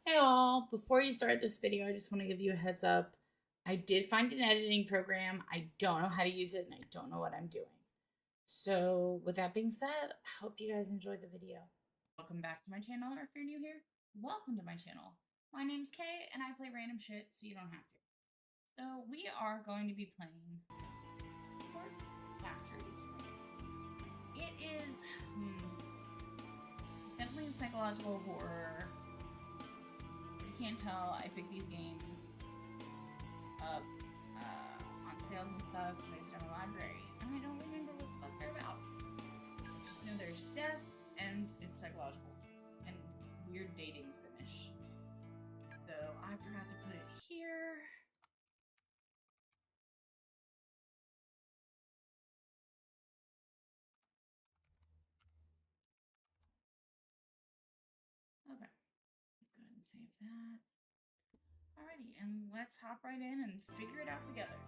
Hey all, before you start this video, I just want to give you a heads up. I did find an editing program. I don't know how to use it and I don't know what I'm doing. So with that being said, I hope you guys enjoyed the video. Welcome back to my channel, or if you're new here, welcome to my channel. My name's Kay and I play random shit so you don't have to. So we are going to be playing Corpse Factory today. It is it's definitely a psychological horror. Can't tell. I pick these games up on sales and stuff based on a library, and I don't remember what the fuck they're about. I just know there's death and it's psychological and weird dating simish. So I forgot to put it here. Okay, go ahead and save that. Alrighty, and let's hop right in and figure it out together.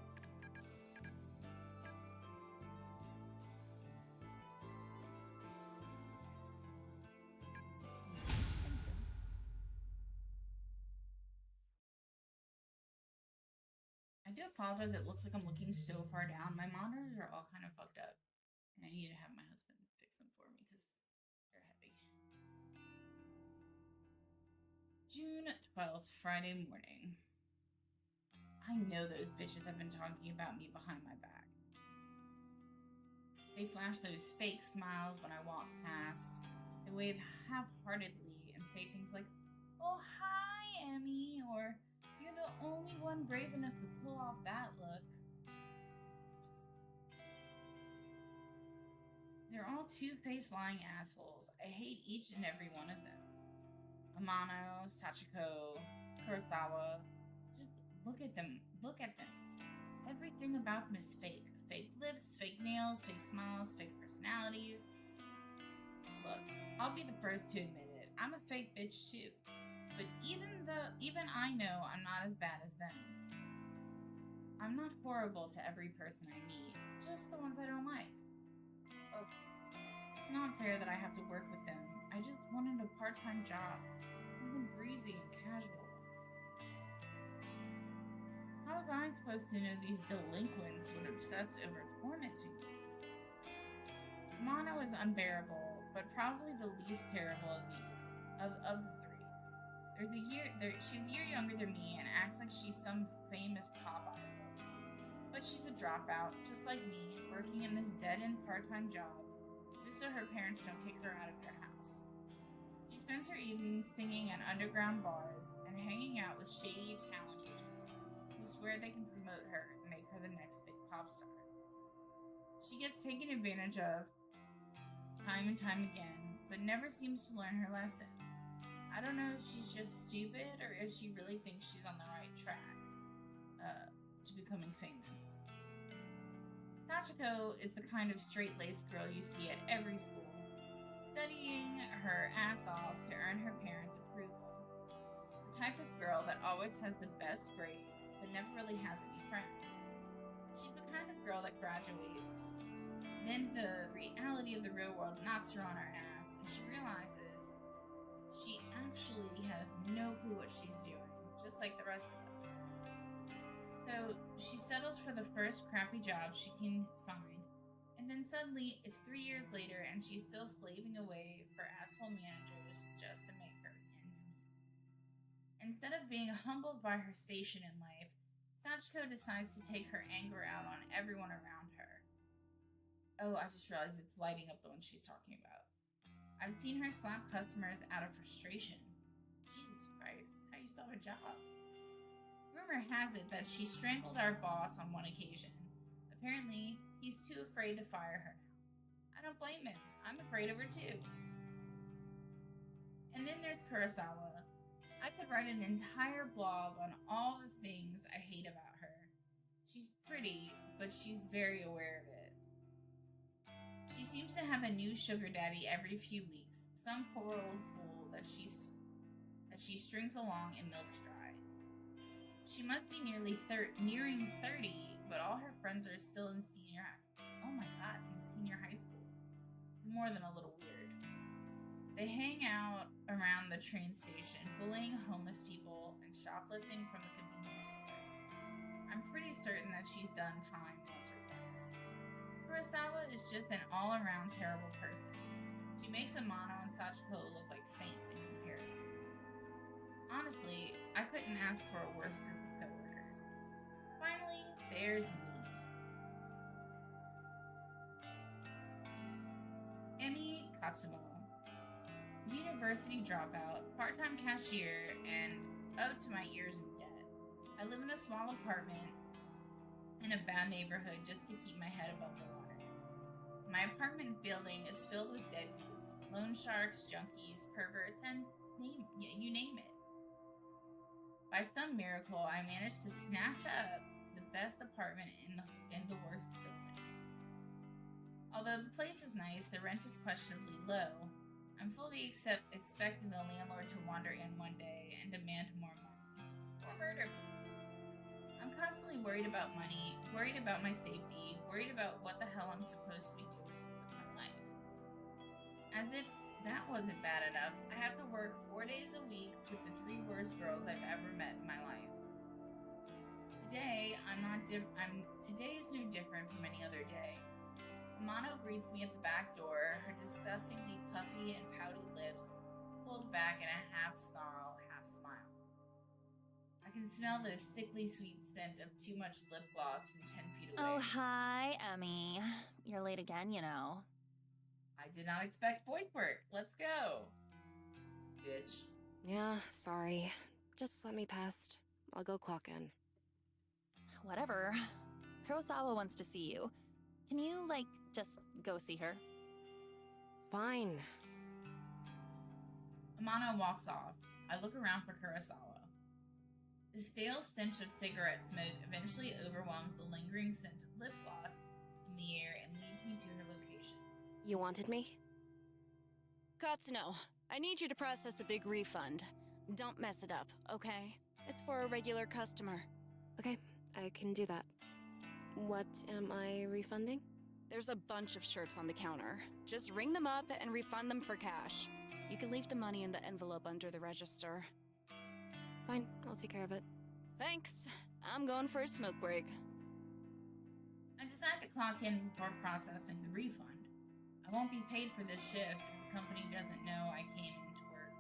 I do apologize, it looks like I'm looking so far down. My monitors are all kind of fucked up. And I need to have my husband fix them for me because they're heavy. June 12th, Friday morning. I know those bitches have been talking about me behind my back. They flash those fake smiles when I walk past. They wave half-heartedly and say things like, "Oh, hi, Emmy," or "You're the only one brave enough to pull off that look." They're all two-faced lying assholes. I hate each and every one of them. Amano, Sachiko, Kurosawa. Just look at them. Look at them. Everything about them is fake. Fake lips, fake nails, fake smiles, fake personalities. Look, I'll be the first to admit it. I'm a fake bitch too. But even I know I'm not as bad as them. I'm not horrible to every person I meet, just the ones I don't like. Ugh. It's not fair that I have to work with them. I just wanted a part-time job. Something breezy and casual. How was I supposed to know these delinquents would obsess over tormenting me? Mono is unbearable, but probably the least terrible of these, of the three. She's a year younger than me and acts like she's some famous pop idol. But she's a dropout, just like me, working in this dead-end part-time job, just so her parents don't kick her out of their house. She spends her evenings singing at underground bars and hanging out with shady talent agents who swear they can promote her and make her the next big pop star. She gets taken advantage of time and time again, but never seems to learn her lesson. I don't know if she's just stupid or if she really thinks she's on the right track to becoming famous. Sachiko is the kind of straight-laced girl you see at every school, studying her ass off to earn her parents' approval. The type of girl that always has the best grades, but never really has any friends. She's the kind of girl that graduates. Then the reality of the real world knocks her on her ass, and she realizes she actually has no clue what she's doing, just like the rest of us. So she settles for the first crappy job she can find, and then suddenly it's 3 years later and she's still slaving away for asshole managers just to make her ends meet. Instead of being humbled by her station in life, Sachiko decides to take her anger out on everyone around her. Oh, I just realized it's lighting up the one she's talking about. I've seen her slap customers out of frustration. Jesus Christ, how do you still have a job? Rumor has it that she strangled our boss on one occasion. Apparently, he's too afraid to fire her now. I don't blame him. I'm afraid of her too. And then there's Kurosawa. I could write an entire blog on all the things I hate about her. She's pretty, but she's very aware of it. She seems to have a new sugar daddy every few weeks, some poor old fool that she strings along and milks dry. She must be nearing 30, but all her friends are still in senior high school. More than a little weird. They hang out around the train station, bullying homeless people and shoplifting from the convenience stores. I'm pretty certain that she's done time once or twice. Kurosawa is just an all-around terrible person. She makes Amano and Sachiko look like saints in comparison. Honestly, I couldn't ask for a worse group of coworkers. Finally, there's me. Emi Katsumo. University dropout, part-time cashier, and up to my ears in debt. I live in a small apartment in a bad neighborhood just to keep my head above the water. My apartment building is filled with dead youth, loan sharks, junkies, perverts, and you name it. By some miracle, I managed to snatch up the best apartment in the worst building. Although the place is nice, the rent is questionably low. I'm fully expecting the landlord to wander in one day and demand more money, or murder me. I'm constantly worried about money, worried about my safety, worried about what the hell I'm supposed to be doing with my life. As if that wasn't bad enough, I have to work 4 days a week with the 3 worst girls I've ever met in my life. Today is no different from any other day. Amano greets me at the back door, her disgustingly puffy and pouty lips pulled back in a half snarl, half smile. I can smell the sickly sweet scent of too much lip gloss from 10 feet away. Oh, hi, Emmy. You're late again, you know. I did not expect voice work. Let's go. Bitch. Yeah, sorry. Just let me past. I'll go clock in. Whatever. Kurosawa wants to see you. Can you, just go see her? Fine. Amano walks off. I look around for Kurosawa. The stale stench of cigarette smoke eventually overwhelms the lingering scent of lip gloss in the air and leads me to her location. You wanted me? Katsuno, I need you to process a big refund. Don't mess it up, okay? It's for a regular customer. Okay, I can do that. What am I refunding? There's a bunch of shirts on the counter. Just ring them up and refund them for cash. You can leave the money in the envelope under the register. Fine, I'll take care of it. Thanks. I'm going for a smoke break. I decide to clock in before processing the refund. I won't be paid for this shift if the company doesn't know I came into work.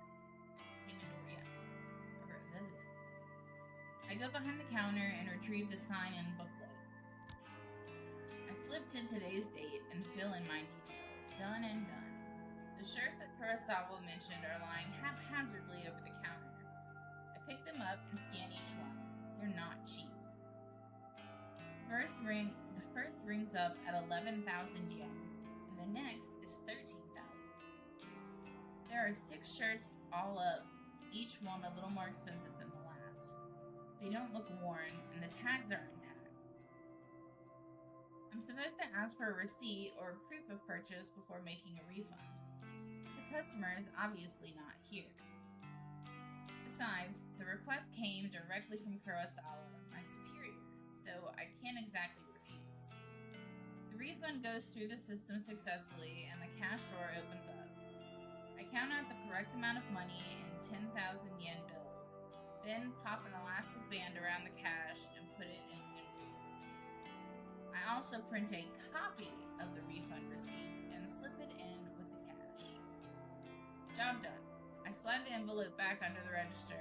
I go behind the counter and retrieve the sign-in booklet. I flip to today's date and fill in my details. Done and done. The shirts that Kurosawa mentioned are lying haphazardly over the counter. I pick them up and scan each one. They're not cheap. The first rings up at 11,000 yen, and the next is 13,000. There are 6 shirts all up, each one a little more expensive than the last. They don't look worn, and the tags are intact. I'm supposed to ask for a receipt or proof of purchase before making a refund. The customer is obviously not here. Besides, the request came directly from Kurosawa, my superior, so I can't exactly refuse. The refund goes through the system successfully, and the cash drawer opens up. I count out the correct amount of money in 10,000 yen bills, then pop an elastic band around the cash and put it in the envelope. I also print a copy of the refund receipt and slip it in with the cash. Job done. I slide the envelope back under the register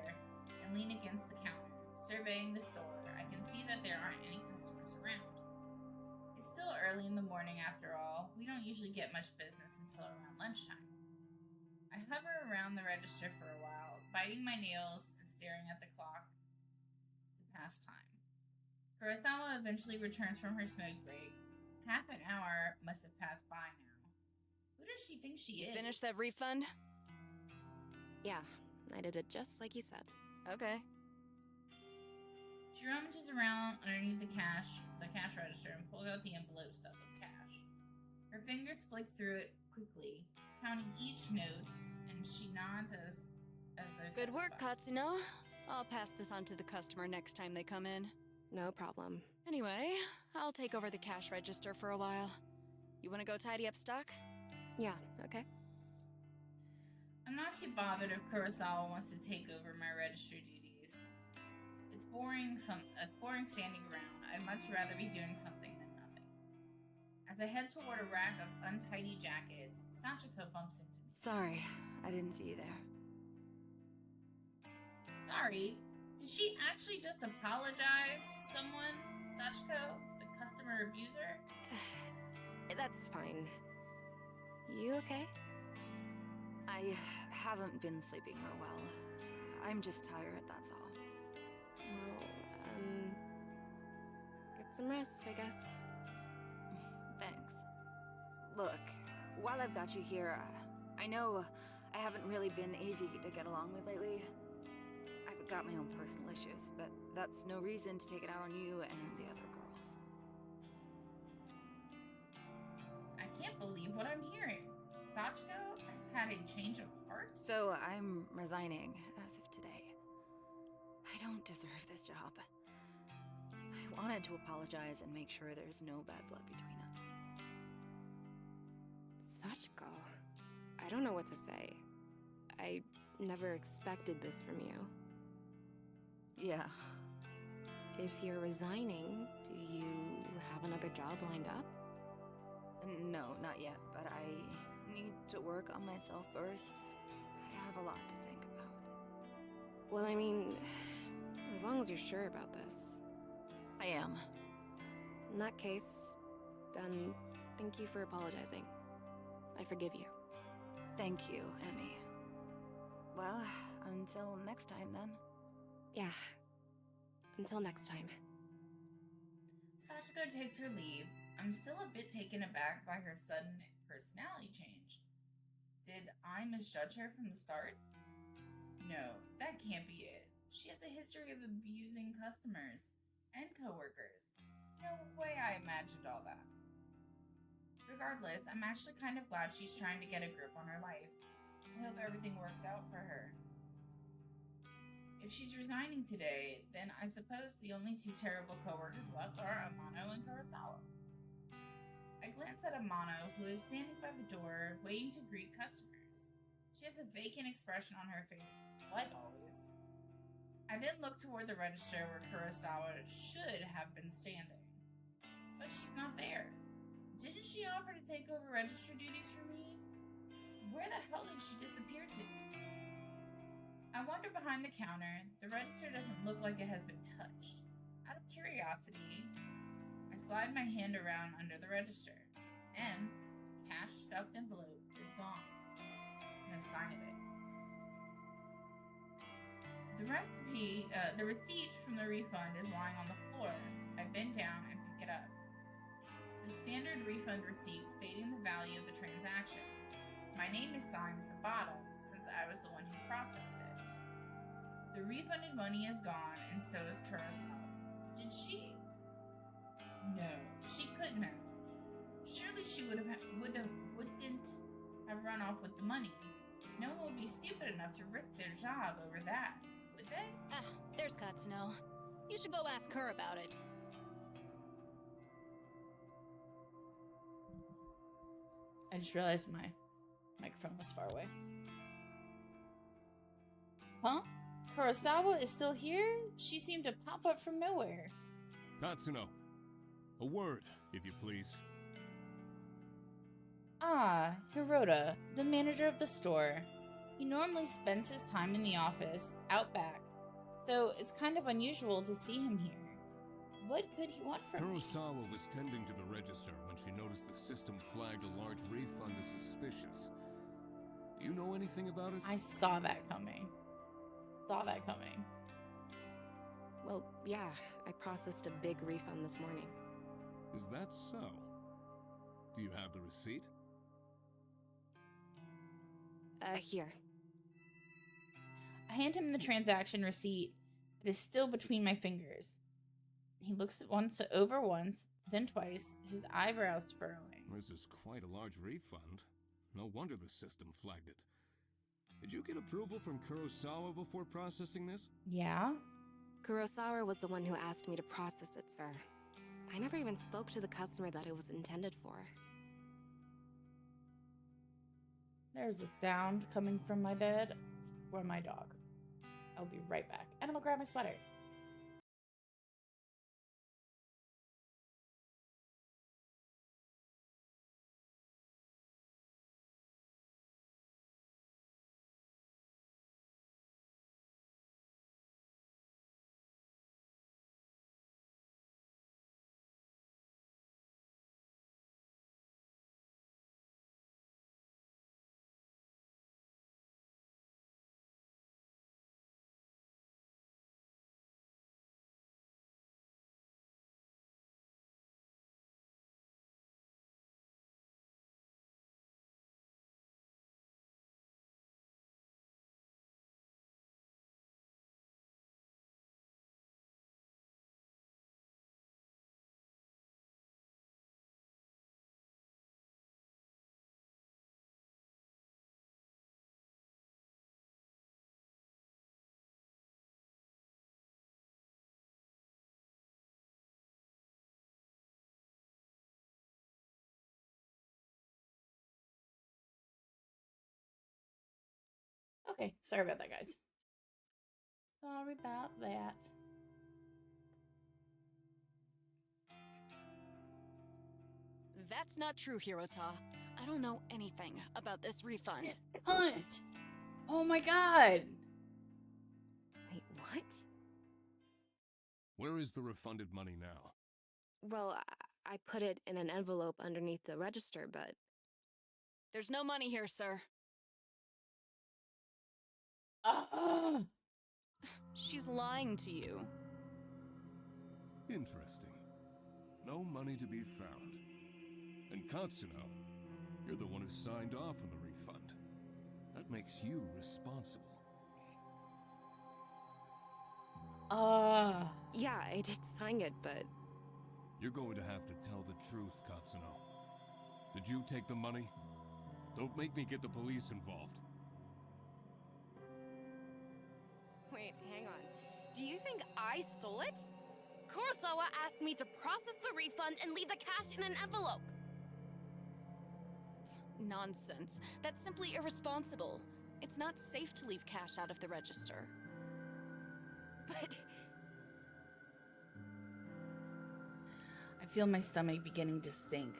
and lean against the counter, surveying the store. I can see that there aren't any customers around. It's still early in the morning after all. We don't usually get much business until around lunchtime. I hover around the register for a while, biting my nails and staring at the clock to pass time. Kurosawa eventually returns from her smoke break. Half an hour must have passed by now. Who does she think she is? Finish that refund? Yeah, I did it just like you said. Okay. She rummages around underneath the cash register and pulls out the envelope stuffed with cash. Her fingers flick through it quickly, counting each note, and she nods as they're Good work, satisfied. Katsuno. I'll pass this on to the customer next time they come in. No problem. Anyway, I'll take over the cash register for a while. You want to go tidy up stock? Yeah, okay. I'm not too bothered if Kurosawa wants to take over my registry duties. It's boring standing around. I'd much rather be doing something than nothing. As I head toward a rack of untidy jackets, Sachiko bumps into me. Sorry, I didn't see you there. Sorry, did she actually just apologize to someone, Sachiko, the customer abuser? That's fine. You okay? I haven't been sleeping real well. I'm just tired, that's all. Well, get some rest, I guess. Thanks. Look, while I've got you here, I know I haven't really been easy to get along with lately. I've got my own personal issues, but that's no reason to take it out on you and the other girls. I can't believe what I'm hearing. Sachiko has had a change of heart? So I'm resigning as of today. I don't deserve this job. I wanted to apologize and make sure there's no bad blood between us. Sachiko. I don't know what to say. I never expected this from you. Yeah. If you're resigning, do you have another job lined up? No, not yet, but I need to work on myself first. I have a lot to think about. Well, I mean, as long as you're sure about this. I am. In that case, then thank you for apologizing. I forgive you. Thank you, Emmy. Well, until next time then. Yeah. Until next time. Sachiko takes her leave. I'm still a bit taken aback by her sudden personality change. Did I misjudge her from the start? No, that can't be it. She has a history of abusing customers and coworkers. No way I imagined all that. Regardless, I'm actually kind of glad she's trying to get a grip on her life. I hope everything works out for her. If she's resigning today, then I suppose the only two terrible coworkers left are Amano and Kurosawa. I glance at Amano, who is standing by the door, waiting to greet customers. She has a vacant expression on her face, like always. I then look toward the register where Kurosawa should have been standing. But she's not there. Didn't she offer to take over register duties for me? Where the hell did she disappear to? I wander behind the counter. The register doesn't look like it has been touched. Out of curiosity, I slide my hand around under the register, and the cash stuffed envelope is gone. No sign of it. The receipt from the refund is lying on the floor. I bend down and pick it up. The standard refund receipt stating the value of the transaction. My name is signed at the bottom, since I was the one who processed it. The refunded money is gone, and so is Kurosawa. Did she? No, she couldn't have. Surely she wouldn't have run off with the money. No one would be stupid enough to risk their job over that, would they? Ah, there's Katsuno. You should go ask her about it. I just realized my microphone was far away. Huh? Kurosawa is still here? She seemed to pop up from nowhere. Katsuno, a word, if you please. Ah, Hirota, the manager of the store. He normally spends his time in the office, out back, so it's kind of unusual to see him here. What could he want from me? Kurosawa was tending to the register when she noticed the system flagged a large refund as suspicious. Do you know anything about it? I saw that coming. Well, yeah, I processed a big refund this morning. Is that so? Do you have the receipt? Here. I hand him the transaction receipt. It is still between my fingers. He looks over once, then twice, his eyebrows furrowing. This is quite a large refund. No wonder the system flagged it. Did you get approval from Kurosawa before processing this? Yeah? Kurosawa was the one who asked me to process it, sir. I never even spoke to the customer that it was intended for. There's a sound coming from my bed or my dog. I'll be right back. And I'm gonna grab my sweater. Okay, sorry about that, guys. Sorry about that. That's not true, Hirota. I don't know anything about this refund. Hunt! Oh my god! Wait, what? Where is the refunded money now? Well, I put it in an envelope underneath the register, but There's no money here, sir. Ah! She's lying to you. Interesting. No money to be found. And Katsuno, you're the one who signed off on the refund. That makes you responsible. yeah, I did sign it, but You're going to have to tell the truth, Katsuno. Did you take the money? Don't make me get the police involved. Wait, hang on. Do you think I stole it? Kurosawa asked me to process the refund and leave the cash in an envelope. Nonsense. That's simply irresponsible. It's not safe to leave cash out of the register. But I feel my stomach beginning to sink.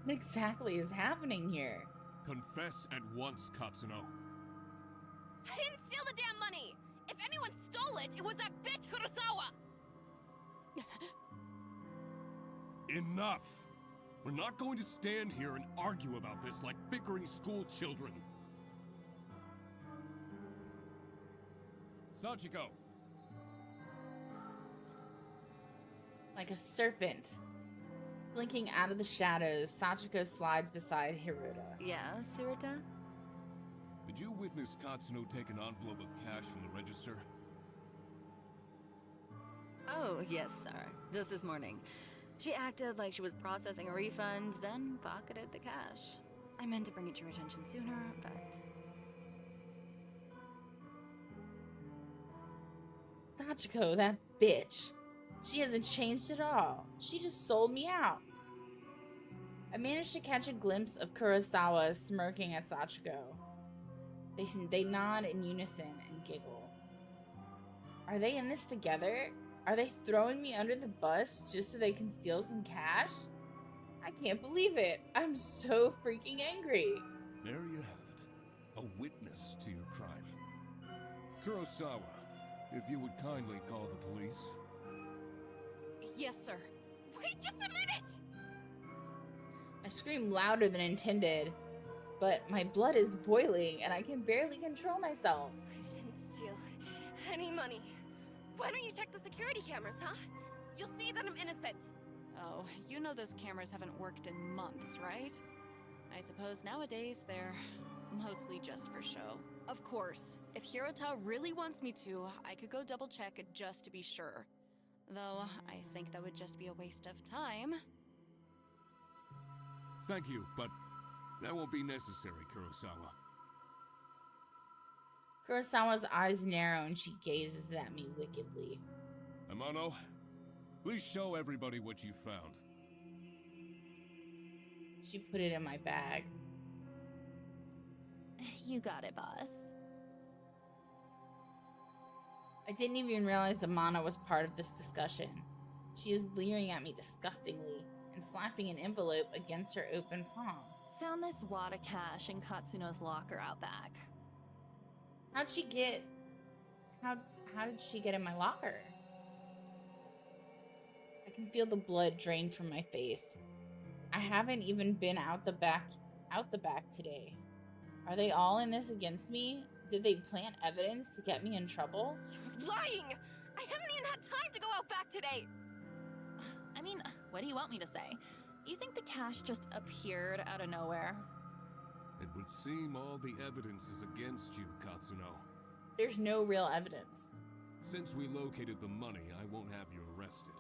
What exactly is happening here? Confess at once, Katsuno. I didn't steal the damn money! If anyone stole it, it was that bitch Kurosawa! Enough! We're not going to stand here and argue about this like bickering school children. Sachiko! Like a serpent. Slinking out of the shadows, Sachiko slides beside Hirota. Yeah, Surita? Did you witness Katsuno take an envelope of cash from the register? Oh, yes, sir. Just this morning. She acted like she was processing a refund, then pocketed the cash. I meant to bring it to your attention sooner, but... Sachiko, that bitch. She hasn't changed at all. She just sold me out. I managed to catch a glimpse of Kurosawa smirking at Sachiko. They nod in unison and giggle. Are they in this together? Are they throwing me under the bus just so they can steal some cash? I can't believe it. I'm so freaking angry. There you have it. A witness to your crime. Kurosawa, if you would kindly call the police. Yes, sir. Wait just a minute! I scream louder than intended, but my blood is boiling and I can barely control myself. I didn't steal any money. Why don't you check the security cameras, huh? You'll see that I'm innocent. Oh, you know those cameras haven't worked in months, right? I suppose nowadays they're mostly just for show. Of course, if Hirota really wants me to, I could go double check it just to be sure. Though, I think that would just be a waste of time. Thank you, but that won't be necessary, Kurosawa. Kurosawa's eyes narrow and she gazes at me wickedly. Amano, please show everybody what you found. She put it in my bag. You got it, boss. I didn't even realize Amana was part of this discussion. She is leering at me disgustingly and slapping an envelope against her open palm. Found this wad of cash in Katsuno's locker out back. How did she get in my locker? I can feel the blood drain from my face. I haven't even been out the back today. Are they all in this against me? Did they plant evidence to get me in trouble? You're lying! I haven't even had time to go out back today! I mean, what do you want me to say? You think the cash just appeared out of nowhere? It would seem all the evidence is against you, Katsuno. There's no real evidence. Since we located the money, I won't have you arrested.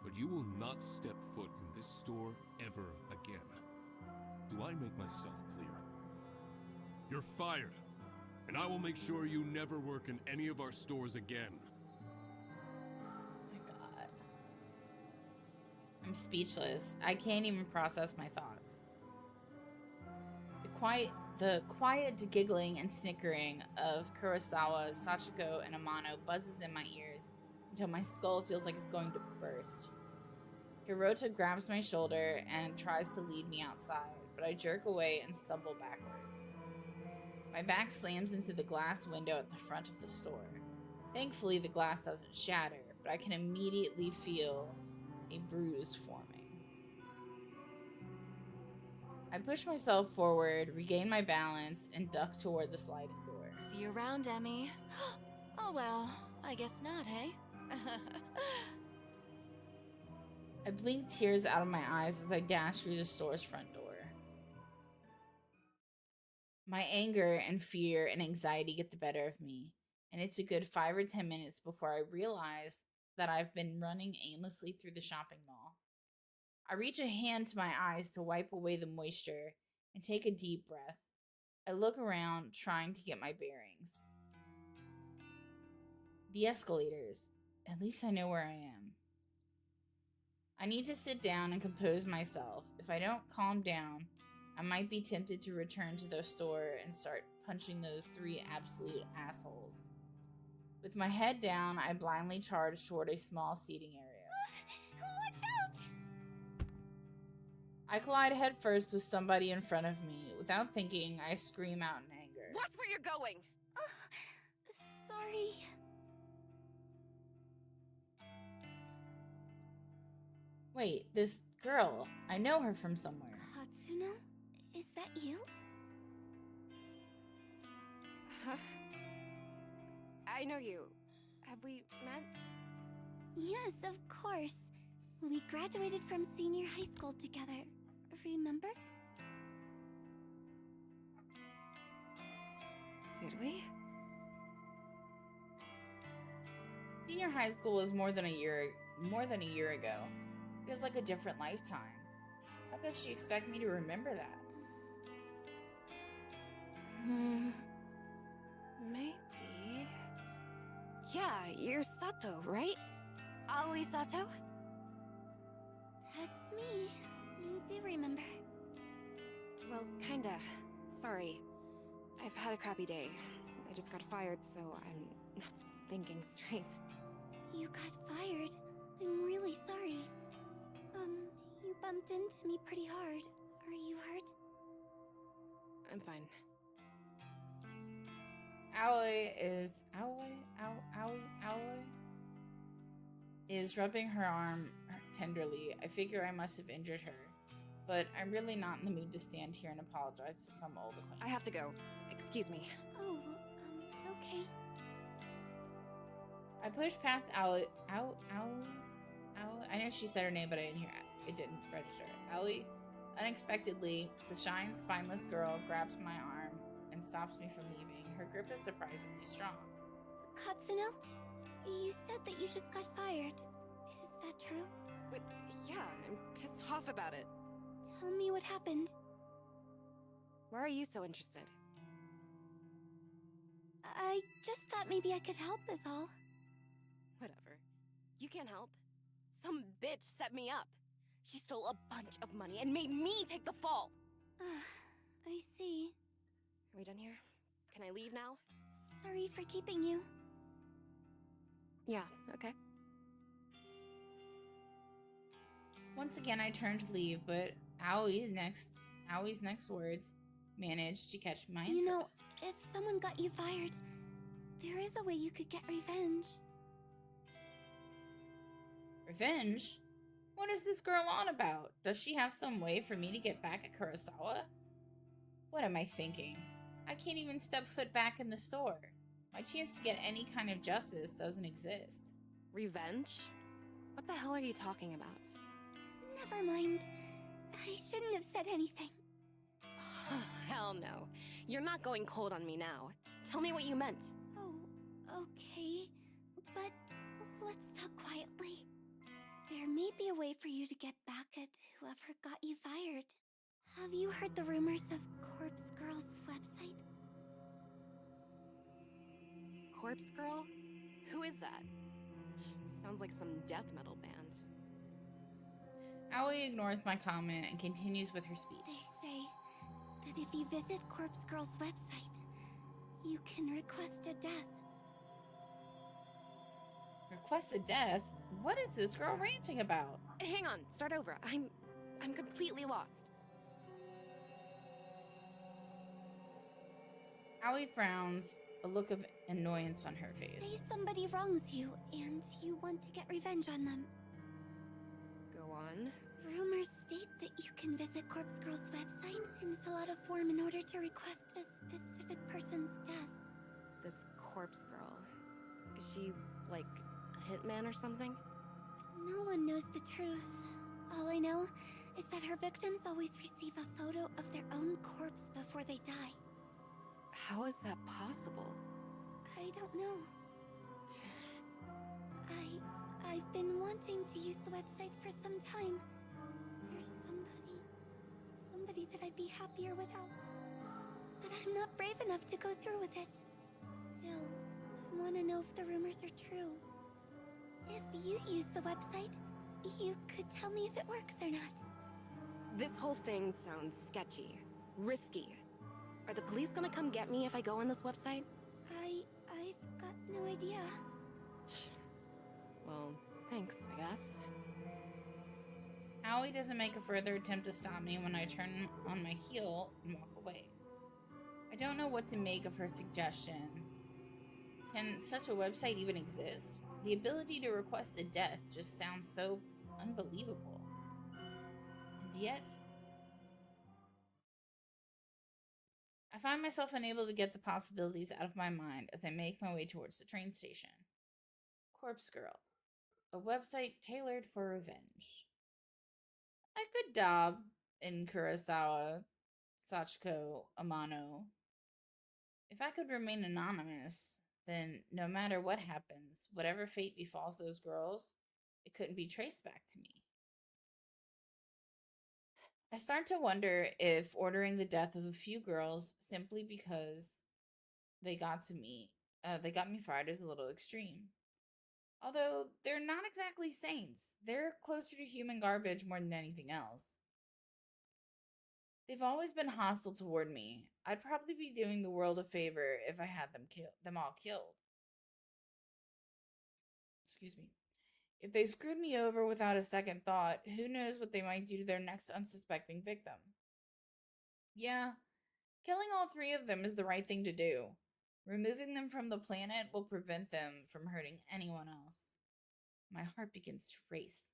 But you will not step foot in this store ever again. Do I make myself clear? You're fired, and I will make sure you never work in any of our stores again. Oh my god. I'm speechless. I can't even process my thoughts. The quiet giggling and snickering of Kurosawa, Sachiko, and Amano buzzes in my ears until my skull feels like it's going to burst. Hirota grabs my shoulder and tries to lead me outside, but I jerk away and stumble backward. My back slams into the glass window at the front of the store. Thankfully, the glass doesn't shatter, but I can immediately feel a bruise forming. I push myself forward, regain my balance, and duck toward the sliding door. See you around, Emmy. Oh well, I guess not, hey? I blink tears out of my eyes as I dash through the store's front door. My anger and fear and anxiety get the better of me, and it's a good 5 or 10 minutes before I realize that I've been running aimlessly through the shopping mall. I reach a hand to my eyes to wipe away the moisture and take a deep breath. I look around, trying to get my bearings. The escalators. At least I know where I am. I need to sit down and compose myself. If I don't calm down, I might be tempted to return to the store and start punching those 3 absolute assholes. With my head down, I blindly charge toward a small seating area. Watch out! I collide headfirst with somebody in front of me. Without thinking, I scream out in anger. Watch where you're going! Sorry. Wait, this girl. I know her from somewhere. Katsuno? Is that you? I know you. Have we met? Yes, of course. We graduated from senior high school together. Remember? Did we? Senior high school was more than a year ago. Feels like a different lifetime. How does she expect me to remember that? Maybe. Yeah, you're Sato, right? Aoi Sato? That's me. You do remember. Well, kinda. Sorry. I've had a crappy day. I just got fired, so I'm not thinking straight. You got fired? I'm really sorry. You bumped into me pretty hard. Are you hurt? I'm fine. Aoi is rubbing her arm tenderly. I figure I must have injured her, but I'm really not in the mood to stand here and apologize to some old acquaintance. I have to go. Excuse me. Oh, okay. I pushed past Aoi. I know she said her name, but I didn't hear it. It didn't register. Aoi. Unexpectedly, the shy and spineless girl grabs my arm and stops me from leaving. Her grip is surprisingly strong. Katsuno? You said that you just got fired. Is that true? But yeah, I'm pissed off about it. Tell me what happened. Why are you so interested? I just thought maybe I could help is all. Whatever. You can't help. Some bitch set me up. She stole a bunch of money and made me take the fall. I see. we done here? Can I leave now? Sorry for keeping you. Yeah, okay. Once again, I turned to leave, but Aoi's next words managed to catch my interest. You know, if someone got you fired, there is a way you could get revenge. Revenge? What is this girl on about? Does she have some way for me to get back at Kurosawa? What am I thinking? I can't even step foot back in the store. My chance to get any kind of justice doesn't exist. Revenge? What the hell are you talking about? Never mind. I shouldn't have said anything. Hell no. You're not going cold on me now. Tell me what you meant. Oh, okay. But let's talk quietly. There may be a way for you to get back at whoever got you fired. Have you heard the rumors of Corpse Girl's website? Corpse Girl? Who is that? Sounds like some death metal band. Aoi ignores my comment and continues with her They speech. say that if you visit Corpse Girl's website, you can request a death. Request a death? What is this girl ranting about? Hang on, start over. I'm completely lost. Aoi frowns, a look of annoyance on her face. Say somebody wrongs you, and you want to get revenge on them. Go on. Rumors state that you can visit Corpse Girl's website and fill out a form in order to request a specific person's death. This Corpse Girl. Is she, like, a hitman or something? No one knows the truth. All I know is that her victims always receive a photo of their own corpse before they die. How is that possible? I don't know. I've been wanting to use the website for some time. There's somebody that I'd be happier without. But I'm not brave enough to go through with it. Still, I want to know if the rumors are true. If you use the website, you could tell me if it works or not. This whole thing sounds sketchy. Risky. Are the police gonna come get me if I go on this website? I've got no idea. Well, thanks, I guess. Aoi doesn't make a further attempt to stop me when I turn on my heel and walk away. I don't know what to make of her suggestion. Can such a website even exist? The ability to request a death just sounds so unbelievable. And yet, I find myself unable to get the possibilities out of my mind as I make my way towards the train station. Corpse Girl, a website tailored for revenge. A good job in Kurosawa, Sachiko Amano. If I could remain anonymous, then no matter what happens, whatever fate befalls those girls, it couldn't be traced back to me. I start to wonder if ordering the death of a few girls simply because they got me fired is a little extreme. Although they're not exactly saints, they're closer to human garbage more than anything else. They've always been hostile toward me. I'd probably be doing the world a favor if I had them all killed. Excuse me. If they screwed me over without a second thought, who knows what they might do to their next unsuspecting victim. Yeah, killing all three of them is the right thing to do. Removing them from the planet will prevent them from hurting anyone else. My heart begins to race.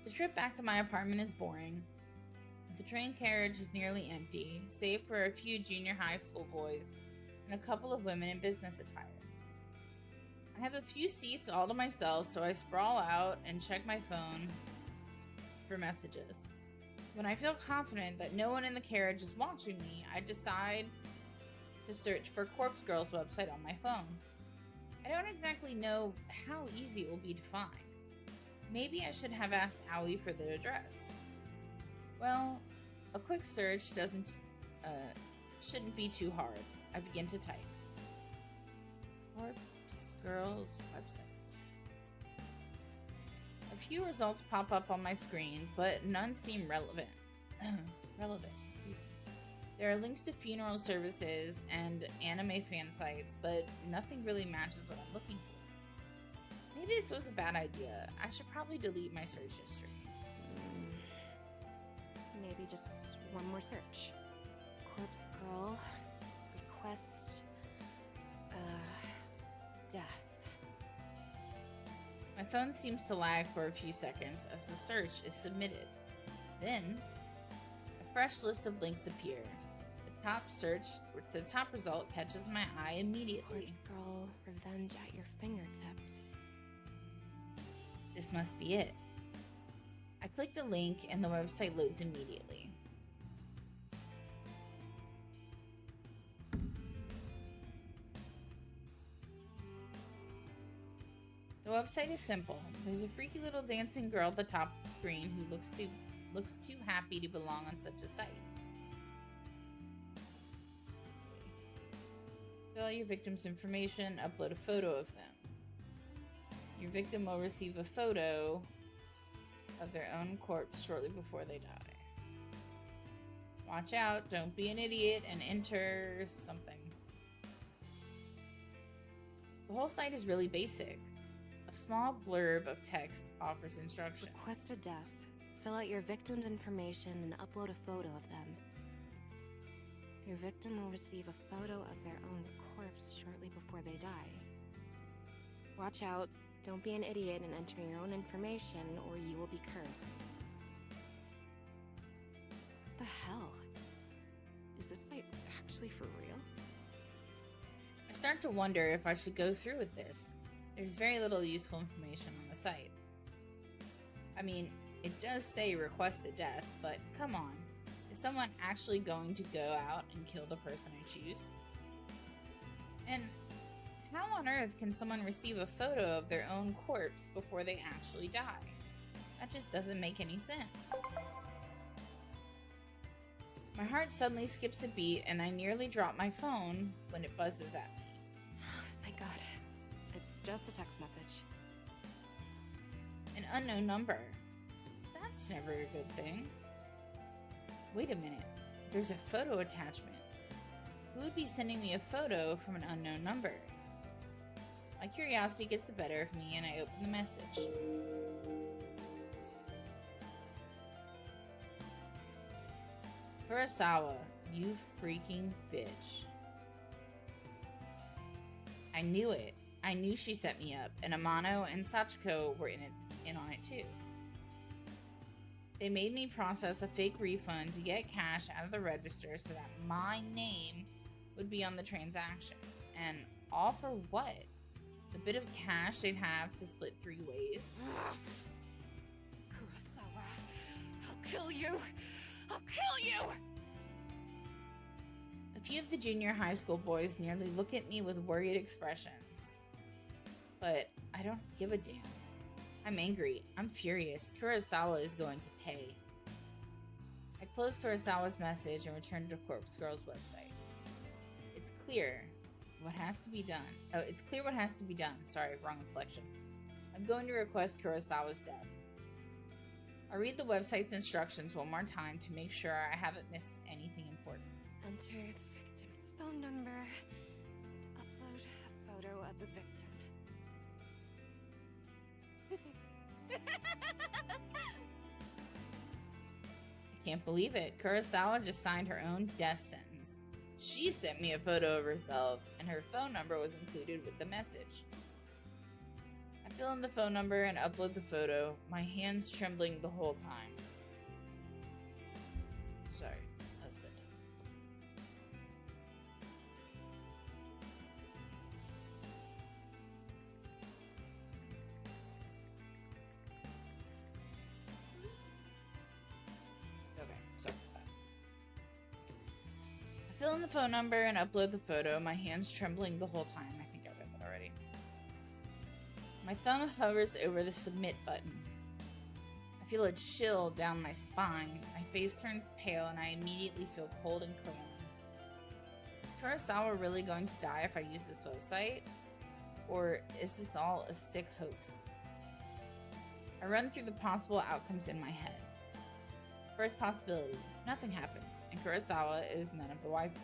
The trip back to my apartment is boring. The train carriage is nearly empty, save for a few junior high school boys and a couple of women in business attire. I have a few seats all to myself, so I sprawl out and check my phone for messages. When I feel confident that no one in the carriage is watching me, I decide to search for Corpse Girl's website on my phone. I don't exactly know how easy it will be to find. Maybe I should have asked Aoi for the address. Well, a quick search shouldn't be too hard. I begin to type. Corpse Girl's website. A few results pop up on my screen, but none seem relevant. Excuse me. There are links to funeral services and anime fan sites, but nothing really matches what I'm looking for. Maybe this was a bad idea. I should probably delete my search history. Maybe just one more search. Corpse girl. Request. Death. My phone seems to lag for a few seconds as the search is submitted. Then, a fresh list of links appear. The top result catches my eye immediately. Corpse girl, revenge at your fingertips. This must be it. I click the link and the website loads immediately. The website is simple. There's a freaky little dancing girl at the top of the screen who looks too happy to belong on such a site. Fill out your victim's information, upload a photo of them. Your victim will receive a photo of their own corpse shortly before they die. Watch out, don't be an idiot, and enter something. The whole site is really basic. A small blurb of text offers instructions. Request a death. Fill out your victim's information and upload a photo of them. Your victim will receive a photo of their own corpse shortly before they die. Watch out, don't be an idiot and enter your own information or you will be cursed. What the hell? Is this site actually for real? I start to wonder if I should go through with this. There's very little useful information on the site. I mean, it does say request a death, but come on. Is someone actually going to go out and kill the person I choose? And how on earth can someone receive a photo of their own corpse before they actually die? That just doesn't make any sense. My heart suddenly skips a beat and I nearly drop my phone when it buzzes at me. Thank God. It's just a text message. An unknown number. That's never a good thing. Wait a minute. There's a photo attachment. Who would be sending me a photo from an unknown number? My curiosity gets the better of me and I open the message. Kurosawa, you freaking bitch. I knew it. I knew she set me up, and Amano and Sachiko were in on it too. They made me process a fake refund to get cash out of the register so that my name would be on the transaction. And all for what? The bit of cash they'd have to split 3 ways? Kurosawa, I'll kill you! I'll kill you! A few of the junior high school boys nearly look at me with worried expressions. But I don't give a damn. I'm angry. I'm furious. Kurosawa is going to pay. I close Kurosawa's message and return to Corpse Girl's website. It's clear what has to be done. Oh, it's clear what has to be done. Sorry, wrong inflection. I'm going to request Kurosawa's death. I'll read the website's instructions one more time to make sure I haven't missed anything important. Enter the victim's phone number and upload a photo of the victim. I can't believe it. Kurosawa just signed her own death sentence. She sent me a photo of herself, and her phone number was included with the message. I fill in the phone number and upload the photo, my hands trembling the whole time. Sorry, husband. Okay, sorry about that. I fill in the phone number and upload the photo, my hands trembling the whole time. I think I read that already. My thumb hovers over the submit button. I feel a chill down my spine. My face turns pale and I immediately feel cold and clammy. Is Kurosawa really going to die if I use this website? Or is this all a sick hoax? I run through the possible outcomes in my head. First possibility, nothing happens, and Kurosawa is none of the wiser.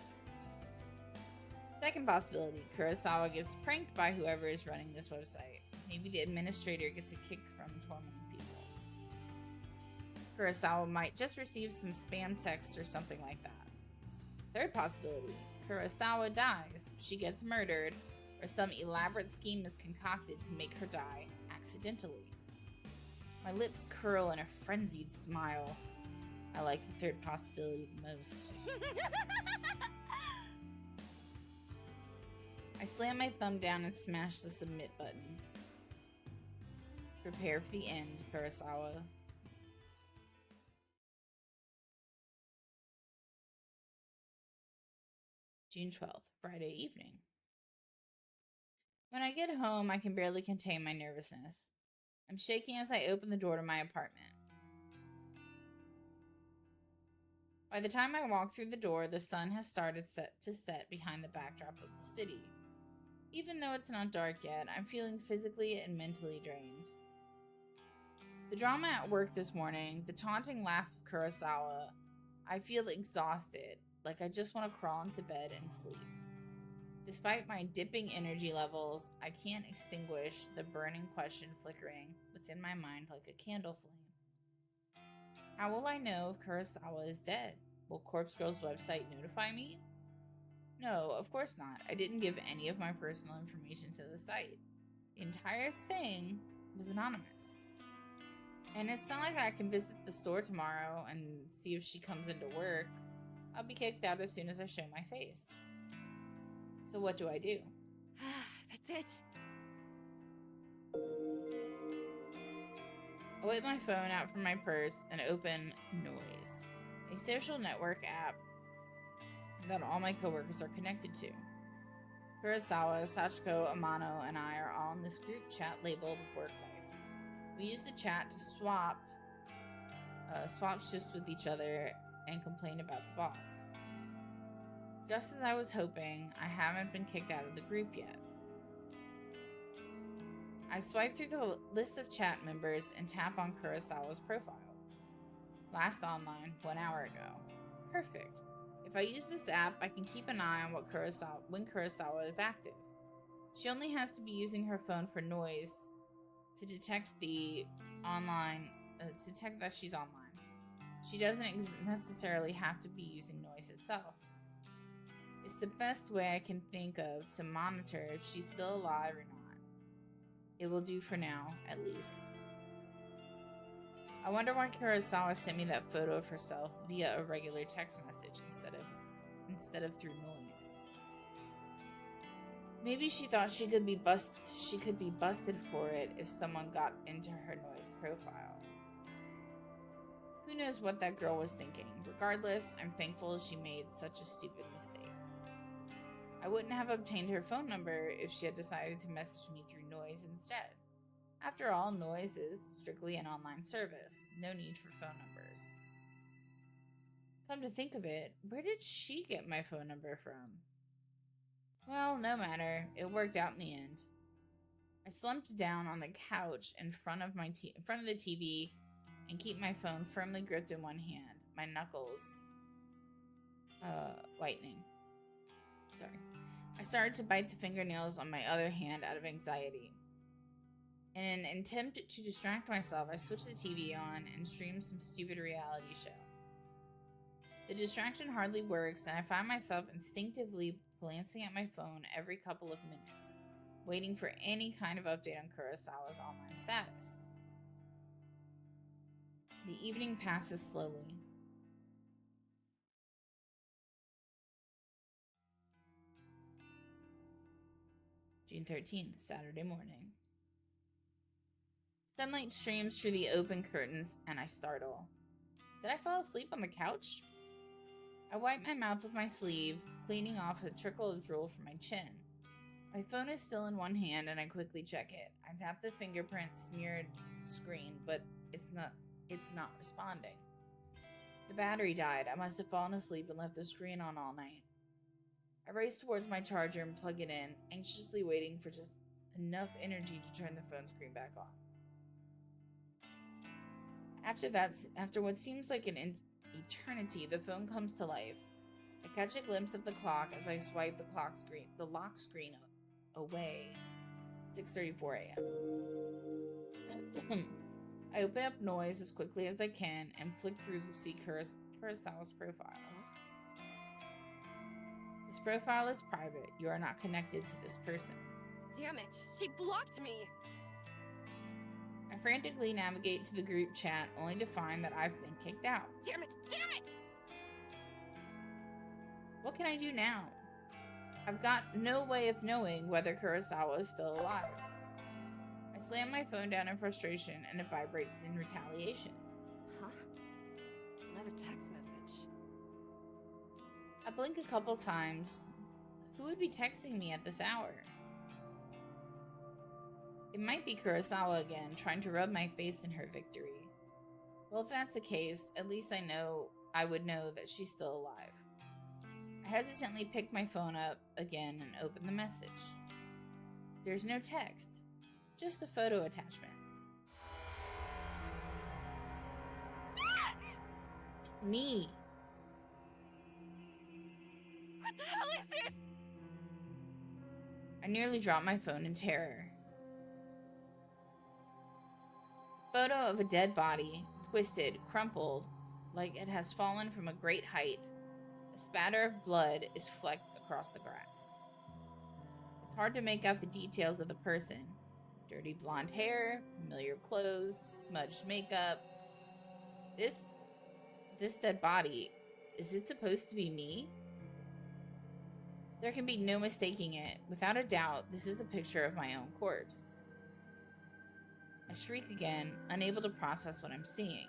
Second possibility, Kurosawa gets pranked by whoever is running this website. Maybe the administrator gets a kick from tormenting people. Kurosawa might just receive some spam texts or something like that. Third possibility, Kurosawa dies, she gets murdered, or some elaborate scheme is concocted to make her die accidentally. My lips curl in a frenzied smile. I like the third possibility the most. I slam my thumb down and smash the submit button. Prepare for the end, Kurosawa. June 12th, Friday evening. When I get home, I can barely contain my nervousness. I'm shaking as I open the door to my apartment. By the time I walk through the door, the sun has started to set behind the backdrop of the city. Even though it's not dark yet, I'm feeling physically and mentally drained. The drama at work this morning, the taunting laugh of Kurosawa, I feel exhausted, like I just want to crawl into bed and sleep. Despite my dipping energy levels, I can't extinguish the burning question flickering within my mind like a candle flame. How will I know if Kurosawa is dead? Will Corpse Girl's website notify me? No, of course not. I didn't give any of my personal information to the site. The entire thing was anonymous. And it's not like I can visit the store tomorrow and see if she comes into work. I'll be kicked out as soon as I show my face. So what do I do? That's it. I whip my phone out from my purse and open Noise, a social network app that all my coworkers are connected to. Kurosawa, Sachiko, Amano, and I are all in this group chat labeled Work Life. We use the chat to swap shifts with each other and complain about the boss. Just as I was hoping, I haven't been kicked out of the group yet. I swipe through the list of chat members and tap on Kurosawa's profile. Last online 1 hour ago. Perfect. If I use this app, I can keep an eye on when Kurosawa is active. She only has to be using her phone for Noise to detect that she's online. She doesn't necessarily have to be using Noise itself. It's the best way I can think of to monitor if she's still alive or not. It will do for now, at least. I wonder why Kurosawa sent me that photo of herself via a regular text message instead of through Noise. Maybe she thought she could be busted for it if someone got into her Noise profile. Who knows what that girl was thinking? Regardless, I'm thankful she made such a stupid mistake. I wouldn't have obtained her phone number if she had decided to message me through Noise instead. After all, Noise is strictly an online service. No need for phone numbers. Come to think of it, where did she get my phone number from? Well, no matter. It worked out in the end. I slumped down on the couch in front of the TV and keep my phone firmly gripped in one hand, my knuckles whitening. Sorry. I started to bite the fingernails on my other hand out of anxiety. In an attempt to distract myself, I switched the TV on and streamed some stupid reality show. The distraction hardly works, and I find myself instinctively glancing at my phone every couple of minutes, waiting for any kind of update on Kurosawa's online status. The evening passes slowly. June 13th, Saturday morning. Sunlight streams through the open curtains, and I startle. Did I fall asleep on the couch? I wipe my mouth with my sleeve, cleaning off a trickle of drool from my chin. My phone is still in one hand, and I quickly check it. I tap the fingerprint-smeared screen, but it's not responding. The battery died. I must have fallen asleep and left the screen on all night. I race towards my charger and plug it in, anxiously waiting for just enough energy to turn the phone screen back on. After what seems like an eternity, the phone comes to life. I catch a glimpse of the clock as I swipe the lock screen away. 6:34 a.m. I open up Noise as quickly as I can and flick through to see Kurosawa's profile. This profile is private. You are not connected to this person. Damn it! She blocked me! I frantically navigate to the group chat only to find that I've been kicked out. Damn it! Damn it! What can I do now? I've got no way of knowing whether Kurosawa is still alive. I slam my phone down in frustration and it vibrates in retaliation. Huh? Another text message. I blink a couple times. Who would be texting me at this hour? It might be Kurosawa again, trying to rub my face in her victory. Well, if that's the case, at least I would know that she's still alive. I hesitantly pick my phone up again and open the message. There's no text, just a photo attachment. Me. What the hell is this? I nearly dropped my phone in terror. Photo of a dead body, twisted, crumpled, like it has fallen from a great height. A spatter of blood is flecked across the grass. It's hard to make out the details of the person. Dirty blonde hair, familiar clothes, smudged makeup. This dead body, is it supposed to be me? There can be no mistaking it. Without a doubt, this is a picture of my own corpse. I shriek again, unable to process what I'm seeing.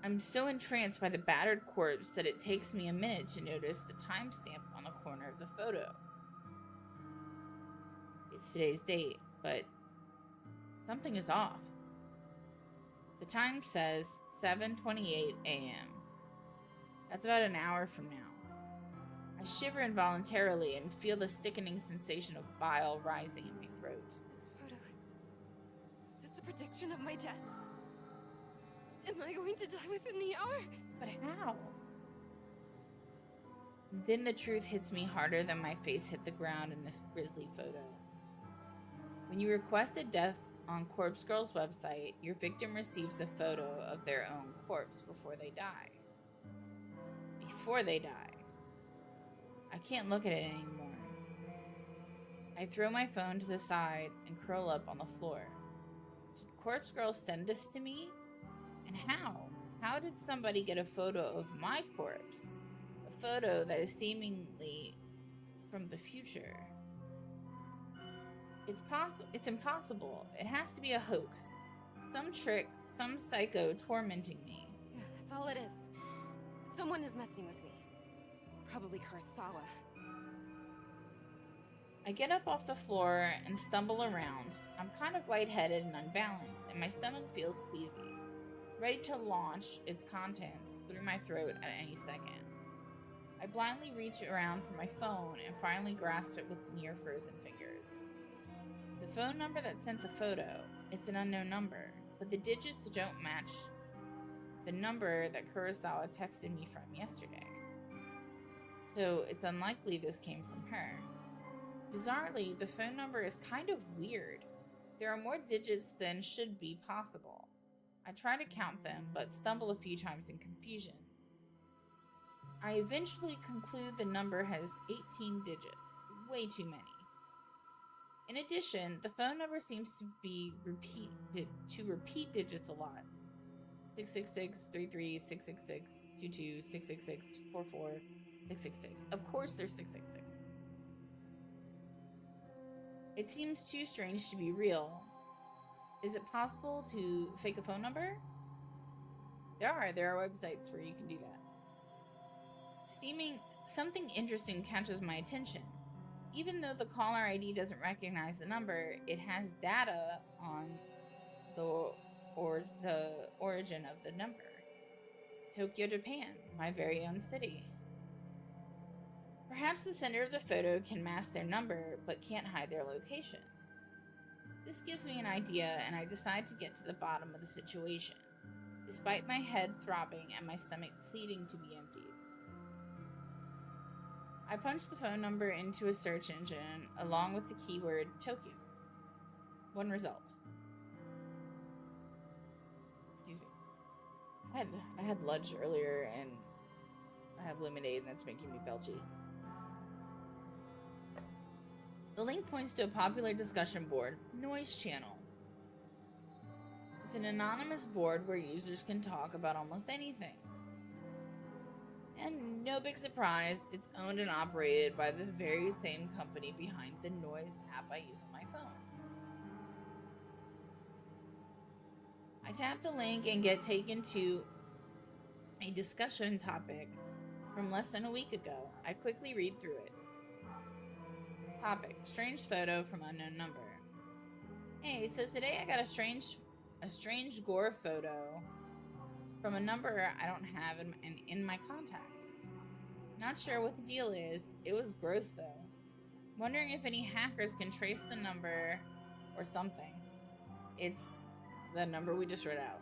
I'm so entranced by the battered corpse that it takes me a minute to notice the timestamp on the corner of the photo. It's today's date, but something is off. The time says 7:28 a.m. That's about an hour from now. I shiver involuntarily and feel the sickening sensation of bile rising in my throat. This photo... Is this a prediction of my death? Am I going to die within the hour? But how? Then the truth hits me harder than my face hit the ground in this grisly photo. When you request a death on Corpse Girl's website, your victim receives a photo of their own corpse before they die. Before they die. I can't look at it anymore. I throw my phone to the side and curl up on the floor. Did Corpse Girl send this to me? And how? How did somebody get a photo of my corpse? A photo that is seemingly from the future. It's impossible. It has to be a hoax. Some trick, some psycho tormenting me. Yeah, that's all it is. Someone is messing with me. Probably Kurosawa. I get up off the floor and stumble around. I'm kind of lightheaded and unbalanced, and my stomach feels queasy, ready to launch its contents through my throat at any second. I blindly reach around for my phone and finally grasp it with near-frozen fingers. The phone number that sent the photo, it's an unknown number, but the digits don't match the number that Kurosawa texted me from yesterday. So it's unlikely this came from her. Bizarrely, the phone number is kind of weird. There are more digits than should be possible. I try to count them, but stumble a few times in confusion. I eventually conclude the number has 18 digits, way too many. In addition, the phone number seems to repeat digits a lot. 666-33-666-22-666-44. 666. Of course there's 666. It seems too strange to be real. Is it possible to fake a phone number? There are websites where you can do that. Something interesting catches my attention. Even though the caller ID doesn't recognize the number, it has data on the origin of the number. Tokyo, Japan, my very own city. Perhaps the sender of the photo can mask their number, but can't hide their location. This gives me an idea, and I decide to get to the bottom of the situation, despite my head throbbing and my stomach pleading to be emptied. I punch the phone number into a search engine along with the keyword Tokyo. One result. Excuse me. I had lunch earlier and I have lemonade and that's making me belchy. The link points to a popular discussion board, Noise Channel. It's an anonymous board where users can talk about almost anything. And no big surprise, it's owned and operated by the very same company behind the Noise app I use on my phone. I tap the link and get taken to a discussion topic from less than a week ago. I quickly read through it. Topic: strange photo from unknown number. Hey, so today I got a strange gore photo from a number I don't have in my contacts. Not sure what the deal is. It was gross though. Wondering if any hackers can trace the number or something. It's the number we just read out.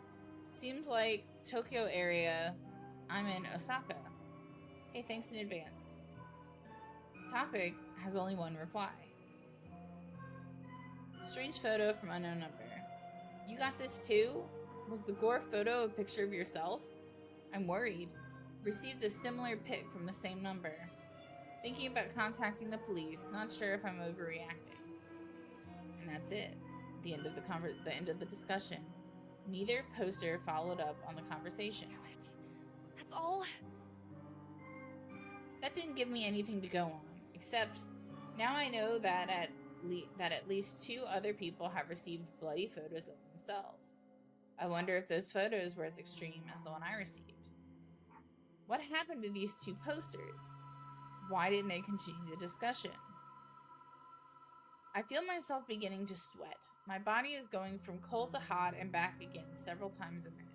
Seems like Tokyo area. I'm in Osaka. Okay, thanks in advance. Topic has only one reply. Strange photo from unknown number. You got this too? Was the gore photo a picture of yourself? I'm worried. Received a similar pic from the same number. Thinking about contacting the police, not sure if I'm overreacting. And that's it. The end of the end of the discussion. Neither poster followed up on the conversation. Damn it. That's all? That didn't give me anything to go on, except now I know that at least 2 other people have received bloody photos of themselves. I wonder if those photos were as extreme as the one I received. What happened to these 2 posters? Why didn't they continue the discussion? I feel myself beginning to sweat. My body is going from cold to hot and back again several times a minute.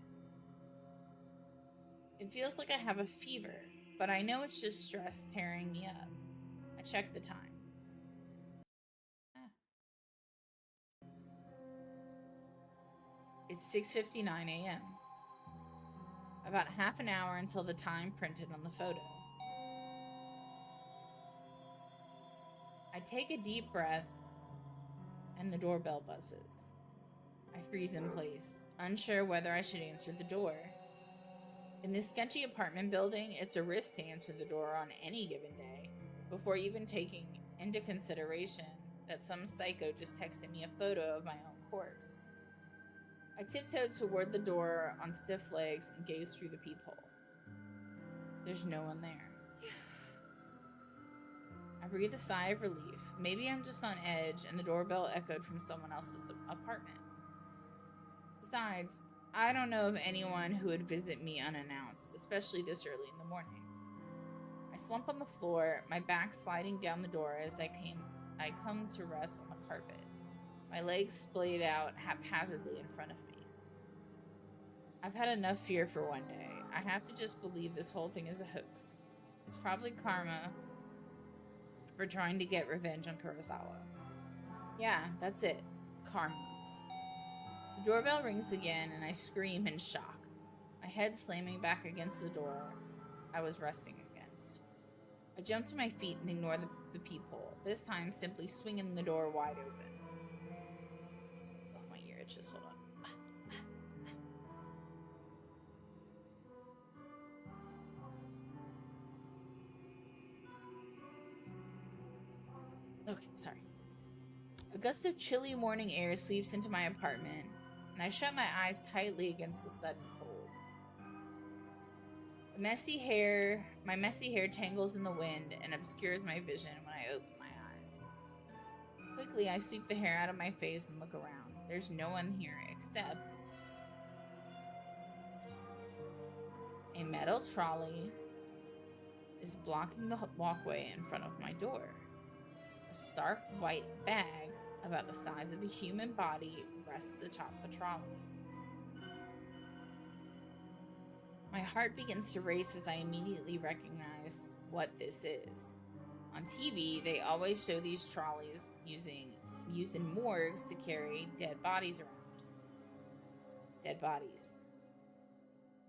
It feels like I have a fever, but I know it's just stress tearing me up. I check the time. It's 6:59 a.m. About half an hour until the time printed on the photo. I take a deep breath and the doorbell buzzes. I freeze in place, unsure whether I should answer the door. In this sketchy apartment building, it's a risk to answer the door on any given day, before even taking into consideration that some psycho just texted me a photo of my own corpse. I tiptoe toward the door on stiff legs and gaze through the peephole. There's no one there. I breathe a sigh of relief. Maybe I'm just on edge and the doorbell echoed from someone else's apartment. Besides, I don't know of anyone who would visit me unannounced, especially this early in the morning. I slump on the floor, my back sliding down the door as I come to rest on the carpet, my legs splayed out haphazardly in front of me. I've had enough fear for one day. I have to just believe this whole thing is a hoax. It's probably karma for trying to get revenge on Kurosawa. Yeah, that's it. Karma. The doorbell rings again and I scream in shock, my head slamming back against the door I was resting against. I jump to my feet and ignore the peephole, this time simply swinging the door wide open. Oh, my ear itches. Hold on. Okay, sorry. A gust of chilly morning air sweeps into my apartment, and I shut my eyes tightly against the sudden cold. My messy hair tangles in the wind and obscures my vision when I open my eyes. Quickly, I sweep the hair out of my face and look around. There's no one here except a metal trolley is blocking the walkway in front of my door. A stark white bag about the size of a human body rests atop the trolley. My heart begins to race as I immediately recognize what this is. On TV, they always show these trolleys using used in morgues to carry dead bodies around. Dead bodies.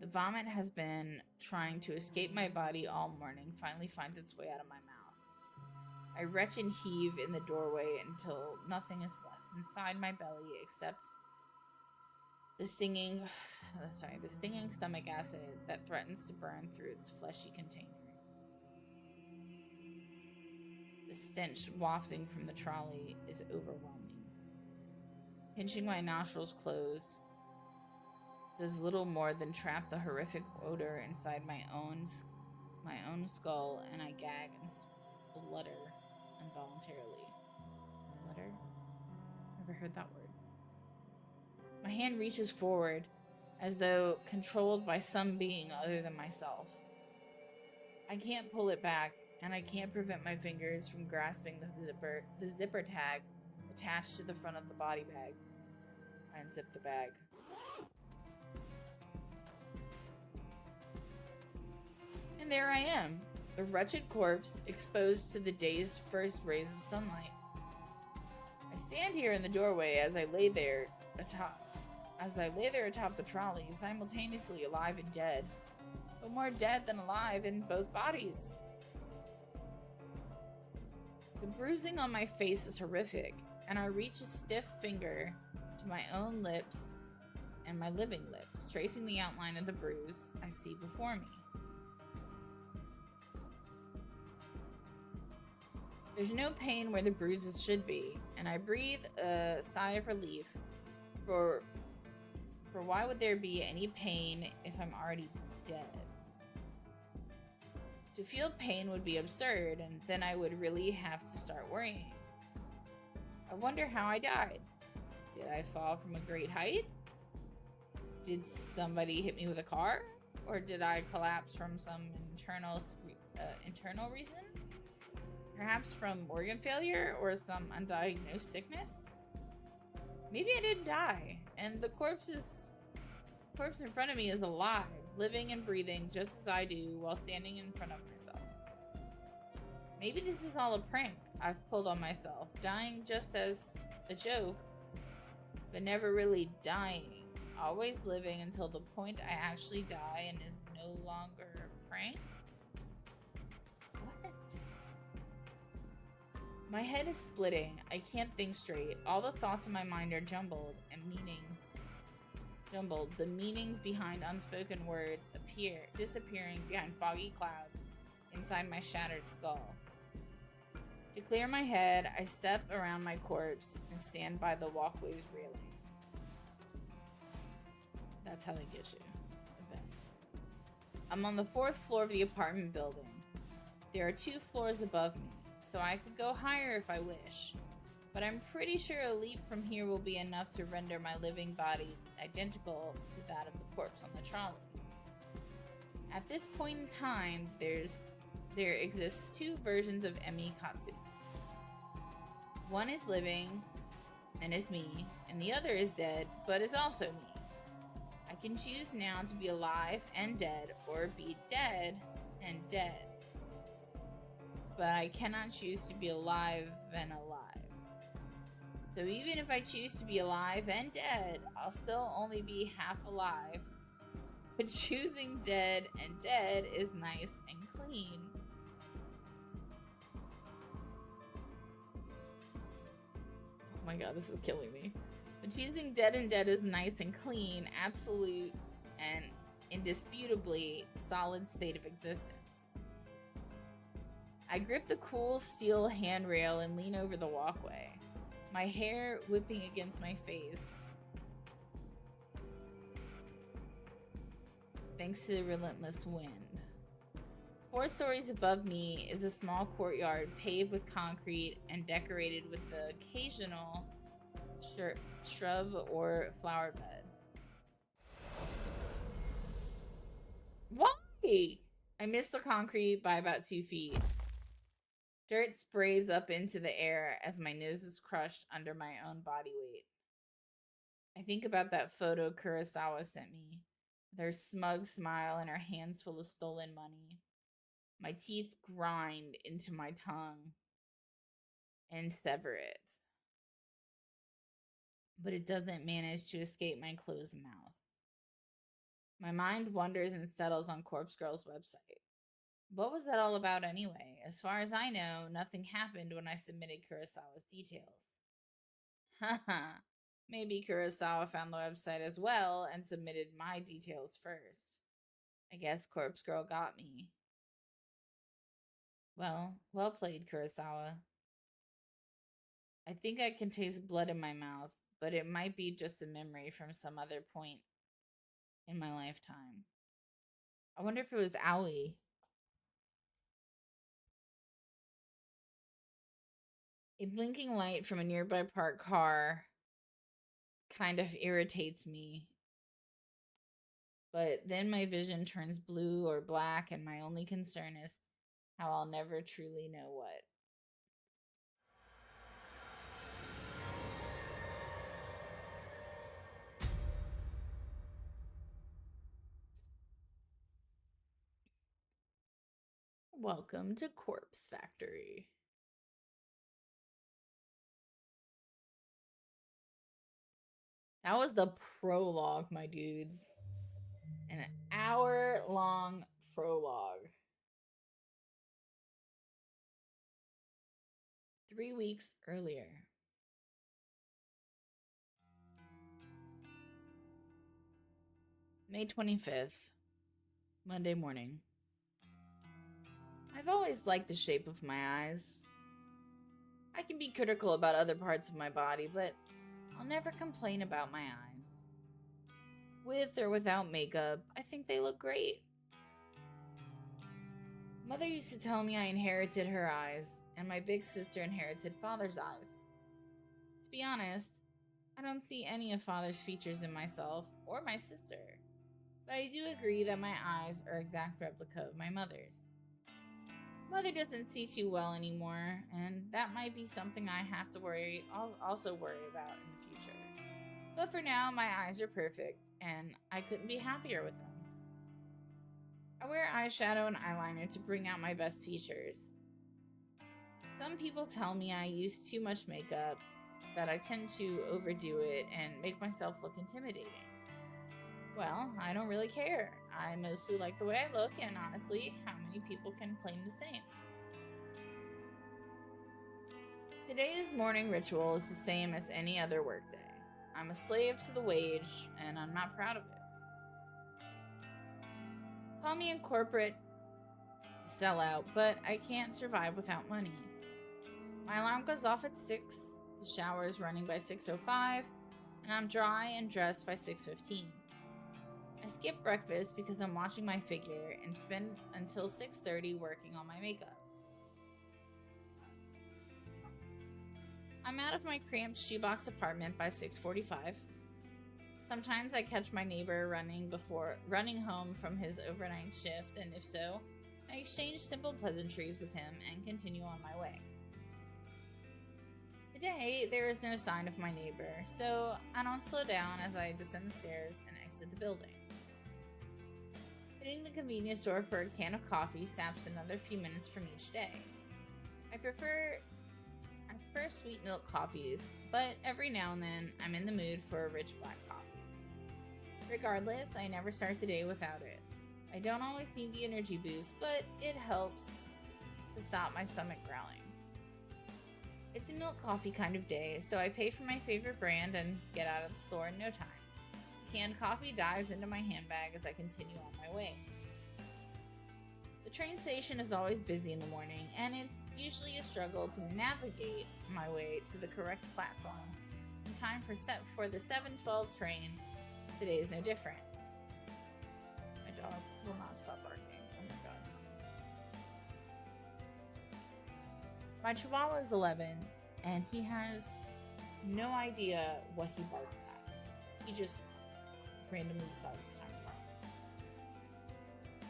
The vomit has been trying to escape my body all morning, finally finds its way out of my mouth. I retch and heave in the doorway until nothing is left inside my belly except the stinging stomach acid that threatens to burn through its fleshy container. The stench wafting from the trolley is overwhelming. Pinching my nostrils closed does little more than trap the horrific odor inside my own skull, and I gag and splutter involuntarily. Splutter? Never heard that word. My hand reaches forward, as though controlled by some being other than myself. I can't pull it back, and I can't prevent my fingers from grasping the zipper tag attached to the front of the body bag. I unzip the bag. And there I am, the wretched corpse exposed to the day's first rays of sunlight. I stand here in the doorway as I lay there atop the trolley, simultaneously alive and dead, but more dead than alive in both bodies. The bruising on my face is horrific, and I reach a stiff finger to my own lips and my living lips, tracing the outline of the bruise I see before me. There's no pain where the bruises should be, and I breathe a sigh of relief, for why would there be any pain if I'm already dead? To feel pain would be absurd, and then I would really have to start worrying. I wonder how I died. Did I fall from a great height? Did somebody hit me with a car? Or did I collapse from some internal reason? Perhaps from organ failure or some undiagnosed sickness? Maybe I didn't die, and the corpse in front of me is alive, living and breathing just as I do while standing in front of myself. Maybe this is all a prank I've pulled on myself, dying just as a joke, but never really dying, always living until the point I actually die and is no longer a prank? What? My head is splitting. I can't think straight. All the thoughts in my mind are jumbled, and the meanings behind unspoken words disappearing behind foggy clouds inside my shattered skull. To clear my head, I step around my corpse and stand by the walkway's railing. That's how they get you. I bet. I'm on the 4th floor of the apartment building. There are 2 floors above me, so I could go higher if I wish. But I'm pretty sure a leap from here will be enough to render my living body identical to that of the corpse on the trolley. At this point in time, there exists 2 versions of Emi Katsu. One is living and is me, and the other is dead but is also me. I can choose now to be alive and dead, or be dead and dead. But I cannot choose to be alive and alive. So even if I choose to be alive and dead, I'll still only be half alive. But choosing dead and dead is nice and clean. Oh my god, this is killing me. But choosing dead and dead is nice and clean, absolute and indisputably solid state of existence. I grip the cool steel handrail and lean over the walkway, my hair whipping against my face, thanks to the relentless wind. 4 stories above me is a small courtyard paved with concrete and decorated with the occasional shrub or flower bed. Why? I miss the concrete by about 2 feet. Dirt sprays up into the air as my nose is crushed under my own body weight. I think about that photo Kurosawa sent me, with her smug smile and her hands full of stolen money. My teeth grind into my tongue and sever it. but it doesn't manage to escape my closed mouth. My mind wanders and settles on Corpse Girl's website. What was that all about anyway? As far as I know, nothing happened when I submitted Kurosawa's details. Haha, maybe Kurosawa found the website as well and submitted my details first. I guess Corpse Girl got me. Well played, Kurosawa. I think I can taste blood in my mouth, but it might be just a memory from some other point in my lifetime. I wonder if it was Aoi. A blinking light from a nearby parked car kind of irritates me. But then my vision turns blue or black, and my only concern is how I'll never truly know what. Welcome to Corpse Factory. That was the prologue, my dudes. An hour-long prologue. 3 weeks earlier. May 25th, Monday morning. I've always liked the shape of my eyes. I can be critical about other parts of my body, but I'll never complain about my eyes. With or without makeup, I think they look great. Mother used to tell me I inherited her eyes, and my big sister inherited Father's eyes. To be honest, I don't see any of Father's features in myself or my sister, but I do agree that my eyes are exact replica of my mother's. Mother doesn't see too well anymore, and that might be something I have to also worry about in the future. But for now, my eyes are perfect, and I couldn't be happier with them. I wear eyeshadow and eyeliner to bring out my best features. Some people tell me I use too much makeup, that I tend to overdo it and make myself look intimidating. Well, I don't really care. I mostly like the way I look, and honestly, how many people can claim the same? Today's morning ritual is the same as any other workday. I'm a slave to the wage, and I'm not proud of it. Call me a corporate sellout, but I can't survive without money. My alarm goes off at 6, the shower is running by 6:05, and I'm dry and dressed by 6:15. I skip breakfast because I'm watching my figure and spend until 6:30 working on my makeup. I'm out of my cramped shoebox apartment by 6:45. Sometimes I catch my neighbor running home from his overnight shift, and if so, I exchange simple pleasantries with him and continue on my way. Today, there is no sign of my neighbor, so I don't slow down as I descend the stairs and exit the building. Hitting the convenience store for a can of coffee saps another few minutes from each day. I prefer sweet milk coffees, but every now and then I'm in the mood for a rich black coffee. Regardless, I never start the day without it. I don't always need the energy boost, but it helps to stop my stomach growling. It's a milk coffee kind of day, so I pay for my favorite brand and get out of the store in no time. Canned coffee dives into my handbag as I continue on my way. The train station is always busy in the morning, and it's usually a struggle to navigate my way to the correct platform in time for the 7:12 train. Today is no different. My dog will not stop barking. Oh my god. My Chihuahua is 11, and he has no idea what he barked at. He just randomly decides it's time to bark.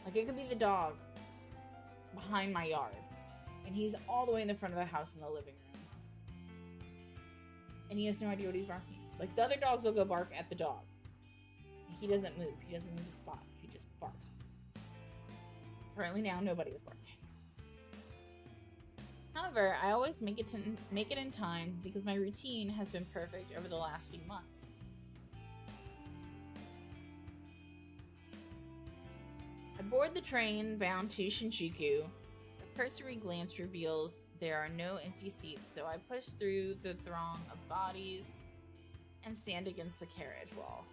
Like, it could be the dog behind my yard, and he's all the way in the front of the house in the living room, and he has no idea what he's barking. Like, the other dogs will go bark at the dog. He doesn't move. He doesn't move the spot. He just barks. Currently now, nobody is barking. However, I always make it in time because my routine has been perfect over the last few months. I board the train bound to Shinjuku. A cursory glance reveals there are no empty seats, so I push through the throng of bodies and stand against the carriage wall.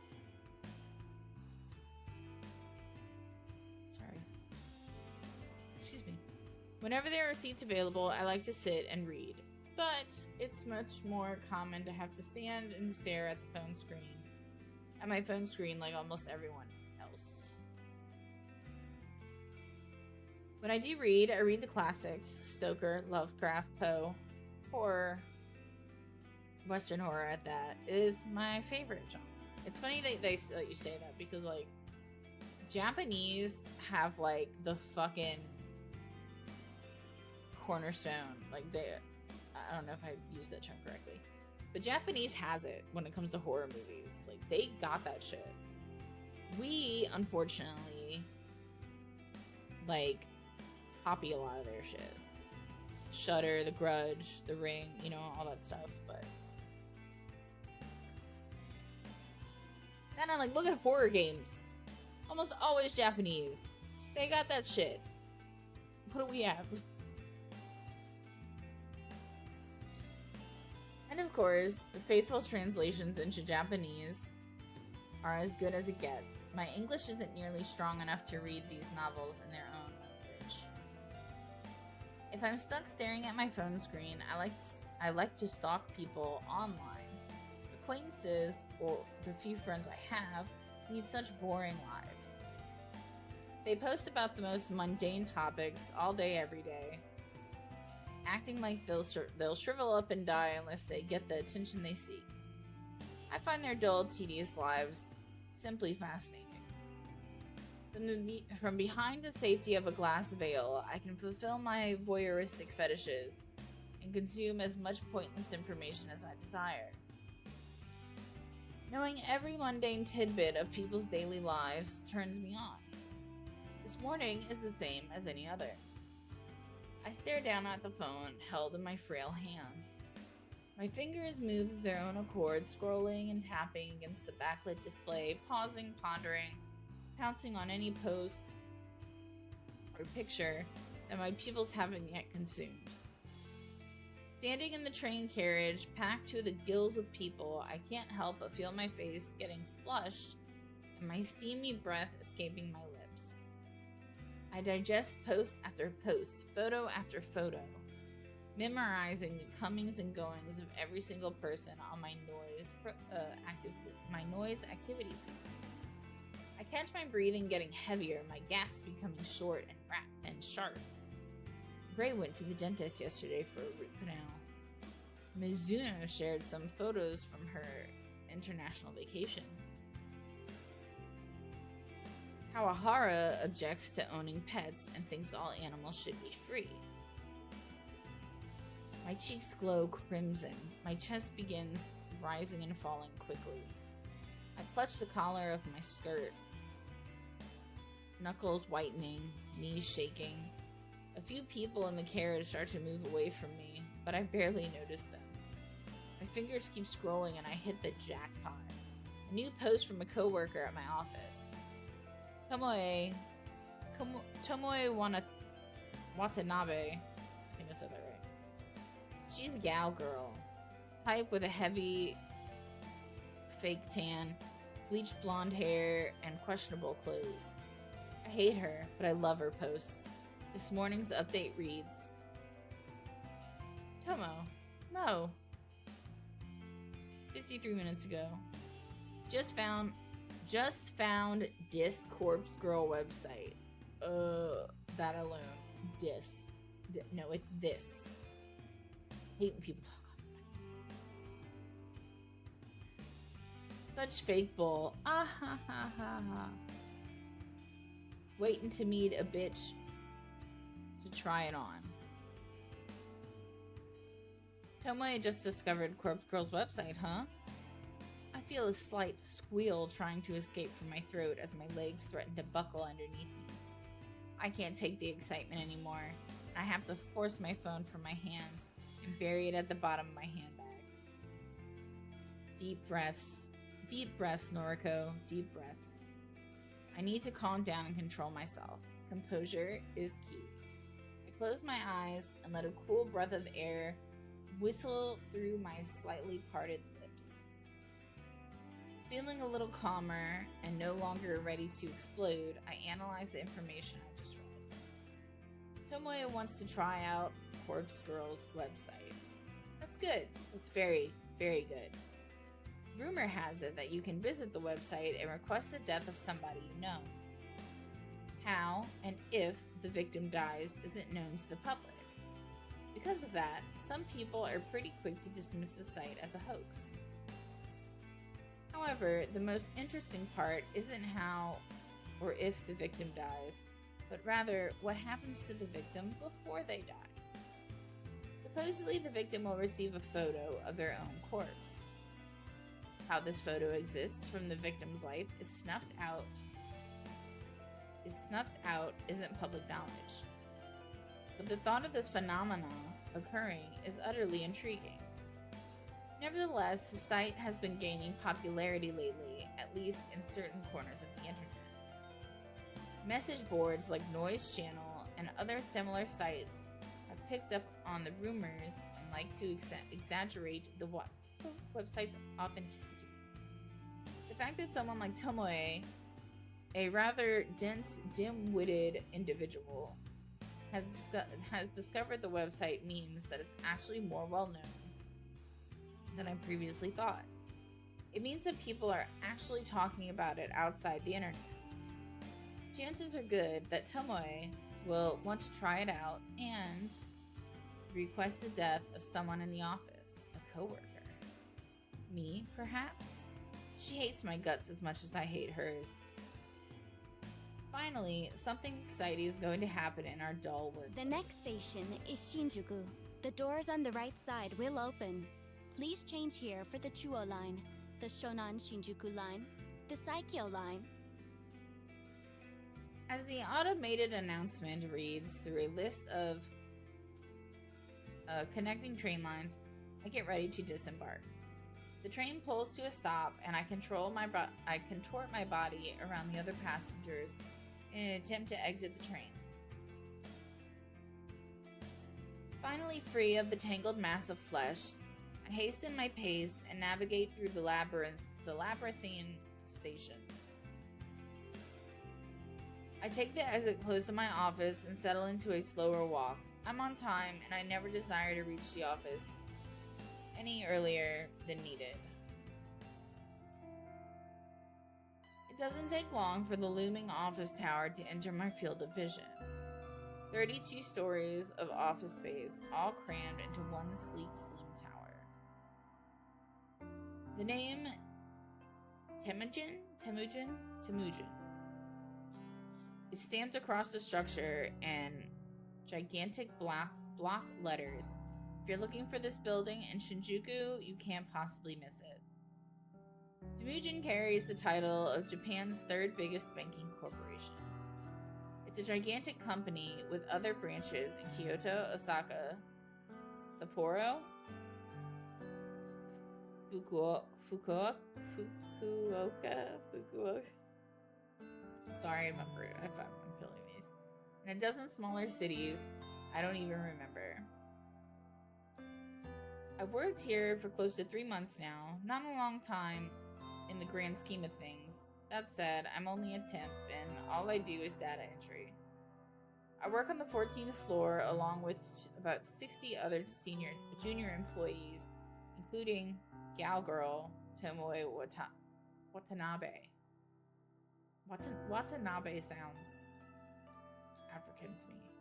Sorry. Excuse me. Whenever there are seats available, I like to sit and read, but it's much more common to have to stand and stare at my phone screen like almost everyone else. When I do read, I read the classics: Stoker, Lovecraft, Poe, horror, Western horror at that. It is my favorite genre. It's funny that they let you say that because, like, Japanese have, like, the fucking cornerstone. Like, I don't know if I used that term correctly, but Japanese has it when it comes to horror movies. Like, they got that shit. We, unfortunately, like, copy a lot of their shit. Shudder, The Grudge, The Ring, you know, all that stuff, but then I'm like, look at horror games. Almost always Japanese. They got that shit. What do we have? And of course, the faithful translations into Japanese are as good as it gets. My English isn't nearly strong enough to read these novels in their own language. If I'm stuck staring at my phone screen, I like to stalk people online. Acquaintances, or the few friends I have, lead such boring lives. They post about the most mundane topics all day, every day, acting like they'll shrivel up and die unless they get the attention they seek. I find their dull, tedious lives simply fascinating. From behind the safety of a glass veil, I can fulfill my voyeuristic fetishes and consume as much pointless information as I desire. Knowing every mundane tidbit of people's daily lives turns me on. This morning is the same as any other. I stare down at the phone held in my frail hand. My fingers move of their own accord, scrolling and tapping against the backlit display, pausing, pondering, pouncing on any post or picture that my pupils haven't yet consumed. Standing in the train carriage, packed to the gills with people, I can't help but feel my face getting flushed and my steamy breath escaping my lips. I digest post after post, photo after photo, memorizing the comings and goings of every single person on my noise activity feed. I catch my breathing getting heavier, my gasps becoming short and sharp. Gray went to the dentist yesterday for a root canal. Mizuno shared some photos from her international vacation. Kawahara objects to owning pets and thinks all animals should be free. My cheeks glow crimson. My chest begins rising and falling quickly. I clutch the collar of my skirt, knuckles whitening, knees shaking. A few people in the carriage start to move away from me, but I barely notice them. My fingers keep scrolling and I hit the jackpot. A new post from a coworker at my office. Tomoe Watanabe. I think I said that right. She's a gal girl. Type with a heavy fake tan, bleached blonde hair, and questionable clothes. I hate her, but I love her posts. This morning's update reads, Tomo, no. 53 minutes ago. Just found Dis Corpse Girl website. That alone. Dis. No, it's this. I hate when people talk like that. Such fake bull. Ah ha ha ha ha. Waiting to meet a bitch to try it on. Tomoe just discovered Corpse Girl's website, huh? I feel a slight squeal trying to escape from my throat as my legs threaten to buckle underneath me. I can't take the excitement anymore. I have to force my phone from my hands and bury it at the bottom of my handbag. Deep breaths, Noriko, deep breaths. I need to calm down and control myself. Composure is key. I close my eyes and let a cool breath of air whistle through my slightly parted lips. Feeling a little calmer and no longer ready to explode, I analyze the information I just read. Tomoe wants to try out Corpse Girl's website. That's good. That's very, very good. Rumor has it that you can visit the website and request the death of somebody you know. How and if the victim dies isn't known to the public. Because of that, some people are pretty quick to dismiss the site as a hoax. However, the most interesting part isn't how or if the victim dies, but rather what happens to the victim before they die. Supposedly, the victim will receive a photo of their own corpse. How this photo exists from the victim's life is snuffed out isn't public knowledge. But the thought of this phenomenon occurring is utterly intriguing. Nevertheless, the site has been gaining popularity lately, at least in certain corners of the internet. Message boards like Noise Channel and other similar sites have picked up on the rumors and like to exaggerate the website's authenticity. The fact that someone like Tomoe, a rather dense, dim-witted individual, has discovered the website means that it's actually more well-known than I previously thought. It means that people are actually talking about it outside the internet. Chances are good that Tomoe will want to try it out and request the death of someone in the office, a coworker. Me, perhaps? She hates my guts as much as I hate hers. Finally, something exciting is going to happen in our dull work. The next station is Shinjuku. The doors on the right side will open. Please change here for the Chuo line, the Shonan Shinjuku line, the Saikyo line. As the automated announcement reads through a list of connecting train lines, I get ready to disembark. The train pulls to a stop, and I contort my body around the other passengers in an attempt to exit the train. Finally free of the tangled mass of flesh, I hasten my pace and navigate through the labyrinthine station. I take the exit close to my office and settle into a slower walk. I'm on time, and I never desire to reach the office any earlier than needed. It doesn't take long for the looming office tower to enter my field of vision. 32 stories of office space, all crammed into one sleek, slim tower. The name Temujin is stamped across the structure in gigantic block letters. If you're looking for this building in Shinjuku, you can't possibly miss it. Temujin carries the title of Japan's third biggest banking corporation. It's a gigantic company with other branches in Kyoto, Osaka, Sapporo, Fukuoka. Sorry if I'm killing these. And a dozen smaller cities I don't even remember. I've worked here for close to 3 months now, not a long time in the grand scheme of things. That said, I'm only a temp, and all I do is data entry. I work on the 14th floor along with about 60 other junior employees, including gal girl Tomoe Watanabe. Watanabe sounds African to me.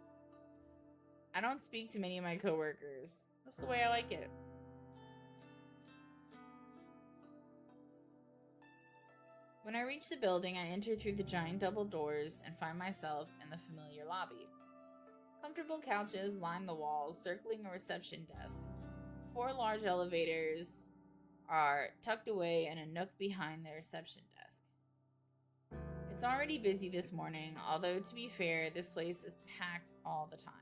I don't speak to many of my coworkers. That's the way I like it. When I reach the building, I enter through the giant double doors and find myself in the familiar lobby. Comfortable couches line the walls, circling a reception desk. 4 large elevators are tucked away in a nook behind the reception desk. It's already busy this morning, although to be fair, this place is packed all the time.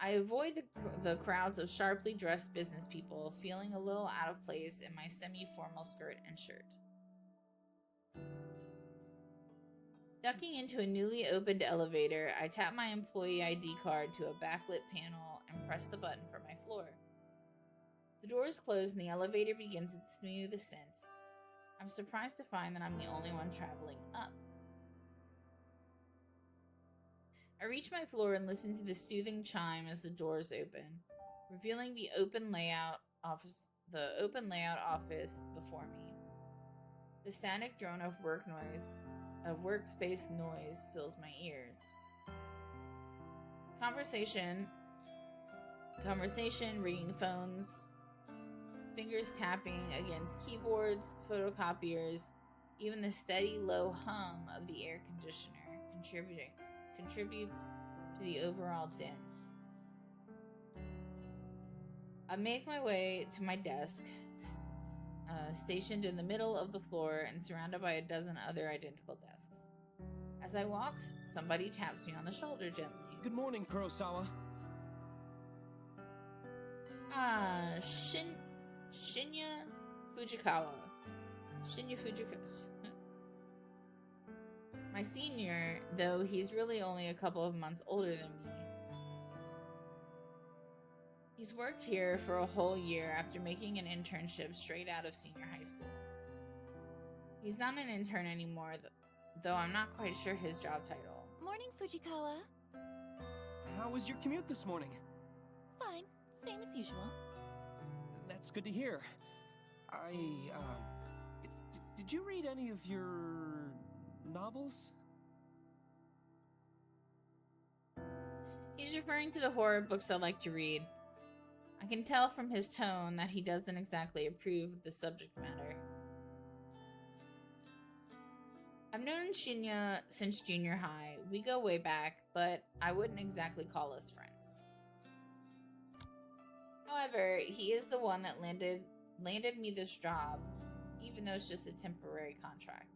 I avoid the crowds of sharply dressed business people, feeling a little out of place in my semi-formal skirt and shirt. Ducking into a newly opened elevator, I tap my employee ID card to a backlit panel and press the button for my floor. The doors close and the elevator begins its smooth ascent. I'm surprised to find that I'm the only one traveling up. I reach my floor and listen to the soothing chime as the doors open, revealing the open layout office before me. The static drone of workspace noise fills my ears. Conversation, ringing phones, fingers tapping against keyboards, photocopiers, even the steady low hum of the air conditioner contributes to the overall din. I make my way to my desk, stationed in the middle of the floor and surrounded by a dozen other identical desks. As I walk, somebody taps me on the shoulder gently. Good morning, Kurosawa. Shinya Fujikawa. My senior, though he's really only a couple of months older than me. He's worked here for a whole year after making an internship straight out of senior high school. He's not an intern anymore, though I'm not quite sure his job title. Morning, Fujikawa. How was your commute this morning? Fine. Same as usual. That's good to hear. Did you read any of your novels? He's referring to the horror books I like to read. I can tell from his tone that he doesn't exactly approve of the subject matter. I've known Shinya since junior high. We go way back, but I wouldn't exactly call us friends. However, he is the one that landed me this job, even though it's just a temporary contract.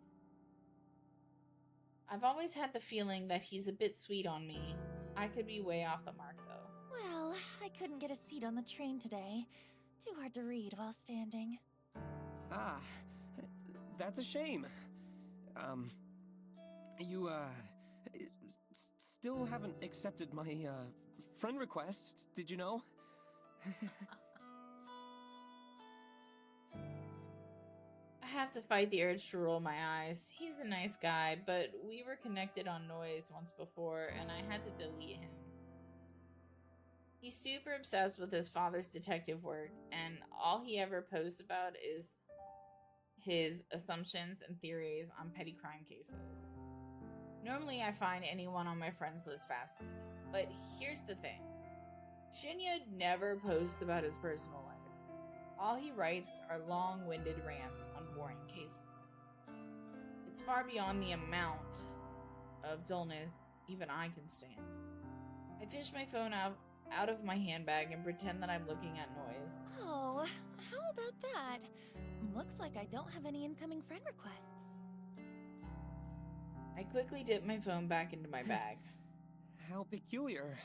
I've always had the feeling that he's a bit sweet on me. I could be way off the mark, though. Well, I couldn't get a seat on the train today. Too hard to read while standing. Ah, that's a shame. You, still haven't accepted my, friend request, did you know? I have to fight the urge to roll my eyes. He's a nice guy, but we were connected on Noise once before, and I had to delete him. He's super obsessed with his father's detective work, and all he ever posts about is his assumptions and theories on petty crime cases. Normally, I find anyone on my friends list fascinating, but here's the thing. Shinya never posts about his personal life. All he writes are long-winded rants on boring cases. It's far beyond the amount of dullness even I can stand. I fish my phone out of my handbag and pretend that I'm looking at Noise. Oh, how about that? Looks like I don't have any incoming friend requests. I quickly dip my phone back into my bag. How peculiar.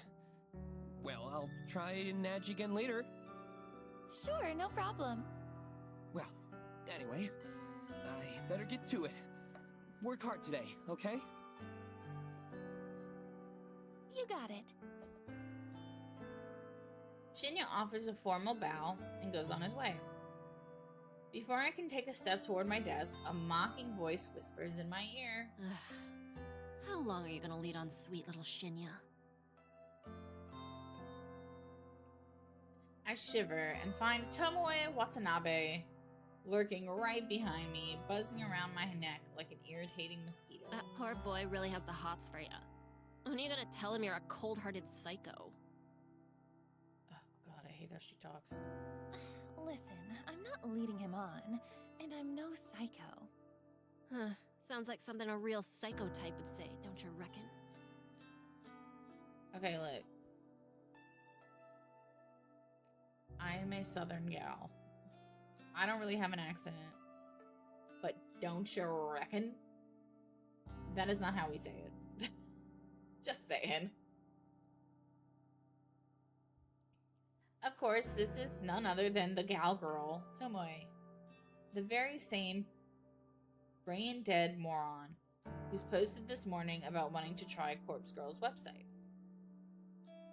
Well, I'll try and nudge again later. Sure, no problem. Well, anyway, I better get to it. Work hard today, okay? You got it. Shinya offers a formal bow and goes on his way. Before I can take a step toward my desk, a mocking voice whispers in my ear. Ugh. How long are you gonna lead on sweet little Shinya? I shiver and find Tomoe Watanabe lurking right behind me, buzzing around my neck like an irritating mosquito. That poor boy really has the hots for ya. When are you gonna tell him you're a cold-hearted psycho? Oh god, I hate how she talks. Listen, I'm not leading him on, and I'm no psycho. Huh. Sounds like something a real psycho type would say, don't you reckon? Okay, look. I am a southern gal. I don't really have an accent. But don't you reckon? That is not how we say it. Just saying. Of course, this is none other than the gal girl, Tomoe. The very same brain-dead moron who's posted this morning about wanting to try Corpse Girl's website.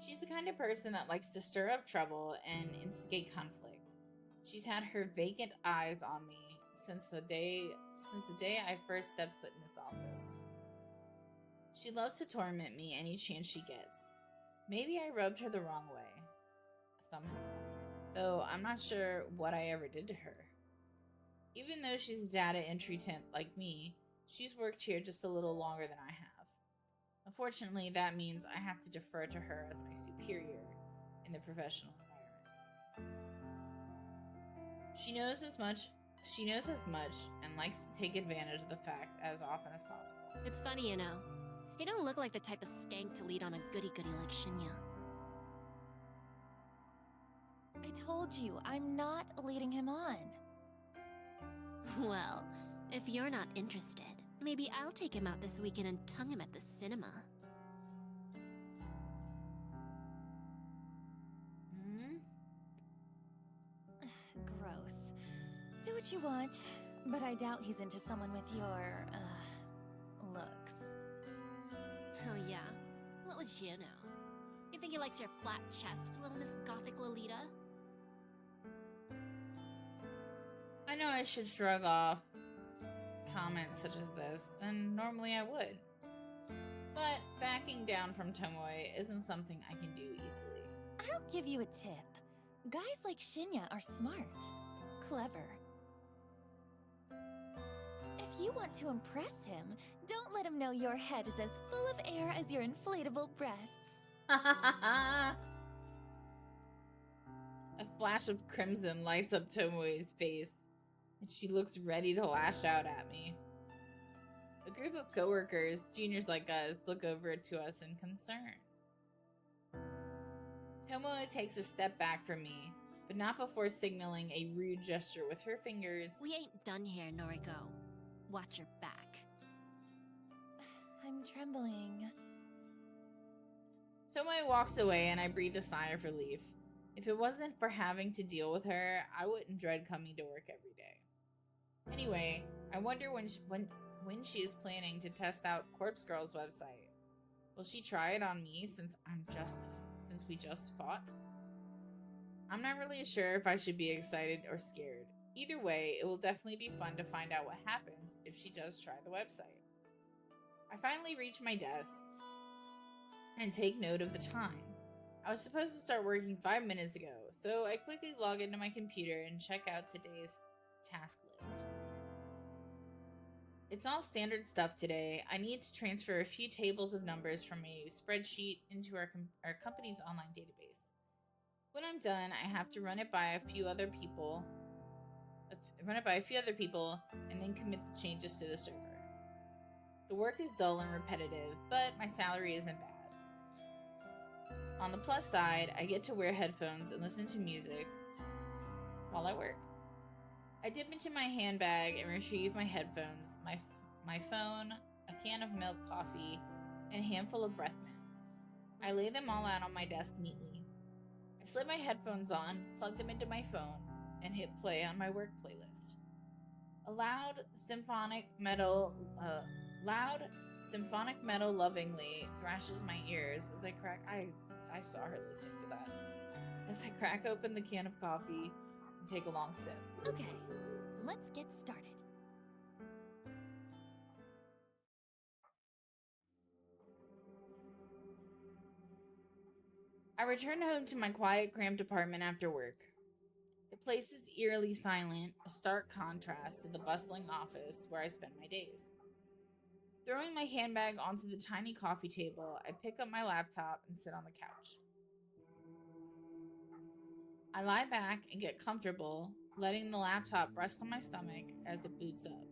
She's the kind of person that likes to stir up trouble and instigate conflict. She's had her vacant eyes on me since the day I first stepped foot in this office. She loves to torment me any chance she gets. Maybe I rubbed her the wrong way, somehow, though I'm not sure what I ever did to her. Even though she's a data entry temp like me, she's worked here just a little longer than I have. Unfortunately, that means I have to defer to her as my superior in the professional environment. She knows as much and likes to take advantage of the fact as often as possible. It's funny, you know. You don't look like the type of skank to lead on a goody-goody like Shinya. I told you, I'm not leading him on. Well, if you're not interested, maybe I'll take him out this weekend and tongue him at the cinema. Gross. Do what you want, but I doubt he's into someone with your, looks. Oh yeah? What would you know? You think he likes your flat chest, little Miss Gothic Lolita? I know I should shrug off comments such as this, and normally I would. But backing down from Tomoe isn't something I can do easily. I'll give you a tip. Guys like Shinya are smart, clever. If you want to impress him, don't let him know your head is as full of air as your inflatable breasts. A flash of crimson lights up Tomoe's face, and she looks ready to lash out at me. A group of coworkers, juniors like us, look over to us in concern. Tomoe takes a step back from me, but not before signaling a rude gesture with her fingers. We ain't done here, Noriko. Watch your back. I'm trembling. Tomoe walks away and I breathe a sigh of relief. If it wasn't for having to deal with her, I wouldn't dread coming to work every day. Anyway, I wonder when she is planning to test out Corpse Girl's website. Will she try it on me since we just fought? I'm not really sure if I should be excited or scared. Either way, it will definitely be fun to find out what happens if she does try the website. I finally reach my desk and take note of the time. I was supposed to start working 5 minutes ago, so I quickly log into my computer and check out today's task list. It's all standard stuff today. I need to transfer a few tables of numbers from a spreadsheet into our company's online database. When I'm done, I have to run it by a few other people, and then commit the changes to the server. The work is dull and repetitive, but my salary isn't bad. On the plus side, I get to wear headphones and listen to music while I work. I dip into my handbag and retrieve my headphones, my phone, a can of milk coffee, and a handful of breath mints. I lay them all out on my desk neatly. I slip my headphones on, plug them into my phone, and hit play on my work playlist. A loud symphonic metal lovingly thrashes my ears as I saw her listening to that. As I crack open the can of coffee and take a long sip. Okay, let's get started. I return home to my quiet, cramped apartment after work. The place is eerily silent, a stark contrast to the bustling office where I spend my days. Throwing my handbag onto the tiny coffee table, I pick up my laptop and sit on the couch. I lie back and get comfortable, letting the laptop rest on my stomach as it boots up.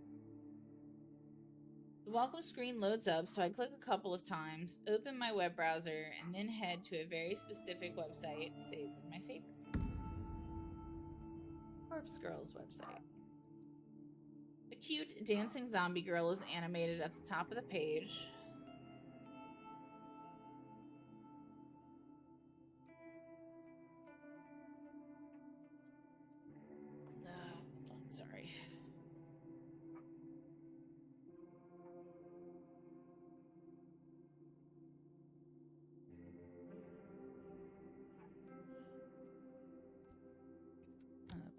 The welcome screen loads up, so I click a couple of times, open my web browser, and then head to a very specific website saved in my favorites. Corpse Girl's website. A cute dancing zombie girl is animated at the top of the page.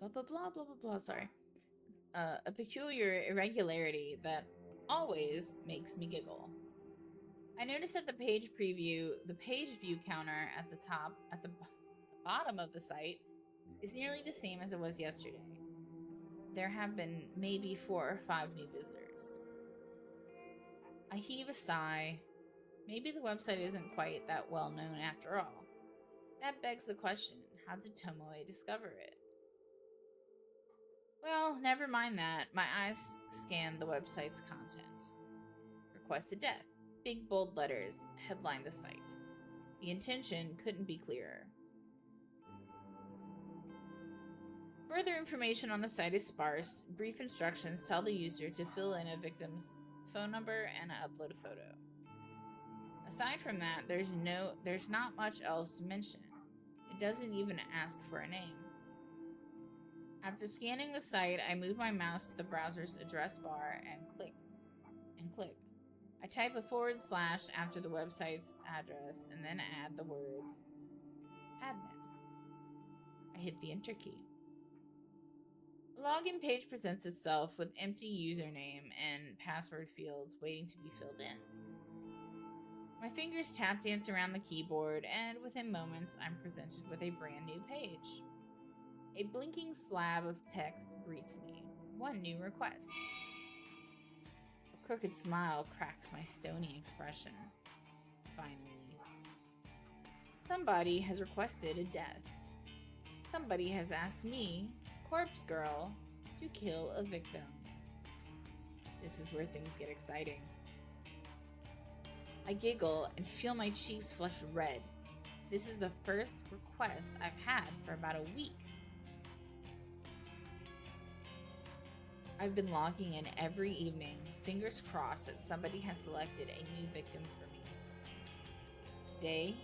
blah, blah, blah, blah, blah, blah. Sorry. A peculiar irregularity that always makes me giggle. I noticed at the page preview, the page view counter at the bottom of the site is nearly the same as it was yesterday. There have been maybe 4 or 5 new visitors. I heave a sigh. Maybe the website isn't quite that well known after all. That begs the question, how did Tomoe discover it? Well, never mind that. My eyes scanned the website's content. Requested death. Big bold letters headline the site. The intention couldn't be clearer. Further information on the site is sparse. Brief instructions tell the user to fill in a victim's phone number and upload a photo. Aside from that, there's not much else to mention. It doesn't even ask for a name. After scanning the site, I move my mouse to the browser's address bar and click. I type a / after the website's address and then add the word admin. I hit the enter key. The login page presents itself with empty username and password fields waiting to be filled in. My fingers tap dance around the keyboard, and within moments, I'm presented with a brand new page. A blinking slab of text greets me. One new request. A crooked smile cracks my stony expression. Finally. Somebody has requested a death. Somebody has asked me, Corpse Girl, to kill a victim. This is where things get exciting. I giggle and feel my cheeks flush red. This is the first request I've had for about a week. I've been logging in every evening, fingers crossed that somebody has selected a new victim for me. Today,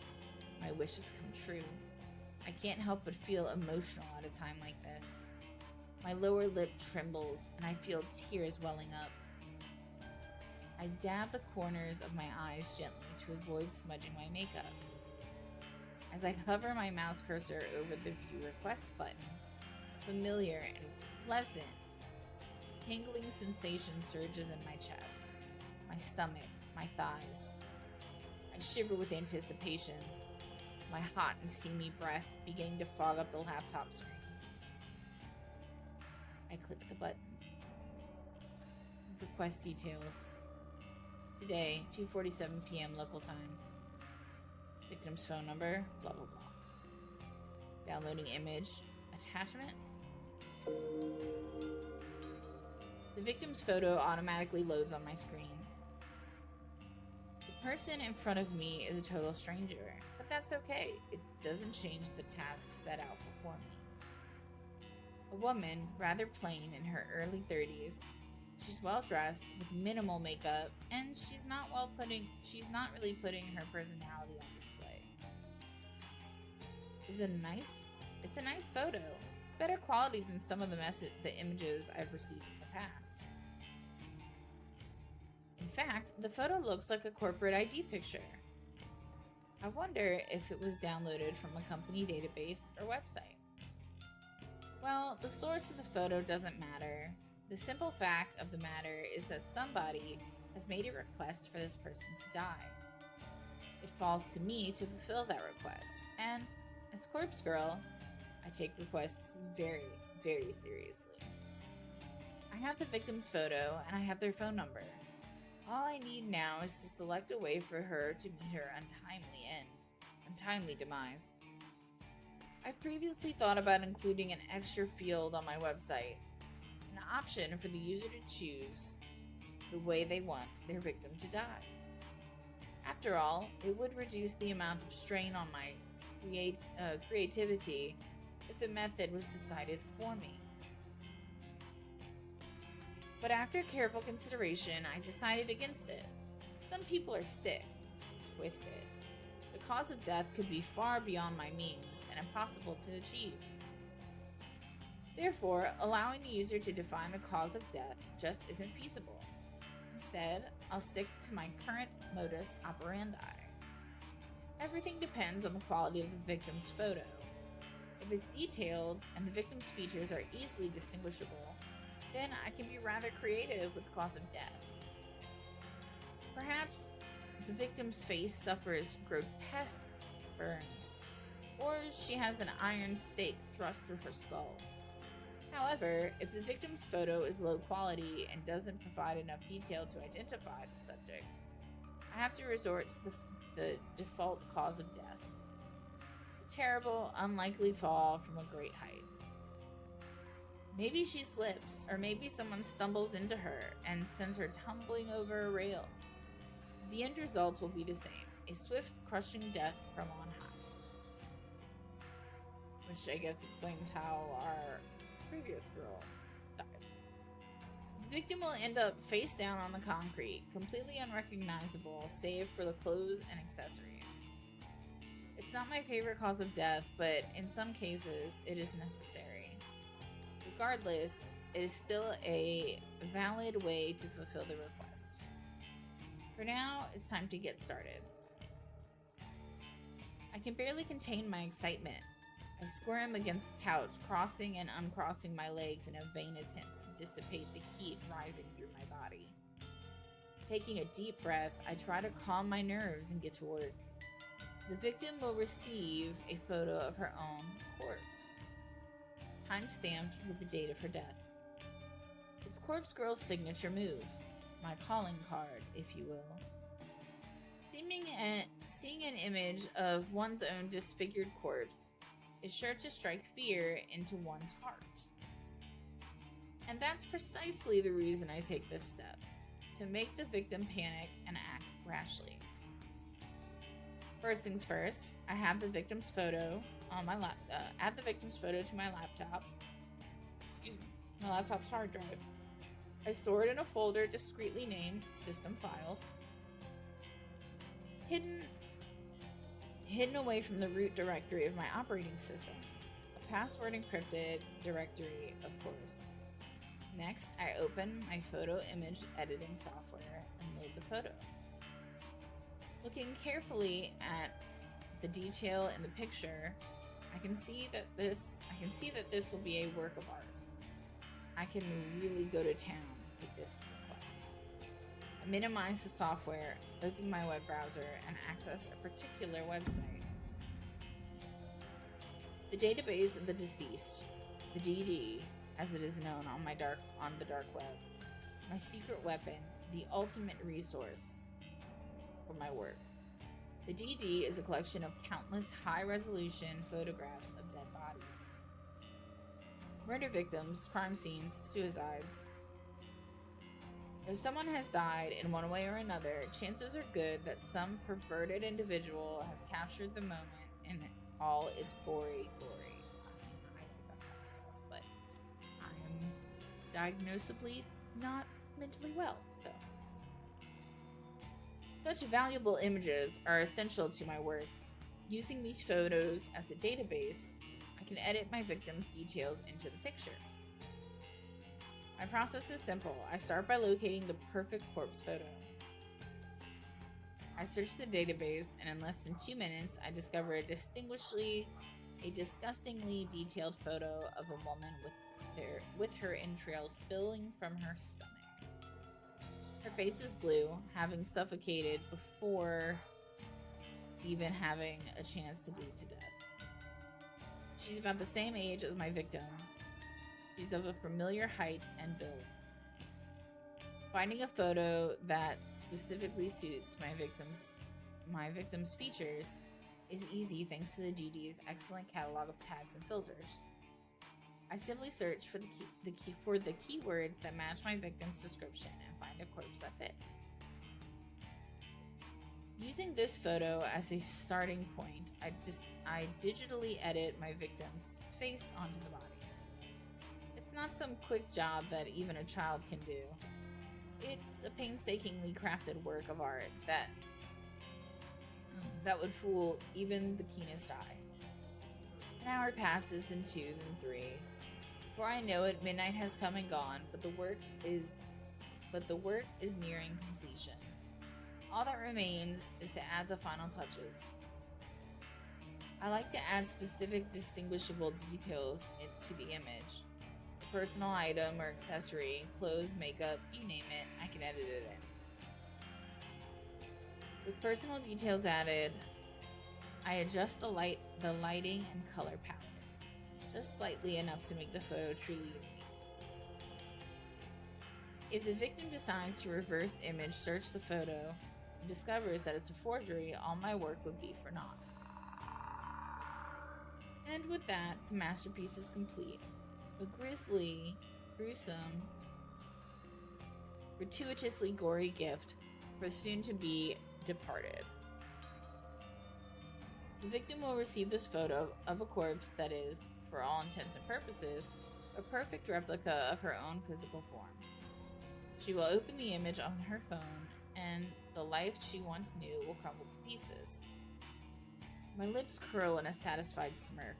my wishes come true. I can't help but feel emotional at a time like this. My lower lip trembles and I feel tears welling up. I dab the corners of my eyes gently to avoid smudging my makeup. As I hover my mouse cursor over the view request button, familiar and pleasant tingling sensation surges in my chest, my stomach, my thighs. I shiver with anticipation, my hot and steamy breath beginning to fog up the laptop screen. I click the button. Request details. Today, 2:47 p.m. local time. Victim's phone number, blah blah blah. Downloading image, attachment. The victim's photo automatically loads on my screen. The person in front of me is a total stranger, but that's okay. It doesn't change the task set out before me. A woman, rather plain in her early 30s. She's well dressed with minimal makeup, and she's not really putting her personality on display. It's a nice photo. Better quality than some of the images I've received in the past. In fact, the photo looks like a corporate ID picture. I wonder if it was downloaded from a company database or website. Well, the source of the photo doesn't matter. The simple fact of the matter is that somebody has made a request for this person to die. It falls to me to fulfill that request, and as Corpse Girl, I take requests very, very seriously. I have the victim's photo, and I have their phone number. All I need now is to select a way for her to meet her untimely demise. I've previously thought about including an extra field on my website, an option for the user to choose the way they want their victim to die. After all, it would reduce the amount of strain on my creativity if the method was decided for me. But after careful consideration, I decided against it. Some people are sick, twisted. The cause of death could be far beyond my means and impossible to achieve. Therefore, allowing the user to define the cause of death just isn't feasible. Instead, I'll stick to my current modus operandi. Everything depends on the quality of the victim's photo. If it's detailed and the victim's features are easily distinguishable, then I can be rather creative with the cause of death. Perhaps the victim's face suffers grotesque burns, or she has an iron stake thrust through her skull. However, if the victim's photo is low quality and doesn't provide enough detail to identify the subject, I have to resort to the default cause of death. A terrible, unlikely fall from a great height. Maybe she slips, or maybe someone stumbles into her and sends her tumbling over a rail. The end result will be the same, a swift, crushing death from on high. Which I guess explains how our previous girl died. The victim will end up face down on the concrete, completely unrecognizable save for the clothes and accessories. It's not my favorite cause of death, but in some cases it is necessary. Regardless, it is still a valid way to fulfill the request. For now, it's time to get started. I can barely contain my excitement. I squirm against the couch, crossing and uncrossing my legs in a vain attempt to dissipate the heat rising through my body. Taking a deep breath, I try to calm my nerves and get to work. The victim will receive a photo of her own corpse, time-stamped with the date of her death. It's Corpse Girl's signature move, my calling card, if you will. Seeing an image of one's own disfigured corpse is sure to strike fear into one's heart. And that's precisely the reason I take this step, to make the victim panic and act rashly. First things first, I have the victim's photo on my add the victim's photo to my laptop. Excuse me, my laptop's hard drive. I store it in a folder discreetly named System Files, hidden away from the root directory of my operating system, a password encrypted directory, of course. Next, I open my photo image editing software and load the photo. Looking carefully at the detail in the picture, I can see that this will be a work of art. I can really go to town with this request. I minimize the software, open my web browser, and access a particular website. The database of the deceased, the DD, as it is known on the dark web, my secret weapon, the ultimate resource for my work. The DD is a collection of countless high-resolution photographs of dead bodies. Murder victims, crime scenes, suicides. If someone has died in one way or another, chances are good that some perverted individual has captured the moment in all its gory glory. I like that kind of stuff, but I'm diagnosably not mentally well, so. Such valuable images are essential to my work. Using these photos as a database, I can edit my victim's details into the picture. My process is simple. I start by locating the perfect corpse photo. I search the database, and in less than 2 minutes, I discover a disgustingly detailed photo of a woman with her entrails spilling from her stomach. Her face is blue, having suffocated before even having a chance to bleed to death. She's about the same age as my victim. She's of a familiar height and build. Finding a photo that specifically suits my victim's features is easy thanks to the DD's excellent catalog of tags and filters. I simply search for the keywords that match my victim's description and find a corpse that fits. Using this photo as a starting point, I digitally edit my victim's face onto the body. It's not some quick job that even a child can do. It's a painstakingly crafted work of art that would fool even the keenest eye. An hour passes, then 2, then 3. Before I know it, midnight has come and gone, but the work is nearing completion. All that remains is to add the final touches. I like to add specific distinguishable details to the image. A personal item or accessory, clothes, makeup, you name it, I can edit it in. With personal details added, I adjust the lighting and color palette, just slightly enough to make the photo truly unique. If the victim decides to reverse image search the photo and discovers that it's a forgery, all my work would be for naught. And with that, the masterpiece is complete. A grisly, gruesome, gratuitously gory gift for the soon-to-be departed. The victim will receive this photo of a corpse that is, for all intents and purposes, a perfect replica of her own physical form. She will open the image on her phone, and the life she once knew will crumble to pieces. My lips curl in a satisfied smirk.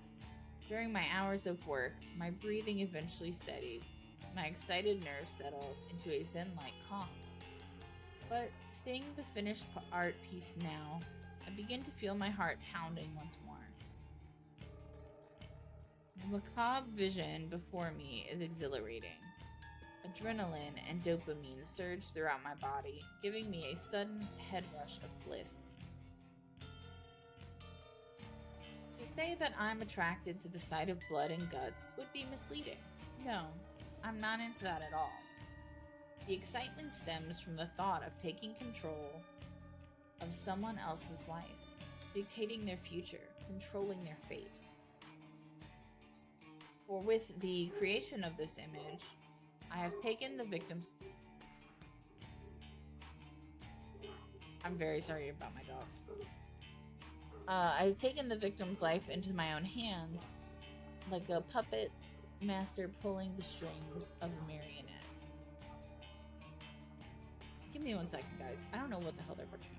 During my hours of work, my breathing eventually steadied. My excited nerves settled into a zen-like calm. But seeing the finished art piece now, I begin to feel my heart pounding once more. The macabre vision before me is exhilarating. Adrenaline and dopamine surge throughout my body, giving me a sudden head rush of bliss. To say that I'm attracted to the sight of blood and guts would be misleading. No, I'm not into that at all. The excitement stems from the thought of taking control of someone else's life, dictating their future, controlling their fate. For with the creation of this image, I have taken the victim's... I'm very sorry about my dogs. I've taken the victim's life into my own hands, like a puppet master pulling the strings of a marionette. Give me 1 second, guys. I don't know what the hell they're working on.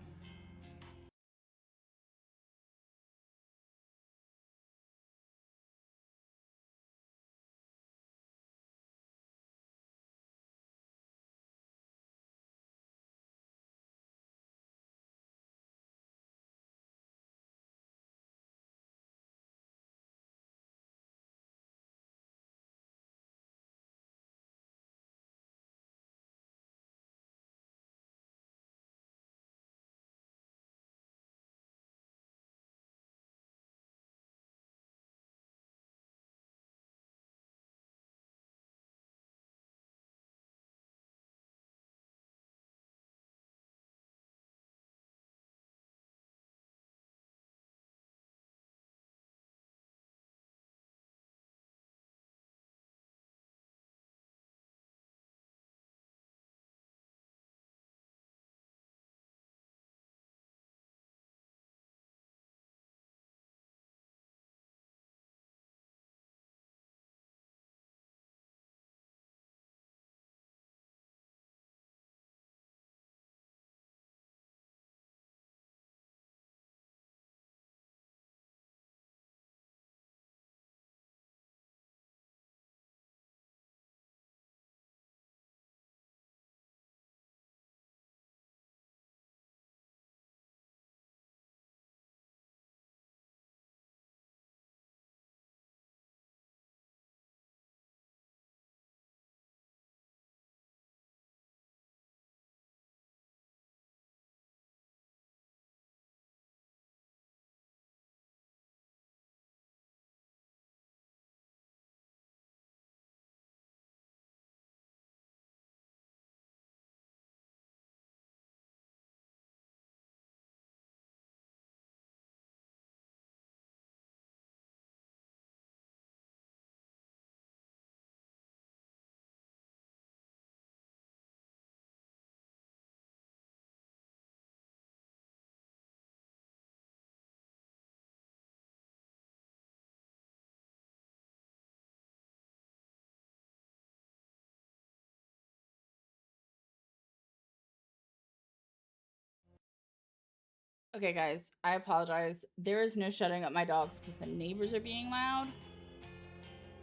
Okay, guys, I apologize. There is no shutting up my dogs because the neighbors are being loud.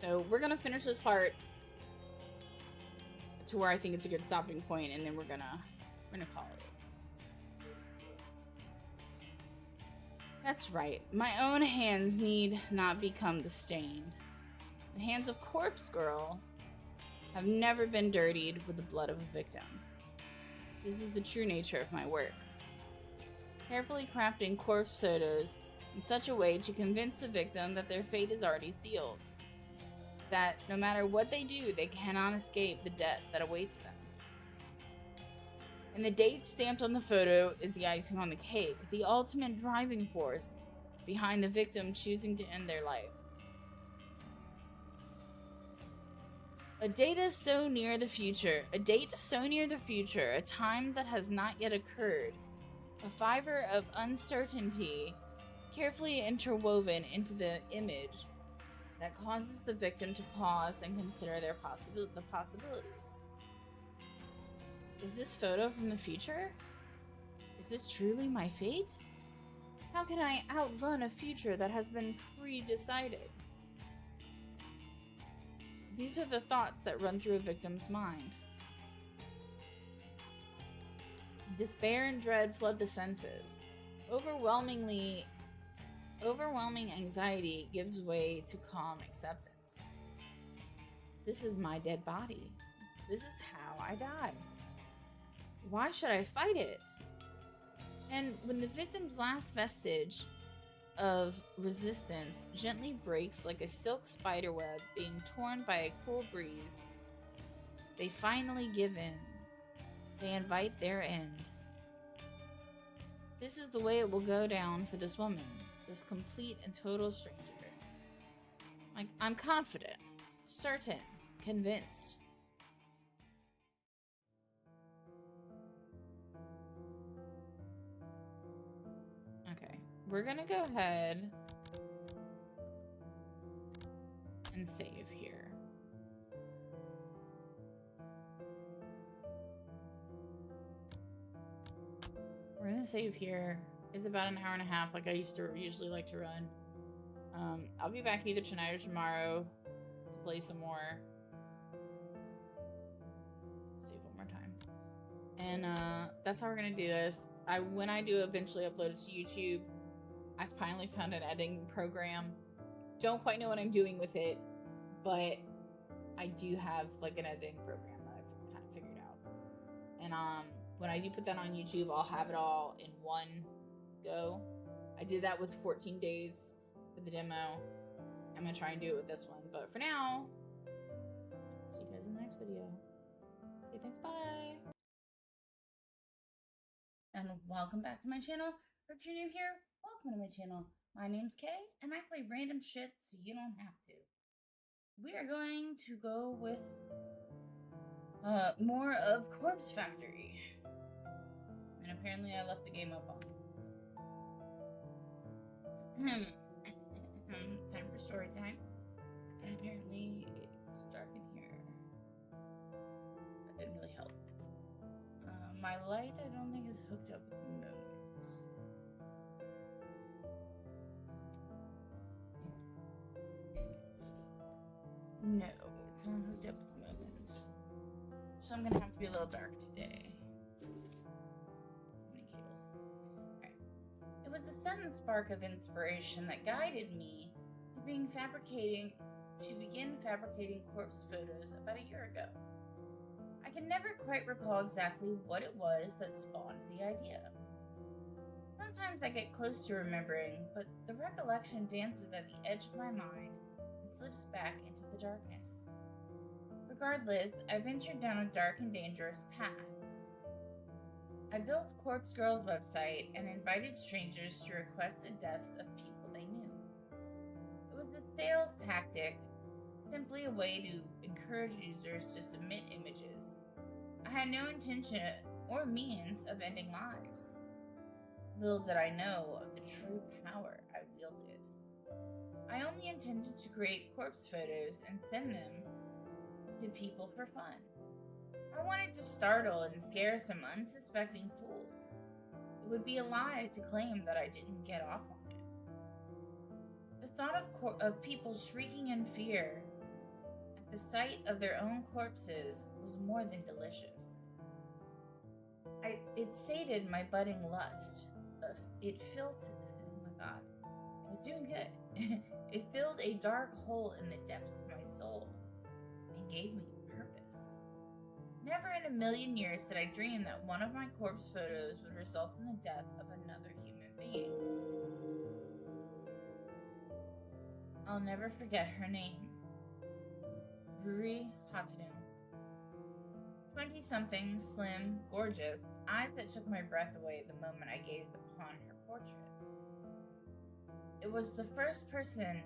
So we're gonna finish this part to where I think it's a good stopping point, and then we're gonna call it. That's right. My own hands need not become the stain. The hands of Corpse Girl have never been dirtied with the blood of a victim. This is the true nature of my work. Carefully crafting corpse photos in such a way to convince the victim that their fate is already sealed. That no matter what they do, they cannot escape the death that awaits them. And the date stamped on the photo is the icing on the cake, the ultimate driving force behind the victim choosing to end their life. A date so near the future, a time that has not yet occurred, a fiber of uncertainty carefully interwoven into the image that causes the victim to pause and consider the possibilities. Is this photo from the future? Is this truly my fate? How can I outrun a future that has been pre-decided? These are the thoughts that run through a victim's mind. Despair and dread flood the senses. Overwhelming anxiety gives way to calm acceptance. This is my dead body. This is how I die. Why should I fight it? And when the victim's last vestige of resistance gently breaks like a silk spiderweb being torn by a cool breeze, they finally give in. They invite their end. This is the way it will go down for this woman, this complete and total stranger. I'm confident, certain, convinced. Okay, we're gonna go ahead and save here. We're gonna save here. It's about an hour and a half, like I usually like to run. I'll be back either tonight or tomorrow to play some more. Save one more time. And that's how we're gonna do this. When I do eventually upload it to YouTube, I finally found an editing program. Don't quite know what I'm doing with it, but I do have like an editing program that I've kind of figured out. And when I do put that on YouTube, I'll have it all in one go. I did that with 14 days for the demo. I'm gonna try and do it with this one, but for now, see you guys in the next video. Okay, thanks, bye. And welcome back to my channel. If you're new here, welcome to my channel. My name's Kay, and I play random shit so you don't have to. We are going to go with more of Corpse Factory. And apparently I left the game up on. Time for story time. And apparently it's dark in here. That didn't really help. My light I don't think is hooked up at the moment. No, it's not hooked up at the moment. So I'm gonna have to be a little dark today. Many cables. Alright. It was a sudden spark of inspiration that guided me to begin fabricating corpse photos about a year ago. I can never quite recall exactly what it was that spawned the idea. Sometimes I get close to remembering, but the recollection dances at the edge of my mind and slips back into the darkness. Regardless, I ventured down a dark and dangerous path. I built Corpse Girl's website and invited strangers to request the deaths of people they knew. It was a sales tactic, simply a way to encourage users to submit images. I had no intention or means of ending lives. Little did I know of the true power I wielded. I only intended to create corpse photos and send them to people for fun. I wanted to startle and scare some unsuspecting fools. It would be a lie to claim that I didn't get off on it. The thought of people shrieking in fear at the sight of their own corpses was more than delicious. It sated my budding lust. It filled my God, I was doing good. It filled a dark hole in the depths of my soul and gave me purpose. Never in a million years did I dream that one of my corpse photos would result in the death of another human being. I'll never forget her name. Ruri Hatano. 20-something, slim, gorgeous, eyes that took my breath away the moment I gazed upon her portrait. She was the first person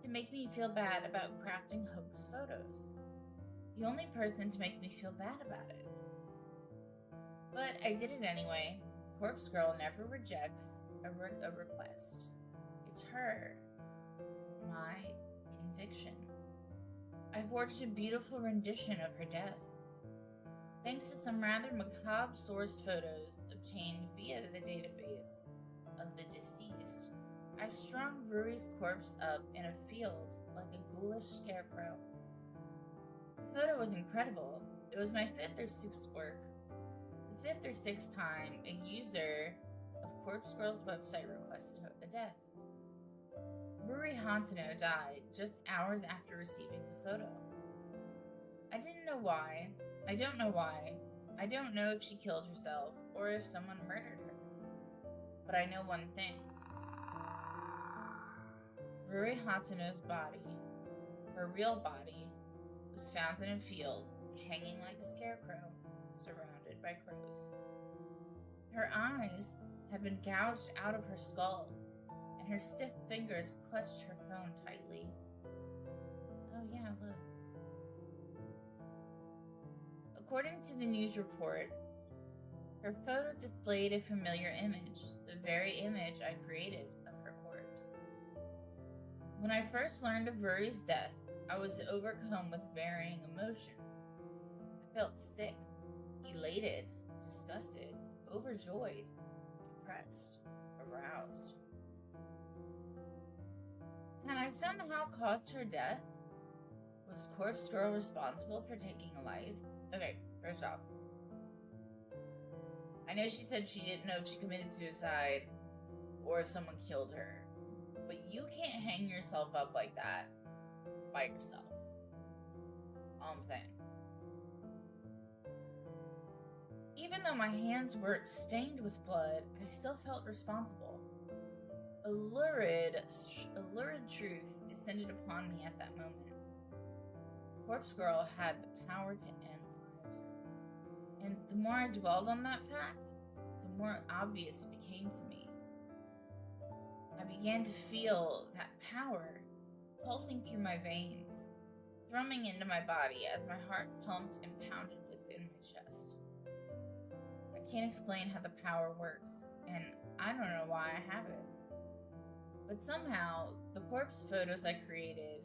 to make me feel bad about crafting hoax photos. The only person to make me feel bad about it. But I did it anyway. Corpse Girl never rejects a request. It's her. My conviction. I forged a beautiful rendition of her death. Thanks to some rather macabre source photos obtained via the database of the deceased, I strung Ruri's corpse up in a field like a ghoulish scarecrow. The photo was incredible. It was my fifth or sixth work. The fifth or sixth time a user of Corpse Girl's website requested a death. Ruri Hantano died just hours after receiving the photo. I didn't know why. I don't know why. I don't know if she killed herself or if someone murdered her. But I know one thing. Ruri Hatano's body, her real body, was found in a field, hanging like a scarecrow, surrounded by crows. Her eyes had been gouged out of her skull, and her stiff fingers clutched her phone tightly. Oh yeah, look. According to the news report, her photo displayed a familiar image, the very image I created of her corpse. When I first learned of Ruri's death, I was overcome with varying emotions. I felt sick, elated, disgusted, overjoyed, depressed, aroused. Had I somehow caused her death? Was Corpse Girl responsible for taking a life? Okay, first off, I know she said she didn't know if she committed suicide or if someone killed her, but you can't hang yourself up like that by yourself. All I'm saying. Even though my hands were stained with blood, I still felt responsible. A lurid truth descended upon me at that moment. Corpse Girl had the power to end lives. And the more I dwelled on that fact, the more obvious it became to me. I began to feel that power pulsing through my veins, thrumming into my body as my heart pumped and pounded within my chest. I can't explain how the power works, and I don't know why I have it. But somehow, the corpse photos I created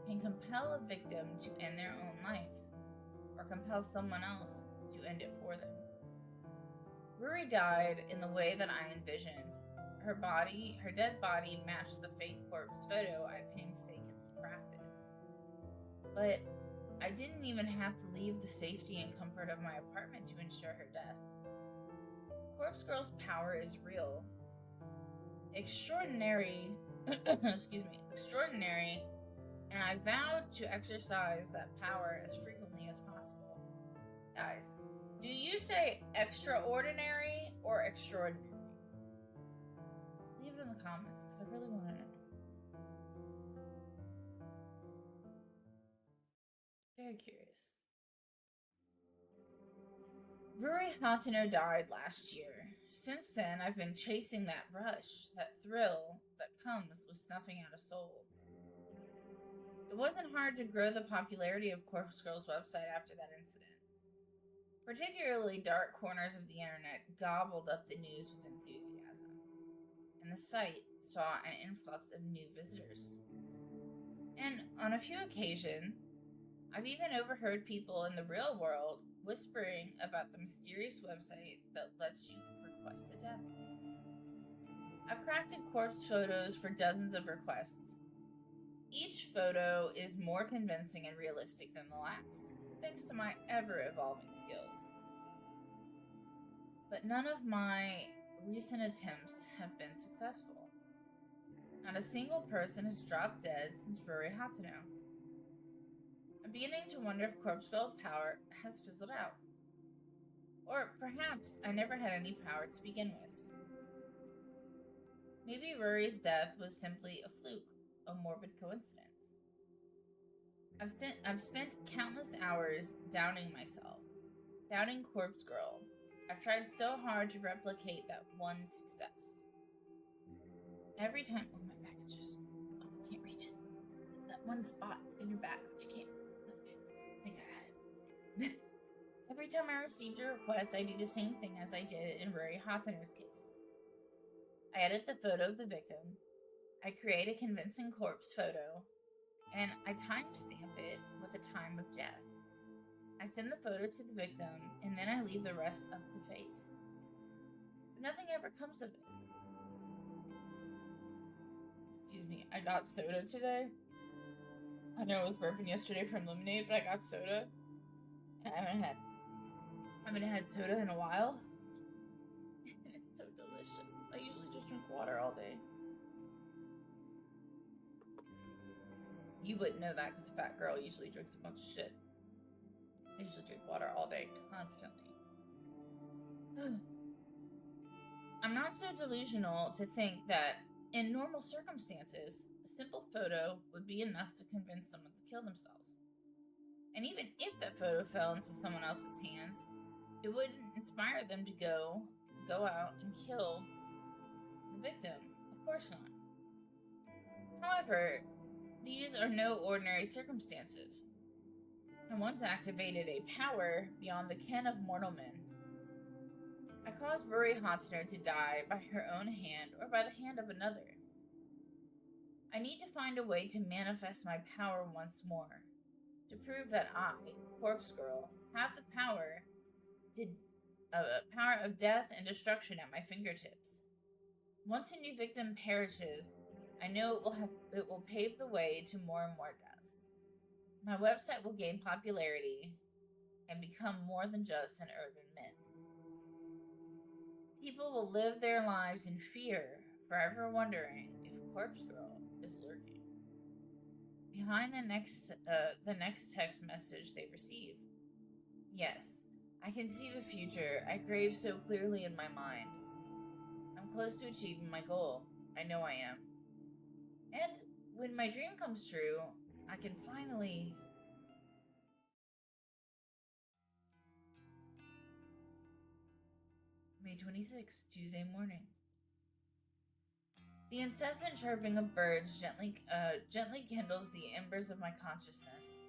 can compel a victim to end their own life, or compel someone else to end it for them. Ruri died in the way that I envisioned. Her dead body matched the fake corpse photo I painstakingly crafted. But I didn't even have to leave the safety and comfort of my apartment to ensure her death. Corpse Girl's power is real. Extraordinary, extraordinary, and I vowed to exercise that power as frequently as possible. Guys, do you say extraordinary or extraordinary? Leave it in the comments, because I really want to know. Very curious. Ruri Hatano died last year. Since then, I've been chasing that rush, that thrill that comes with snuffing out a soul. It wasn't hard to grow the popularity of Corpse Girl's website after that incident. Particularly dark corners of the internet gobbled up the news with enthusiasm, and the site saw an influx of new visitors. And on a few occasions, I've even overheard people in the real world whispering about the mysterious website that lets you request a death. I've crafted corpse photos for dozens of requests. Each photo is more convincing and realistic than the last, thanks to my ever-evolving skills. But none of my recent attempts have been successful. Not a single person has dropped dead since Rory Hatano. I'm beginning to wonder if Corpse Girl power has fizzled out. Or perhaps I never had any power to begin with. Maybe Rory's death was simply a fluke, a morbid coincidence. I've spent countless hours doubting myself, doubting Corpse Girl. I've tried so hard to replicate that one success. Every time, oh, my back is just, oh, I can't reach it. That one spot in your back that you can't, okay, I think I got it. Every time I received a request, I do the same thing as I did in Rory Hothaner's case. I edit the photo of the victim, I create a convincing corpse photo, and I timestamp it with the time of death. I send the photo to the victim, and then I leave the rest up to fate. But nothing ever comes of it. Excuse me, I got soda today. I know I was burping yesterday from lemonade, but I got soda. And I haven't had soda in a while. And it's so delicious. I usually just drink water all day. You wouldn't know that because a fat girl usually drinks a bunch of shit. I usually drink water all day, constantly. I'm not so delusional to think that in normal circumstances, a simple photo would be enough to convince someone to kill themselves. And even if that photo fell into someone else's hands, it wouldn't inspire them to go out and kill the victim. Of course not. However, these are no ordinary circumstances. I once activated a power beyond the ken of mortal men. I caused Rory Hauntener to die by her own hand or by the hand of another. I need to find a way to manifest my power once more, to prove that I, Corpse Girl, have the power of death and destruction at my fingertips. Once a new victim perishes, I know it will pave the way to more and more deaths. My website will gain popularity and become more than just an urban myth. People will live their lives in fear, forever wondering if Corpse Girl is lurking behind the next text message they receive. Yes, I can see the future I crave so clearly in my mind. I'm close to achieving my goal. I know I am. And when my dream comes true, I can finally... May 26th, Tuesday morning. The incessant chirping of birds gently kindles the embers of my consciousness.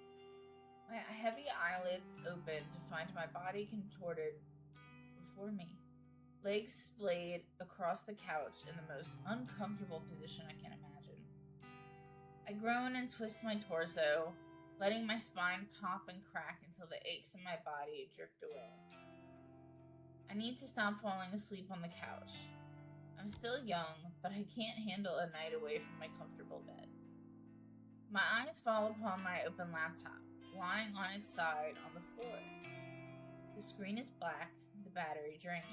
My heavy eyelids open to find my body contorted before me, legs splayed across the couch in the most uncomfortable position I can imagine. I groan and twist my torso, letting my spine pop and crack until the aches in my body drift away. I need to stop falling asleep on the couch. I'm still young, but I can't handle a night away from my comfortable bed. My eyes fall upon my open laptop, lying on its side on the floor. The screen is black, the battery drained.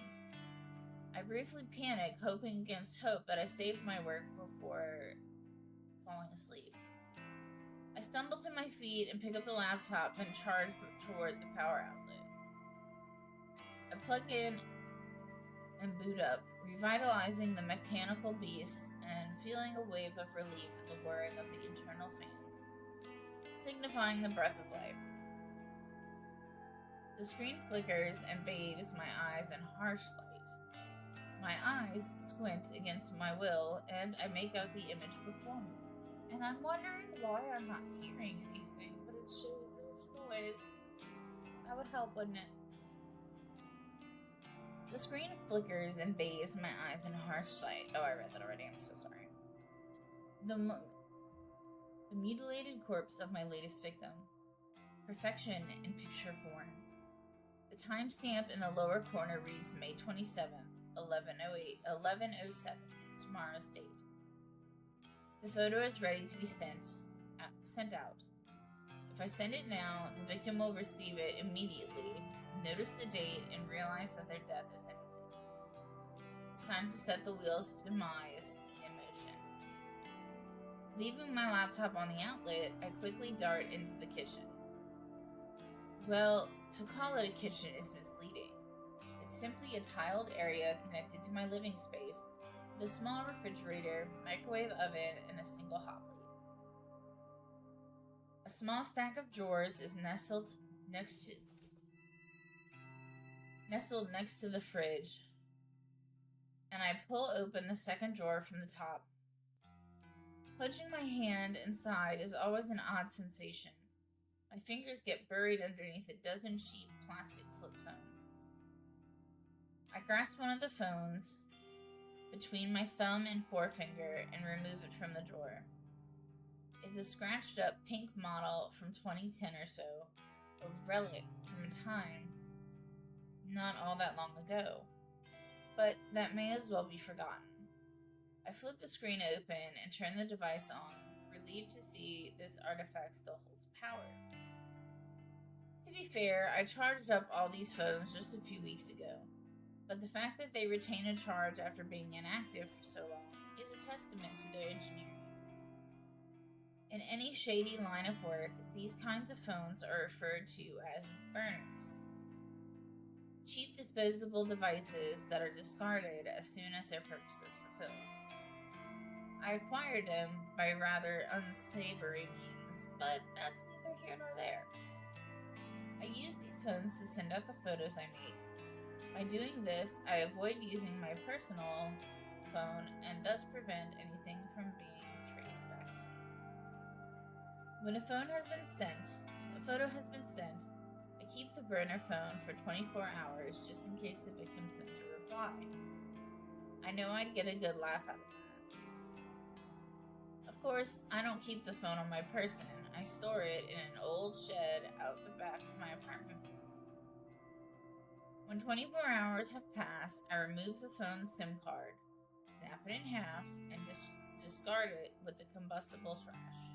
I briefly panic, hoping against hope that I saved my work before falling asleep. I stumble to my feet and pick up the laptop and charge toward the power outlet. I plug in and boot up, revitalizing the mechanical beast and feeling a wave of relief in the whirring of the internal fans, signifying the breath of life. The screen flickers and bathes my eyes in harsh light. My eyes squint against my will, and I make out the image before me. And I'm wondering why I'm not hearing anything, but it shows there's noise. That would help, wouldn't it? The screen flickers and bathes my eyes in harsh light. Oh, I read that already. I'm so sorry. The mutilated corpse of my latest victim. Perfection in picture form. The timestamp in the lower corner reads May 27th, 11:07, tomorrow's date. The photo is ready to be sent out. If I send it now, the victim will receive it immediately, notice the date, and realize that their death is imminent. It's time to set the wheels of demise in motion. Leaving my laptop on the outlet, I quickly dart into the kitchen. Well, to call it a kitchen is misleading. It's simply a tiled area connected to my living space with a small refrigerator, microwave oven, and a single hot plate. A small stack of drawers is nestled next to the fridge, and I pull open the second drawer from the top. Plunging my hand inside is always an odd sensation. My fingers get buried underneath a dozen cheap plastic flip phones. I grasp one of the phones between my thumb and forefinger and remove it from the drawer. It's a scratched up pink model from 2010 or so, a relic from a time not all that long ago, but that may as well be forgotten. I flip the screen open and turn the device on, relieved to see this artifact still holds power. To be fair, I charged up all these phones just a few weeks ago, but the fact that they retain a charge after being inactive for so long is a testament to their engineering. In any shady line of work, these kinds of phones are referred to as burners. Cheap disposable devices that are discarded as soon as their purpose is fulfilled. I acquired them by rather unsavory means, but that's neither here nor there. I use these phones to send out the photos I make. By doing this, I avoid using my personal phone and thus prevent anything from being traced back to me. When a photo has been sent, I keep the burner phone for 24 hours just in case the victim sends a reply. I know I'd get a good laugh out of that. Of course, I don't keep the phone on my person. I store it in an old shed out the back of my apartment. When 24 hours have passed, I remove the phone's SIM card, snap it in half, and discard it with the combustible trash.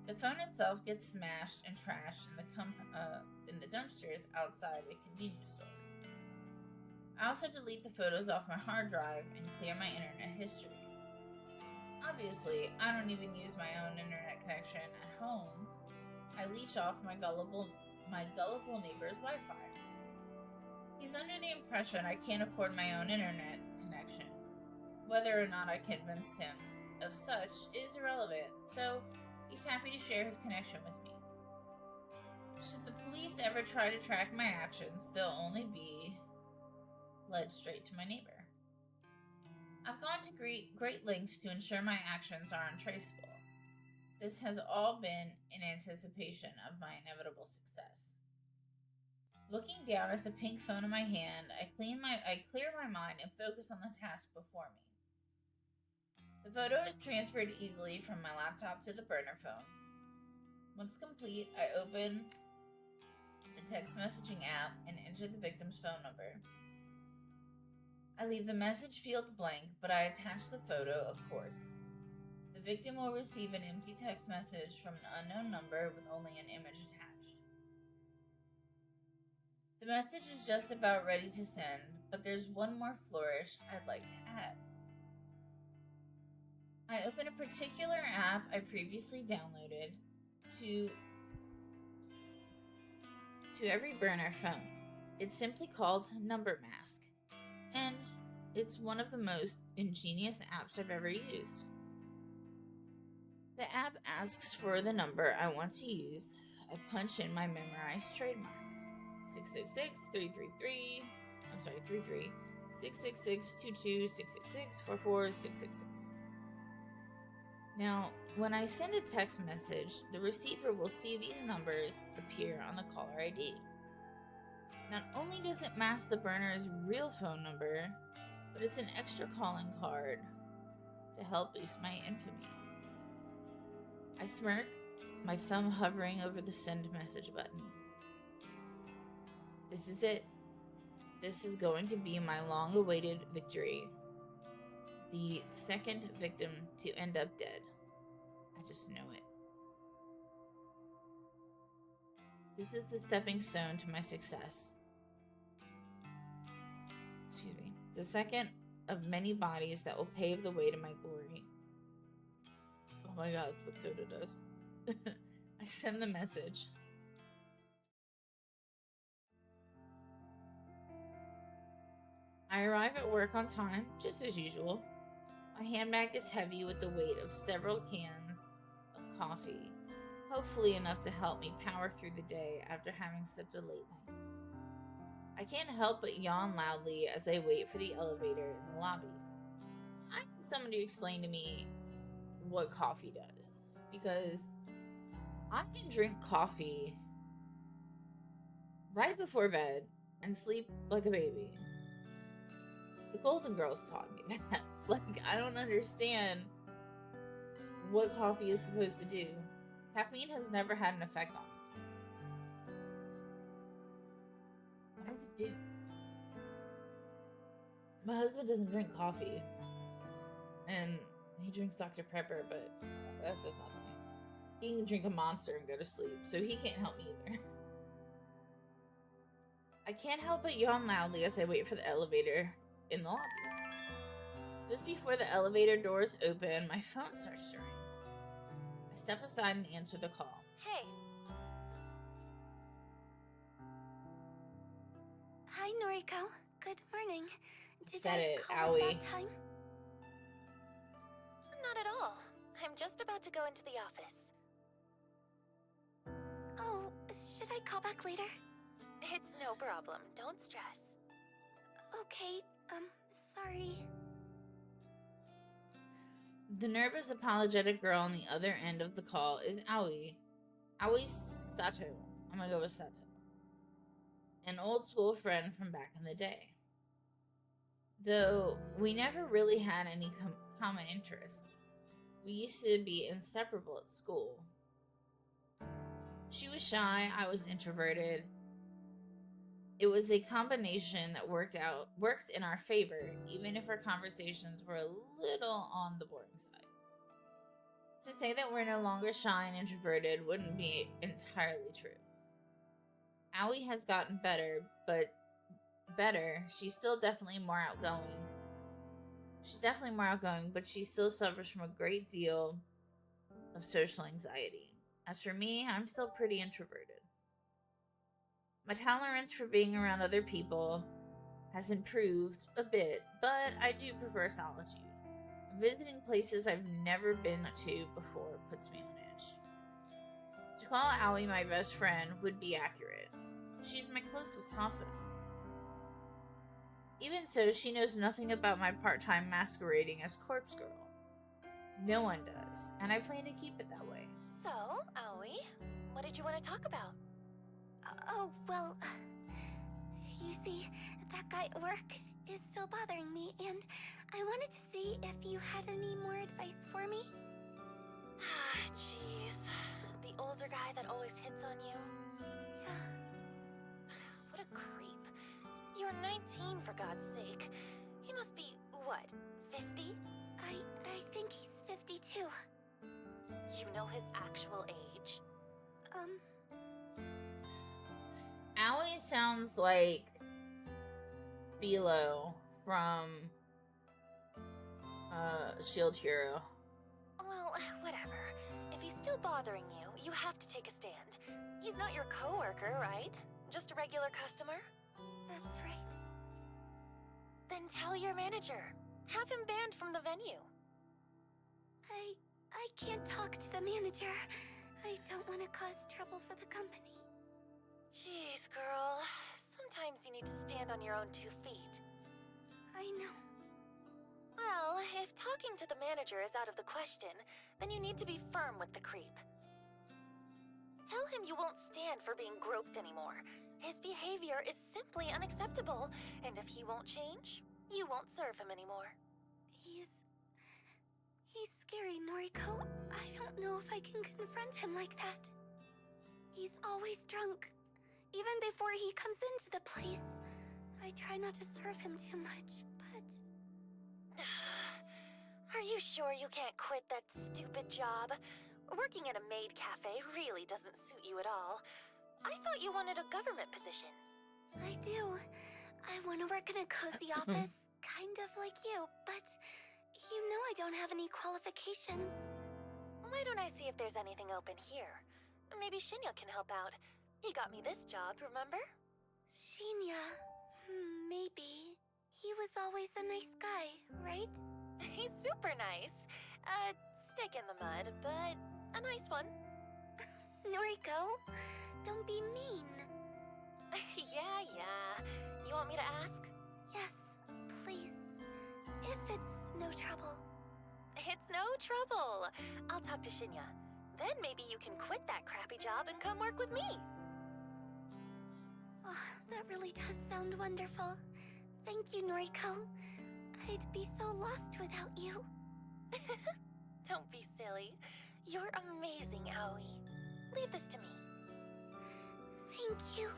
The phone itself gets smashed and trashed in the dumpsters outside a convenience store. I also delete the photos off my hard drive and clear my internet history. Obviously, I don't even use my own internet connection at home. I leech off my gullible neighbor's Wi-Fi. He's under the impression I can't afford my own internet connection. Whether or not I convince him of such is irrelevant, so he's happy to share his connection with me. Should the police ever try to track my actions, they'll only be led straight to my neighbor. I've gone to great lengths to ensure my actions are untraceable. This has all been in anticipation of my inevitable success. Looking down at the pink phone in my hand, I clear my mind and focus on the task before me. The photo is transferred easily from my laptop to the burner phone. Once complete, I open the text messaging app and enter the victim's phone number. I leave the message field blank, but I attach the photo, of course. The victim will receive an empty text message from an unknown number with only an image attached. The message is just about ready to send, but there's one more flourish I'd like to add. I open a particular app I previously downloaded to every burner phone. It's simply called Number Mask, and it's one of the most ingenious apps I've ever used. The app asks for the number I want to use. I punch in my memorized trademark. 666-333, 666-22-666-44-666. Now, when I send a text message, the receiver will see these numbers appear on the caller ID. Not only does it mask the burner's real phone number, but it's an extra calling card to help boost my infamy. I smirk, my thumb hovering over the send message button. This is it. This is going to be my long-awaited victory. The second victim to end up dead. I just know it. This is the stepping stone to my success. Excuse me. The second of many bodies that will pave the way to my glory. Oh my god, that's what Soda does. I send the message. I arrive at work on time, just as usual. My handbag is heavy with the weight of several cans of coffee, hopefully enough to help me power through the day after having such a late night. I can't help but yawn loudly as I wait for the elevator in the lobby. I need someone to explain to me what coffee does, because I can drink coffee right before bed and sleep like a baby. The Golden Girls taught me that. Like, I don't understand what coffee is supposed to do. Caffeine has never had an effect on me. What does it do? My husband doesn't drink coffee. And he drinks Dr. Pepper, but that does nothing. He can drink a Monster and go to sleep, so he can't help me either. I can't help but yawn loudly as I wait for the elevator in the lobby. Just before the elevator doors open, my phone starts to ring. I step aside and answer the call. Hey. Hi, Noriko. Good morning. Did Said I it, call owie. at that time? Not at all. I'm just about to go into the office. Oh, should I call back later? It's no problem. Don't stress. Okay, sorry. The nervous, apologetic girl on the other end of the call is Aoi. Aoi Sato. I'm gonna go with Sato. An old school friend from back in the day. Though we never really had any common interests. We used to be inseparable at school. She was shy, I was introverted. It was a combination that worked in our favor, even if our conversations were a little on the boring side. To say that we're no longer shy and introverted wouldn't be entirely true. Aoi has gotten better, she's still definitely more outgoing. But she still suffers from a great deal of social anxiety. As for me, I'm still pretty introverted. My tolerance for being around other people has improved a bit, but I do prefer solitude. Visiting places I've never been to before puts me on edge. To call Aoi my best friend would be accurate. She's my closest confidant. Even so, she knows nothing about my part-time masquerading as Corpse Girl. No one does, and I plan to keep it that way. So, Aoi, what did you want to talk about? Oh, well, you see, that guy at work is still bothering me, and I wanted to see if you had any more advice for me. Ah, jeez. The older guy that always hits on you? Yeah. What a creep. You're 19, for God's sake. He must be, what, 50? I think he's 52. You know his actual age? Aoi sounds like Philo from Shield Hero. Well, whatever. If he's still bothering you, you have to take a stand. He's not your coworker, right? Just a regular customer? That's right. Then tell your manager. Have him banned from the venue. I can't talk to the manager. I don't want to cause trouble for the company. Jeez, girl. Sometimes you need to stand on your own 2 feet. I know. Well, if talking to the manager is out of the question, then you need to be firm with the creep. Tell him you won't stand for being groped anymore. His behavior is simply unacceptable, and if he won't change, you won't serve him anymore. He's scary, Noriko. I don't know if I can confront him like that. He's always drunk. Even before he comes into the place. I try not to serve him too much, but... Are you sure you can't quit that stupid job? Working at a maid cafe really doesn't suit you at all. I thought you wanted a government position. I do. I want to work in a cozy office, kind of like you, but you know I don't have any qualifications. Why don't I see if there's anything open here? Maybe Shinya can help out. He got me this job, remember? Shinya, maybe. He was always a nice guy, right? He's super nice. Stick in the mud, but a nice one. Noriko, don't be mean. Yeah. You want me to ask? Yes, please. If it's no trouble. It's no trouble. I'll talk to Shinya. Then maybe you can quit that crappy job and come work with me. Oh, that really does sound wonderful. Thank you, Noriko. I'd be so lost without you. Don't be silly. You're amazing, Aoi. Leave this to me. Thank you.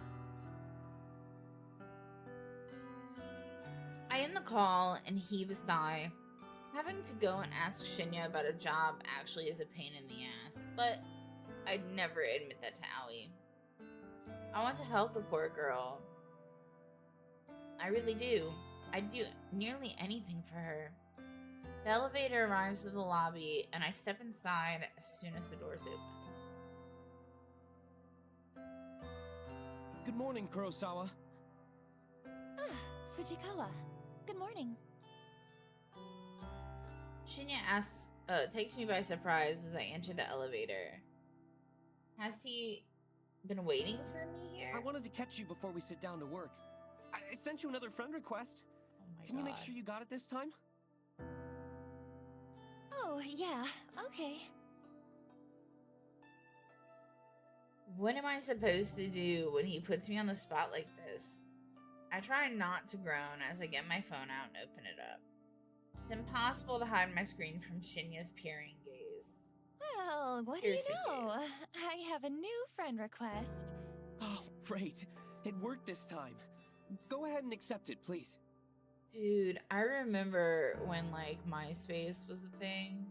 I end the call and heave a sigh. Having to go and ask Shinya about a job actually is a pain in the ass, but I'd never admit that to Aoi. I want to help the poor girl. I really do. I'd do nearly anything for her. The elevator arrives at the lobby, and I step inside as soon as the doors open. Good morning, Kurosawa. Fujikawa. Good morning. Shinya takes me by surprise as I enter the elevator. Has he been waiting for me here? I wanted to catch you before we sit down to work. I sent you another friend request. Oh my Can you make God. sure you got it this time? Oh, yeah, okay. What am I supposed to do when he puts me on the spot like this? I try not to groan as I get my phone out and open it up. It's impossible to hide my screen from Shinya's peering gaze. Well, what Piercing do you know? gaze. I have a new friend request. Oh, great. It worked this time. Go ahead and accept it, please. Dude, I remember when, like, MySpace was the thing.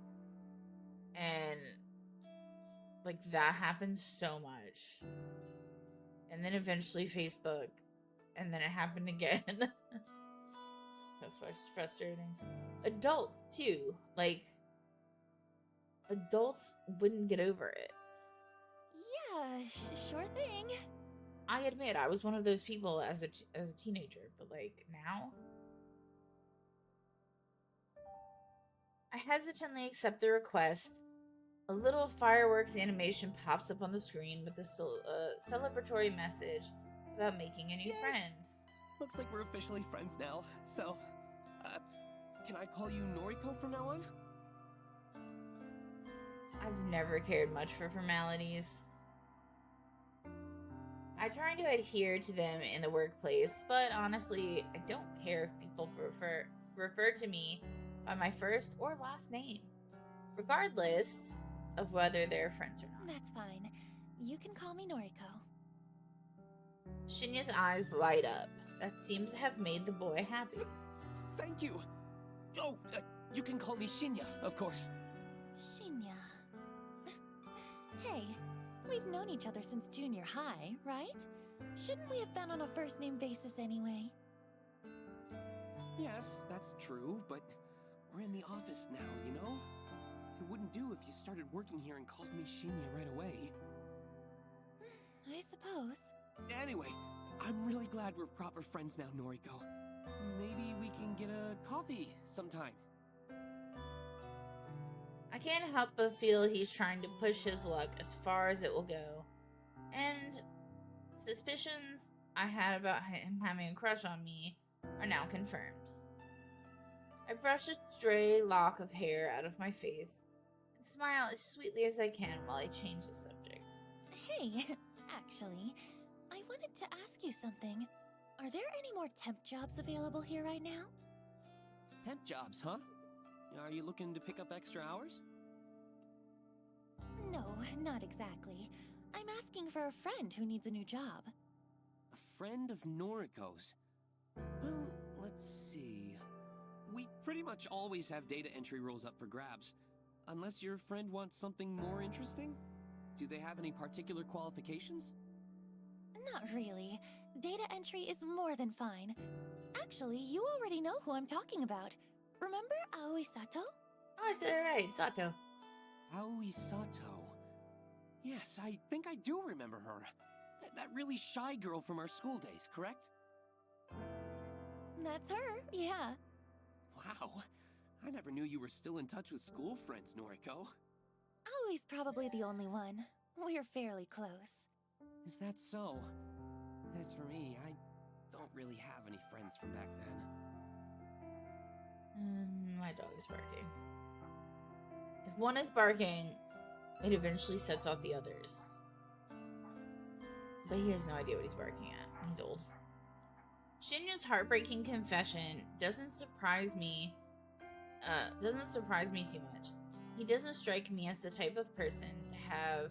And, like, that happened so much. And then eventually Facebook. And then it happened again. That's frustrating. Adults, too. Like, adults wouldn't get over it. Yeah, sure thing. I admit, I was one of those people as a teenager. But, like, now? I hesitantly accept the request. A little fireworks animation pops up on the screen with a celebratory message about making a new Yay! friend. Looks like we're officially friends now. So, can I call you Noriko from now on? I've never cared much for formalities. I try to adhere to them in the workplace, but honestly, I don't care if people refer to me by my first or last name, regardless of whether they're friends or not. That's fine. You can call me Noriko. Shinya's eyes light up. That seems to have made the boy happy. Thank you. Oh, you can call me Shinya, of course. Shinya. Hey, we've known each other since junior high, right? Shouldn't we have been on a first-name basis anyway? Yes, that's true, but we're in the office now, you know? It wouldn't do if you started working here and called me Shinya right away. I suppose. Anyway, I'm really glad we're proper friends now, Noriko. Maybe we can get a coffee sometime. I can't help but feel he's trying to push his luck as far as it will go. And suspicions I had about him having a crush on me are now confirmed. I brush a stray lock of hair out of my face and smile as sweetly as I can while I change the subject. Hey, actually, I wanted to ask you something. Are there any more temp jobs available here right now? Temp jobs, huh? Are you looking to pick up extra hours? No, not exactly. I'm asking for a friend who needs a new job. A friend of Noriko's. Well, let's see. We pretty much always have data entry roles up for grabs. Unless your friend wants something more interesting? Do they have any particular qualifications? Not really. Data entry is more than fine. Actually, you already know who I'm talking about. Remember Aoi Sato? Oh, I said it right, Sato. Aoi Sato. Yes, I think I do remember her. That really shy girl from our school days, correct? That's her, yeah. Wow. I never knew you were still in touch with school friends, Noriko. Aoi's probably the only one. We're fairly close. Is that so? As for me, I don't really have any friends from back then. My dog is barking. If one is barking, it eventually sets off the others. But he has no idea what he's barking at. He's old. Shinya's heartbreaking confession doesn't surprise me too much. He doesn't strike me as the type of person to have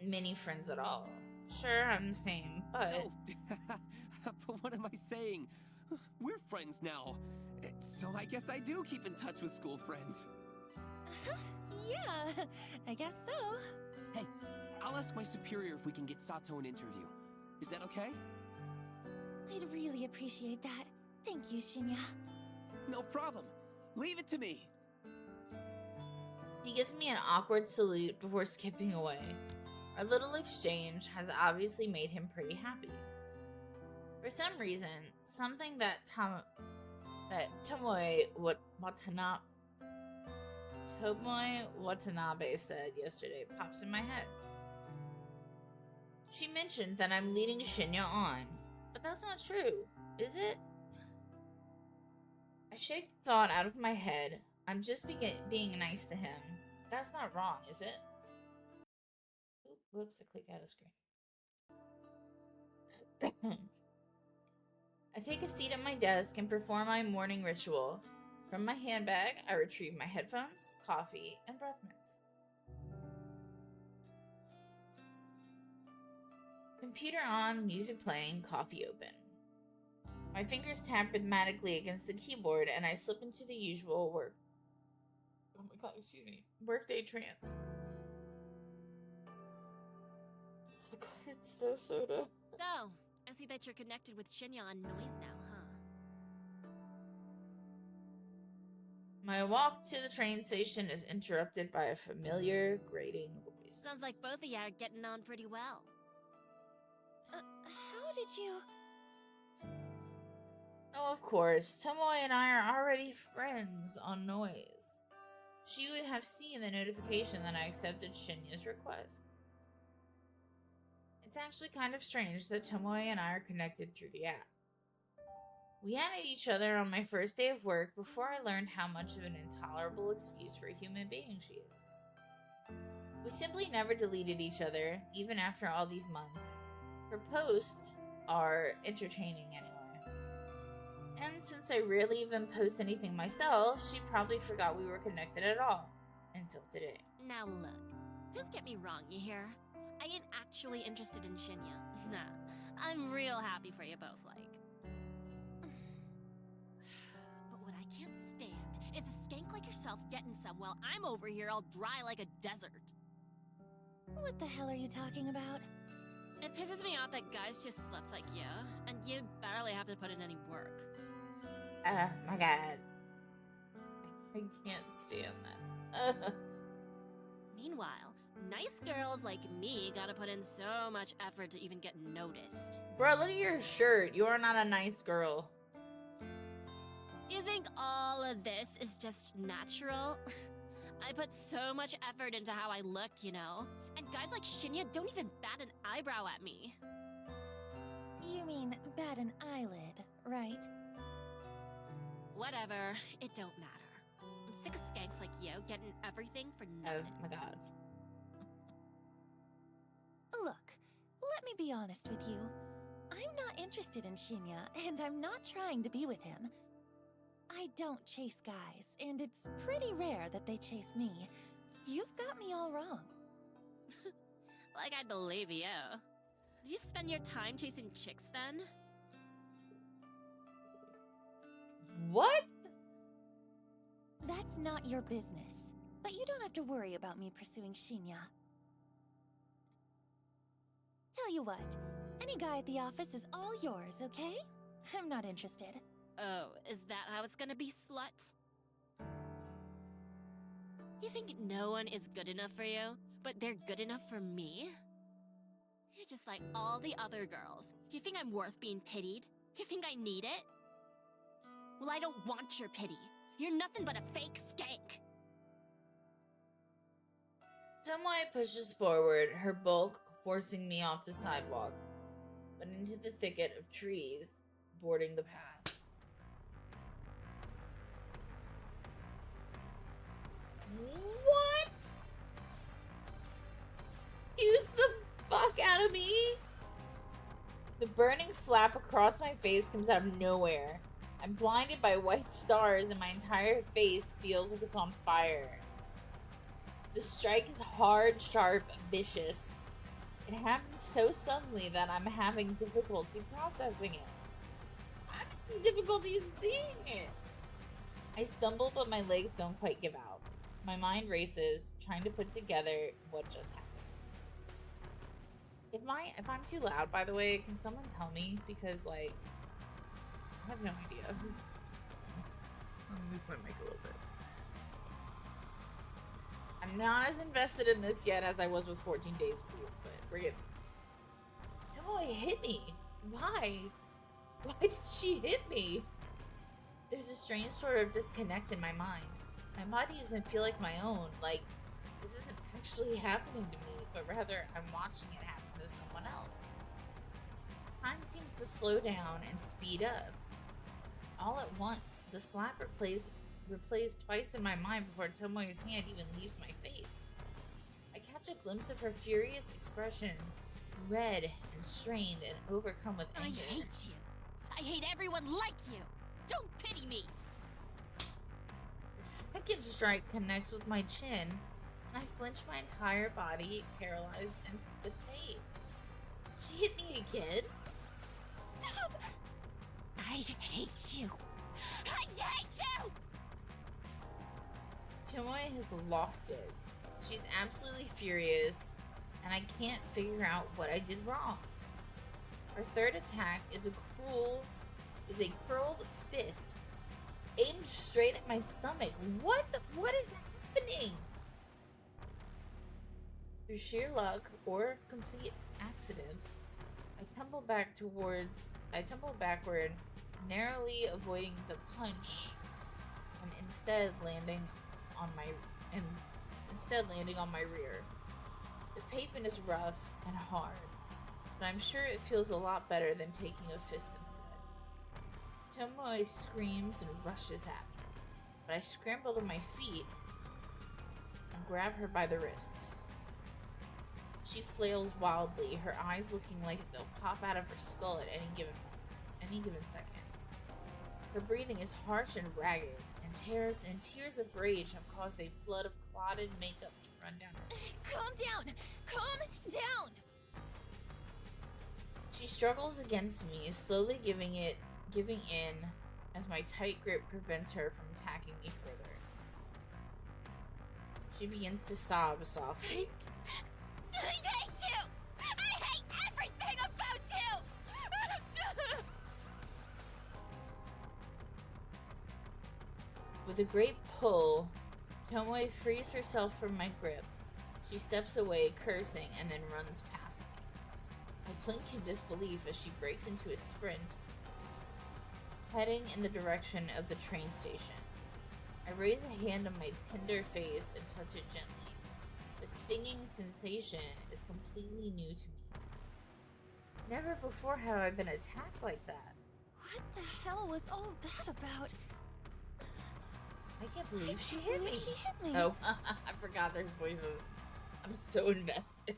many friends at all. Sure, I'm the same, but... No. But what am I saying? We're friends now. So I guess I do keep in touch with school friends. Yeah, I guess so. Hey, I'll ask my superior if we can get Sato an interview. Is that okay? I'd really appreciate that. Thank you, Shinya. No problem. Leave it to me. He gives me an awkward salute before skipping away. Our little exchange has obviously made him pretty happy. For some reason, something that Tomoe Watanabe said yesterday pops in my head. She mentioned that I'm leading Shinya on, but that's not true, is it? I shake the thought out of my head. I'm just being nice to him. That's not wrong, is it? Oop, whoops, I clicked out of the screen. I take a seat at my desk and perform my morning ritual. From my handbag, I retrieve my headphones, coffee, and breath mints. Computer on, music playing, coffee open. My fingers tap rhythmically against the keyboard and I slip into the usual workday trance. It's the soda. So, I see that you're connected with Shinya on noise now, huh? My walk to the train station is interrupted by a familiar, grating voice. Sounds like both of you are getting on pretty well. How did you... Oh, of course. Tomoe and I are already friends on Noise. She would have seen the notification that I accepted Shinya's request. It's actually kind of strange that Tomoe and I are connected through the app. We added each other on my first day of work before I learned how much of an intolerable excuse for a human being she is. We simply never deleted each other, even after all these months. Her posts are entertaining anyway. And since I rarely even post anything myself, she probably forgot we were connected at all. Until today. Now look, don't get me wrong, you hear? I ain't actually interested in Shinya. Nah, I'm real happy for you both, like. But what I can't stand is a skank like yourself getting some while I'm over here all dry like a desert. What the hell are you talking about? It pisses me off that guys just sluts like you, and you barely have to put in any work. My god. I can't stand that. Meanwhile, nice girls like me gotta put in so much effort to even get noticed. Bro, look at your shirt. You are not a nice girl. You think all of this is just natural? I put so much effort into how I look, you know? And guys like Shinya don't even bat an eyebrow at me. You mean bat an eyelid, right? Whatever, it don't matter. I'm sick of skanks like you getting everything for Oh nothing. my god. Look, let me be honest with you. I'm not interested in Shinya, and I'm not trying to be with him. I don't chase guys, and it's pretty rare that they chase me. You've got me all wrong. Like I'd believe you. Do you spend your time chasing chicks then? What? That's not your business. But you don't have to worry about me pursuing Shinya. Tell you what, any guy at the office is all yours, okay? I'm not interested. Oh, is that how it's gonna be, slut? You think no one is good enough for you, but they're good enough for me? You're just like all the other girls. You think I'm worth being pitied? You think I need it? Well, I don't want your pity. You're nothing but a fake skank. Tomoe pushes forward, her bulk forcing me off the sidewalk, but into the thicket of trees bordering the path. What? Use the fuck out of me? The burning slap across my face comes out of nowhere. I'm blinded by white stars and my entire face feels like it's on fire. The strike is hard, sharp, vicious. It happens so suddenly that I'm having difficulty processing it. I'm having difficulty seeing it. I stumble, but my legs don't quite give out. My mind races, trying to put together what just happened. If I'm too loud, by the way, can someone tell me? Because, like, I have no idea. Let me move my mic a little bit. I'm not as invested in this yet as I was with 14 Days of Blue, but forgive me. Tomoe hit me. Why? Why did she hit me? There's a strange sort of disconnect in my mind. My body doesn't feel like my own. Like, this isn't actually happening to me, but rather I'm watching it happen to someone else. Time seems to slow down and speed up. All at once, the slap replays twice in my mind before Tomoe's hand even leaves my face. I catch a glimpse of her furious expression, red and strained and overcome with anger. I hate you. I hate everyone like you. Don't pity me. The second strike connects with my chin, and I flinch my entire body, paralyzed and with pain. She hit me again? Stop! I hate you. I hate you! Tomoe has lost it. She's absolutely furious, and I can't figure out what I did wrong. Her third attack is a curled fist aimed straight at my stomach. What is happening? Through sheer luck or complete accident, I tumble backward, narrowly avoiding the punch, and instead landing on my rear. The pavement is rough and hard, but I'm sure it feels a lot better than taking a fist in the head. Tomoe screams and rushes at me, but I scramble to my feet and grab her by the wrists. She flails wildly, her eyes looking like they'll pop out of her skull at any given second. Her breathing is harsh and ragged, and tears of rage have caused a flood of clotted makeup to run down her face. Calm down! Calm down! She struggles against me, slowly giving in as my tight grip prevents her from attacking me further. She begins to sob softly. I hate you! I hate everything about you! With a great pull, Tomoe frees herself from my grip. She steps away, cursing, and then runs past me. I blink in disbelief as she breaks into a sprint, heading in the direction of the train station. I raise a hand on my tender face and touch it gently. The stinging sensation is completely new to me. Never before have I been attacked like that. What the hell was all that about? I can't believe she hit me. She hit me. Oh, I forgot there's voices. I'm so invested.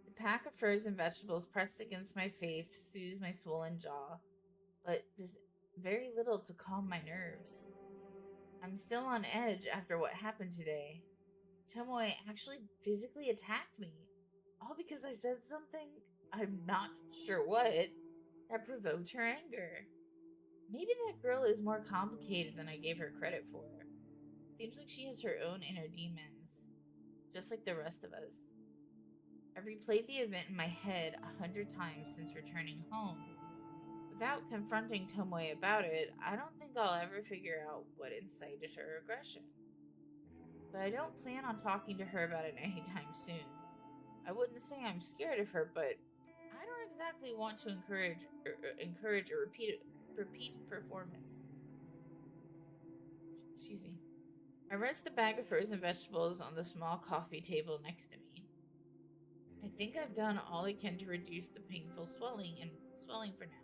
The pack of furs and vegetables pressed against my face soothes my swollen jaw, but does very little to calm my nerves. I'm still on edge after what happened today. Tomoe actually physically attacked me, all because I said something, I'm not sure what, that provoked her anger. Maybe that girl is more complicated than I gave her credit for. Seems like she has her own inner demons, just like the rest of us. I've replayed the event in my head 100 times since returning home. Without confronting Tomoe about it, I don't think I'll ever figure out what incited her aggression. But I don't plan on talking to her about it anytime soon. I wouldn't say I'm scared of her, but I don't exactly want to encourage a repeat performance. Excuse me. I rinsed the bag of frozen vegetables on the small coffee table next to me. I think I've done all I can to reduce the painful swelling for now.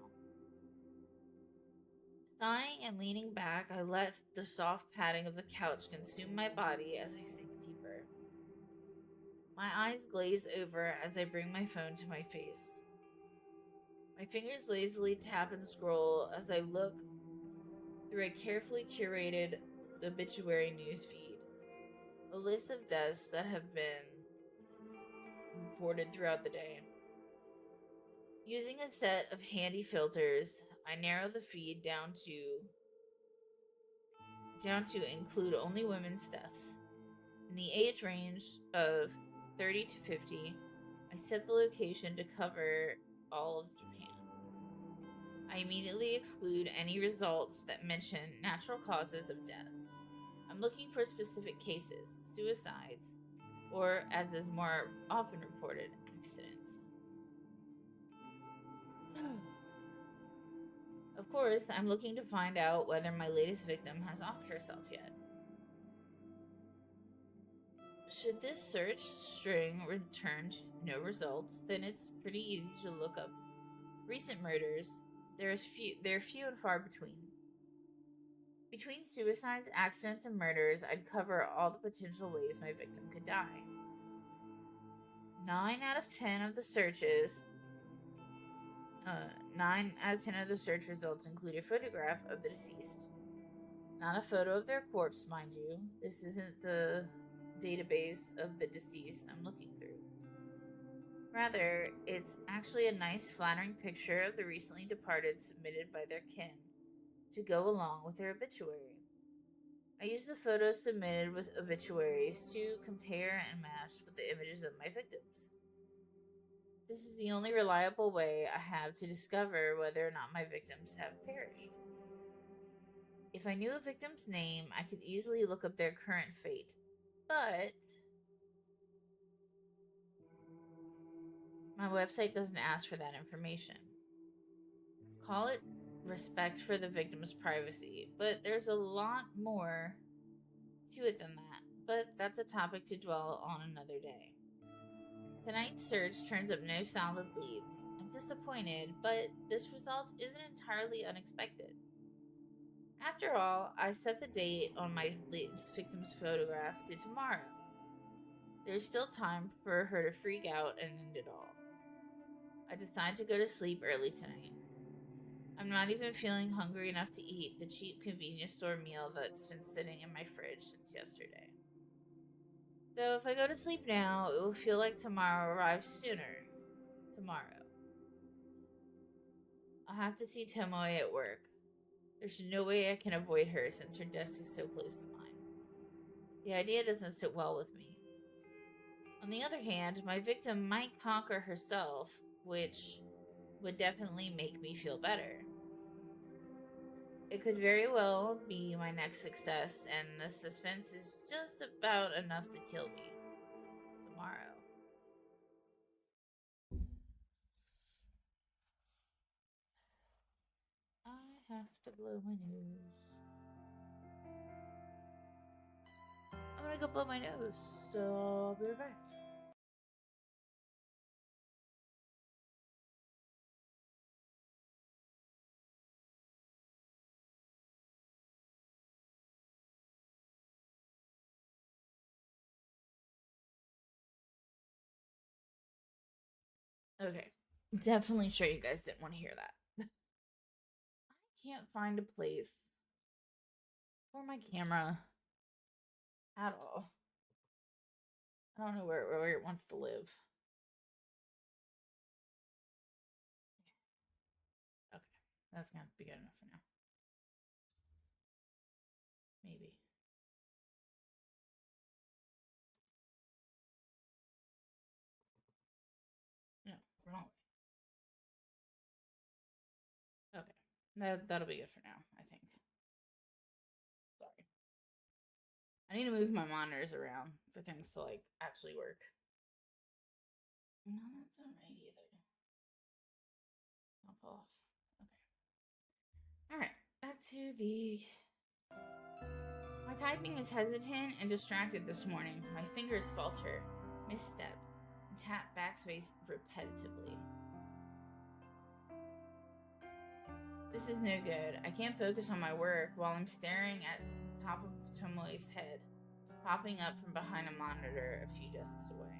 Sighing and leaning back, I let the soft padding of the couch consume my body as I sink deeper. My eyes glaze over as I bring my phone to my face. My fingers lazily tap and scroll as I look through a carefully curated obituary newsfeed. A list of deaths that have been reported throughout the day. Using a set of handy filters, I narrow the feed down to include only women's deaths. In the age range of 30 to 50, I set the location to cover all of Japan. I immediately exclude any results that mention natural causes of death. I'm looking for specific cases, suicides, or, as is more often reported, accidents. Of course, I'm looking to find out whether my latest victim has offed herself yet. Should this search string return no results, then it's pretty easy to look up recent murders. They're few and far between. Between suicides, accidents, and murders, I'd cover all the potential ways my victim could die. 9 out of 10 of the searches 9 out of 10 of the search results include a photograph of the deceased. Not a photo of their corpse, mind you. This isn't the database of the deceased I'm looking through. Rather, it's actually a nice, flattering picture of the recently departed submitted by their kin to go along with their obituary. I use the photos submitted with obituaries to compare and match with the images of my victims. This is the only reliable way I have to discover whether or not my victims have perished. If I knew a victim's name, I could easily look up their current fate. But my website doesn't ask for that information. Call it respect for the victim's privacy, but there's a lot more to it than that. But that's a topic to dwell on another day. Tonight's search turns up no solid leads. I'm disappointed, but this result isn't entirely unexpected. After all, I set the date on my latest victim's photograph to tomorrow. There's still time for her to freak out and end it all. I decide to go to sleep early tonight. I'm not even feeling hungry enough to eat the cheap convenience store meal that's been sitting in my fridge since yesterday. Though if I go to sleep now, it will feel like tomorrow arrives sooner. Tomorrow. I'll have to see Tomoe at work. There's no way I can avoid her since her desk is so close to mine. The idea doesn't sit well with me. On the other hand, my victim might conquer herself, which would definitely make me feel better. It could very well be my next success, and the suspense is just about enough to kill me. Tomorrow. I have to blow my nose. I'm gonna go blow my nose, so I'll be right back. Okay, definitely sure you guys didn't want to hear that. I can't find a place for my camera at all. I don't know where it wants to live. Okay, that's gonna be good enough for now. Maybe. That'll be good for now, I think. Sorry. I need to move my monitors around for things to like actually work. No, that's alright either. I'll pull off. Okay. Alright, back to the... My typing is hesitant and distracted this morning. My fingers falter, misstep, and tap backspace repetitively. This is no good. I can't focus on my work while I'm staring at the top of Tomoe's head, popping up from behind a monitor a few desks away.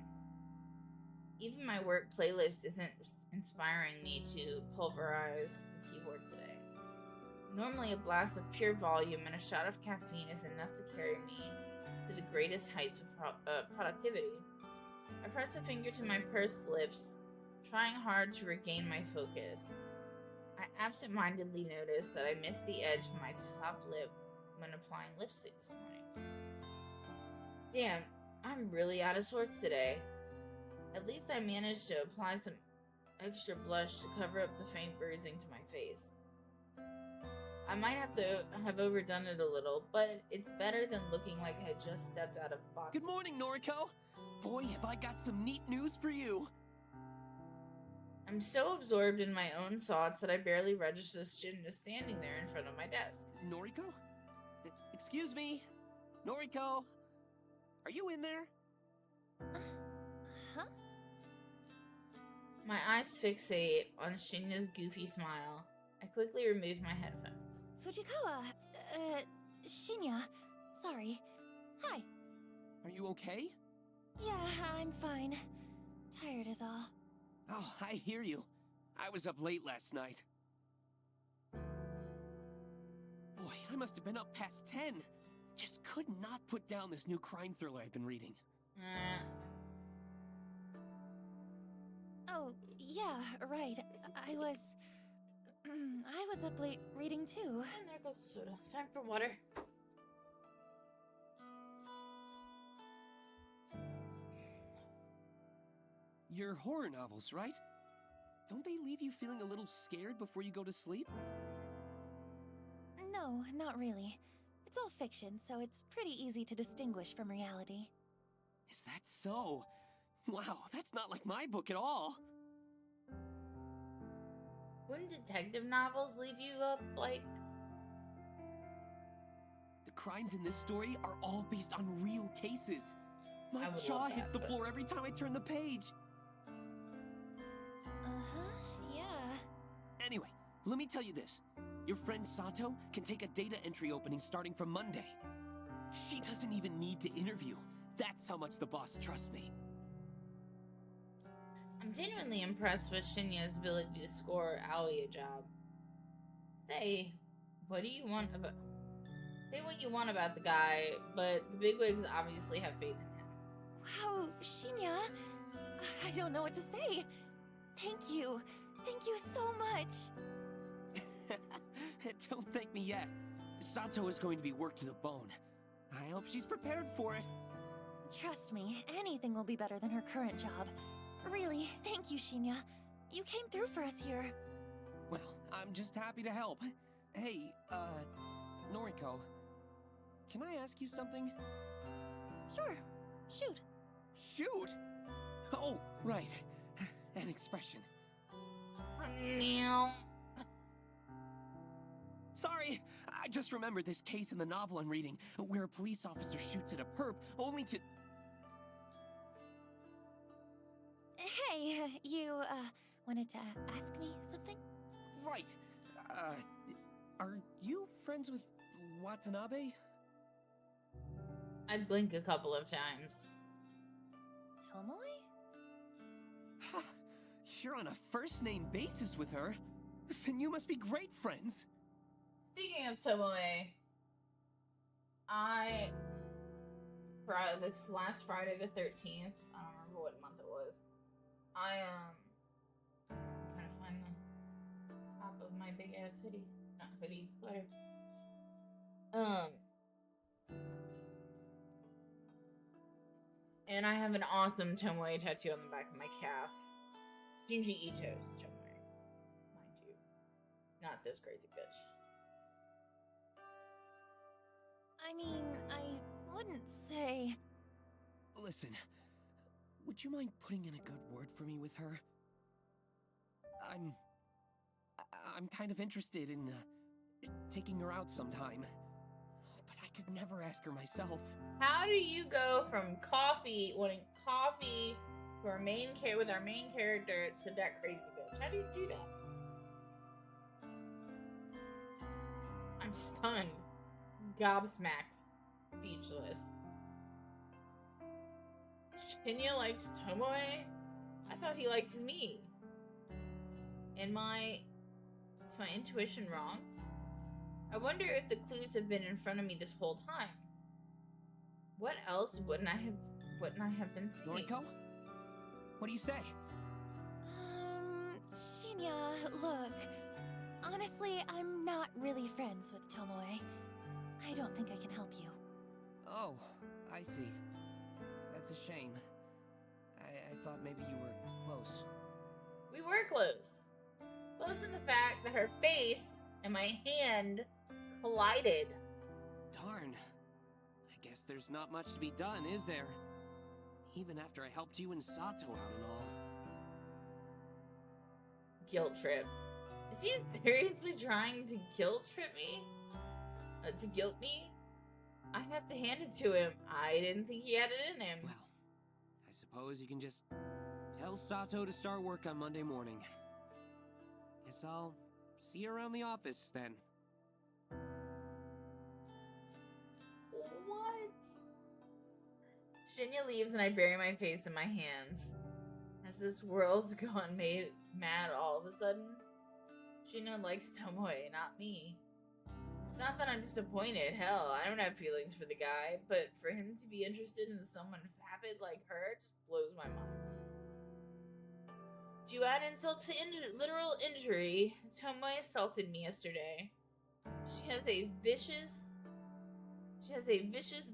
Even my work playlist isn't inspiring me to pulverize the keyboard today. Normally, a blast of pure volume and a shot of caffeine is enough to carry me to the greatest heights of productivity. I press a finger to my pursed lips, trying hard to regain my focus. I absent-mindedly noticed that I missed the edge of my top lip when applying lipstick this morning. Damn, I'm really out of sorts today. At least I managed to apply some extra blush to cover up the faint bruising to my face. I might have overdone it a little, but it's better than looking like I had just stepped out of box. Good morning, Noriko! Boy, have I got some neat news for you! I'm so absorbed in my own thoughts that I barely register Shinya standing there in front of my desk. Noriko? Excuse me? Noriko? Are you in there? Huh? My eyes fixate on Shinya's goofy smile. I quickly remove my headphones. Fujikawa, Shinya. Sorry. Hi. Are you okay? Yeah, I'm fine. Tired is all. Oh, I hear you. I was up late last night. Boy, I must have been up past 10. Just could not put down this new crime thriller I've been reading. Oh, yeah, right. I was up late reading too. And there goes the soda. Time for water. You're horror novels, right? Don't they leave you feeling a little scared before you go to sleep? No, not really. It's all fiction, so it's pretty easy to distinguish from reality. Is that so? Wow, that's not like my book at all. Wouldn't detective novels leave you up, like... The crimes in this story are all based on real cases. My jaw hits the floor every time I turn the page. Yeah. Anyway, let me tell you this. Your friend Sato can take a data entry opening starting from Monday. She doesn't even need to interview. That's how much the boss trusts me. I'm genuinely impressed with Shinya's ability to score Aoi a job. Say what you want about the guy, but the bigwigs obviously have faith in him. Wow, Shinya. I don't know what to say. Thank you. Thank you so much. Don't thank me yet. Sato is going to be worked to the bone. I hope she's prepared for it. Trust me, anything will be better than her current job. Really, thank you, Shinya. You came through for us here. Well, I'm just happy to help. Hey, Noriko, can I ask you something? Sure. Shoot. Shoot? Oh, right. An expression. Meow. Sorry, I just remembered this case in the novel I'm reading, where a police officer shoots at a perp, only to... Hey, you, wanted to ask me something? Right. Are you friends with Watanabe? I'd blink a couple of times. Tomoe? You're on a first-name basis with her. Then you must be great friends. Speaking of Tomoe, this last Friday the 13th, I don't remember what month it was, I'm trying to find the top of my big ass hoodie, not hoodie, sweater. And I have an awesome Tomoe tattoo on the back of my calf. Junji Ito's Tomoe, mind you. Not this crazy bitch. I mean, I wouldn't say... Listen, would you mind putting in a good word for me with her? I'm kind of interested in taking her out sometime, but I could never ask her myself. How do you go from wanting coffee for our main with our main character to that crazy bitch? How do you do that? I'm stunned, gobsmacked, speechless. Shinya likes Tomoe? I thought he likes me. Is my intuition wrong? I wonder if the clues have been in front of me this whole time. What else wouldn't I have been seeing? Noriko? What do you say? Shinya, look. Honestly, I'm not really friends with Tomoe. I don't think I can help you. Oh, I see. That's a shame. I thought maybe you were close. We were close. Close in the fact that her face and my hand collided. Darn. I guess there's not much to be done, is there? Even after I helped you and Sato out and all. Guilt trip. Is he seriously trying to guilt trip me? To guilt me? I have to hand it to him. I didn't think he had it in him. Well, I suppose you can just tell Sato to start work on Monday morning. Guess I'll see you around the office then. What? Shinya leaves and I bury my face in my hands. Has this world gone mad all of a sudden? Shinya likes Tomoe, not me. It's not that I'm disappointed. Hell, I don't have feelings for the guy, but for him to be interested in someone vapid like her just blows my mind. To add insult to literal injury, Tomoe assaulted me yesterday. She has a vicious,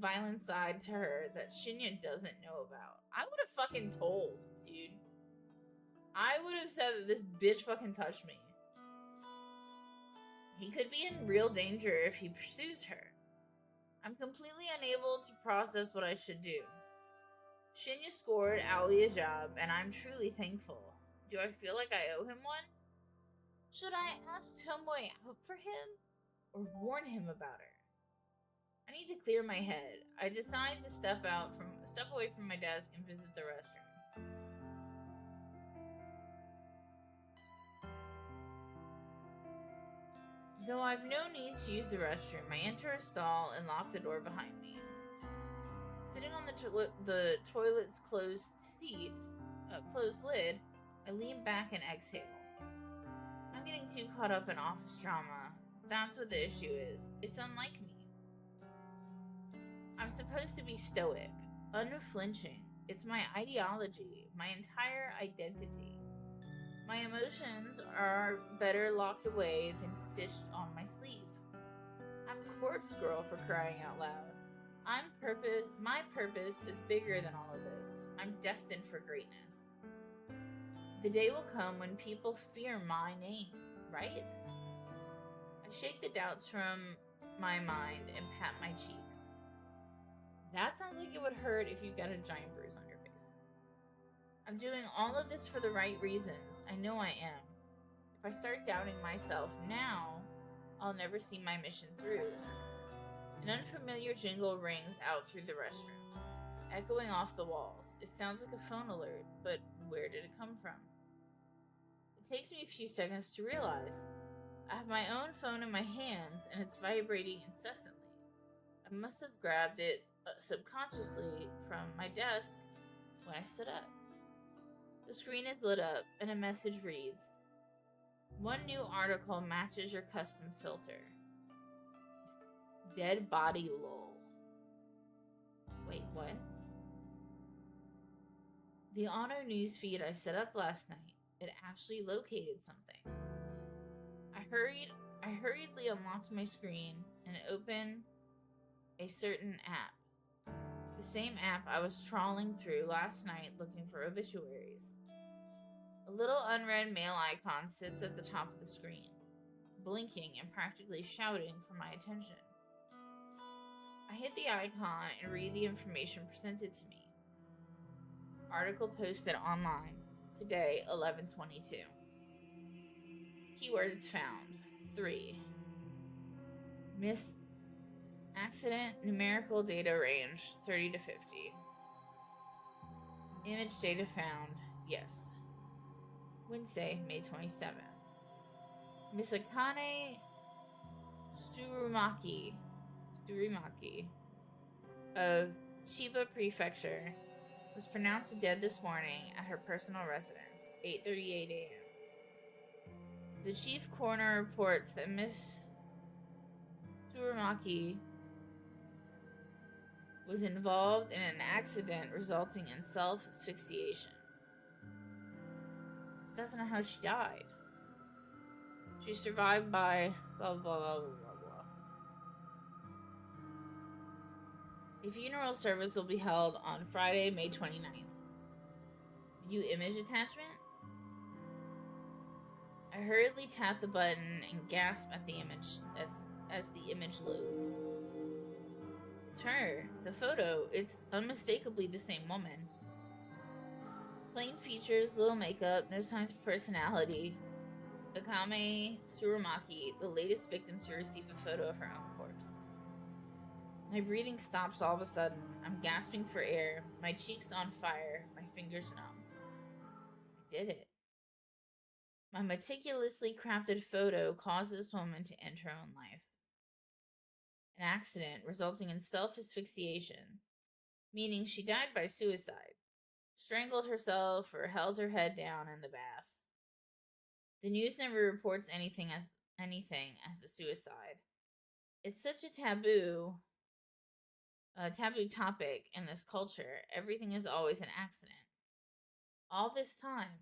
violent side to her that Shinya doesn't know about. I would have fucking told, dude. I would have said that this bitch fucking touched me. He could be in real danger if he pursues her. I'm completely unable to process what I should do. Shinya scored Aoi a job, and I'm truly thankful. Do I feel like I owe him one? Should I ask Tomoe out for him? Or warn him about her? I need to clear my head. I decide to step away from my desk and visit the restroom. Though I've no need to use the restroom, I enter a stall and lock the door behind me. Sitting on the toilet's closed lid, I lean back and exhale. I'm getting too caught up in office drama. That's what the issue is. It's unlike me. I'm supposed to be stoic, unflinching. It's my ideology, my entire identity. My emotions are better locked away than stitched on my sleeve. I'm corpse girl, for crying out loud. My purpose is bigger than all of this. I'm destined for greatness. The day will come when people fear my name, right? I shake the doubts from my mind and pat my cheeks. That sounds like it would hurt if you got a giant bruise on your face. I'm doing all of this for the right reasons. I know I am. If I start doubting myself now, I'll never see my mission through. An unfamiliar jingle rings out through the restroom, echoing off the walls. It sounds like a phone alert, but where did it come from? It takes me a few seconds to realize. I have my own phone in my hands, and it's vibrating incessantly. I must have grabbed it subconsciously from my desk when I stood up. The screen is lit up, and a message reads, "One new article matches your custom filter. Dead body lol." Wait, what? The auto newsfeed I set up last night, it actually located something. I hurriedly unlocked my screen and opened a certain app. The same app I was trawling through last night looking for obituaries. A little unread mail icon sits at the top of the screen. blinking and practically shouting for my attention. I hit the icon and read the information presented to me. Article posted online today, 11/22. Keywords found 3. Miss accident numerical data range 30 to 50. Image data found, yes. Wednesday, May 27th. Miss Akane Tsurumaki of Chiba Prefecture was pronounced dead this morning at her personal residence, 8:38 a.m. The chief coroner reports that Miss Tsurumaki was involved in an accident resulting in self-asphyxiation. That's not how she died. She survived by blah blah blah blah blah. A funeral service will be held on Friday, May 29th. View image attachment? I hurriedly tap the button and gasp at the image as the image loads. It's her. The photo. It's unmistakably the same woman. Plain features, little makeup, no signs of personality. Akame Tsurumaki, the latest victim to receive a photo of her own corpse. My breathing stops all of a sudden. I'm gasping for air, my cheeks on fire, my fingers numb. I did it. My meticulously crafted photo caused this woman to end her own life. An accident resulting in self-asphyxiation, meaning she died by suicide, strangled herself, or held her head down in the bath. The news never reports anything as a suicide. It's such a taboo topic in this culture. Everything is always an accident. All this time,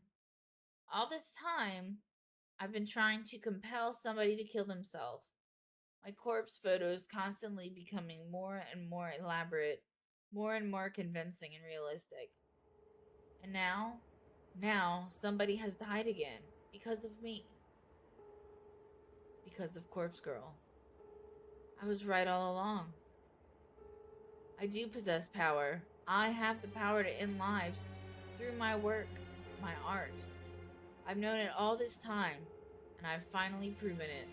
I've been trying to compel somebody to kill themselves. My corpse photos constantly becoming more and more elaborate, more and more convincing and realistic. And now somebody has died again because of me. Because of Corpse Girl. I was right all along. I do possess power. I have the power to end lives through my work, my art. I've known it all this time, and I've finally proven it.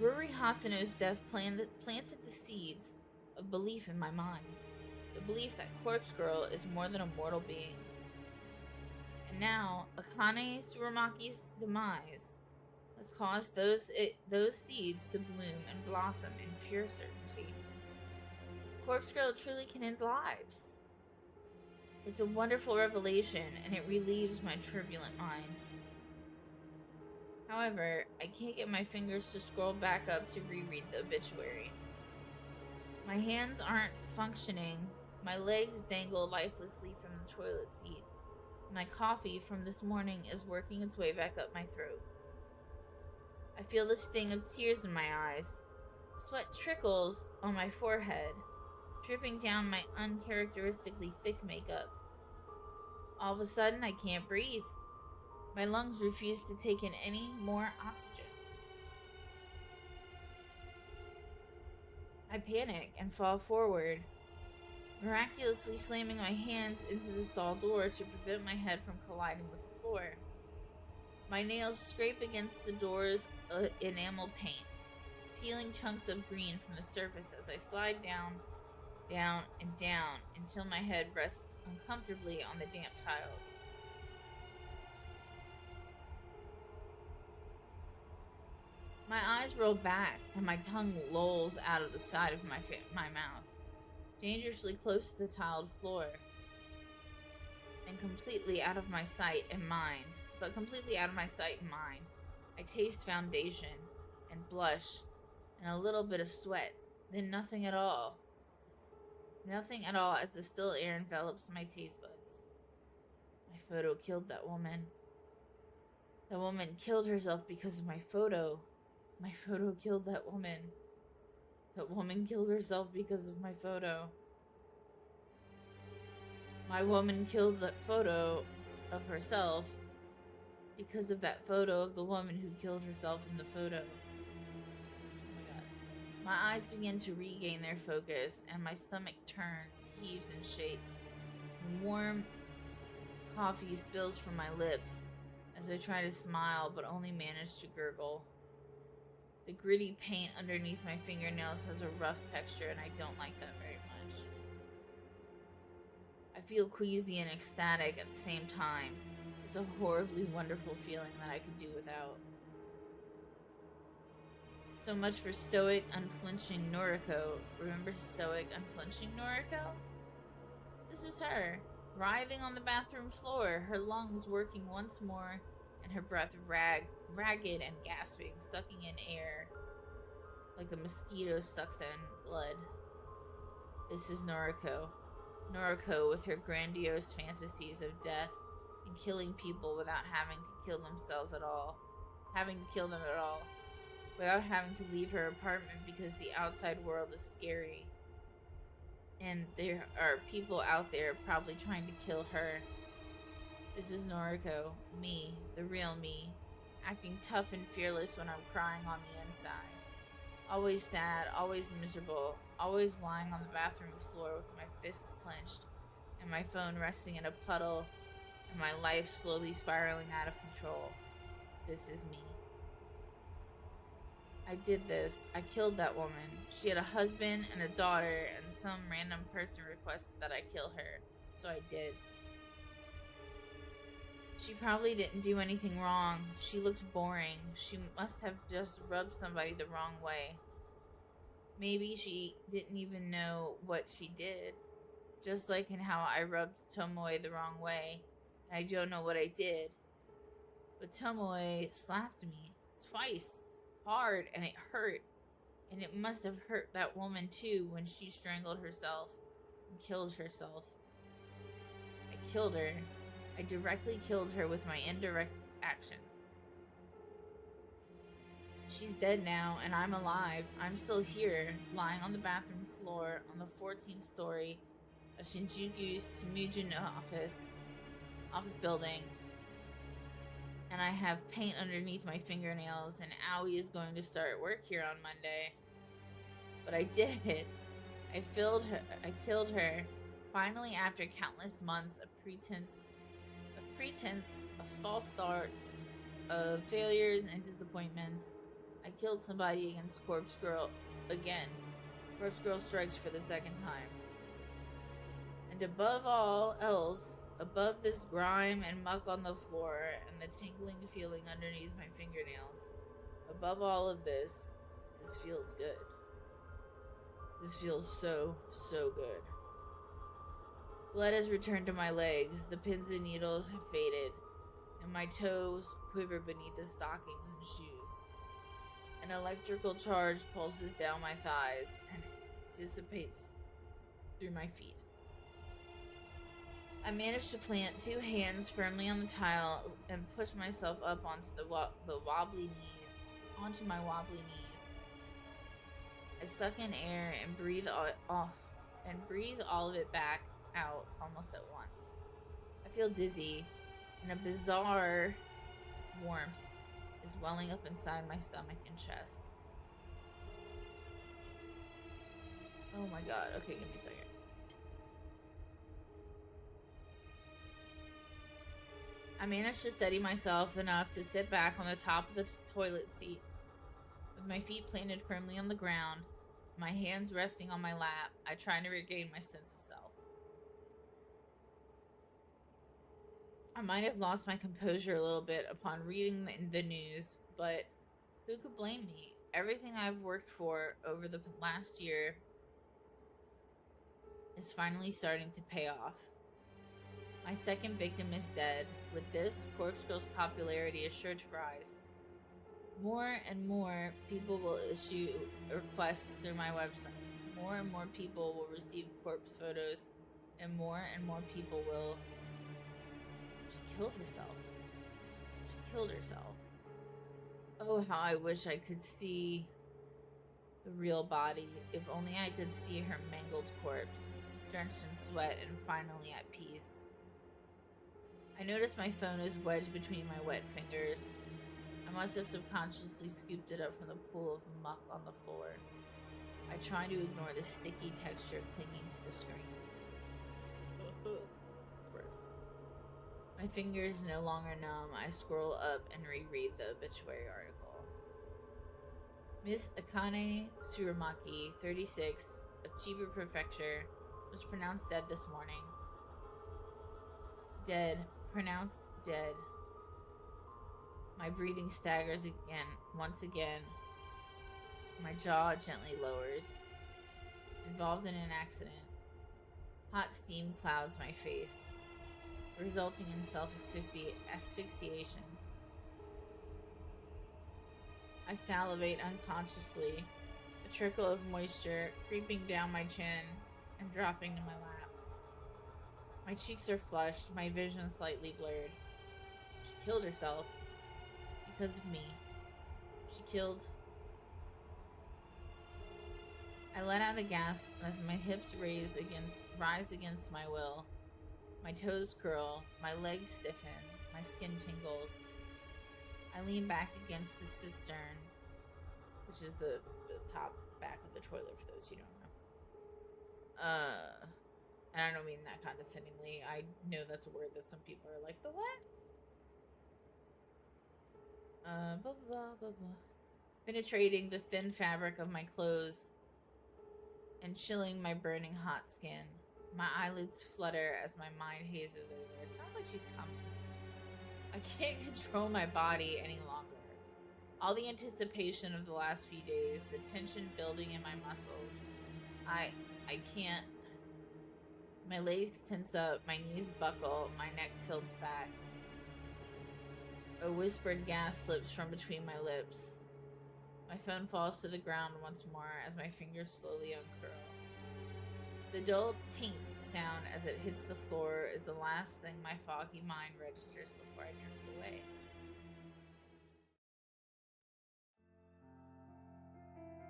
Ruri Hatsuno's death planted the seeds of belief in my mind. The belief that Corpse Girl is more than a mortal being. And now, Akane Tsurumaki's demise has caused those seeds to bloom and blossom in pure certainty. Corpse Girl truly can end lives. It's a wonderful revelation, and it relieves my turbulent mind. However, I can't get my fingers to scroll back up to reread the obituary. My hands aren't functioning. My legs dangle lifelessly from the toilet seat. My coffee from this morning is working its way back up my throat. I feel the sting of tears in my eyes. Sweat trickles on my forehead, dripping down my uncharacteristically thick makeup. All of a sudden, I can't breathe. My lungs refuse to take in any more oxygen. I panic and fall forward, miraculously slamming my hands into the stall door to prevent my head from colliding with the floor. My nails scrape against the door's enamel paint, peeling chunks of green from the surface as I slide down and down until my head rests uncomfortably on the damp tiles. My eyes roll back and my tongue lolls out of the side of my mouth, dangerously close to the tiled floor, and completely out of my sight and mind. I taste foundation and blush and a little bit of sweat, then nothing at all. Nothing at all as the still air envelops my taste buds. My photo killed that woman. That woman killed herself because of my photo. My photo killed that woman. That woman killed herself because of my photo. My woman killed that photo of herself because of that photo of the woman who killed herself in the photo. Oh my god. My eyes begin to regain their focus, and my stomach turns, heaves, and shakes. The warm coffee spills from my lips as I try to smile, but only manage to gurgle. The gritty paint underneath my fingernails has a rough texture, and I don't like that very much. I feel queasy and ecstatic at the same time. It's a horribly wonderful feeling that I could do without. So much for stoic, unflinching Noriko. Remember stoic, unflinching Noriko? This is her, writhing on the bathroom floor, her lungs working once more, and her breath ragged and gasping, sucking in air like a mosquito sucks in blood. This is Noriko. Noriko with her grandiose fantasies of death and killing people without having to kill themselves at all. Without having to leave her apartment because the outside world is scary. And there are people out there probably trying to kill her. This is Noriko, me, the real me, acting tough and fearless when I'm crying on the inside. Always sad, always miserable, always lying on the bathroom floor with my fists clenched and my phone resting in a puddle and my life slowly spiraling out of control. This is me. I did this. I killed that woman. She had a husband and a daughter, and some random person requested that I kill her, so I did. She probably didn't do anything wrong. She looked boring. She must have just rubbed somebody the wrong way. Maybe she didn't even know what she did. Just like in how I rubbed Tomoe the wrong way. And I don't know what I did. But Tomoe slapped me twice. Hard, and it hurt. And it must have hurt that woman too when she strangled herself and killed herself. I killed her. I directly killed her with my indirect actions. She's dead now, and I'm alive. I'm still here, lying on the bathroom floor on the 14th story of Shinjuku's Temujin office building. And I have paint underneath my fingernails, and Aoi is going to start work here on Monday. But I did it. I killed her, finally, after countless months of pretense, of false starts, of failures and disappointments. I killed somebody against Corpse Girl again. Corpse Girl strikes for the second time. And above all else, above this grime and muck on the floor and the tingling feeling underneath my fingernails, above all of this, this feels good. This feels so, so good. Blood has returned to my legs, the pins and needles have faded, and my toes quiver beneath the stockings and shoes. An electrical charge pulses down my thighs and dissipates through my feet. I manage to plant two hands firmly on the tile and push myself up onto onto my wobbly knees. I suck in air and breathe all of it back out almost at once. I feel dizzy, and a bizarre warmth is welling up inside my stomach and chest. Oh my god. Okay, give me a second. I managed to steady myself enough to sit back on the top of the toilet seat, with my feet planted firmly on the ground, my hands resting on my lap. I try to regain my sense of self. I might have lost my composure a little bit upon reading the news, but who could blame me? Everything I've worked for over the last year is finally starting to pay off. My second victim is dead. With this, Corpse Girl's popularity is sure to rise. More and more people will issue requests through my website. More and more people will receive corpse photos, and more people will... She killed herself. She killed herself. Oh, how I wish I could see the real body. If only I could see her mangled corpse, drenched in sweat and finally at peace. I notice my phone is wedged between my wet fingers. I must have subconsciously scooped it up from the pool of muck on the floor. I try to ignore the sticky texture clinging to the screen. My fingers no longer numb. I scroll up and reread the obituary article. Miss Akane Tsurumaki, 36, of Chiba Prefecture, was pronounced dead this morning. Dead. Pronounced dead. My breathing staggers again. Once again. My jaw gently lowers. Involved in an accident. Hot steam clouds my face, resulting in self-asphyxiation. I salivate unconsciously, a trickle of moisture creeping down my chin and dropping to my lap. My cheeks are flushed, my vision slightly blurred. She killed herself because of me. She killed... I let out a gasp as my hips rise against my will. My toes curl, my legs stiffen, my skin tingles. I lean back against the cistern, which is the top back of the toilet for those who don't know. And I don't mean that condescendingly. I know that's a word that some people are like, the what? Blah, blah, blah, blah. Penetrating the thin fabric of my clothes and chilling my burning hot skin. My eyelids flutter as my mind hazes over. It sounds like she's coming. I can't control my body any longer. All the anticipation of the last few days, the tension building in my muscles. I can't. My legs tense up, my knees buckle, my neck tilts back. A whispered gasp slips from between my lips. My phone falls to the ground once more as my fingers slowly uncurl. The dull tink sound as it hits the floor is the last thing my foggy mind registers before I drift away.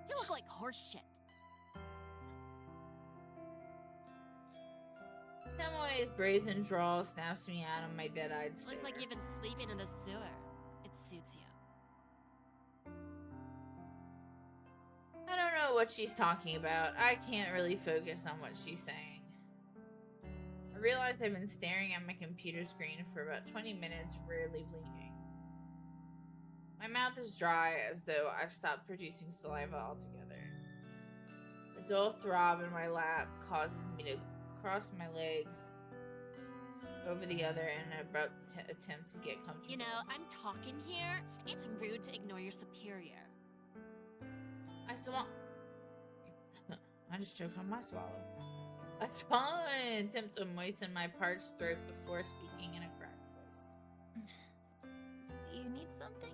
You look like horse shit. Tomoe's brazen drawl snaps me out of my dead-eyed stare. Looks like you've been sleeping in the sewer. It suits you. I don't know what she's talking about. I can't really focus on what she's saying. I realize I've been staring at my computer screen for about 20 minutes, rarely blinking. My mouth is dry, as though I've stopped producing saliva altogether. A dull throb in my lap causes me to cross my legs over the other in an abrupt attempt to get comfortable. You know, I'm talking here. It's rude to ignore your superior. I just choked on my swallow. I swallow and attempt to moisten my parched throat before speaking in a cracked voice. Do you need something?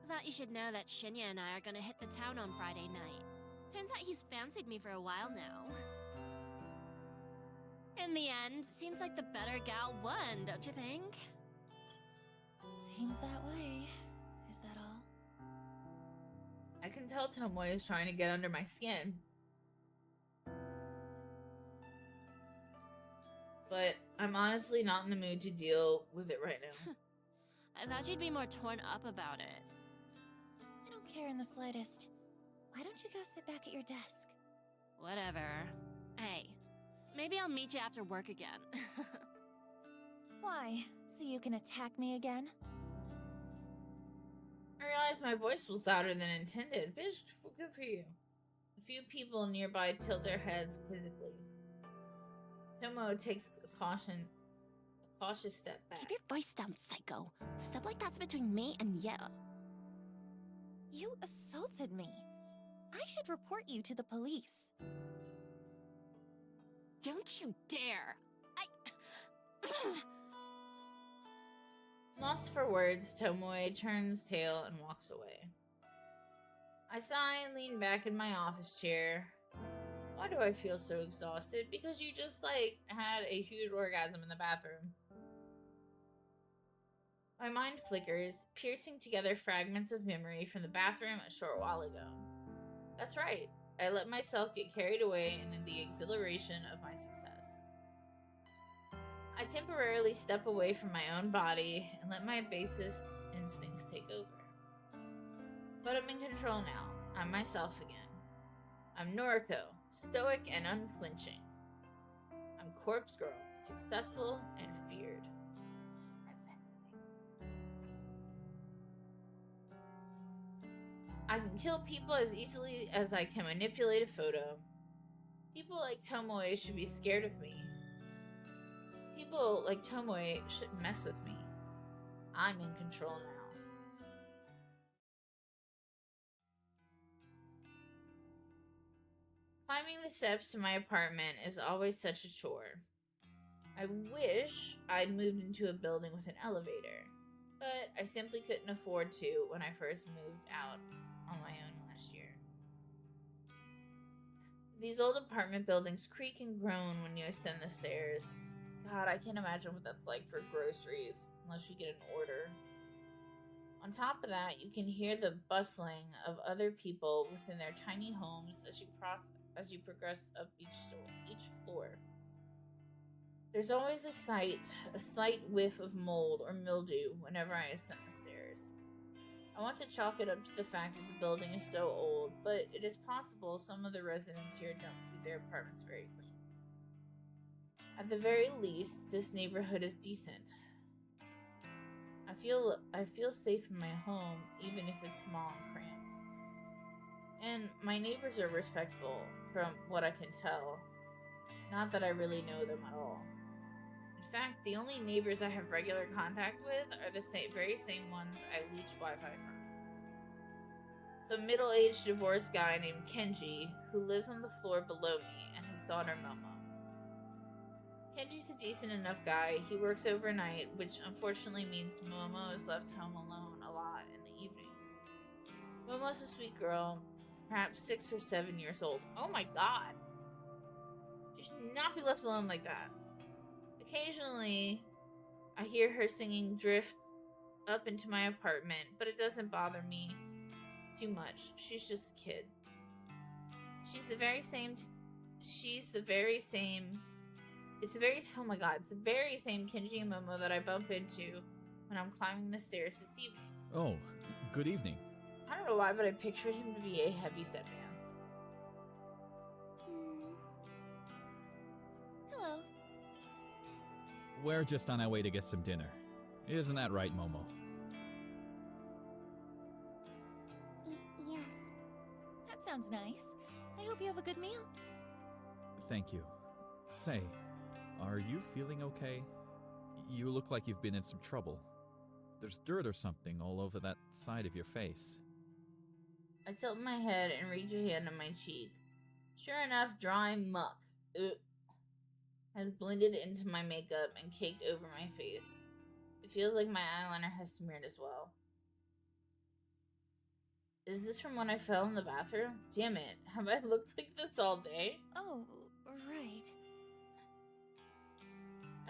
Thought you should know that Shinya and I are gonna hit the town on Friday night. Turns out he's fancied me for a while now. In the end, seems like the better gal won, don't you think? Seems that way. Is that all? I can tell Tomoe is trying to get under my skin. But I'm honestly not in the mood to deal with it right now. I thought you'd be more torn up about it. I don't care in the slightest. Why don't you go sit back at your desk? Whatever. Hey, maybe I'll meet you after work again. Why? So you can attack me again? I realized my voice was louder than intended. Bitch, good for you. A few people nearby tilt their heads quizzically. Tomo takes a cautious step back. Keep your voice down, psycho. Stuff like that's between me and you. You assaulted me. I should report you to the police. Don't you dare! Lost for words, Tomoe turns tail and walks away. I sigh and lean back in my office chair. Why do I feel so exhausted? Because you just, had a huge orgasm in the bathroom. My mind flickers, piercing together fragments of memory from the bathroom a short while ago. That's right. I let myself get carried away in the exhilaration of my success. I temporarily step away from my own body and let my basest instincts take over. But I'm in control now. I'm myself again. I'm Noriko, stoic and unflinching. I'm Corpse Girl, successful and feared. I can kill people as easily as I can manipulate a photo. People like Tomoe should be scared of me. People like Tomoe shouldn't mess with me. I'm in control now. Climbing the steps to my apartment is always such a chore. I wish I'd moved into a building with an elevator, but I simply couldn't afford to when I first moved out on my own last year. These old apartment buildings creak and groan when you ascend the stairs. God, I can't imagine what that's like for groceries, unless you get an order. On top of that, you can hear the bustling of other people within their tiny homes as you progress up each floor. There's always a slight whiff of mold or mildew whenever I ascend the stairs. I want to chalk it up to the fact that the building is so old, but it is possible some of the residents here don't keep their apartments very clean. At the very least, this neighborhood is decent. I feel safe in my home, even if it's small and cramped. And my neighbors are respectful, from what I can tell. Not that I really know them at all. In fact, the only neighbors I have regular contact with are the very same ones I leech Wi-Fi from. Some middle-aged divorced guy named Kenji, who lives on the floor below me, and his daughter Momo. Kenji's a decent enough guy. He works overnight, which unfortunately means Momo is left home alone a lot in the evenings. Momo's a sweet girl, perhaps 6 or 7 years old. Oh my god! She should not be left alone like that. Occasionally, I hear her singing drift up into my apartment, but it doesn't bother me too much. She's just a kid. It's the very same Kenji and Momo that I bump into when I'm climbing the stairs this evening. Oh, good evening. I don't know why, but I pictured him to be a heavy-set man. Hello. We're just on our way to get some dinner. Isn't that right, Momo? Yes. That sounds nice. I hope you have a good meal. Thank you. Say, are you feeling okay? You look like you've been in some trouble. There's dirt or something all over that side of your face. I tilt my head and reach a hand on my cheek. Sure enough, dry muck has blended into my makeup and caked over my face. It feels like my eyeliner has smeared as well. Is this from when I fell in the bathroom? Damn it, have I looked like this all day? Oh, right.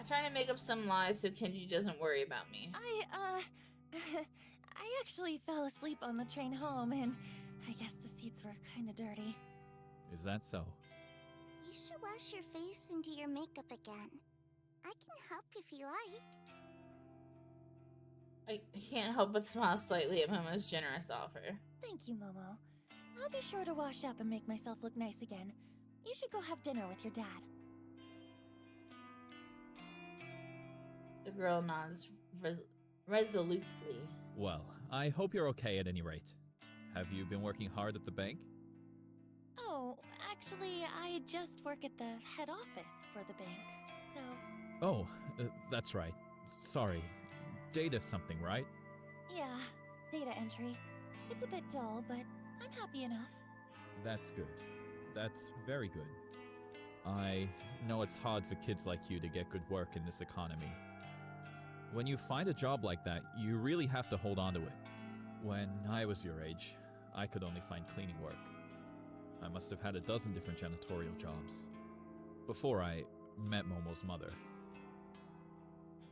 I try to make up some lies so Kenji doesn't worry about me. I actually fell asleep on the train home, and I guess the seats were kinda dirty. Is that so? You should wash your face and do your makeup again. I can help if you like. I can't help but smile slightly at Momo's generous offer. Thank you, Momo. I'll be sure to wash up and make myself look nice again. You should go have dinner with your dad. The girl nods resolutely. Well, I hope you're okay at any rate. Have you been working hard at the bank? Oh, actually, I just work at the head office for the bank, so... Oh, that's right. Sorry. Data something, right? Yeah, data entry. It's a bit dull, but I'm happy enough. That's good. That's very good. I know it's hard for kids like you to get good work in this economy. When you find a job like that, you really have to hold on to it. When I was your age, I could only find cleaning work. I must have had a dozen different janitorial jobs. Before I met Momo's mother.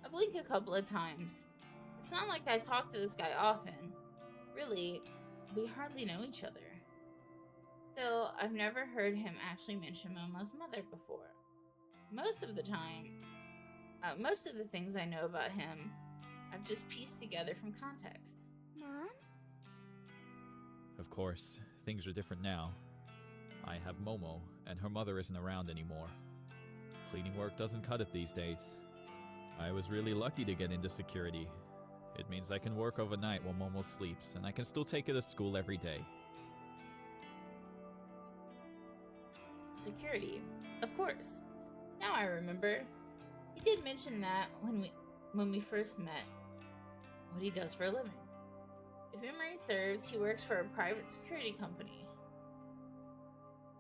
I blink a couple of times. It's not like I talk to this guy often. Really, we hardly know each other. Still, I've never heard him actually mention Momo's mother before. Most of the time, Most of the things I know about him, I've just pieced together from context. Mom? Of course, things are different now. I have Momo, and her mother isn't around anymore. Cleaning work doesn't cut it these days. I was really lucky to get into security. It means I can work overnight while Momo sleeps, and I can still take her to school every day. Security, of course. Now I remember. He did mention that when we first met, what he does for a living. If memory serves, he works for a private security company.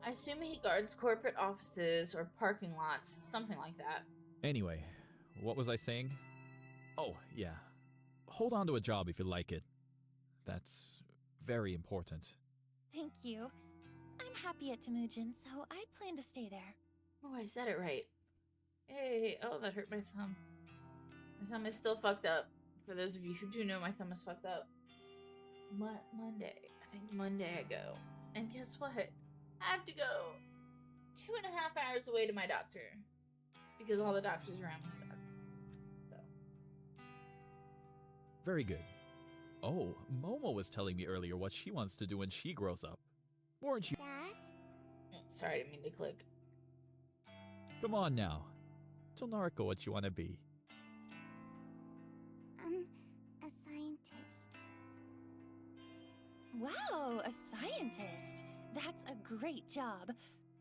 I assume he guards corporate offices or parking lots, something like that. Anyway, what was I saying? Oh, yeah. Hold on to a job if you like it. That's very important. Thank you. I'm happy at Temujin, so I plan to stay there. Oh, I said it right. Hey, oh, that hurt my thumb. My thumb is still fucked up. For those of you who do know, my thumb is fucked up. Monday. I think Monday I go. And guess what? I have to go 2.5 hours away to my doctor. Because all the doctors around me suck. So. Very good. Oh, Momo was telling me earlier what she wants to do when she grows up. Weren't you? Dad? Sorry, I didn't mean to click. Come on now. Tell Nariko what you want to be. A scientist. Wow, a scientist. That's a great job.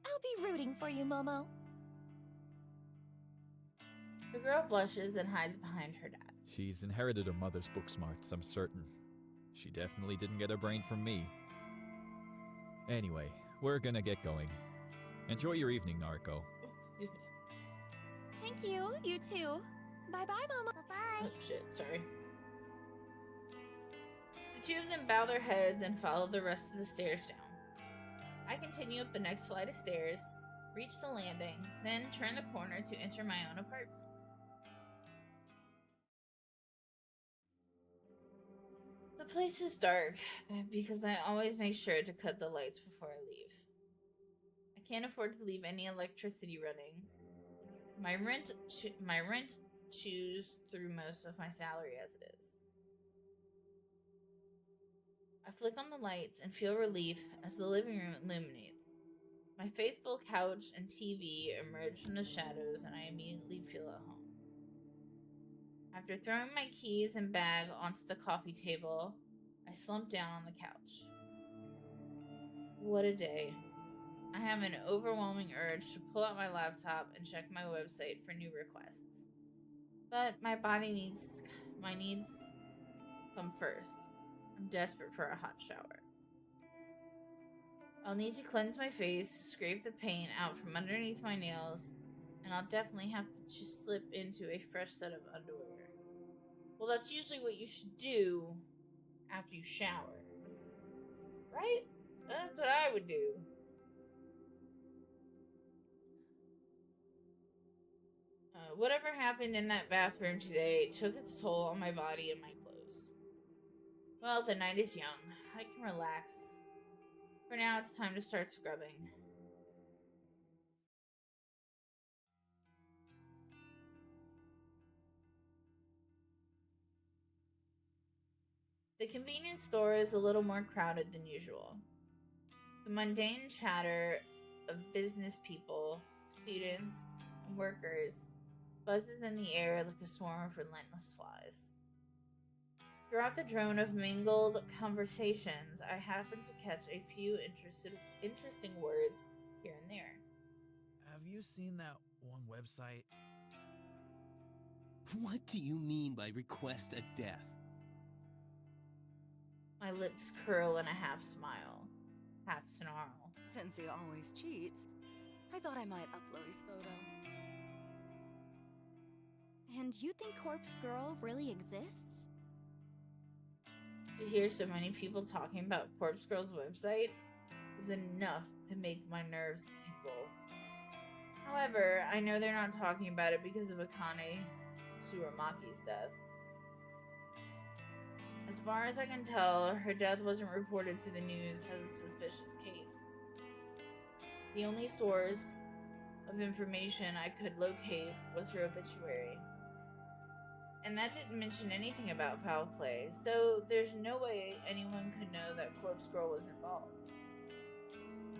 I'll be rooting for you, Momo. The girl blushes and hides behind her dad. She's inherited her mother's book smarts, I'm certain. She definitely didn't get her brain from me. Anyway, we're gonna get going. Enjoy your evening, Nariko. Excuse me. Thank you. You too. Bye-bye, Momo. Bye-bye. Oh shit, sorry. The two of them bow their heads and follow the rest of the stairs down. I continue up the next flight of stairs, reach the landing, then turn the corner to enter my own apartment. The place is dark because I always make sure to cut the lights before I leave. I can't afford to leave any electricity running. My rent chews through most of my salary as it is. I flick on the lights and feel relief as the living room illuminates. My faithful couch and TV emerge from the shadows and I immediately feel at home. After throwing my keys and bag onto the coffee table, I slump down on the couch. What a day. I have an overwhelming urge to pull out my laptop and check my website for new requests. But my needs come first. I'm desperate for a hot shower. I'll need to cleanse my face, scrape the paint out from underneath my nails, and I'll definitely have to slip into a fresh set of underwear. Well, that's usually what you should do after you shower. Right? That's what I would do. Whatever happened in that bathroom today took its toll on my body and my clothes. Well, the night is young. I can relax. For now, it's time to start scrubbing. The convenience store is a little more crowded than usual. The mundane chatter of business people, students, and workers buzzes in the air like a swarm of relentless flies. Throughout the drone of mingled conversations, I happen to catch a few interesting words here and there. Have you seen that one website? What do you mean by request a death? My lips curl in a half smile, half snarl. Since he always cheats, I thought I might upload his photo. And you think Corpse Girl really exists? To hear so many people talking about Corpse Girl's website is enough to make my nerves tingle. However, I know they're not talking about it because of Akane Tsuramaki's death. As far as I can tell, her death wasn't reported to the news as a suspicious case. The only source of information I could locate was her obituary. And that didn't mention anything about foul play, so there's no way anyone could know that Corpse Girl was involved.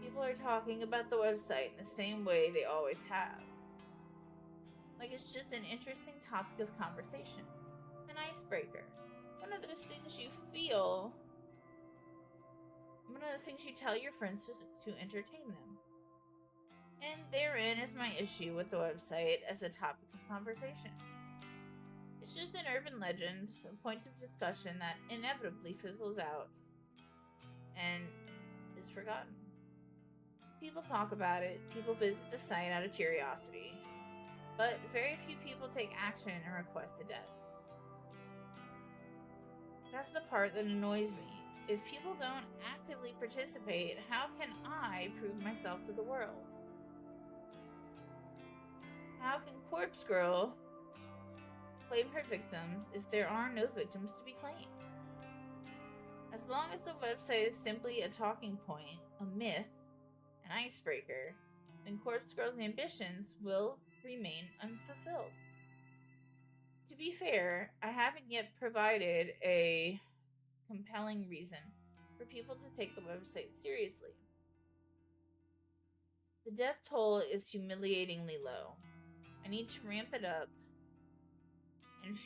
People are talking about the website in the same way they always have. Like it's just an interesting topic of conversation. An icebreaker. One of those things you tell your friends to entertain them. And therein is my issue with the website as a topic of conversation. It's just an urban legend, a point of discussion that inevitably fizzles out and is forgotten. People talk about it, people visit the site out of curiosity, but very few people take action and request a death. That's the part that annoys me. If people don't actively participate, how can I prove myself to the world? How can Corpse Girl claim her victims if there are no victims to be claimed? As long as the website is simply a talking point, a myth, an icebreaker, then Corpse Girl's ambitions will remain unfulfilled. To be fair, I haven't yet provided a compelling reason for people to take the website seriously. The death toll is humiliatingly low. I need to ramp it up and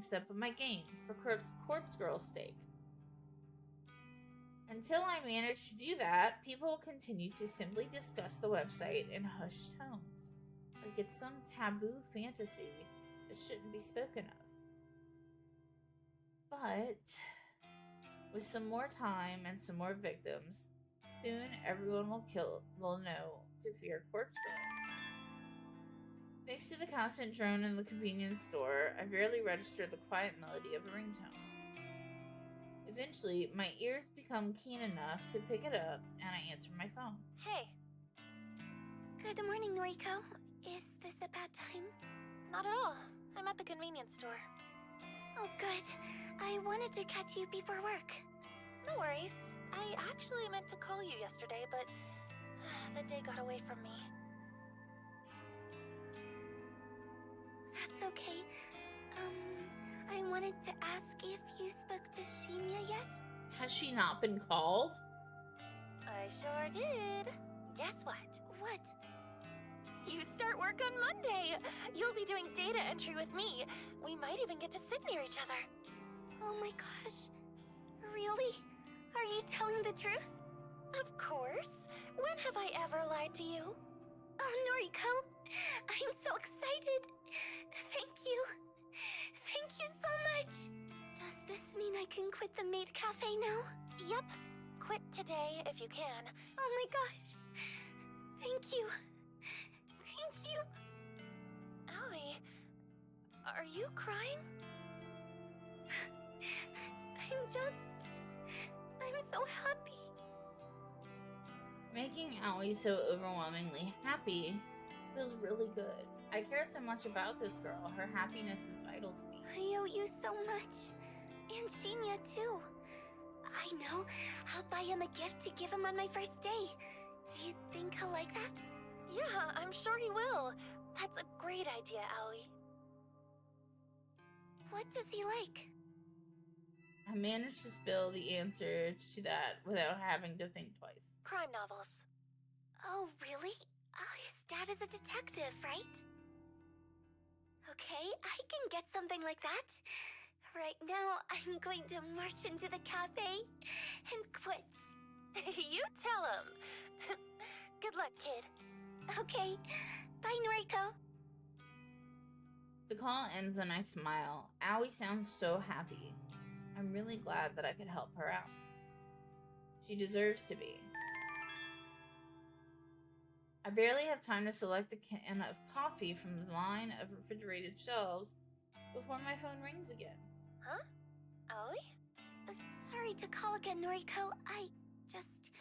step up my game for Corpse Girl's sake. Until I manage to do that, people will continue to simply discuss the website in hushed tones, like it's some taboo fantasy that shouldn't be spoken of. But with some more time and some more victims, soon everyone will know to fear Corpse Girl. Thanks to the constant drone in the convenience store, I barely register the quiet melody of a ringtone. Eventually, my ears become keen enough to pick it up, and I answer my phone. Hey. Good morning, Noriko. Is this a bad time? Not at all. I'm at the convenience store. Oh, good. I wanted to catch you before work. No worries. I actually meant to call you yesterday, but the day got away from me. That's okay. I wanted to ask if you spoke to Shinya yet? Has she not been called? I sure did. Guess what? What? You start work on Monday! You'll be doing data entry with me. We might even get to sit near each other. Oh my gosh. Really? Are you telling the truth? Of course. When have I ever lied to you? Oh, Noriko. I'm so excited. Thank you. Thank you so much. Does this mean I can quit the maid cafe now? Yep. Quit today if you can. Oh my gosh. Thank you. Thank you. Allie, are you crying? I'm so happy. Making Aoi so overwhelmingly happy feels really good. I care so much about this girl. Her happiness is vital to me. I owe you so much. And Shinya, too. I know. I'll buy him a gift to give him on my first day. Do you think he'll like that? Yeah, I'm sure he will. That's a great idea, Aoi. What does he like? I managed to spill the answer to that without having to think twice. Crime novels. Oh, really? Oh, his dad is a detective, right? Okay, I can get something like that. Right now, I'm going to march into the cafe and quit. You tell him. Good luck, kid. Okay. Bye, Noriko. The call ends and I smile. Aoi sounds so happy. I'm really glad that I could help her out. She deserves to be. I barely have time to select a can of coffee from the line of refrigerated shelves before my phone rings again. Huh? Aoi? Sorry to call again, Noriko. I just,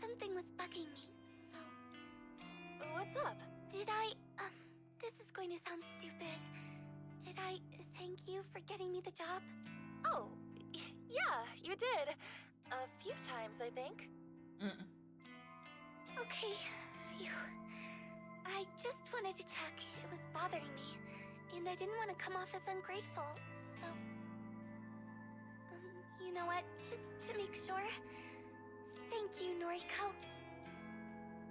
something was bugging me, so... What's up? Did I, this is going to sound stupid. Did I thank you for getting me the job? Oh, yeah, you did. A few times, I think. Okay, phew. I just wanted to check. It was bothering me, and I didn't want to come off as ungrateful, so... you know what? Just to make sure. Thank you, Noriko.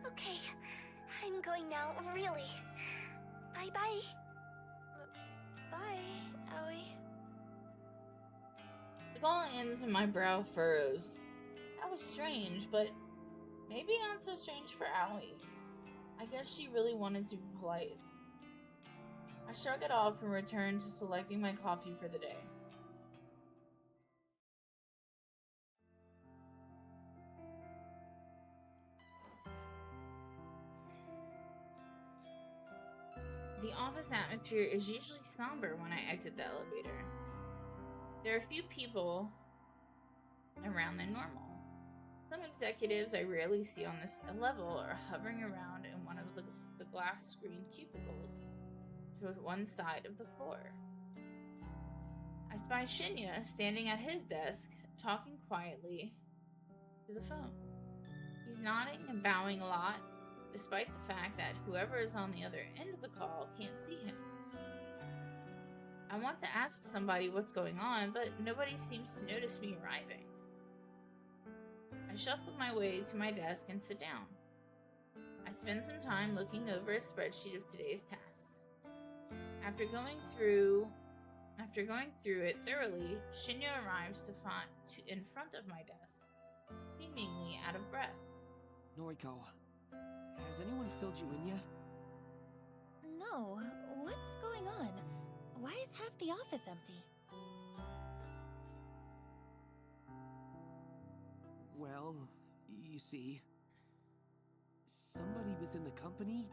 Okay, I'm going now, really. Bye-bye. Bye, Aoi. The call ends and my brow furrows. That was strange, but maybe not so strange for Aoi. I guess she really wanted to be polite. I shrug it off and return to selecting my coffee for the day. The office atmosphere is usually somber when I exit the elevator. There are few people around than normal. Some executives I rarely see on this level are hovering around in one of the glass screened cubicles to one side of the floor. I spy Shinya standing at his desk, talking quietly to the phone. He's nodding and bowing a lot, despite the fact that whoever is on the other end of the call can't see him. I want to ask somebody what's going on, but nobody seems to notice me arriving. I shuffle my way to my desk and sit down. I spend some time looking over a spreadsheet of today's tasks. After going through it thoroughly, Shinya arrives in front of my desk, seemingly out of breath. Noriko, has anyone filled you in yet? No, what's going on? Why is half the office empty? Well, you see, somebody within the company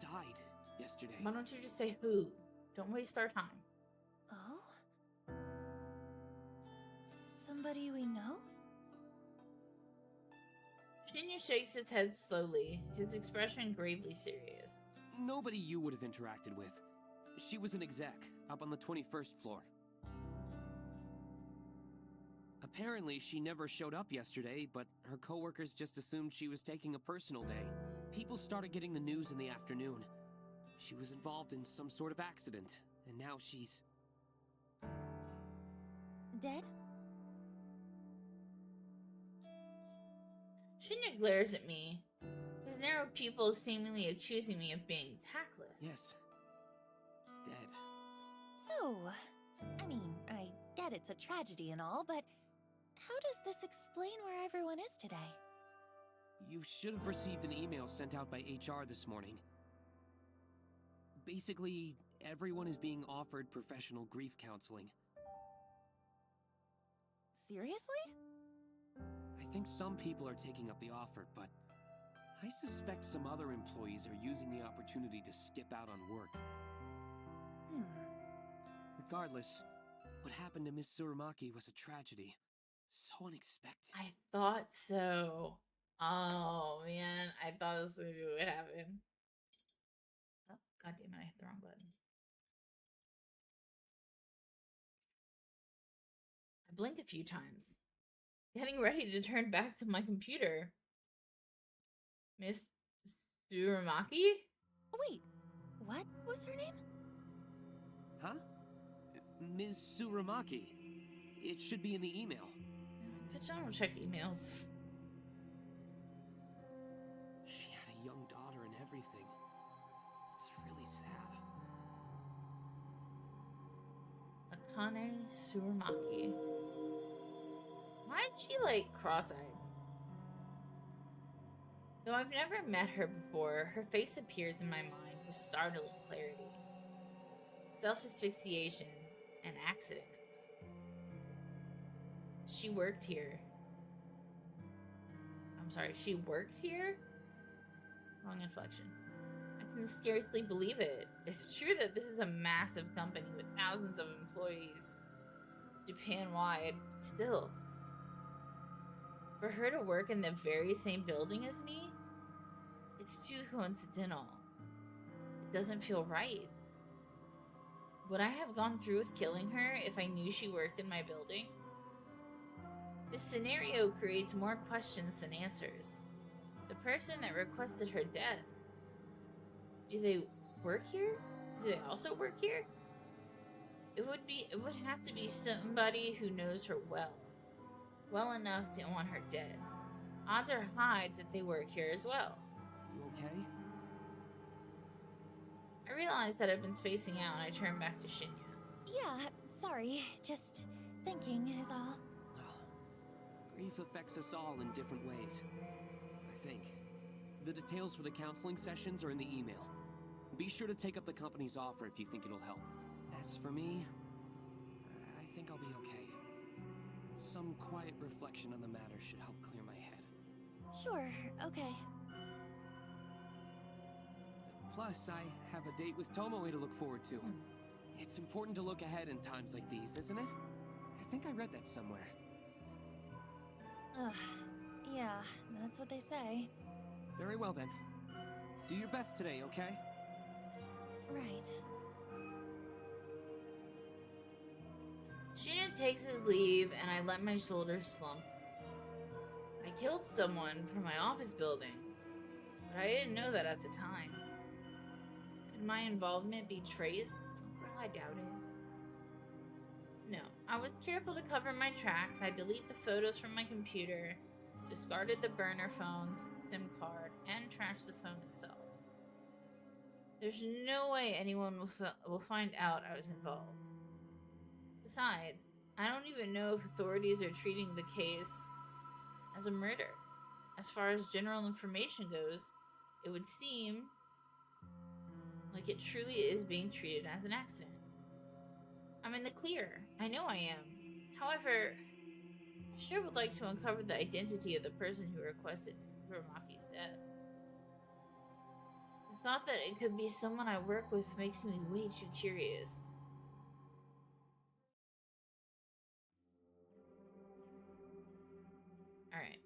died yesterday. Why don't you just say who? Don't waste our time. Oh? Somebody we know? Shinya shakes his head slowly, his expression gravely serious. Nobody you would have interacted with. She was an exec, up on the 21st floor. Apparently, she never showed up yesterday, but her coworkers just assumed she was taking a personal day. People started getting the news in the afternoon. She was involved in some sort of accident, and now she's... Dead? Shinya glares at me, his narrow pupils seemingly accusing me of being tactless. Yes. Dead. So, I mean, I get it's a tragedy and all, but how does this explain where everyone is today? You should have received an email sent out by HR this morning. Basically, everyone is being offered professional grief counseling. Seriously? I think some people are taking up the offer, but I suspect some other employees are using the opportunity to skip out on work. Regardless, what happened to Miss Tsurumaki was a tragedy. So unexpected. I thought so. Oh man, I thought this would be what happened. Oh, god damn it, I hit the wrong button. I blink a few times, getting ready to turn back to my computer. Miss Tsurumaki? Wait, what was her name? Huh? Ms. Tsurumaki. It should be in the email. Bitch, I don't check emails. She had a young daughter and everything. It's really sad. Akane Tsurumaki. Why is she like cross-eyed? Though I've never met her before, her face appears in my mind with startling clarity. Self-asphyxiation, an accident. She worked here. I'm sorry, she worked here? Wrong inflection. I can scarcely believe it. It's true that this is a massive company with thousands of employees, Japan-wide, but still. For her to work in the very same building as me, it's too coincidental. It doesn't feel right. Would I have gone through with killing her if I knew she worked in my building? This scenario creates more questions than answers. The person that requested her death. Do they work here? Do they also work here? It would have to be somebody who knows her well enough to want her dead. Odds are high that they work here as well. You okay? I realized that I've been spacing out and I turned back to Shinya. Yeah, sorry. Just thinking is all. Well, grief affects us all in different ways, I think. The details for the counseling sessions are in the email. Be sure to take up the company's offer if you think it'll help. As for me, I think I'll be okay. Some quiet reflection on the matter should help clear my head. Sure, okay. Plus, I have a date with Tomoe to look forward to. It's important to look ahead in times like these, isn't it? I think I read that somewhere. Ugh, yeah, that's what they say. Very well then. Do your best today, okay? Right. Shinya takes his leave and I let my shoulders slump. I killed someone from my office building, but I didn't know that at the time. Could my involvement be traced? Well, I doubt it. No, I was careful to cover my tracks. I deleted the photos from my computer, discarded the burner phone's SIM card, and trashed the phone itself. There's no way anyone will find out I was involved. Besides, I don't even know if authorities are treating the case as a murder. As far as general information goes, it would seem like it truly is being treated as an accident. I'm in the clear. I know I am. However, I sure would like to uncover the identity of the person who requested Furumaki's death. The thought that it could be someone I work with makes me way too curious. Alright.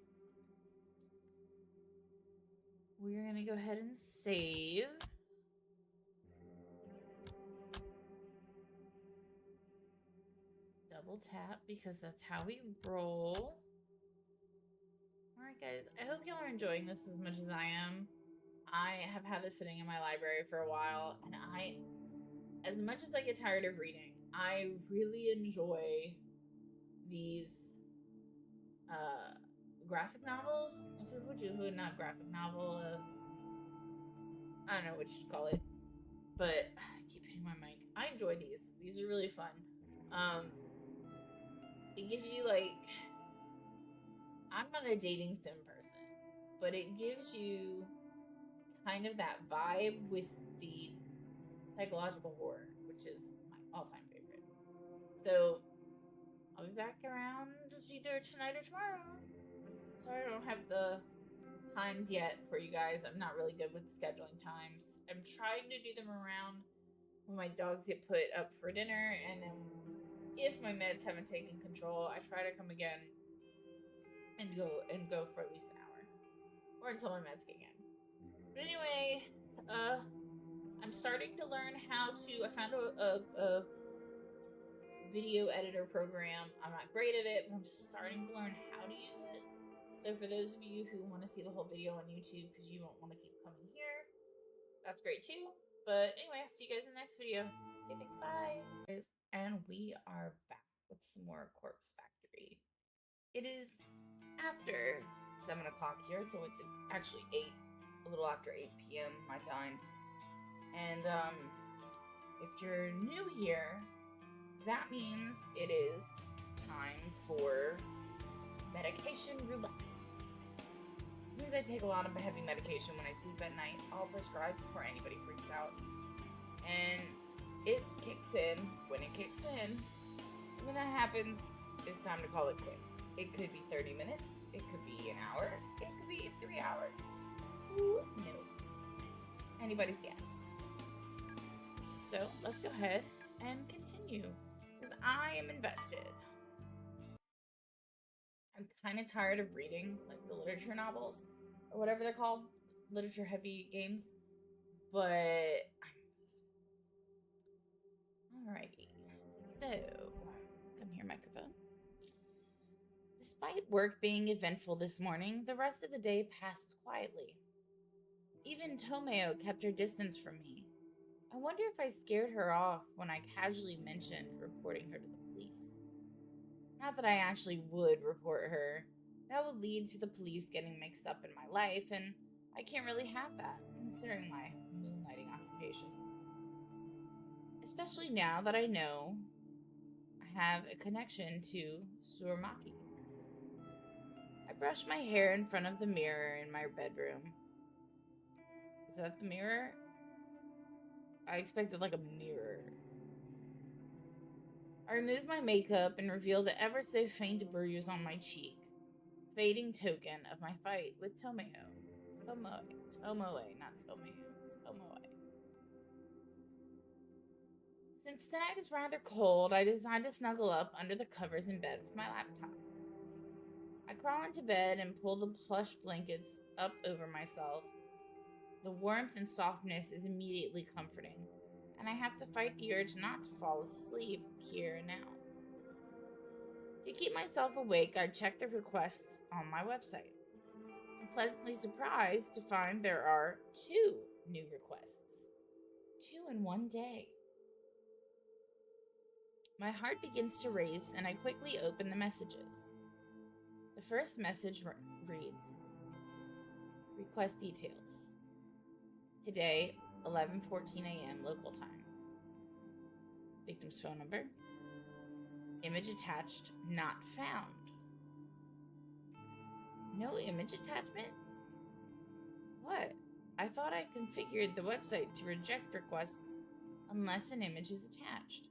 We're gonna go ahead and save. Double tap because that's how we roll. Alright guys, I hope y'all are enjoying this as much as I am. I have had this sitting in my library for a while, and as much as I get tired of reading, I really enjoy these graphic novels. Not graphic novel, I don't know what you should call it, but I keep hitting my mic. I enjoy these. These are really fun. It gives you I'm not a dating sim person, but it gives you kind of that vibe with the psychological horror, which is my all-time favorite. So I'll be back around either tonight or tomorrow. Sorry I don't have the times yet for you guys. I'm not really good with scheduling times. I'm trying to do them around when my dogs get put up for dinner, and then if my meds haven't taken control, I try to come again and go for at least an hour, or until my meds kick in. But anyway, I'm starting to learn how to. I found a video editor program. I'm not great at it, but I'm starting to learn how to use it. So for those of you who want to see the whole video on YouTube because you don't want to keep coming here, that's great too. But anyway, I'll see you guys in the next video. Okay, thanks, bye. And we are back with some more Corpse Factory. It is after 7 o'clock here, so it's actually 8, a little after 8 p.m. my time. And if you're new here, that means it is time for medication roulette. Because I take a lot of heavy medication when I sleep at night, I'll prescribe before anybody freaks out. And it kicks in when it kicks in. When that happens, it's time to call it quits. It could be 30 minutes, it could be an hour, it could be 3 hours. Who knows? Anybody's guess. So let's go ahead and continue, because I am invested. I'm kind of tired of reading the literature novels, or whatever they're called, literature heavy games, but I'm invested. Alrighty, so come here, microphone. Despite work being eventful this morning, the rest of the day passed quietly. Even Tomeo kept her distance from me. I wonder if I scared her off when I casually mentioned reporting her to the police. Not that I actually would report her. That would lead to the police getting mixed up in my life, and I can't really have that, considering my moonlighting occupation. Especially now that I know I have a connection to Tsurumaki. I brushed my hair in front of the mirror in my bedroom. Is that the mirror? I expected like a mirror. I removed my makeup and revealed the ever so faint bruise on my cheek, fading token of my fight with Tomoe, not Tomeo. Since tonight is rather cold, I decided to snuggle up under the covers in bed with my laptop. I crawl into bed and pull the plush blankets up over myself. The warmth and softness is immediately comforting, and I have to fight the urge not to fall asleep here and now. To keep myself awake, I check the requests on my website. I'm pleasantly surprised to find there are 2 new requests. 2 in one day. My heart begins to race, and I quickly open the messages. The first message reads, request details. Today, 11:14 a.m. local time. Victim's phone number. Image attached, not found. No image attachment? What? I thought I configured the website to reject requests unless an image is attached.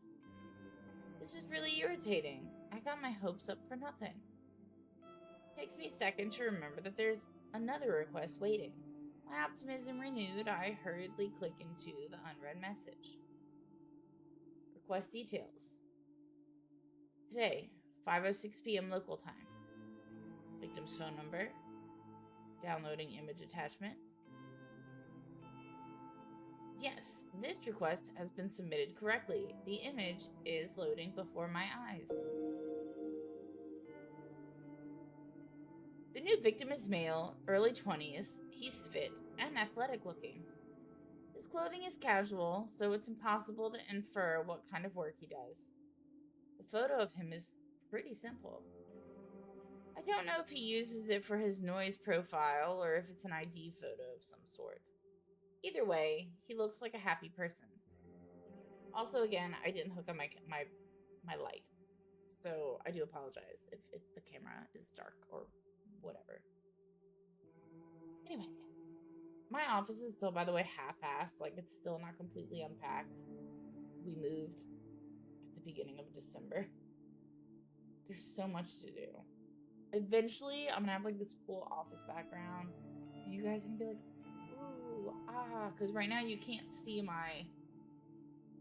This is really irritating. I got my hopes up for nothing. Takes me a second to remember that there's another request waiting. My optimism renewed, I hurriedly click into the unread message. Request details. Today, 5:06 p.m. local time. Victim's phone number. Downloading image attachment. Yes, this request has been submitted correctly. The image is loading before my eyes. The new victim is male, early 20s. He's fit and athletic looking. His clothing is casual, so it's impossible to infer what kind of work he does. The photo of him is pretty simple. I don't know if he uses it for his noise profile or if it's an ID photo of some sort. Either way, he looks like a happy person. Also, again, I didn't hook up my light, so I do apologize if the camera is dark or whatever. Anyway, my office is still, by the way, half-assed. Like, it's still not completely unpacked. We moved at the beginning of December. There's so much to do. Eventually, I'm gonna have, like, this cool office background. And you guys are gonna be like, ooh, because right now you can't see my...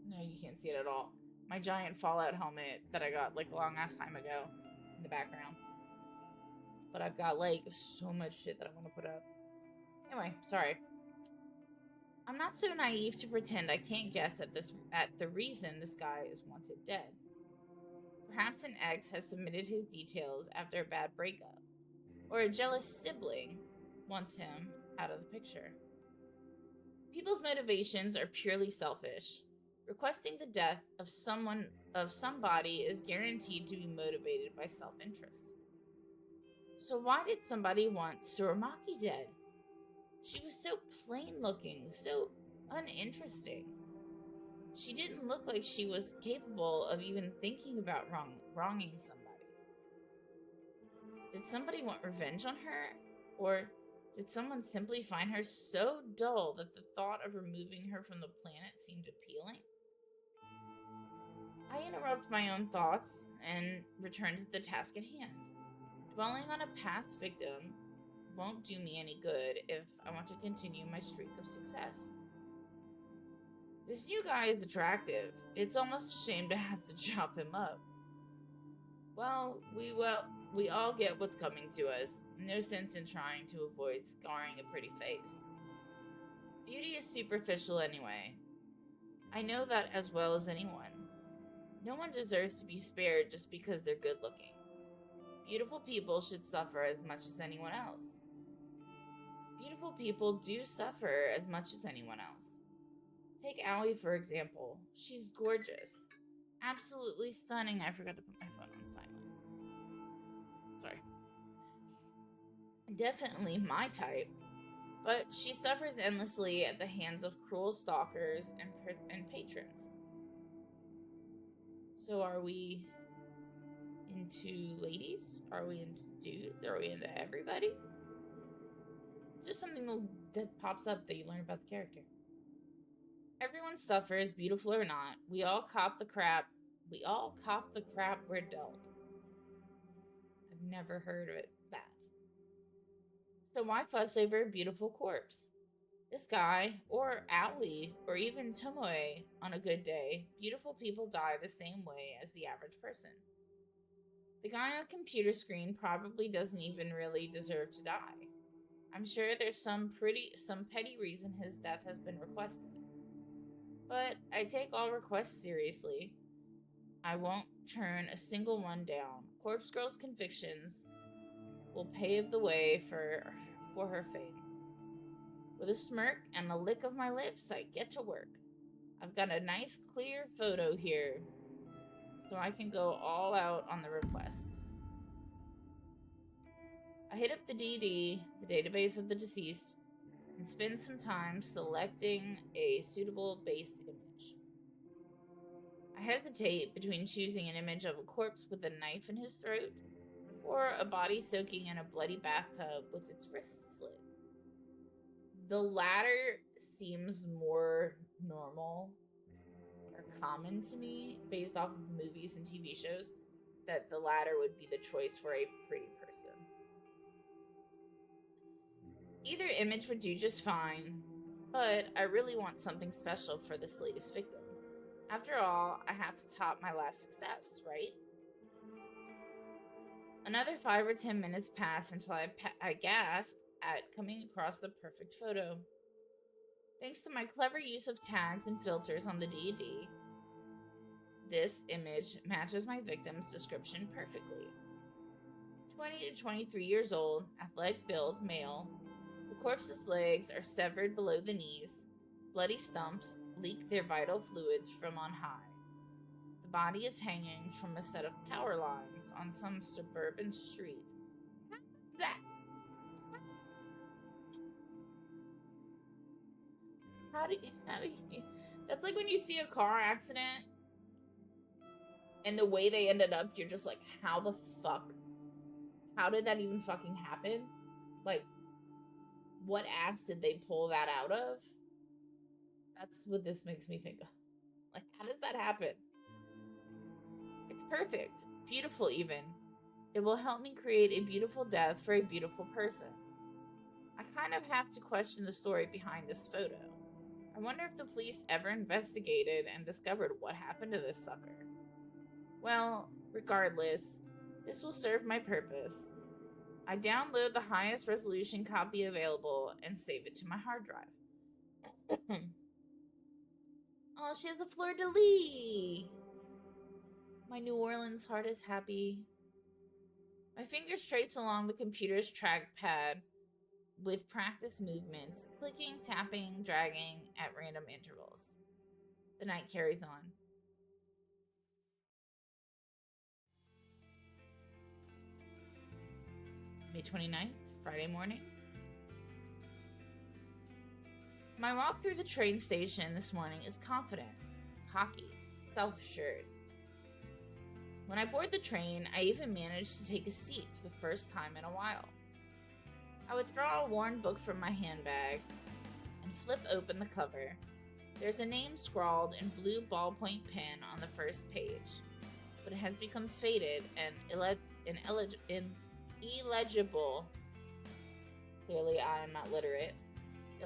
No, you can't see it at all. My giant Fallout helmet that I got, like, a long-ass time ago in the background. But I've got, like, so much shit that I want to put up. Anyway, sorry. I'm not so naive to pretend I can't guess at the reason this guy is wanted dead. Perhaps an ex has submitted his details after a bad breakup, or a jealous sibling wants him out of the picture. People's motivations are purely selfish. Requesting the death of somebody is guaranteed to be motivated by self-interest. So why did somebody want Tsurumaki dead? She was so plain-looking, so uninteresting. She didn't look like she was capable of even thinking about wronging somebody. Did somebody want revenge on her? Or did someone simply find her so dull that the thought of removing her from the planet seemed appealing? I interrupt my own thoughts and return to the task at hand. Dwelling on a past victim won't do me any good if I want to continue my streak of success. This new guy is attractive. It's almost a shame to have to chop him up. Well, we all get what's coming to us. No sense in trying to avoid scarring a pretty face. Beauty is superficial anyway. I know that as well as anyone. No one deserves to be spared just because they're good looking. Beautiful people should suffer as much as anyone else. Beautiful people do suffer as much as anyone else. Take Allie, for example. She's gorgeous. Absolutely stunning. I forgot to put my phone on silent. Sorry. Definitely my type. But she suffers endlessly at the hands of cruel stalkers and patrons. So are we into ladies? Are we into dudes? Are we into everybody? Just something that pops up that you learn about the character. Everyone suffers, beautiful or not. We all cop the crap. We all cop the crap we're dealt. I've never heard of it that. So why fuss over a beautiful corpse? This guy, or Aoi, or even Tomoe on a good day, beautiful people die the same way as the average person. The guy on the computer screen probably doesn't even really deserve to die. I'm sure there's some petty reason his death has been requested. But I take all requests seriously. I won't turn a single one down. Corpse Girl's convictions will pave the way for her fame. With a smirk and a lick of my lips, I get to work. I've got a nice clear photo here, so I can go all out on the requests. I hit up the DD, the database of the deceased, and spend some time selecting a suitable base image. I hesitate between choosing an image of a corpse with a knife in his throat or a body soaking in a bloody bathtub with its wrists slit. The latter seems more normal or common to me based off of movies and TV shows, that the latter would be the choice for a pretty person. Either image would do just fine, but I really want something special for this latest victim. After all, I have to top my last success, right? Another 5 or 10 minutes pass until I gasp at coming across the perfect photo. Thanks to my clever use of tags and filters on the DD, this image matches my victim's description perfectly. 20 to 23 years old, athletic build, male. The corpse's legs are severed below the knees. Bloody stumps leak their vital fluids from on high. The body is hanging from a set of power lines on some suburban street. How do you... That's like when you see a car accident and the way they ended up, you're just like, how the fuck? How did that even fucking happen? Like, what ass did they pull that out of? That's what this makes me think of. Like, how does that happen? It's perfect. Beautiful, even. It will help me create a beautiful death for a beautiful person. I kind of have to question the story behind this photo. I wonder if the police ever investigated and discovered what happened to this sucker. Well, regardless, this will serve my purpose. I download the highest resolution copy available and save it to my hard drive. Oh, she has the fleur-de-lis! My New Orleans heart is happy. My fingers trace along the computer's trackpad with practice movements, clicking, tapping, dragging at random intervals. The night carries on. May 29th, Friday morning. My walk through the train station this morning is confident, cocky, self-assured. When I board the train, I even manage to take a seat for the first time in a while. I withdraw a worn book from my handbag and flip open the cover. There's a name scrawled in blue ballpoint pen on the first page, but it has become faded and illegible. Clearly, I am not literate.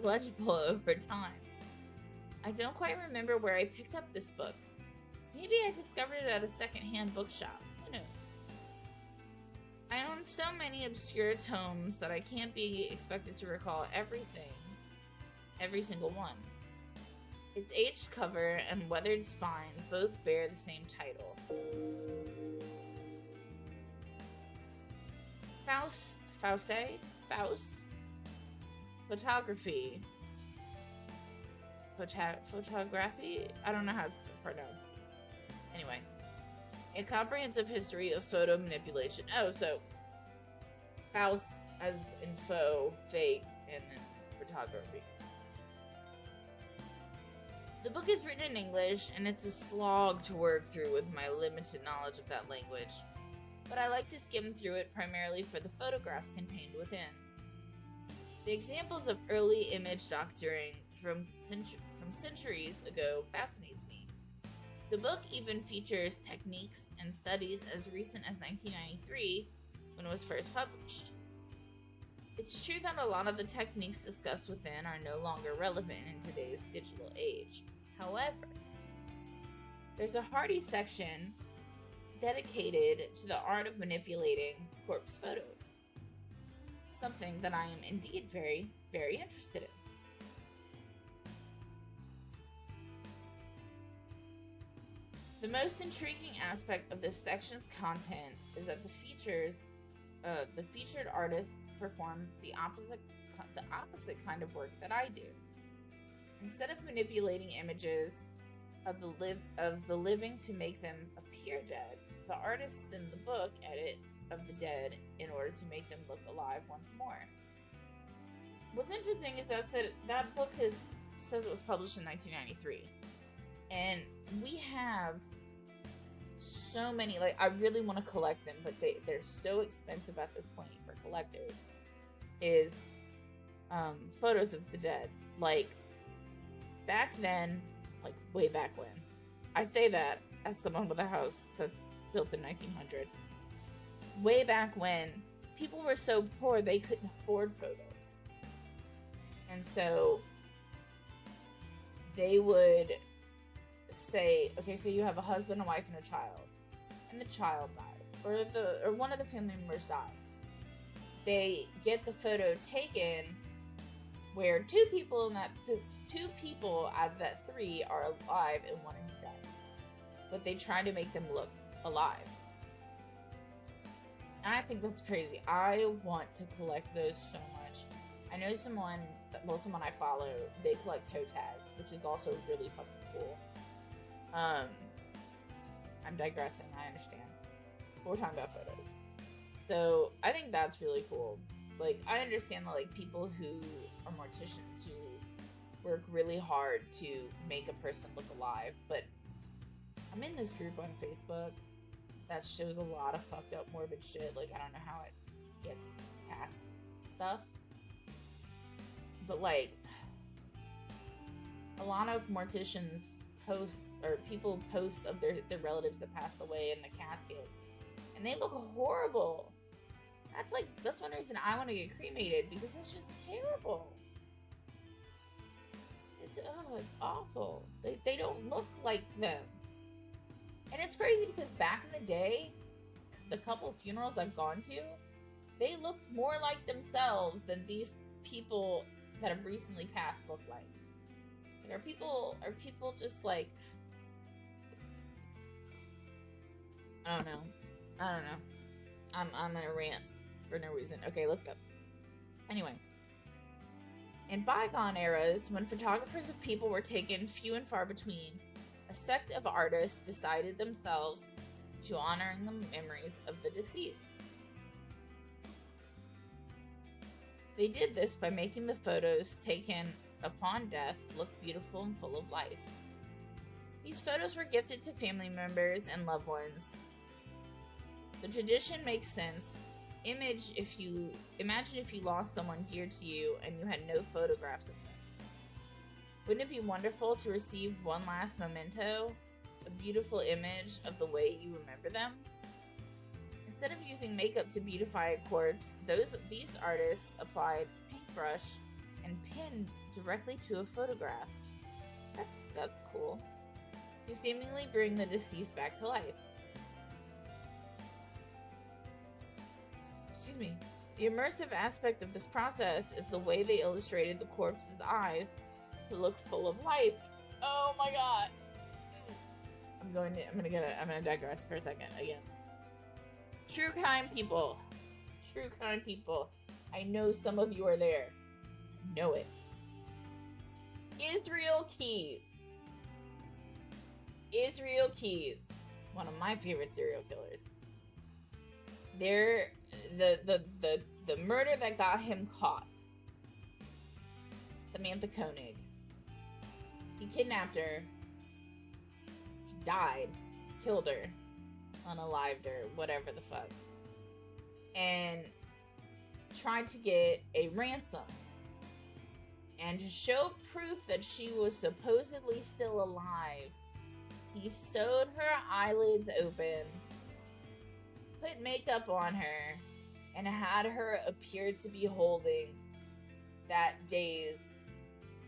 Illegible over time. I don't quite remember where I picked up this book. Maybe I discovered it at a secondhand bookshop. Who knows? I own so many obscure tomes that I can't be expected to recall everything. Every single one. Its aged cover and weathered spine both bear the same title. Faust, photography. Photography? I don't know how to pronounce. Anyway, a comprehensive history of photo manipulation. Oh, so Faust as in faux, fake, and then photography. The book is written in English, and it's a slog to work through with my limited knowledge of that language, but I like to skim through it primarily for the photographs contained within. The examples of early image doctoring from centuries ago fascinates me. The book even features techniques and studies as recent as 1993, when it was first published. It's true that a lot of the techniques discussed within are no longer relevant in today's digital age. However, there's a hearty section dedicated to the art of manipulating corpse photos, something that I am indeed very, very interested in. The most intriguing aspect of this section's content is that the featured artists perform the opposite kind of work that I do. Instead of manipulating images of the living to make them appear dead, the artists in the book edit of the dead in order to make them look alive once more. What's interesting is that book says it was published in 1993, and we have so many. Like, I really want to collect them, but they're so expensive at this point for collectors. Is photos of the dead. Like, back then, like way back when. I say that as someone with a house that's built in 1900. Way back when, people were so poor they couldn't afford photos. And so they would say, okay, so you have a husband, a wife, and a child. And the child died. Or one of the family members died. They get the photo taken where two people out of that three are alive and one is dead. But they try to make them look alive. And I think that's crazy. I want to collect those so much. I know someone I follow, they collect toe tags, which is also really fucking cool. I'm digressing, I understand. But we're talking about photos. So I think that's really cool. Like, I understand that, like, people who are morticians who work really hard to make a person look alive, but I'm in this group on Facebook that shows a lot of fucked up morbid shit. Like, I don't know how it gets past stuff, but like, a lot of morticians people post of their relatives that passed away in the casket, and they look horrible. That's one reason I want to get cremated, because it's just terrible. It's awful. They don't look like them. And it's crazy because back in the day, the couple of funerals I've gone to, they look more like themselves than these people that have recently passed look like. Like, are people just like, I don't know. I'm in a rant for no reason. Okay, let's go. Anyway. In bygone eras, when photographers of people were taken few and far between, a sect of artists decided themselves to honoring the memories of the deceased. They did this by making the photos taken upon death look beautiful and full of life. These photos were gifted to family members and loved ones. The tradition makes sense. Imagine if you lost someone dear to you and you had no photographs of them. Wouldn't it be wonderful to receive one last memento, a beautiful image of the way you remember them? Instead of using makeup to beautify a corpse, these artists applied paintbrush and pinned directly to a photograph. That's cool. To seemingly bring the deceased back to life. Excuse me. The immersive aspect of this process is the way they illustrated the corpse's eyes to look full of life. Oh my god. I'm gonna digress for a second again. True crime people. true kind people. I know some of you are there. I know it. Israel Keys. Israel Keys. One of my favorite serial killers. They're the murder that got him caught. Samantha Koenig. He kidnapped her. She died. Killed her. Unalived her. Whatever the fuck. And tried to get a ransom. And to show proof that she was supposedly still alive, he sewed her eyelids open, put makeup on her, and had her appear to be holding that day's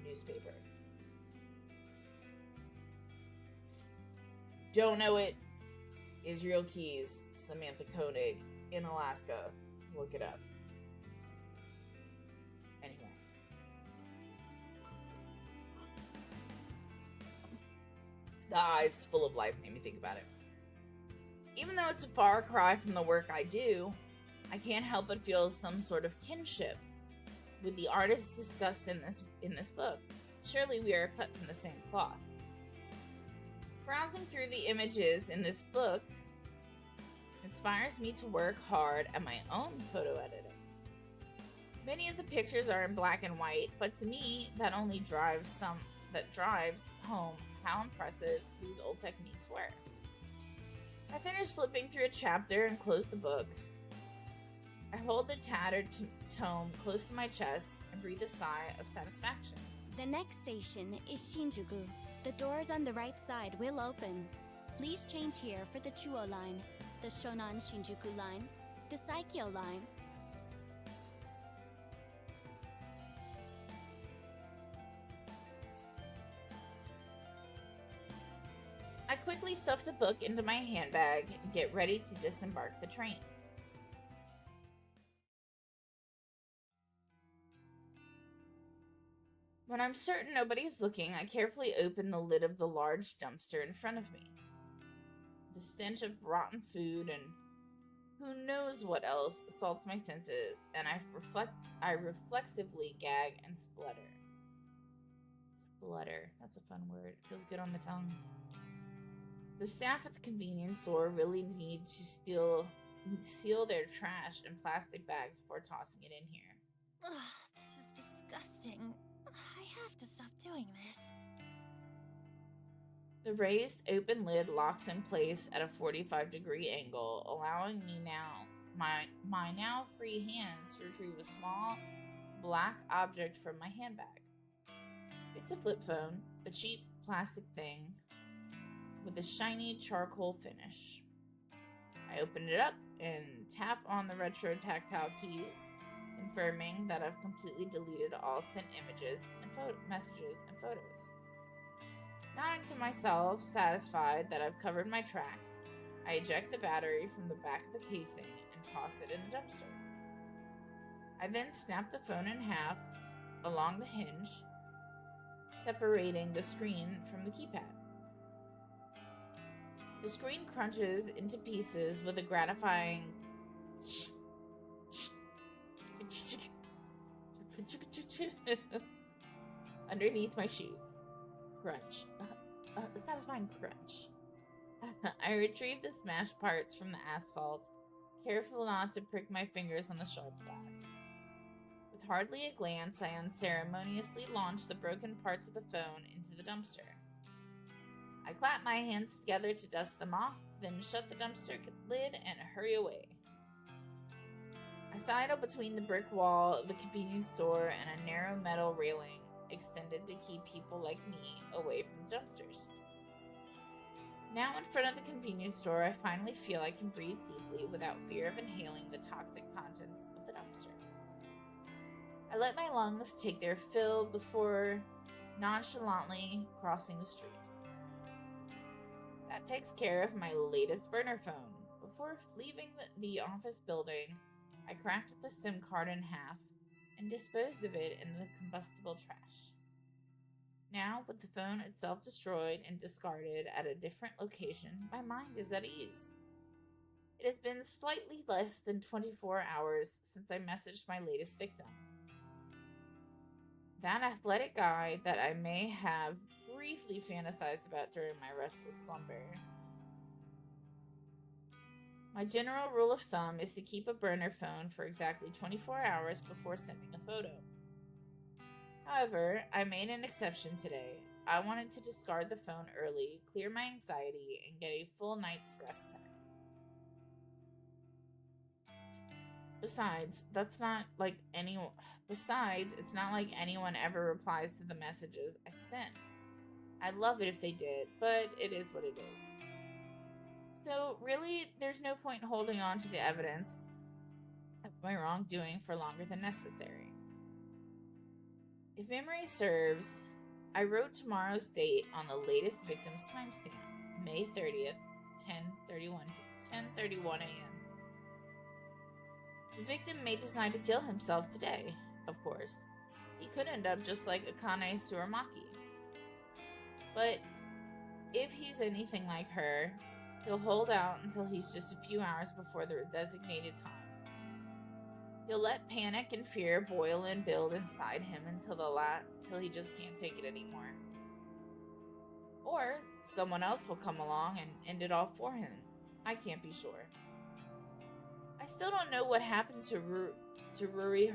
newspaper. Don't know it? Israel Keys, Samantha Koenig, in Alaska. Look it up. Anyway. The eyes full of life made me think about it. Even though it's a far cry from the work I do, I can't help but feel some sort of kinship with the artists discussed in this book. Surely we are cut from the same cloth. Browsing through the images in this book inspires me to work hard at my own photo editing. Many of the pictures are in black and white, but to me, that drives home how impressive these old techniques were. I finished flipping through a chapter and closed the book. I hold the tattered tome close to my chest and breathe a sigh of satisfaction. The next station is Shinjuku. The doors on the right side will open. Please change here for the Chuo line, the Shonan Shinjuku line, the Saikyo line. I quickly stuff the book into my handbag and get ready to disembark the train. When I'm certain nobody's looking, I carefully open the lid of the large dumpster in front of me. The stench of rotten food and who knows what else assaults my senses, and I reflexively gag and splutter. Splutter, that's a fun word. Feels good on the tongue. The staff at the convenience store really need to seal their trash in plastic bags before tossing it in here. Ugh, this is disgusting. I have to stop doing this. The raised open lid locks in place at a 45-degree angle, allowing me my now free hands to retrieve a small black object from my handbag. It's a flip phone, a cheap plastic thing with a shiny charcoal finish. I open it up and tap on the retro tactile keys, confirming that I've completely deleted all sent images and messages and photos. Nodding to myself, satisfied that I've covered my tracks, I eject the battery from the back of the casing and toss it in a dumpster. I then snap the phone in half along the hinge, separating the screen from the keypad. The screen crunches into pieces with a gratifying underneath my shoes. Crunch. A satisfying crunch. I retrieve the smashed parts from the asphalt, careful not to prick my fingers on the sharp glass. With hardly a glance, I unceremoniously launch the broken parts of the phone into the dumpster. I clap my hands together to dust them off, then shut the dumpster lid and hurry away. I sidle between the brick wall of the convenience store and a narrow metal railing extended to keep people like me away from the dumpsters. Now in front of the convenience store, I finally feel I can breathe deeply without fear of inhaling the toxic contents of the dumpster. I let my lungs take their fill before nonchalantly crossing the street. That takes care of my latest burner phone. Before leaving the office building, I cracked the SIM card in half and disposed of it in the combustible trash. Now, with the phone itself destroyed and discarded at a different location, my mind is at ease. It has been slightly less than 24 hours since I messaged my latest victim. That athletic guy that I may have briefly fantasized about during my restless slumber. My general rule of thumb is to keep a burner phone for exactly 24 hours before sending a photo. However, I made an exception today. I wanted to discard the phone early, clear my anxiety, and get a full night's rest tonight. Besides, it's not like anyone ever replies to the messages I sent. I'd love it if they did, but it is what it is. So, really, there's no point holding on to the evidence of my wrongdoing for longer than necessary. If memory serves, I wrote tomorrow's date on the latest victim's timestamp, May 30th, 10:31 a.m. The victim may decide to kill himself today, of course. He could end up just like Akane Suramaki. But if he's anything like her, he'll hold out until he's just a few hours before the designated time. He'll let panic and fear boil and build inside him until he just can't take it anymore. Or someone else will come along and end it all for him. I can't be sure. I still don't know what happened to Ruri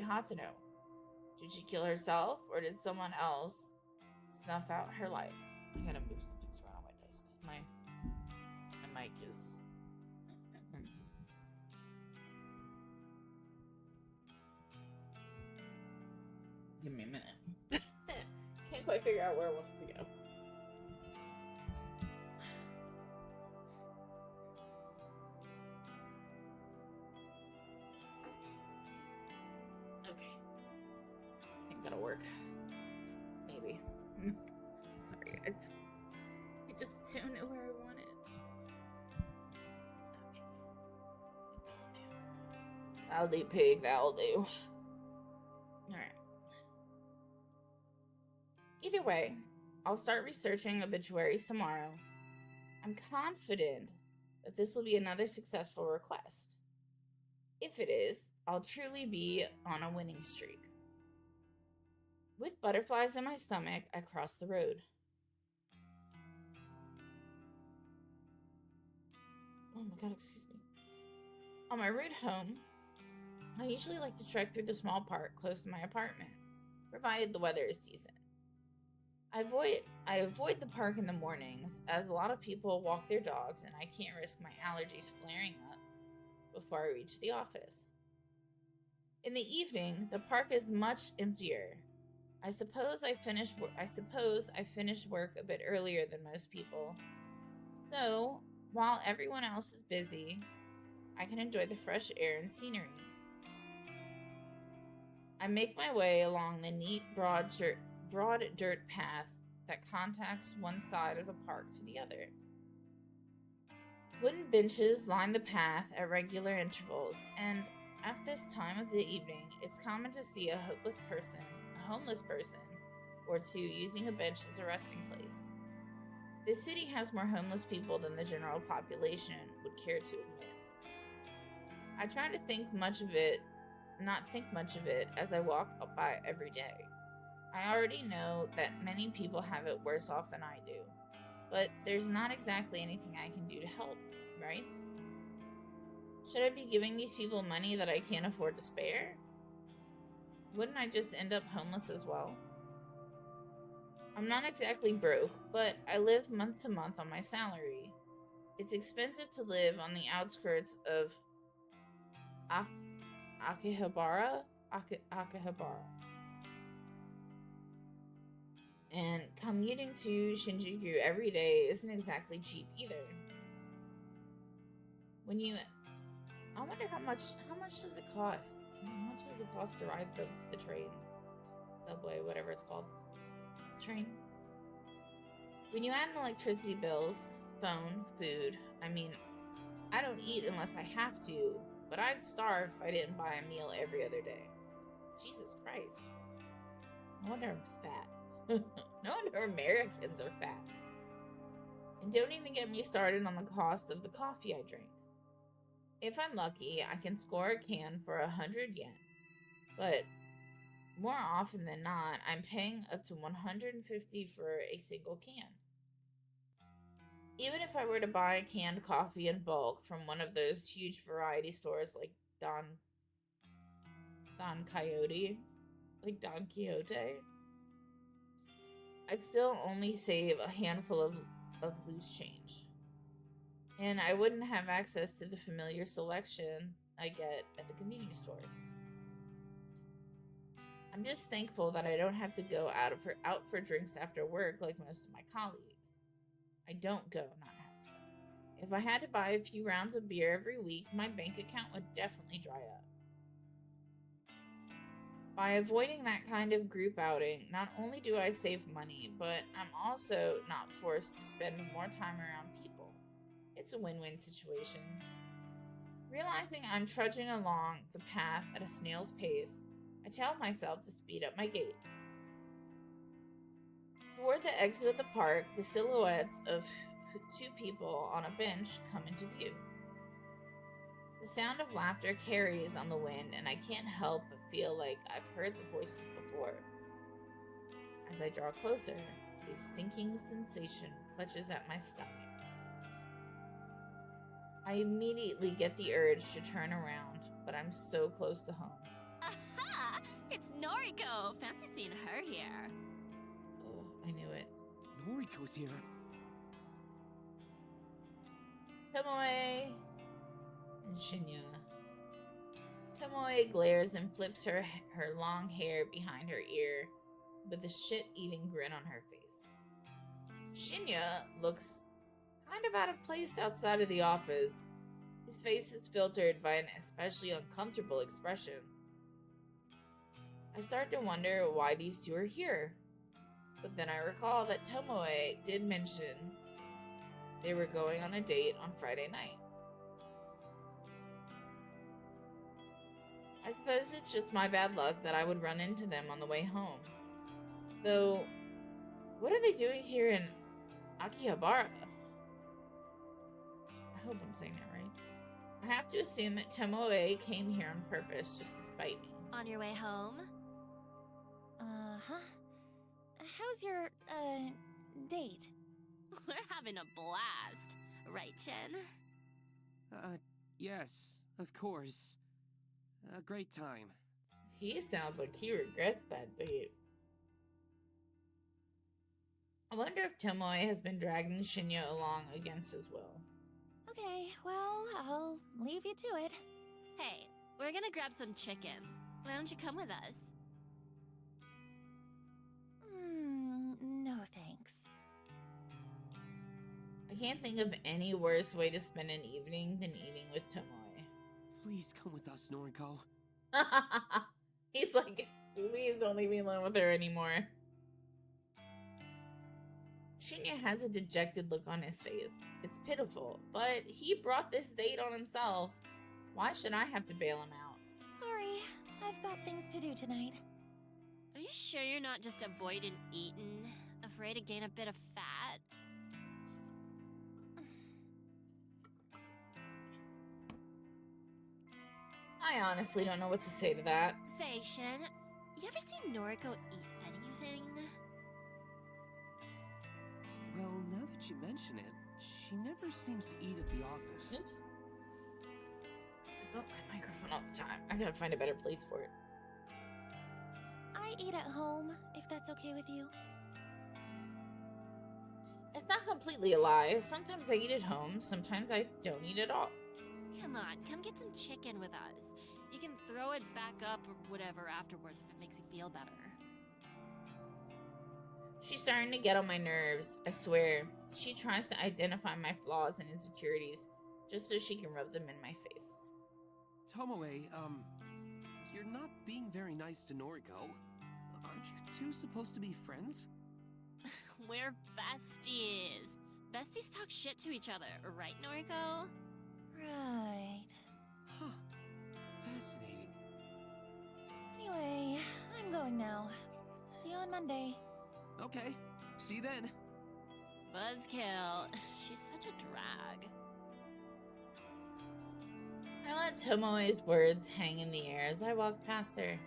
Hatano. Did she kill herself, or did someone else snuff out her life? I gotta move some things around on my desk because my mic is. Give me a minute. Can't quite figure out where I want it to go. Okay. I think that'll work. Maybe. Sorry, guys. I just don't know where I want it. Okay. That'll do, pig. That'll do. Alright. Either way, I'll start researching obituaries tomorrow. I'm confident that this will be another successful request. If it is, I'll truly be on a winning streak. With butterflies in my stomach, I cross the road. Oh my god, excuse me. On my route home, I usually like to trek through the small park close to my apartment, provided the weather is decent. I avoid the park in the mornings, as a lot of people walk their dogs and I can't risk my allergies flaring up before I reach the office. In the evening, the park is much emptier. I suppose I finish work a bit earlier than most people. So, while everyone else is busy, I can enjoy the fresh air and scenery. I make my way along the neat, broad dirt path that contacts one side of the park to the other. Wooden benches line the path at regular intervals, and at this time of the evening, it's common to see a homeless person, or two using a bench as a resting place. This city has more homeless people than the general population would care to admit. I try to not think much of it as I walk by every day. I already know that many people have it worse off than I do, but there's not exactly anything I can do to help, right? Should I be giving these people money that I can't afford to spare? Wouldn't I just end up homeless as well? I'm not exactly broke, but I live month to month on my salary. It's expensive to live on the outskirts of Akihabara. And commuting to Shinjuku every day isn't exactly cheap either. I wonder how much does it cost? How much does it cost to ride the train? Subway, whatever it's called. Train. When you add in electricity bills, phone, food, I don't eat unless I have to, but I'd starve if I didn't buy a meal every other day. Jesus Christ. No wonder I'm fat. No wonder Americans are fat. And don't even get me started on the cost of the coffee I drink. If I'm lucky, I can score a can for 100 yen, but more often than not, I'm paying up to 150 for a single can. Even if I were to buy canned coffee in bulk from one of those huge variety stores like Don Quixote, I'd still only save a handful of loose change. And I wouldn't have access to the familiar selection I get at the convenience store. I'm just thankful that I don't have to go out for drinks after work like most of my colleagues. I don't go, not have to. If I had to buy a few rounds of beer every week, my bank account would definitely dry up. By avoiding that kind of group outing, not only do I save money, but I'm also not forced to spend more time around people. It's a win-win situation. Realizing I'm trudging along the path at a snail's pace, I tell myself to speed up my gait. Toward the exit of the park, the silhouettes of two people on a bench come into view. The sound of laughter carries on the wind, and I can't help but feel like I've heard the voices before. As I draw closer, a sinking sensation clutches at my stomach. I immediately get the urge to turn around, but I'm so close to home. Aha! It's Noriko! Fancy seeing her here. Oh, I knew it. Noriko's here. Tomoe! And Shinya. Tomoe glares and flips her long hair behind her ear with a shit-eating grin on her face. Shinya looks kind of out of place outside of the office. His face is filtered by an especially uncomfortable expression. I start to wonder why these two are here. But then I recall that Tomoe did mention they were going on a date on Friday night. I suppose it's just my bad luck that I would run into them on the way home. Though, what are they doing here in Akihabara? I hope I'm saying that right. I have to assume that Tomoe came here on purpose just to spite me. On your way home? Uh-huh. How's your, date? We're having a blast. Right, Chen? Yes, of course. A great time. He sounds like he regrets that date. I wonder if Tomoe has been dragging Shinya along against his will. Okay, well, I'll leave you to it. Hey, we're gonna grab some chicken. Why don't you come with us? No thanks. I can't think of any worse way to spend an evening than eating with Tomoe. Please come with us, Noriko. He's like, please don't leave me alone with her anymore. Shinya has a dejected look on his face. It's pitiful, but he brought this date on himself. Why should I have to bail him out? Sorry, I've got things to do tonight. Are you sure you're not just avoiding eating? Afraid to gain a bit of fat? I honestly don't know what to say to that. Say, Shin, you ever seen Noriko eat anything? Well, now that you mention it, she never seems to eat at the office. Oops. I bump my microphone all the time. I gotta find a better place for it. I eat at home, if that's okay with you. It's not completely a lie. Sometimes I eat at home, sometimes I don't eat at all. Come on, come get some chicken with us. You can throw it back up or whatever afterwards if it makes you feel better. She's starting to get on my nerves, I swear. She tries to identify my flaws and insecurities just so she can rub them in my face. Tomoe, you're not being very nice to Noriko. Aren't you two supposed to be friends? We're besties. Besties talk shit to each other, right, Noriko? Right. Huh. Fascinating. Anyway, I'm going now. See you on Monday. Okay. See you then. Buzzkill. She's such a drag. I let Tomoe's words hang in the air as I walked past her.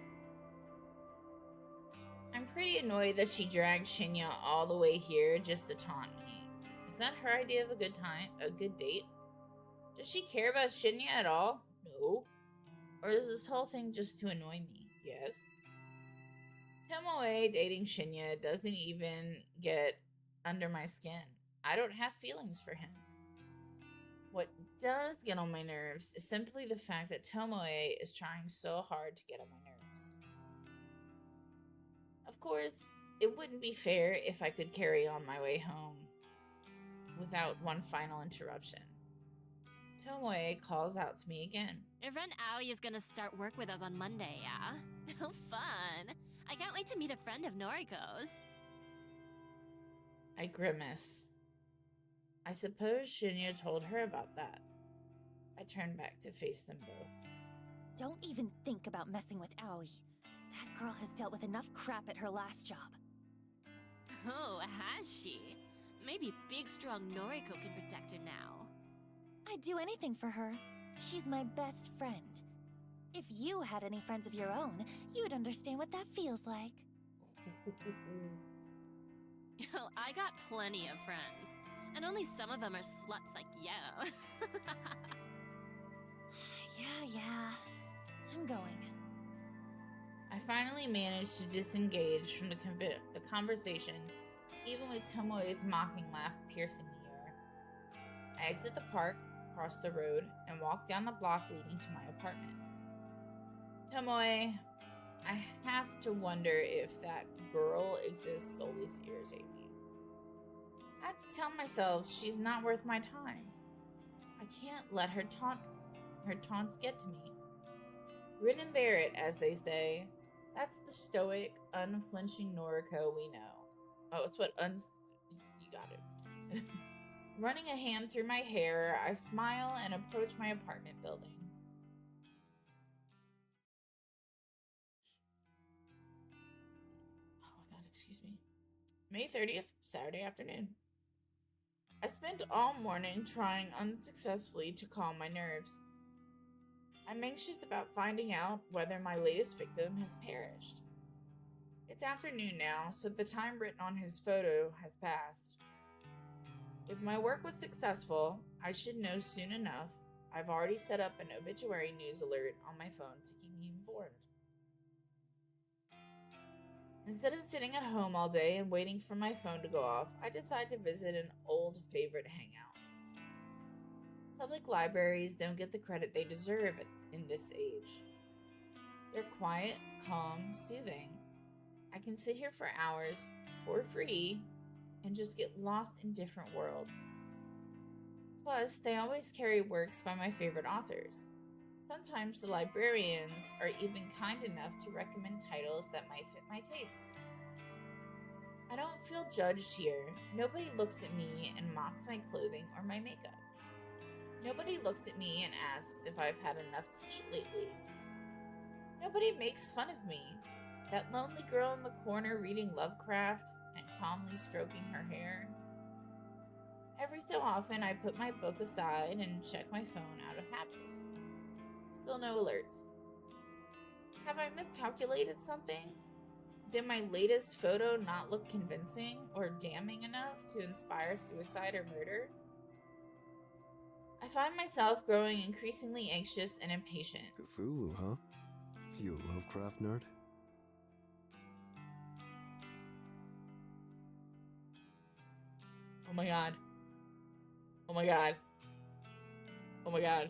I'm pretty annoyed that she dragged Shinya all the way here just to taunt me. Is that her idea of a good time, a good date? Does she care about Shinya at all? No. Or is this whole thing just to annoy me? Yes. Tomoe dating Shinya doesn't even get under my skin. I don't have feelings for him. What does get on my nerves is simply the fact that Tomoe is trying so hard to get on my nerves. Of course, it wouldn't be fair if I could carry on my way home without one final interruption. Tomoe calls out to me again. Your friend Aoi is gonna start work with us on Monday, yeah? Oh, fun. I can't wait to meet a friend of Noriko's. I grimace. I suppose Shinya told her about that. I turn back to face them both. Don't even think about messing with Aoi. That girl has dealt with enough crap at her last job. Oh, has she? Maybe big, strong Noriko can protect her now. I'd do anything for her. She's my best friend. If you had any friends of your own, you'd understand what that feels like. Well, I got plenty of friends. And only some of them are sluts like you. Yeah. I'm going. I finally managed to disengage from the conversation, even with Tomoe's mocking laugh piercing the air. I exit the park, cross the road, and walk down the block leading to my apartment. Tomoe, I have to wonder if that girl exists solely to irritate me. I have to tell myself she's not worth my time. I can't let her taunts get to me. Grin and bear it, as they say. That's the stoic, unflinching Noriko we know. Oh, it's what you got it. Running a hand through my hair, I smile and approach my apartment building. Oh my god, excuse me. May 30th, Saturday afternoon. I spent all morning trying unsuccessfully to calm my nerves. I'm anxious about finding out whether my latest victim has perished. It's afternoon now, so the time written on his photo has passed. If my work was successful, I should know soon enough. I've already set up an obituary news alert on my phone to keep me informed. Instead of sitting at home all day and waiting for my phone to go off, I decide to visit an old favorite hangout. Public libraries don't get the credit they deserve in this age. They're quiet, calm, soothing. I can sit here for hours, for free, and just get lost in different worlds. Plus, they always carry works by my favorite authors. Sometimes the librarians are even kind enough to recommend titles that might fit my tastes. I don't feel judged here. Nobody looks at me and mocks my clothing or my makeup. Nobody looks at me and asks if I've had enough to eat lately. Nobody makes fun of me. That lonely girl in the corner reading Lovecraft and calmly stroking her hair. Every so often, I put my book aside and check my phone out of habit. Still no alerts. Have I miscalculated something? Did my latest photo not look convincing or damning enough to inspire suicide or murder? I find myself growing increasingly anxious and impatient. Cthulhu, huh? You a Lovecraft nerd? Oh my god. Oh my god. Oh my god.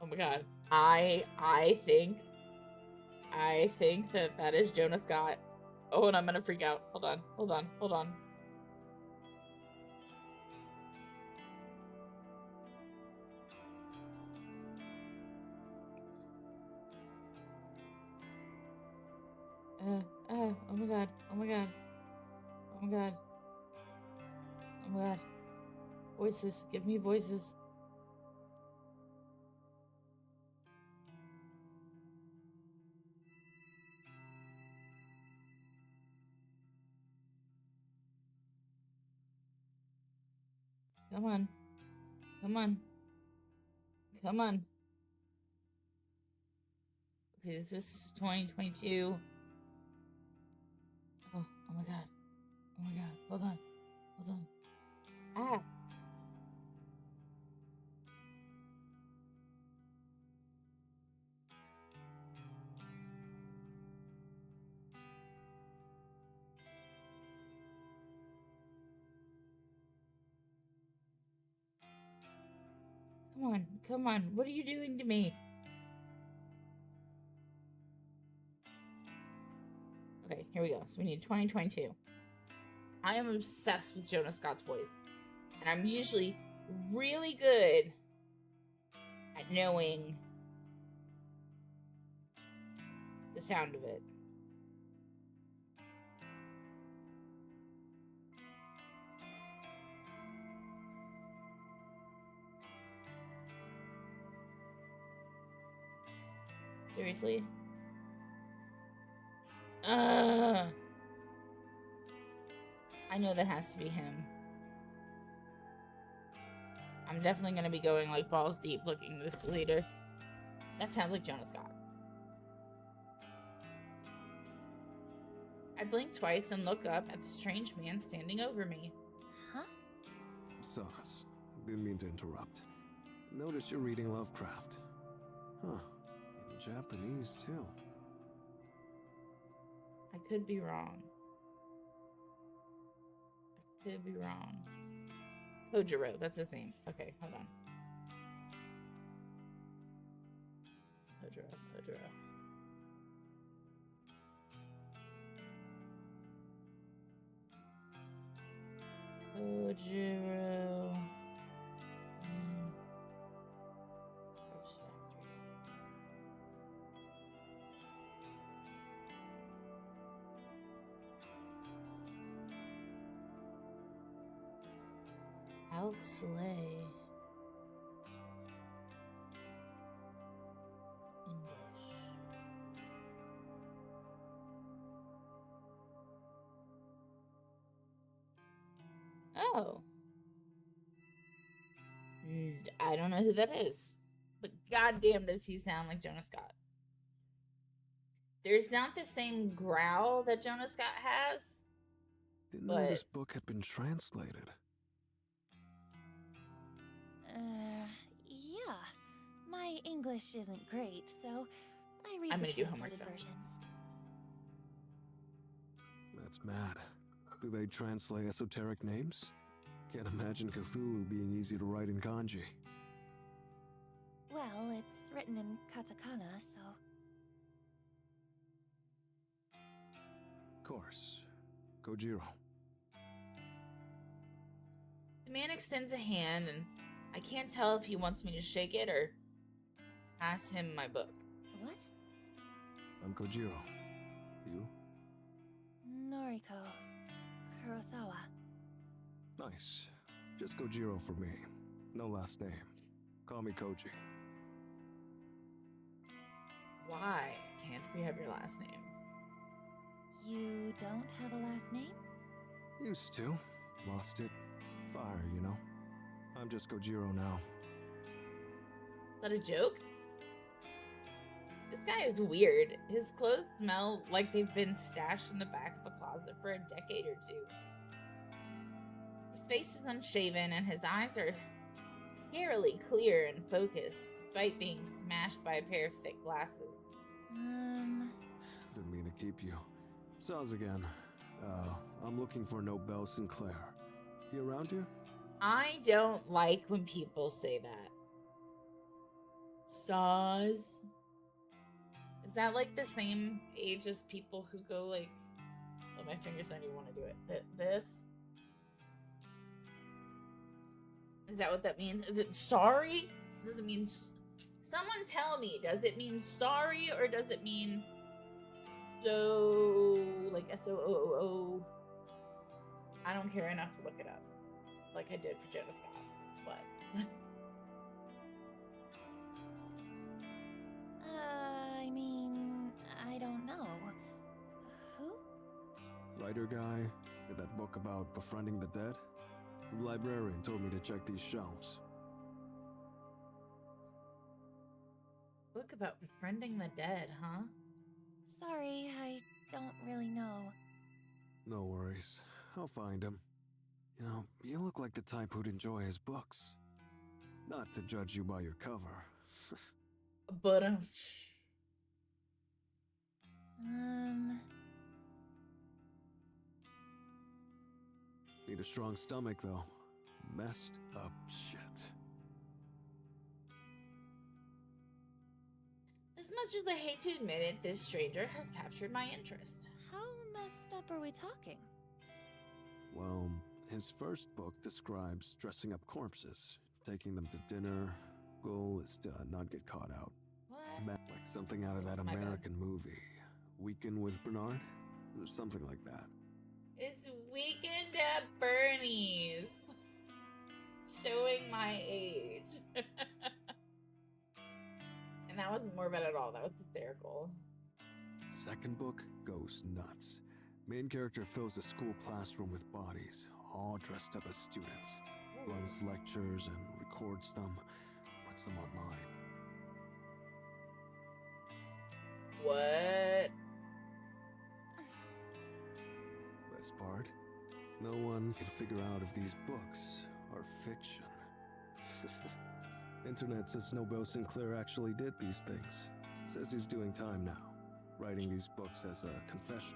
Oh my god. I think that is Jonah Scott. Oh, and I'm gonna freak out. Hold on. Oh my god. Voices. Give me voices. Come on. Come on. Come on. Okay, this is 2022. Oh my god. Oh my god. Hold on. Hold on. Ah. Come on. Come on. What are you doing to me? Okay, here we go. So we need 2022. I am obsessed with Jonah Scott's voice. And I'm usually really good at knowing the sound of it. Seriously? I know that has to be him. I'm definitely gonna be going like balls deep looking this later. That sounds like Jonah Scott. I blink twice and look up at the strange man standing over me. Huh? Sauce. Didn't mean to interrupt. Notice you're reading Lovecraft. Huh. In Japanese, too. I could be wrong. I could be wrong. Kojiro, that's his name. Okay, hold on. Kojiro. Slay. English. Oh. I don't know who that is. But goddamn does he sound like Jonah Scott. There's not the same growl that Jonah Scott has. Didn't know this book had been translated. Yeah. My English isn't great, so I read the translated versions. That's mad. Do they translate esoteric names? Can't imagine Cthulhu being easy to write in kanji. Well, it's written in katakana, so... Course. Kojiro. The man extends a hand, and I can't tell if he wants me to shake it or pass him my book. What? I'm Kojiro. You? Noriko. Kurosawa. Nice. Just Kojiro for me. No last name. Call me Koji. Why can't we have your last name? You don't have a last name? Used to. Lost it. Fire, you know. I'm just Kojiro now. Is that a joke? This guy is weird. His clothes smell like they've been stashed in the back of a closet for a decade or two. His face is unshaven and his eyes are scarily clear and focused, despite being smashed by a pair of thick glasses. Didn't mean to keep you. Soz again. I'm looking for Nobel Sinclair. He around here? I don't like when people say that. Saws. Is that like the same age as people who go like... Oh, my fingers don't even want to do it. This? Is that what that means? Is it sorry? Does it mean... Someone tell me. Does it mean sorry or does it mean... So... Like S-O-O-O-O? I don't care enough to look it up. Like I did for Jonah Scott. But... I mean, I don't know. Who? Writer guy? Did that book about befriending the dead? The librarian told me to check these shelves. Book about befriending the dead, huh? Sorry, I don't really know. No worries. I'll find him. You know, you look like the type who'd enjoy his books. Not to judge you by your cover. But Need a strong stomach, though. Messed up shit. as much as I hate to admit it, this stranger has captured my interest. How messed up are we talking? Well, his first book describes dressing up corpses, taking them to dinner. Goal is to not get caught out. What? Like something out of that Oh my God. American movie. Weekend with Bernard? Or something like that. It's Weekend at Bernie's. Showing my age. And that wasn't morbid at all. That was hysterical. Second book goes nuts. Main character fills the school classroom with bodies, all dressed up as students. Runs lectures and records them, puts them online. What? Best part? No one can figure out if these books are fiction. Internet says Snowbell Sinclair actually did these things. Says he's doing time now, writing these books as a confession.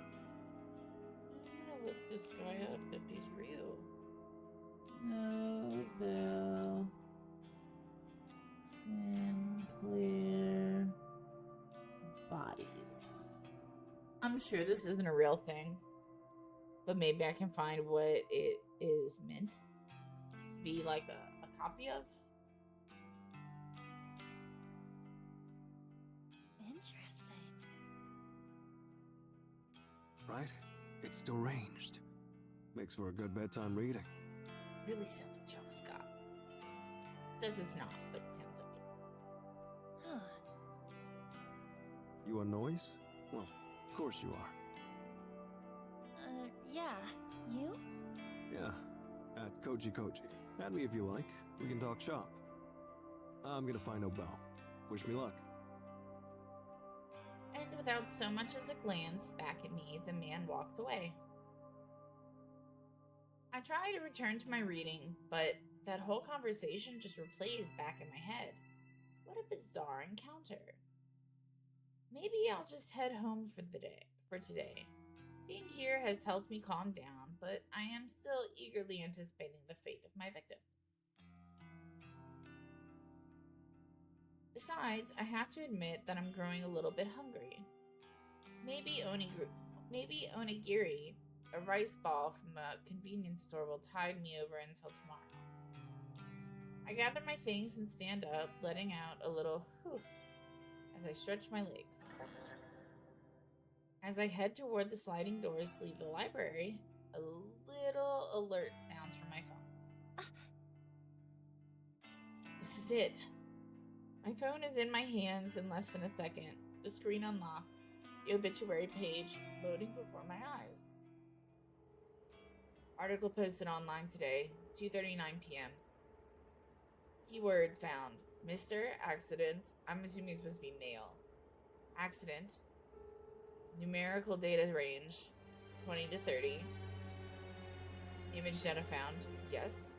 I'm gonna look this guy up if he's real. Snowbell Sinclair bodies. I'm sure this isn't a real thing, but maybe I can find what it is meant to be like a copy of. Interesting. Right? It's deranged. Makes for a good bedtime reading. Really sounds like John Scott. Says it's not, but it sounds like it. Huh. You want noise? Well, of course you are. Yeah. You? Yeah, at Koji Koji. Add me if you like. We can talk shop. I'm gonna find Obel. Wish me luck. And without so much as a glance back at me, the man walks away. I try to return to my reading, but that whole conversation just replays back in my head. What a bizarre encounter. Maybe I'll just head home for today. Being here has helped me calm down, but I am still eagerly anticipating the fate of my victim. Besides, I have to admit that I'm growing a little bit hungry. Maybe onigiri, a rice ball from a convenience store, will tide me over until tomorrow. I gather my things and stand up, letting out a little whew as I stretch my legs. As I head toward the sliding doors to leave the library, a little alert sounds from my phone. This is it. My phone is in my hands in less than a second. The screen unlocked. The obituary page loading before my eyes. Article posted online today, 2:39 p.m. Keywords found. Mr. Accident. I'm assuming it's supposed to be male. Accident. Numerical data range, 20 to 30. Image data found. Yes.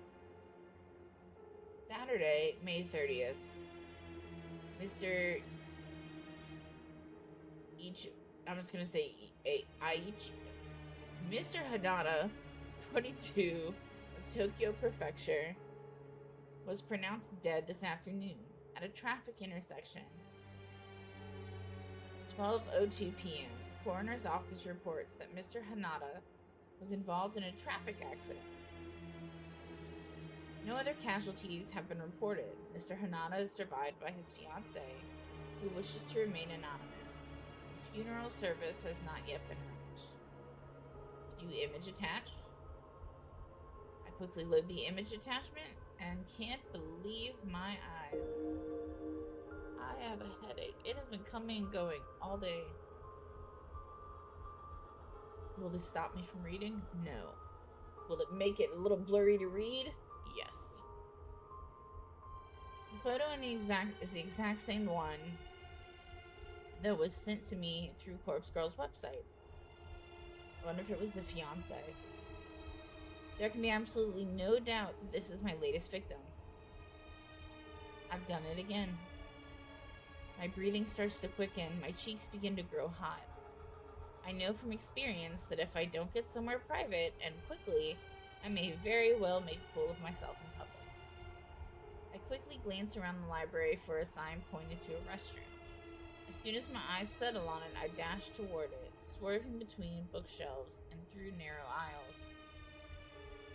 Saturday, May 30th. Mr. I'm just gonna say Aichi. Mr. Hanada, 22, of Tokyo Prefecture, was pronounced dead this afternoon at a traffic intersection. 12:02 p.m. Coroner's office reports that Mr. Hanada was involved in a traffic accident. No other casualties have been reported. Mr. Hanada is survived by his fiancée, who wishes to remain anonymous. The funeral service has not yet been arranged. View image attached. I quickly load the image attachment and can't believe my eyes. I have a headache. It has been coming and going all day. Will this stop me from reading? No. Will it make it a little blurry to read? Yes. The photo is the exact same one that was sent to me through Corpse Girl's website. I wonder if it was the fiance. There can be absolutely no doubt that this is my latest victim. I've done it again. My breathing starts to quicken, my cheeks begin to grow hot. I know from experience that if I don't get somewhere private and quickly, I may very well make a fool of myself in public. I quickly glance around the library for a sign pointed to a restroom. As soon as my eyes settle on it, I dash toward it, swerving between bookshelves and through narrow aisles.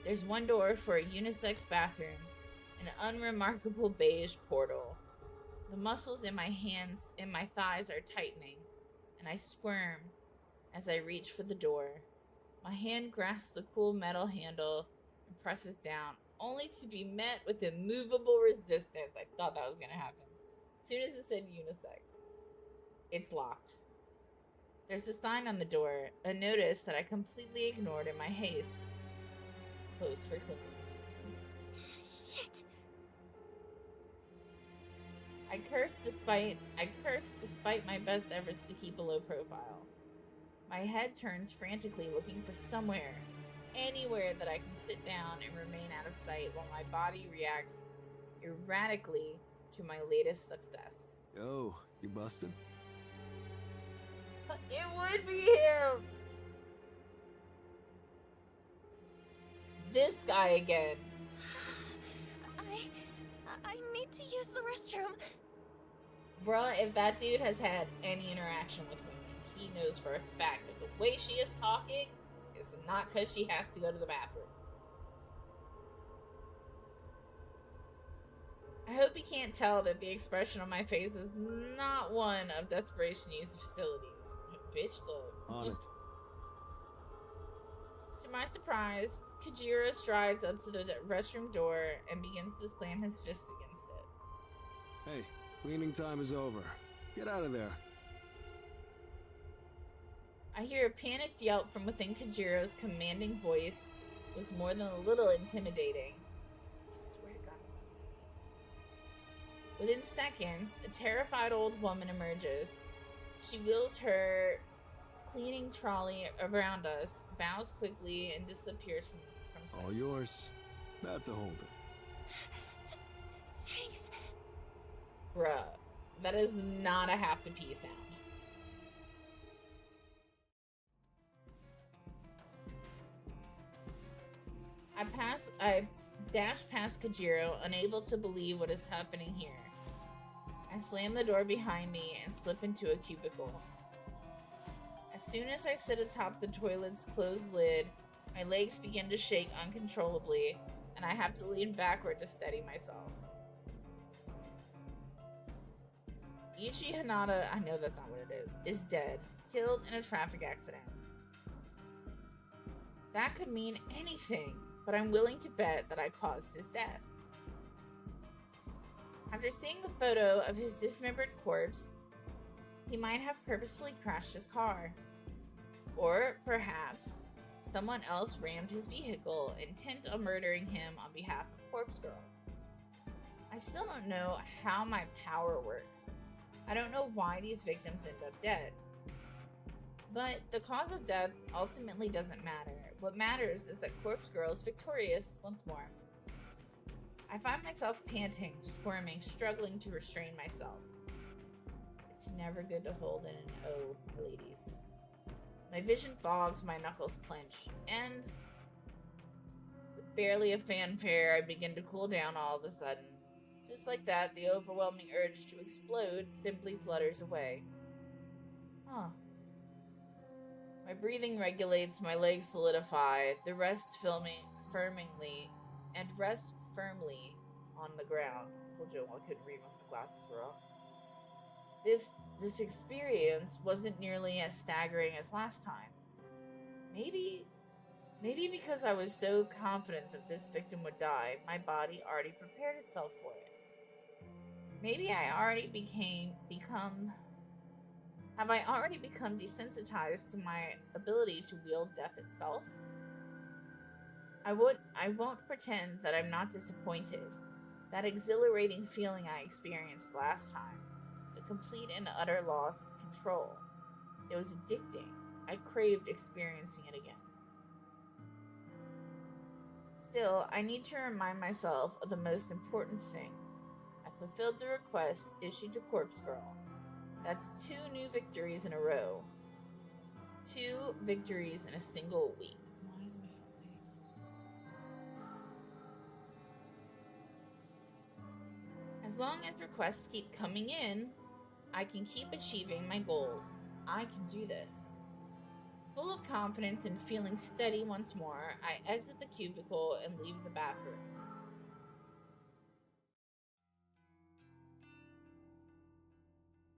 There's one door for a unisex bathroom, an unremarkable beige portal. The muscles in my hands and my thighs are tightening, and I squirm as I reach for the door. My hand grasps the cool metal handle and presses down, only to be met with immovable resistance. I thought that was going to happen. As soon as it said unisex. It's locked. There's a sign on the door, a notice that I completely ignored in my haste. Closed for cleaning. Shit. I curse despite my best efforts to keep a low profile. My head turns frantically looking for somewhere, anywhere that I can sit down and remain out of sight while my body reacts erratically to my latest success. Yo, you busted? It would be him! This guy again. I need to use the restroom. Bruh, if that dude has had any interaction with women, he knows for a fact that the way she is talking is not because she has to go to the bathroom. I hope he can't tell that the expression on my face is not one of desperation to use facilities. Bitch, look. On it. To my surprise, Kajiro strides up to the restroom door and begins to slam his fist against it. Hey, cleaning time is over. Get out of there. I hear a panicked yelp from within Kajiro's commanding voice was more than a little intimidating. I swear to God, it sounds like it. Within seconds, a terrified old woman emerges. She wheels her cleaning trolley around us, bows quickly, and disappears from sight. All yours. About to hold it. Thanks. Bruh, that is not a have to pee sound. I dash past Kajiro, unable to believe what is happening here. I slam the door behind me and slip into a cubicle. As soon as I sit atop the toilet's closed lid, my legs begin to shake uncontrollably, and I have to lean backward to steady myself. Ichi Hanada, I know that's not what it is dead, killed in a traffic accident. That could mean anything, but I'm willing to bet that I caused his death. After seeing the photo of his dismembered corpse, he might have purposefully crashed his car. Or perhaps someone else rammed his vehicle, intent on murdering him on behalf of Corpse Girl. I still don't know how my power works. I don't know why these victims end up dead. But the cause of death ultimately doesn't matter. What matters is that Corpse Girl is victorious once more. I find myself panting, squirming, struggling to restrain myself. It's never good to hold in an O, ladies. My vision fogs, my knuckles clench, and with barely a fanfare, I begin to cool down all of a sudden. Just like that, the overwhelming urge to explode simply flutters away. Huh. My breathing regulates, my legs solidify, the rest firmly on the ground. I told you I couldn't read once my glasses were off. This experience wasn't nearly as staggering as last time. Maybe because I was so confident that this victim would die, my body already prepared itself for it. Maybe have I already become desensitized to my ability to wield death itself? I won't pretend that I'm not disappointed. That exhilarating feeling I experienced last time, the complete and utter loss of control. It was addicting. I craved experiencing it again. Still, I need to remind myself of the most important thing. I fulfilled the request issued to Corpse Girl. That's 2 new victories in a row. 2 victories in a single week. Why is my phone lighting up? As long as requests keep coming in, I can keep achieving my goals. I can do this. Full of confidence and feeling steady once more, I exit the cubicle and leave the bathroom.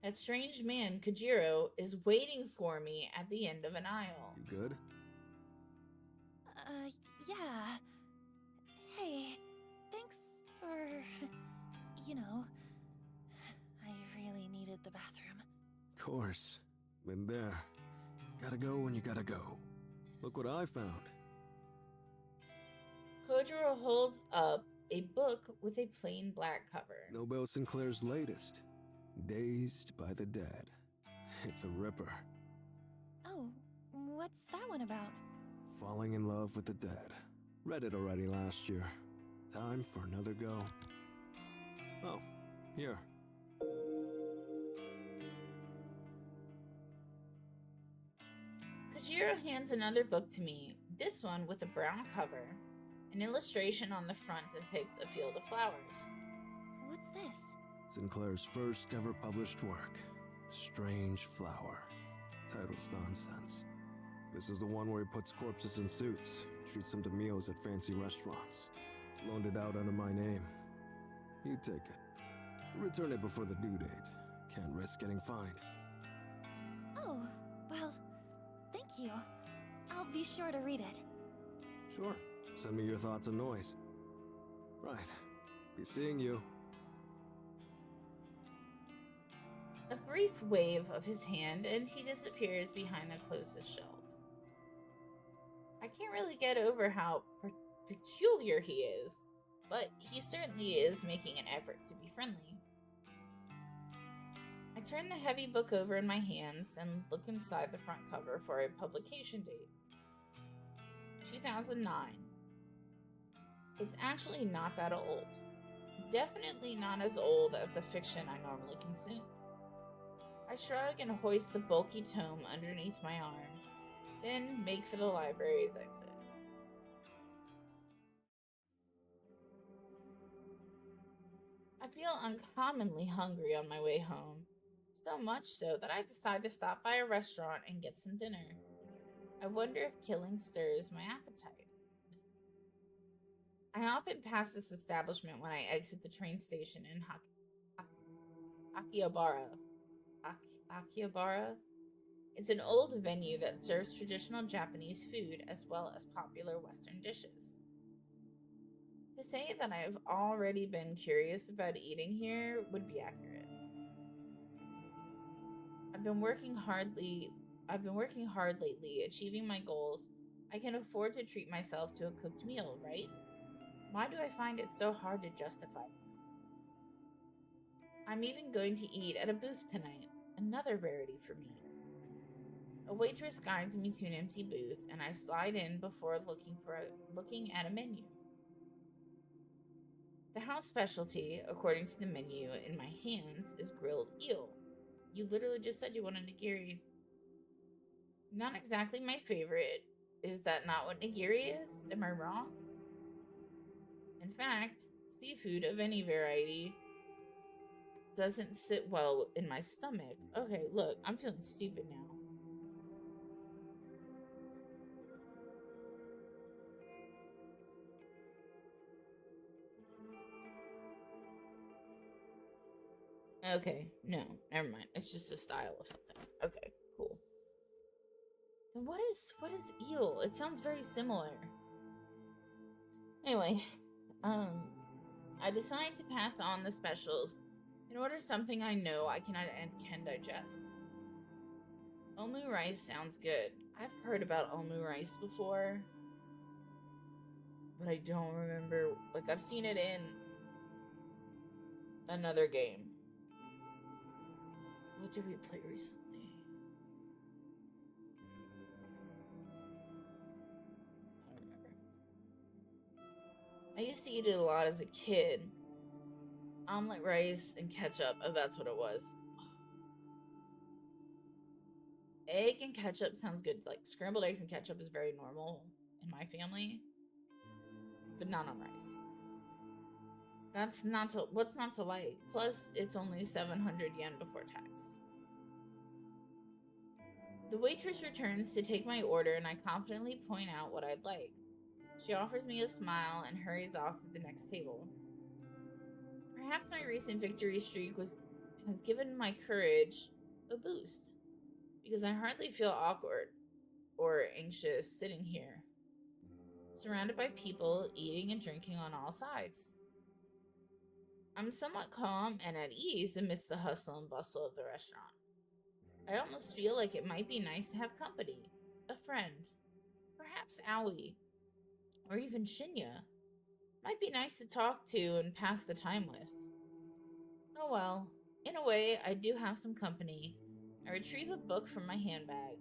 That strange man, Kojiro, is waiting for me at the end of an aisle. You good? Yeah. Hey, thanks for... You know, I really needed the bathroom. Course. Been there. Gotta go when you gotta go. Look what I found. Kojiro holds up a book with a plain black cover. Nobel Sinclair's latest. Dazed by the Dead. It's a ripper. Oh, what's that one about? Falling in love with the dead. Read it already last year. Time for another go. Oh, here. Kojiro hands another book to me, this one with a brown cover. An illustration on the front depicts a field of flowers. What's this? Sinclair's first ever published work. Strange Flower. Title's nonsense. This is the one where he puts corpses in suits, treats them to meals at fancy restaurants. Loaned it out under my name. You take it. Return it before the due date. Can't risk getting fined. Oh, well, thank you. I'll be sure to read it. Sure. Send me your thoughts and noise. Right. Be seeing you. A brief wave of his hand and he disappears behind the closest shelves. I can't really get over how peculiar he is, but he certainly is making an effort to be friendly. I turn the heavy book over in my hands and look inside the front cover for a publication date. 2009. It's actually not that old. Definitely not as old as the fiction I normally consume. I shrug and hoist the bulky tome underneath my arm, then make for the library's exit. I feel uncommonly hungry on my way home, so much so that I decide to stop by a restaurant and get some dinner. I wonder if killing stirs my appetite. I often pass this establishment when I exit the train station in Akihabara. Akihabara? It's an old venue that serves traditional Japanese food as well as popular Western dishes. To say that I've already been curious about eating here would be accurate. I've been working hard lately, achieving my goals. I can afford to treat myself to a cooked meal, right? Why do I find it so hard to justify them? I'm even going to eat at a booth tonight, another rarity for me. A waitress guides me to an empty booth, and I slide in before looking at a menu. The house specialty, according to the menu in my hands, is grilled eel. You literally just said you wanted nigiri. Not exactly my favorite. Is that not what nigiri is? Am I wrong? In fact, seafood of any variety doesn't sit well in my stomach. Okay, look, I'm feeling stupid now. Okay, no, never mind. It's just a style of something. Okay, cool. Then what is eel? It sounds very similar. Anyway, I decide to pass on the specials and order something I know I can digest. Omu rice sounds good. I've heard about omu rice before. but I don't remember. Like, I've seen it in another game. What did we play recently? I don't remember. I used to eat it a lot as a kid. Omelet rice and ketchup. Oh, that's what it was. Egg and ketchup sounds good. Like, scrambled eggs and ketchup is very normal in my family, but not on rice. What's not to like? Plus, it's only 700 yen before tax. The waitress returns to take my order, and I confidently point out what I'd like. She offers me a smile and hurries off to the next table. Perhaps my recent victory streak has given my courage a boost, because I hardly feel awkward or anxious sitting here, surrounded by people eating and drinking on all sides. I'm somewhat calm and at ease amidst the hustle and bustle of the restaurant. I almost feel like it might be nice to have company, a friend, perhaps Aoi, or even Shinya. Might be nice to talk to and pass the time with. Oh well, in a way, I do have some company. I retrieve a book from my handbag.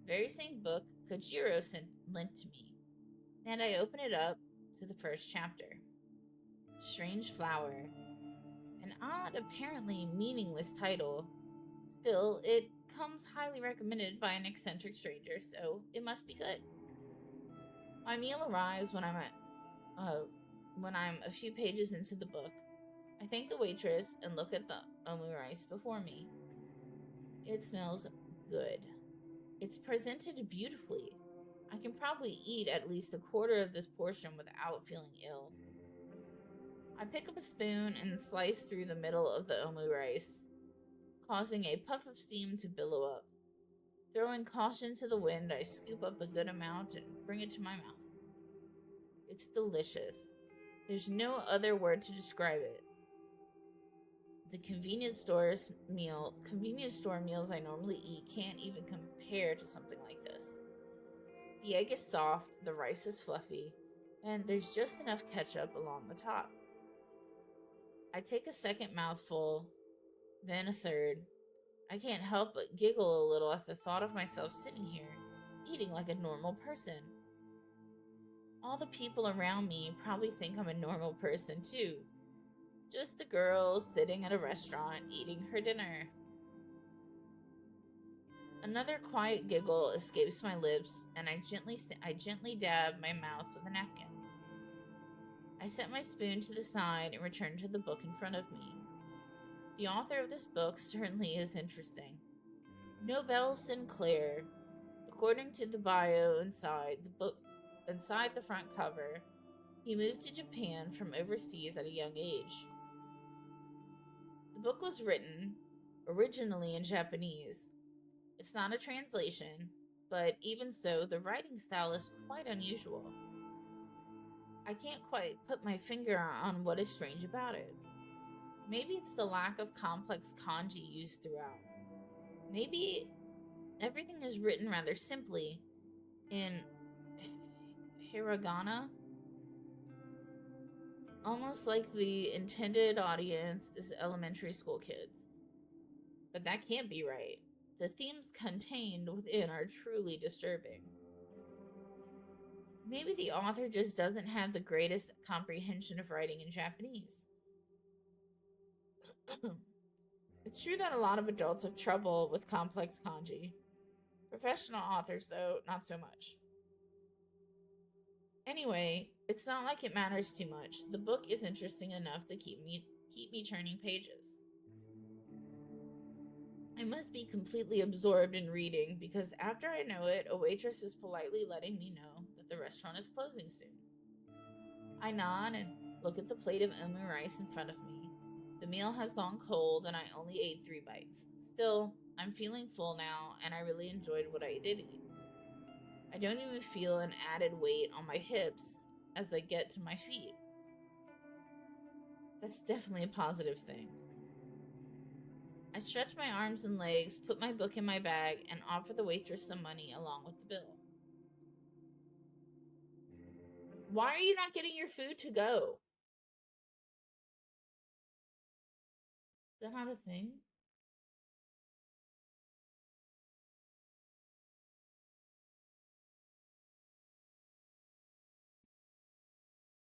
Very same book Kojiro lent to me, and I open it up to the first chapter. Strange Flower. An odd, apparently meaningless title. Still, it comes highly recommended by an eccentric stranger, so it must be good. My meal arrives when I'm a few pages into the book. I thank the waitress and look at the omu rice before me. It smells good. It's presented beautifully. I can probably eat at least a quarter of this portion without feeling ill. I pick up a spoon and slice through the middle of the omu rice, causing a puff of steam to billow up. Throwing caution to the wind, I scoop up a good amount and bring it to my mouth. It's delicious. There's no other word to describe it. The convenience store meals I normally eat can't even compare to something like this. The egg is soft, the rice is fluffy, and there's just enough ketchup along the top. I take a second mouthful, then a third. I can't help but giggle a little at the thought of myself sitting here, eating like a normal person. All the people around me probably think I'm a normal person too. Just a girl sitting at a restaurant eating her dinner. Another quiet giggle escapes my lips, and I gently dab my mouth with a napkin. I set my spoon to the side and return to the book in front of me. The author of this book certainly is interesting. Nobel Sinclair. According to the bio inside the front cover, he moved to Japan from overseas at a young age. The book was written originally in Japanese. It's not a translation, but even so, the writing style is quite unusual. I can't quite put my finger on what is strange about it. Maybe it's the lack of complex kanji used throughout. Maybe everything is written rather simply in hiragana, almost like the intended audience is elementary school kids. But that can't be right. The themes contained within are truly disturbing. Maybe the author just doesn't have the greatest comprehension of writing in Japanese. It's true that a lot of adults have trouble with complex kanji. Professional authors, though, not so much. Anyway, it's not like it matters too much. The book is interesting enough to keep me turning pages. I must be completely absorbed in reading because after I know it, a waitress is politely letting me know that the restaurant is closing soon. I nod and look at the plate of omu rice in front of me. The meal has gone cold and I only ate 3 bites. Still, I'm feeling full now and I really enjoyed what I did eat. I don't even feel an added weight on my hips as I get to my feet. That's definitely a positive thing. I stretch my arms and legs, put my book in my bag, and offer the waitress some money along with the bill. Why are you not getting your food to go? Is that not a thing?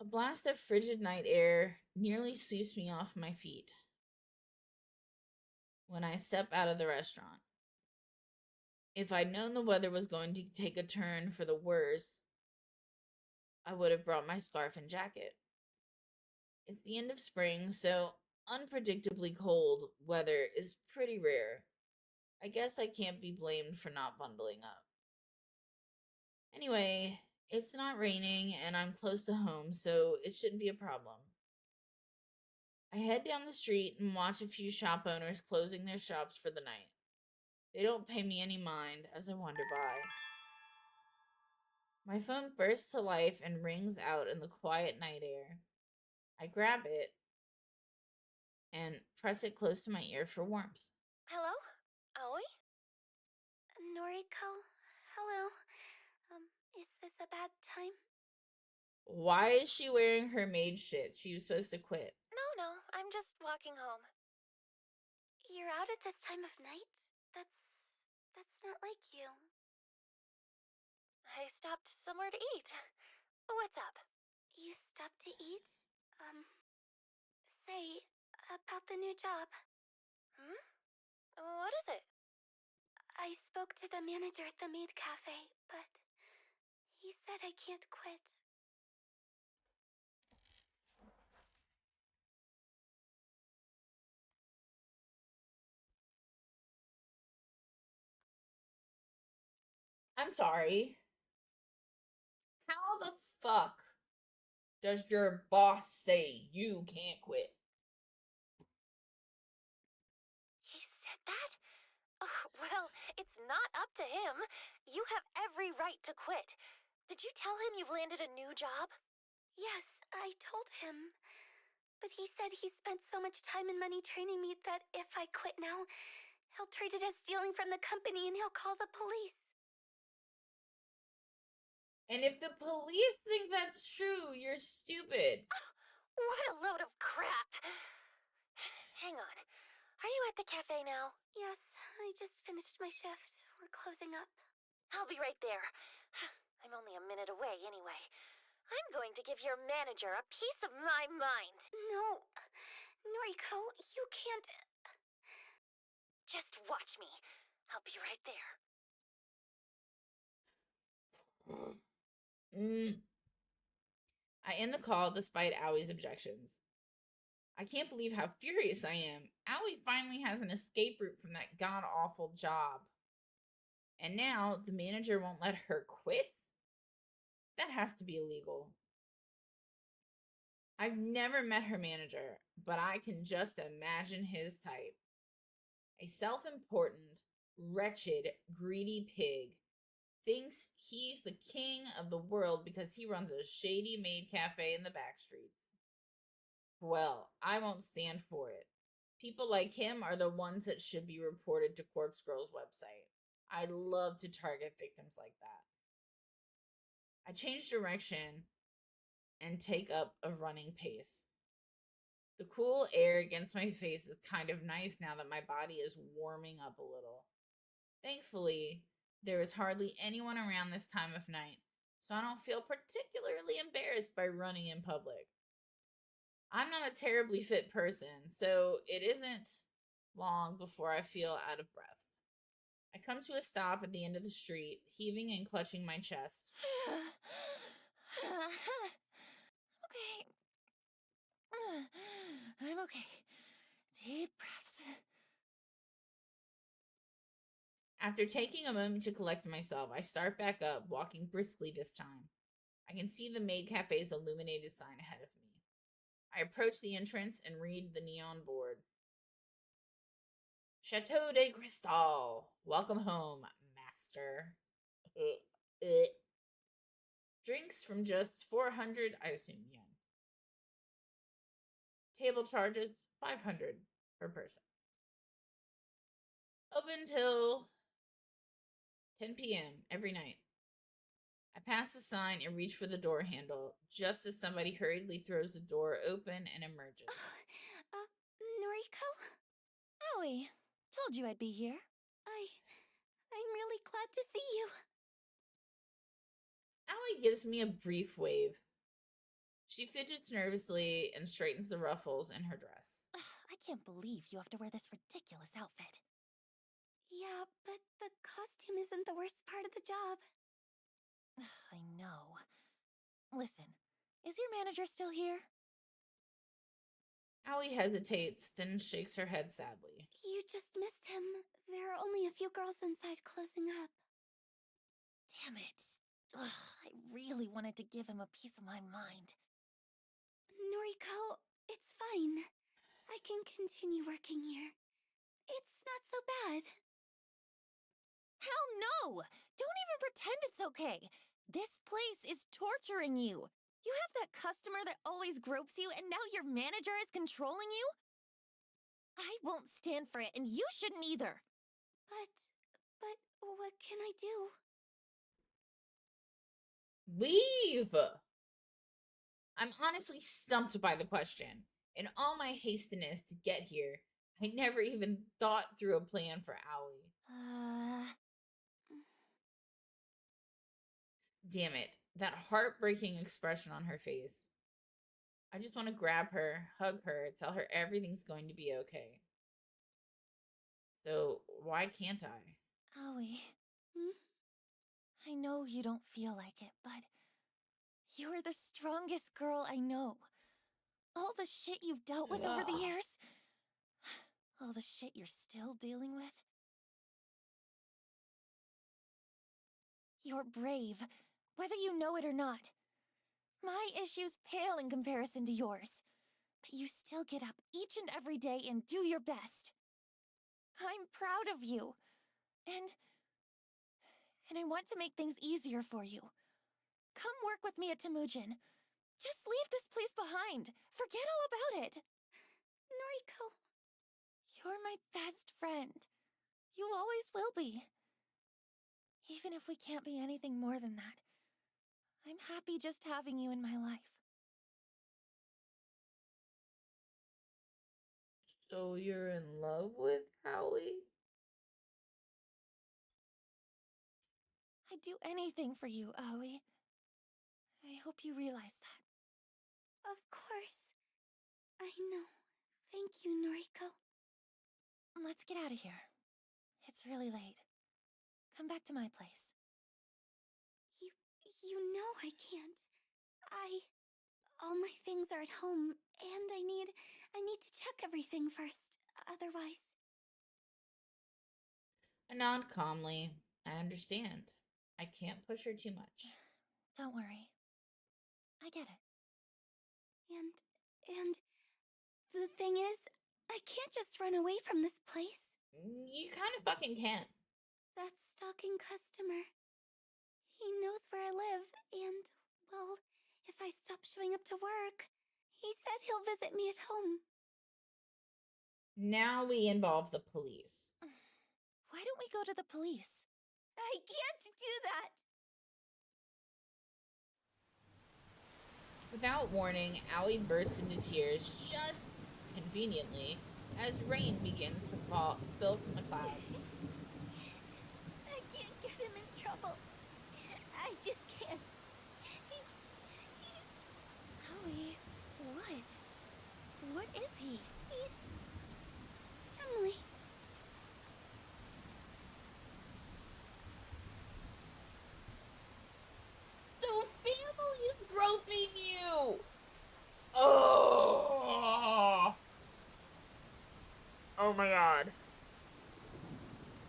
A blast of frigid night air nearly sweeps me off my feet when I step out of the restaurant. If I'd known the weather was going to take a turn for the worse, I would have brought my scarf and jacket. It's the end of spring, so unpredictably cold weather is pretty rare. I guess I can't be blamed for not bundling up. Anyway, it's not raining and I'm close to home, so it shouldn't be a problem. I head down the street and watch a few shop owners closing their shops for the night. They don't pay me any mind as I wander by. My phone bursts to life and rings out in the quiet night air. I grab it and press it close to my ear for warmth. Hello? Aoi? Noriko? Hello? Is this a bad time? Why is she wearing her maid shit? She was supposed to quit. No, I'm just walking home. You're out at this time of night? That's not like you. I stopped somewhere to eat. What's up? You stopped to eat? Say, about the new job. What is it? I spoke to the manager at the maid cafe, but he said I can't quit. I'm sorry. How the fuck does your boss say you can't quit? He said that? Oh, well, it's not up to him. You have every right to quit. Did you tell him you've landed a new job? Yes, I told him. But he said he spent so much time and money training me that if I quit now, he'll treat it as stealing from the company and he'll call the police. And if the police think that's true, you're stupid. What a load of crap! Hang on. Are you at the cafe now? Yes, I just finished my shift. We're closing up. I'll be right there. I'm only a minute away anyway. I'm going to give your manager a piece of my mind. No. Noriko, you can't. Just watch me. I'll be right there. I end the call despite Aui's objections. I can't believe how furious I am. Aoi finally has an escape route from that god-awful job. And now the manager won't let her quit? That has to be illegal. I've never met her manager, but I can just imagine his type. A self-important, wretched, greedy pig thinks he's the king of the world because he runs a shady maid cafe in the back streets. Well, I won't stand for it. People like him are the ones that should be reported to Corpse Girl's website. I'd love to target victims like that. I change direction and take up a running pace. The cool air against my face is kind of nice now that my body is warming up a little. Thankfully, there is hardly anyone around this time of night, so I don't feel particularly embarrassed by running in public. I'm not a terribly fit person, so it isn't long before I feel out of breath. I come to a stop at the end of the street, heaving and clutching my chest. Okay. I'm okay. Deep breaths. After taking a moment to collect myself, I start back up, walking briskly this time. I can see the maid cafe's illuminated sign ahead of me. I approach the entrance and read the neon board. Chateau de Cristal. Welcome home, master. Drinks from just 400, I assume, yen. Table charges 500 per person. Open till 10 p.m. every night. I pass the sign and reach for the door handle, just as somebody hurriedly throws the door open and emerges. Noriko? Aoi, told you I'd be here. I'm really glad to see you. Aoi gives me a brief wave. She fidgets nervously and straightens the ruffles in her dress. I can't believe you have to wear this ridiculous outfit. Yeah, but the costume isn't the worst part of the job. I know. Listen, is your manager still here? Aoi hesitates, then shakes her head sadly. You just missed him. There are only a few girls inside closing up. Damn it. I really wanted to give him a piece of my mind. Noriko, it's fine. I can continue working here. It's not so bad. Hell no! Don't even pretend it's okay. This place is torturing you. You have that customer that always gropes you, and now your manager is controlling you? I won't stand for it, and you shouldn't either. But what can I do? Leave! I'm honestly stumped by the question. In all my hastiness to get here, I never even thought through a plan for Aoi. Damn it, that heartbreaking expression on her face. I just want to grab her, hug her, tell her everything's going to be okay. So, why can't I? Aoi. I know you don't feel like it, but you're the strongest girl I know. All the shit you've dealt with over the years, all the shit you're still dealing with. You're brave, whether you know it or not. My issues pale in comparison to yours, but you still get up each and every day and do your best. I'm proud of you, and I want to make things easier for you. Come work with me at Temujin. Just leave this place behind. Forget all about it. Noriko. You're my best friend. You always will be. Even if we can't be anything more than that, I'm happy just having you in my life. So you're in love with Howie? I'd do anything for you, Aoi. I hope you realize that. Of course. I know. Thank you, Noriko. Let's get out of here. It's really late. Come back to my place. You know I can't. All my things are at home, and I need to check everything first. Otherwise... I nod calmly. I understand. I can't push her too much. Don't worry. I get it. And the thing is, I can't just run away from this place. You kind of fucking can. That stalking customer. He knows where I live, and, well, if I stop showing up to work, he said he'll visit me at home. Now we involve the police. Why don't we go to the police? I can't do that! Without warning, Aoi bursts into tears just conveniently as rain begins to spill from the clouds. I can't get him in trouble. I just can't. Aoi, what? What is he? He's... family. So family is groping you! Oh! Oh my god.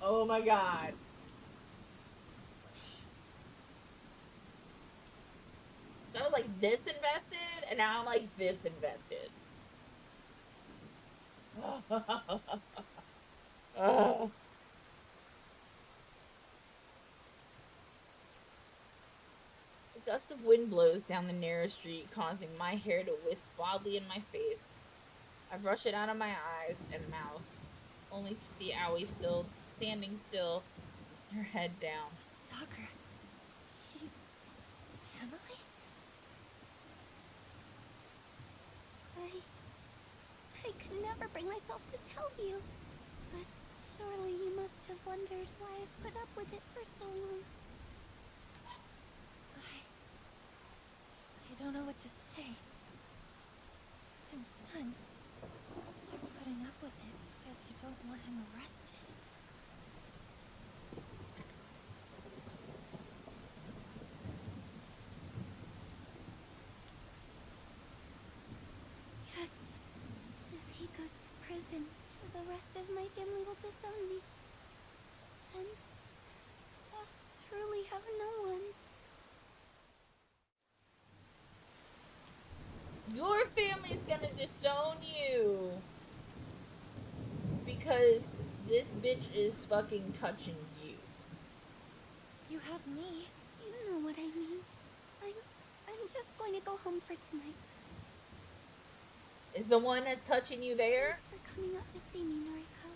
Oh my god. So I was like this invested, and now I'm like this invested. Oh. A gust of wind blows down the narrow street, causing my hair to wisp wildly in my face. I brush it out of my eyes and mouth, only to see Aoi standing still, her head down. A stalker. never bring myself to tell you. But surely you must have wondered why I've put up with it for so long. I don't know what to say. I'm stunned. You're putting up with it because you don't want him arrested. Yes. If he goes to prison, the rest of my family will disown me. And I'll truly have no one. Your family's gonna disown you because this bitch is fucking touching you. You have me. You know what I mean. I'm just going to go home for tonight. Is the one that's touching you there? Thanks for coming out to see me, Noriko.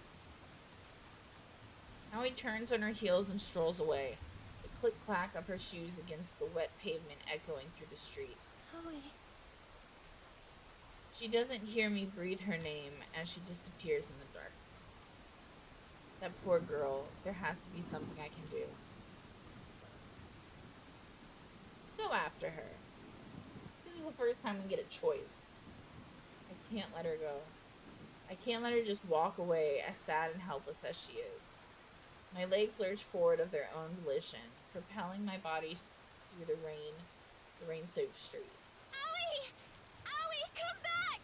Now he turns on her heels and strolls away. The click-clack of her shoes against the wet pavement echoing through the street. Howie. She doesn't hear me breathe her name as she disappears in the darkness. That poor girl. There has to be something I can do. Go after her. This is the first time we get a choice. I can't let her go. I can't let her just walk away as sad and helpless as she is. My legs lurch forward of their own volition, propelling my body through the rain-soaked street. Owie! Owie, come back!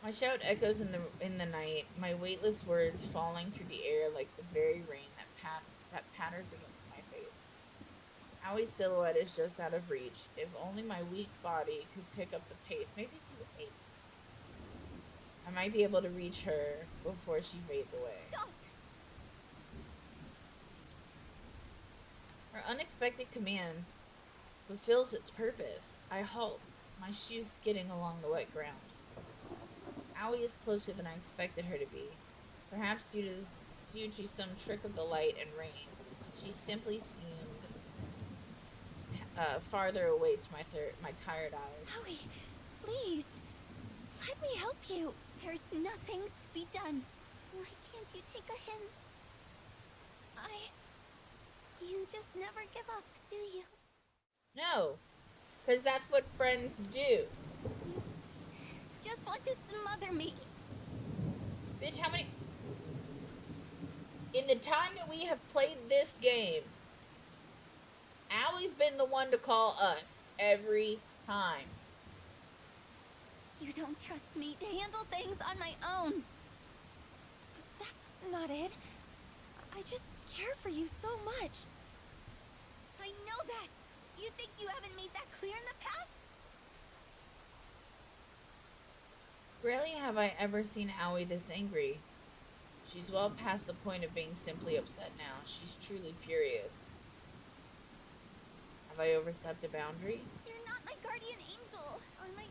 My shout echoes in the night, my weightless words falling through the air like the very rain that patters against my face. Awie's silhouette is just out of reach. If only my weak body could pick up the pace. Maybe he would hate me. I might be able to reach her before she fades away. Stop! Her unexpected command fulfills its purpose. I halt, my shoes skidding along the wet ground. Aoi is closer than I expected her to be. Perhaps due to some trick of the light and rain, she simply seemed farther away to my tired eyes. Howie, please. Let me help you. There's nothing to be done. Why can't you take a hint? You just never give up, do you? No, because that's what friends do. You just want to smother me. Bitch, how many... In the time that we have played this game, Allie's been the one to call us every time. You don't trust me to handle things on my own. That's not it. I just care for you so much. I know that. You think you haven't made that clear in the past? Rarely have I ever seen Aoi this angry. She's well past the point of being simply upset now. She's truly furious. Have I overstepped a boundary? You're not my guardian angel, or my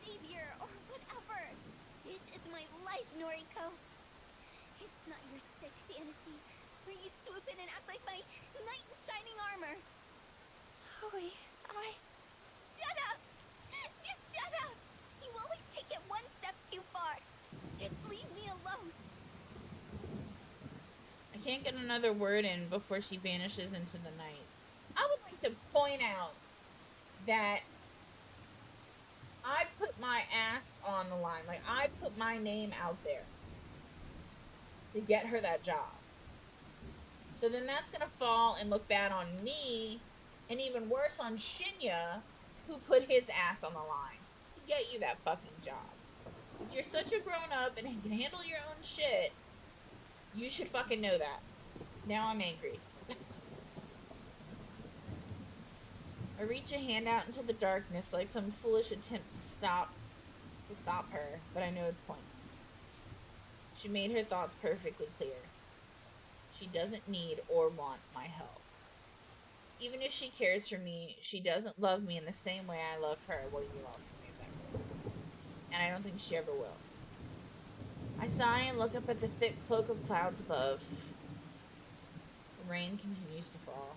savior, or whatever. This is my life, Noriko. It's not your sick fantasy, where you swoop in and act like my knight in shining armor. Howie, Shut up! Just shut up! You always take it one step too far. Just leave me alone. I can't get another word in before she vanishes into the night. I would like to point out that I put my ass on the line. Like, I put my name out there to get her that job. So then that's going to fall and look bad on me, and even worse on Shinya, who put his ass on the line to get you that fucking job. If you're such a grown-up and can handle your own shit, you should fucking know that. Now I'm angry. I reach a hand out into the darkness like some foolish attempt to stop her, but I know it's pointless. She made her thoughts perfectly clear. She doesn't need or want my help. Even if she cares for me, she doesn't love me in the same way I love her. Well, you also made that clear. And I don't think she ever will. I sigh and look up at the thick cloak of clouds above. The rain continues to fall.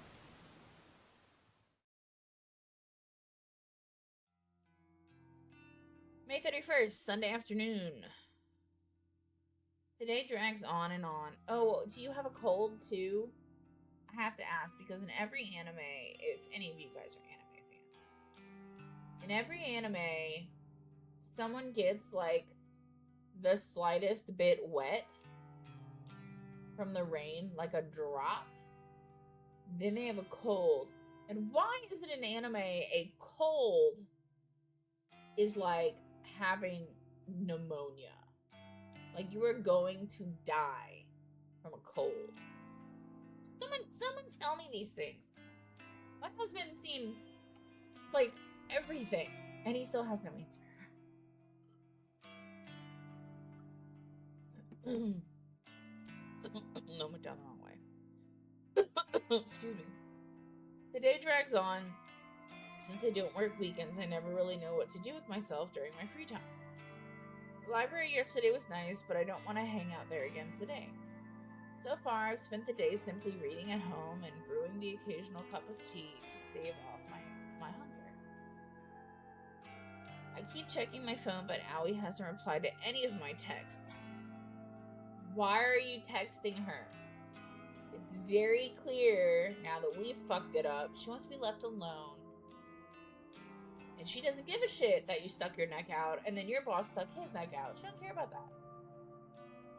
May 31st, Sunday afternoon. Today drags on and on. Oh, do you have a cold too? I have to ask because in every anime, if any of you guys are anime fans, in every anime, someone gets like the slightest bit wet from the rain, like a drop, then they have a cold. And why is it in anime a cold is like having pneumonia? Like you are going to die from a cold. Someone tell me these things. My husband's seen like everything, and he still has no answer. No, went down the wrong way. Excuse me. The day drags on. Since I don't work weekends, I never really know what to do with myself during my free time. The library yesterday was nice, but I don't want to hang out there again today. So far, I've spent the day simply reading at home and brewing the occasional cup of tea to stave off my hunger. I keep checking my phone, but Aoi hasn't replied to any of my texts. Why are you texting her? It's very clear, now that we've fucked it up, she wants to be left alone. And she doesn't give a shit that you stuck your neck out, and then your boss stuck his neck out. She don't care about that.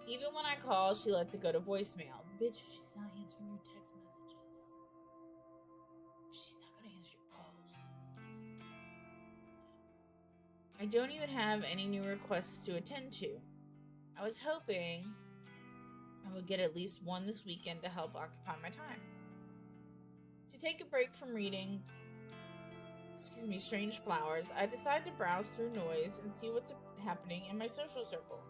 Even when I call, she lets it go to voicemail. Bitch, she's not answering your text messages. She's not gonna answer your calls. I don't even have any new requests to attend to. I was hoping I would get at least one this weekend to help occupy my time. To take a break from reading, Strange Flowers, I decided to browse through Noise and see what's happening in my social circle.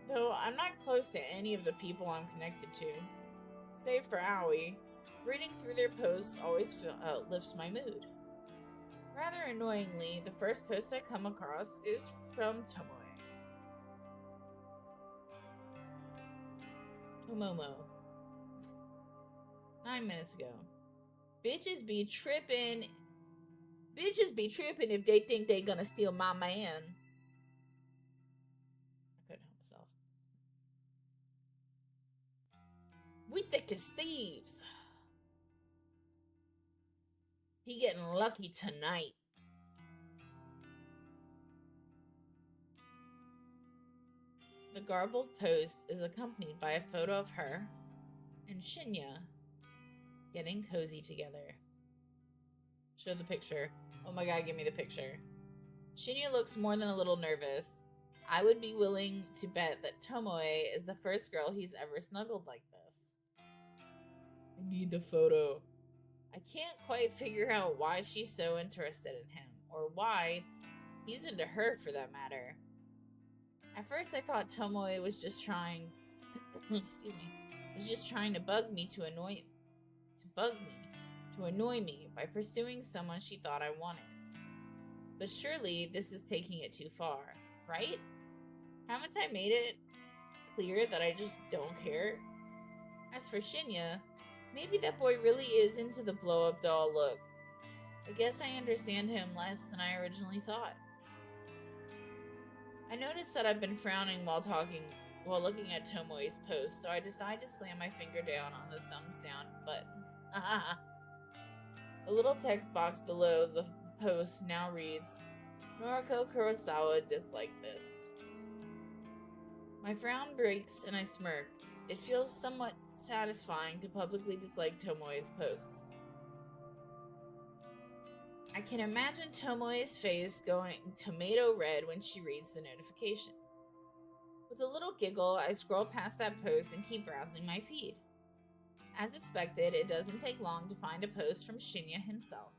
Though I'm not close to any of the people I'm connected to, save for Aoi, reading through their posts always lifts my mood. Rather annoyingly, the first post I come across is from Tomomo. 9 minutes ago. Bitches be tripping if they think they gonna steal my man. I couldn't help myself. We thick as thieves. He getting lucky tonight. The garbled post is accompanied by a photo of her and Shinya getting cozy together. Show the picture. Oh my god, give me the picture. Shinya looks more than a little nervous. I would be willing to bet that Tomoe is the first girl he's ever snuggled like this. I need the photo. I can't quite figure out why she's so interested in him, or why he's into her for that matter. At first I thought Tomoe was just trying to annoy me by pursuing someone she thought I wanted. But surely this is taking it too far, right? Haven't I made it clear that I just don't care? As for Shinya, maybe that boy really is into the blow-up doll look. I guess I understand him less than I originally thought. I noticed that I've been frowning while looking at Tomoe's post, so I decide to slam my finger down on the thumbs down button. A little text box below the post now reads, Noriko Kurosawa disliked this. My frown breaks and I smirk. It feels somewhat satisfying to publicly dislike Tomoe's posts. I can imagine Tomoe's face going tomato red when she reads the notification. With a little giggle, I scroll past that post and keep browsing my feed. As expected, it doesn't take long to find a post from Shinya himself.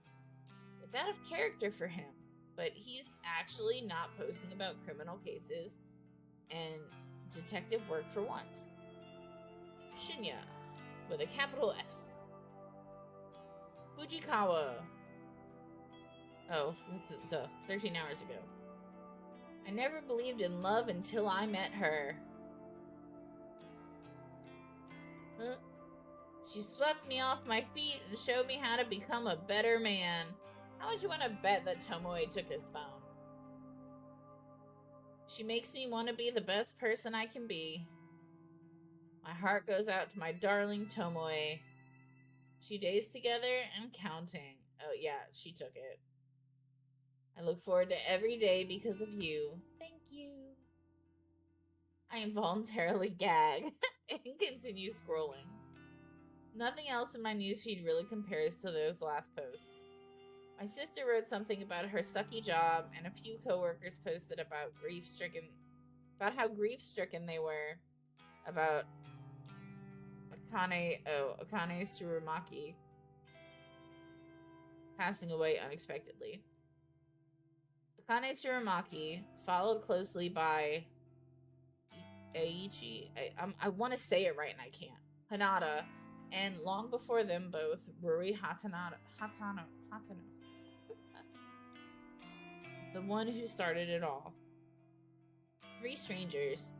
It's out of character for him, but he's actually not posting about criminal cases and detective work for once. Shinya, with a capital S. Fujikawa. Oh, that's 13 hours ago. I never believed in love until I met her. Huh? She swept me off my feet and showed me how to become a better man. How would you want to bet that Tomoe took his phone? She makes me want to be the best person I can be. My heart goes out to my darling Tomoe. 2 days together and counting. Oh yeah, she took it. I look forward to every day because of you. Thank you. I involuntarily gag and continue scrolling. Nothing else in my newsfeed really compares to those last posts. My sister wrote something about her sucky job, and a few coworkers posted about how grief-stricken they were about Akane Tsurumaki passing away unexpectedly. Akane Tsurumaki, followed closely by Eiichi, I want to say it right and I can't, Hanada, and long before them both, Ruri Hatano. The one who started it all. 3 strangers.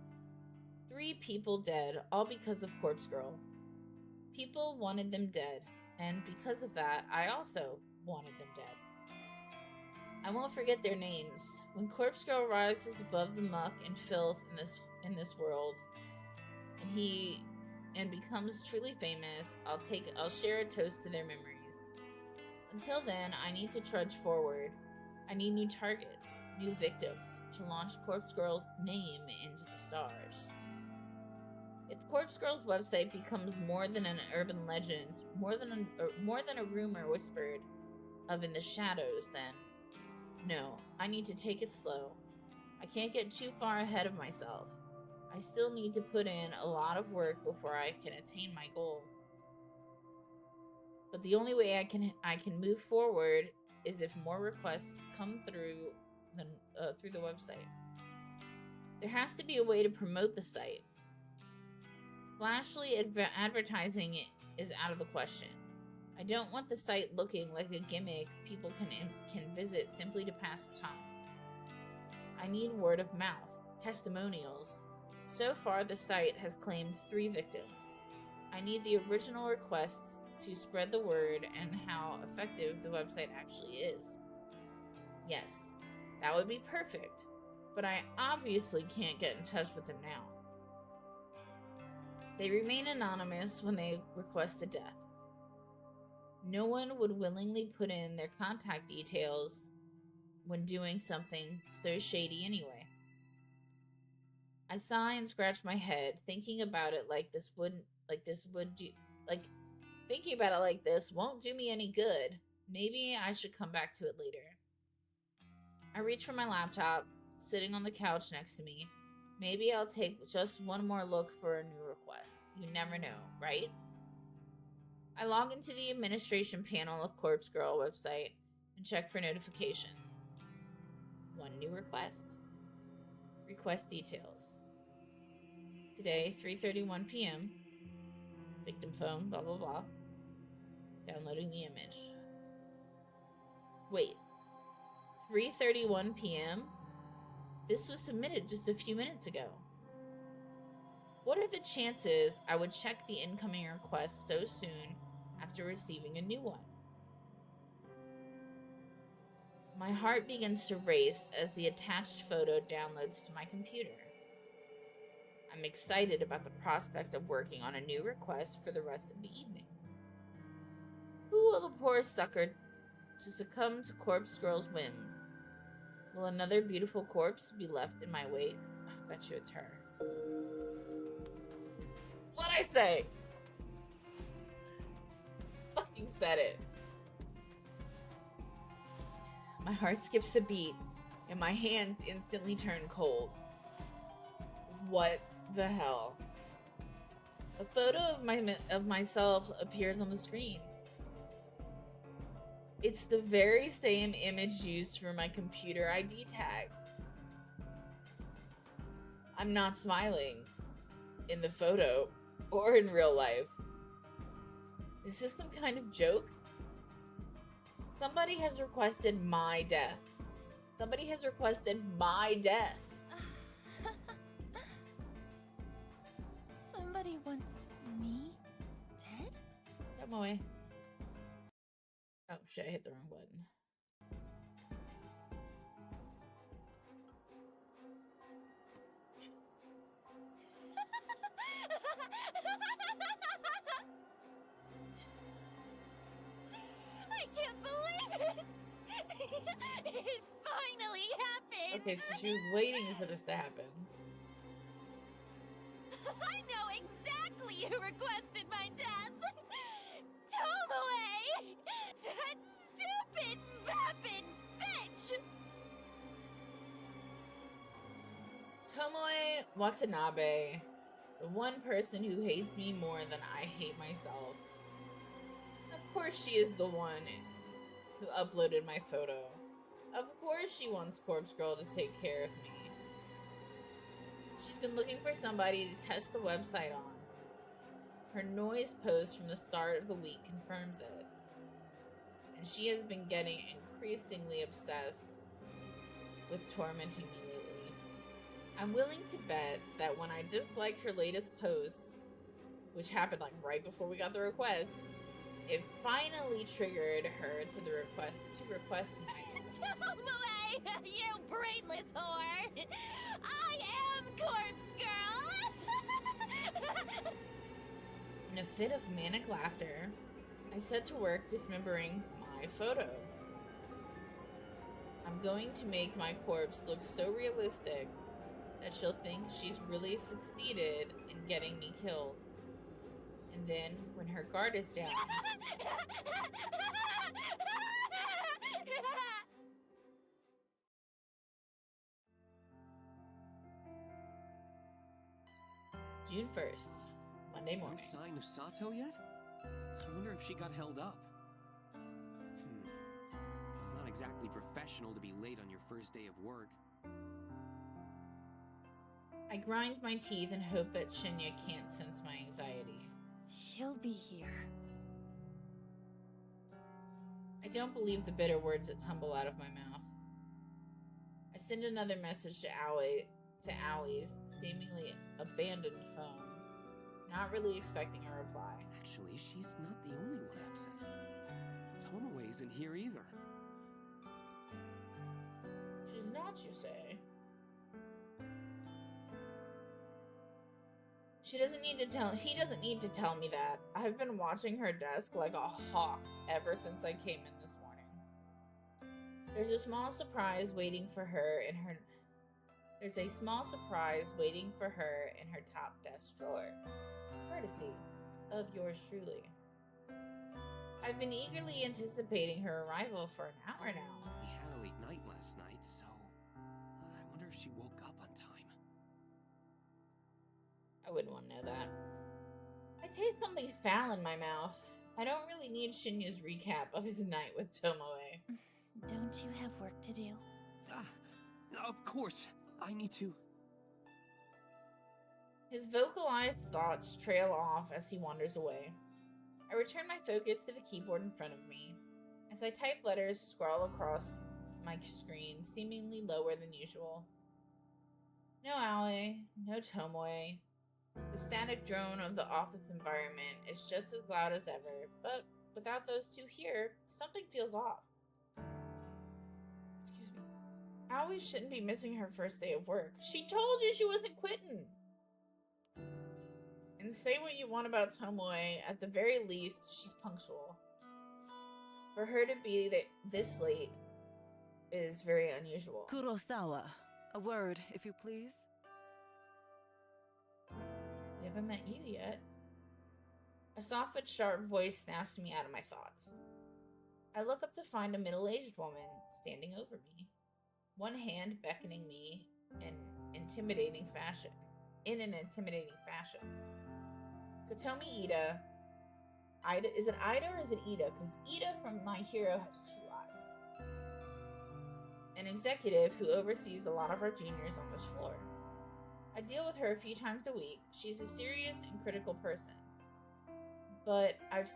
3 people dead, all because of Corpse Girl. People wanted them dead, and because of that, I also wanted them dead. I won't forget their names. When Corpse Girl rises above the muck and filth in this world, and becomes truly famous, I'll share a toast to their memories. Until then, I need to trudge forward. I need new targets, new victims, to launch Corpse Girl's name into the stars. If Corpse Girl's website becomes more than an urban legend, more than a rumor whispered of in the shadows, then no, I need to take it slow. I can't get too far ahead of myself. I still need to put in a lot of work before I can attain my goal. But the only way I can move forward is if more requests come through the website. There has to be a way to promote the site. Flashly advertising is out of the question. I don't want the site looking like a gimmick people can visit simply to pass the time. I need word of mouth, testimonials. So far, the site has claimed 3 victims. I need the original requests to spread the word and how effective the website actually is. Yes, that would be perfect, but I obviously can't get in touch with them now. They remain anonymous when they request a death. No one would willingly put in their contact details when doing something so shady anyway. I sigh and scratch my head, thinking about it like this won't do me any good. Maybe I should come back to it later. I reach for my laptop, sitting on the couch next to me. Maybe I'll take just one more look for a new request. You never know, right? I log into the administration panel of Corpse Girl website and check for notifications. 1 new request. Request details. Today, 3:31 p.m. Victim phone, blah, blah, blah. Downloading the image. Wait. 3:31 p.m.? This was submitted just a few minutes ago. What are the chances I would check the incoming request so soon after receiving a new one? My heart begins to race as the attached photo downloads to my computer. I'm excited about the prospect of working on a new request for the rest of the evening. Who will the poor sucker to succumb to Corpse Girl's whims? Will another beautiful corpse be left in my wake? I bet you it's her. What'd I say? Fucking said it. My heart skips a beat, and my hands instantly turn cold. What the hell? A photo of myself appears on the screen. It's the very same image used for my computer ID tag. I'm not smiling in the photo or in real life. Is this some kind of joke? Somebody has requested my death. Somebody has requested my death. Somebody wants me dead? Come away. Oh shit, I hit the wrong button. I can't believe it! It finally happened! Okay, so she was waiting for this to happen. I know exactly who requested my death! Tomoe! That stupid, vapid bitch! Tomoe Watanabe, the one person who hates me more than I hate myself. Of course she is the one who uploaded my photo. Of course she wants Corpse Girl to take care of me. She's been looking for somebody to test the website on. Her noise post from the start of the week confirms it. And she has been getting increasingly obsessed with tormenting me lately. I'm willing to bet that when I disliked her latest post, which happened like right before we got the request, it finally triggered her to request my Tomoe, you brainless whore! I am Corpse Girl! In a fit of manic laughter, I set to work dismembering my photo. I'm going to make my corpse look so realistic that she'll think she's really succeeded in getting me killed. And then, when her guard is down, June 1st, Monday No morning. sign of Sato yet? I wonder if she got held up. It's not exactly professional to be late on your first day of work. I grind my teeth and hope that Shinya can't sense my anxiety. She'll be here. I don't believe the bitter words that tumble out of my mouth. I send another message to Aui's seemingly abandoned phone, not really expecting a reply. Actually, she's not the only one absent. Tomoe isn't here either. She's not, you say? He doesn't need to tell me that. I've been watching her desk like a hawk ever since I came in this morning. There's a small surprise waiting for her in her top desk drawer. Courtesy of yours truly. I've been eagerly anticipating her arrival for an hour now. We had a late night last night, so I wonder if she woke up on time. I wouldn't want to know that. I taste something foul in my mouth. I don't really need Shinya's recap of his night with Tomoe. Don't you have work to do? Of course. I need to. His vocalized thoughts trail off as he wanders away. I return my focus to the keyboard in front of me. As I type letters scrawl across my screen, seemingly lower than usual. No Aoi, no Tomoe. The static drone of the office environment is just as loud as ever, but without those two here, something feels off. Excuse me. Aoi shouldn't be missing her first day of work. She told you she wasn't quitting! And say what you want about Tomoe, at the very least, she's punctual. For her to be this late is very unusual. Kurosawa, a word, if you please. We haven't met you yet. A soft but sharp voice snaps me out of my thoughts. I look up to find a middle-aged woman standing over me, one hand beckoning me in an intimidating fashion. Kotomi Ida. Is it Ida or is it Ida? Because Ida from My Hero has two eyes. An executive who oversees a lot of our juniors on this floor. I deal with her a few times a week. She's a serious and critical person. But I've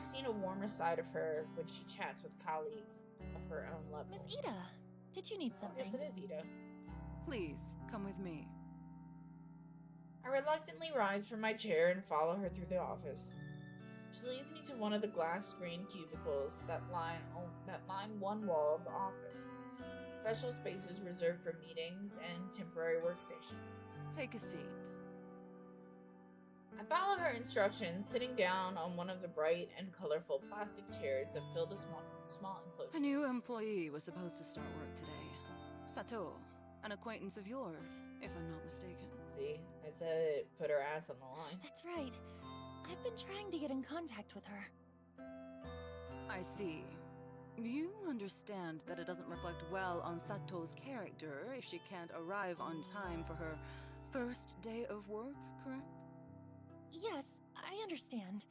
seen a warmer side of her when she chats with colleagues of her own level. Miss Ida, did you need something? Yes, it is Ida. Please, come with me. I reluctantly rise from my chair and follow her through the office. She leads me to one of the glass-screened cubicles that line one wall of the office. Special spaces reserved for meetings and temporary workstations. Take a seat. I follow her instructions, sitting down on one of the bright and colorful plastic chairs that fill the small enclosure. A new employee was supposed to start work today. Sato, an acquaintance of yours, if I'm not mistaken. See, I said it, put her ass on the line. That's right. I've been trying to get in contact with her. I see. You understand that it doesn't reflect well on Sato's character if she can't arrive on time for her first day of work, correct? Yes, I understand.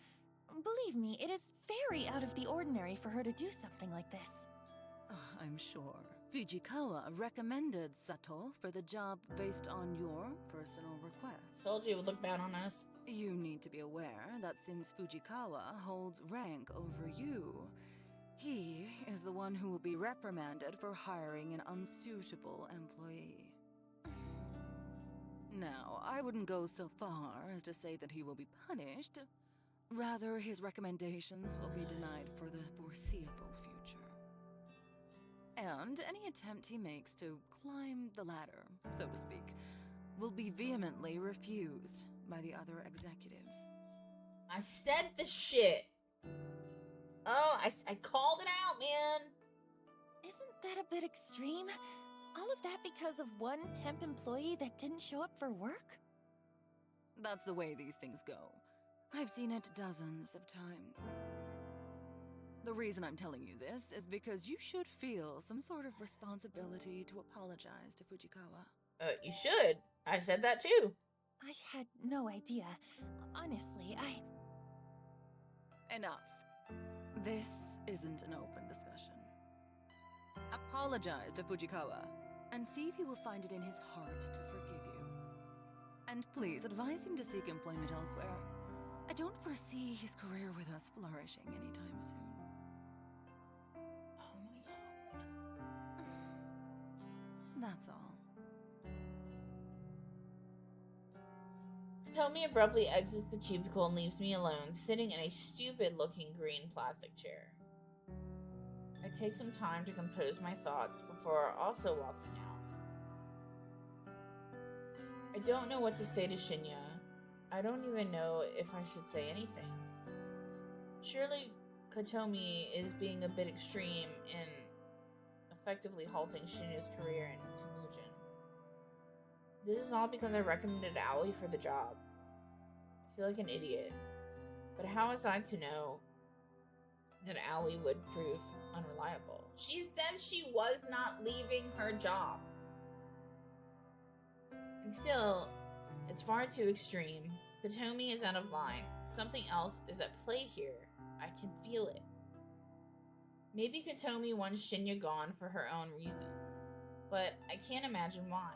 Believe me, it is very out of the ordinary for her to do something like this. I'm sure. Fujikawa recommended Sato for the job based on your personal request. Told you it would look bad on us. You need to be aware that since Fujikawa holds rank over you, he is the one who will be reprimanded for hiring an unsuitable employee. Now, I wouldn't go so far as to say that he will be punished. Rather, his recommendations will be denied for the foreseeable future. And any attempt he makes to climb the ladder, so to speak, will be vehemently refused by the other executives. I said the shit. Oh, I called it out, man. Isn't that a bit extreme? All of that because of one temp employee that didn't show up for work? That's the way these things go. I've seen it dozens of times. The reason I'm telling you this is because you should feel some sort of responsibility to apologize to Fujikawa. You should. I said that too. I had no idea. Honestly, Enough. This isn't an open discussion. Apologize to Fujikawa, and see if he will find it in his heart to forgive you. And please advise him to seek employment elsewhere. I don't foresee his career with us flourishing anytime soon. Oh my god. That's all. Tomi abruptly exits the cubicle and leaves me alone, sitting in a stupid-looking green plastic chair. I take some time to compose my thoughts before also walking out. I don't know what to say to Shinya. I don't even know if I should say anything. Surely Kotomi is being a bit extreme in effectively halting Shinya's career in Temujin. This is all because I recommended Aoi for the job. I feel like an idiot. But how was I to know that Aoi would prove unreliable? She said she was not leaving her job. And still, it's far too extreme. Kotomi is out of line. Something else is at play here. I can feel it. Maybe Kotomi wants Shinya gone for her own reasons, but I can't imagine why.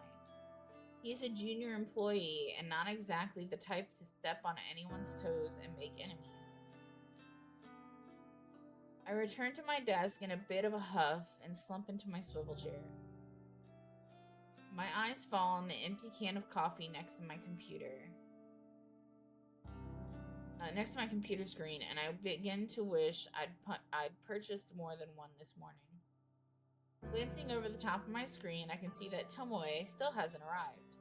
He's a junior employee and not exactly the type to step on anyone's toes and make enemies. I return to my desk in a bit of a huff and slump into my swivel chair. My eyes fall on the empty can of coffee next to my computer. Next to my computer screen, and I begin to wish I'd purchased more than one this morning. Glancing over the top of my screen, I can see that Tomoe still hasn't arrived.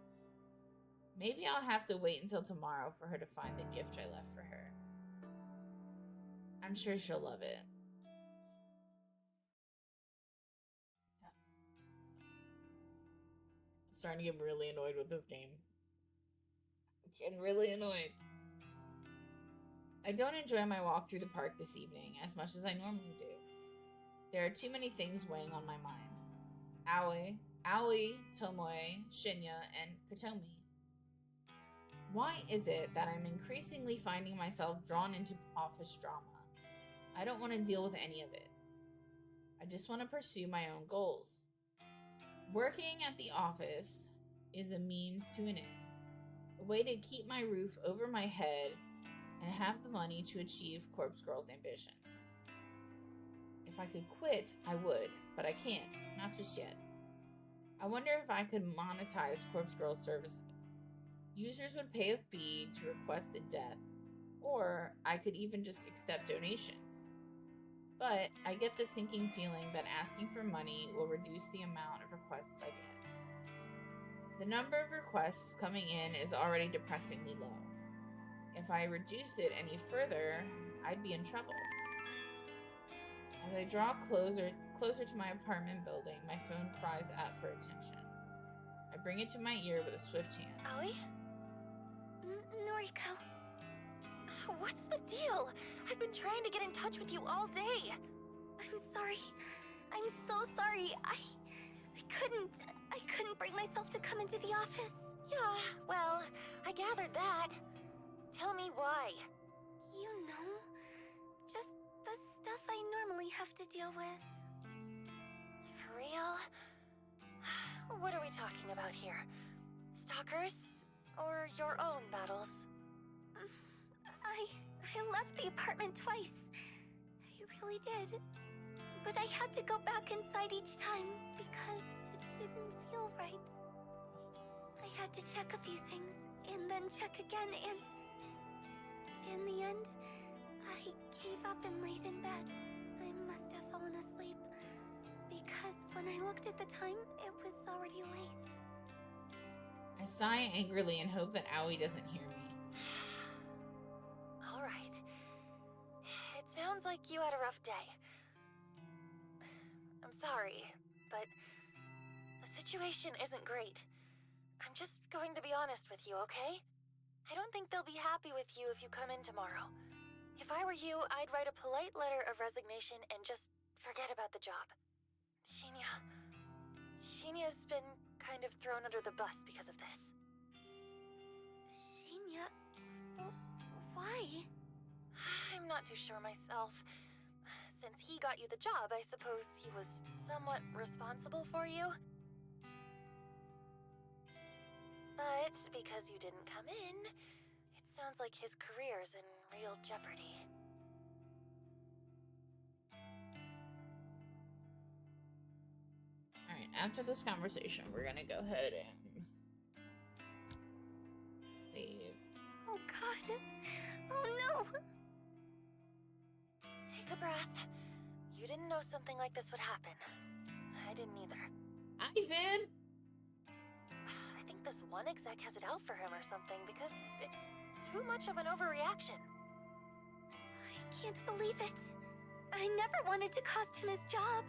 Maybe I'll have to wait until tomorrow for her to find the gift I left for her. I'm sure she'll love it. I'm starting to get really annoyed with this game. I'm getting really annoyed. I don't enjoy my walk through the park this evening as much as I normally do. There are too many things weighing on my mind. Aoi, Tomoe, Shinya, and Kotomi. Why is it that I'm increasingly finding myself drawn into office drama? I don't want to deal with any of it. I just want to pursue my own goals. Working at the office is a means to an end. A way to keep my roof over my head and have the money to achieve Corpse Girl's ambitions. If I could quit, I would, but I can't, not just yet. I wonder if I could monetize Corpse Girl's services. Users would pay a fee to request a death, or I could even just accept donations. But I get the sinking feeling that asking for money will reduce the amount of requests I get. The number of requests coming in is already depressingly low. If I reduce it any further, I'd be in trouble. As I draw closer to my apartment building, my phone cries out for attention. I bring it to my ear with a swift hand. Aoi? Noriko. What's the deal? I've been trying to get in touch with you all day. I'm sorry. I'm so sorry. I couldn't bring myself to come into the office. Yeah, well, I gathered that. Tell me why. You know, just the stuff I normally have to deal with. For real? What are we talking about here? Stalkers? Or your own battles? I left the apartment twice. I really did. But I had to go back inside each time because it didn't feel right. I had to check a few things and then check again, and in the end, I gave up and laid in bed. I must have fallen asleep because when I looked at the time, it was already late. I sigh angrily and hope that Aoi doesn't hear me. All right. It sounds like you had a rough day. I'm sorry, but the situation isn't great. I'm just going to be honest with you, okay? I don't think they'll be happy with you if you come in tomorrow. If I were you, I'd write a polite letter of resignation and just forget about the job. Shinya's been kind of thrown under the bus because of this. Shinya? Why? I'm not too sure myself. Since he got you the job, I suppose he was somewhat responsible for you. But because you didn't come in, it sounds like his career's in real jeopardy. Alright, after this conversation, we're gonna go ahead and leave. Oh God. Oh no. Take a breath. You didn't know something like this would happen. I didn't either. I did! I think this one exec has it out for him or something because it's too much of an overreaction. I can't believe it. I never wanted to cost him his job.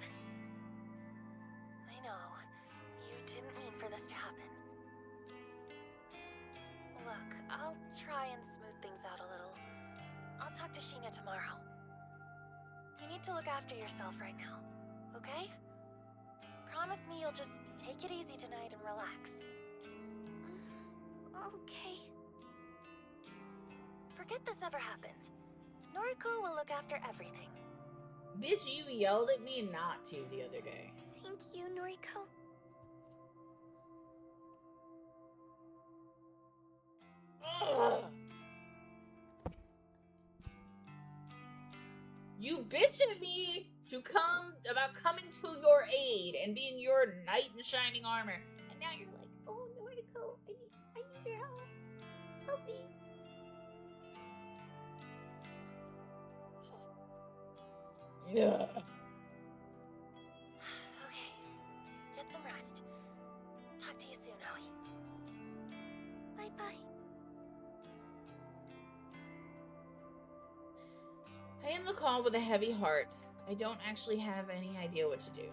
I know. You didn't mean for this to happen. Look, I'll try and smooth things out a little. I'll talk to Shinya tomorrow. You need to look after yourself right now, okay? Promise me you'll just take it easy tonight and relax. Okay. Forget this ever happened. Noriko will look after everything. Bitch, you yelled at me not to the other day. Thank you, Noriko. Ugh. You bitch at me about coming to your aid and being your knight in shining armor. And now you're like, oh, Noriko, I need your help. Help me. Yeah. Okay. Get some rest. Talk to you soon, Aoi. Bye-bye. I end the call with a heavy heart. I don't actually have any idea what to do.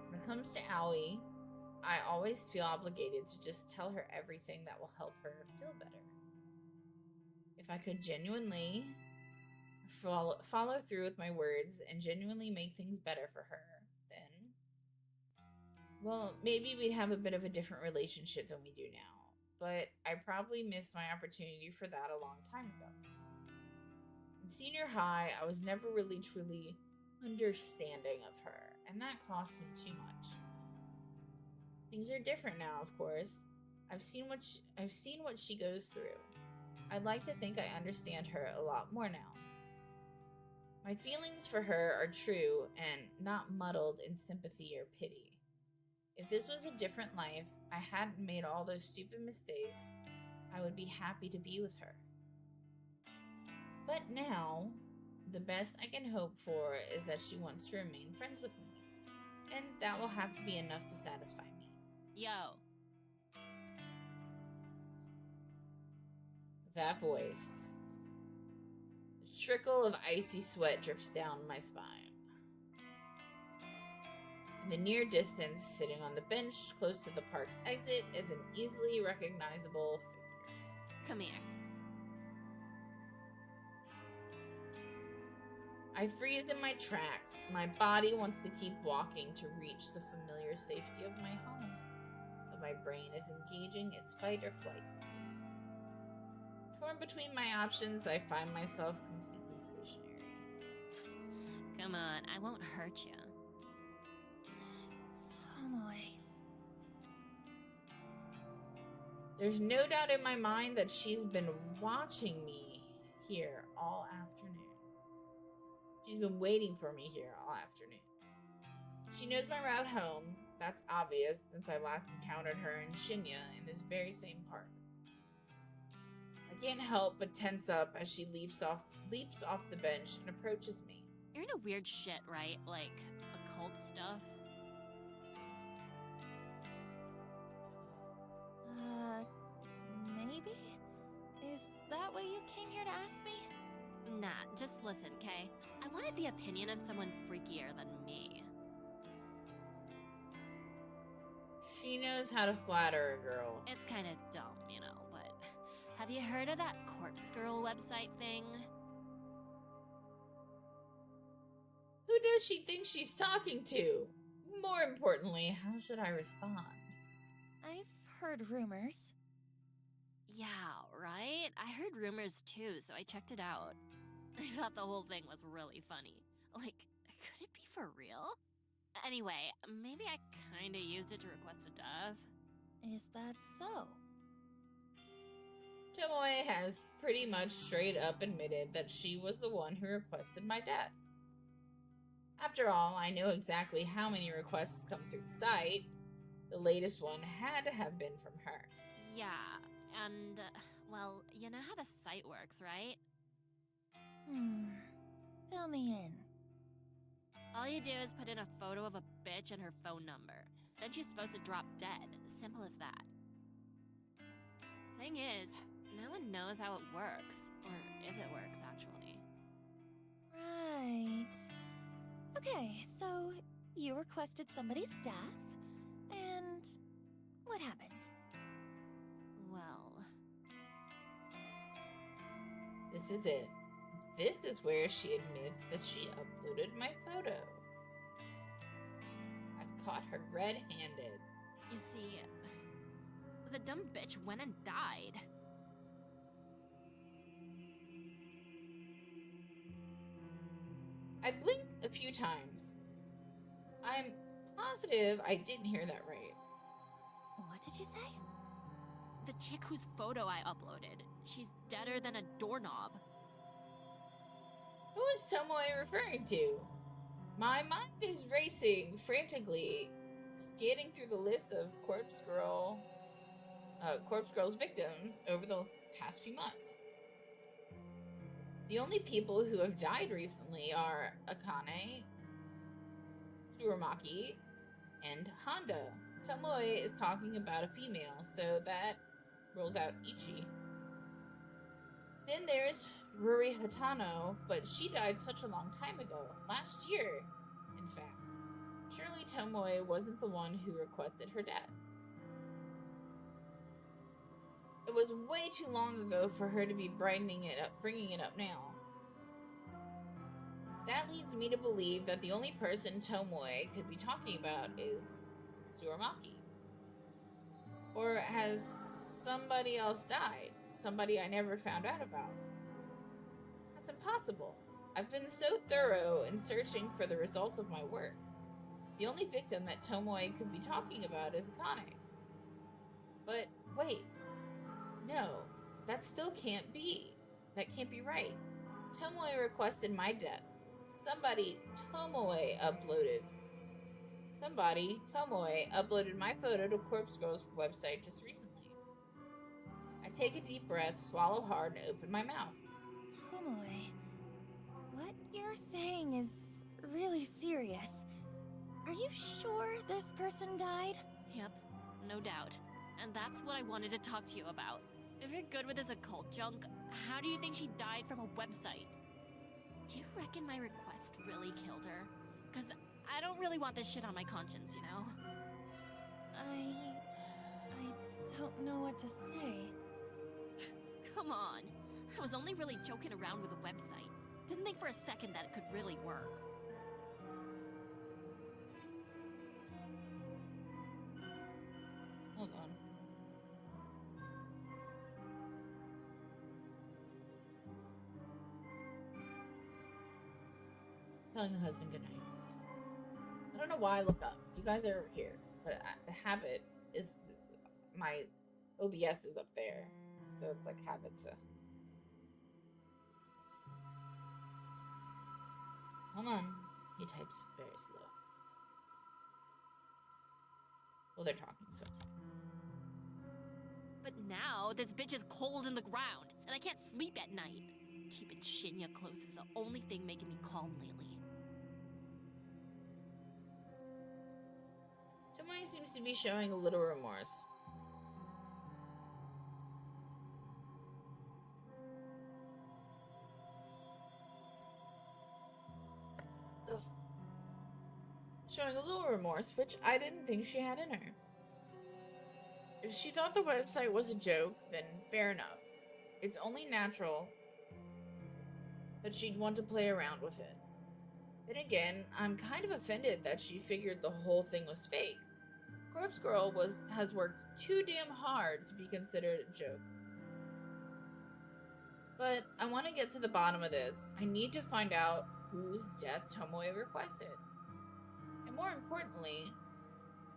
When it comes to Aoi, I always feel obligated to just tell her everything that will help her feel better. If I could genuinely follow through with my words and genuinely make things better for her, then, well, maybe we'd have a bit of a different relationship than we do now. But I probably missed my opportunity for that a long time ago. In senior high, I was never really truly understanding of her, and that cost me too much. Things are different now, of course. I've seen what she goes through. I'd like to think I understand her a lot more now. My feelings for her are true and not muddled in sympathy or pity. If this was a different life, I hadn't made all those stupid mistakes, I would be happy to be with her. But now, the best I can hope for is that she wants to remain friends with me. And that will have to be enough to satisfy me. Yo. That voice. A trickle of icy sweat drips down my spine. In the near distance, sitting on the bench close to the park's exit, is an easily recognizable figure. Come here. I freeze in my tracks. My body wants to keep walking to reach the familiar safety of my home, but my brain is engaging its fight or flight. Torn between my options, I find myself completely stationary. Come on, I won't hurt you. Tomoe. There's no doubt in my mind that she's been watching me here all afternoon. She's been waiting for me here all afternoon. She knows my route home. That's obvious since I last encountered her in Shinya in this very same park. I can't help but tense up as she leaps off the bench and approaches me. You're into weird shit, right? Like, occult stuff? Maybe? Is that what you came here to ask me? Nah, just listen, okay? I wanted the opinion of someone freakier than me. She knows how to flatter a girl. It's kinda dumb, you know, but have you heard of that Corpse Girl website thing? Who does she think she's talking to? More importantly, how should I respond? I've heard rumors. Yeah, right? I heard rumors too, so I checked it out. I thought the whole thing was really funny. Like, could it be for real? Anyway, maybe I kinda used it to request a death. Is that so? Tomoe has pretty much straight up admitted that she was the one who requested my death. After all, I know exactly how many requests come through the site. The latest one had to have been from her. Yeah, and, well, you know how the site works, right? Fill me in. All you do is put in a photo of a bitch and her phone number. Then she's supposed to drop dead. Simple as that. Thing is, no one knows how it works. Or if it works, actually. Right. Okay, so you requested somebody's death, and what happened? Well, This is it. This is where she admits that she uploaded my photo. I've caught her red-handed. you see, the dumb bitch went and died. I blinked a few times. I'm positive I didn't hear that right. What did you say? The chick whose photo I uploaded. She's deader than a doorknob. Who is Tomoe referring to? My mind is racing frantically, scanning through the list of Corpse Girl's victims over the past few months. The only people who have died recently are Akane, Tsurumaki, and Honda. Tomoe is talking about a female, so that rules out Ichi. Then there's Ruri Hatano, but she died such a long time ago, last year, in fact. Surely Tomoe wasn't the one who requested her death. It was way too long ago for her to be bringing it up now. That leads me to believe that the only person Tomoe could be talking about is Tsurumaki. Or has somebody else died? Somebody I never found out about? That's impossible. I've been so thorough in searching for the results of my work. The only victim that Tomoe could be talking about is Akane. But wait. No, that still can't be. That can't be right. Tomoe requested my death. Somebody, Tomoe uploaded my photo to Corpse Girl's website just recently. I take a deep breath, swallow hard, and open my mouth. Tomoe, what you're saying is really serious. Are you sure this person died? Yep, no doubt. And that's what I wanted to talk to you about. If you're good with this occult junk, how do you think she died from a website? Do you reckon my request really killed her? Cause I don't really want this shit on my conscience, you know? I don't know what to say. Come on. I was only really joking around with the website. Didn't think for a second that it could really work. Hold on. Telling the husband goodnight. I don't know why I look up. You guys are here, but the habit is my OBS is up there, so it's like habit to. Hold on. He types very slow. Well, they're talking, so it's fine. But now, this bitch is cold in the ground, and I can't sleep at night. Keeping Shinya close is the only thing making me calm lately. Tomoe seems to be showing a little remorse. Ugh. Showing a little remorse, which I didn't think she had in her. If she thought the website was a joke, then fair enough. It's only natural that she'd want to play around with it. Then again, I'm kind of offended that she figured the whole thing was fake. Corpse Girl has worked too damn hard to be considered a joke. But I want to get to the bottom of this. I need to find out whose death Tomoe requested. And more importantly,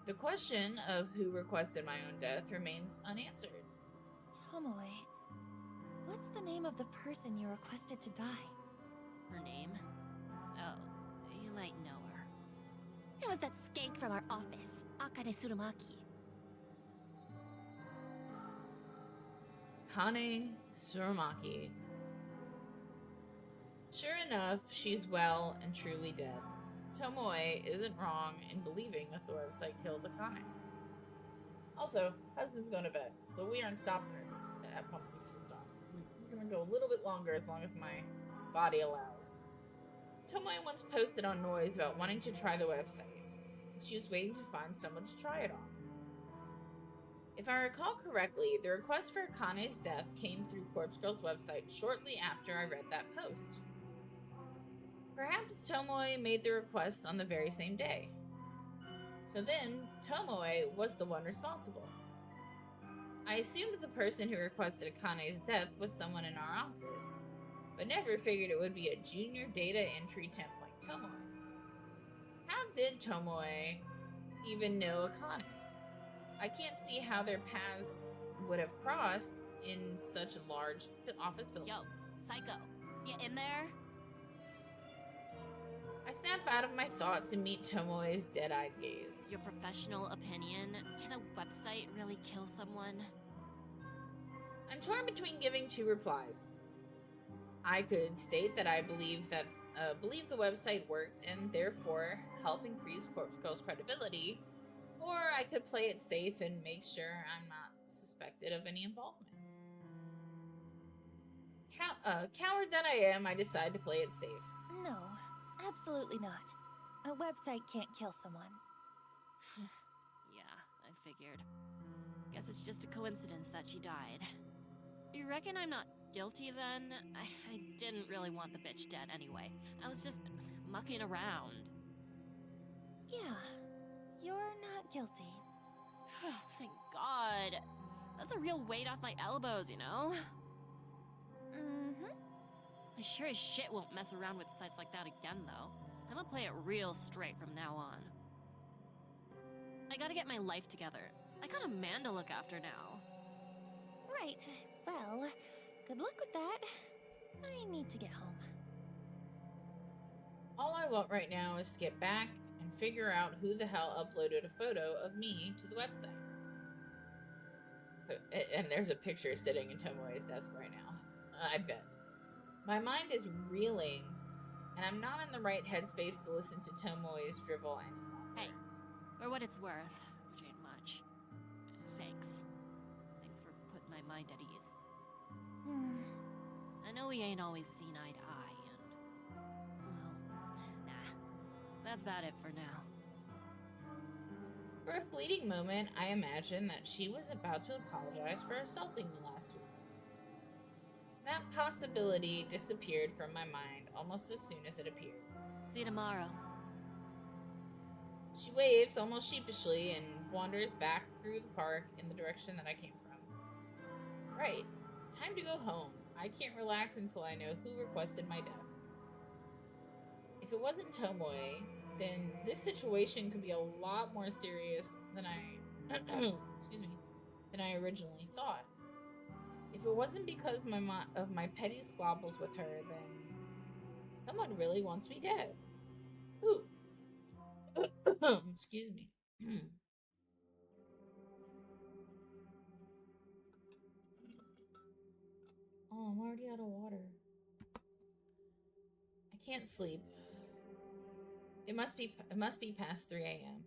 the question of who requested my own death remains unanswered. Tomoe, what's the name of the person you requested to die? Her name? Oh, you might know her. It was that skank from our office, Akane Tsurumaki. Kane Tsurumaki. Sure enough, she's well and truly dead. Tomoe isn't wrong in believing that the website killed Akane. Also, husband's going to bed, so we aren't stopping this once this is done. We're going to go a little bit longer as long as my body allows. Tomoe once posted on Noise about wanting to try the website. She was waiting to find someone to try it on. If I recall correctly, the request for Akane's death came through Corpse Girl's website shortly after I read that post. Perhaps Tomoe made the request on the very same day. So then, Tomoe was the one responsible. I assumed the person who requested Akane's death was someone in our office, but never figured it would be a junior data entry temp like Tomoe. How did Tomoe even know Akane? I can't see how their paths would have crossed in such a large office building. Yo, Psycho, you in there? I snap out of my thoughts and meet Tomoe's dead-eyed gaze. Your professional opinion, can a website really kill someone? I'm torn between giving two replies. I could state that I believe the website worked and therefore help increase Corpse Girl's credibility, or I could play it safe and make sure I'm not suspected of any involvement. Coward that I am, I decide to play it safe. No, absolutely not. A website can't kill someone. Yeah, I figured. Guess it's just a coincidence that she died. You reckon I'm not guilty then? I didn't really want the bitch dead anyway. I was just mucking around. Yeah, you're not guilty. Thank God. That's a real weight off my elbows, you know? Mm-hmm. I sure as shit won't mess around with sites like that again, though. I'm gonna play it real straight from now on. I gotta get my life together. I got a man to look after now. Right. Well, good luck with that. I need to get home. All I want right now is to get back and figure out who the hell uploaded a photo of me to the website. And there's a picture sitting in Tomoe's desk right now. I bet. My mind is reeling, and I'm not in the right headspace to listen to Tomoe's drivel anymore. Hey, for what it's worth, which ain't much. Thanks. Thanks for putting my mind at ease. I know we ain't always seen eye to eye, and... well, nah. That's about it for now. For a fleeting moment, I imagined that she was about to apologize for assaulting me last week. That possibility disappeared from my mind almost as soon as it appeared. See you tomorrow. She waves almost sheepishly and wanders back through the park in the direction that I came from. Right. Time to go home. I can't relax until I know who requested my death. If it wasn't Tomoe, then this situation could be a lot more serious than than I originally thought. If it wasn't because of my petty squabbles with her, then someone really wants me dead. Ooh. Excuse me. Oh, I'm already out of water. I can't sleep. It must be past 3 a.m.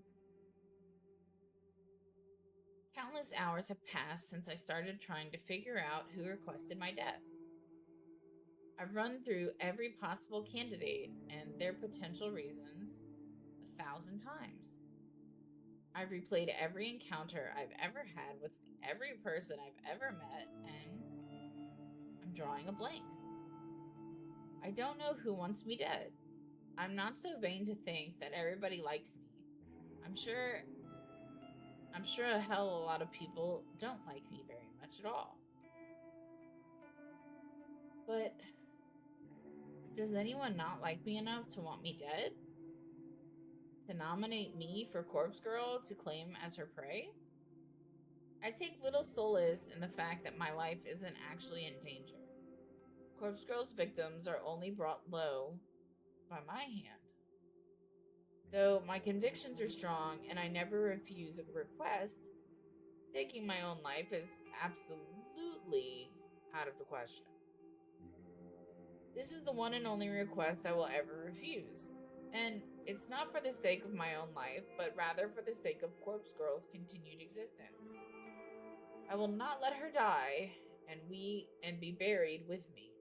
Countless hours have passed since I started trying to figure out who requested my death. I've run through every possible candidate and their potential reasons 1,000 times. I've replayed every encounter I've ever had with every person I've ever met, and I'm drawing a blank. I don't know who wants me dead. I'm not so vain to think that everybody likes me. I'm sure a hell of a lot of people don't like me very much at all. But does anyone not like me enough to want me dead? To nominate me for Corpse Girl to claim as her prey? I take little solace in the fact that my life isn't actually in danger. Corpse Girl's victims are only brought low by my hand. Though my convictions are strong and I never refuse a request, taking my own life is absolutely out of the question. This is the one and only request I will ever refuse. And it's not for the sake of my own life, but rather for the sake of Corpse Girl's continued existence. I will not let her die and be buried with me.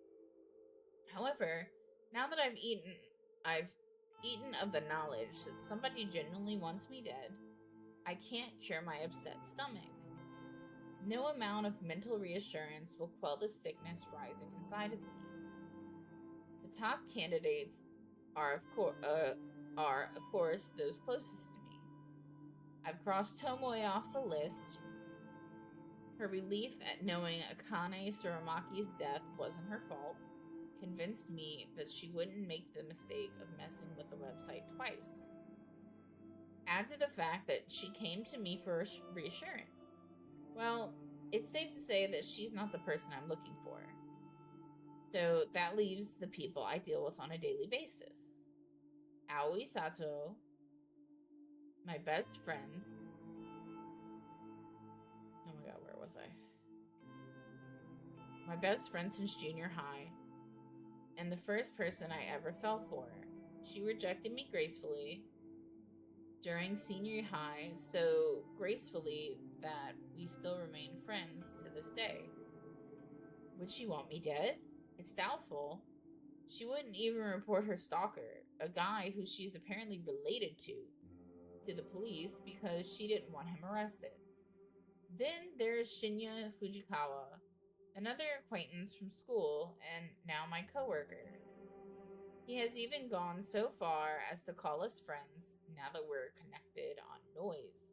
However, now that I've eaten of the knowledge that somebody genuinely wants me dead, I can't cure my upset stomach. No amount of mental reassurance will quell the sickness rising inside of me. The top candidates are of course those closest to me. I've crossed Tomoe off the list. Her relief at knowing Akane Suramaki's death wasn't her fault convinced me that she wouldn't make the mistake of messing with the website twice. Add to the fact that she came to me for reassurance. Well, it's safe to say that she's not the person I'm looking for. So that leaves the people I deal with on a daily basis. Aoi Sato, my best friend. Oh my god, where was I? My best friend since junior high, and the first person I ever fell for. She rejected me gracefully during senior high, so gracefully that we still remain friends to this day. Would she want me dead? It's doubtful. She wouldn't even report her stalker, a guy who she's apparently related to the police because she didn't want him arrested. Then there's Shinya Fujikawa, another acquaintance from school and now my coworker. He has even gone so far as to call us friends now that we're connected on noise.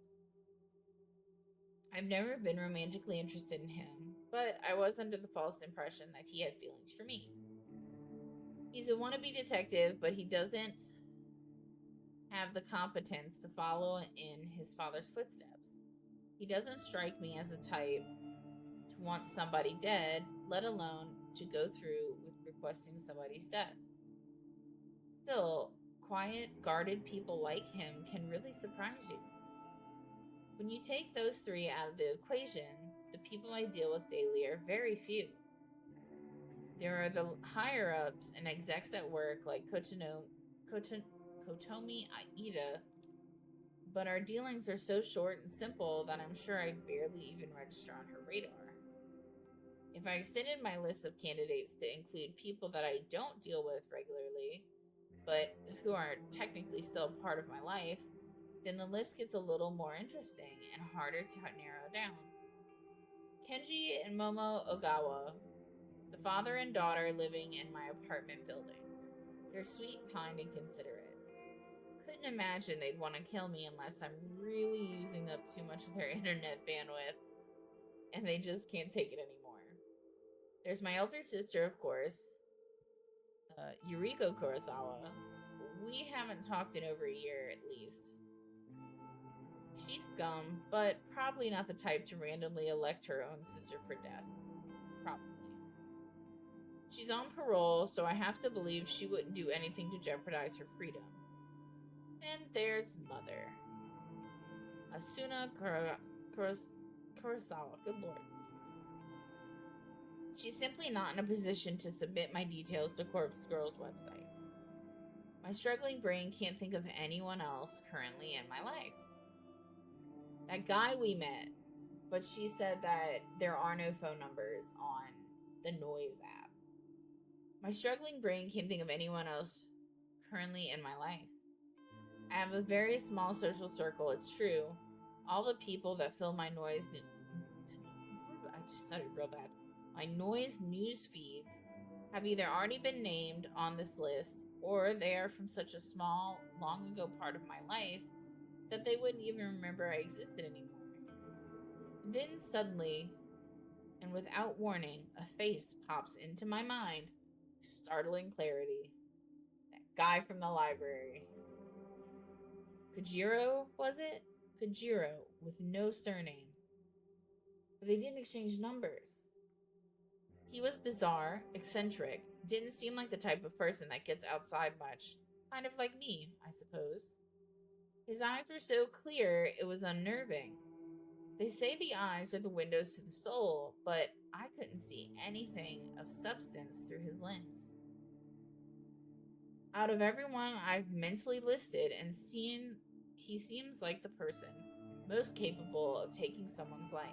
I've never been romantically interested in him, but I was under the false impression that he had feelings for me. He's a wannabe detective, but he doesn't have the competence to follow in his father's footsteps. He doesn't strike me as the type to want somebody dead, let alone to go through with requesting somebody's death. Still, quiet, guarded people like him can really surprise you. When you take those three out of the equation, the people I deal with daily are very few. There are the higher-ups and execs at work like Kotomi Aida, but our dealings are so short and simple that I'm sure I barely even register on her radar. If I extended my list of candidates to include people that I don't deal with regularly, but who are technically still part of my life, then the list gets a little more interesting and harder to narrow down. Kenji and Momo Ogawa, the father and daughter living in my apartment building. They're sweet, kind, and considerate. Couldn't imagine they'd want to kill me unless I'm really using up too much of their internet bandwidth and they just can't take it anymore. There's my elder sister, of course, Yuriko Kurosawa. We haven't talked in over a year at least. She's scum, but probably not the type to randomly elect her own sister for death. Probably. She's on parole, so I have to believe she wouldn't do anything to jeopardize her freedom. And there's Mother. Asuna Kurosawa, good lord. She's simply not in a position to submit my details to Corpse Girl's website. My struggling brain can't think of anyone else currently in my life. That guy we met, but she said that there are no phone numbers on the Noise app. My struggling brain can't think of anyone else currently in my life. I have a very small social circle, it's true. All the people that fill my Noise... I just stuttered real bad. My Noise news feeds have either already been named on this list, or they are from such a small, long ago part of my life that they wouldn't even remember I existed anymore. Then suddenly, and without warning, a face pops into my mind with startling clarity. That guy from the library. Kojiro, was it? Kojiro, with no surname. But they didn't exchange numbers. He was bizarre, eccentric, didn't seem like the type of person that gets outside much. Kind of like me, I suppose. His eyes were so clear, it was unnerving. They say the eyes are the windows to the soul, but I couldn't see anything of substance through his lens. Out of everyone I've mentally listed and seen, he seems like the person most capable of taking someone's life.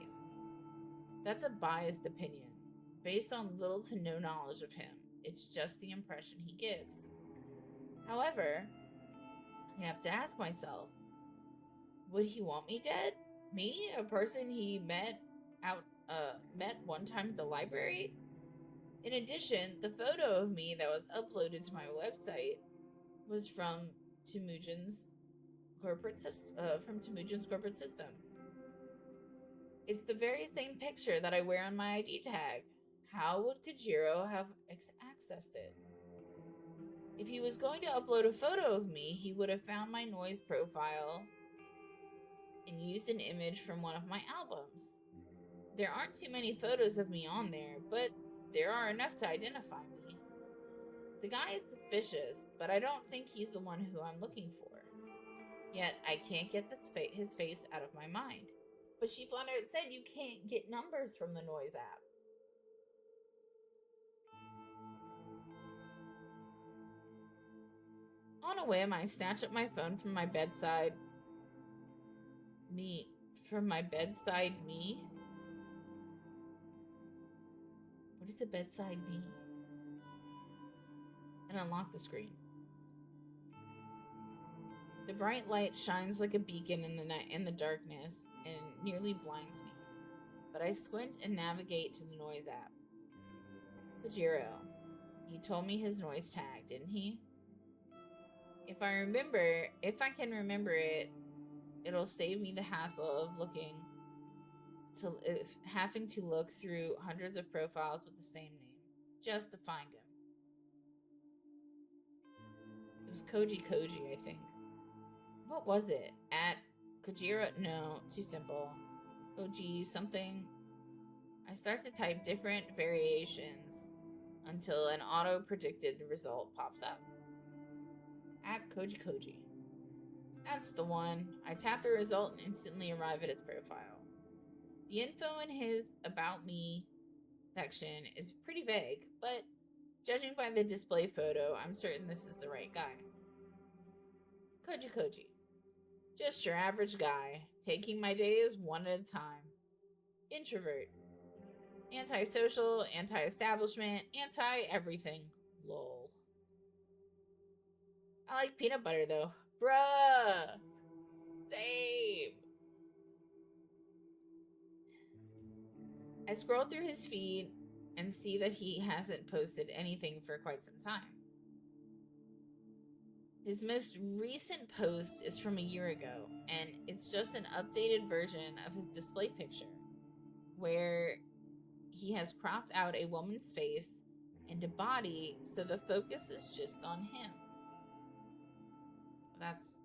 That's a biased opinion, based on little to no knowledge of him. It's just the impression he gives. However, I have to ask myself, would he want me dead? Me, a person he met one time at the library? In addition, the photo of me that was uploaded to my website was from Temujin's corporate system. It's the very same picture that I wear on my ID tag. How would Kojiro have accessed it? If he was going to upload a photo of me, he would have found my Noise profile and used an image from one of my albums. There aren't too many photos of me on there, but there are enough to identify me. The guy is suspicious, but I don't think he's the one who I'm looking for. Yet, I can't get his face out of my mind. But she flat out said you can't get numbers from the Noise app. On a whim, I snatch up my phone from my bedside me. What is a bedside me? And unlock the screen. The bright light shines like a beacon in the darkness and nearly blinds me. But I squint and navigate to the Noise app. Kojiro. He told me his Noise tag, didn't he? If I can remember it, it'll save me the hassle of having to look through hundreds of profiles with the same name, just to find him. It was Koji, I think. What was it? At Kojiro? No, too simple. Koji something. I start to type different variations until an auto-predicted result pops up. At Koji. That's the one. I tap the result and instantly arrive at his profile. The info in his About Me section is pretty vague, but judging by the display photo, I'm certain this is the right guy. Koji. Just your average guy, taking my days one at a time. Introvert. Anti-social, anti-establishment, anti-everything. Lol. I like peanut butter though. Bruh! Same. I scroll through his feed and see that he hasn't posted anything for quite some time. His most recent post is from a year ago, and it's just an updated version of his display picture, where he has cropped out a woman's face and a body so the focus is just on him. That's...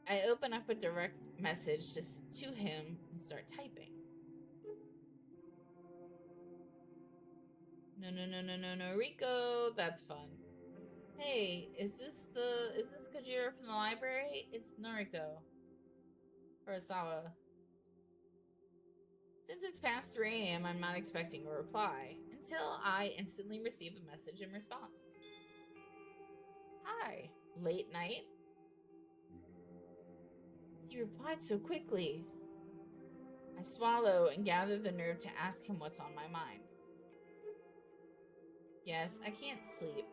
I open up a direct message just to him and start typing. No, Rico, that's fun. Hey, is this Kajira from the library? It's Noriko. Kurosawa. Since it's past 3 a.m., I'm not expecting a reply, until I instantly receive a message in response. Hi, late night? He replied so quickly. I swallow and gather the nerve to ask him what's on my mind. Yes, I can't sleep.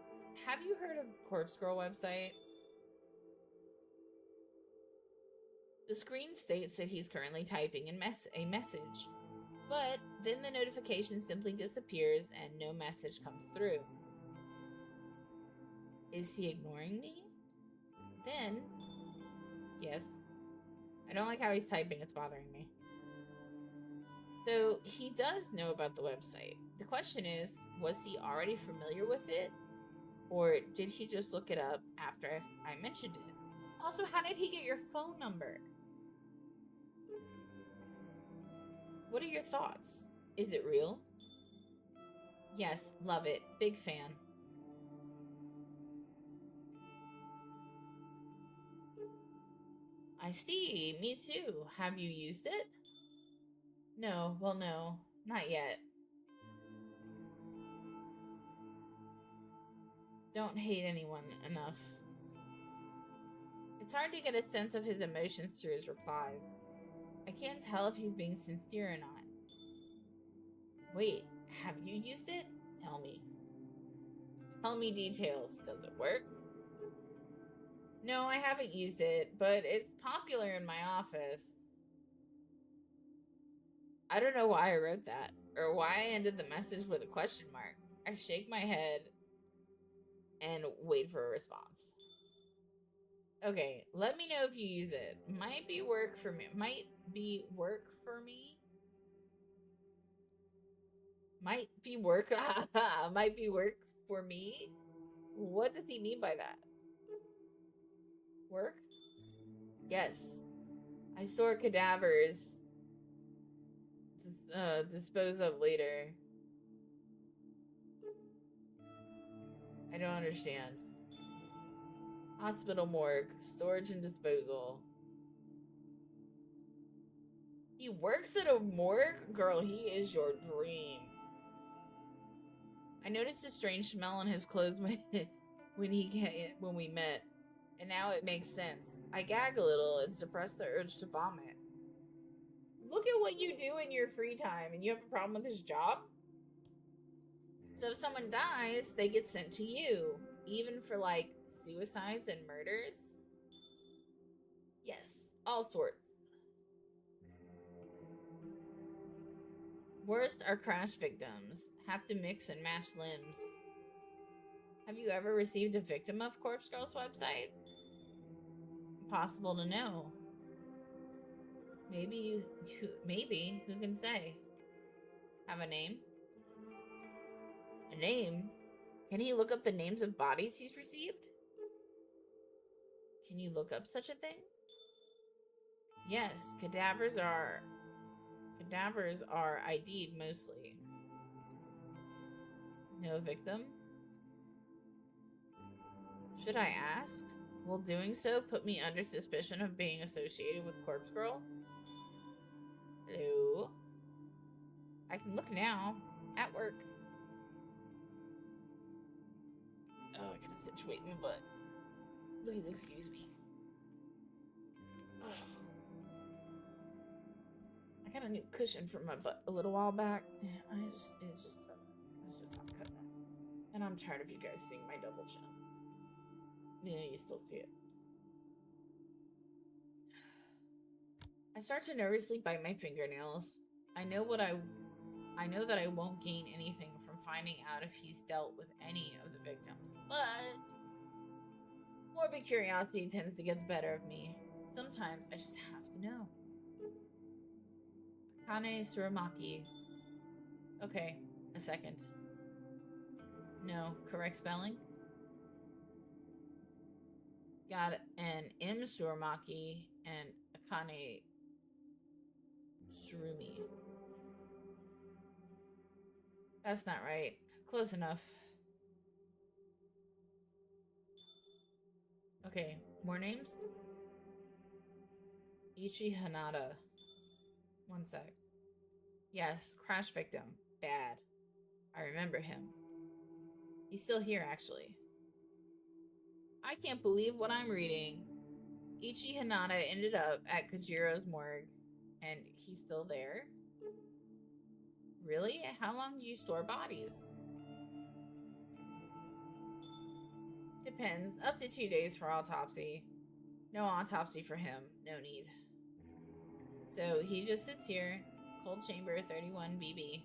Have you heard of the Corpse Girl website? The screen states that he's currently typing a message, but then the notification simply disappears and no message comes through. Is he ignoring me? Then, yes. I don't like how he's typing, it's bothering me. So, he does know about the website. The question is, was he already familiar with it? Or did he just look it up after I mentioned it? Also, how did he get your phone number? What are your thoughts? Is it real? Yes, love it. Big fan. I see. Me too. Have you used it? No. Well, no. Not yet. Don't hate anyone enough. It's hard to get a sense of his emotions through his replies. I can't tell if he's being sincere or not. Wait, have you used it? Tell me. Tell me details. Does it work? No, I haven't used it, but it's popular in my office. I don't know why I wrote that, or why I ended the message with a question mark. I shake my head and wait for a response. Okay, let me know if you use it. Might be work for me. Might be work for me. Might be work. Might be work for me. What does he mean by that? Work? Yes. I store cadavers. Dispose of later. I don't understand. Hospital morgue. Storage and disposal. He works at a morgue? Girl, he is your dream. I noticed a strange smell on his clothes when we met, and now it makes sense. I gag a little and suppress the urge to vomit. Look at what you do in your free time, and you have a problem with his job? So if someone dies, they get sent to you, even for like suicides and murders? Yes, all sorts. Worst are crash victims. Have to mix and match limbs. Have you ever received a victim of Corpse Girl's website? Impossible to know. Maybe, who can say? Have a name? A name? Can he look up the names of bodies he's received? Can you look up such a thing? Yes, cadavers are ID'd mostly. No victim? Should I ask? Will doing so put me under suspicion of being associated with Corpse Girl? Hello? I can look now. At work. Oh, I gotta situate my butt. Please excuse me. Oh. I got a new cushion for my butt a little while back. It's just not cutting it. And I'm tired of you guys seeing my double chin. Yeah, you still see it. I start to nervously bite my fingernails. I know that I won't gain anything from finding out if he's dealt with any of the victims, but morbid curiosity tends to get the better of me. Sometimes I just have to know. Akane Suramaki. Okay, a second. No, correct spelling? Got an M Suramaki and Akane Surumi. That's not right. Close enough. Okay, more names? Ichi Hanada. One sec. Yes, crash victim. Bad. I remember him. He's still here, actually. I can't believe what I'm reading. Ichi Hanada ended up at Kajiro's morgue, and he's still there? Really? How long do you store bodies? Depends. Up to 2 days for autopsy. No autopsy for him. No need. So he just sits here. Cold chamber 31 BB.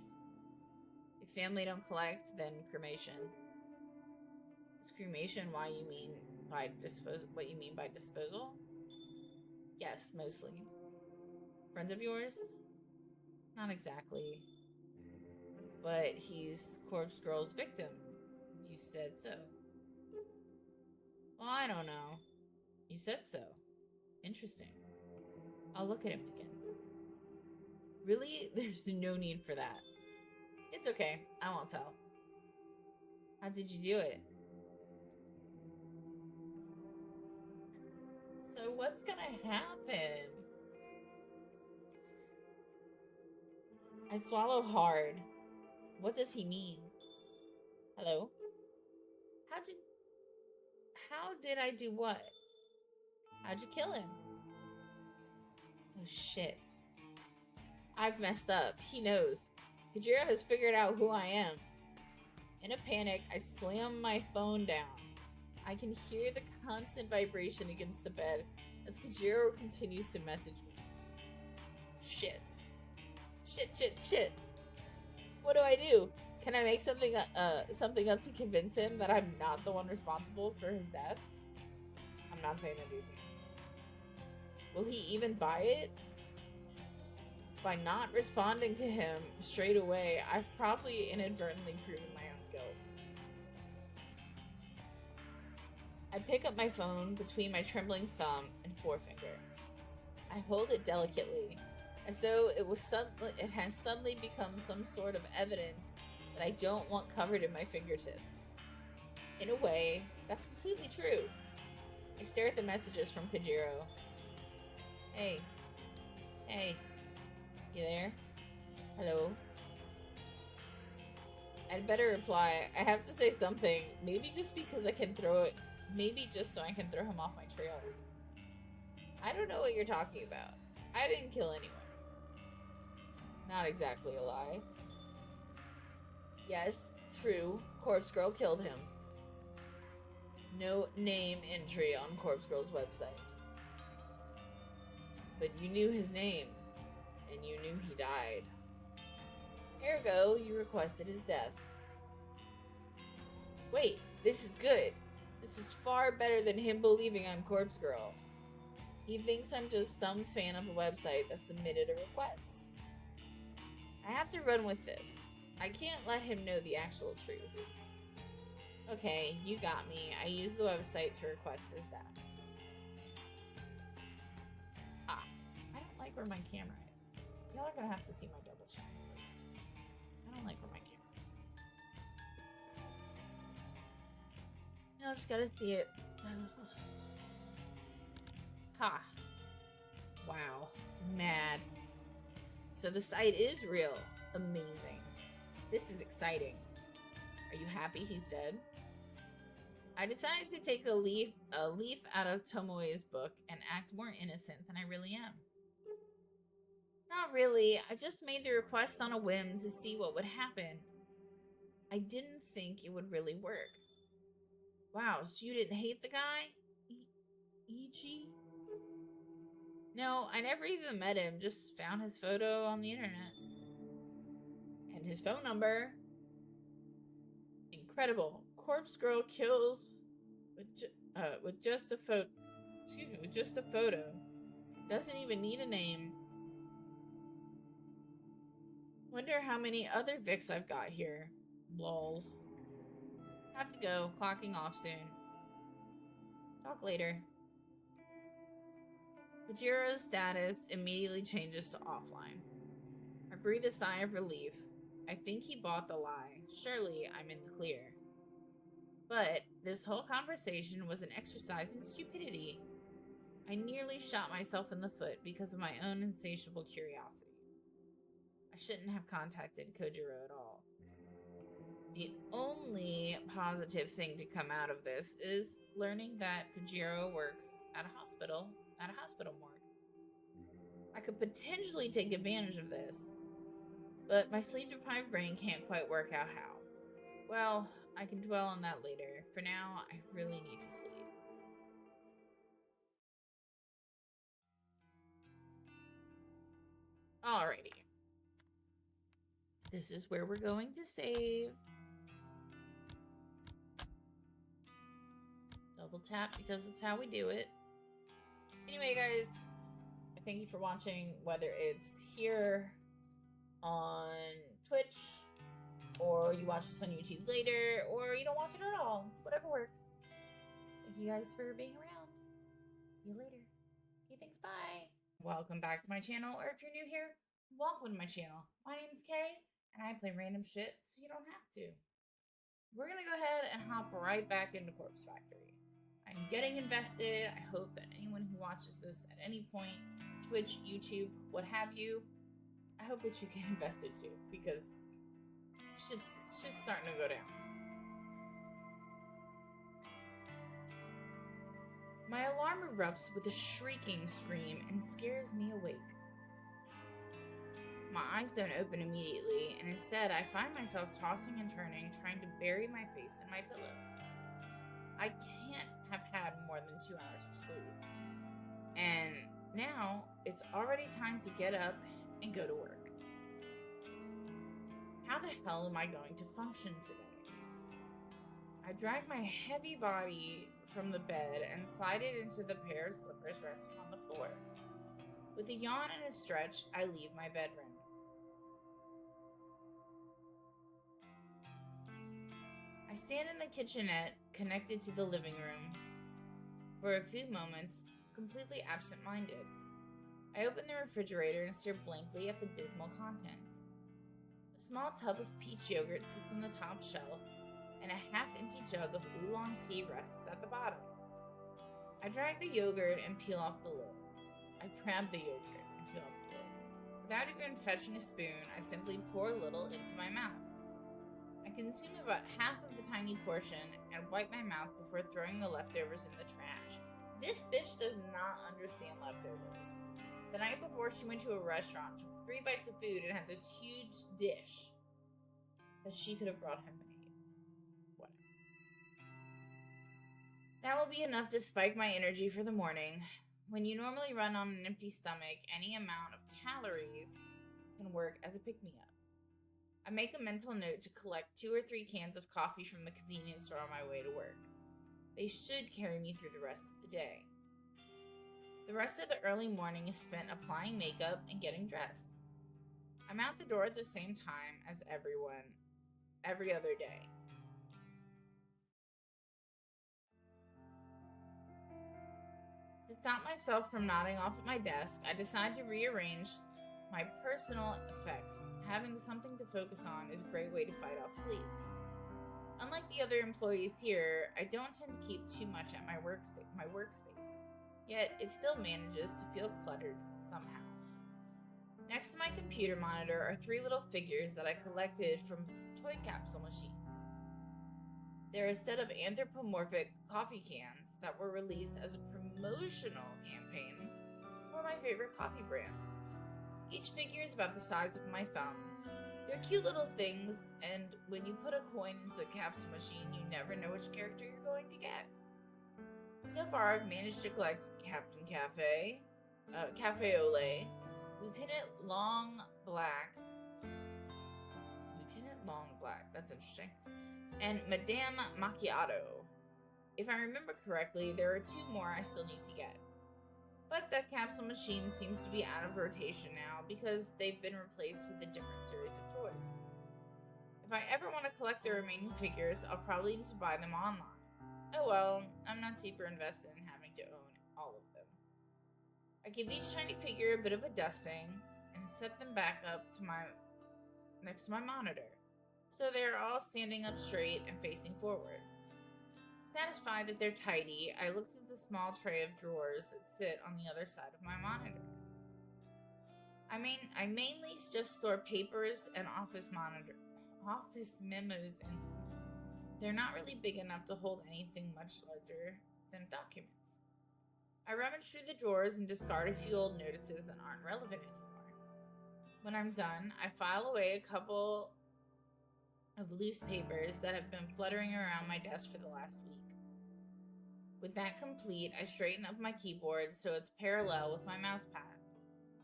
If family don't collect, then cremation. Is cremation what you mean by disposal? Yes, mostly. Friends of yours? Not exactly. But he's Corpse Girl's victim. You said so. Well, I don't know. You said so. Interesting. I'll look at him again. Really? There's no need for that. It's okay. I won't tell. How did you do it? So what's gonna happen? I swallow hard. What does he mean? Hello? How did I do what? How'd you kill him? Oh shit. I've messed up. He knows. Kajiro has figured out who I am. In a panic, I slam my phone down. I can hear the constant vibration against the bed as Kajiro continues to message me. Shit. Shit. What do I do? Can I make something up to convince him that I'm not the one responsible for his death? I'm not saying anything. Will he even buy it? By not responding to him straight away, I've probably inadvertently proven my own guilt. I pick up my phone between my trembling thumb and forefinger. I hold it delicately, as though it has suddenly become some sort of evidence that I don't want covered in my fingertips. In a way, that's completely true. I stare at the messages from Kajiro. Hey, you there? Hello? I'd better reply. I have to say something, maybe just because I can throw it, maybe just so I can throw him off my trail. I don't know what you're talking about. I didn't kill anyone. Not exactly a lie. Yes, true, Corpse Girl killed him. No name entry on Corpse Girl's website. But you knew his name, and you knew he died. Ergo, you requested his death. Wait, this is good. This is far better than him believing I'm Corpse Girl. He thinks I'm just some fan of a website that submitted a request. I have to run with this. I can't let him know the actual truth. Okay, you got me. I used the website to request his death. I don't like where my camera is. Y'all are gonna have to see my double check this. I don't like where my camera is. I just gotta see it. Ha. Wow. Mad. So the site is real. Amazing. This is exciting. Are you happy he's dead? I decided to take a leaf out of Tomoe's book and act more innocent than I really am. Not really. I just made the request on a whim to see what would happen. I didn't think it would really work. Wow, so you didn't hate the guy? E.G.? No, I never even met him, just found his photo on the internet. And his phone number. Incredible. Corpse girl kills with just a photo. Excuse me, with just a photo. Doesn't even need a name. Wonder how many other Vics I've got here. Lol. Have to go. Clocking off soon. Talk later. Pajiro's status immediately changes to offline. I breathe a sigh of relief. I think he bought the lie. Surely I'm in the clear. But this whole conversation was an exercise in stupidity. I nearly shot myself in the foot because of my own insatiable curiosity. I shouldn't have contacted Kojiro at all. The only positive thing to come out of this is learning that Kojiro works at a hospital morgue. I could potentially take advantage of this, but my sleep-deprived brain can't quite work out how. Well, I can dwell on that later. For now, I really need to sleep. Alrighty. This is where we're going to save. Double tap because that's how we do it. Anyway, guys, thank you for watching, whether it's here on Twitch, or you watch this on YouTube later, or you don't watch it at all. Whatever works. Thank you guys for being around. See you later. Okay, thanks, bye. Welcome back to my channel, or if you're new here, welcome to my channel. My name's Kay, and I play random shit, so you don't have to. We're gonna go ahead and hop right back into Corpse Factory. I'm getting invested. I hope that anyone who watches this at any point, Twitch, YouTube, what have you, I hope that you get invested too, because shit's starting to go down. My alarm erupts with a shrieking scream and scares me awake. My eyes don't open immediately, and instead I find myself tossing and turning, trying to bury my face in my pillow. I can't have had more than 2 hours of sleep. And now it's already time to get up and go to work. How the hell am I going to function today? I drag my heavy body from the bed and slide it into the pair of slippers resting on the floor. With a yawn and a stretch, I leave my bedroom. I stand in the kitchenette connected to the living room for a few moments, completely absent-minded. I open the refrigerator and stare blankly at the dismal contents. A small tub of peach yogurt sits on the top shelf, and a half-empty jug of oolong tea rests at the bottom. I drag the yogurt and peel off the lid. I grab the yogurt and peel off the lid. Without even fetching a spoon, I simply pour a little into my mouth. I consume about half of the tiny portion and wipe my mouth before throwing the leftovers in the trash. This bitch does not understand leftovers. The night before, she went to a restaurant, took 3 bites of food, and had this huge dish that she could have brought home and ate. Whatever. That will be enough to spike my energy for the morning. When you normally run on an empty stomach, any amount of calories can work as a pick-me-up. I make a mental note to collect 2 or 3 cans of coffee from the convenience store on my way to work. They should carry me through the rest of the day. The rest of the early morning is spent applying makeup and getting dressed. I'm out the door at the same time as everyone, every other day. To stop myself from nodding off at my desk, I decide to rearrange my personal effects. Having something to focus on is a great way to fight off sleep. Unlike the other employees here, I don't tend to keep too much at my workspace, yet it still manages to feel cluttered somehow. Next to my computer monitor are 3 little figures that I collected from toy capsule machines. They're a set of anthropomorphic coffee cans that were released as a promotional campaign for my favorite coffee brand. Each figure is about the size of my thumb. They're cute little things, and when you put a coin into the capsule machine, you never know which character you're going to get. So far, I've managed to collect Captain Cafe, Cafe Ole, Lieutenant Long Black, that's interesting, and Madame Macchiato. If I remember correctly, there are 2 more I still need to get. But that capsule machine seems to be out of rotation now because they've been replaced with a different series of toys. If I ever want to collect the remaining figures, I'll probably need to buy them online. Oh well, I'm not super invested in having to own all of them. I give each tiny figure a bit of a dusting and set them back up to next to my monitor, so they're all standing up straight and facing forward. Satisfied that they're tidy, I looked at the small tray of drawers that sit on the other side of my monitor. I mainly just store papers and office memos in them. They're not really big enough to hold anything much larger than documents. I rummage through the drawers and discard a few old notices that aren't relevant anymore. When I'm done, I file away a couple of loose papers that have been fluttering around my desk for the last week. With that complete, I straighten up my keyboard so it's parallel with my mouse pad.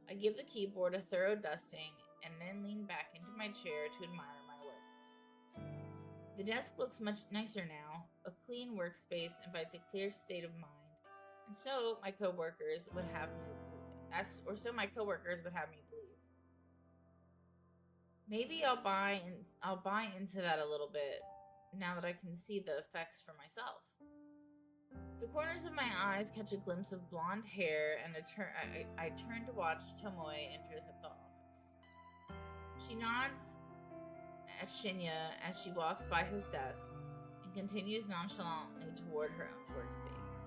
I give the keyboard a thorough dusting and then lean back into my chair to admire my work. The desk looks much nicer now. A clean workspace invites a clear state of mind, and so my coworkers would have me believe. Maybe I'll buy into that a little bit now that I can see the effects for myself. The corners of my eyes catch a glimpse of blonde hair, and I turn to watch Tomoe enter the office. She nods at Shinya as she walks by his desk and continues nonchalantly toward her own workspace.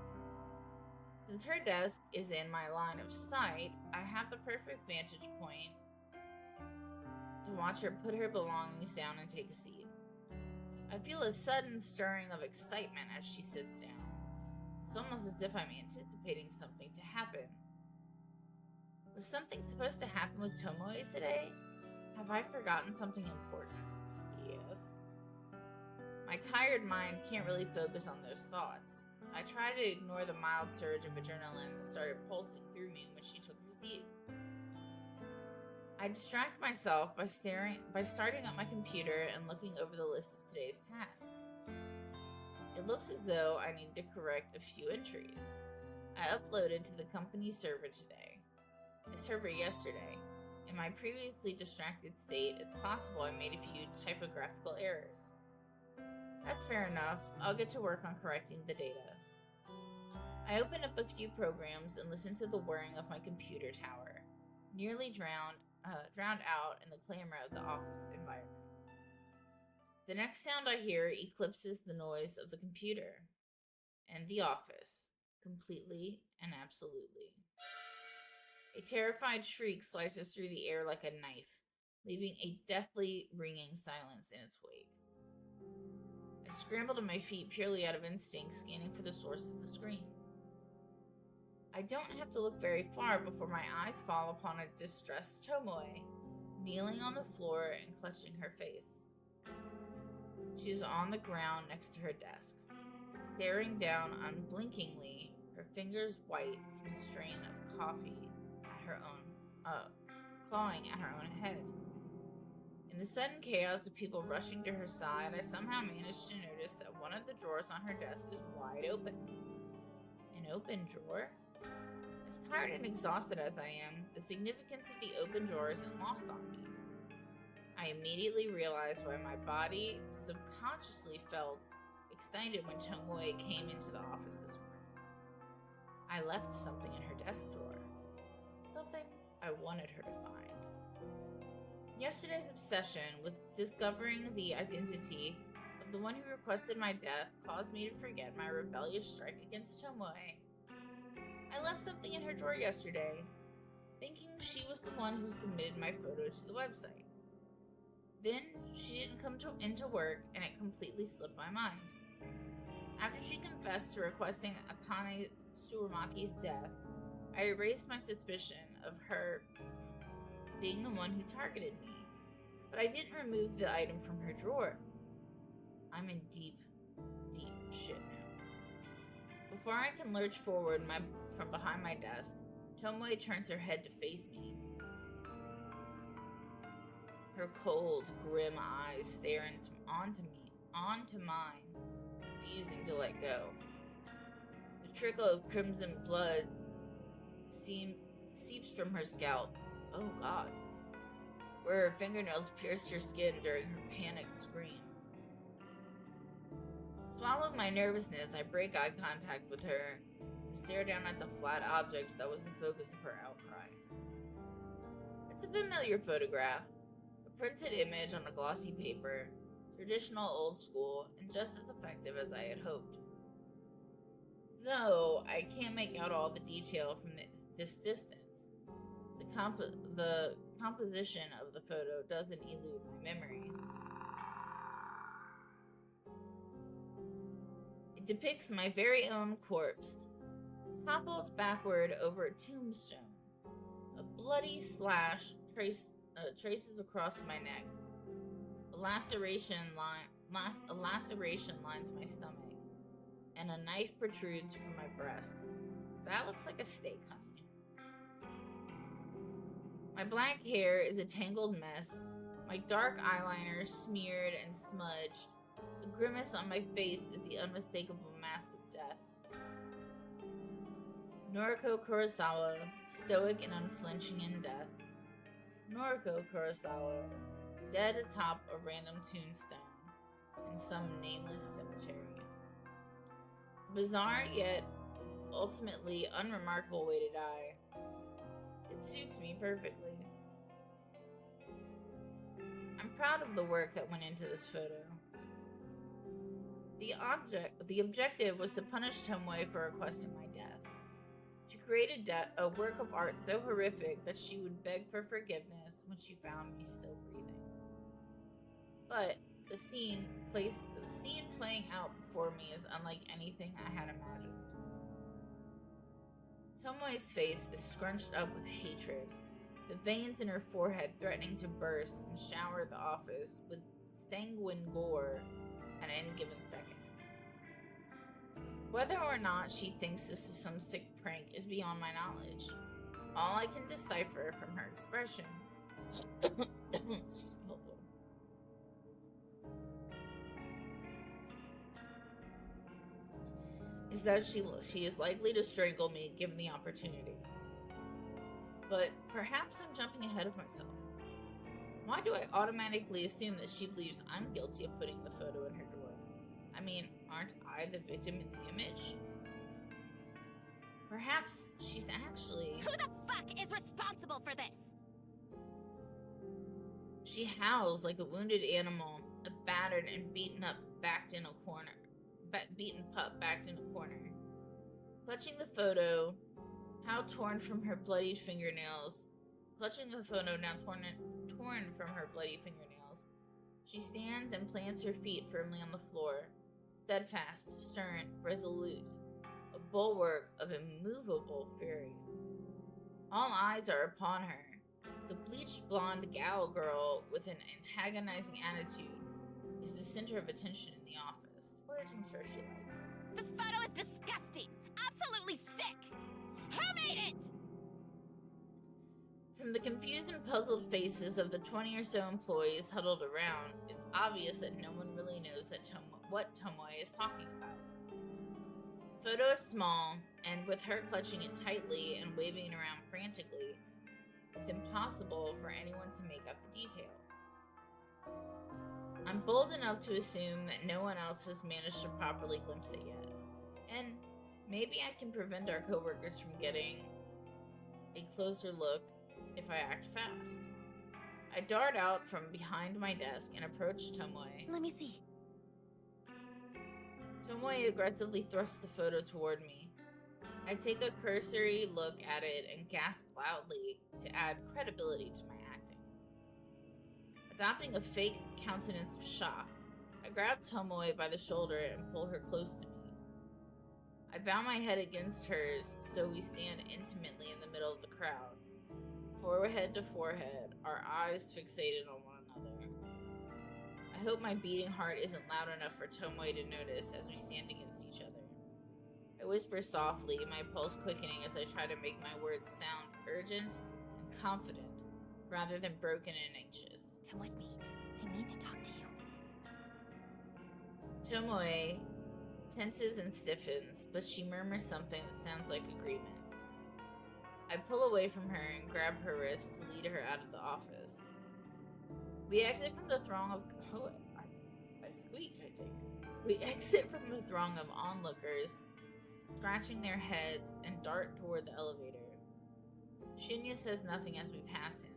Since her desk is in my line of sight, I have the perfect vantage point to watch her put her belongings down and take a seat. I feel a sudden stirring of excitement as she sits down. It's almost as if I'm anticipating something to happen. Was something supposed to happen with Tomoe today? Have I forgotten something important? Yes. My tired mind can't really focus on those thoughts. I try to ignore the mild surge of adrenaline that started pulsing through me when she took her seat. I distract myself by starting up my computer and looking over the list of today's tasks. It looks as though I need to correct a few entries. I uploaded to the company server yesterday. In my previously distracted state, it's possible I made a few typographical errors. That's fair enough. I'll get to work on correcting the data. I open up a few programs and listen to the whirring of my computer tower, nearly drowned out in the clamor of the office environment. The next sound I hear eclipses the noise of the computer and the office, completely and absolutely. A terrified shriek slices through the air like a knife, leaving a deathly ringing silence in its wake. I scramble to my feet purely out of instinct, scanning for the source of the scream. I don't have to look very far before my eyes fall upon a distressed Tomoe, kneeling on the floor and clutching her face. She is on the ground next to her desk, staring down unblinkingly, her fingers white from the strain of coffee at her own, clawing at her own head. In the sudden chaos of people rushing to her side, I somehow managed to notice that one of the drawers on her desk is wide open. An open drawer? As tired and exhausted as I am, the significance of the open drawer isn't lost on me. I immediately realized why my body subconsciously felt excited when Tomoe came into the office this morning. I left something in her desk drawer. Something I wanted her to find. Yesterday's obsession with discovering the identity of the one who requested my death caused me to forget my rebellious strike against Tomoe. I left something in her drawer yesterday, thinking she was the one who submitted my photo to the website. Then she didn't come into work, and it completely slipped my mind. After she confessed to requesting Akane Tsurumaki's death, I erased my suspicion of her being the one who targeted me. But I didn't remove the item from her drawer. I'm in deep, deep shit now. Before I can lurch forward from behind my desk, Tomoe turns her head to face me. Her cold, grim eyes stare onto mine, refusing to let go. The trickle of crimson blood seeps from her scalp. Oh God. Where her fingernails pierced her skin during her panicked scream. Swallowing my nervousness, I break eye contact with her and stare down at the flat object that was the focus of her outcry. It's a familiar photograph, a printed image on a glossy paper, traditional, old school, and just as effective as I had hoped. Though I can't make out all the detail from this distance. The composition of the photo doesn't elude my memory. It depicts my very own corpse, toppled backward over a tombstone. A bloody slash traces across my neck. A laceration lines my stomach, and a knife protrudes from my breast. That looks like a steak, honey. My black hair is a tangled mess, my dark eyeliner smeared and smudged. The grimace on my face is the unmistakable mask of death. Noriko Kurosawa, stoic and unflinching in death. Noriko Kurosawa, dead atop a random tombstone in some nameless cemetery. A bizarre yet ultimately unremarkable way to die. It suits me perfectly. I'm proud of the work that went into this photo. The objective was to punish Tomoe for requesting my death. To create a work of art so horrific that she would beg for forgiveness when she found me still breathing. But the scene playing out before me is unlike anything I had imagined. Tomoe's face is scrunched up with hatred, the veins in her forehead threatening to burst and shower the office with sanguine gore at any given second. Whether or not she thinks this is some sick prank is beyond my knowledge. All I can decipher from her expression excuse me, hold on. Is that she is likely to strangle me given the opportunity. But perhaps I'm jumping ahead of myself. Why do I automatically assume that she believes I'm guilty of putting the photo in her drawer? I mean, aren't I the victim in the image? Perhaps she's actually... Who the fuck is responsible for this? She howls like a wounded animal, a battered and beaten pup backed in a corner. Clutching the photo, now torn from her bloodied fingernails, she stands and plants her feet firmly on the floor, steadfast, stern, resolute, a bulwark of immovable fury. All eyes are upon her. The bleached blonde gal girl with an antagonizing attitude is the center of attention in the office, which I'm sure she likes. This photo is disgusting! Absolutely sick! Who made it? From the confused and puzzled faces of the 20 or so employees huddled around, it's obvious that no one really knows what Tomoe is talking about. The photo is small, and with her clutching it tightly and waving it around frantically, it's impossible for anyone to make out the detail. I'm bold enough to assume that no one else has managed to properly glimpse it yet. And maybe I can prevent our coworkers from getting a closer look if I act fast. I dart out from behind my desk and approach Tomoe. Let me see. Tomoe aggressively thrusts the photo toward me. I take a cursory look at it and gasp loudly to add credibility to my acting. Adopting a fake countenance of shock, I grab Tomoe by the shoulder and pull her close to me. I bow my head against hers so we stand intimately in the middle of the crowd. forehead to forehead, our eyes fixated on one another. I hope my beating heart isn't loud enough for Tomoe to notice as we stand against each other. I whisper softly, my pulse quickening as I try to make my words sound urgent and confident, rather than broken and anxious. Come with me. I need to talk to you. Tomoe tenses and stiffens, but she murmurs something that sounds like agreement. I pull away from her and grab her wrist to lead her out of the office. We exit from the throng of... Oh, I squeaked, I think. We exit from the throng of onlookers, scratching their heads, and dart toward the elevator. Shinya says nothing as we pass him.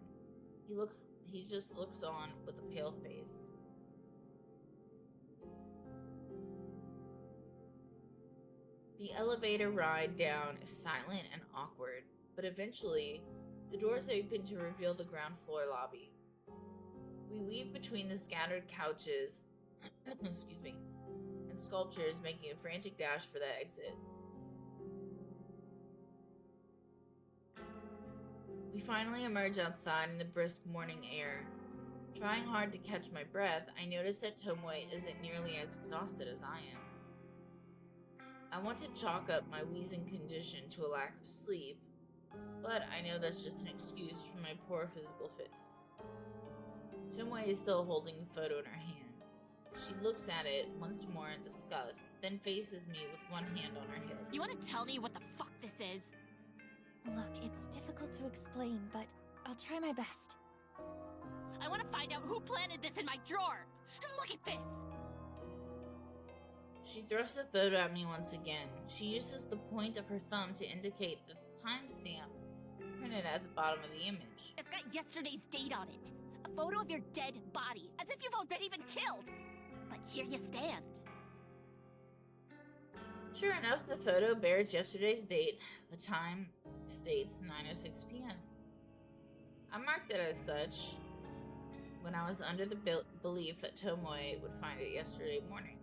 He just looks on with a pale face. The elevator ride down is silent and awkward, but eventually, the doors open to reveal the ground floor lobby. We weave between the scattered couches, excuse me, and sculptures, making a frantic dash for the exit. We finally emerge outside in the brisk morning air. Trying hard to catch my breath, I notice that Tomoe isn't nearly as exhausted as I am. I want to chalk up my wheezing condition to a lack of sleep, but I know that's just an excuse for my poor physical fitness. Tomoe is still holding the photo in her hand. She looks at it once more in disgust, then faces me with one hand on her hip. You want to tell me what the fuck this is? Look, it's difficult to explain, but I'll try my best. I want to find out who planted this in my drawer! Look at this! She thrusts the photo at me once again. She uses the point of her thumb to indicate the timestamp printed at the bottom of the image. It's got yesterday's date on it. A photo of your dead body, as if you've already been killed. But here you stand. Sure enough, the photo bears yesterday's date. The time states 9:06 p.m. I marked it as such when I was under the belief that Tomoe would find it yesterday morning.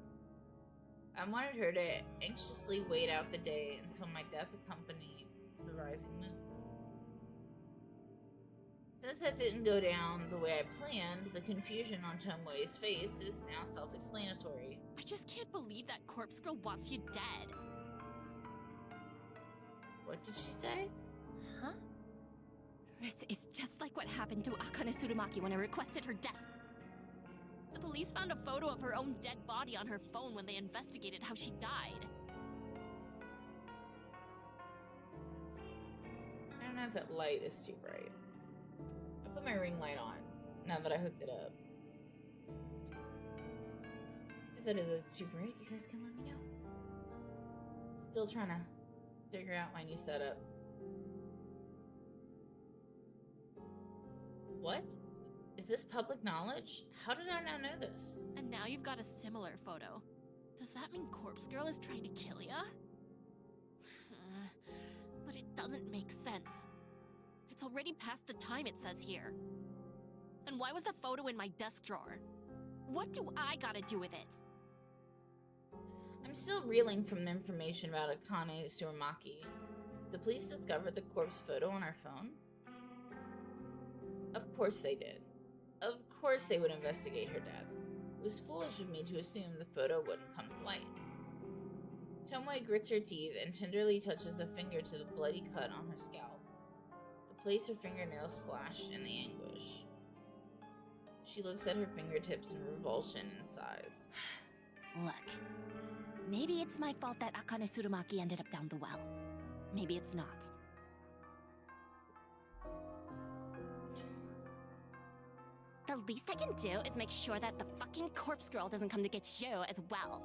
I wanted her to anxiously wait out the day until my death accompanied the rising moon. Since that didn't go down the way I planned, the confusion on Tomoe's face is now self-explanatory. I just can't believe that corpse girl wants you dead. What did she say? Huh? This is just like what happened to Akane Tsurumaki when I requested her death. The police found a photo of her own dead body on her phone when they investigated how she died. I don't know if that light is too bright. I put my ring light on now that I hooked it up. If that is too bright, you guys can let me know. Still trying to figure out my new setup. What? Is this public knowledge? How did I not know this? And now you've got a similar photo. Does that mean Corpse Girl is trying to kill ya? But it doesn't make sense. It's already past the time it says here. And why was the photo in my desk drawer? What do I gotta do with it? I'm still reeling from the information about Akane Tsurumaki. The police discovered the corpse photo on our phone? Of course they did. Of course they would investigate her death. It was foolish of me to assume the photo wouldn't come to light. Tomoe grits her teeth and tenderly touches a finger to the bloody cut on her scalp, the place her fingernails slashed in the anguish. She looks at her fingertips in revulsion and sighs. Look, maybe it's my fault that Akane Tsurumaki ended up down the well. Maybe it's not. The least I can do is make sure that the fucking corpse girl doesn't come to get you as well.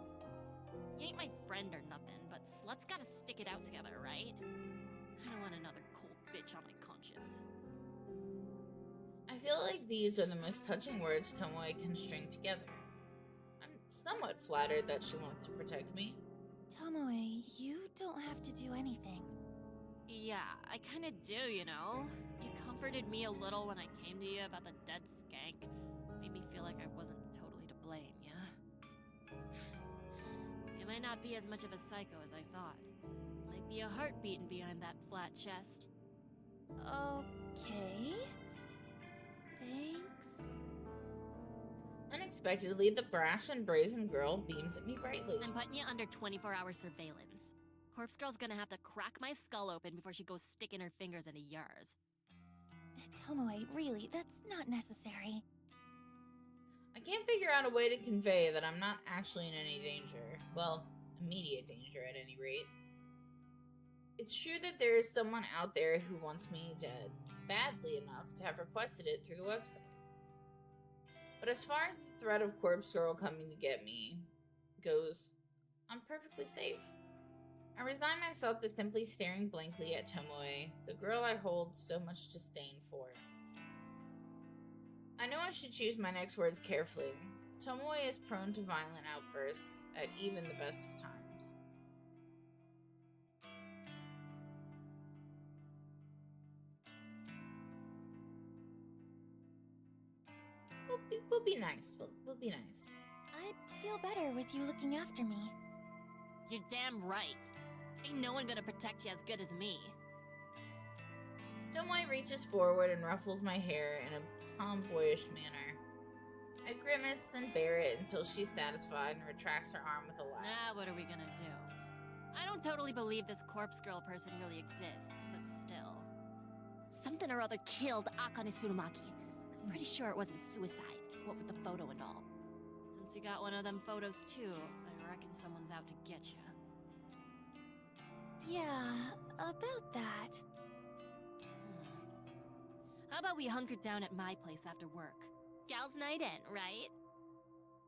You ain't my friend or nothing, but sluts gotta stick it out together, right? I don't want another cold bitch on my conscience. I feel like these are the most touching words Tomoe can string together. I'm somewhat flattered that she wants to protect me. Tomoe, you don't have to do anything. Yeah, I kinda do, you know? You comforted me a little when I came to you about the dead skank. Made me feel like I wasn't totally to blame, yeah? You might not be as much of a psycho as I thought. Might be a heart beating behind that flat chest. Okay. Thanks. Unexpectedly, the brash and brazen girl beams at me brightly. I'm putting you under 24-hour surveillance. Corpse Girl's gonna have to crack my skull open before she goes sticking her fingers into yours. Tomoe, really, that's not necessary. I can't figure out a way to convey that I'm not actually in any danger. Well, immediate danger at any rate. It's true that there is someone out there who wants me dead, badly enough to have requested it through the website. But as far as the threat of Corpse Girl coming to get me goes, I'm perfectly safe. I resign myself to simply staring blankly at Tomoe, the girl I hold so much disdain for. I know I should choose my next words carefully. Tomoe is prone to violent outbursts at even the best of times. We'll be nice. We'll be nice. I'd feel better with you looking after me. You're damn right. Ain't no one gonna protect you as good as me. Tomoe reaches forward and ruffles my hair in a tomboyish manner. I grimace and bear it until she's satisfied and retracts her arm with a laugh. Now what are we gonna do? I don't totally believe this Corpse Girl person really exists, but still. Something or other killed Akane Tsurumaki. I'm pretty sure it wasn't suicide, what with the photo and all. Since you got one of them photos too, I reckon someone's out to get you. Yeah, about that. How about we hunker down at my place after work? Gals night in, right?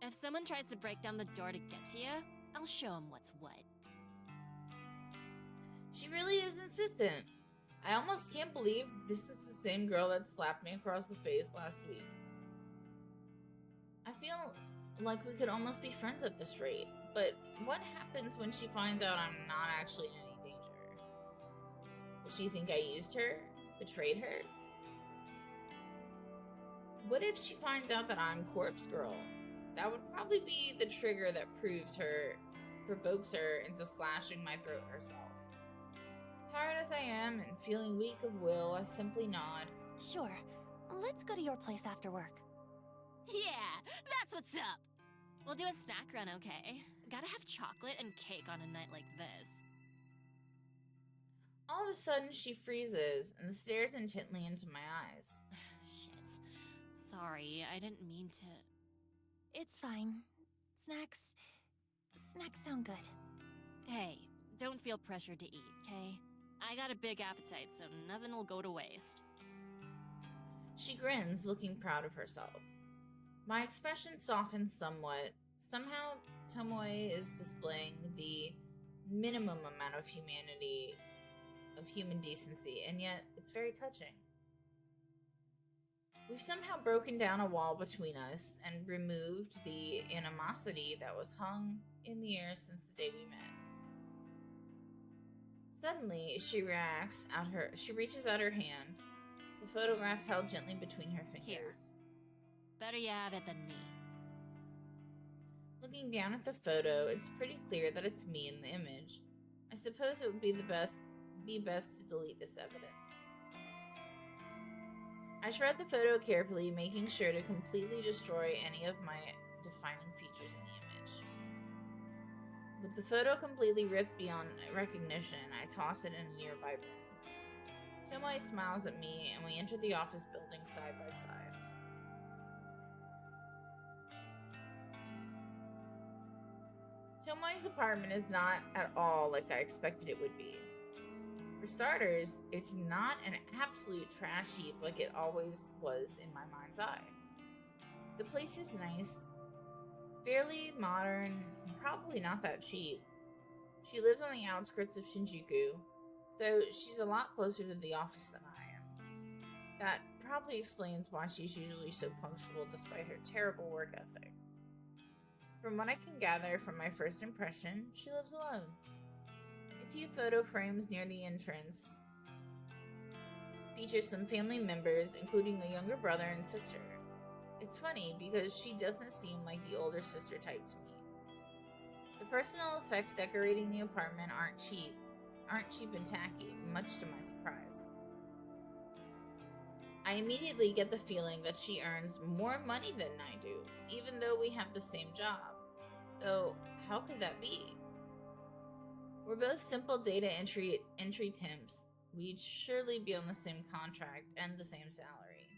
If someone tries to break down the door to get to you, I'll show them what's what. She really is insistent. I almost can't believe this is the same girl that slapped me across the face last week. I feel like we could almost be friends at this rate, but what happens when she finds out I'm not actually in any danger? Will she think I used her? Betrayed her? What if she finds out that I'm Corpse Girl? That would probably be the trigger that provokes her into slashing my throat herself. Tired as I am and feeling weak of will, I simply nod. Sure. Let's go to your place after work. Yeah, that's what's up! We'll do a snack run, okay? Gotta have chocolate and cake on a night like this. All of a sudden, she freezes and stares intently into my eyes. Shit. Sorry, I didn't mean to... It's fine. Snacks sound good. Hey, don't feel pressured to eat, okay? I got a big appetite, so nothing will go to waste. She grins, looking proud of herself. My expression softens somewhat. Somehow, Tomoe is displaying the minimum amount of humanity, of human decency, and yet it's very touching. We've somehow broken down a wall between us and removed the animosity that was hung in the air since the day we met. Suddenly, she reaches out her hand, the photograph held gently between her fingers. Here. Better you have it than me. Looking down at the photo, it's pretty clear that it's me in the image. I suppose it would be best to delete this evidence. I shred the photo carefully, making sure to completely destroy any of my defining features in the image. With the photo completely ripped beyond recognition, I toss it in a nearby room. Tomoe smiles at me, and we enter the office building side by side. Tomoe's apartment is not at all like I expected it would be. For starters, it's not an absolute trash heap like it always was in my mind's eye. The place is nice, fairly modern, and probably not that cheap. She lives on the outskirts of Shinjuku, so she's a lot closer to the office than I am. That probably explains why she's usually so punctual despite her terrible work ethic. From what I can gather from my first impression, she lives alone. A few photo frames near the entrance feature some family members, including a younger brother and sister. It's funny because she doesn't seem like the older sister type to me. The personal effects decorating the apartment aren't cheap and tacky, much to my surprise. I immediately get the feeling that she earns more money than I do, even though we have the same job. Though, how could that be? We're both simple data entry temps. We'd surely be on the same contract and the same salary.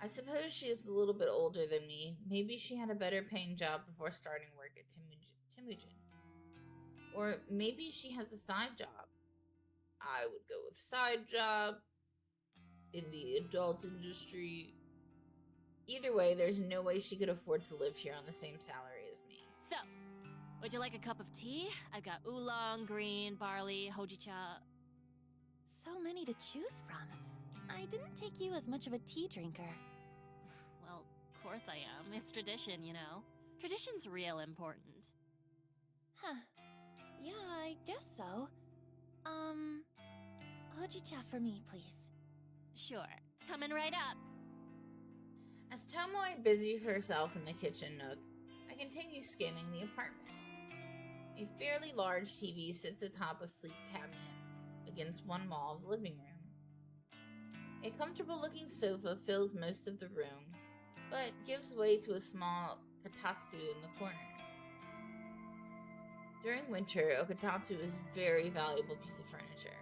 I suppose she is a little bit older than me. Maybe she had a better paying job before starting work at Temujin. Or maybe she has a side job. I would go with side job in the adult industry. Either way, there's no way she could afford to live here on the same salary as me. So, would you like a cup of tea? I've got oolong, green, barley, hojicha. So many to choose from. I didn't take you as much of a tea drinker. Well, of course I am. It's tradition, you know. Tradition's real important. Huh. Yeah, I guess so. Hojicha for me, please. Sure. Coming right up. As Tomoe busies herself in the kitchen nook, I continue scanning the apartment. A fairly large TV sits atop a sleek cabinet against one wall of the living room. A comfortable-looking sofa fills most of the room, but gives way to a small kotatsu in the corner. During winter, a kotatsu is a very valuable piece of furniture.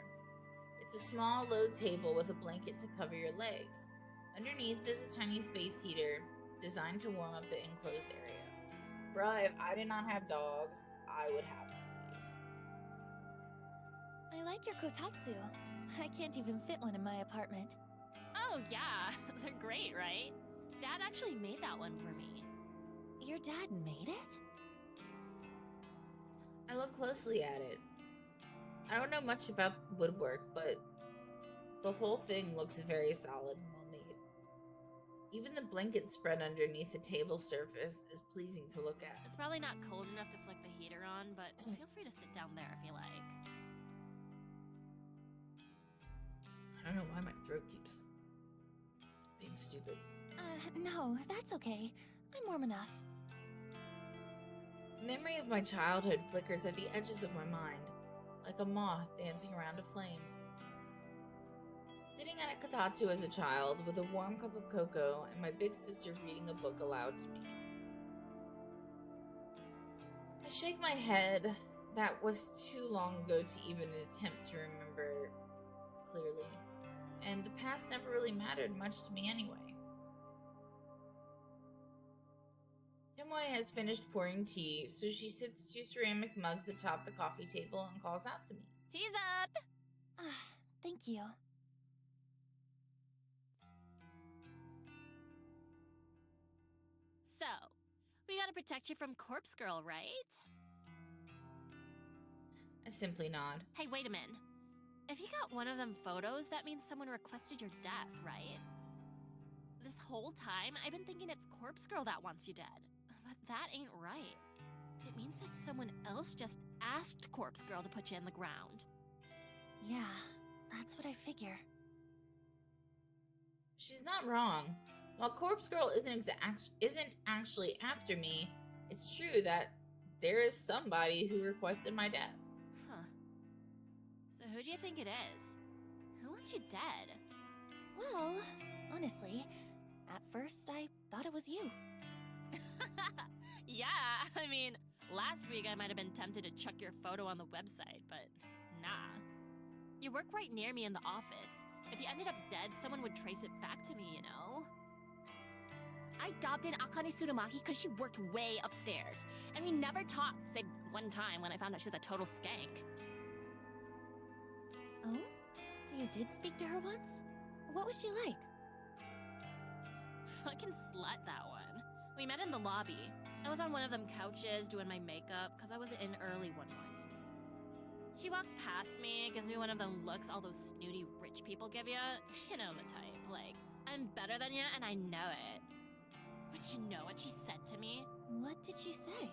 It's a small, low table with a blanket to cover your legs. Underneath, there's a tiny space heater designed to warm up the enclosed area. Bruh, if I did not have dogs, I would have one of these. I like your kotatsu. I can't even fit one in my apartment. Oh, yeah. They're great, right? Dad actually made that one for me. Your dad made it? I look closely at it. I don't know much about woodwork, but the whole thing looks very solid and well made. Even the blanket spread underneath the table surface is pleasing to look at. It's probably not cold enough to flick the heater on, but feel free to sit down there if you like. I don't know why my throat keeps being stupid. No, that's okay. I'm warm enough. The memory of my childhood flickers at the edges of my mind, like a moth dancing around a flame. Sitting at a kotatsu as a child with a warm cup of cocoa and my big sister reading a book aloud to me. I shake my head. That was too long ago to even attempt to remember clearly, and the past never really mattered much to me anyway. Tomoe has finished pouring tea, so she sits 2 ceramic mugs atop the coffee table and calls out to me. Tea's up! Thank you. So, we gotta protect you from Corpse Girl, right? I simply nod. Hey, wait a minute. If you got one of them photos, that means someone requested your death, right? This whole time, I've been thinking it's Corpse Girl that wants you dead. But that ain't right. It means that someone else just asked Corpse Girl to put you in the ground. Yeah, that's what I figure. She's not wrong. While Corpse Girl isn't actually after me, it's true that there is somebody who requested my death. Huh. So who do you think it is? Who wants you dead? Well, honestly, at first I thought it was you. Yeah, I mean, last week I might have been tempted to chuck your photo on the website, but nah. You work right near me in the office. If you ended up dead, someone would trace it back to me, you know? I dobbed in Akane Tsurumaki because she worked way upstairs. And we never talked, save one time when I found out she's a total skank. Oh? So you did speak to her once? What was she like? Fucking slut, that one. We met in the lobby. I was on one of them couches doing my makeup because I was in early one morning. She walks past me, gives me one of them looks all those snooty rich people give ya. You know the type, like, I'm better than ya and I know it. But you know what she said to me? What did she say?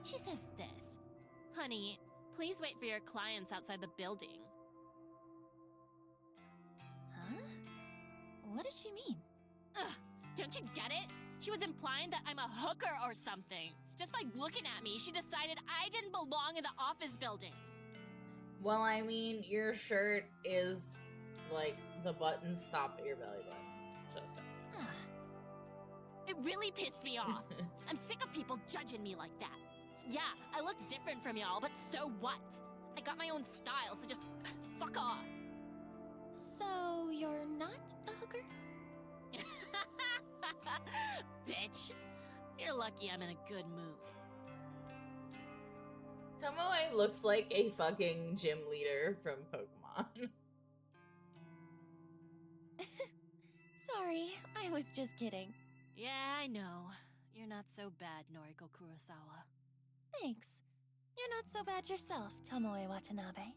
She says this. Honey, please wait for your clients outside the building. Huh? What did she mean? Ugh, don't you get it? She was implying that I'm a hooker or something. Just by looking at me, she decided I didn't belong in the office building. Well, I mean, your shirt is like the buttons stop at your belly button. Just saying. It really pissed me off. I'm sick of people judging me like that. Yeah, I look different from y'all, but so what? I got my own style, so just fuck off. So, you're not a hooker? Bitch. You're lucky I'm in a good mood. Tomoe looks like a fucking gym leader from Pokemon. Sorry, I was just kidding. Yeah, I know. You're not so bad, Noriko Kurosawa. Thanks. You're not so bad yourself, Tomoe Watanabe.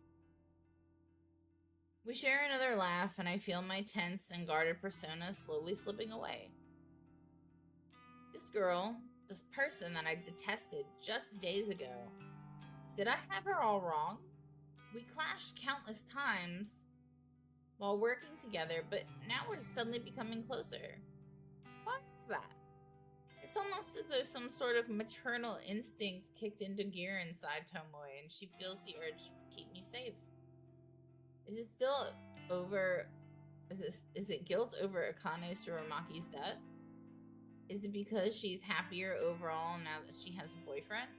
We share another laugh, and I feel my tense and guarded persona slowly slipping away. This girl, this person that I detested just days ago, did I have her all wrong? We clashed countless times while working together, but now we're suddenly becoming closer. Why is that? It's almost as though some sort of maternal instinct kicked into gear inside Tomoe, and she feels the urge to keep me safe. Is it still over? Is it guilt over Akane Suramaki's death? Is it because she's happier overall now that she has a boyfriend?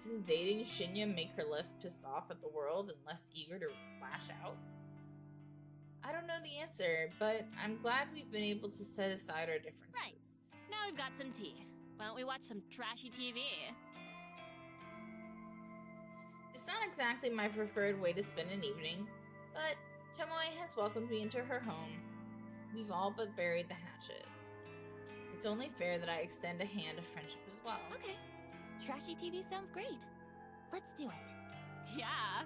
Does dating Shinya make her less pissed off at the world and less eager to lash out? I don't know the answer, but I'm glad we've been able to set aside our differences. Right. Now we've got some tea. Why don't we watch some trashy TV? It's not exactly my preferred way to spend an evening, but Tomoe has welcomed me into her home. We've all but buried the hatchet. It's only fair that I extend a hand of friendship as well. Okay. Trashy TV sounds great. Let's do it. Yeah.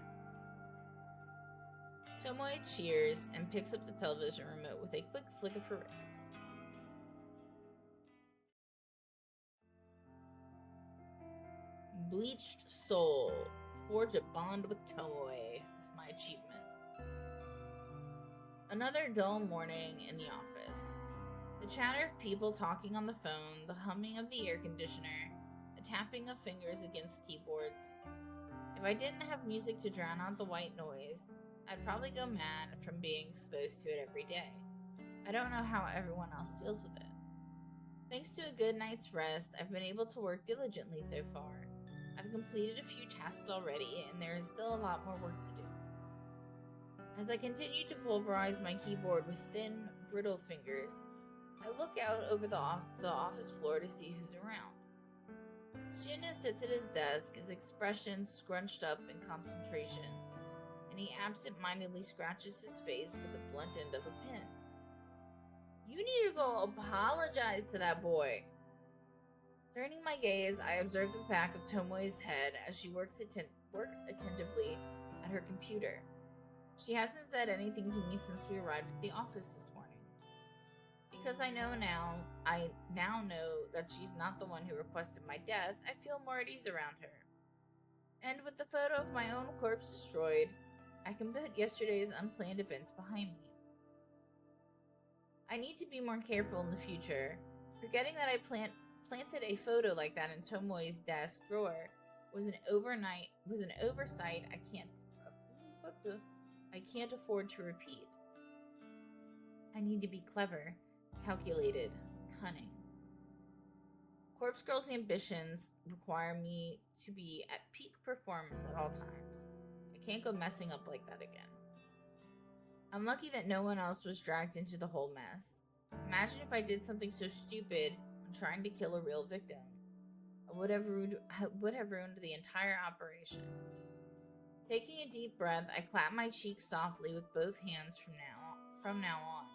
Tomoe cheers and picks up the television remote with a quick flick of her wrist. Bleached Soul. Forge a bond with Tomoe is my achievement. Another dull morning in the office. The chatter of people talking on the phone, the humming of the air conditioner, the tapping of fingers against keyboards. If I didn't have music to drown out the white noise, I'd probably go mad from being exposed to it every day. I don't know how everyone else deals with it. Thanks to a good night's rest, I've been able to work diligently so far. I've completed a few tasks already, and there is still a lot more work to do. As I continue to pulverize my keyboard with thin, brittle fingers, I look out over the office floor to see who's around. Shinya sits at his desk, his expression scrunched up in concentration, and he absent-mindedly scratches his face with the blunt end of a pen. You need to go apologize to that boy. Turning my gaze, I observe the back of Tomoe's head as she works attentively at her computer. She hasn't said anything to me since we arrived at the office this morning. Because I now know that she's not the one who requested my death, I feel more at ease around her. And with the photo of my own corpse destroyed, I can put yesterday's unplanned events behind me. I need to be more careful in the future. Forgetting that I planted a photo like that in Tomoe's desk drawer was an oversight I can't afford to repeat. I need to be clever, calculated, cunning. Corpse Girl's ambitions require me to be at peak performance at all times. I can't go messing up like that again. I'm lucky that no one else was dragged into the whole mess. Imagine if I did something so stupid when trying to kill a real victim. I would have ruined the entire operation. Taking a deep breath, I clap my cheek softly with both hands from now on.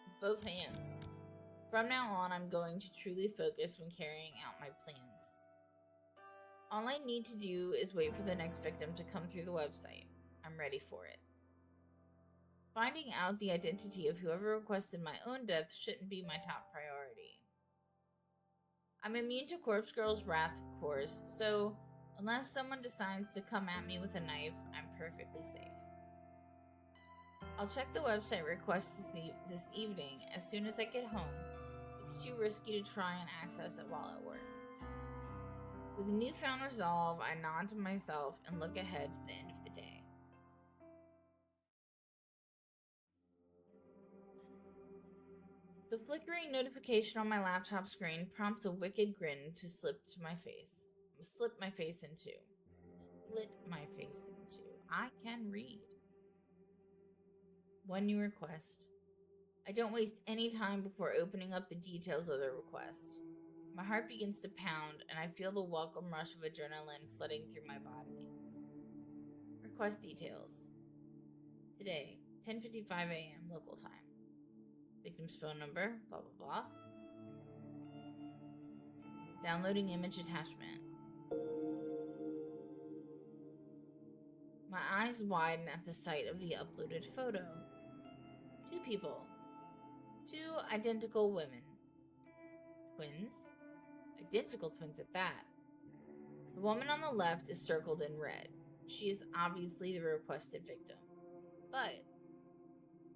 With both hands. From now on, I'm going to truly focus when carrying out my plans. All I need to do is wait for the next victim to come through the website. I'm ready for it. Finding out the identity of whoever requested my own death shouldn't be my top priority. I'm immune to Corpse Girl's wrath, of course, so unless someone decides to come at me with a knife, I'm perfectly safe. I'll check the website requests this evening as soon as I get home. It's too risky to try and access it while at work. With newfound resolve, I nod to myself and look ahead to the end of the day. The flickering notification on my laptop screen prompts a wicked grin to slip my face into. I can read. One new request. I don't waste any time before opening up the details of the request. My heart begins to pound, and I feel the welcome rush of adrenaline flooding through my body. Request details. Today, 10:55 a.m. local time. Victim's phone number, blah blah blah. Downloading image attachment. My eyes widen at the sight of the uploaded photo. Two people. Two identical women. Twins. Identical twins at that. The woman on the left is circled in red. She is obviously the requested victim. But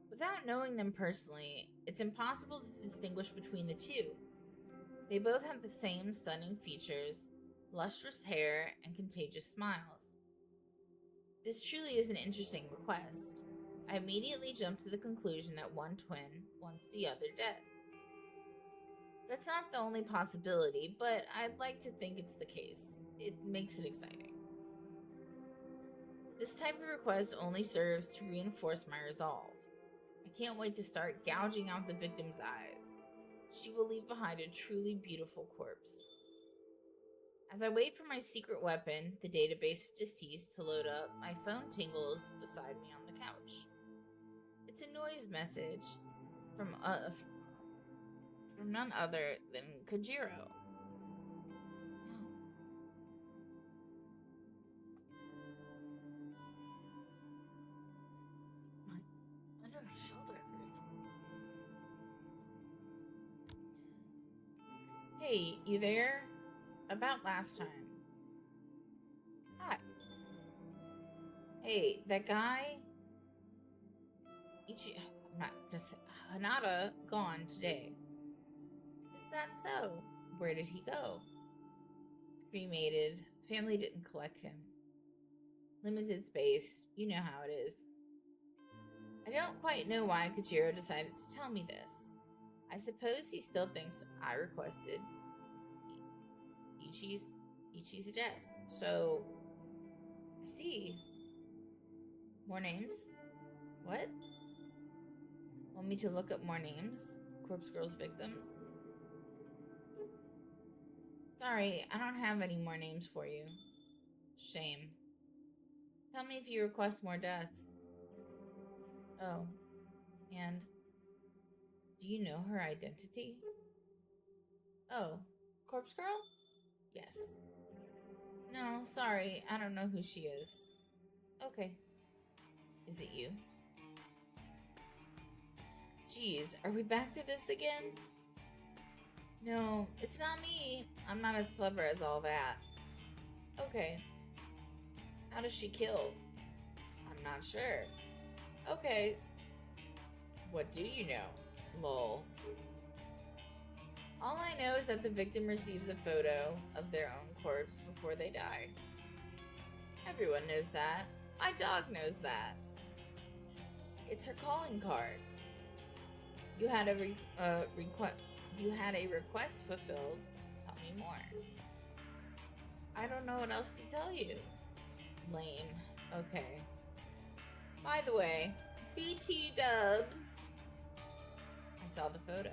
without knowing them personally, it's impossible to distinguish between the two. They both have the same stunning features, lustrous hair, and contagious smiles. This truly is an interesting request. I immediately jump to the conclusion that one twin wants the other dead. That's not the only possibility, but I'd like to think it's the case. It makes it exciting. This type of request only serves to reinforce my resolve. I can't wait to start gouging out the victim's eyes. She will leave behind a truly beautiful corpse. As I wait for my secret weapon, the database of deceased, to load up, my phone tingles beside me on the couch. It's a noise message from none other than Kojiro. Under my shoulder hurts. Hey, you there? About last time. Hi. Hey, that guy? I'm not gonna say. Hanada gone today. Is that so? Where did he go? Cremated. Family didn't collect him. Limited space. You know how it is. I don't quite know why Kojiro decided to tell me this. I suppose he still thinks I requested Ichi's death. So, I see. More names? What? Want me to look up more names? Corpse Girl's victims? Sorry, I don't have any more names for you. Shame. Tell me if you request more deaths. Oh. And do you know her identity? Oh. Corpse Girl? Yes. No, sorry, I don't know who she is. Okay. Is it you? Jeez, are we back to this again? No, it's not me. I'm not as clever as all that. Okay. How does she kill? I'm not sure. Okay. What do you know? Lol. All I know is that the victim receives a photo of their own corpse before they die. Everyone knows that. My dog knows that. It's her calling card. You had a request fulfilled. Tell me more. I don't know what else to tell you. Lame. Okay. By the way, BT dubs. I saw the photo.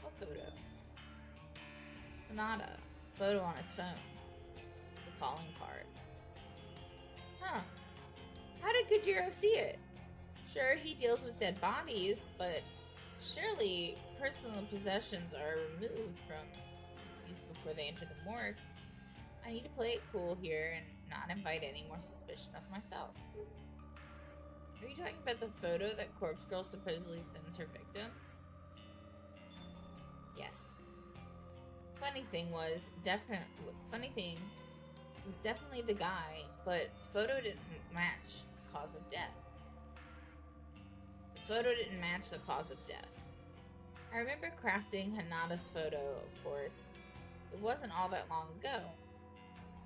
What photo? Hanada. Photo on his phone. The calling card. Huh. How did Kojiro see it? Sure, he deals with dead bodies, but surely personal possessions are removed from deceased before they enter the morgue. I need to play it cool here and not invite any more suspicion of myself. Are you talking about the photo that Corpse Girl supposedly sends her victims? Yes. Funny thing was definitely the guy, but photo didn't match the cause of death. The photo didn't match the cause of death. I remember crafting Hanada's photo, of course. It wasn't all that long ago.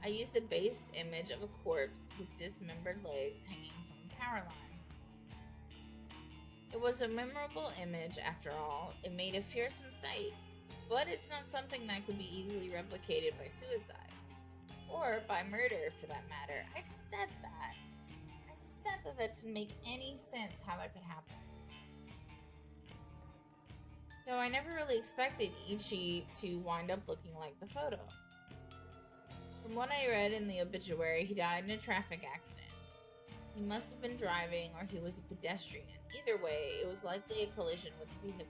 I used a base image of a corpse with dismembered legs hanging from a power line. It was a memorable image after all. It made a fearsome sight, but it's not something that could be easily replicated by suicide. Or by murder, for that matter. I said that didn't make any sense how that could happen. So I never really expected Ichi to wind up looking like the photo. From what I read in the obituary, he died in a traffic accident. He must have been driving or he was a pedestrian. Either way, it was likely a collision with a vehicle.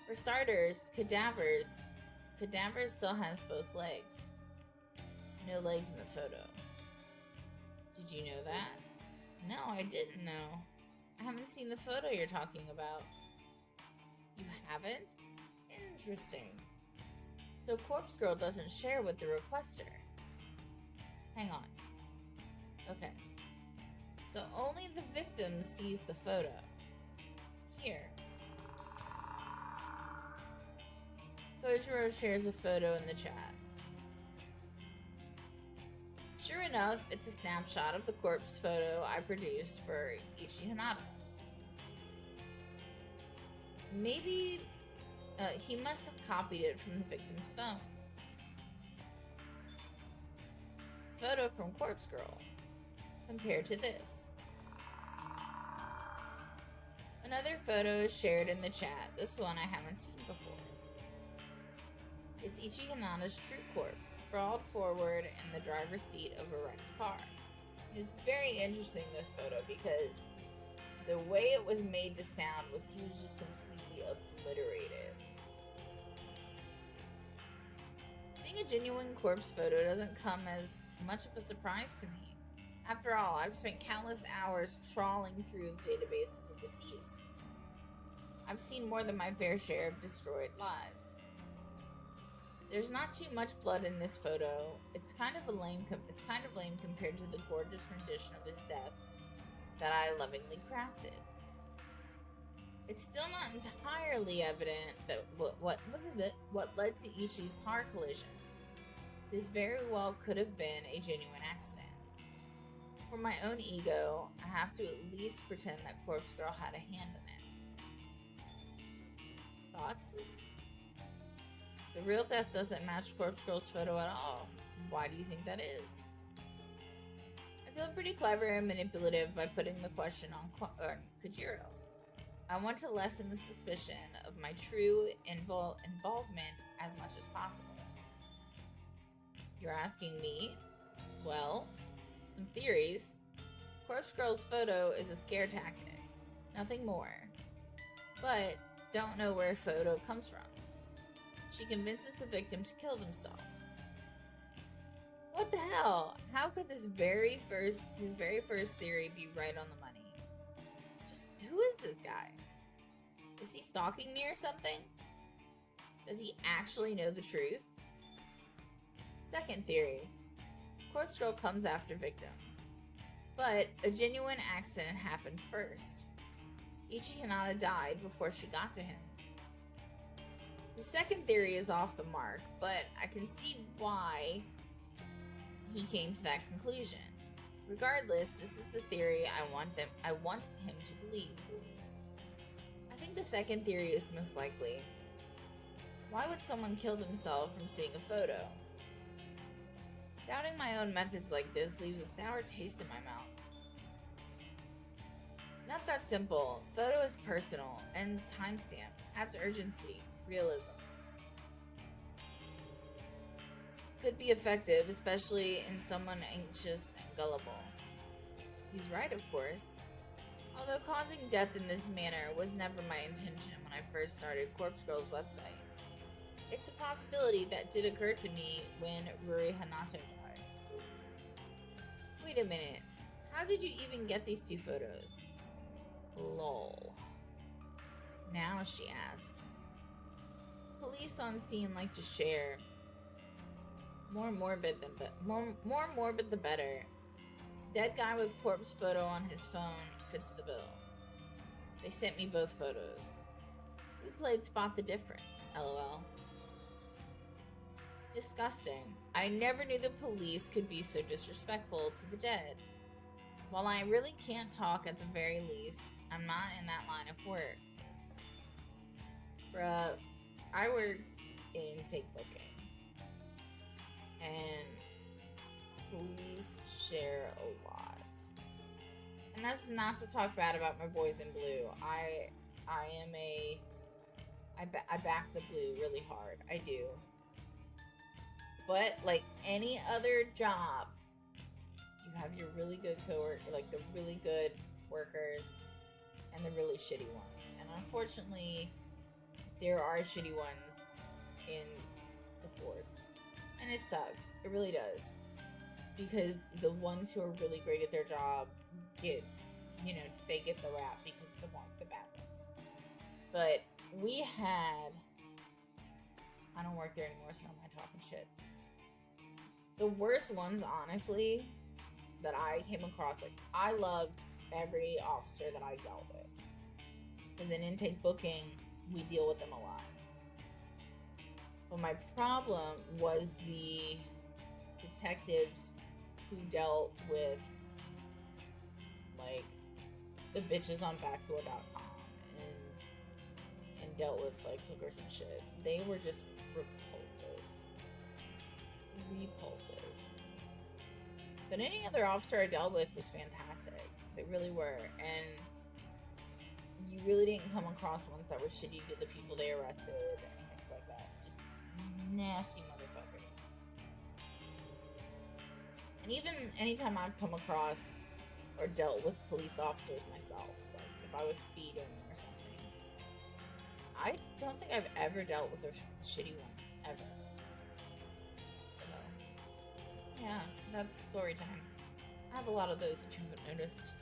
For starters, Cadaver still has both legs. No legs in the photo. Did you know that? No, I didn't know. I haven't seen the photo you're talking about. You haven't? Interesting. So Corpse Girl doesn't share with the requester. Hang on. Okay. So only the victim sees the photo. Here. Kojiro shares a photo in the chat. Sure enough, it's a snapshot of the corpse photo I produced for Ichi Hinata. Maybe he must have copied it from the victim's phone. Photo from Corpse Girl. Compared to this. Another photo is shared in the chat. This one I haven't seen before. It's Ichi Hinata's true corpse, sprawled forward in the driver's seat of a wrecked car. It's very interesting, this photo, because the way it was made to sound was he was just completely obliterated. Seeing a genuine corpse photo doesn't come as much of a surprise to me. After all, I've spent countless hours trawling through the database of the deceased. I've seen more than my fair share of destroyed lives. There's not too much blood in this photo. It's kind of lame compared to the gorgeous rendition of his death that I lovingly crafted. It's still not entirely evident that what led to Ichi's car collision. This very well could have been a genuine accident. For my own ego, I have to at least pretend that Corpse Girl had a hand in it. Thoughts? The real death doesn't match Corpse Girl's photo at all. Why do you think that is? I feel pretty clever and manipulative by putting the question on Kojiro. I want to lessen the suspicion of my true involvement as much as possible. You're asking me? Well, some theories. Corpse Girl's photo is a scare tactic. Nothing more. But don't know where photo comes from. She convinces the victim to kill themselves. What the hell? How could his very first theory be right on the money? Just who is this guy? Is he stalking me or something? Does he actually know the truth? Second theory. Corpse Girl comes after victims. But a genuine accident happened first. Ichi Hinata died before she got to him. The second theory is off the mark, but I can see why he came to that conclusion. Regardless, this is the theory I want him to believe. I think the second theory is most likely. Why would someone kill themselves from seeing a photo? Doubting my own methods like this leaves a sour taste in my mouth. Not that simple. Photo is personal and timestamp adds urgency, realism. Could be effective, especially in someone anxious and gullible. He's right, of course. Although causing death in this manner was never my intention when I first started Corpse Girl's website. It's a possibility that did occur to me when Ruri Hanato died. Wait a minute. How did you even get these two photos? Lol. Now she asks. Police on scene like to share. More morbid the better. Dead guy with corpse photo on his phone fits the bill. They sent me both photos. We played spot the difference, lol. Disgusting. I never knew the police could be so disrespectful to the dead. While I really can't talk at the very least, I'm not in that line of work. Bruh, I worked in intake booking. And police share a lot. And that's not to talk bad about my boys in blue. I back the blue really hard. I do. But like any other job, you have your really good coworker, like the really good workers and the really shitty ones. And unfortunately, there are shitty ones in the force. And it sucks. It really does. Because the ones who are really great at their job get, they get the rap because of the bad ones. But we had, I don't work there anymore, so I'm not talking shit. The worst ones, honestly, that I came across, like, I loved every officer that I dealt with. Because in intake booking, we deal with them a lot. But my problem was the detectives who dealt with, like, the bitches on backdoor.com and dealt with, like, hookers and shit. They were just repulsive. But any other officer I dealt with was fantastic. They really were. And you really didn't come across ones that were shitty to the people they arrested and things like that. Just these nasty motherfuckers. And even anytime I've come across or dealt with police officers myself, like if I was speeding or something, I don't think I've ever dealt with a shitty one, ever. So, yeah, that's story time. I have a lot of those if you haven't noticed.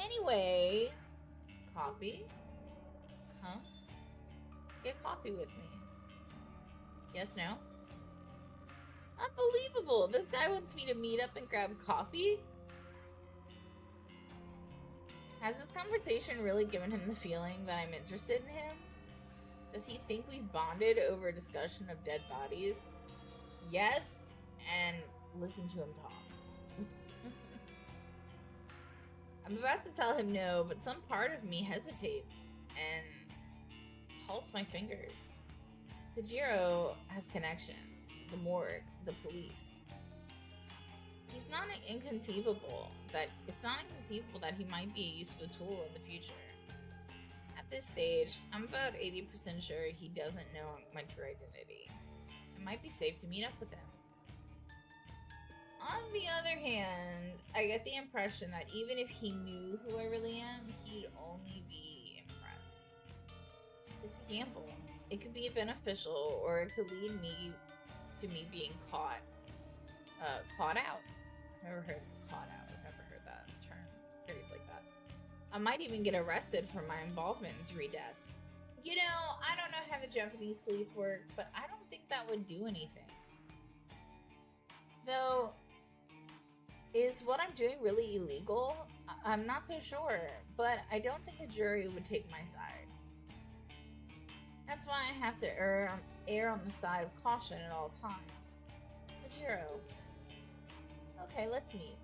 Anyway, coffee? Huh? Get coffee with me. Yes, no? Unbelievable! This guy wants me to meet up and grab coffee? Has this conversation really given him the feeling that I'm interested in him? Does he think we've bonded over a discussion of dead bodies? Yes, and listen to him talk. I'm about to tell him no, but some part of me hesitates and halts my fingers. Tajiro has connections. The morgue, the police. It's not inconceivable that he might be a useful tool in the future. At this stage, I'm about 80% sure he doesn't know my true identity. It might be safe to meet up with him. On the other hand, I get the impression that even if he knew who I really am, he'd only be impressed. It's a gamble. It could be beneficial, or it could lead me to me being caught out. I've never heard caught out. I've never heard that term, phrase like that. I might even get arrested for my involvement in 3 deaths. You know, I don't know how the Japanese police work, but I don't think that would do anything. Though, is what I'm doing really illegal? I'm not so sure, but I don't think a jury would take my side. That's why I have to err on the side of caution at all times. Majiro. Okay, let's meet.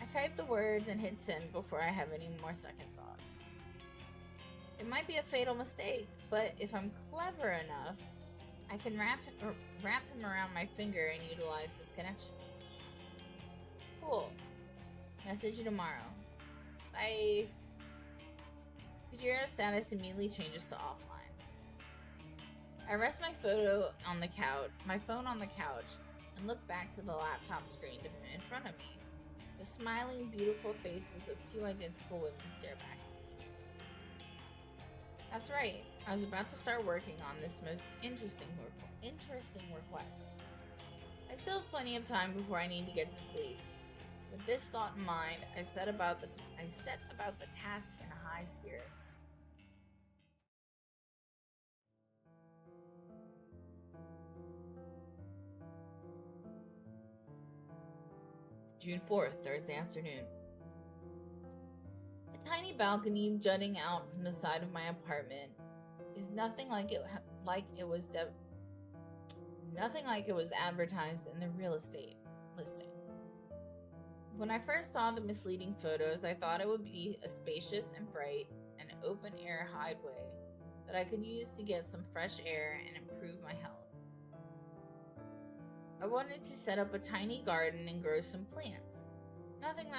I type the words and hit send before I have any more second thoughts. It might be a fatal mistake, but if I'm clever enough, I can wrap him around my finger and utilize his connections. Cool. Message you tomorrow. Bye. Kujiro's status immediately changes to offline. I rest my phone on the couch, and look back to the laptop screen in front of me. The smiling, beautiful faces of 2 identical women stare back at me. That's right. I was about to start working on this most interesting request. I still have plenty of time before I need to get to sleep. With this thought in mind, I set about the task in high spirits. June 4th, Thursday afternoon. A tiny balcony jutting out from the side of my apartment is nothing like it was advertised in the real estate listing. When I first saw the misleading photos, I thought it would be a spacious and bright and open-air hideaway that I could use to get some fresh air and improve my health. I wanted to set up a tiny garden and grow some plants. Nothing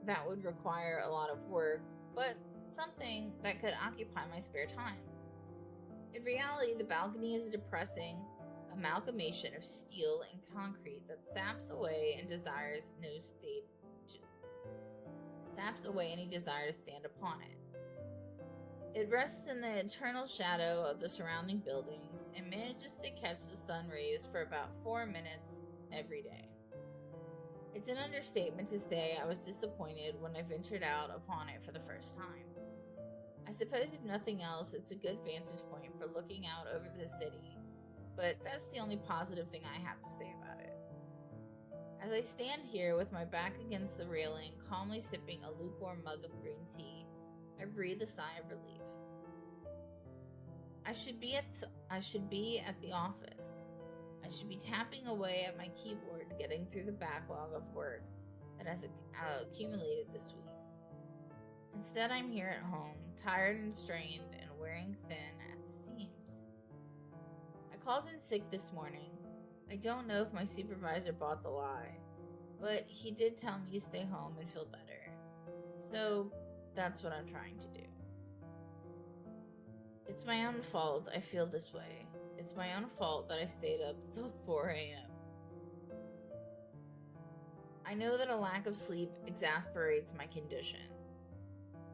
that would require a lot of work, but something that could occupy my spare time. In reality, the balcony is a depressing amalgamation of steel and concrete that saps away any desire to stand upon it. It rests in the eternal shadow of the surrounding buildings and manages to catch the sun rays for about 4 minutes every day. It's an understatement to say I was disappointed when I ventured out upon it for the first time. I suppose if nothing else, it's a good vantage point for looking out over the city, but that's the only positive thing I have to say about it. As I stand here with my back against the railing, calmly sipping a lukewarm mug of green tea, I breathe a sigh of relief. I should be at the office. I should be tapping away at my keyboard, getting through the backlog of work that has accumulated this week. Instead, I'm here at home, tired and strained and wearing thin at the seams. I called in sick this morning. I don't know if my supervisor bought the lie, but he did tell me to stay home and feel better. So that's what I'm trying to do. It's my own fault I feel this way. It's my own fault that I stayed up until 4 a.m. I know that a lack of sleep exasperates my condition.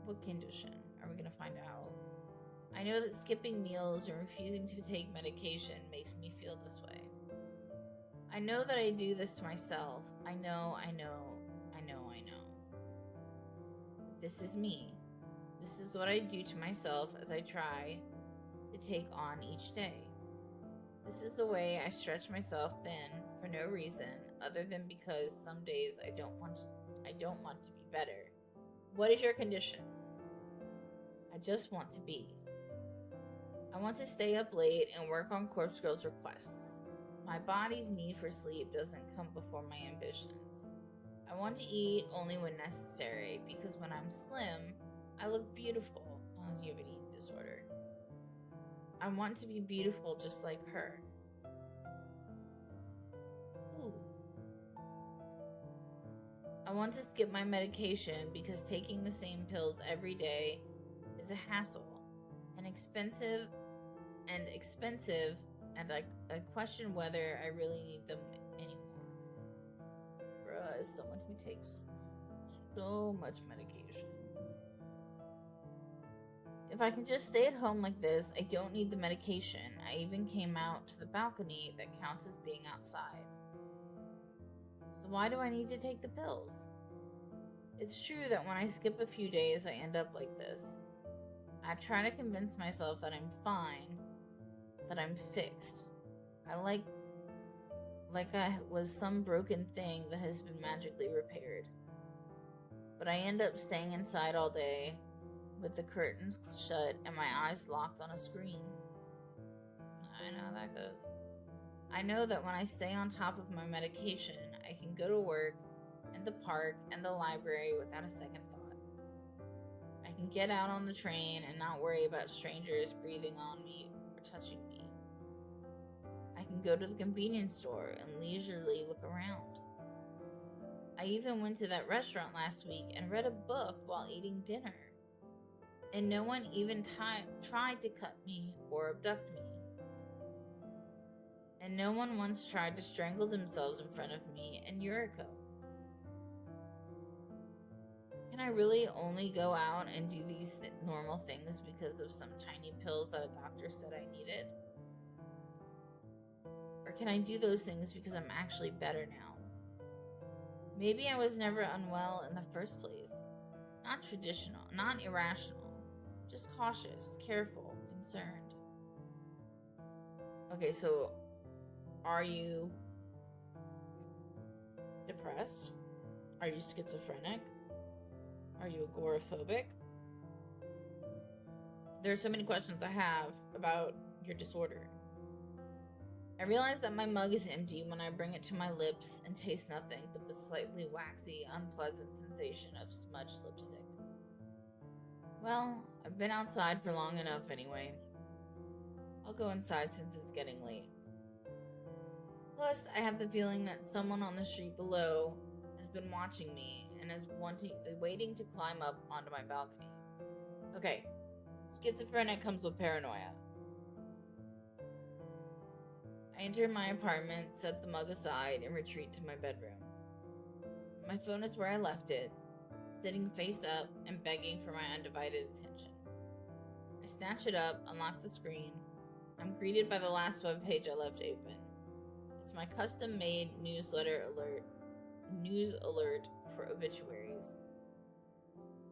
What condition? Are we going to find out? I know that skipping meals and refusing to take medication makes me feel this way. I know that I do this to myself. I know. But this is me. This is what I do to myself as I try to take on each day. This is the way I stretch myself thin for no reason other than because some days I don't want to be better. What is your condition? I just want to be. I want to stay up late and work on Corpse Girl's requests. My body's need for sleep doesn't come before my ambitions. I want to eat only when necessary because when I'm slim, I look beautiful. Oh, you have an eating disorder. I want to be beautiful just like her. Ooh. I want to skip my medication because taking the same pills every day is a hassle and expensive, and I question whether I really need them anymore. Bruh, as someone who takes so much medication. If I can just stay at home like this, I don't need the medication. I even came out to the balcony that counts as being outside. So why do I need to take the pills? It's true that when I skip a few days, I end up like this. I try to convince myself that I'm fine, that I'm fixed. I like I was some broken thing that has been magically repaired. But I end up staying inside all day, with the curtains shut and my eyes locked on a screen. I know how that goes. I know that when I stay on top of my medication, I can go to work, and the park, and the library without a second thought. I can get out on the train and not worry about strangers breathing on me or touching me. I can go to the convenience store and leisurely look around. I even went to that restaurant last week and read a book while eating dinner. And no one even tried to cut me or abduct me. And no one once tried to strangle themselves in front of me and Yuriko. Can I really only go out and do these normal things because of some tiny pills that a doctor said I needed? Or can I do those things because I'm actually better now? Maybe I was never unwell in the first place. Not traditional, not irrational. Just cautious, careful, concerned. Okay, so are you depressed? Are you schizophrenic? Are you agoraphobic? There are so many questions I have about your disorder. I realize that my mug is empty when I bring it to my lips and taste nothing but the slightly waxy, unpleasant sensation of smudged lipstick. Well, I've been outside for long enough anyway. I'll go inside since it's getting late. Plus, I have the feeling that someone on the street below has been watching me and is waiting to climb up onto my balcony. Okay, schizophrenic comes with paranoia. I enter my apartment, set the mug aside, and retreat to my bedroom. My phone is where I left it, sitting face up and begging for my undivided attention. I snatch it up, unlock the screen. I'm greeted by the last web page I left open. It's my custom-made news alert for obituaries.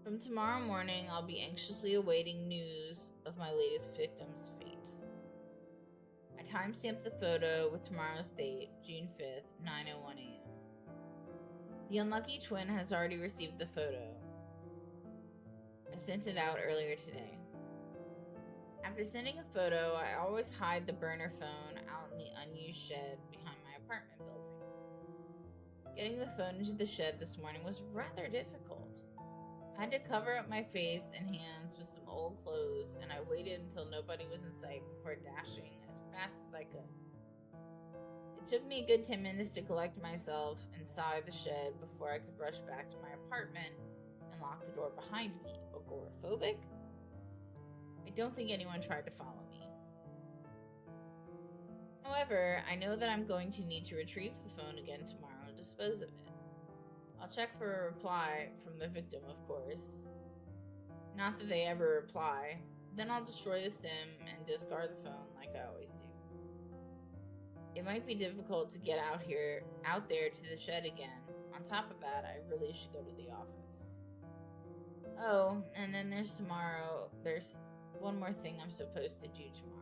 From tomorrow morning, I'll be anxiously awaiting news of my latest victim's fate. I timestamped the photo with tomorrow's date, June 5th, 9:01 a.m. The unlucky twin has already received the photo. I sent it out earlier today. After sending a photo, I always hide the burner phone out in the unused shed behind my apartment building. Getting the phone into the shed this morning was rather difficult. I had to cover up my face and hands with some old clothes, and I waited until nobody was in sight before dashing as fast as I could. It took me a good 10 minutes to collect myself inside the shed before I could rush back to my apartment and lock the door behind me. Agoraphobic? I don't think anyone tried to follow me. However, I know that I'm going to need to retrieve the phone again tomorrow and dispose of it. I'll check for a reply from the victim, of course. Not that they ever reply. Then I'll destroy the SIM and discard the phone like I always do. It might be difficult to get out there to the shed again. On top of that, I really should go to the office. Oh, and then there's tomorrow. There's one more thing I'm supposed to do tomorrow.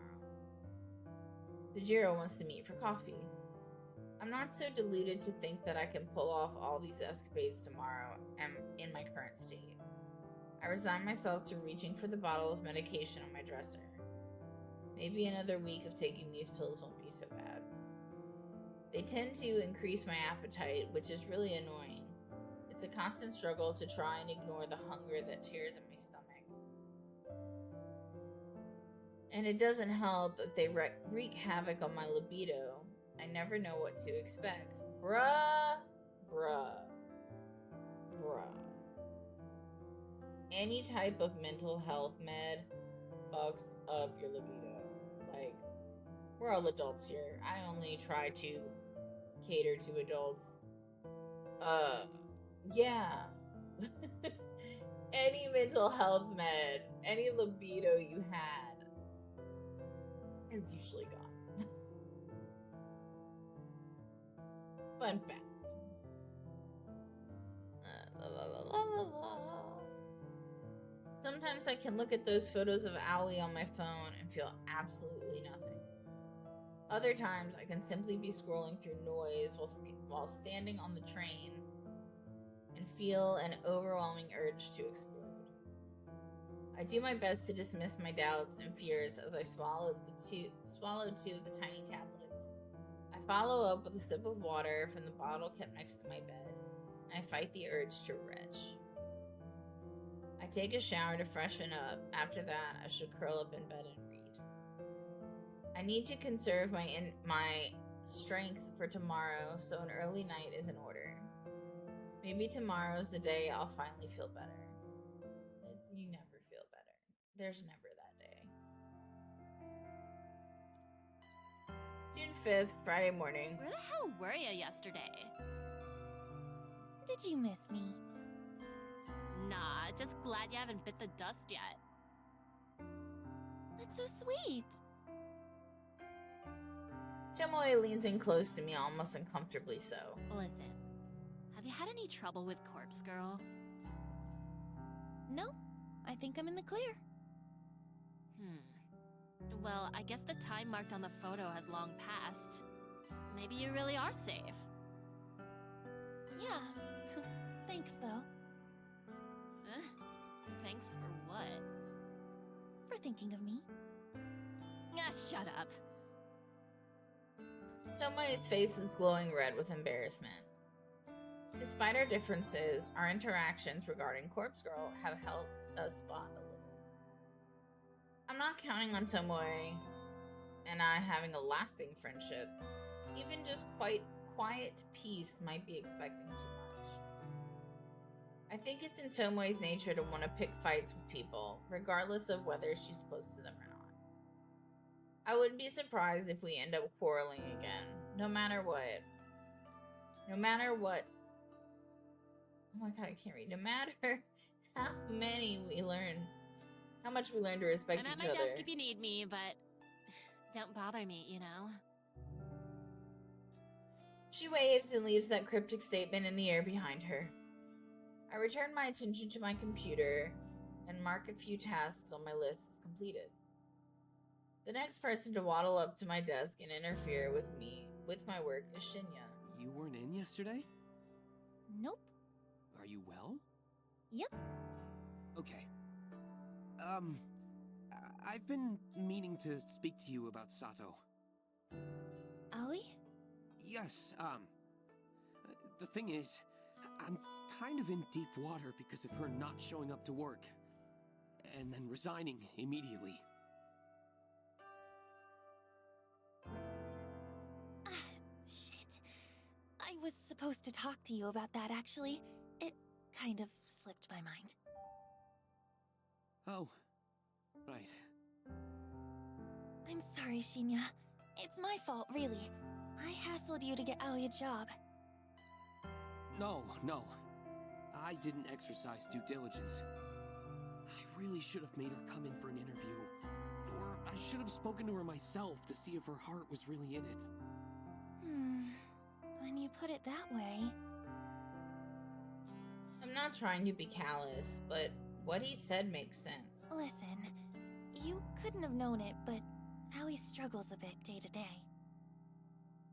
Bajiro wants to meet for coffee. I'm not so deluded to think that I can pull off all these escapades tomorrow and in my current state. I resign myself to reaching for the bottle of medication on my dresser. Maybe another week of taking these pills won't be so bad. They tend to increase my appetite, which is really annoying. It's a constant struggle to try and ignore the hunger that tears at my stomach. And it doesn't help that they wreak havoc on my libido. I never know what to expect. Bruh. Any type of mental health med fucks up your libido. Like, we're all adults here. I only try to cater to adults. Yeah. Any mental health med, any libido you had is usually gone. Fun fact. Sometimes I can look at those photos of Aoi on my phone and feel absolutely nothing. Other times I can simply be scrolling through noise while standing on the train and feel an overwhelming urge to explode. I do my best to dismiss my doubts and fears as I swallow two of the tiny tablets. I follow up with a sip of water from the bottle kept next to my bed, and I fight the urge to retch. I take a shower to freshen up. After that, I should curl up in bed and read. I need to conserve my strength for tomorrow, so an early night is in order. Maybe tomorrow's the day I'll finally feel better. You never feel better. There's never that day. June 5th, Friday morning. Where the hell were you yesterday? Did you miss me? Nah, just glad you haven't bit the dust yet. That's so sweet. Tomoe leans in close to me, almost uncomfortably so. Listen, have you had any trouble with Corpse Girl? No, I think I'm in the clear. Well, I guess the time marked on the photo has long passed. Maybe you really are safe. Yeah. Thanks, though. Thanks for what? For thinking of me. Ah, shut up. Tomoe's face is glowing red with embarrassment. Despite our differences, our interactions regarding Corpse Girl have helped us bond a little. I'm not counting on Tomoe and I having a lasting friendship. Even just quiet peace might be expecting too much. I think it's in Tomoe's nature to want to pick fights with people, regardless of whether she's close to them or not. I wouldn't be surprised if we end up quarreling again, no matter what. No matter what. Oh my god, I can't read. No matter how much we learn to respect I'm each at my other. desk if you need me, but don't bother me, you know? She waves and leaves that cryptic statement in the air behind her. I return my attention to my computer and mark a few tasks on my list as completed. The next person to waddle up to my desk and interfere with my work is Shinya. You weren't in yesterday? Nope. Are you well? Yep. Okay. I've been meaning to speak to you about Sato. Aoi? Yes, the thing is, I'm kind of in deep water because of her not showing up to work. And then resigning immediately. Shit. I was supposed to talk to you about that, actually. It kind of slipped my mind. Oh, right. I'm sorry, Shinya. It's my fault, really. I hassled you to get Aoi a job. No. I didn't exercise due diligence. I really should have made her come in for an interview. Or I should have spoken to her myself to see if her heart was really in it. When you put it that way... I'm not trying to be callous, but what he said makes sense. Listen, you couldn't have known it, but Aoi struggles a bit day to day.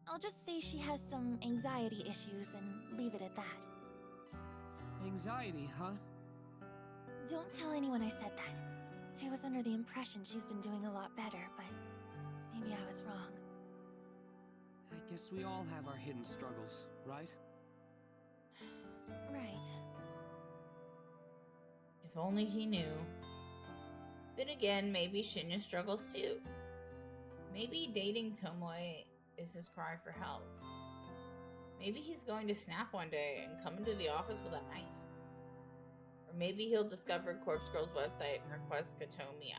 I'll just say she has some anxiety issues and leave it at that. Anxiety, huh? Don't tell anyone I said that. I was under the impression she's been doing a lot better, but maybe I was wrong. I guess we all have our hidden struggles, right? Right. If only he knew. Then again, maybe Shinya struggles too. Maybe dating Tomoe is his cry for help. Maybe he's going to snap one day and come into the office with a knife. Or maybe he'll discover Corpse Girl's website and request Katomi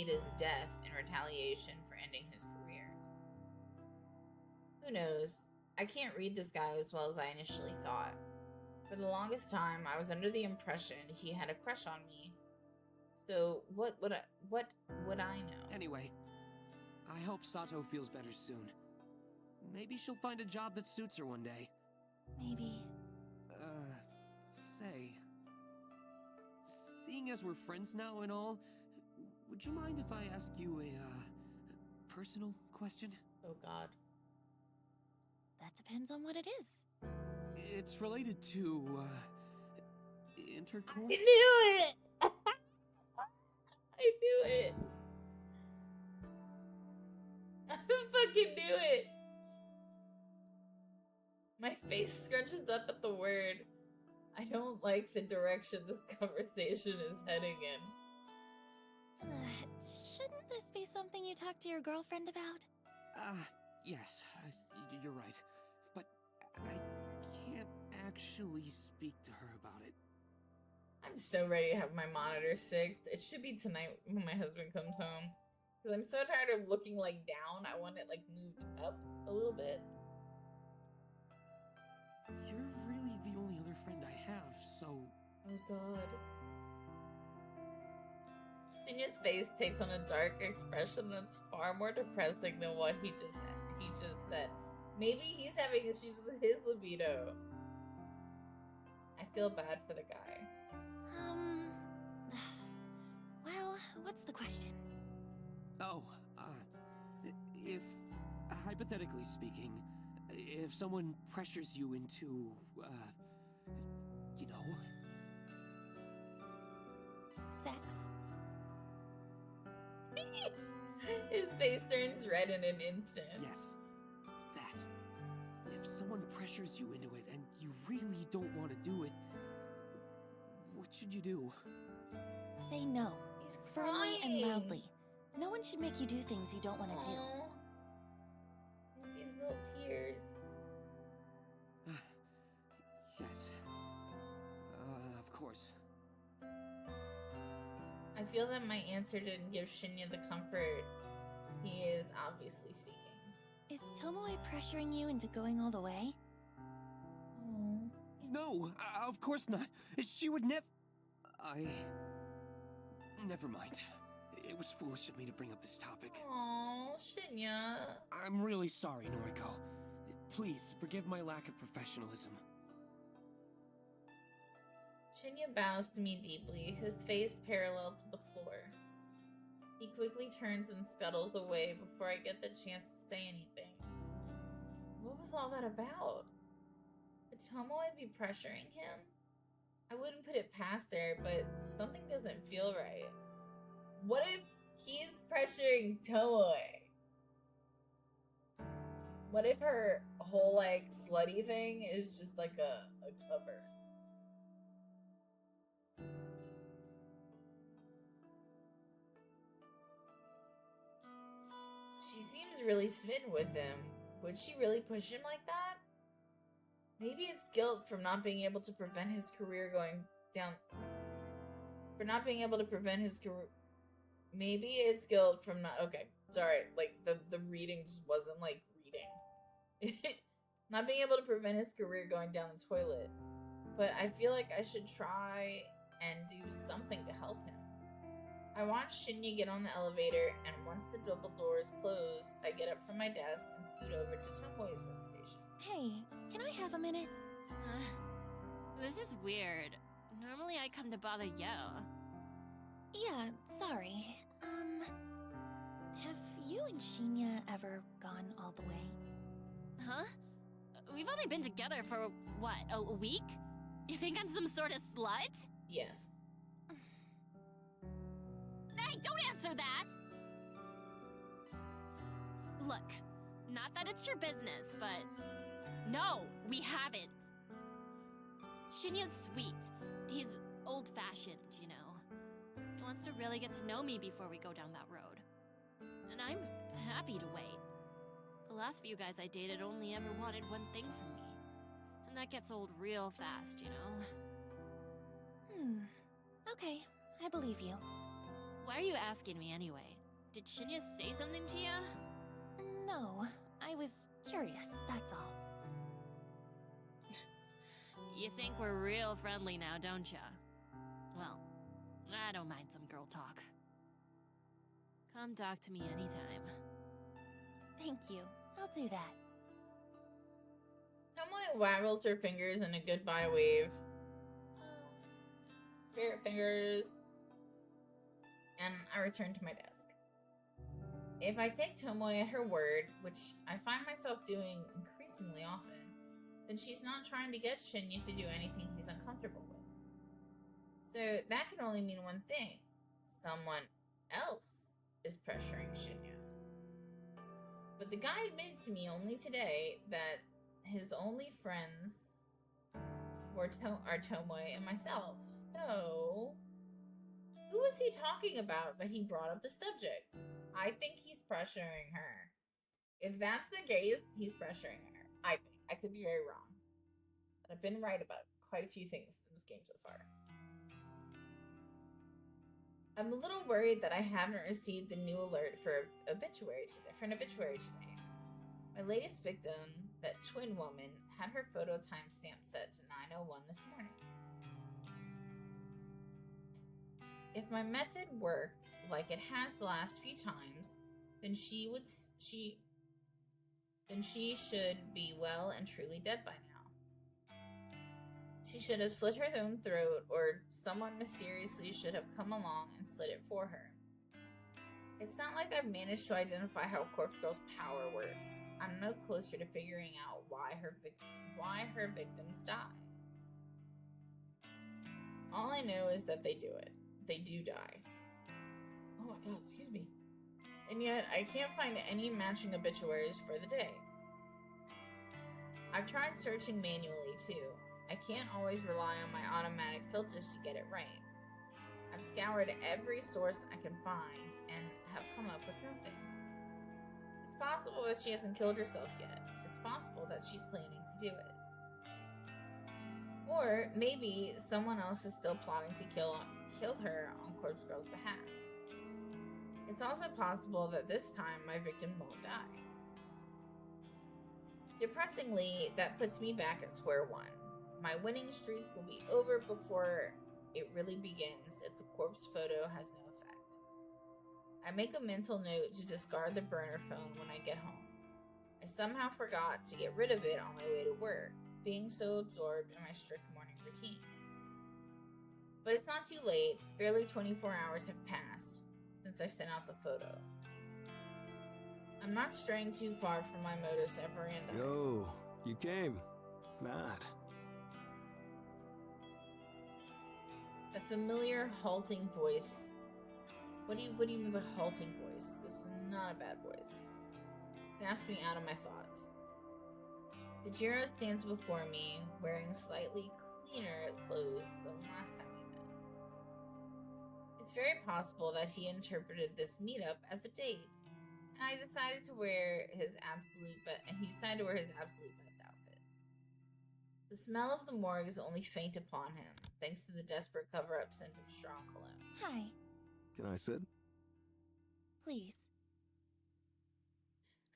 Ida's death in retaliation for ending his career. Who knows? I can't read this guy as well as I initially thought. For the longest time, I was under the impression he had a crush on me. So what would I know? Anyway, I hope Sato feels better soon. Maybe she'll find a job that suits her one day. Maybe. Say... Seeing as we're friends now and all, would you mind if I ask you a personal question? Oh god. That depends on what it is. It's related to, intercourse? I knew it! I knew it! I fucking knew it! My face scrunches up at the word. I don't like the direction this conversation is heading in. Shouldn't this be something you talk to your girlfriend about? Yes, you're right. But I can't actually speak to her about it. I'm so ready to have my monitors fixed. It should be tonight when my husband comes home. Because I'm so tired of looking like down. I want it like moved up a little bit. You're really the only other friend I have, so... Oh god. Shinya's face takes on a dark expression that's far more depressing than what he just said. Maybe he's having issues with his libido. I feel bad for the guy. Well, what's the question? Oh, if, hypothetically speaking, if someone pressures you into, you know... Sex? His face turns red in an instant. Yes, pressures you into it and you really don't want to do it, what should you do? Say no. He's Firmly and crying. loudly. No one should make you do things you don't want to do. Aw. He sees little tears. Yes. Of course. I feel that my answer didn't give Shinya the comfort he is obviously seeking. Is Tomoe pressuring you into going all the way? Oh. No, of course not. She would never. Never mind. It was foolish of me to bring up this topic. Aw, Shinya. I'm really sorry, Noriko. Please forgive my lack of professionalism. Shinya bows to me deeply, his face parallel to the floor. He quickly turns and scuttles away before I get the chance to say anything. What was all that about? Would Tomoe be pressuring him? I wouldn't put it past her, but something doesn't feel right. What if he's pressuring Tomoe? What if her whole, like, slutty thing is just like a cover? She seems really smitten with him. Would she really push him like that? Maybe it's guilt from not being able to prevent his career going down. For not being able to prevent his career. Maybe it's guilt from not. Okay, sorry. Like, the reading just wasn't like reading. Not being able to prevent his career going down the toilet. But I feel like I should try and do something to help him. I watch Shinya get on the elevator, and once the double doors close, I get up from my desk and scoot over to Tomoe's workstation. Hey, can I have a minute? This is weird. Normally I come to bother you. Yeah, sorry. Have you and Shinya ever gone all the way? Huh? We've only been together for, what, a week? You think I'm some sort of slut? Yes. Hey, don't answer that! Look, not that it's your business, but no, we haven't. Shinya's sweet. He's old-fashioned, you know. He wants to really get to know me before we go down that road. And I'm happy to wait. The last few guys I dated only ever wanted one thing from me. And that gets old real fast, you know? Okay, I believe you. Why are you asking me anyway? Did Shinya say something to you? No, I was curious, that's all. You think we're real friendly now, don't ya? Well, I don't mind some girl talk. Come talk to me anytime. Thank you, I'll do that. Tomoe waggles her fingers in a goodbye wave. Spirit fingers. And I return to my desk. If I take Tomoe at her word, which I find myself doing increasingly often, then she's not trying to get Shinya to do anything he's uncomfortable with. So that can only mean one thing. Someone else is pressuring Shinya. But the guy admitted to me only today that his only friends are Tomoe and myself. So, who is he talking about that he brought up the subject? I think he's pressuring her. If that's the case, he's pressuring her. I think. I could be very wrong. But I've been right about quite a few things in this game so far. I'm a little worried that I haven't received the new alert for an obituary today. My latest victim, that twin woman, had her photo timestamp set to 9:01 this morning. If my method worked like it has the last few times, then she should be well and truly dead by now. She should have slit her own throat, or someone mysteriously should have come along and slit it for her. It's not like I've managed to identify how Corpse Girl's power works. I'm no closer to figuring out why her victims die. All I know is that they do it. They do die. Oh my god, excuse me. And yet, I can't find any matching obituaries for the day. I've tried searching manually too. I can't always rely on my automatic filters to get it right. I've scoured every source I can find and have come up with nothing. It's possible that she hasn't killed herself yet. It's possible that she's planning to do it. Or maybe someone else is still plotting to kill her on Corpse Girl's behalf. It's also possible that this time my victim won't die. Depressingly, that puts me back at square one. My winning streak will be over before it really begins if the corpse photo has no effect. I make a mental note to discard the burner phone when I get home. I somehow forgot to get rid of it on my way to work, being so absorbed in my strict morning routine. But it's not too late. Barely 24 hours have passed since I sent out the photo. I'm not straying too far from my modus operandi. Yo, you came. Mad. A familiar halting voice. What do you mean by halting voice? This is not a bad voice. Snaps me out of my thoughts. Kajiro stands before me, wearing slightly cleaner clothes than last time we met. It's very possible that he interpreted this meetup as a date, and he decided to wear his absolute best outfit. The smell of the morgue is only faint upon him, thanks to the desperate cover-up scent of strong cologne. Hi. Can I sit? Please.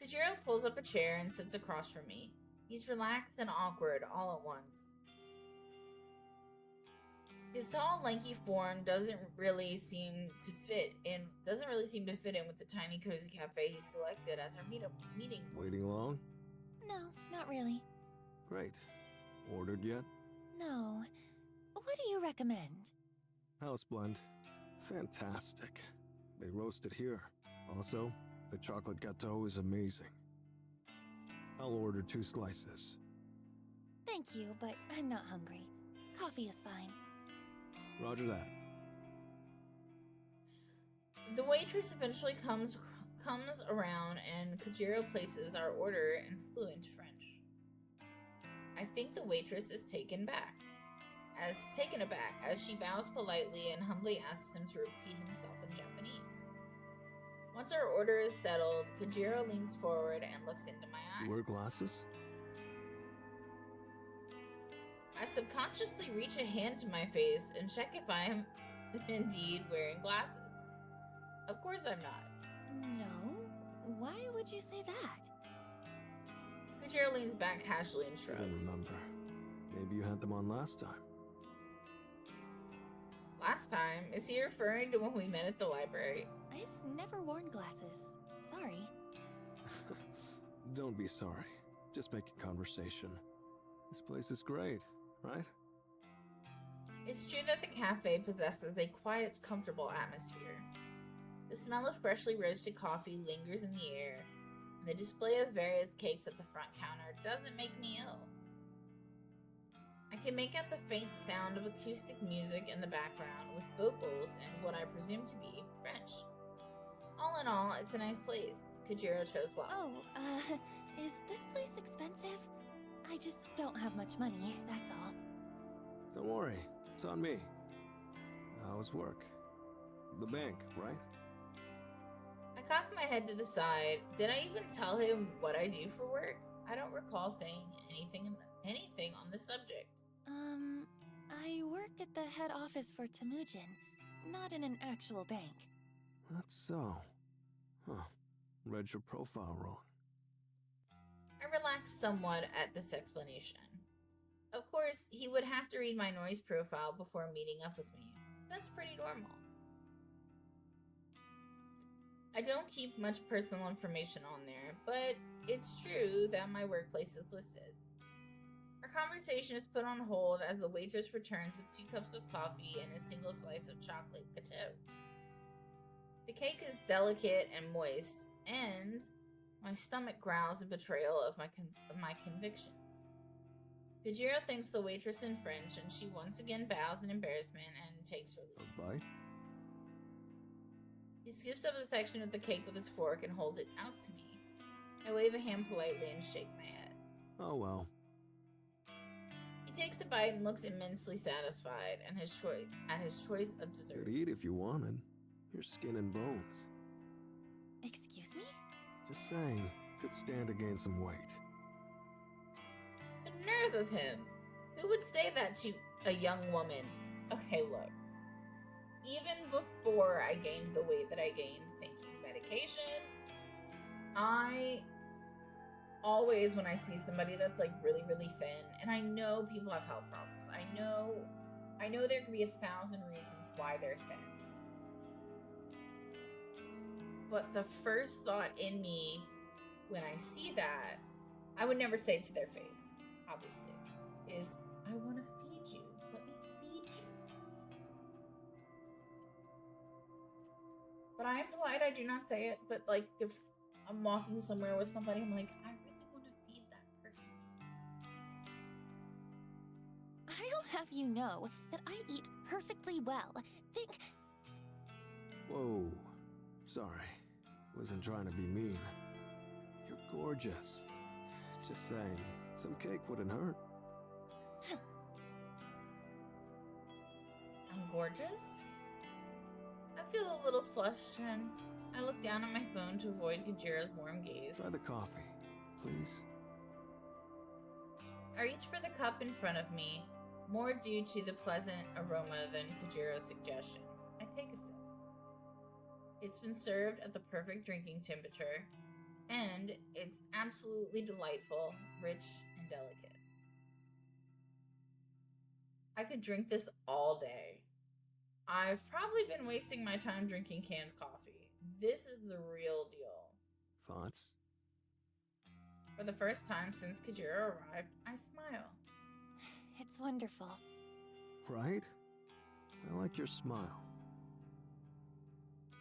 Kajiro pulls up a chair and sits across from me. He's relaxed and awkward all at once. His tall, lanky form doesn't really seem to fit in with the tiny, cozy cafe he selected as our meeting. Waiting long? No, not really. Great. Ordered yet? No. What do you recommend? House blend. Fantastic. They roast it here. Also, the chocolate gâteau is amazing. I'll order 2 slices. Thank you, but I'm not hungry. Coffee is fine. Roger that. The waitress eventually comes around and Kajiro places our order in fluent French. I think the waitress is taken aback as she bows politely and humbly asks him to repeat himself in Japanese. Once our order is settled, Kajiro leans forward and looks into my eyes. You wear glasses? I subconsciously reach a hand to my face and check if I am indeed wearing glasses. Of course I'm not. No? Why would you say that? Kajiro leans back casually and I shrugs. don't remember. Maybe you had them on last time. Last time? Is he referring to when we met at the library? I've never worn glasses. Sorry. Don't be sorry. Just making conversation. This place is great, right? It's true that the cafe possesses a quiet, comfortable atmosphere. The smell of freshly roasted coffee lingers in the air, and the display of various cakes at the front counter doesn't make me ill. I can make out the faint sound of acoustic music in the background with vocals and what I presume to be French. All in all, it's a nice place. Kajiro chose well. Oh, is this place expensive? I just don't have much money, that's all. Don't worry, it's on me. How's work? The bank, right? I cocked my head to the side. Did I even tell him what I do for work? I don't recall saying anything on the subject. I work at the head office for Temujin, not in an actual bank. That's so. Huh. Read your profile wrong. I relaxed somewhat at this explanation. Of course, he would have to read my noise profile before meeting up with me. That's pretty normal. I don't keep much personal information on there, but it's true that my workplace is listed. Our conversation is put on hold as the waitress returns with 2 cups of coffee and a single slice of chocolate gâteau. The cake is delicate and moist, and my stomach growls a betrayal of my convictions. Kajiro thanks the waitress in French, and she once again bows in embarrassment and takes her leave. A bite? He scoops up a section of the cake with his fork and holds it out to me. I wave a hand politely and shake my head. Oh well, He takes a bite and looks immensely satisfied at his choice of dessert. Could eat if you wanted. You're skin and bones. Excuse me? Just saying, could stand to gain some weight. The nerve of him! Who would say that to a young woman? Okay, look. Even before I gained the weight that I gained, thinking medication, I always, when I see somebody that's like really, really thin, and I know people have health problems. I know there could be 1,000 reasons why they're thin. But the first thought in me when I see that, I would never say it to their face, obviously, is I want to feed you. Let me feed you. But I am polite, I do not say it, but like if I'm walking somewhere with somebody, I'm like, I really want to feed that person. I'll have you know that I eat perfectly well. Think. Whoa. Sorry. Wasn't trying to be mean. You're gorgeous. Just saying, some cake wouldn't hurt. I'm gorgeous? I feel a little flushed, and I look down at my phone to avoid Kajira's warm gaze. Try the coffee, please. I reach for the cup in front of me, more due to the pleasant aroma than Kajira's suggestion. I take a sip. It's been served at the perfect drinking temperature, and it's absolutely delightful, rich, and delicate. I could drink this all day. I've probably been wasting my time drinking canned coffee. This is the real deal. Thoughts? For the first time since Kajira arrived, I smile. It's wonderful. Right? I like your smile.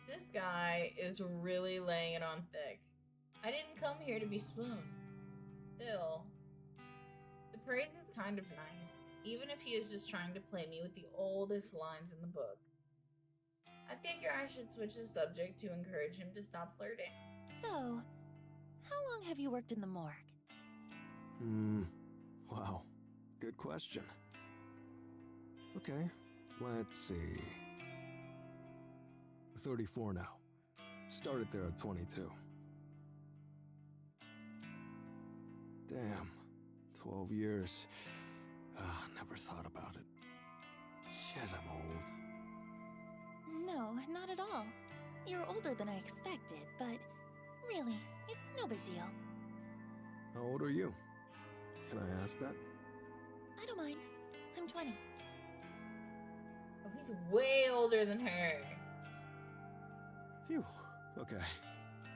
This guy is really laying it on thick. I didn't come here to be swooned. Still, the praise is kind of nice, even if he is just trying to play me with the oldest lines in the book. I figure I should switch the subject to encourage him to stop flirting. So, how long have you worked in the morgue? Wow. Good question. Okay, let's see. 34 now. Started there at 22. Damn. 12 years. Never thought about it. Shit, I'm old. No, not at all. You're older than I expected, but really, it's no big deal. How old are you? Can I ask that? I don't mind. I'm 20. Oh, he's way older than her. Phew. Okay.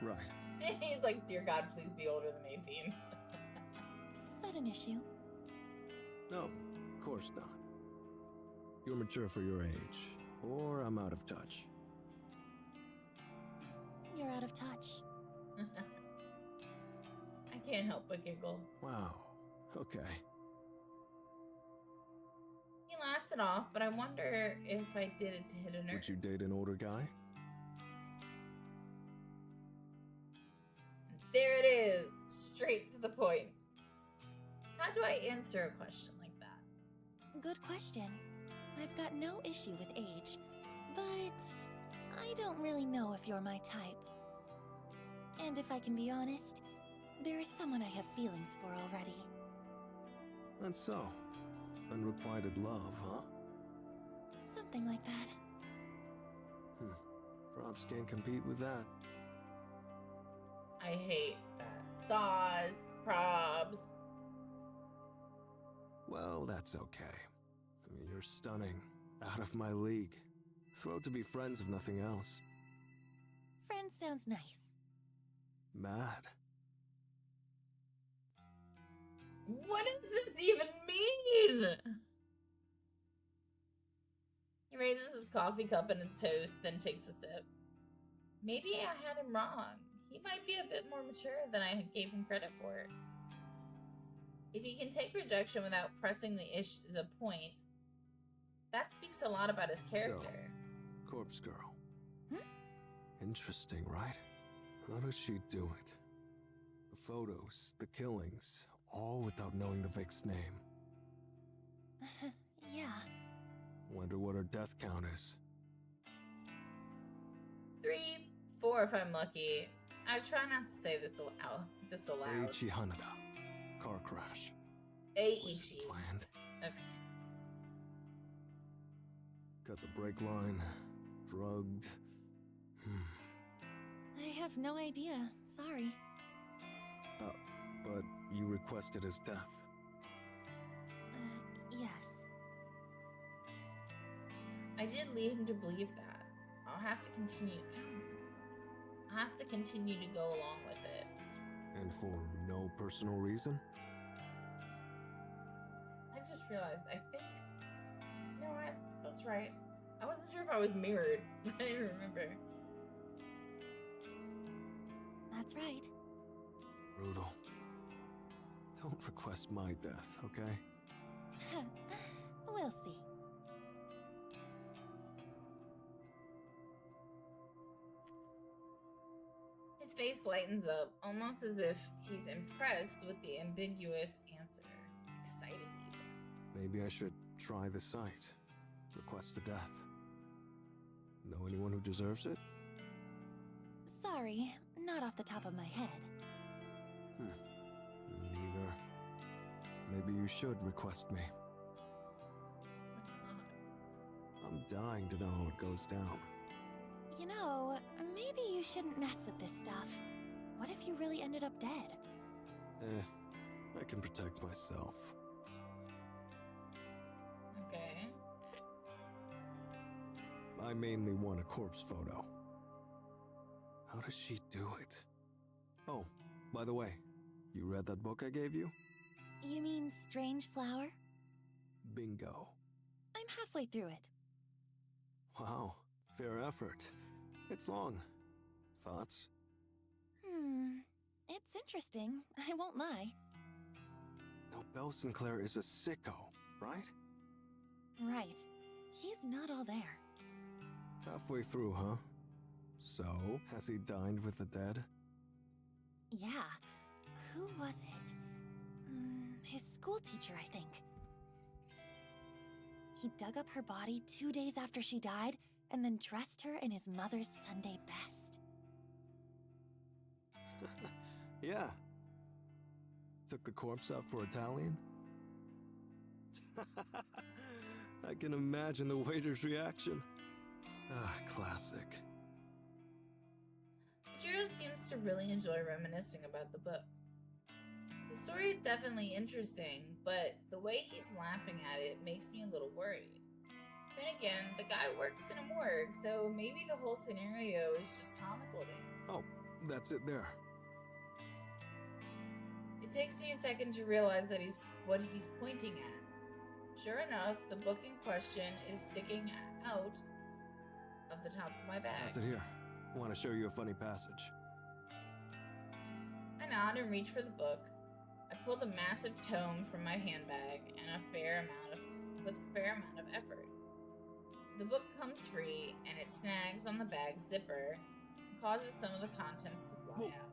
Right. He's like, dear God, please be older than 18. Is that an issue? No, of course not. You're mature for your age, or I'm out of touch. You're out of touch. I can't help but giggle. Wow. Okay. He laughs it off, but I wonder if I did it to hit a nerve. Would you date an older guy? There it is. Straight to the point. How do I answer a question like that? Good question. I've got no issue with age, but I don't really know if you're my type. And if I can be honest, there is someone I have feelings for already. That's so. Unrequited love, huh? Something like that. Props can't compete with that. I hate that. Stars, probs. Well, that's okay. I mean, you're stunning. Out of my league. Thrilled to be friends if nothing else. Friend sounds nice. Mad. What does this even mean? He raises his coffee cup and a toast, then takes a sip. Maybe I had him wrong. He might be a bit more mature than I gave him credit for. If he can take rejection without pressing the point, that speaks a lot about his character. So, corpse girl. Interesting, right? How does she do it? The photos, the killings, all without knowing the Vic's name. Yeah. Wonder what her death count is. 3, 4 if I'm lucky. I try not to say this aloud. Eiichi Hanada. Car crash. Eiichi. Planned. Okay. Cut the brake line. Drugged. I have no idea. Sorry. But you requested his death. Yes. I did lead him to believe that. I'll have to continue. I'll have to continue to go along with it. And for no personal reason? I just realized, I think... You know what? That's right. I wasn't sure if I was mirrored. I didn't remember. That's right. Brutal. Don't request my death, okay? We'll see. His face lightens up, almost as if he's impressed with the ambiguous answer. Excited even. Maybe I should try the site. Request a death. Know anyone who deserves it? Sorry, not off the top of my head. Neither. Maybe you should request me. I'm dying to know how it goes down. You know, maybe you shouldn't mess with this stuff. What if you really ended up dead? I can protect myself. Okay. I mainly want a corpse photo. How does she do it? Oh, by the way, you read that book I gave you? You mean Strange Flower? Bingo. I'm halfway through it. Wow, fair effort. It's long. Thoughts? It's interesting, I won't lie. No, Belle Sinclair is a sicko, right? Right. He's not all there. Halfway through, huh? So, has he dined with the dead? Yeah. Who was it? His school teacher, I think. He dug up her body 2 days after she died, and then dressed her in his mother's Sunday best. Yeah. Took the corpse out for Italian? I can imagine the waiter's reaction. Ah, classic. Jiro seems to really enjoy reminiscing about the book. The story is definitely interesting, but the way he's laughing at it makes me a little worried. Then again, the guy works in a morgue, so maybe the whole scenario is just comical to him. Oh, that's it there. It takes me a second to realize that what he's pointing at. Sure enough, the book in question is sticking out of the top of my bag. Pass it here. I want to show you a funny passage. I nod and reach for the book. I pull the massive tome from my handbag with a fair amount of effort. The book comes free, and it snags on the bag's zipper and causes some of the contents to fly out.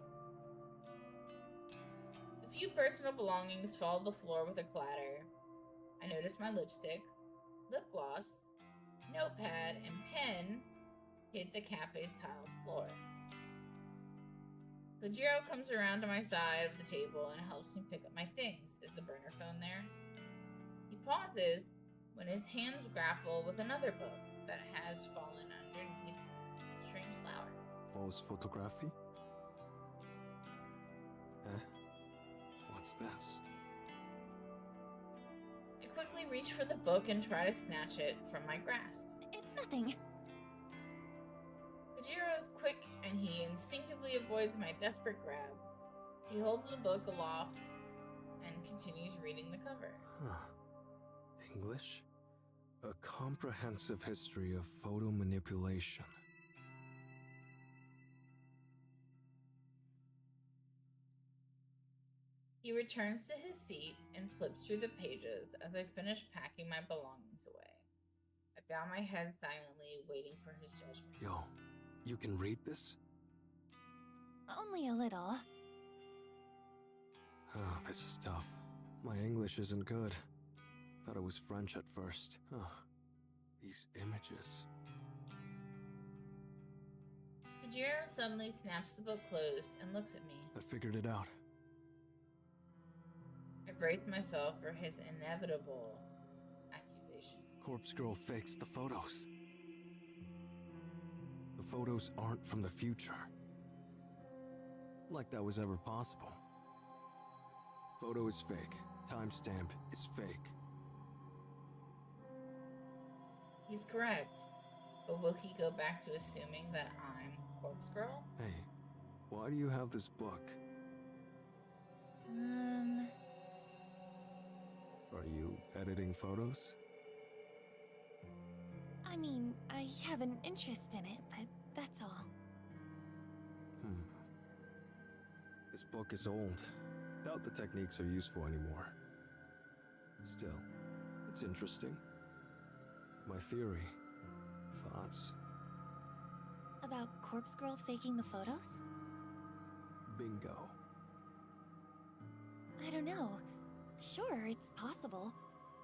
A few personal belongings fall to the floor with a clatter. I notice my lipstick, lip gloss, notepad, and pen hit the cafe's tiled floor. Kojiro comes around to my side of the table and helps me pick up my things. Is the burner phone there? He pauses when his hands grapple with another book that has fallen underneath Strange Flower. False photography? What's this? I quickly reach for the book and try to snatch it from my grasp. It's nothing. Kojiro's quick and he instinctively avoids my desperate grab. He holds the book aloft and continues reading the cover. English? A comprehensive history of photo manipulation. He returns to his seat and flips through the pages as I finish packing my belongings away. I bow my head silently, waiting for his judgment. Yo, you can read this? Only a little. Oh, this is tough. My English isn't good. Thought it was French at first. Huh. These images. Kajiro suddenly snaps the book closed and looks at me. I figured it out. I brace myself for his inevitable accusation. Corpse Girl fakes the photos. The photos aren't from the future. Like that was ever possible. Photo is fake. Timestamp is fake. He's correct. But will he go back to assuming that I'm Corpse Girl? Hey, why do you have this book? Are you editing photos? I mean, I have an interest in it, but that's all. This book is old. Doubt the techniques are useful anymore. Still, it's interesting. My theory. Thoughts? About Corpse Girl faking the photos? Bingo. I don't know. Sure, it's possible.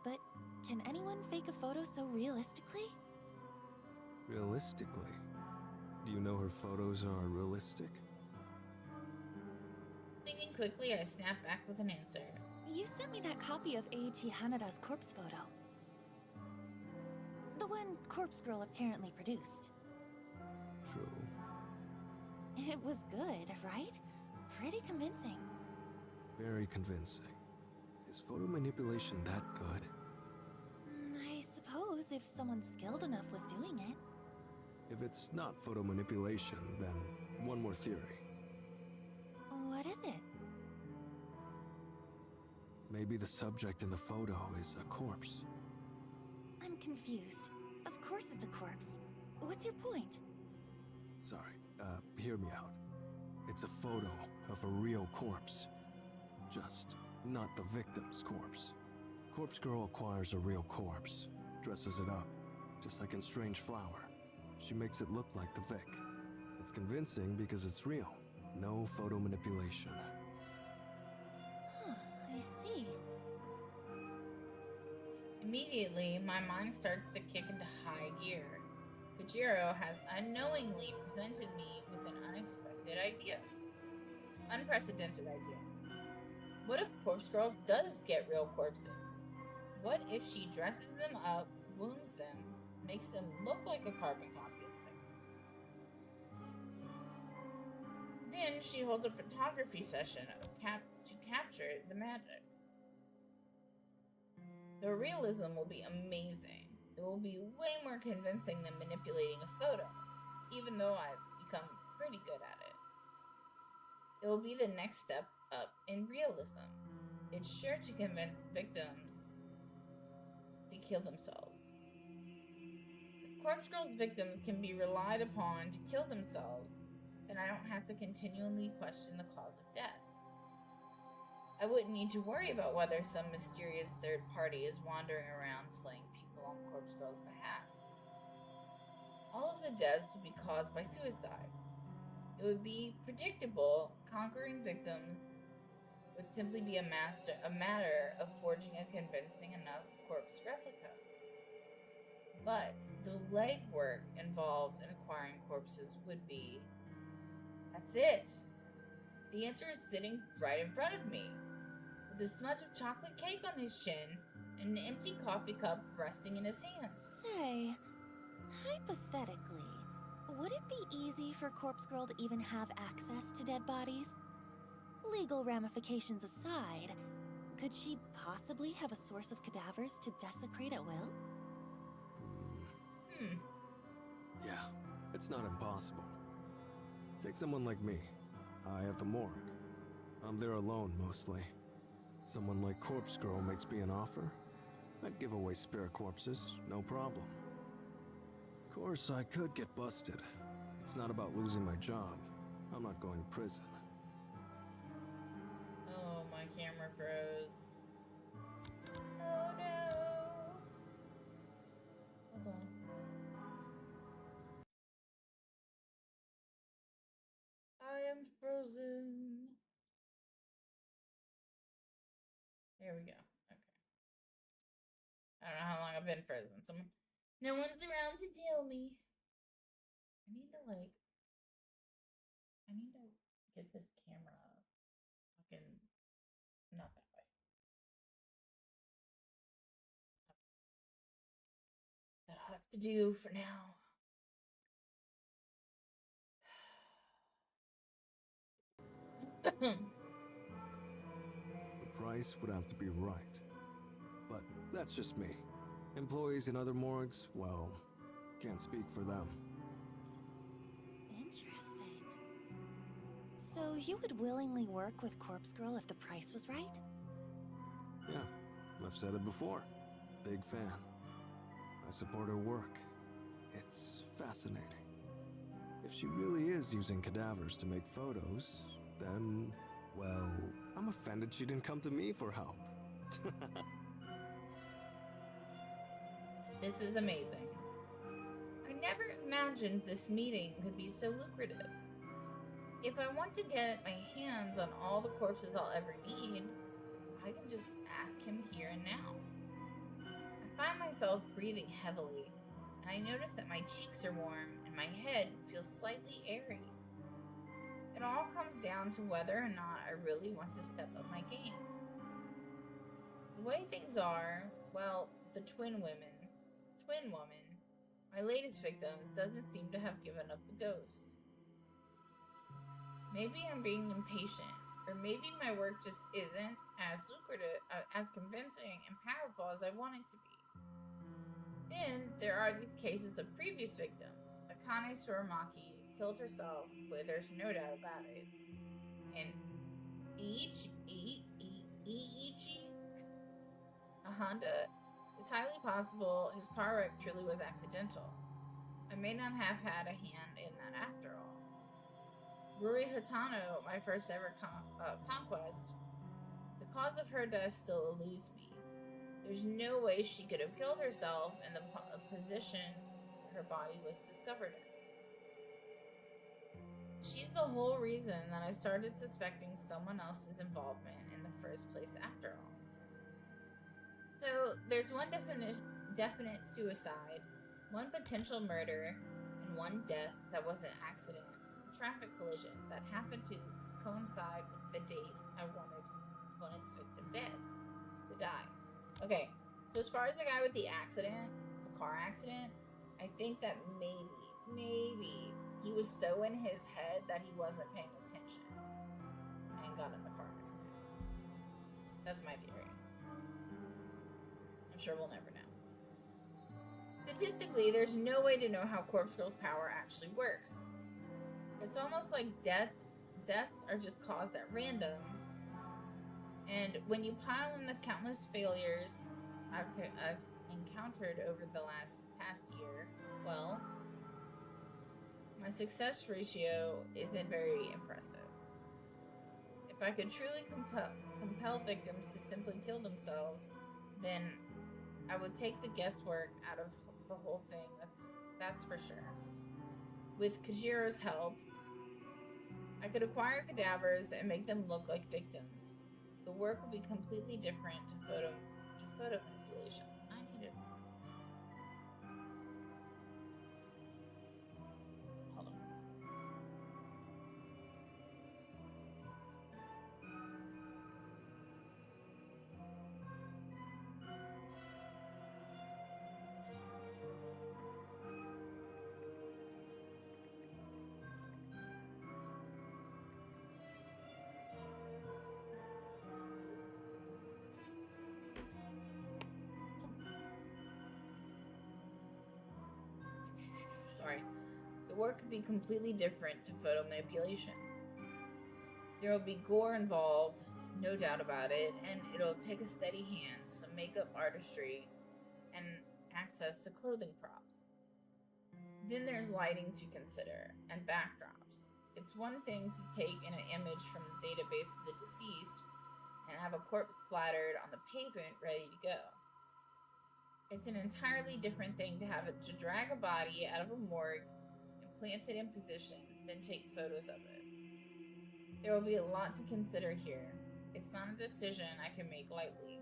But can anyone fake a photo so realistically? Realistically? Do you know her photos are realistic? Thinking quickly, I snap back with an answer. You sent me that copy of Eiichi Hanada's corpse photo. The one Corpse Girl apparently produced. True. It was good, right? Pretty convincing. Very convincing. Is photo manipulation that good? I suppose if someone skilled enough was doing it. If it's not photo manipulation, then one more theory. What is it? Maybe the subject in the photo is a corpse. I'm confused. Of course it's a corpse. What's your point? Sorry, hear me out. It's a photo of a real corpse. Just not the victim's corpse. Corpse Girl acquires a real corpse, dresses it up, just like in Strange Flower. She makes it look like the Vic. It's convincing because it's real. No photo manipulation. Huh, I see. Immediately, my mind starts to kick into high gear. Kajiro has unknowingly presented me with an unexpected idea. Unprecedented idea. What if Corpse Girl does get real corpses? What if she dresses them up, wounds them, makes them look like a carbon copy of them? Then she holds a photography session to capture the magic. The realism will be amazing. It will be way more convincing than manipulating a photo, even though I've become pretty good at it. It will be the next step up in realism. It's sure to convince victims to kill themselves. If Corpse Girl's victims can be relied upon to kill themselves, then I don't have to continually question the cause of death. I wouldn't need to worry about whether some mysterious third party is wandering around slaying people on Corpse Girl's behalf. All of the deaths would be caused by suicide. It would be predictable. Conquering victims would simply be a matter of forging a convincing enough corpse replica. But the legwork involved in acquiring corpses would be... That's it! The answer is sitting right in front of me, with a smudge of chocolate cake on his chin and an empty coffee cup resting in his hands. Say, hypothetically, would it be easy for Corpse Girl to even have access to dead bodies? Legal ramifications aside, could she possibly have a source of cadavers to desecrate at will? Yeah, it's not impossible. Take someone like me. I have the morgue. I'm there alone, mostly. Someone like Corpse Girl makes me an offer. I'd give away spare corpses, no problem. Of course, I could get busted. It's not about losing my job. I'm not going to prison. Oh, my camera froze. Oh no! Hold on. I am frozen. There we go. I've been frozen. No one's around to tell me. I need to get this camera fucking not that way. That'll have to do for now. The price would have to be right. But that's just me. Employees in other morgues, well, can't speak for them. Interesting. So you would willingly work with Corpse Girl if the price was right? Yeah, I've said it before. Big fan. I support her work. It's fascinating. If she really is using cadavers to make photos, then, well, I'm offended she didn't come to me for help. This is amazing. I never imagined this meeting could be so lucrative. If I want to get my hands on all the corpses I'll ever need, I can just ask him here and now. I find myself breathing heavily, and I notice that my cheeks are warm and my head feels slightly airy. It all comes down to whether or not I really want to step up my game. The way things are, well, the twin woman, my latest victim, doesn't seem to have given up the ghost. Maybe I'm being impatient, or maybe my work just isn't as lucrative, as convincing and powerful as I want it to be. Then there are these cases of previous victims. Akane Suramaki killed herself, but there's no doubt about it. And Eiichi Honda, it's highly possible his car wreck truly was accidental. I may not have had a hand in that after all. Ruri Hatano, my first ever conquest, the cause of her death still eludes me. There's no way she could have killed herself in the position her body was discovered in. She's the whole reason that I started suspecting someone else's involvement in the first place after all. So, there's one definite suicide, one potential murder, and one death that was an accident, a traffic collision that happened to coincide with the date I wanted the victim to die. Okay, so as far as the guy with the accident, the car accident, I think that maybe he was so in his head that he wasn't paying attention and got in the car accident. That's my theory. I'm sure we'll never know. Statistically, there's no way to know how Corpse Girl's power actually works. It's almost like deaths are just caused at random. And when you pile in the countless failures I've encountered over the past year, well, my success ratio isn't very impressive. If I could truly compel victims to simply kill themselves, then I would take the guesswork out of the whole thing, that's for sure. With Kajiro's help, I could acquire cadavers and make them look like victims. The work will be completely different to photo manipulation. I need it. Hold on. Sorry. The work could be completely different to photo manipulation. There will be gore involved, no doubt about it, and it'll take a steady hand, some makeup artistry, and access to clothing props. Then there's lighting to consider, and backdrops. It's one thing to take in an image from the database of the deceased and have a corpse splattered on the pavement ready to go. It's an entirely different thing to drag a body out of a morgue and plant it in position, then take photos of it. There will be a lot to consider here. It's not a decision I can make lightly.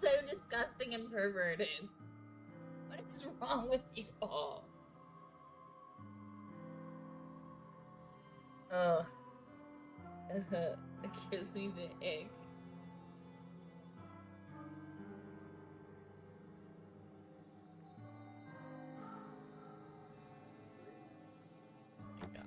so disgusting and perverted. What is wrong with you all? Ugh. It gives me the ick. Oh my god.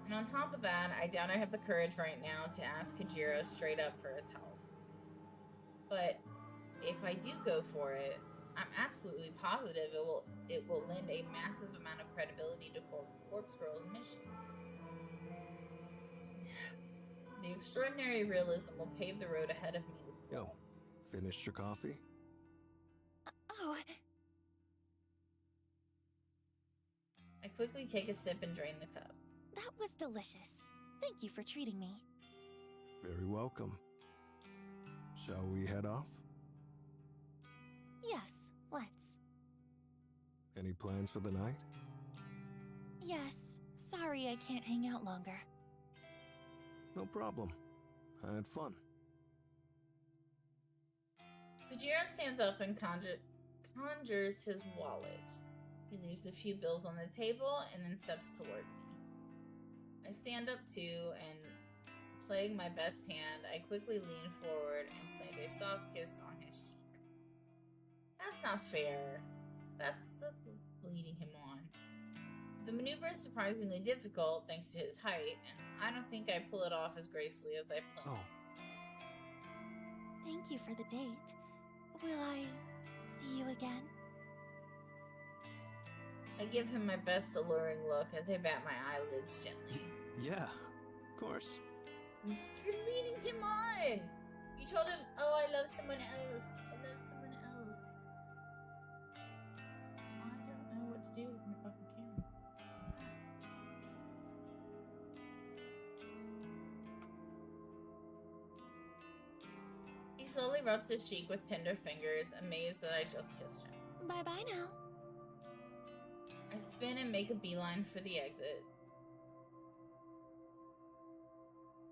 And on top of that, I doubt I have the courage right now to ask Kajiro straight up for his help. But if I do go for it, I'm absolutely positive it will lend a massive amount of credibility to Corpse Girl's mission. The extraordinary realism will pave the road ahead of me. Yo, finished your coffee? Oh, I quickly take a sip and drain the cup. that was delicious. Thank you for treating me. Very welcome. Shall we head off? Yes, let's. Any plans for the night? Yes, sorry I can't hang out longer. No problem. I had fun. Kajiro stands up and conjures his wallet. He leaves a few bills on the table and then steps toward me. I stand up too, and playing my best hand, I quickly lean forward and plant a soft kiss on his cheek. That's not fair. That's leading him on. The maneuver is surprisingly difficult thanks to his height, and I don't think I pull it off as gracefully as I planned. Oh, Thank you for the date. Will I see you again? I give him my best alluring look as I bat my eyelids gently. yeah, of course. You're leading him on! You told him, oh, I love someone else. I love someone else. I don't know what to do with my fucking camera. He slowly rubs his cheek with tender fingers, amazed that I just kissed him. Bye-bye now. I spin and make a beeline for the exit.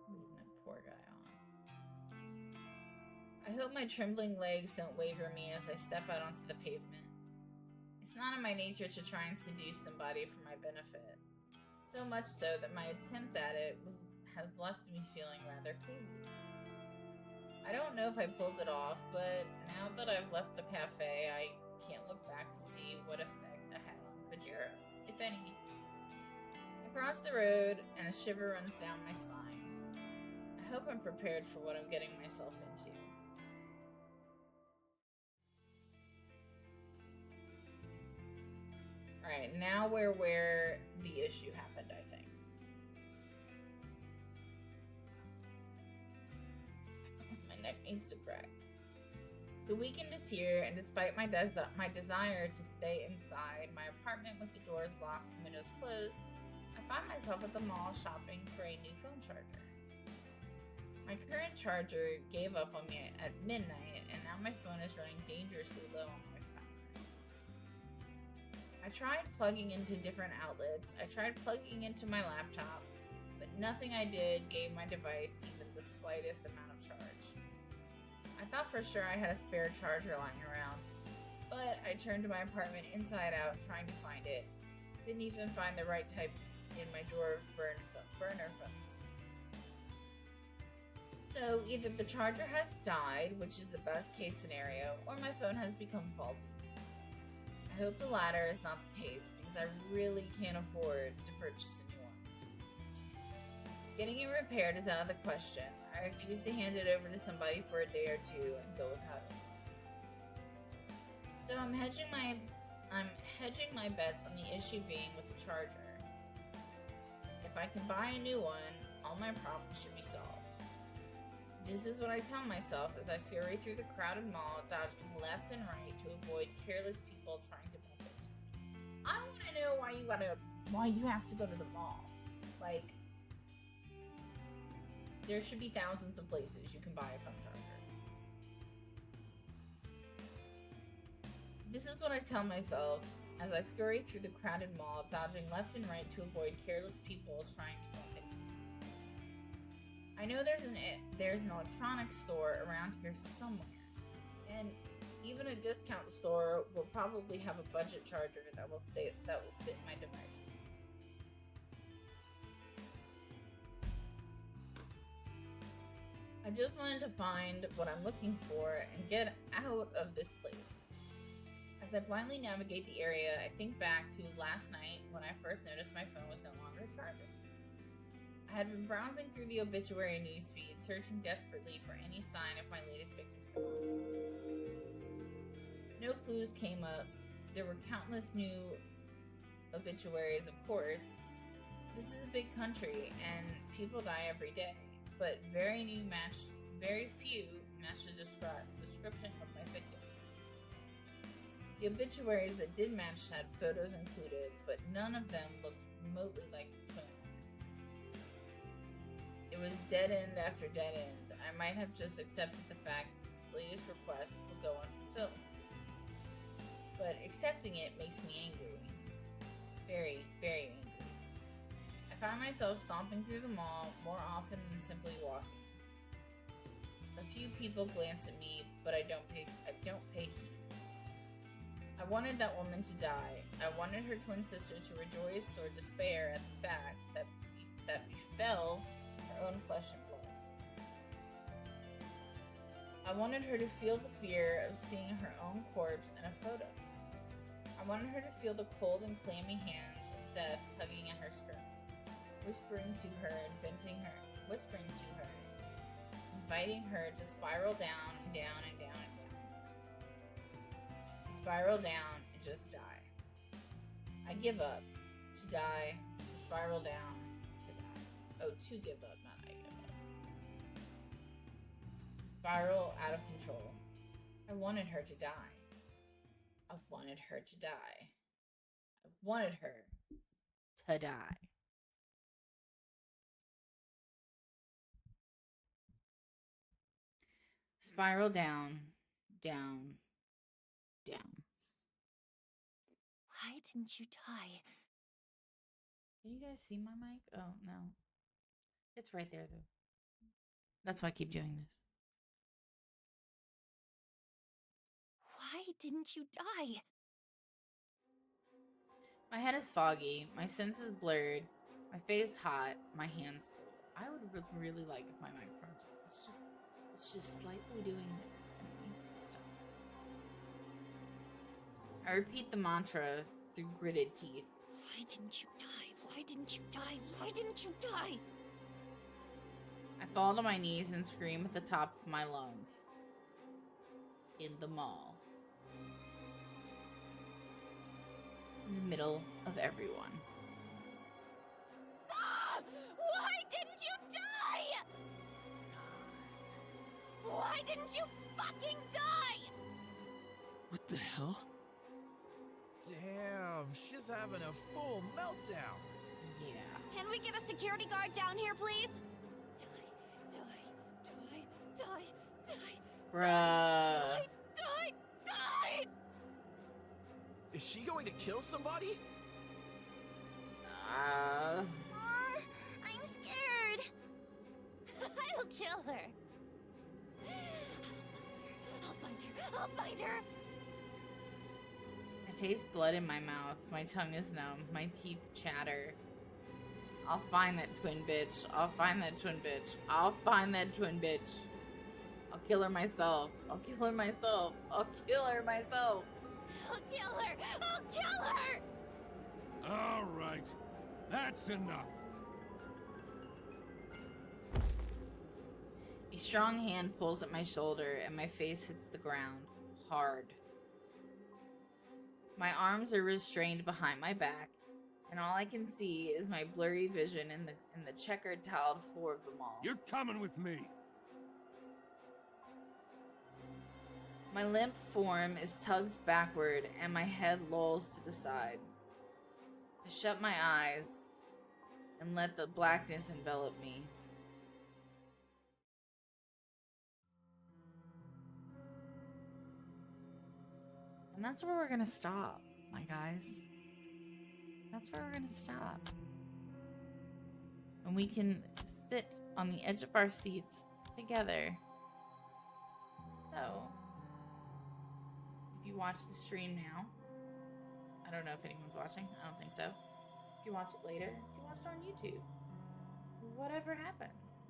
Leaving that poor guy on. I hope my trembling legs don't waver me as I step out onto the pavement. It's not in my nature to try and seduce somebody for my benefit. So much so that my attempt at it has left me feeling rather queasy. I don't know if I pulled it off, but now that I've left the cafe, I can't look back to see what effect I had on Kajiro, if any. I cross the road, and a shiver runs down my spine. I hope I'm prepared for what I'm getting myself into. Alright, now we're where the issue happened, I think. My neck needs to crack. The weekend is here, and despite my desire to stay inside my apartment with the doors locked and windows closed, I find myself at the mall shopping for a new phone charger. My current charger gave up on me at midnight, and now my phone is running dangerously low on my power. I tried plugging into different outlets. I tried plugging into my laptop, but nothing I did gave my device even the slightest amount of charge. I thought for sure I had a spare charger lying around, but I turned my apartment inside out trying to find it. Didn't even find the right type in my drawer of burner phones. So either the charger has died, which is the best case scenario, or my phone has become faulty. I hope the latter is not the case because I really can't afford to purchase a new one. Getting it repaired is out of the question. I refuse to hand it over to somebody for a day or two and go without it. So I'm hedging my bets on the issue being with the charger. If I can buy a new one, all my problems should be solved. This is what I tell myself as I scurry through the crowded mall, dodging left and right to avoid careless people trying to bump into me. I want to know why you have to go to the mall. Like, there should be thousands of places you can buy a phone charger. This is what I tell myself as I scurry through the crowded mall, dodging left and right to avoid careless people trying to bump into me. I I know there's an electronics store around here somewhere, and even a discount store will probably have a budget charger that will fit my device. I just wanted to find what I'm looking for and get out of this place. As I blindly navigate the area, I think back to last night when I first noticed my phone was no longer charging. I had been browsing through the obituary newsfeed, searching desperately for any sign of my latest victim's demise. No clues came up. There were countless new obituaries, of course. This is a big country, and people die every day, but very few match the description of my victim. The obituaries that did match had photos included, but none of them looked remotely like the twin. It was dead end after dead end. I might have just accepted the fact that the latest request would go unfulfilled. But accepting it makes me angry. Very, very angry. I find myself stomping through the mall more often than simply walking. A few people glance at me, but I don't pay heed. I wanted that woman to die. I wanted her twin sister to rejoice or despair at the fact that befell her own flesh and blood. I wanted her to feel the fear of seeing her own corpse in a photo. I wanted her to feel the cold and clammy hands of death tugging at her skirt, whispering to her, inviting her to spiral down and down and down and down. Spiral down and just die. I give up. To die. To spiral down. To die. Oh, to give up, not I give up. Spiral out of control. I wanted her to die. I wanted her to die. I wanted her to die. Spiral down, down, down. Why didn't you die? Can you guys see my mic? Oh, no. It's right there, though. That's why I keep doing this. Why didn't you die? My head is foggy, my senses blurred, my face hot, my hands cold. I would really like if my microphone it's just slightly doing this, and it needs to stop. I repeat the mantra through gritted teeth. Why didn't you die? Why didn't you die? Why didn't you die? I fall to my knees and scream at the top of my lungs. In the mall. In the middle of everyone. Why didn't you die? Why didn't you fucking die? What the hell? Damn, she's having a full meltdown. Yeah. Can we get a security guard down here, please? Die. Bruh. Die! Is she going to kill somebody? I'm scared. I'll kill her. I'll find her. I taste blood in my mouth. My tongue is numb. My teeth chatter. I'll find that twin bitch. I'll find that twin bitch. I'll find that twin bitch. I'll kill her myself. I'll kill her myself. I'll kill her myself. I'll kill her. I'll kill her. All right. That's enough. A strong hand pulls at my shoulder and my face hits the ground. Hard. My arms are restrained behind my back, and all I can see is my blurry vision in the checkered tiled floor of the mall. You're coming with me. My limp form is tugged backward and my head lolls to the side. I shut my eyes and let the blackness envelop me. And that's where we're gonna stop, my guys. That's where we're gonna stop. And we can sit on the edge of our seats together. So, if you watch the stream now, I don't know if anyone's watching. I don't think so. If you watch it later, if you watch it on YouTube, whatever happens,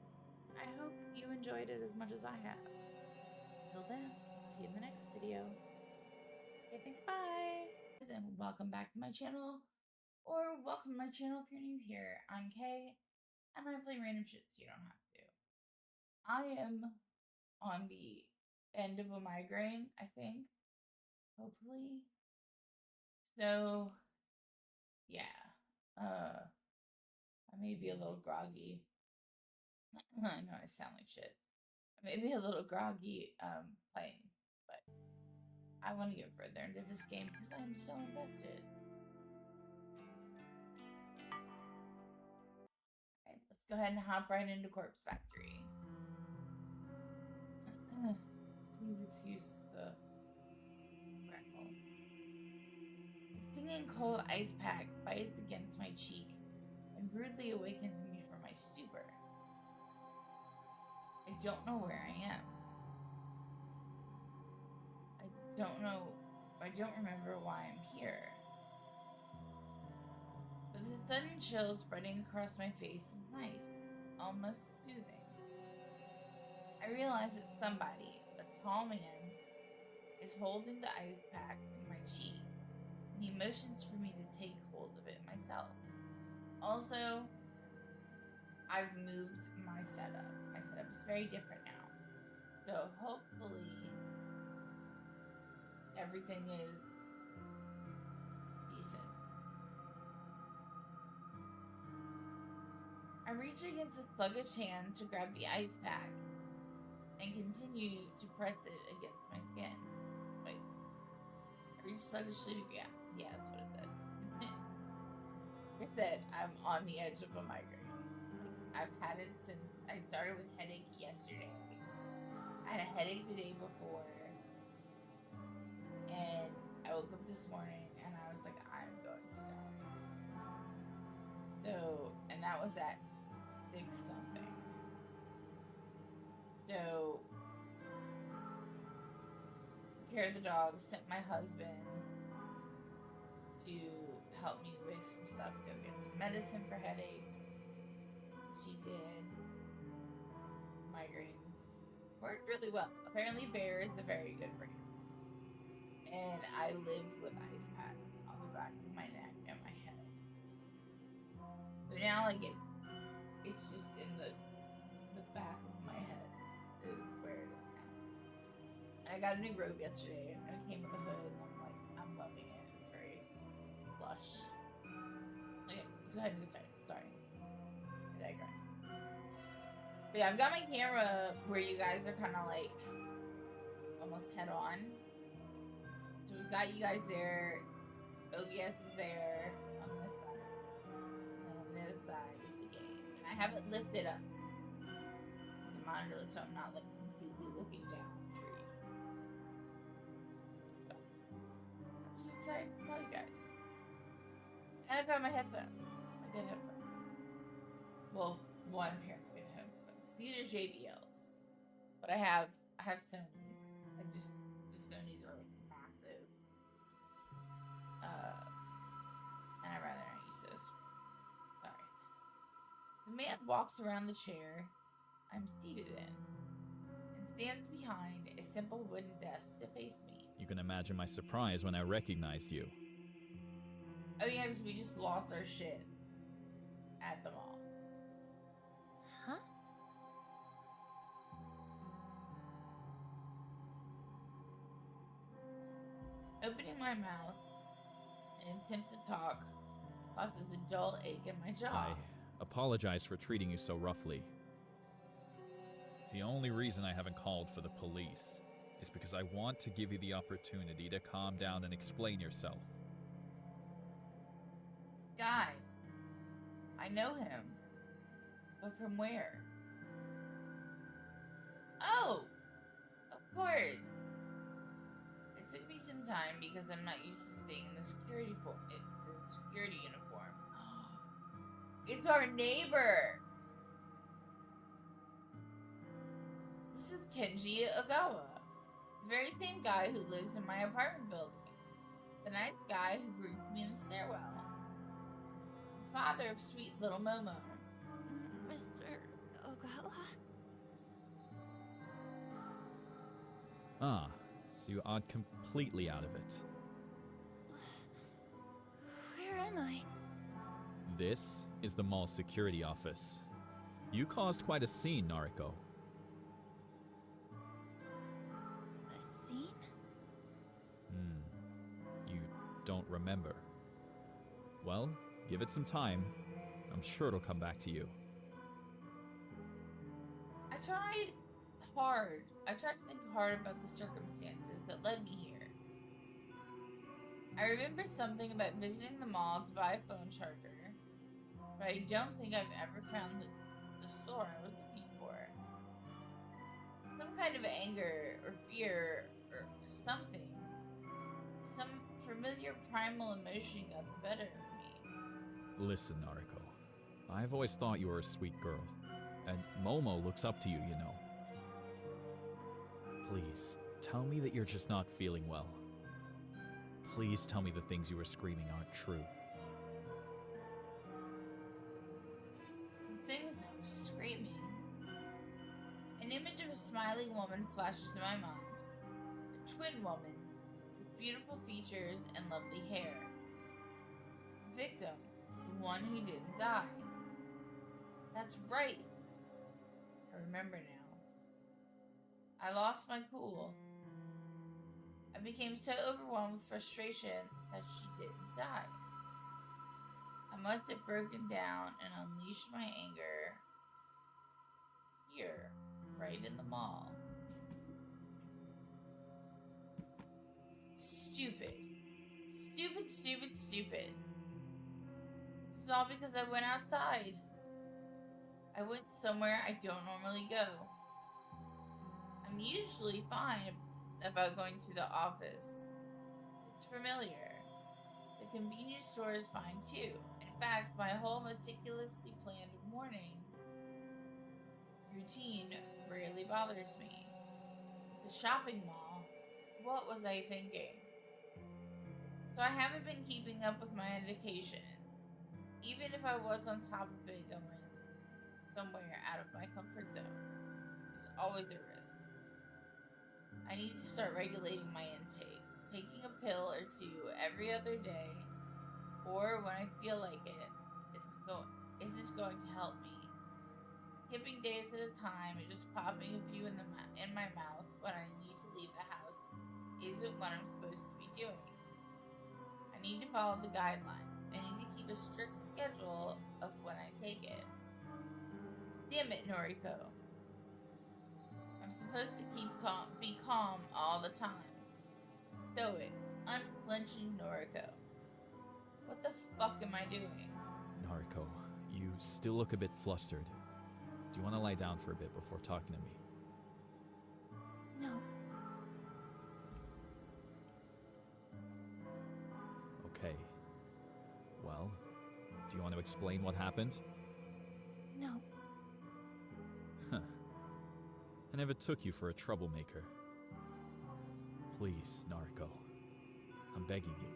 I hope you enjoyed it as much as I have. Until then, see you in the next video. Okay, thanks, bye! And welcome back to my channel, or welcome to my channel if you're new here. I'm Kay, and I play random shit so you don't have to. I am on the end of a migraine, I think. Hopefully. So, yeah. I may be a little groggy. I know I sound like shit. I may be a little groggy playing, but I want to get further into this game because I'm so invested. Alright, let's go ahead and hop right into Corpse Factory. Please excuse the crackle. The stinging cold ice pack bites against my cheek and rudely awakens me from my stupor. I don't know where I am. I don't remember why I'm here. But the sudden chill spreading across my face is nice, almost soothing. I realize that somebody, a tall man, is holding the ice pack to my cheek, and he motions for me to take hold of it myself. Also, I've moved my setup. My setup is very different now. So hopefully everything is decent. I reach against a sluggish hand to grab the ice pack and continue to press it against my skin. Wait. I reach sluggishly to grab. Yeah, that's what it said. I said I'm on the edge of a migraine. I've had it since I started with headache yesterday. I had a headache the day before. And I woke up this morning and I was like, I'm going to die. So, and that was at 6 something. So, took care of the dogs, sent my husband to help me with some stuff, go get some medicine for headaches. She did. Migraines worked really well. Apparently Bear is a very good brand. And I lived with ice packs on the back of my neck and my head. So now like it's just in the back of my head is where it is now. I got a new robe yesterday and it came with a hood and I'm loving it. It's very plush. Okay, let's go ahead and get started. Sorry. I digress. But yeah, I've got my camera where you guys are kind of like almost head on. So we've got you guys there. OBS is there on this side. And on this side is the game. And I have it lifted up. The monitor so I'm not like completely looking down the tree. So I'm just excited to tell you guys. And I've got my headphones. My good headphones. Well, one pair of good headphones. These are JBLs. But I have Sony's. The Sony's are like massive. And I'd rather not use those. Sorry. The man walks around the chair I'm seated in and stands behind a simple wooden desk to face me. You can imagine my surprise when I recognized you. Oh yeah, because we just lost our shit at the mall. Huh? Opening my mouth in attempt to talk causes a dull ache in my jaw. I apologize for treating you so roughly. The only reason I haven't called for the police is because I want to give you the opportunity to calm down and explain yourself. Guy. I know him. But from where? Oh! Of course! It took me some time because I'm not used to seeing the security uniform. It's our neighbor! is Kenji Ogawa, the very same guy who lives in my apartment building. The nice guy who greets me in the stairwell. The father of sweet little Momo. Mr. Ogawa? Ah, so you are completely out of it. Where am I? This is the mall security office. You caused quite a scene, Nariko. A scene? You don't remember. Well, give it some time. I'm sure it'll come back to you. I tried to think hard about the circumstances that led me here. I remember something about visiting the mall to buy a phone charger, but I don't think I've ever found the store I was looking for. Some kind of anger or fear or something. Some familiar primal emotion got the better of me. Listen, Nariko. I've always thought you were a sweet girl. And Momo looks up to you, you know. Please, tell me that you're just not feeling well. Please tell me the things you were screaming aren't true. The things I was screaming. An image of a smiling woman flashes in my mind. A twin woman with beautiful features and lovely hair. The victim, the one who didn't die. That's right. I remember now. I lost my cool. I became so overwhelmed with frustration that she didn't die. I must have broken down and unleashed my anger here, right in the mall. Stupid. Stupid, stupid, stupid. This is all because I went outside. I went somewhere I don't normally go. I'm usually fine about going to the office. It's familiar. The convenience store is fine too. In fact, my whole meticulously planned morning routine rarely bothers me. The shopping mall? What was I thinking? So I haven't been keeping up with my medication. Even if I was on top of it going somewhere out of my comfort zone, there's always a risk. I need to start regulating my intake, taking a pill or two every other day, or when I feel like it, isn't going to help me. Skipping days at a time and just popping a few in my mouth when I need to leave the house isn't what I'm supposed to be doing. I need to follow the guidelines. I need to keep a strict schedule of when I take it. Damn it, Noriko. I'm supposed to be calm all the time. Stoic, unflinching Noriko. What the fuck am I doing? Nariko, you still look a bit flustered. Do you want to lie down for a bit before talking to me? No. Okay. Well, do you want to explain what happened? No. Huh. I never took you for a troublemaker. Please, Nariko. I'm begging you.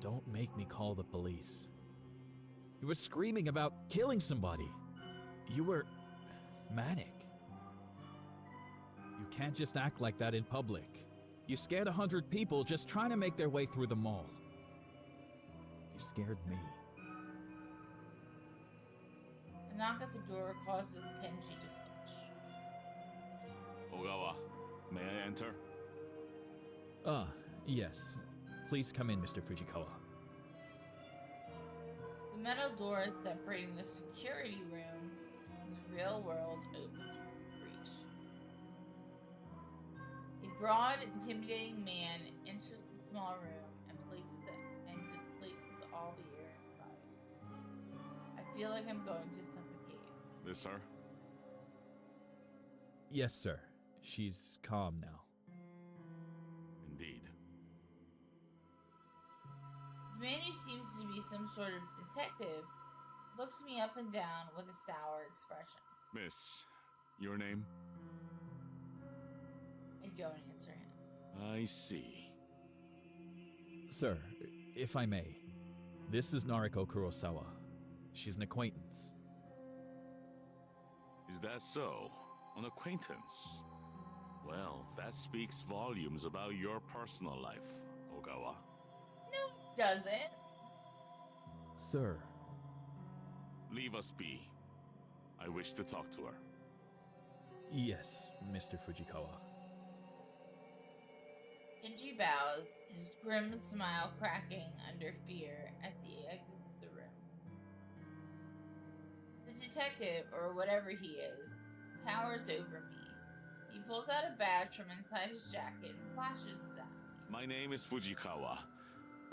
Don't make me call the police. You were screaming about killing somebody. You were manic. You can't just act like that in public. You scared 100 people just trying to make their way through the mall. You scared me. A knock at the door causes Kenji to flinch. Ogawa, may I enter? Ah, yes. Please come in, Mr. Fujikawa. The metal door separating the security room from the real world opens with reach. A broad, intimidating man enters the small room and displaces all the air inside. I feel like I'm going to suffocate. This her? Yes, sir. She's calm now. Indeed. The man, who seems to be some sort of detective, looks me up and down with a sour expression. Miss, your name? don't answer him. I see. Sir, if I may, this is Nariko Kurosawa. She's an acquaintance. Is that so? An acquaintance? Well, that speaks volumes about your personal life, Ogawa. No, doesn't. Sir. Leave us be. I wish to talk to her. Yes, Mr. Fujikawa. Genji bows, his grim smile cracking under fear as he exits the room. The detective, or whatever he is, towers over me. He pulls out a badge from inside his jacket and flashes it at me. My name is Fujikawa.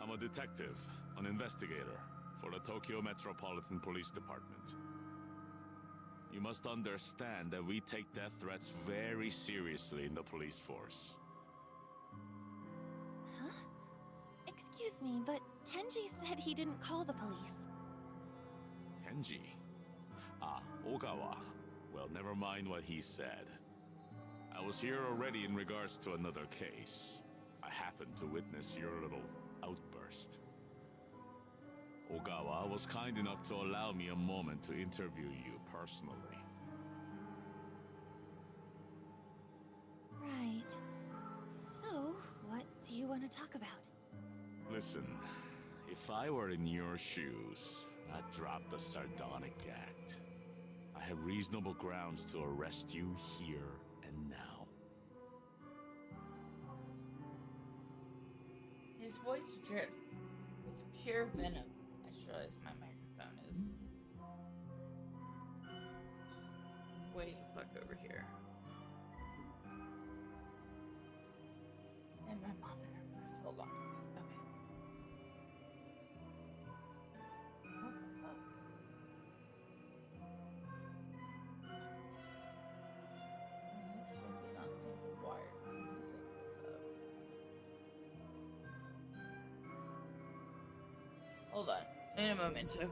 I'm a detective, an investigator for the Tokyo Metropolitan Police Department. You must understand that we take death threats very seriously in the police force. Huh? Excuse me, but Kenji said he didn't call the police. Kenji? Ah, Ogawa. Well, never mind what he said. I was here already in regards to another case. I happened to witness your little outburst. Ogawa was kind enough to allow me a moment to interview you personally. Right. So, what do you want to talk about? Listen, if I were in your shoes, I'd drop the sardonic act. I have reasonable grounds to arrest you here and now. His voice drips with pure venom. I just realized my microphone is way the fuck over here. And my monitor moved. Hold on. Okay. What the fuck? I did not think of wire. Let me set this up. Hold on. In a moment, too.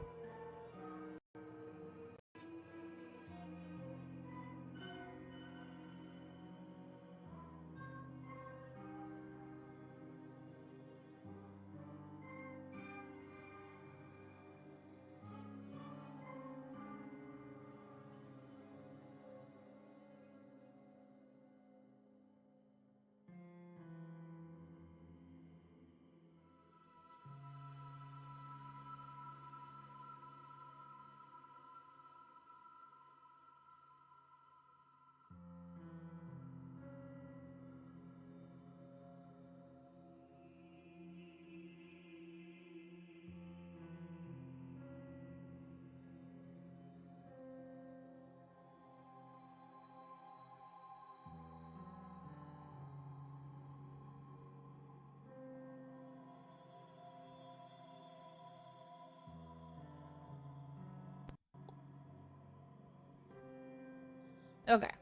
Okay.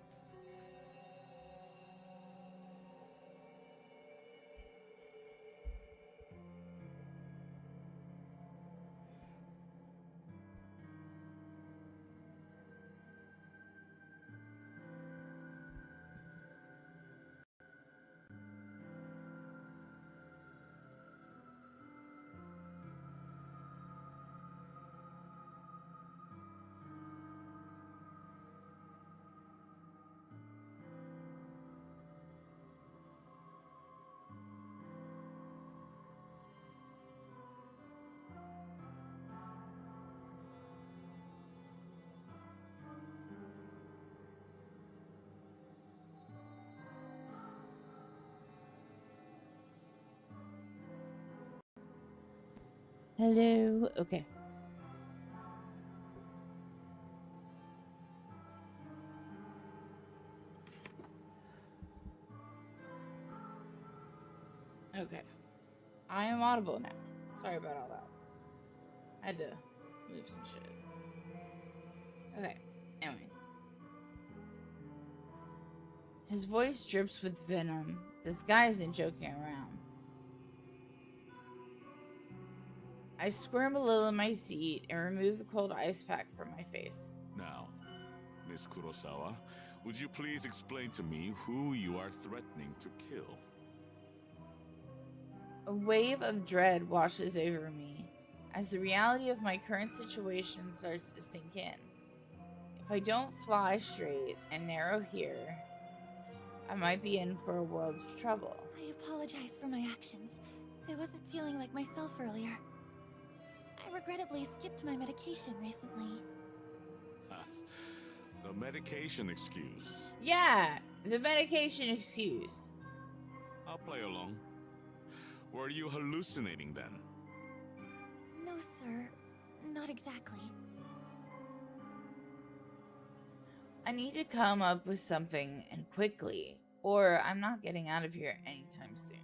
Hello. Okay. Okay. I am audible now. Sorry about all that. I had to move some shit. Okay. Anyway. His voice drips with venom. This guy isn't joking around. I squirm a little in my seat and remove the cold ice pack from my face. Now, Miss Kurosawa, Would you please explain to me who you are threatening to kill? A wave of dread washes over me as the reality of my current situation starts to sink in. If I don't fly straight and narrow here, I might be in for a world of trouble. I apologize for my actions. I wasn't feeling like myself earlier. I regrettably skipped my medication recently. The medication excuse. Yeah, the medication excuse. I'll play along. Were you hallucinating then? No, sir. Not exactly. I need to come up with something, and quickly, or I'm not getting out of here anytime soon.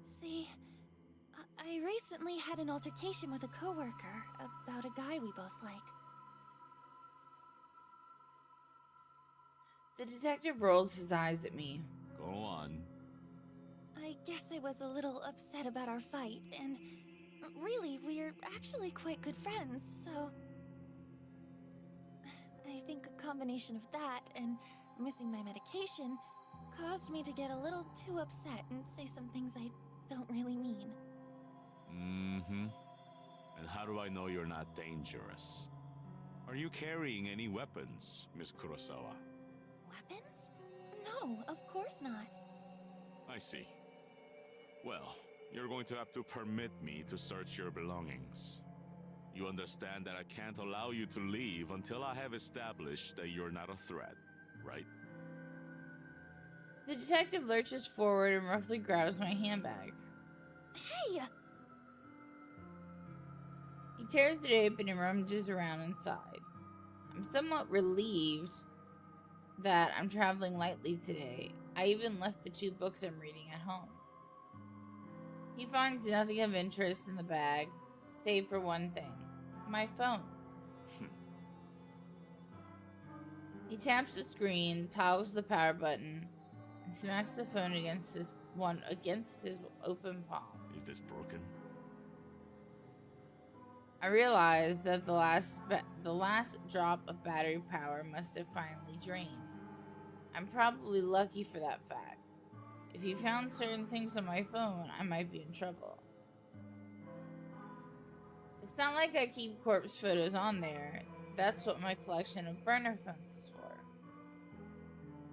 See, I recently had an altercation with a coworker about a guy we both like. The detective rolls his eyes at me. Go on. I guess I was a little upset about our fight, and really, we're actually quite good friends, so... I think a combination of that and missing my medication caused me to get a little too upset and say some things I don't really mean. Mm-hmm. And how do I know you're not dangerous? Are you carrying any weapons, Miss Kurosawa? Weapons? No, of course not. I see. Well, you're going to have to permit me to search your belongings. You understand that I can't allow you to leave until I have established that you're not a threat, right? The detective lurches forward and roughly grabs my handbag. Hey! He tears it open and rummages around inside. I'm somewhat relieved that I'm traveling lightly today. I even left the 2 books I'm reading at home. He finds nothing of interest in the bag, save for one thing. My phone. He taps the screen, toggles the power button, and smacks the phone against his open palm. Is this broken? I realize that the last drop of battery power must have finally drained. I'm probably lucky for that fact. If he found certain things on my phone, I might be in trouble. It's not like I keep corpse photos on there. That's what my collection of burner phones is for.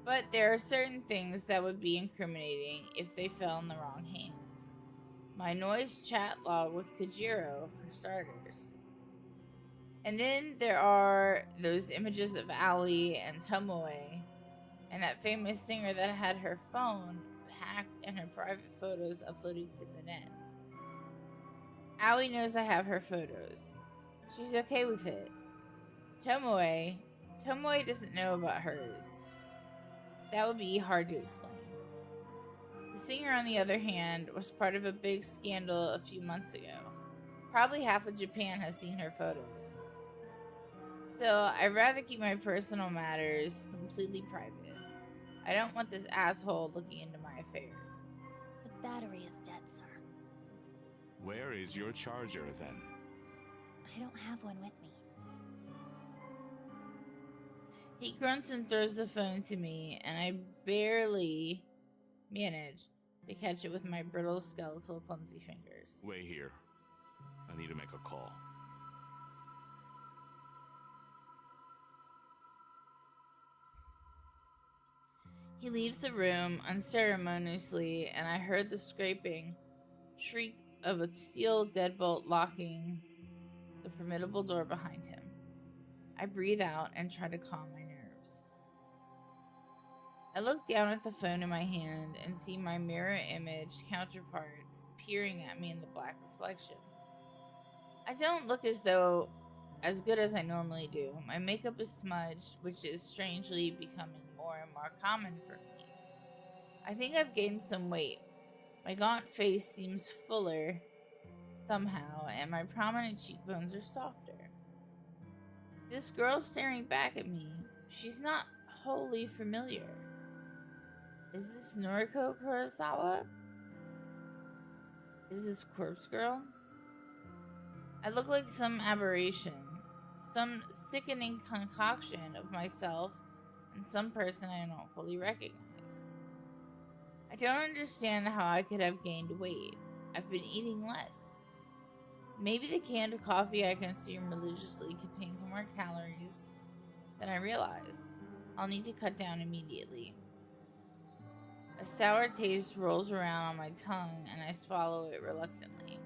But there are certain things that would be incriminating if they fell in the wrong hands. My noise chat log with Kojiro, for starters. And then there are those images of Aoi and Tomoe, and that famous singer that had her phone hacked and her private photos uploaded to the net. Aoi knows I have her photos. She's okay with it. Tomoe doesn't know about hers. That would be hard to explain. The singer, on the other hand, was part of a big scandal a few months ago. Probably half of Japan has seen her photos. So, I'd rather keep my personal matters completely private. I don't want this asshole looking into my affairs. The battery is dead, sir. Where is your charger, then? I don't have one with me. He grunts and throws the phone to me, and I barely manage to catch it with my brittle, skeletal, clumsy fingers. Wait here. I need to make a call. He leaves the room unceremoniously, and I heard the scraping shriek of a steel deadbolt locking the formidable door behind him. I breathe out and try to calm my nerves. I look down at the phone in my hand and see my mirror image counterparts peering at me in the black reflection. I don't look as good as I normally do. My makeup is smudged, which is strangely becoming more and more common for me. I think I've gained some weight. My gaunt face seems fuller somehow, and my prominent cheekbones are softer. This girl staring back at me, she's not wholly familiar. Is this Noriko Kurosawa? Is this Corpse Girl? I look like some aberration, some sickening concoction of myself and some person I don't fully recognize. I don't understand how I could have gained weight. I've been eating less. Maybe the canned coffee I consume religiously contains more calories than I realized. I'll need to cut down immediately. A sour taste rolls around on my tongue and I swallow it reluctantly.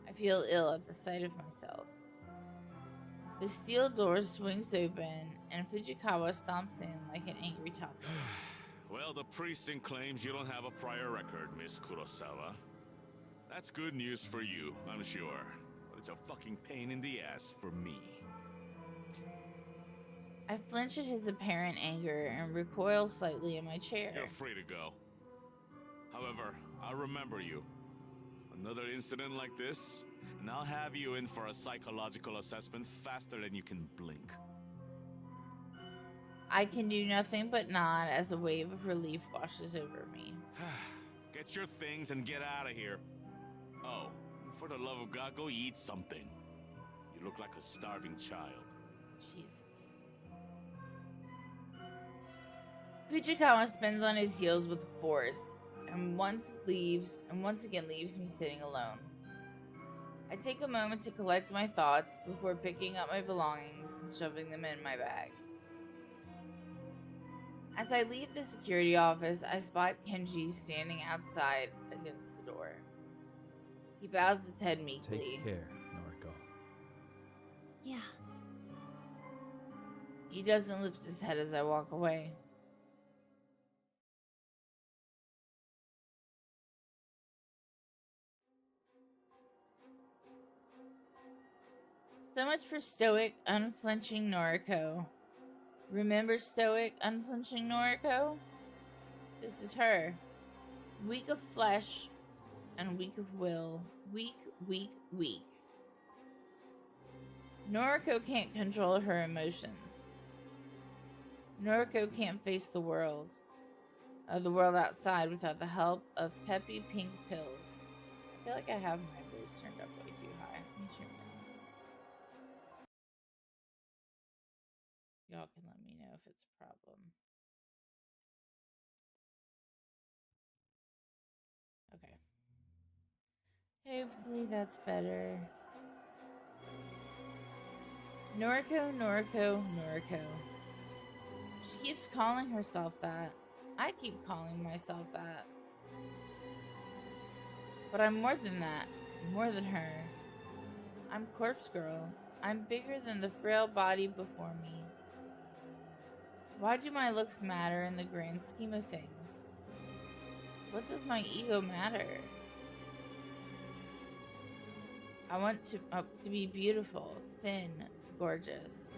I feel ill at the sight of myself. The steel door swings open and Fujikawa stomps in like an angry toddler. Well, the precinct claims you don't have a prior record, Miss Kurosawa. That's good news for you, I'm sure. But it's a fucking pain in the ass for me. I flinch at his apparent anger and recoil slightly in my chair. You're free to go. However, I'll remember you. Another incident like this, and I'll have you in for a psychological assessment faster than you can blink. I can do nothing but nod as a wave of relief washes over me. Get your things and get out of here. Oh, for the love of God, go eat something. You look like a starving child. Jesus. Fujikawa spins on his heels with force and once again leaves me sitting alone. I take a moment to collect my thoughts before picking up my belongings and shoving them in my bag. As I leave the security office, I spot Kenji standing outside against the door. He bows his head meekly. Take care, Noriko. Yeah. He doesn't lift his head as I walk away. So much for stoic, unflinching Noriko. Remember stoic, unflinching Noriko? This is her. Weak of flesh and weak of will. Weak, weak, weak. Noriko can't control her emotions. Noriko can't face the world outside without the help of peppy pink pills. I feel like I have my voice turned up way too high. Let me trim it. Y'all can let me know if it's a problem. Okay. Hopefully that's better. Noriko, Noriko, Noriko. She keeps calling herself that. I keep calling myself that. But I'm more than that. More than her. I'm Corpse Girl. I'm bigger than the frail body before me. Why do my looks matter in the grand scheme of things? What does my ego matter? I want to be beautiful, thin, gorgeous.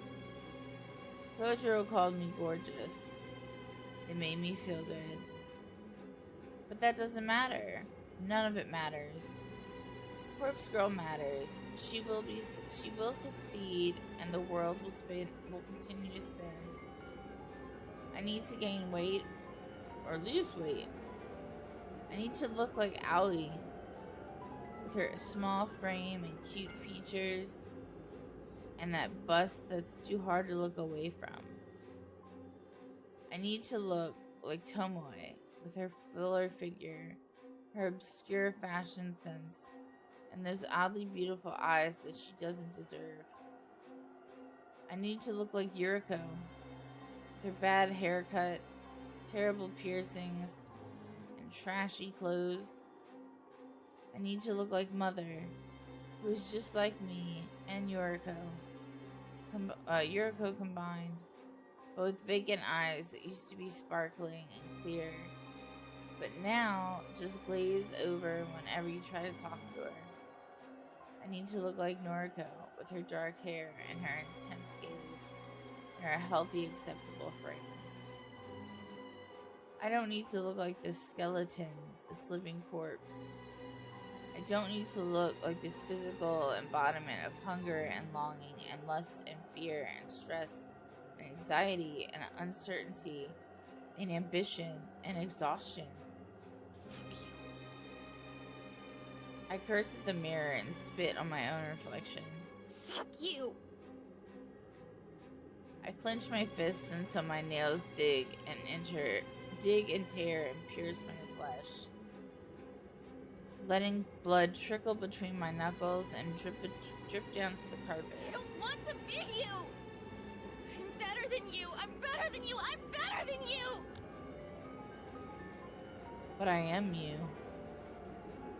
Kojiro called me gorgeous. It made me feel good. But that doesn't matter. None of it matters. Corpse Girl matters. She will succeed, and the world will continue to spin. I need to gain weight or lose weight. I need to look like Aoi with her small frame and cute features and that bust that's too hard to look away from. I need to look like Tomoe with her fuller figure, her obscure fashion sense, and those oddly beautiful eyes that she doesn't deserve. I need to look like Yuriko with her bad haircut, terrible piercings, and trashy clothes. I need to look like Mother, who is just like me and Yuriko. Yuriko combined, but with vacant eyes that used to be sparkling and clear, but now just glaze over whenever you try to talk to her. I need to look like Noriko with her dark hair and her intense gaze and her healthy, acceptable frame. I don't need to look like this skeleton, this living corpse. I don't need to look like this physical embodiment of hunger and longing and lust and fear and stress and anxiety and uncertainty and ambition and exhaustion. Fuck you. I curse at the mirror and spit on my own reflection. Fuck you! I clench my fists until my nails dig and tear and pierce my flesh, letting blood trickle between my knuckles and drip down to the carpet. I don't want to be you! I'm better than you! I'm better than you! I'm better than you! But I am you.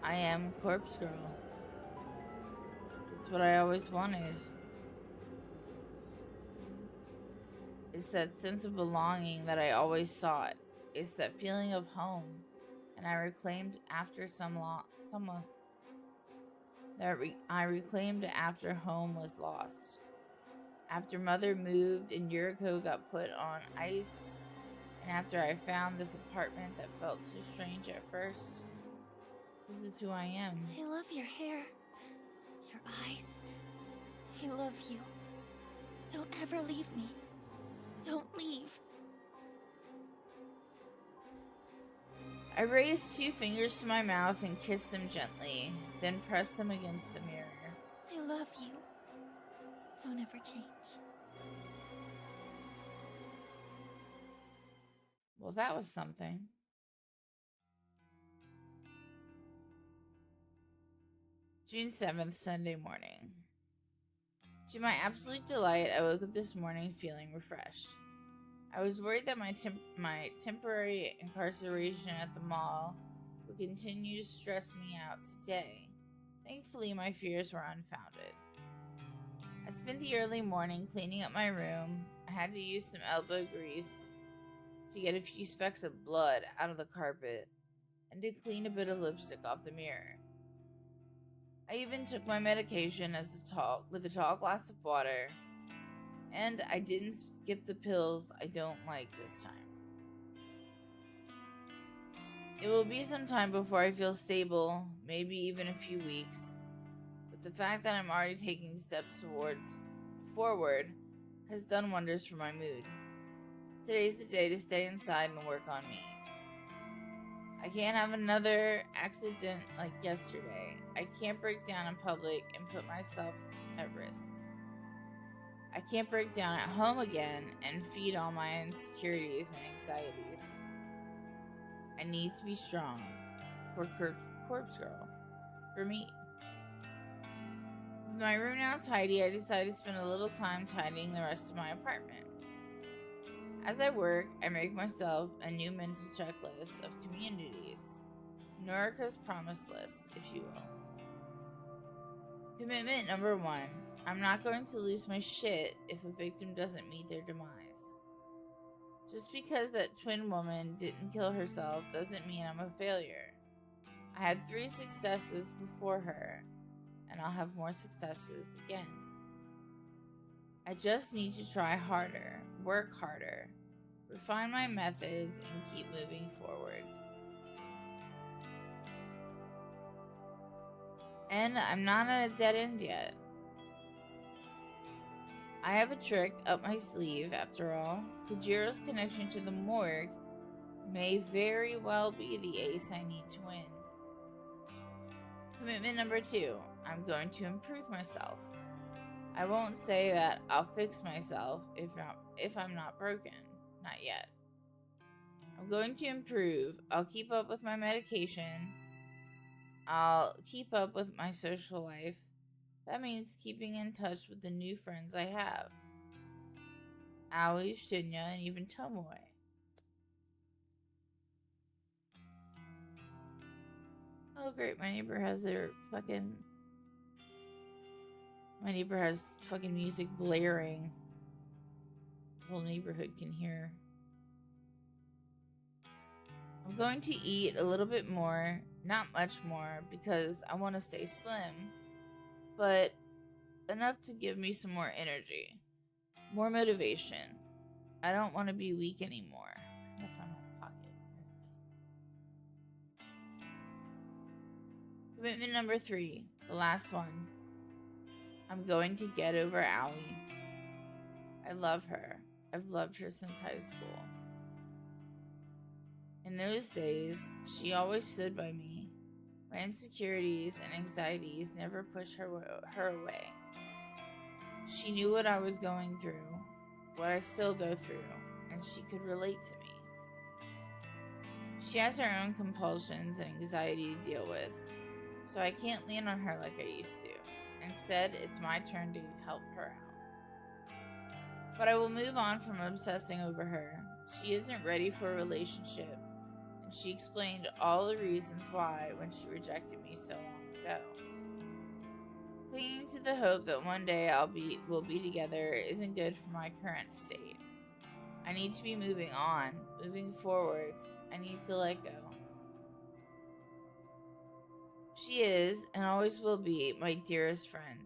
I am Corpse Girl. It's what I always wanted. It's that sense of belonging that I always sought. It's that feeling of home, and I reclaimed after I reclaimed after home was lost. After Mother moved and Yuriko got put on ice, and after I found this apartment that felt so strange at first, this is who I am. I love your hair, your eyes. I love you. Don't ever leave me. Don't leave. I raised 2 fingers to my mouth and kissed them gently, then pressed them against the mirror. I love you. Don't ever change. Well, that was something. June 7th, Sunday morning. To my absolute delight, I woke up this morning feeling refreshed. I was worried that my temporary incarceration at the mall would continue to stress me out today. Thankfully, my fears were unfounded. I spent the early morning cleaning up my room. I had to use some elbow grease to get a few specks of blood out of the carpet and to clean a bit of lipstick off the mirror. I even took my medication with a tall glass of water, and I didn't skip the pills I don't like this time. It will be some time before I feel stable, maybe even a few weeks, but the fact that I'm already taking steps forward has done wonders for my mood. Today's the day to stay inside and work on me. I can't have another accident like yesterday. I can't break down in public and put myself at risk. I can't break down at home again and feed all my insecurities and anxieties. I need to be strong for Corpse Girl. For me. With my room now tidy, I decided to spend a little time tidying the rest of my apartment. As I work, I make myself a new mental checklist of communities. Noriko's promise list, if you will. Commitment number 1. I'm not going to lose my shit if a victim doesn't meet their demise. Just because that twin woman didn't kill herself doesn't mean I'm a failure. I had 3 successes before her, and I'll have more successes again. I just need to try harder, work harder, refine my methods, and keep moving forward. And I'm not at a dead end yet. I have a trick up my sleeve, after all. Kujiro's connection to the morgue may very well be the ace I need to win. Commitment number 2. I'm going to improve myself. I won't say that I'll fix myself if I'm not broken. Not yet. I'm going to improve. I'll keep up with my medication. I'll keep up with my social life. That means keeping in touch with the new friends I have. Aoi, Shinya, and even Tomoe. Oh great, my neighbor has fucking music blaring. The whole neighborhood can hear. I'm going to eat a little bit more, not much more, because I want to stay slim, but enough to give me some more energy, more motivation. I don't want to be weak anymore. I'm trying to find my pocket. Commitment number 3, the last one. I'm going to get over Aoi. I love her. I've loved her since high school. In those days, she always stood by me. My insecurities and anxieties never pushed her away. She knew what I was going through, what I still go through, and she could relate to me. She has her own compulsions and anxiety to deal with, so I can't lean on her like I used to. Instead, it's my turn to help her out. But I will move on from obsessing over her. She isn't ready for a relationship, and she explained all the reasons why when she rejected me so long ago. Clinging to the hope that one day we'll be together isn't good for my current state. I need to be moving on, moving forward. I need to let go. She is, and always will be, my dearest friend.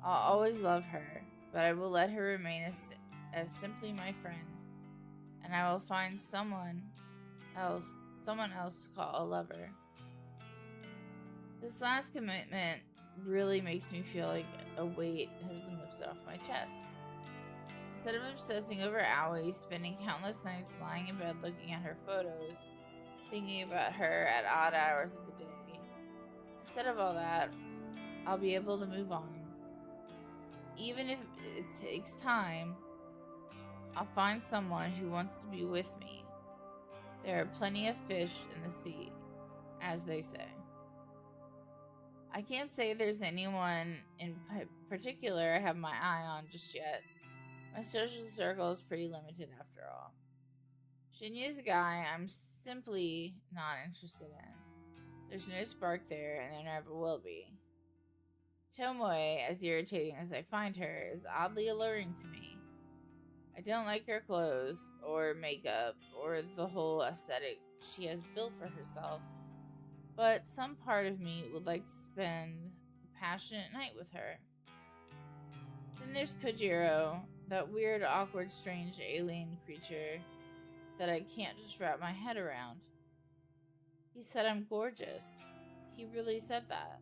I'll always love her, but I will let her remain as simply my friend, and I will find someone else to call a lover. This last commitment really makes me feel like a weight has been lifted off my chest. Instead of obsessing over Aoi, spending countless nights lying in bed looking at her photos, thinking about her at odd hours of the day, instead of all that, I'll be able to move on. Even if it takes time, I'll find someone who wants to be with me. There are plenty of fish in the sea, as they say. I can't say there's anyone in particular I have my eye on just yet. My social circle is pretty limited after all. Shinya's a guy I'm simply not interested in. There's no spark there, and there never will be. Tomoe, as irritating as I find her, is oddly alluring to me. I don't like her clothes, or makeup, or the whole aesthetic she has built for herself, but some part of me would like to spend a passionate night with her. Then there's Kojiro, that weird, awkward, strange alien creature that I can't just wrap my head around. He said I'm gorgeous. He really said that.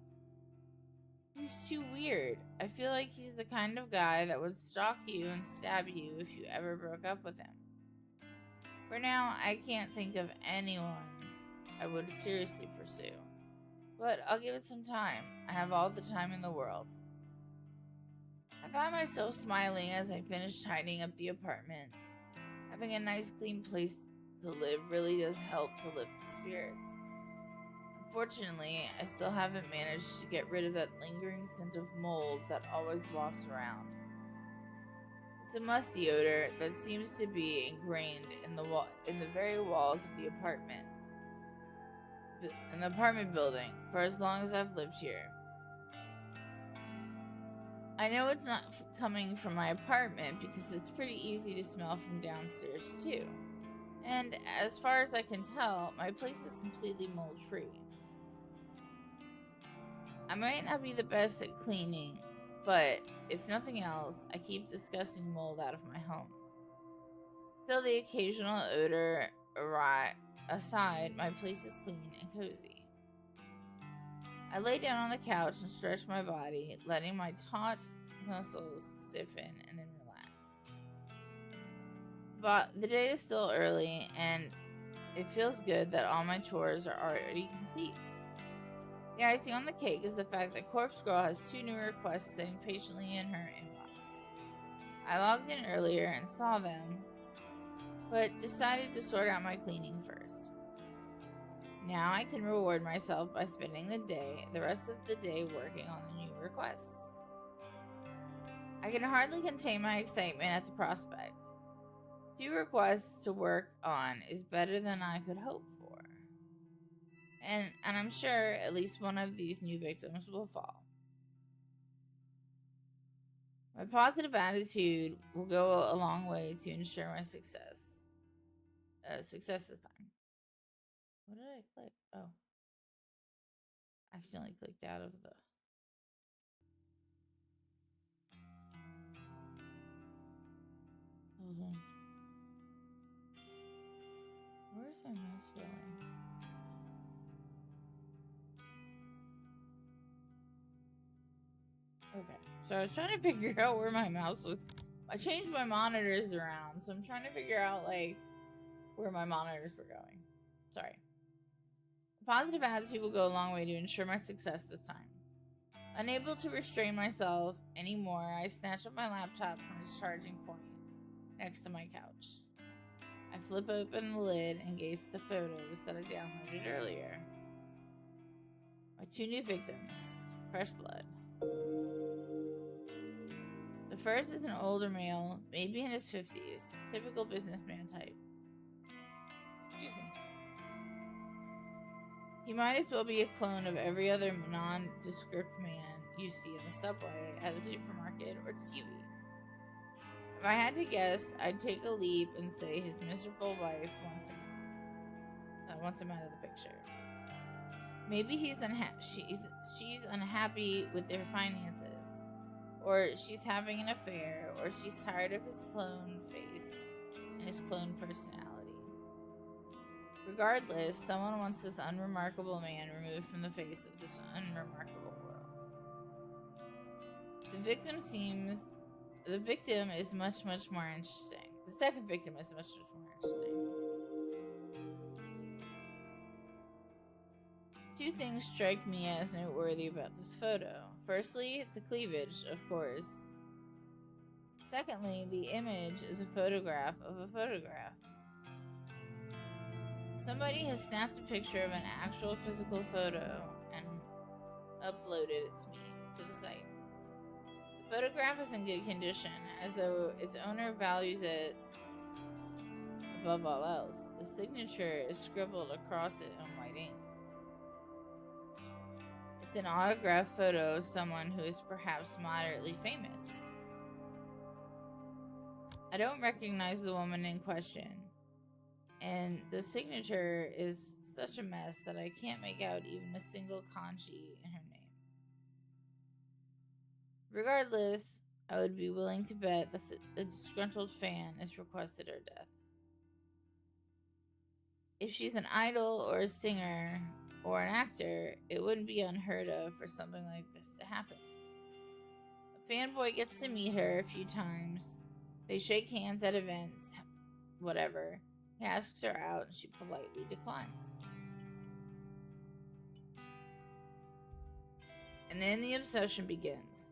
He's too weird. I feel like he's the kind of guy that would stalk you and stab you if you ever broke up with him. For now, I can't think of anyone I would seriously pursue. But I'll give it some time. I have all the time in the world. I found myself smiling as I finished tidying up the apartment. Having a nice clean place to live really does help to lift the spirits. Unfortunately, I still haven't managed to get rid of that lingering scent of mold that always wafts around. It's a musty odor that seems to be ingrained in the very walls of the apartment building for as long as I've lived here. I know it's not coming from my apartment because it's pretty easy to smell from downstairs too. And as far as I can tell, my place is completely mold free. I might not be the best at cleaning, but if nothing else, I keep disgusting mold out of my home. Still, the occasional odor aside, my place is clean and cozy. I lay down on the couch and stretch my body, letting my taut muscles stiffen and then relax. But the day is still early, and it feels good that all my chores are already complete. The icing on the cake is the fact that Corpse Girl has 2 new requests sitting patiently in her inbox. I logged in earlier and saw them, but decided to sort out my cleaning first. Now I can reward myself by spending the rest of the day working on the new requests. I can hardly contain my excitement at the prospect. 2 requests to work on is better than I could hope for. And I'm sure at least one of these new victims will fall. My positive attitude will go a long way to ensure my success. Success this time. What did I click? Oh. Accidentally clicked out of the... Hold on. Where's my mouse going? Okay, so I was trying to figure out where my mouse was. I changed my monitors around, so I'm trying to figure out, like, where my monitors were going. Sorry. A positive attitude will go a long way to ensure my success this time. Unable to restrain myself anymore, I snatch up my laptop from its charging point next to my couch. I flip open the lid and gaze at the photos that I downloaded earlier. My 2 new victims, fresh blood. The first is an older male, maybe in his 50s, typical businessman type. Excuse me. He might as well be a clone of every other nondescript man you see in the subway, at the supermarket, or TV. If I had to guess, I'd take a leap and say his miserable wife wants him out of the picture. Maybe she's unhappy with their finances, or she's having an affair, or she's tired of his clone face and his clone personality. Regardless, someone wants this unremarkable man removed from the face of this unremarkable world. The victim is much more interesting. The second victim is much more interesting. 2 things strike me as noteworthy about this photo. Firstly, the cleavage, of course. Secondly, the image is a photograph of a photograph. Somebody has snapped a picture of an actual physical photo and uploaded it to the site. The photograph is in good condition, as though its owner values it above all else. A signature is scribbled across it in white ink. It's an autographed photo of someone who is perhaps moderately famous. I don't recognize the woman in question, and the signature is such a mess that I can't make out even a single kanji in her name. Regardless, I would be willing to bet that a disgruntled fan has requested her death. If she's an idol or a singer or an actor, it wouldn't be unheard of for something like this to happen. A fanboy gets to meet her a few times. They shake hands at events, whatever. He asks her out and she politely declines. And then the obsession begins.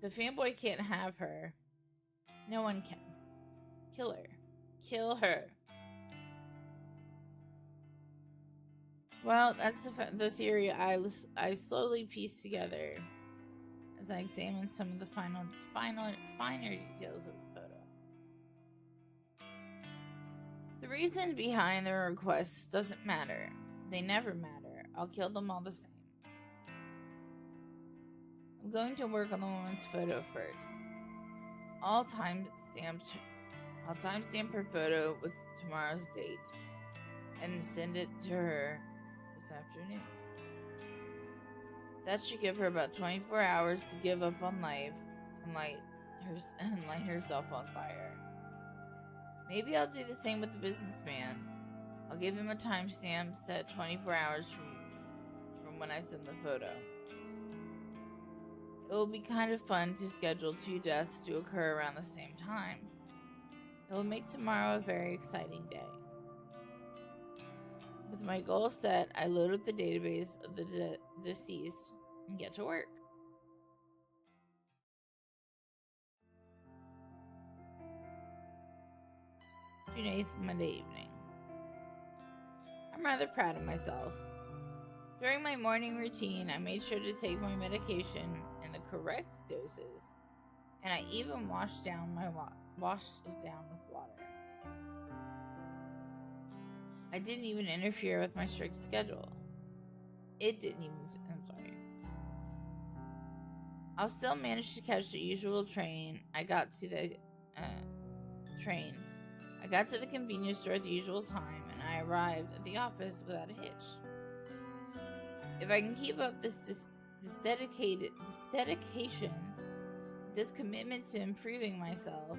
If the fanboy can't have her, no one can. Kill her. Kill her. Well, that's the theory I slowly pieced together as I examined some of the finer details of the photo. The reason behind their requests doesn't matter. They never matter. I'll kill them all the same. I'm going to work on the woman's photo first. I'll timestamp her photo with tomorrow's date and send it to her this afternoon. That should give her about 24 hours to give up on life and light herself on fire. Maybe I'll do the same with the businessman. I'll give him a timestamp set 24 hours from when I send the photo. It will be kind of fun to schedule 2 deaths to occur around the same time. It will make tomorrow a very exciting day. With my goal set, I load up the database of the deceased and get to work. June 8th, Monday evening. I'm rather proud of myself. During my morning routine, I made sure to take my medication in the correct doses, and I even washed it down with water. I didn't even interfere with my strict schedule. I'll still manage to catch the usual train. I got to the convenience store at the usual time, and I arrived at the office without a hitch. If I can keep up this dedication, this commitment to improving myself,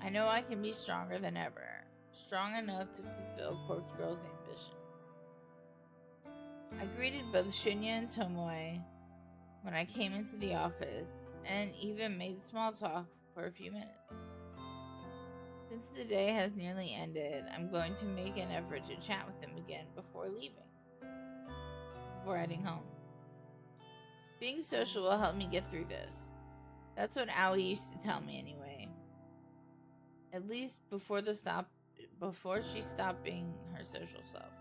I know I can be stronger than ever. Strong enough to fulfill Corpse Girl's ambitions. I greeted both Shinya and Tomoe when I came into the office, and even made small talk for a few minutes. Since the day has nearly ended, I'm going to make an effort to chat with them again before heading home. Being social will help me get through this. That's what Aoi used to tell me anyway. At least before she stopped being her social self.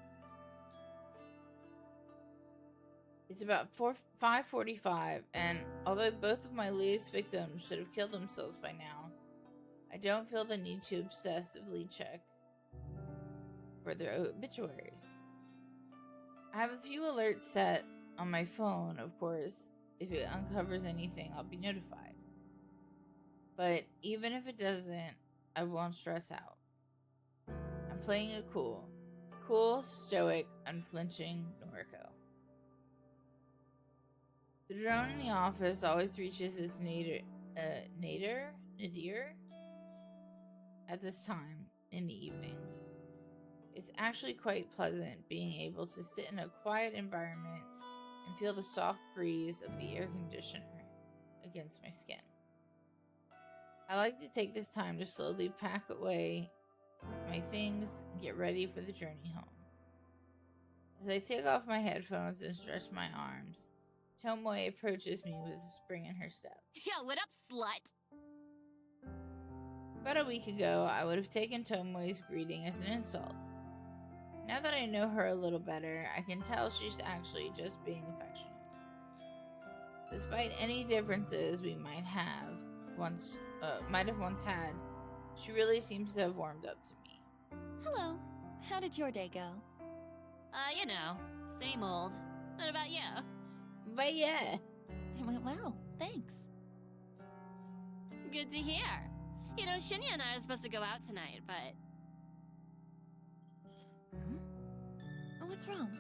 It's about 5:45, and although both of my latest victims should have killed themselves by now, I don't feel the need to obsessively check for their obituaries. I have a few alerts set on my phone, of course. If it uncovers anything, I'll be notified. But even if it doesn't, I won't stress out. I'm playing it cool. Cool, stoic, unflinching Noriko. The drone in the office always reaches its nadir at this time in the evening. It's actually quite pleasant being able to sit in a quiet environment and feel the soft breeze of the air conditioner against my skin. I like to take this time to slowly pack away my things and get ready for the journey home. As I take off my headphones and stretch my arms, Tomoe approaches me with a spring in her step. Yo, what up, slut? About a week ago, I would have taken Tomoe's greeting as an insult. Now that I know her a little better, I can tell she's actually just being affectionate. Despite any differences we might have once had, she really seems to have warmed up to me. Hello. How did your day go? You know, same old. What about you? But yeah. It went well, thanks. Good to hear. You know, Shinya and I are supposed to go out tonight, but... What's wrong?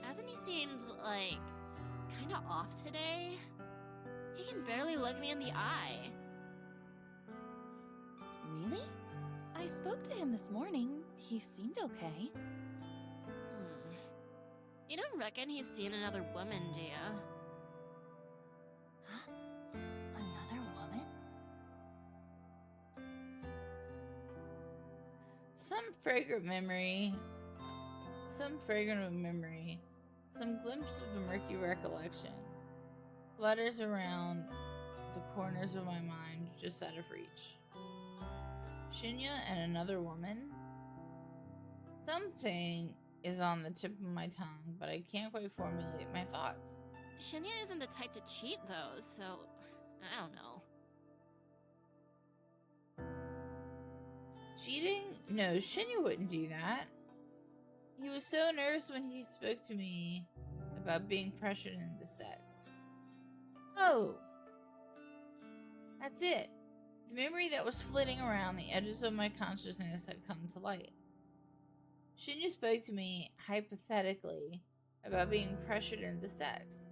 Hasn't he seemed, like, kinda off today? He can barely look me in the eye. Really? I spoke to him this morning. He seemed okay. You don't reckon he's seen another woman, do you? Huh? Another woman? Some fragrant memory, some glimpse of a murky recollection flutters around the corners of my mind just out of reach. Shinya and another woman? Something is on the tip of my tongue, but I can't quite formulate my thoughts. Shinya isn't the type to cheat, though, so I don't know. Cheating? No, Shinya wouldn't do that. He was so nervous when he spoke to me about being pressured into sex. Oh! That's it. The memory that was flitting around the edges of my consciousness had come to light. Shinya spoke to me, hypothetically, about being pressured into sex.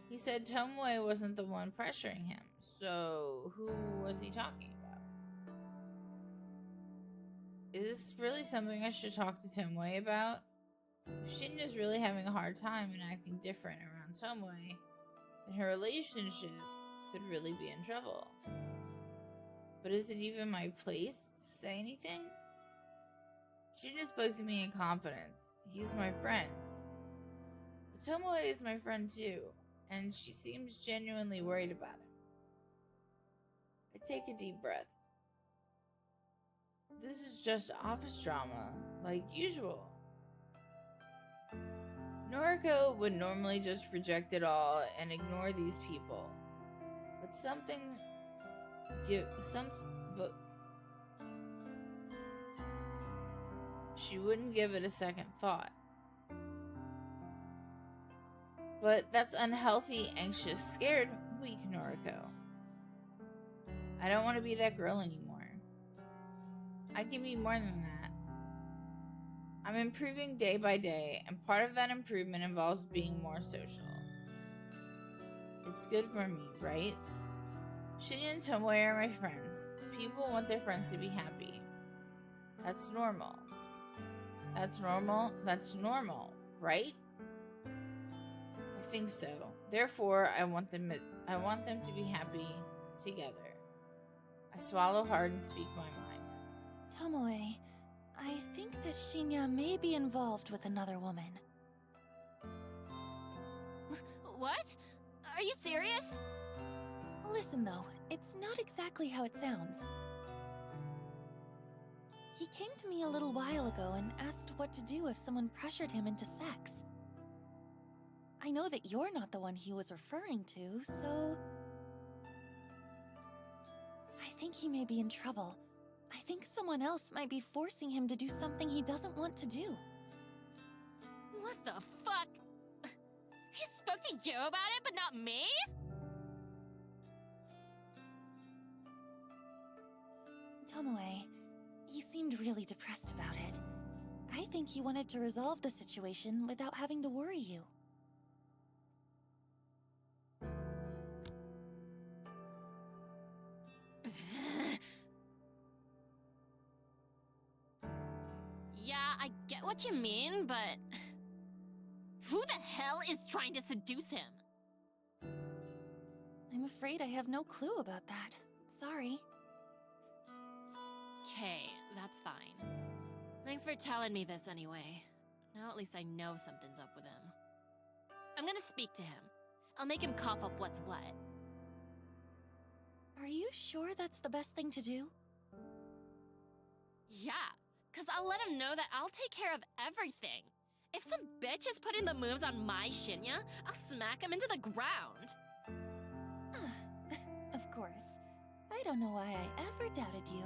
He said Tomoe wasn't the one pressuring him, so who was he talking about? Is this really something I should talk to Tomoe about? If Shinya's really having a hard time and acting different around Tomoe, then her relationship could really be in trouble. But is it even my place to say anything? Shinya spoke to me in confidence. He's my friend. But Tomoe is my friend too, and she seems genuinely worried about him. I take a deep breath. This is just office drama, like usual. Noriko would normally just reject it all and ignore these people. But she wouldn't give it a second thought. But that's unhealthy, anxious, scared, weak Noriko. I don't want to be that girl anymore. I can be more than that. I'm improving day by day, and part of that improvement involves being more social. It's good for me, right? Shinya and Tomoe are my friends. People want their friends to be happy. That's normal. That's normal, right? I think so. Therefore, I want them to be happy together. I swallow hard and speak my mind. Tomoe, I think that Shinya may be involved with another woman. What? Are you serious? Listen though, it's not exactly how it sounds. He came to me a little while ago and asked what to do if someone pressured him into sex. I know that you're not the one he was referring to, so... I think he may be in trouble. I think someone else might be forcing him to do something he doesn't want to do. What the fuck? He spoke to you about it, but not me? Tomoe, he seemed really depressed about it. I think he wanted to resolve the situation without having to worry you. Yeah, I get what you mean, but... Who the hell is trying to seduce him? I'm afraid I have no clue about that. Sorry. Okay, that's fine. Thanks for telling me this anyway. Now at least I know something's up with him. I'm gonna speak to him. I'll make him cough up what's what. Are you sure that's the best thing to do? Yeah, cause I'll let him know that I'll take care of everything. If some bitch is putting the moves on my Shinya, I'll smack him into the ground. Of course. I don't know why I ever doubted you.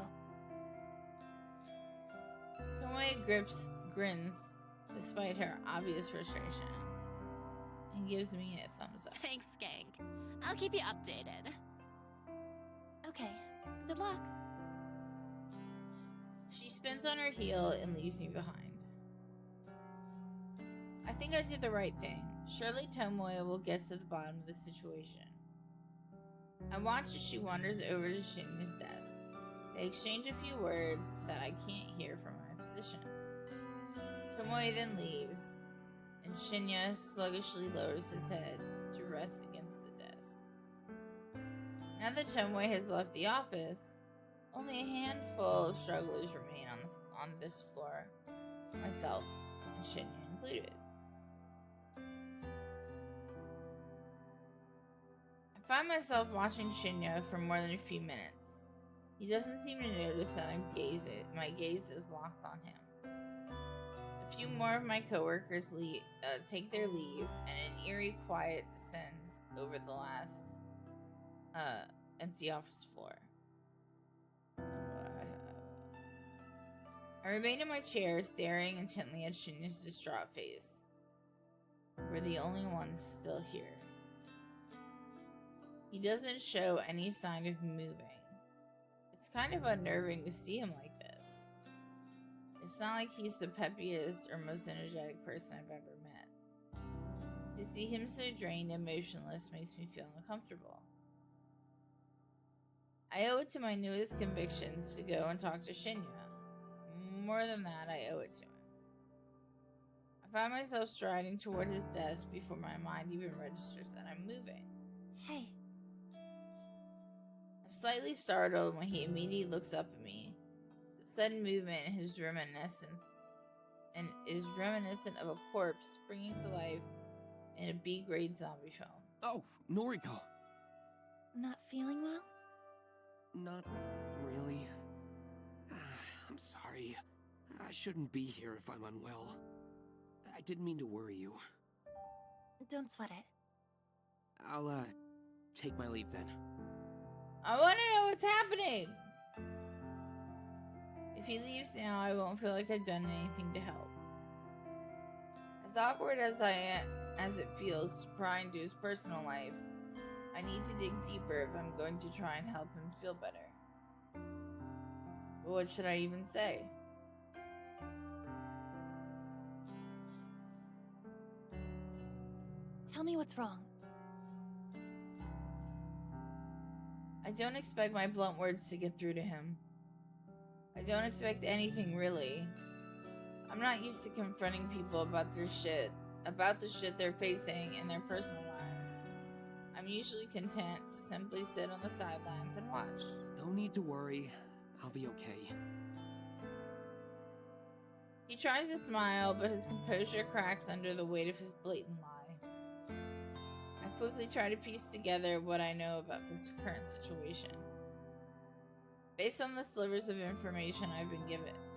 Tomoe grins, despite her obvious frustration, and gives me a thumbs up. Thanks, Skank. I'll keep you updated. Okay, good luck. She spins on her heel and leaves me behind. I think I did the right thing. Surely Tomoe will get to the bottom of the situation. I watch as she wanders over to Shinya's desk. They exchange a few words that I can't hear from my position. Tomoe then leaves, and Shinya sluggishly lowers his head to rest against the desk. Now that Tomoe has left the office, only a handful of strugglers remain on this floor, myself and Shinya included. I find myself watching Shinya for more than a few minutes. He doesn't seem to notice that my gaze is locked on him. A few more of my coworkers take their leave, and an eerie quiet descends over the last empty office floor. I remain in my chair, staring intently at Shinya's distraught face. We're the only ones still here. He doesn't show any sign of moving. It's kind of unnerving to see him like this. It's not like he's the peppiest or most energetic person I've ever met. To see him so drained and motionless makes me feel uncomfortable. I owe it to my newest convictions to go and talk to Shinya. More than that, I owe it to him. I find myself striding toward his desk before my mind even registers that I'm moving. Hey. I'm slightly startled when he immediately looks up at me. The sudden movement is reminiscent of a corpse springing to life in a B-grade zombie film. Oh, Noriko. Not feeling well? Not really. I'm sorry. I shouldn't be here if I'm unwell. I didn't mean to worry you. Don't sweat it. I'll, take my leave then. I want to know what's happening! If he leaves now, I won't feel like I've done anything to help. As awkward as it feels to pry into his personal life, I need to dig deeper if I'm going to try and help him feel better. But what should I even say? Tell me what's wrong. I don't expect my blunt words to get through to him. I don't expect anything, really. I'm not used to confronting people about the shit they're facing in their personal lives. I'm usually content to simply sit on the sidelines and watch. No need to worry. I'll be okay. He tries to smile, but his composure cracks under the weight of his blatant lie. I quickly try to piece together what I know about this current situation. Based on the slivers of information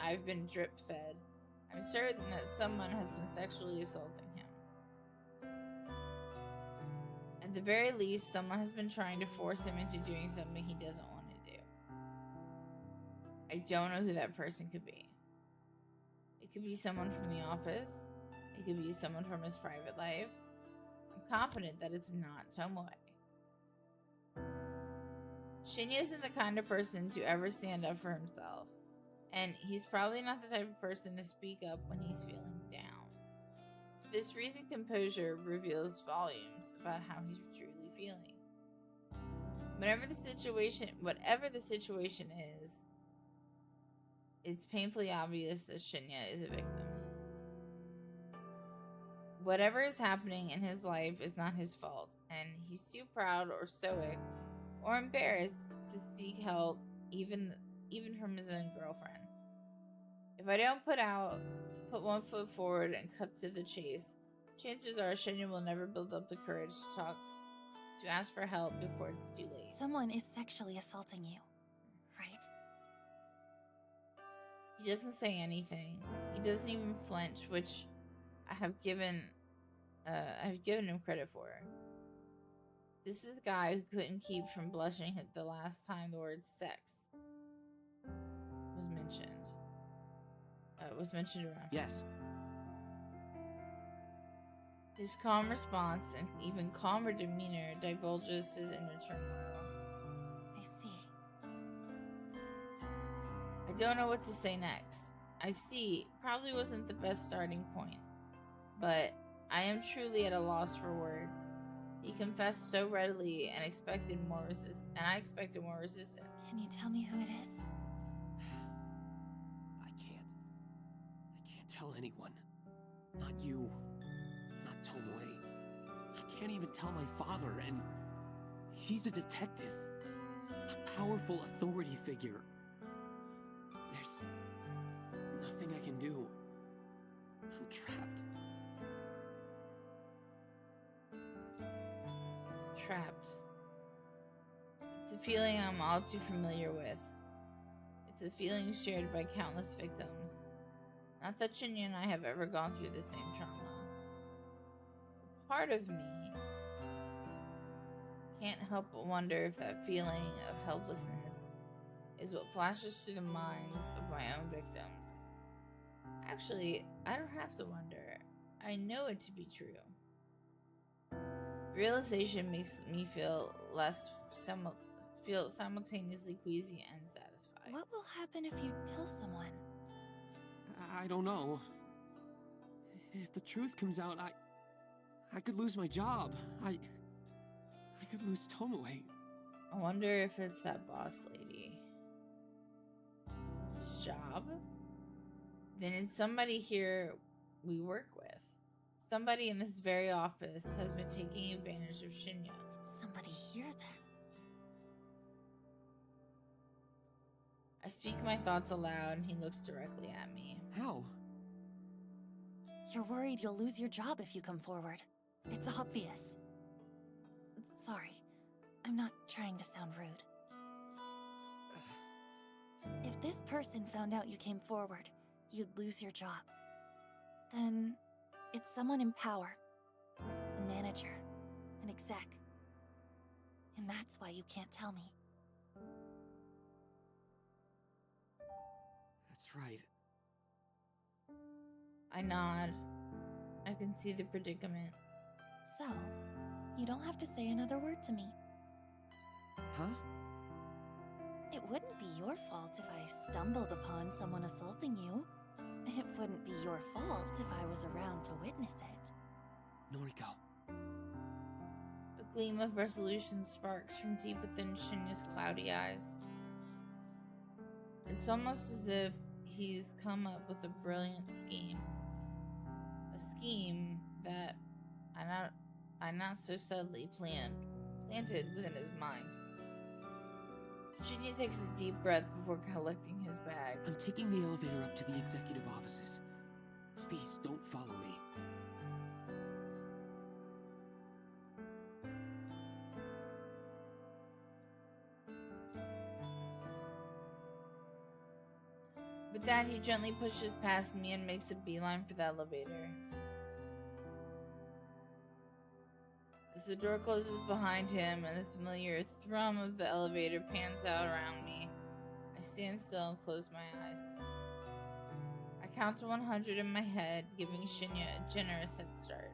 I've been drip fed. I'm certain that someone has been sexually assaulting him. At the very least, someone has been trying to force him into doing something he doesn't want to do. I don't know who that person could be. It could be someone from the office. It could be someone from his private life. I'm confident that it's not Tomoe. Shinya isn't the kind of person to ever stand up for himself, and he's probably not the type of person to speak up when he's feeling down. This recent composure reveals volumes about how he's truly feeling. Whatever the situation is, it's painfully obvious that Shinya is a victim. Whatever is happening in his life is not his fault, and he's too proud or stoic or embarrassed to seek help even from his own girlfriend. If I don't put one foot forward and cut to the chase, chances are Shinya will never build up the courage to ask for help before it's too late. Someone is sexually assaulting you, right? He doesn't say anything. He doesn't even flinch, which I've given him credit for. This is the guy who couldn't keep from blushing the last time the word sex was mentioned. Around. Yes. His calm response and even calmer demeanor divulges his inner turmoil. I see. I don't know what to say next. I see probably wasn't the best starting point, but I am truly at a loss for words. He confessed so readily and I expected more resistance. Can you tell me who it is? I can't tell anyone. Not you. Not Tomoe. I can't even tell my father, and he's a detective. A powerful authority figure. There's nothing I can do. I'm trapped. Trapped. It's a feeling I'm all too familiar with. It's a feeling shared by countless victims. Not that Shinya and I have ever gone through the same trauma. Part of me can't help but wonder if that feeling of helplessness is what flashes through the minds of my own victims. Actually, I don't have to wonder. I know it to be true. Realization makes me feel simultaneously queasy and satisfied. What will happen if you tell someone? I don't know. If the truth comes out, I could lose my job. I could lose Tomoe. I wonder if it's that boss lady. Job? Then it's somebody here we work with. Somebody in this very office has been taking advantage of Shinya. It's somebody here then. I speak my thoughts aloud and he looks directly at me. How? You're worried you'll lose your job if you come forward. It's obvious. Sorry, I'm not trying to sound rude. If this person found out you came forward, you'd lose your job. Then it's someone in power. A manager. An exec. And that's why you can't tell me. That's right. I nod. I can see the predicament. So, you don't have to say another word to me. Huh? It wouldn't be your fault if I stumbled upon someone assaulting you. It wouldn't be your fault if I was around to witness it. Noriko. A gleam of resolution sparks from deep within Shinya's cloudy eyes. It's almost as if he's come up with a brilliant scheme. A scheme that I not so subtly planted within his mind. Shinya takes a deep breath before collecting his bag. I'm taking the elevator up to the executive offices. Please don't follow me. With that, he gently pushes past me and makes a beeline for the elevator. As the door closes behind him and the familiar thrum of the elevator pans out around me, I stand still and close my eyes. I count to 100 in my head, giving Shinya a generous head start.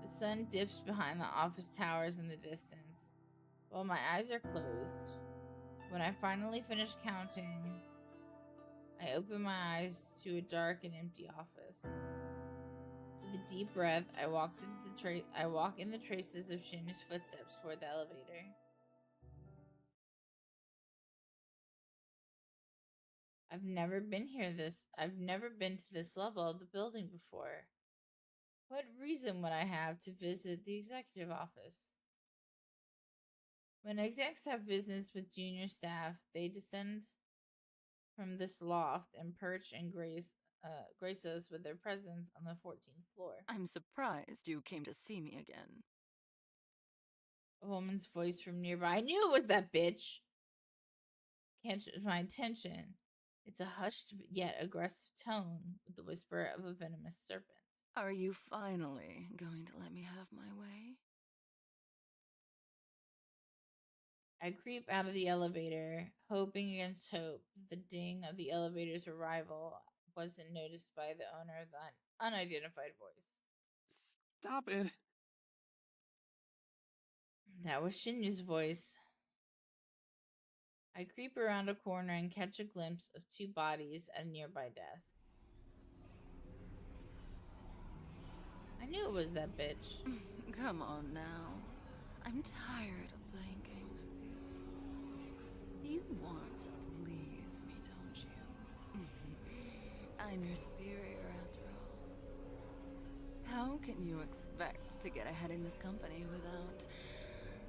The sun dips behind the office towers in the distance, while my eyes are closed. When I finally finish counting, I open my eyes to a dark and empty office. With a deep breath, I walk in the traces of Shinya's footsteps toward the elevator. I've never been to this level of the building before. What reason would I have to visit the executive office? When execs have business with junior staff, they descend from this loft and perch and grace us with their presence on the 14th floor. I'm surprised you came to see me again. A woman's voice from nearby. I knew it was that bitch! Catches my attention. It's a hushed yet aggressive tone with the whisper of a venomous serpent. Are you finally going to let me have my way? I creep out of the elevator, hoping against hope that the ding of the elevator's arrival wasn't noticed by the owner of the unidentified voice. Stop it. That was Shinya's voice. I creep around a corner and catch a glimpse of two bodies at a nearby desk. I knew it was that bitch. Come on now. I'm tired of playing games with you. You want to please me, don't you? I'm your superior, after all. How can you expect to get ahead in this company without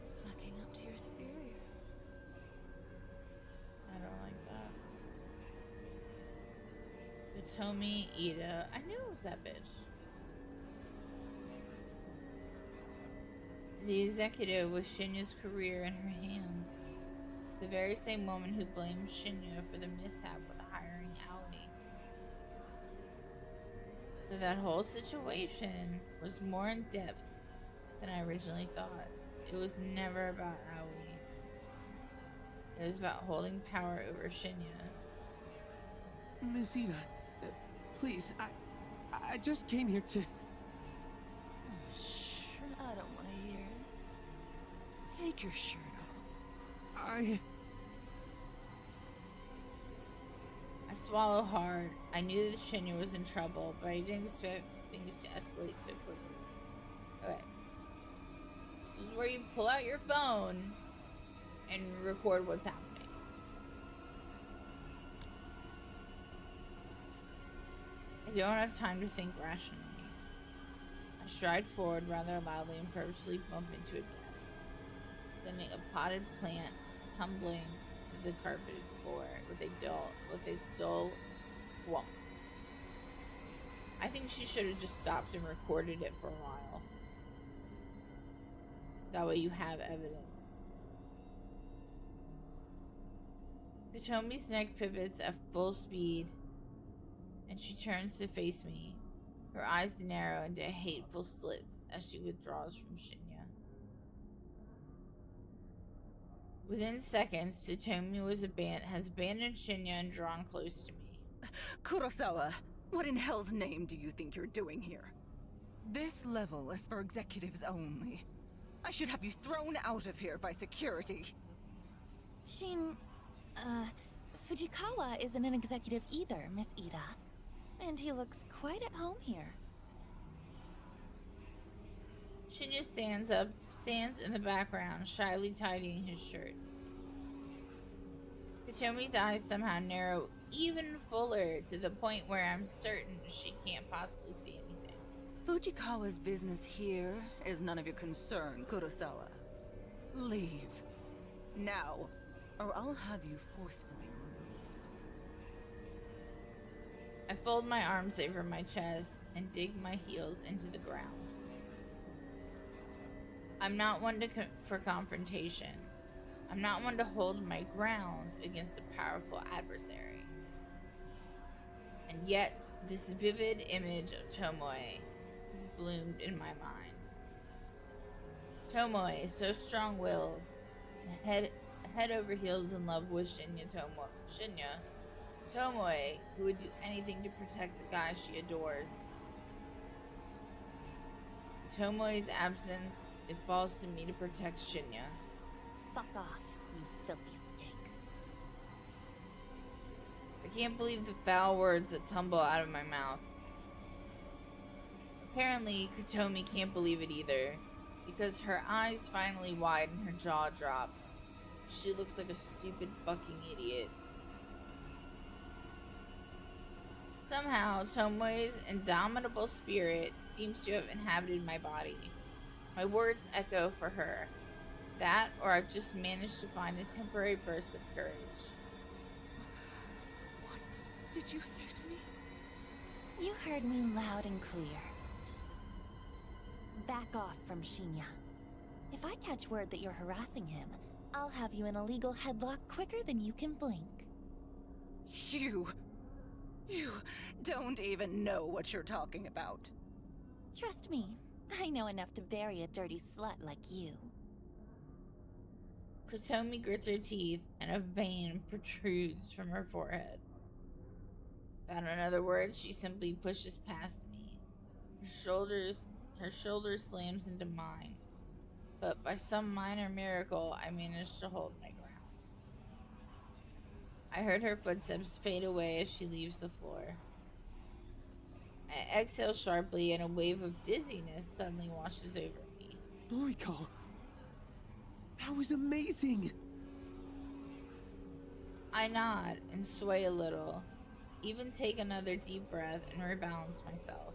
sucking up to your superiors? I don't like that. Hitomi Ida. I knew it was that bitch. The executive with Shinya's career in her hands. The very same woman who blamed Shinya for the mishap with hiring Ali. So that whole situation was more in depth than I originally thought. It was never about Ali. It was about holding power over Shinya. Miss Ida, please, I just came here to... I don't want to hear it. Take your shirt off. I swallow hard. I knew that Shinya was in trouble, but I didn't expect things to escalate so quickly. Okay. This is where you pull out your phone and record what's happening. I don't have time to think rationally. I stride forward rather loudly and purposely bump into a desk, sending a potted plant tumbling to the carpeted floor with a dull whomp. I think she should have just stopped and recorded it for a while. That way you have evidence. Hitomi's neck pivots at full speed, and she turns to face me. Her eyes narrow into hateful slits as she withdraws from Shinya. Within seconds, Hitomi has abandoned Shinya and drawn close to me. Kurosawa, what in hell's name do you think you're doing here? This level is for executives only. I should have you thrown out of here by security. Fujikawa isn't an executive either, Miss Ida. And he looks quite at home here. Shinya stands in the background, shyly tidying his shirt. Hitomi's eyes somehow narrow even fuller to the point where I'm certain she can't possibly see anything. Fujikawa's business here is none of your concern, Kurosawa. Leave. Now, or I'll have you forcefully removed. I fold my arms over my chest and dig my heels into the ground. I'm not one for confrontation. I'm not one to hold my ground against a powerful adversary. And yet, this vivid image of Tomoe has bloomed in my mind. Tomoe, so strong-willed, head over heels in love with Shinya. Tomoe, who would do anything to protect the guy she adores. In Tomoe's absence, it falls to me to protect Shinya. Fuck off, you filthy skank. I can't believe the foul words that tumble out of my mouth. Apparently, Kutomi can't believe it either, because her eyes finally widen and her jaw drops. She looks like a stupid fucking idiot. Somehow, Tomoe's indomitable spirit seems to have inhabited my body. My words echo for her. That, or I've just managed to find a temporary burst of courage. What did you say to me? You heard me loud and clear. Back off from Shinya. If I catch word that you're harassing him, I'll have you in a legal headlock quicker than you can blink. You don't even know what you're talking about. Trust me, I know enough to bury a dirty slut like you. Kutomi grits her teeth and a vein protrudes from her forehead. Without another word, she simply pushes past me. Her shoulder slams into mine. But by some minor miracle, I managed to hold my ground. I heard her footsteps fade away as she leaves the floor. I exhale sharply and a wave of dizziness suddenly washes over me. Noriko! That was amazing! I nod and sway a little, even take another deep breath and rebalance myself.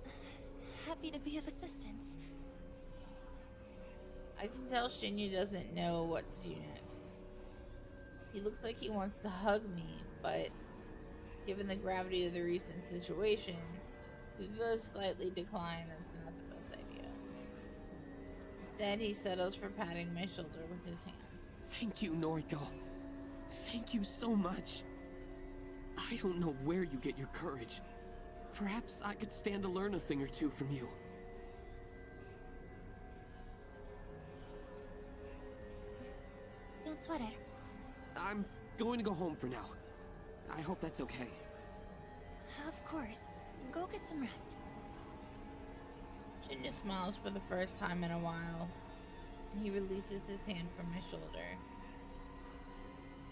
Happy to be of assistance. I can tell Shinya doesn't know what to do next. He looks like he wants to hug me, but given the gravity of the recent situation, we both slightly decline that's not the best idea. Instead, he settles for patting my shoulder with his hand. Thank you, Noriko. Thank you so much. I don't know where you get your courage. Perhaps I could stand to learn a thing or two from you. Don't sweat it. I'm going to go home for now. I hope that's okay. Of course. Go get some rest. Shinya smiles for the first time in a while, and he releases his hand from my shoulder.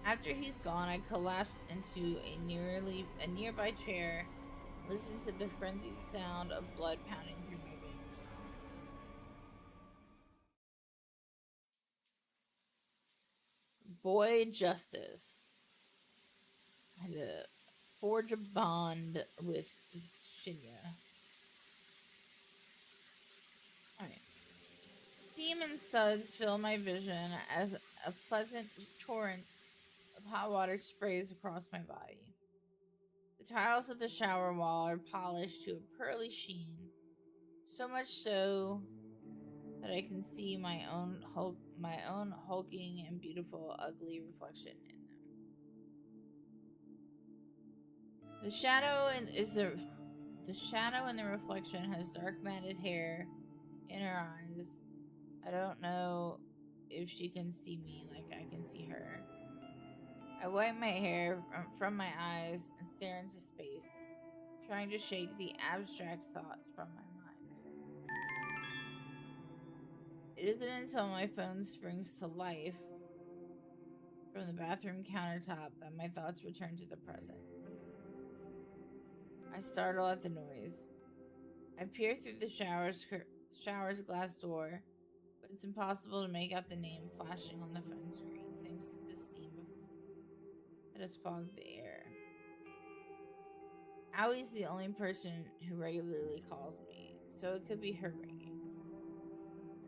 After he's gone, I collapse into a nearby chair, listen to the frenzied sound of blood pounding through my veins. Boy Justice. I had to forge a bond with Shinya. Alright. Steam and suds fill my vision as a pleasant torrent of hot water sprays across my body. The tiles of the shower wall are polished to a pearly sheen, so much so that I can see my own hulking and beautiful ugly reflection in them. The shadow in the reflection has dark matted hair in her eyes. I don't know if she can see me like I can see her. I wipe my hair from my eyes and stare into space, trying to shake the abstract thoughts from my mind. It isn't until my phone springs to life from the bathroom countertop that my thoughts return to the present. I startle at the noise. I peer through the shower's glass door, but it's impossible to make out the name flashing on the phone screen thanks to the steam that has fogged the air. Aui's the only person who regularly calls me, so it could be her ringing.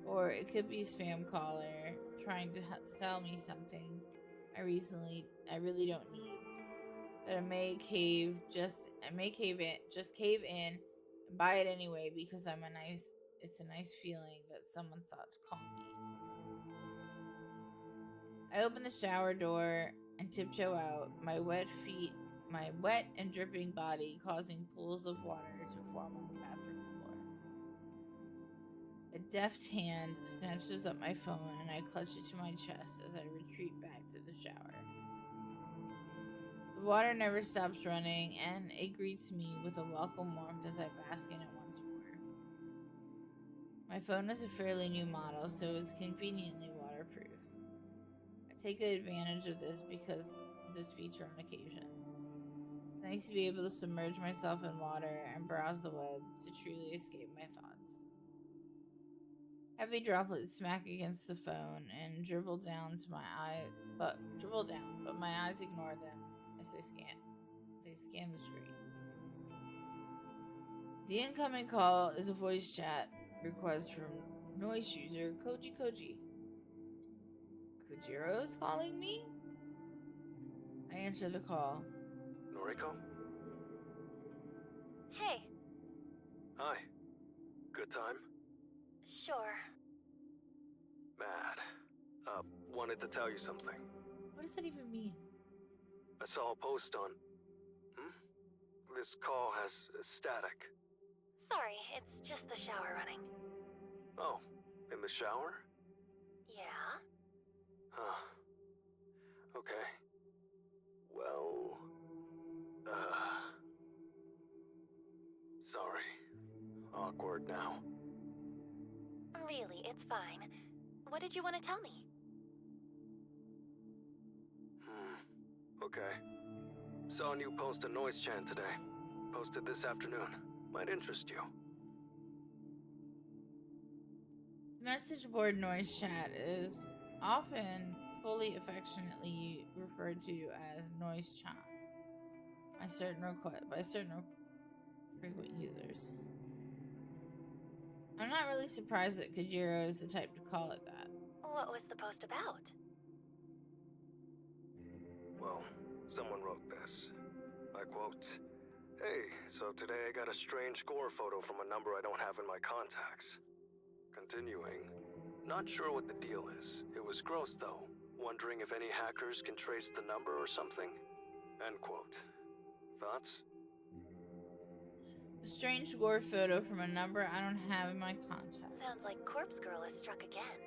Or it could be a spam caller trying to sell me something I really don't need. But I may cave in and buy it anyway because it's a nice feeling that someone thought to call me. I open the shower door and tiptoe out, my wet feet my wet and dripping body, causing pools of water to form on the bathroom floor. A deft hand snatches up my phone and I clutch it to my chest as I retreat back to the shower. The water never stops running and it greets me with a welcome warmth as I bask in it once more. My phone is a fairly new model, so it's conveniently waterproof. I take advantage of this feature on occasion. It's nice to be able to submerge myself in water and browse the web to truly escape my thoughts. Heavy droplets smack against the phone and dribble down, but my eyes ignore them as they scan the screen. The incoming call is a voice chat request from noise user Koji. Kojiro's calling me? I answer the call. Noriko? Hey. Hi. Good time? Sure. Mad. Wanted to tell you something. What does that even mean? I saw a post on... This call has static. Sorry, it's just the shower running. Oh, in the shower? Yeah? Huh. Okay. Well... Sorry. Awkward now. Really, it's fine. What did you want to tell me? Okay. Saw a new post on Noise Chan today. Posted this afternoon. Might interest you. Message board noise chat is often fully affectionately referred to as noise chan by certain frequent users. I'm not really surprised that Kojiro is the type to call it that. What was the post about? Well, someone wrote this. I quote, "Hey, so today I got a strange gore photo from a number I don't have in my contacts." Continuing, "Not sure what the deal is. It was gross though. Wondering if any hackers can trace the number or something?" End quote. Thoughts? A strange gore photo from a number I don't have in my contacts. Sounds like Corpse Girl has struck again.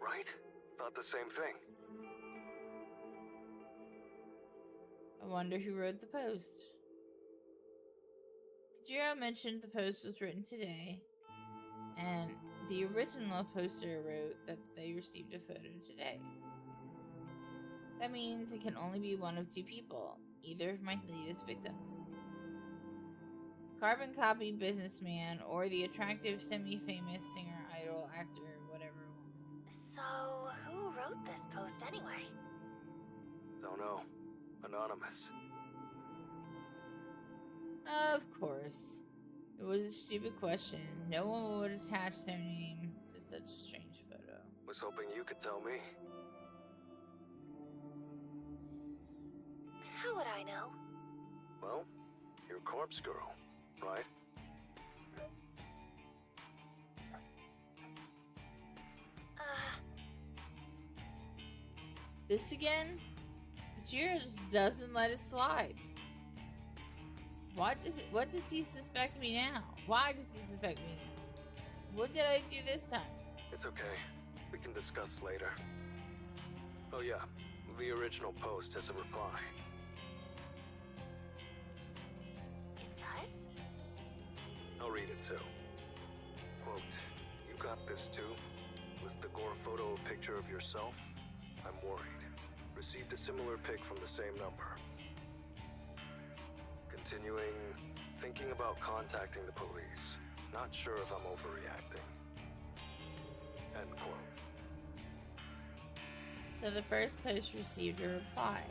Right? Thought the same thing. I wonder who wrote the post. Kojiro mentioned the post was written today, and the original poster wrote that they received a photo today. That means it can only be one of two people, either of my latest victims. Carbon copy businessman or the attractive semi-famous singer, idol, actor, whatever woman. So, who wrote this post anyway? Don't know. Anonymous. Of course. It was a stupid question. No one would attach their name to such a strange photo. Was hoping you could tell me. How would I know? Well, you're Corpse Girl, right? This again? Kojiro just doesn't let it slide. What does he suspect me now? Why does he suspect me now? What did I do this time? It's okay. We can discuss later. Oh yeah, the original post has a reply. It does? I'll read it too. Quote, "You got this too? Was the gore photo a picture of yourself? I'm worried. Received a similar pic from the same number. Continuing, thinking about contacting the police. Not sure if I'm overreacting." End quote. So the first post received a reply.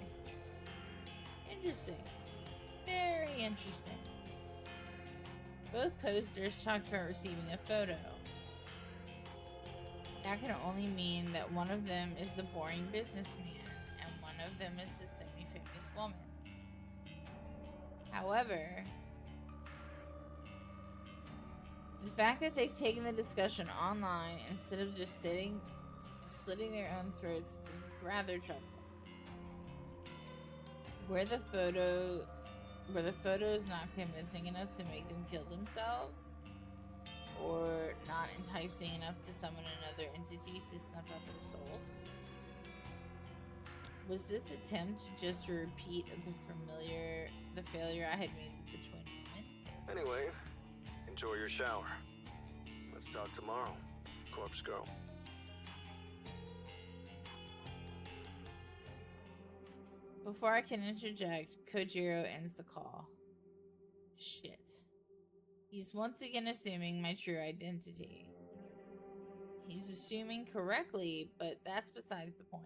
Interesting. Very interesting. Both posters talked about receiving a photo. That can only mean that one of them is the boring businessman and one of them is the semi-famous woman. However, the fact that they've taken the discussion online instead of just slitting their own throats is rather troubling. Were the photos not convincing enough to make them kill themselves? Or not enticing enough to summon another entity to snuff out their souls? Was this attempt just a repeat of the failure I had made with the twin women? Anyway, enjoy your shower. Let's talk tomorrow, Corpse Girl. Before I can interject, Kojiro ends the call. Shit. He's once again assuming my true identity. He's assuming correctly, but that's besides the point.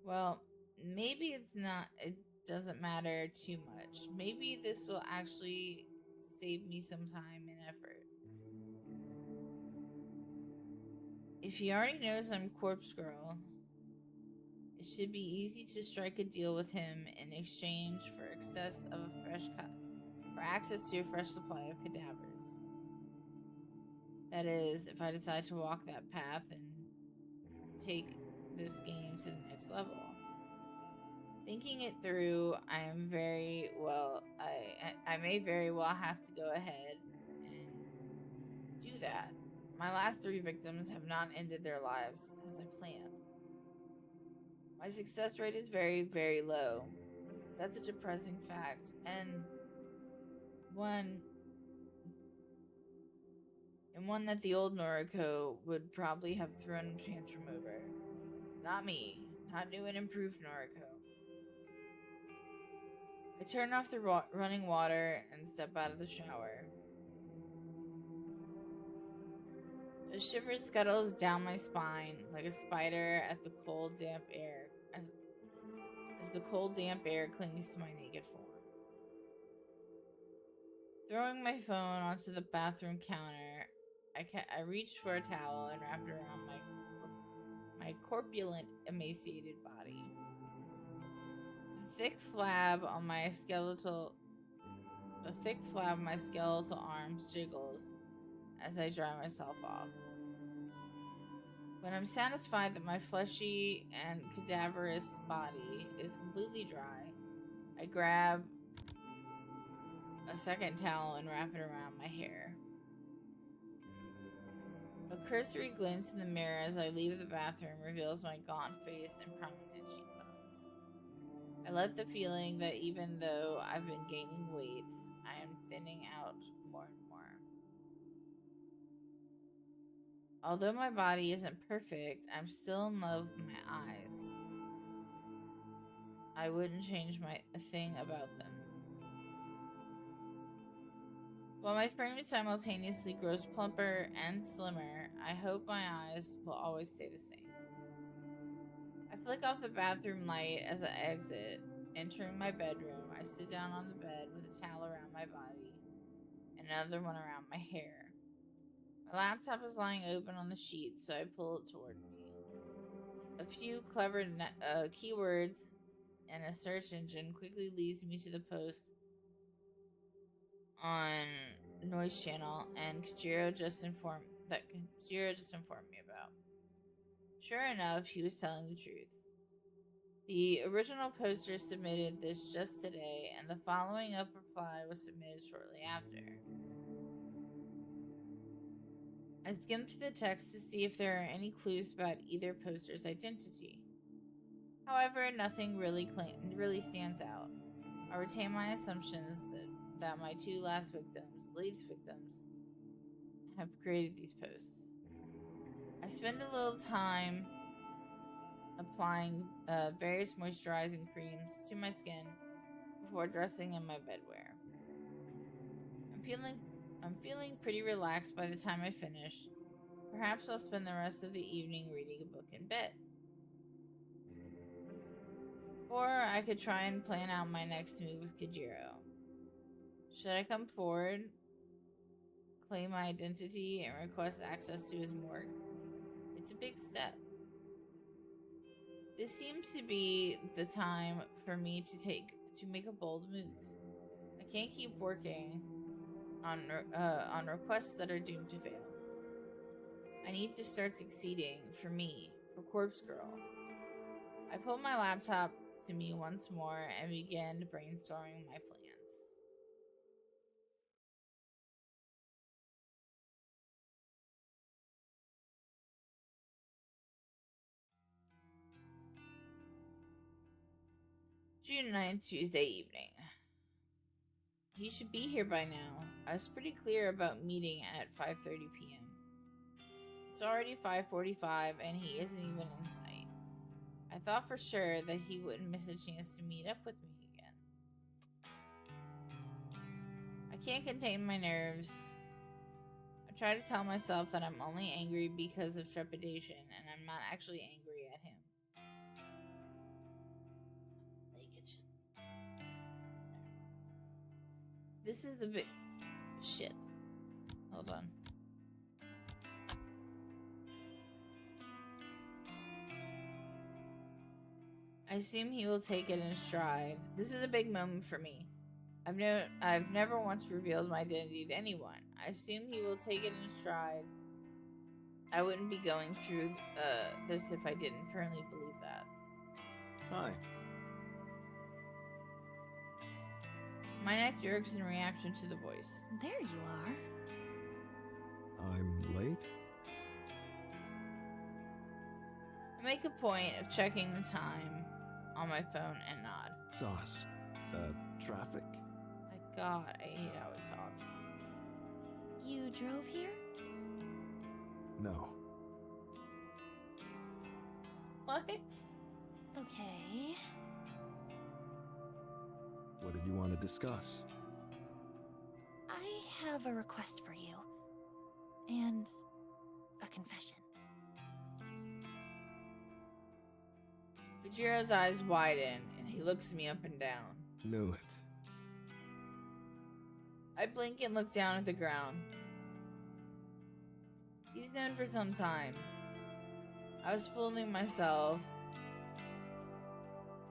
Well, maybe it doesn't matter too much. Maybe this will actually save me some time and effort. If he already knows I'm Corpse Girl, it should be easy to strike a deal with him in exchange for access to a fresh supply of cadavers. That is, if I decide to walk that path and take this game to the next level. Thinking it through, I may very well have to go ahead and do that. My last 3 victims have not ended their lives as I planned. My success rate is very, very low. That's a depressing fact, and one that the old Noriko would probably have thrown a tantrum over. Not me. Not new and improved Noriko. I turn off the running water and step out of the shower. A shiver scuttles down my spine like a spider at the cold, damp air as the cold, damp air clings to my naked form. Throwing my phone onto the bathroom counter, I reach for a towel and wrap it around my corpulent, emaciated body. The thick flab of my skeletal arms jiggles as I dry myself off. When I'm satisfied that my fleshy and cadaverous body is completely dry, I grab a second towel and wrap it around my hair. A cursory glance in the mirror as I leave the bathroom reveals my gaunt face and prominent cheekbones. I let the feeling that even though I've been gaining weight, I am thinning out more and more. Although my body isn't perfect, I'm still in love with my eyes. I wouldn't change a thing about them. While my frame simultaneously grows plumper and slimmer, I hope my eyes will always stay the same. I flick off the bathroom light as I exit. Entering my bedroom, I sit down on the bed with a towel around my body and another one around my hair. My laptop is lying open on the sheet, so I pull it toward me. A few clever keywords and a search engine quickly leads me to the post on Noise Channel and Kojiro just informed me about. Sure enough, he was telling the truth. The original poster submitted this just today, and the following up reply was submitted shortly after. I skimmed through the text to see if there are any clues about either poster's identity. However, nothing really stands out. I retain my assumptions that my 2 latest victims, have created these posts. I spend a little time applying various moisturizing creams to my skin before dressing in my bedwear. I'm feeling pretty relaxed by the time I finish. Perhaps I'll spend the rest of the evening reading a book in bed. Or I could try and plan out my next move with Kojiro. Should I come forward, claim my identity, and request access to his morgue? It's a big step. This seems to be the time for me to make a bold move. I can't keep working on requests that are doomed to fail. I need to start succeeding for me, for Corpse Girl. I pull my laptop to me once more and began brainstorming my plans. June 9th, Tuesday evening. He should be here by now. I was pretty clear about meeting at 5:30 p.m. It's already 5:45 and he isn't even in sight. I thought for sure that he wouldn't miss a chance to meet up with me again. I can't contain my nerves. I try to tell myself that I'm only angry because of trepidation and I'm not actually angry at him. This is the big shit. Hold on. I assume he will take it in stride. This is a big moment for me. I've never once revealed my identity to anyone. I assume he will take it in stride. I wouldn't be going through this if I didn't firmly believe that. Hi. My neck jerks in reaction to the voice. There you are. I'm late? I make a point of checking the time on my phone and nod. Sauce. Traffic? My God, I hate how it talks. You drove here? No. What? Okay. What did you want to discuss? I have a request for you. And a confession. Kujiro's eyes widen and he looks me up and down. Knew it. I blink and look down at the ground. He's known for some time. I was fooling myself,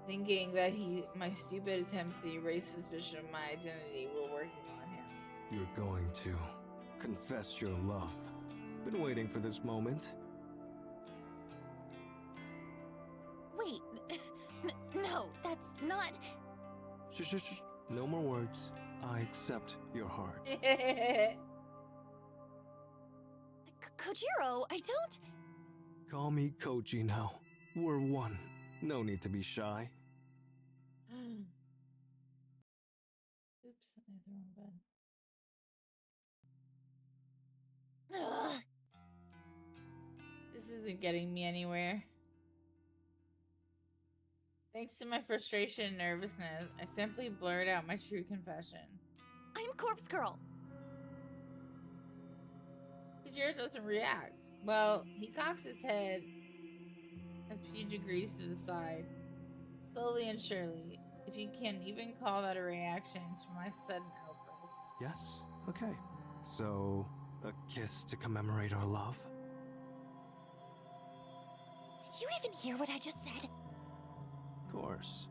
thinking that my stupid attempts to erase suspicion of my identity were working on him. You're going to confess your love. Been waiting for this moment. Wait, no, that's not... Shh. No more words. I accept your heart. Kojiro, I don't... Call me Koji now. We're one. No need to be shy. Oops, I hit the wrong button. Ugh. This isn't getting me anywhere. Thanks to my frustration and nervousness, I simply blurred out my true confession. I'm Corpse Girl. Kujiro doesn't react. Well, he cocks his head a few degrees to the side. Slowly and surely, if you can even call that a reaction to my sudden outburst. Yes? Okay. So, a kiss to commemorate our love? Did you even hear what I just said? Of course.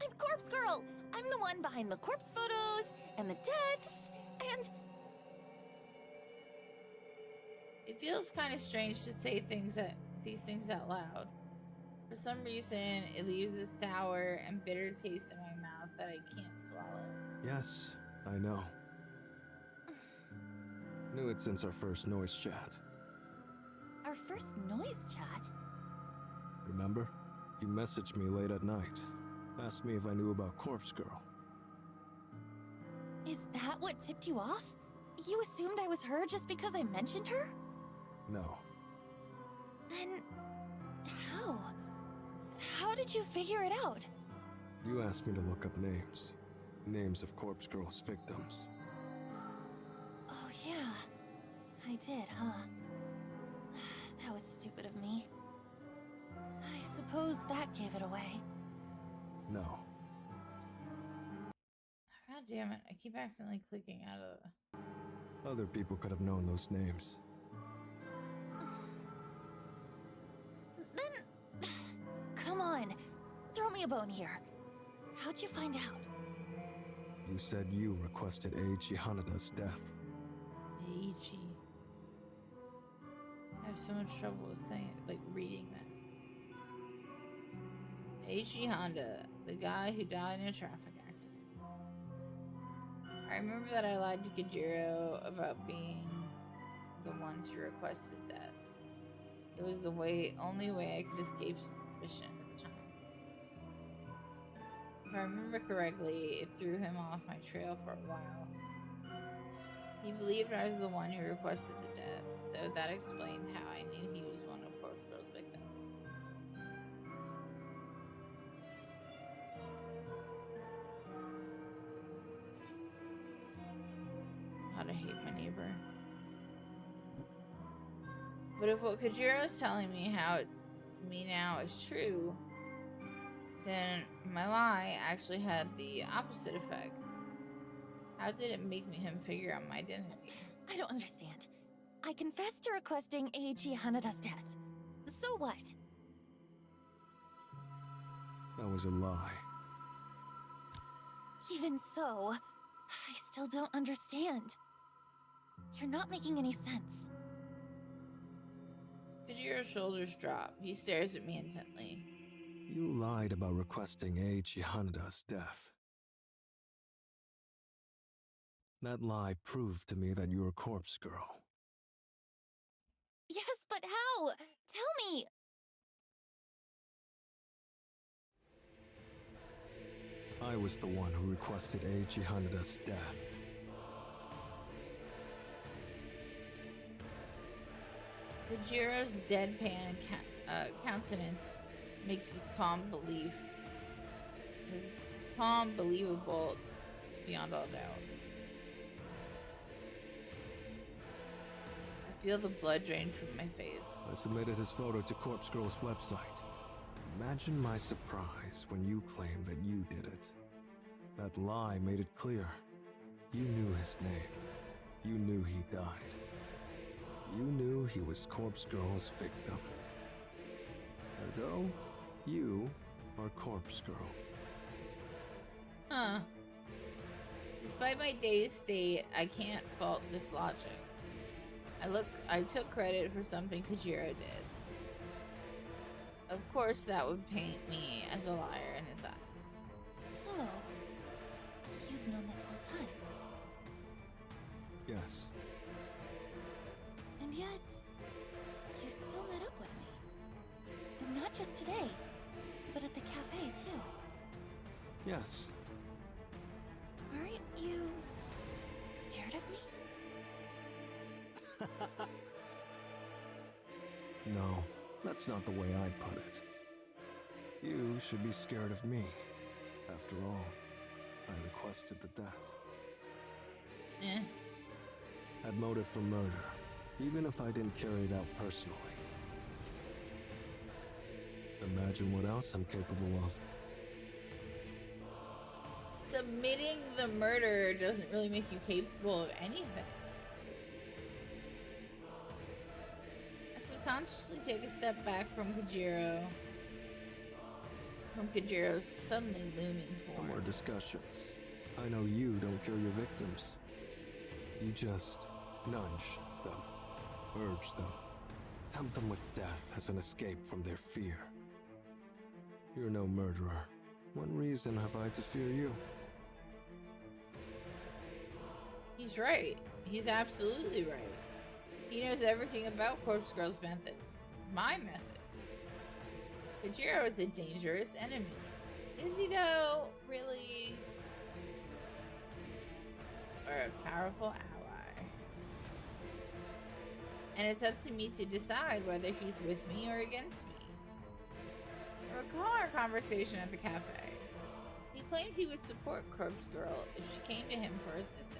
I'm Corpse Girl! I'm the one behind the corpse photos, and the deaths, and... It feels kind of strange to say these things out loud. For some reason, it leaves a sour and bitter taste in my mouth that I can't swallow. Yes, I know. Knew it since our first noise chat. Our first noise chat? Remember? You messaged me late at night. Asked me if I knew about Corpse Girl. Is that what tipped you off? You assumed I was her just because I mentioned her? No. Then... how? How did you figure it out? You asked me to look up names. Names of Corpse Girl's victims. Oh yeah, I did, huh? That was stupid of me. I suppose that gave it away. No. God damn it, I keep accidentally clicking out of the... Other people could have known those names. Then... come on, throw me a bone here. How'd you find out? You said you requested Eiichi Hanada's death. Eiichi. I have so much trouble with saying, reading that. Eiichi Honda, the guy who died in a traffic accident. I remember that I lied to Kojiro about being the one to request his death. It was the only way I could escape suspicion at the time. If I remember correctly, it threw him off my trail for a while. He believed I was the one who requested the death, though that explained how I knew he was one of Corpse Girl's victims. How to hate my neighbor. But if what Kojiro is telling me now is true, then my lie actually had the opposite effect. How did it make him figure out my identity? I don't understand. I confessed to requesting Eiichi Hanada's death. So what? That was a lie. Even so, I still don't understand. You're not making any sense. Kojiro's shoulders drop. He stares at me intently. You lied about requesting Eiichi Hanada's death. That lie proved to me that you're a corpse girl. Yes, but how? Tell me! I was the one who requested Eiichi Hanada's death. Kojiro's deadpan countenance makes his calm believable beyond all doubt. I feel the blood drain from my face. I submitted his photo to Corpse Girl's website. Imagine my surprise when you claimed that you did it. That lie made it clear. You knew his name. You knew he died. You knew he was Corpse Girl's victim. Ergo, you are Corpse Girl. Huh. Despite my dazed state, I can't fault this logic. I took credit for something Kojiro did. Of course, that would paint me as a liar in his eyes. So, you've known this whole time? Yes. And yet, you still met up with me. And not just today, but at the cafe, too. Yes. Aren't you scared of me? No, that's not the way I'd put it. You should be scared of me. After all, I requested the death. Had motive for murder, even if I didn't carry it out personally. Imagine what else I'm capable of. Submitting the murder doesn't really make you capable of anything. I subconsciously take a step back from Kojiro's suddenly looming For form. more discussions. I know you don't kill your victims. You just nudge them, urge them, tempt them with death as an escape from their fear. You're no murderer. What reason have I to fear you? He's right. He's absolutely right. He knows everything about Corpse Girl's method. My method. Kojiro is a dangerous enemy. Is he though, really? Or a powerful ally? And it's up to me to decide whether he's with me or against me. I recall our conversation at the cafe. He claimed he would support Corpse Girl if she came to him for assistance.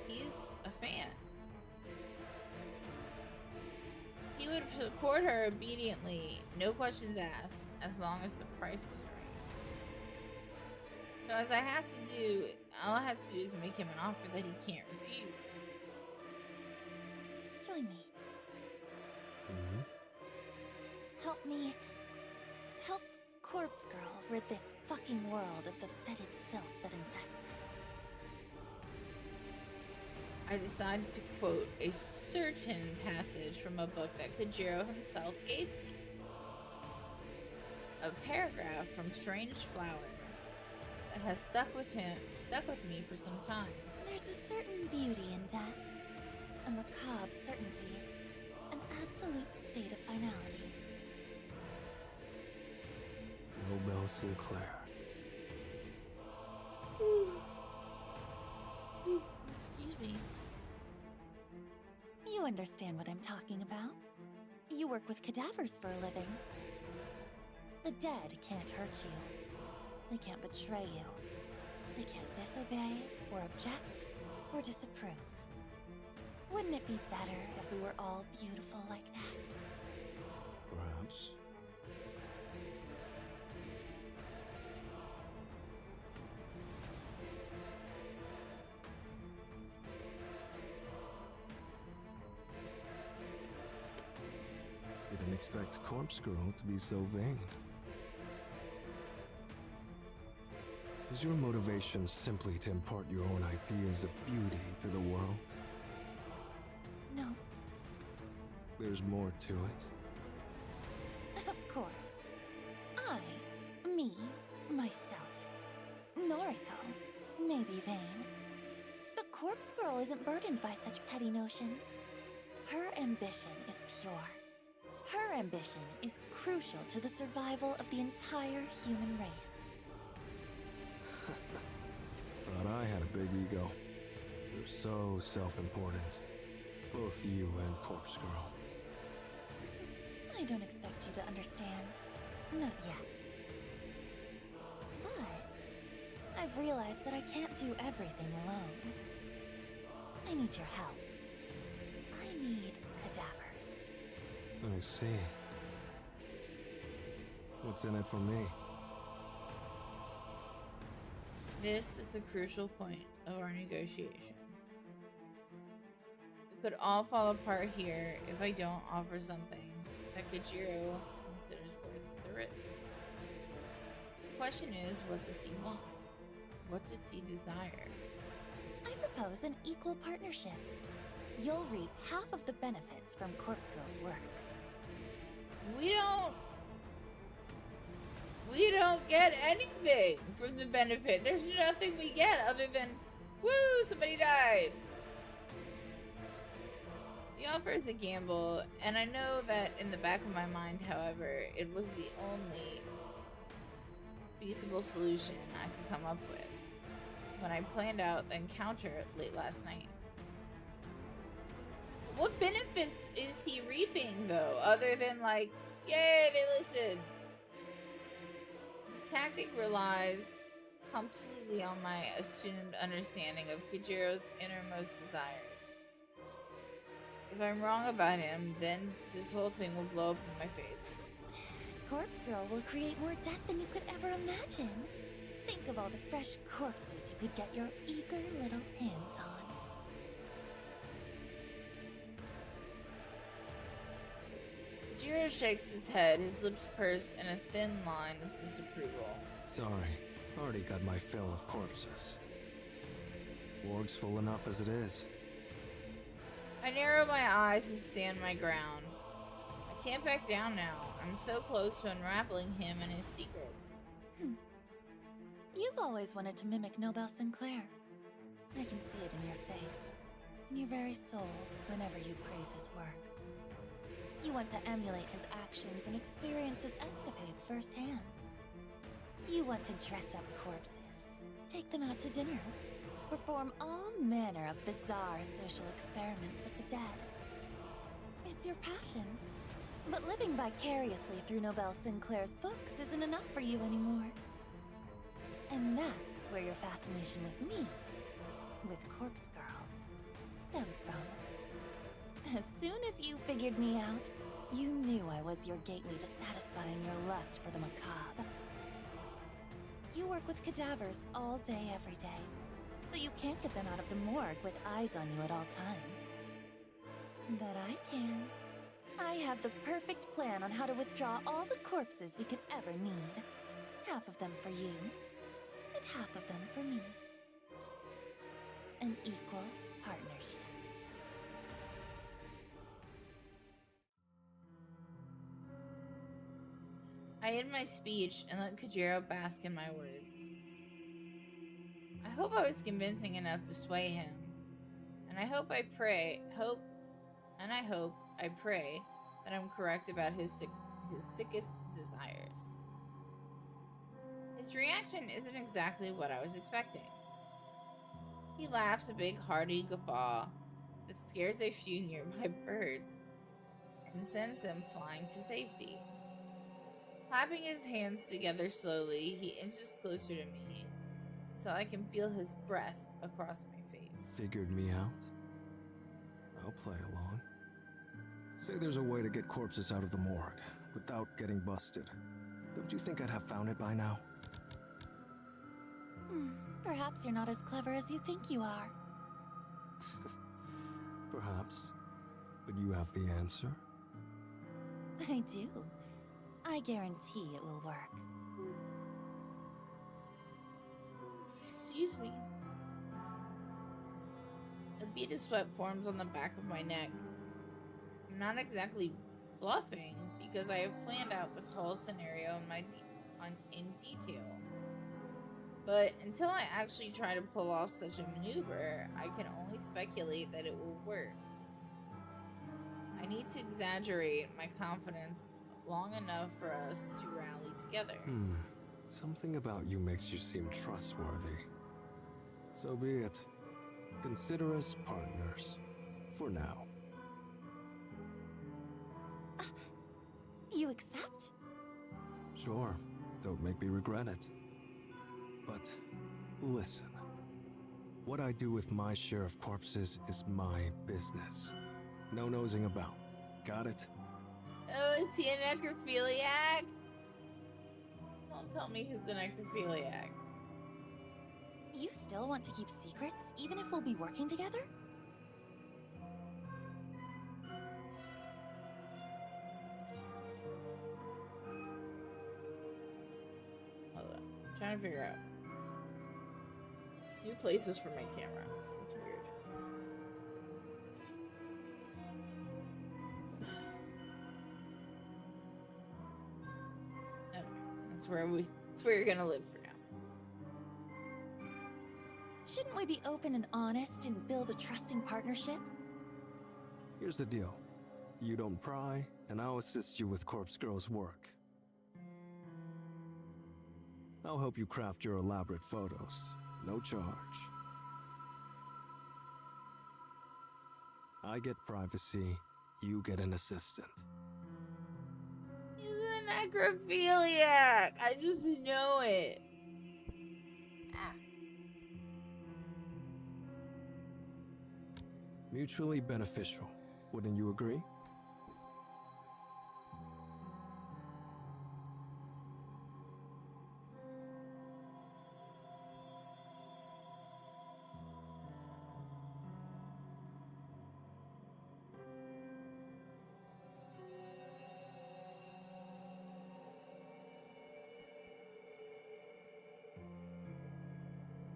He's a fan. He would support her obediently, no questions asked, as long as the price was right. So all I have to do is make him an offer that he can't refuse. Join me. Help me. Help Corpse Girl rid this fucking world of the fetid filth that infests it. I decided to quote a certain passage from a book that Kojiro himself gave me. a paragraph from Strange Flower that has stuck with me for some time. There's a certain beauty in death, a macabre certainty, an absolute state of finality. Nobel Sinclair. Excuse me. You understand what I'm talking about. You work with cadavers for a living. The dead can't hurt you. They can't betray you. They can't disobey, or object, or disapprove. Wouldn't it be better if we were all beautiful like that? Perhaps. Didn't expect Corpse Girl to be so vain. Is your motivation simply to impart your own ideas of beauty to the world? No. There's more to it. Of course. Me, myself, Noriko, may be vain. But Corpse Girl isn't burdened by such petty notions. Her ambition is pure. Her ambition is crucial to the survival of the entire human race. Thought I had a big ego. You're so self-important. Both you and Corpse Girl. I don't expect you to understand. Not yet. But I've realized that I can't do everything alone. I need your help. I need cadavers. I see. What's in it for me? This is the crucial point of our negotiation. It could all fall apart here if I don't offer something that Kojiro considers worth the risk. The question is, what does he want? What does he desire? I propose an equal partnership. You'll reap half of the benefits from Corpse Girl's work. We don't get anything from the benefit. There's nothing we get other than, woo, somebody died. The offer is a gamble, and I know that in the back of my mind, however, it was the only feasible solution I could come up with when I planned out the encounter late last night. What benefits is he reaping, though, other than like, yay, they listened? This tactic relies completely on my assumed understanding of Kijiro's innermost desires. If I'm wrong about him, then this whole thing will blow up in my face. Corpse Girl will create more death than you could ever imagine. Think of all the fresh corpses you could get your eager little hands on. Kojiro shakes his head, his lips pursed in a thin line of disapproval. Sorry, already got my fill of corpses. Morgue's full enough as it is. I narrow my eyes and stand my ground. I can't back down now. I'm so close to unraveling him and his secrets. You've always wanted to mimic Nobel Sinclair. I can see it in your face, in your very soul, whenever you praise his work. You want to emulate his actions and experience his escapades firsthand. You want to dress up corpses, take them out to dinner, perform all manner of bizarre social experiments with the dead. It's your passion. But living vicariously through Nobel Sinclair's books isn't enough for you anymore. And that's where your fascination with me, with Corpse Girl, stems from. As soon as you figured me out, you knew I was your gateway to satisfying your lust for the macabre. You work with cadavers all day, every day, but you can't get them out of the morgue with eyes on you at all times. But I can. I have the perfect plan on how to withdraw all the corpses we could ever need. Half of them for you, and half of them for me. An equal partnership. I end my speech and let Kojiro bask in my words. I hope I was convincing enough to sway him. And I pray that I'm correct about his sickest desires. His reaction isn't exactly what I was expecting. He laughs a big hearty guffaw that scares a few nearby birds and sends them flying to safety. Clapping his hands together slowly, he inches closer to me so I can feel his breath across my face. Figured me out? I'll play along. Say there's a way to get corpses out of the morgue without getting busted. Don't you think I'd have found it by now? Perhaps you're not as clever as you think you are. Perhaps. But you have the answer? I do. I guarantee it will work. Excuse me. A bead of sweat forms on the back of my neck. I'm not exactly bluffing because I have planned out this whole scenario in detail. But until I actually try to pull off such a maneuver, I can only speculate that it will work. I need to exaggerate my confidence long enough for us to rally together. Something about you makes you seem trustworthy. So be it. Consider us partners. For now. You accept? Sure. Don't make me regret it. But listen. What I do with my share of corpses is my business. No nosing about. Got it? Oh, is he a necrophiliac? Don't tell me he's the necrophiliac. You still want to keep secrets, even if we'll be working together? Hold on. I'm trying to figure out. New places for my camera. It's weird. Okay. That's where you're gonna live for now. Shouldn't we be open and honest and build a trusting partnership? Here's the deal. You don't pry, and I'll assist you with Corpse Girl's work. I'll help you craft your elaborate photos. No charge. I get privacy, you get an assistant. He's a necrophiliac! I just know it. Ah. Mutually beneficial, wouldn't you agree?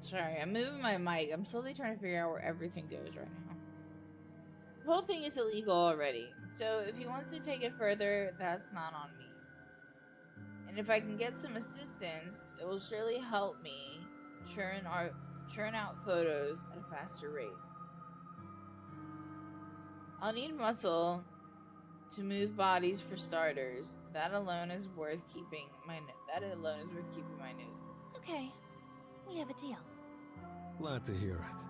Sorry, I'm moving my mic. I'm slowly trying to figure out where everything goes right now. The whole thing is illegal already, so if he wants to take it further, that's not on me. And if I can get some assistance, it will surely help me churn out photos at a faster rate. I'll need muscle to move bodies for starters. That alone is worth keeping my news. Okay, we have a deal. Glad to hear it.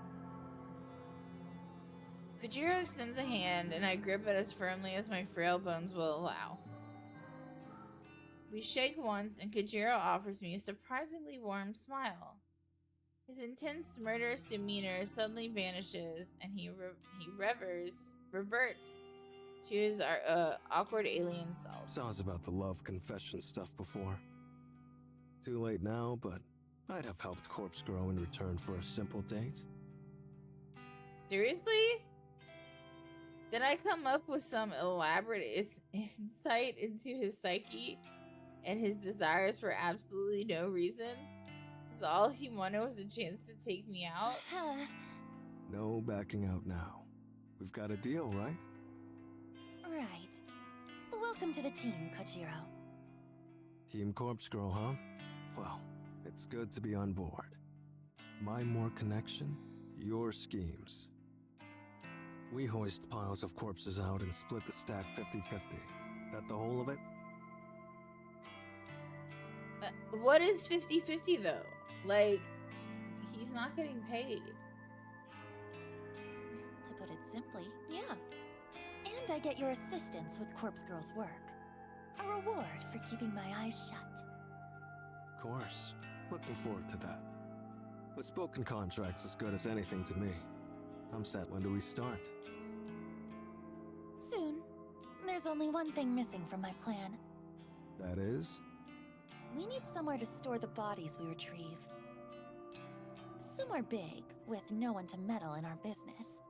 Kojiro extends a hand, and I grip it as firmly as my frail bones will allow. We shake once, and Kojiro offers me a surprisingly warm smile. His intense, murderous demeanor suddenly vanishes, and he reverts to his awkward alien self. Saws about the love confession stuff before. Too late now, but I'd have helped Corpse Girl in return for a simple date. Seriously? Did I come up with some elaborate insight into his psyche and his desires for absolutely no reason? So all he wanted was a chance to take me out? No backing out now. We've got a deal, right? Right. Welcome to the team, Kojiro. Team Corpse Girl, huh? Well, it's good to be on board. My more connection, your schemes. We hoist piles of corpses out and split the stack 50-50. That the whole of it? What is 50-50 though? Like, he's not getting paid. To put it simply, yeah. And I get your assistance with Corpse Girl's work. A reward for keeping my eyes shut. Of course. Looking forward to that. A spoken contract's as good as anything to me. I'm set. When do we start? Soon. There's only one thing missing from my plan. That is? We need somewhere to store the bodies we retrieve. Somewhere big, with no one to meddle in our business.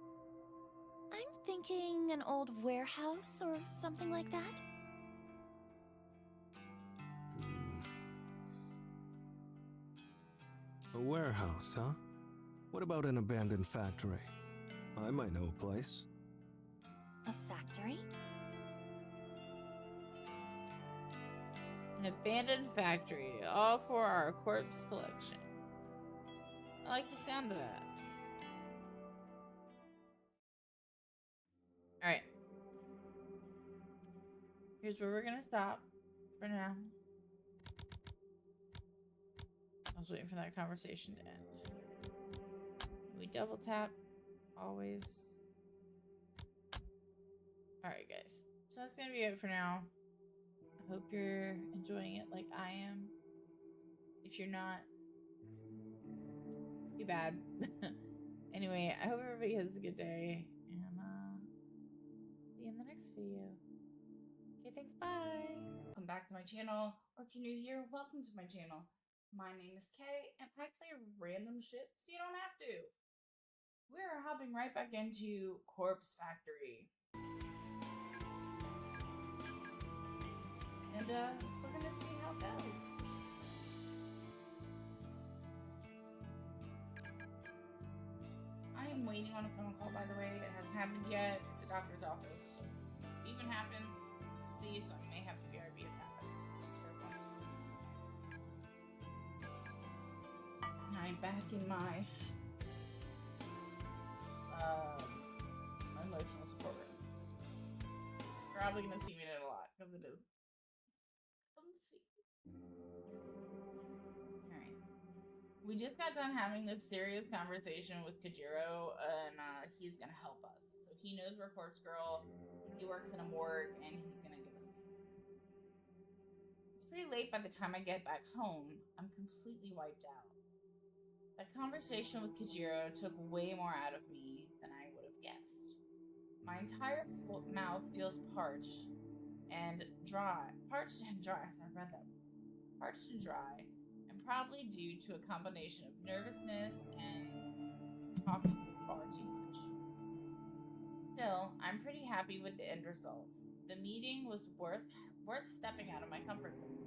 I'm thinking an old warehouse or something like that. A warehouse, huh? What about an abandoned factory? I might know a place. A factory? An abandoned factory, all for our corpse collection. I like the sound of that. Alright. Here's where we're gonna stop for now. I was waiting for that conversation to end. We double tap, always. Alright, guys. So that's gonna be it for now. I hope you're enjoying it like I am. If you're not, too bad. Anyway, I hope everybody has a good day. And, see you in the next video. Okay, thanks, bye! Welcome back to my channel. Or if you're new here, welcome to my channel. My name is Kay, and I play random shit so you don't have to. We're hopping right back into Corpse Factory. And, we're gonna see how it goes. I am waiting on a phone call, by the way. It hasn't happened yet. It's a doctor's office. So if it even happened, see, so I may have to BRB if it happens. Just for one. I'm back in my emotional support room. Probably gonna see me in it a lot because it is comfy. Alright. We just got done having this serious conversation with Kajiro, and he's gonna help us. So he knows we're Corpse Girl, he works in a morgue, and he's gonna give us a hand. It's pretty late by the time I get back home. I'm completely wiped out. That conversation with Kajiro took way more out of me than I would have guessed. My entire mouth feels parched and dry. Parched and dry. So I read that. Parched and dry, and probably due to a combination of nervousness and talking far too much. Still, I'm pretty happy with the end result. The meeting was worth stepping out of my comfort zone.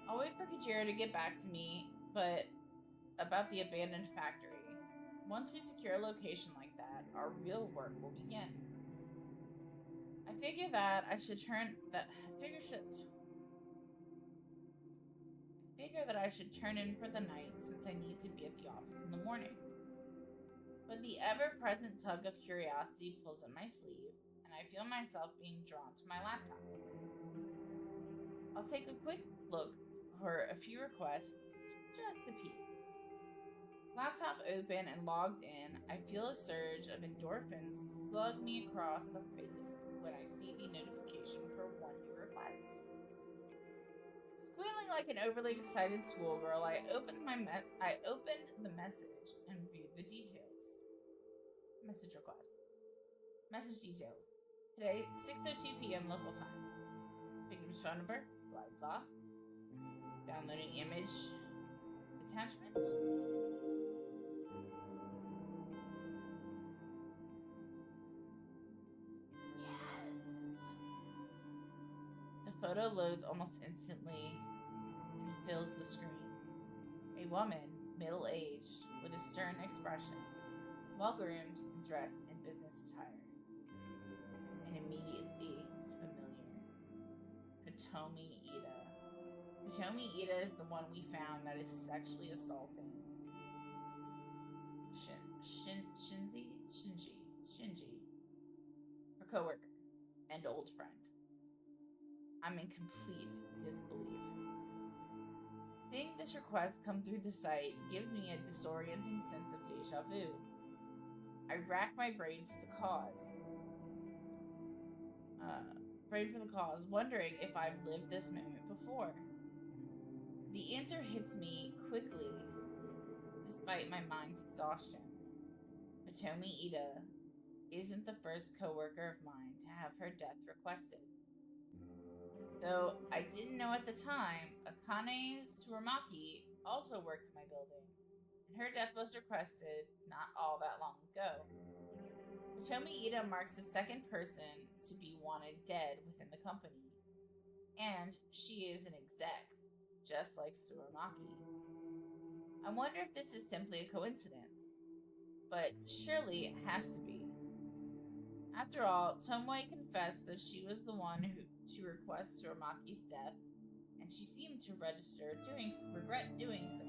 I'll wait for Kajiro to get back to me, but about the abandoned factory. Once we secure a location like that, our real work will begin. I figure I should turn in for the night since I need to be at the office in the morning. But the ever-present tug of curiosity pulls at my sleeve, and I feel myself being drawn to my laptop. I'll take a quick look for a few requests, just to peek. Laptop open and logged in, I feel a surge of endorphins slug me across the face when I see the notification for one new request. Squealing like an overly excited schoolgirl, I opened the message and viewed the details. Message request. Message details. Today, 6:02 p.m. local time. Victim's phone number, blah blah. Downloading image attachments. Yes. The photo loads almost instantly and fills the screen. A woman, middle-aged, with a stern expression, well-groomed and dressed in business attire. And immediately familiar. Kotomi Ida. Hitomi Ida is the one we found that is sexually assaulting Shinji, her coworker and old friend. I'm in complete disbelief. Seeing this request come through the site gives me a disorienting sense of deja vu. I rack my brain for the cause. Wondering if I've lived this moment before. The answer hits me quickly, despite my mind's exhaustion. Hitomi Ida isn't the first coworker of mine to have her death requested. Though I didn't know at the time, Akane Tsurumaki also worked in my building, and her death was requested not all that long ago. Hitomi Ida marks the second person to be wanted dead within the company, and she is an exec, just like Tsurumaki. I wonder if this is simply a coincidence, but surely it has to be. After all, Tomoe confessed that she was the one to request Tsurumaki's death, and she seemed to regret doing so.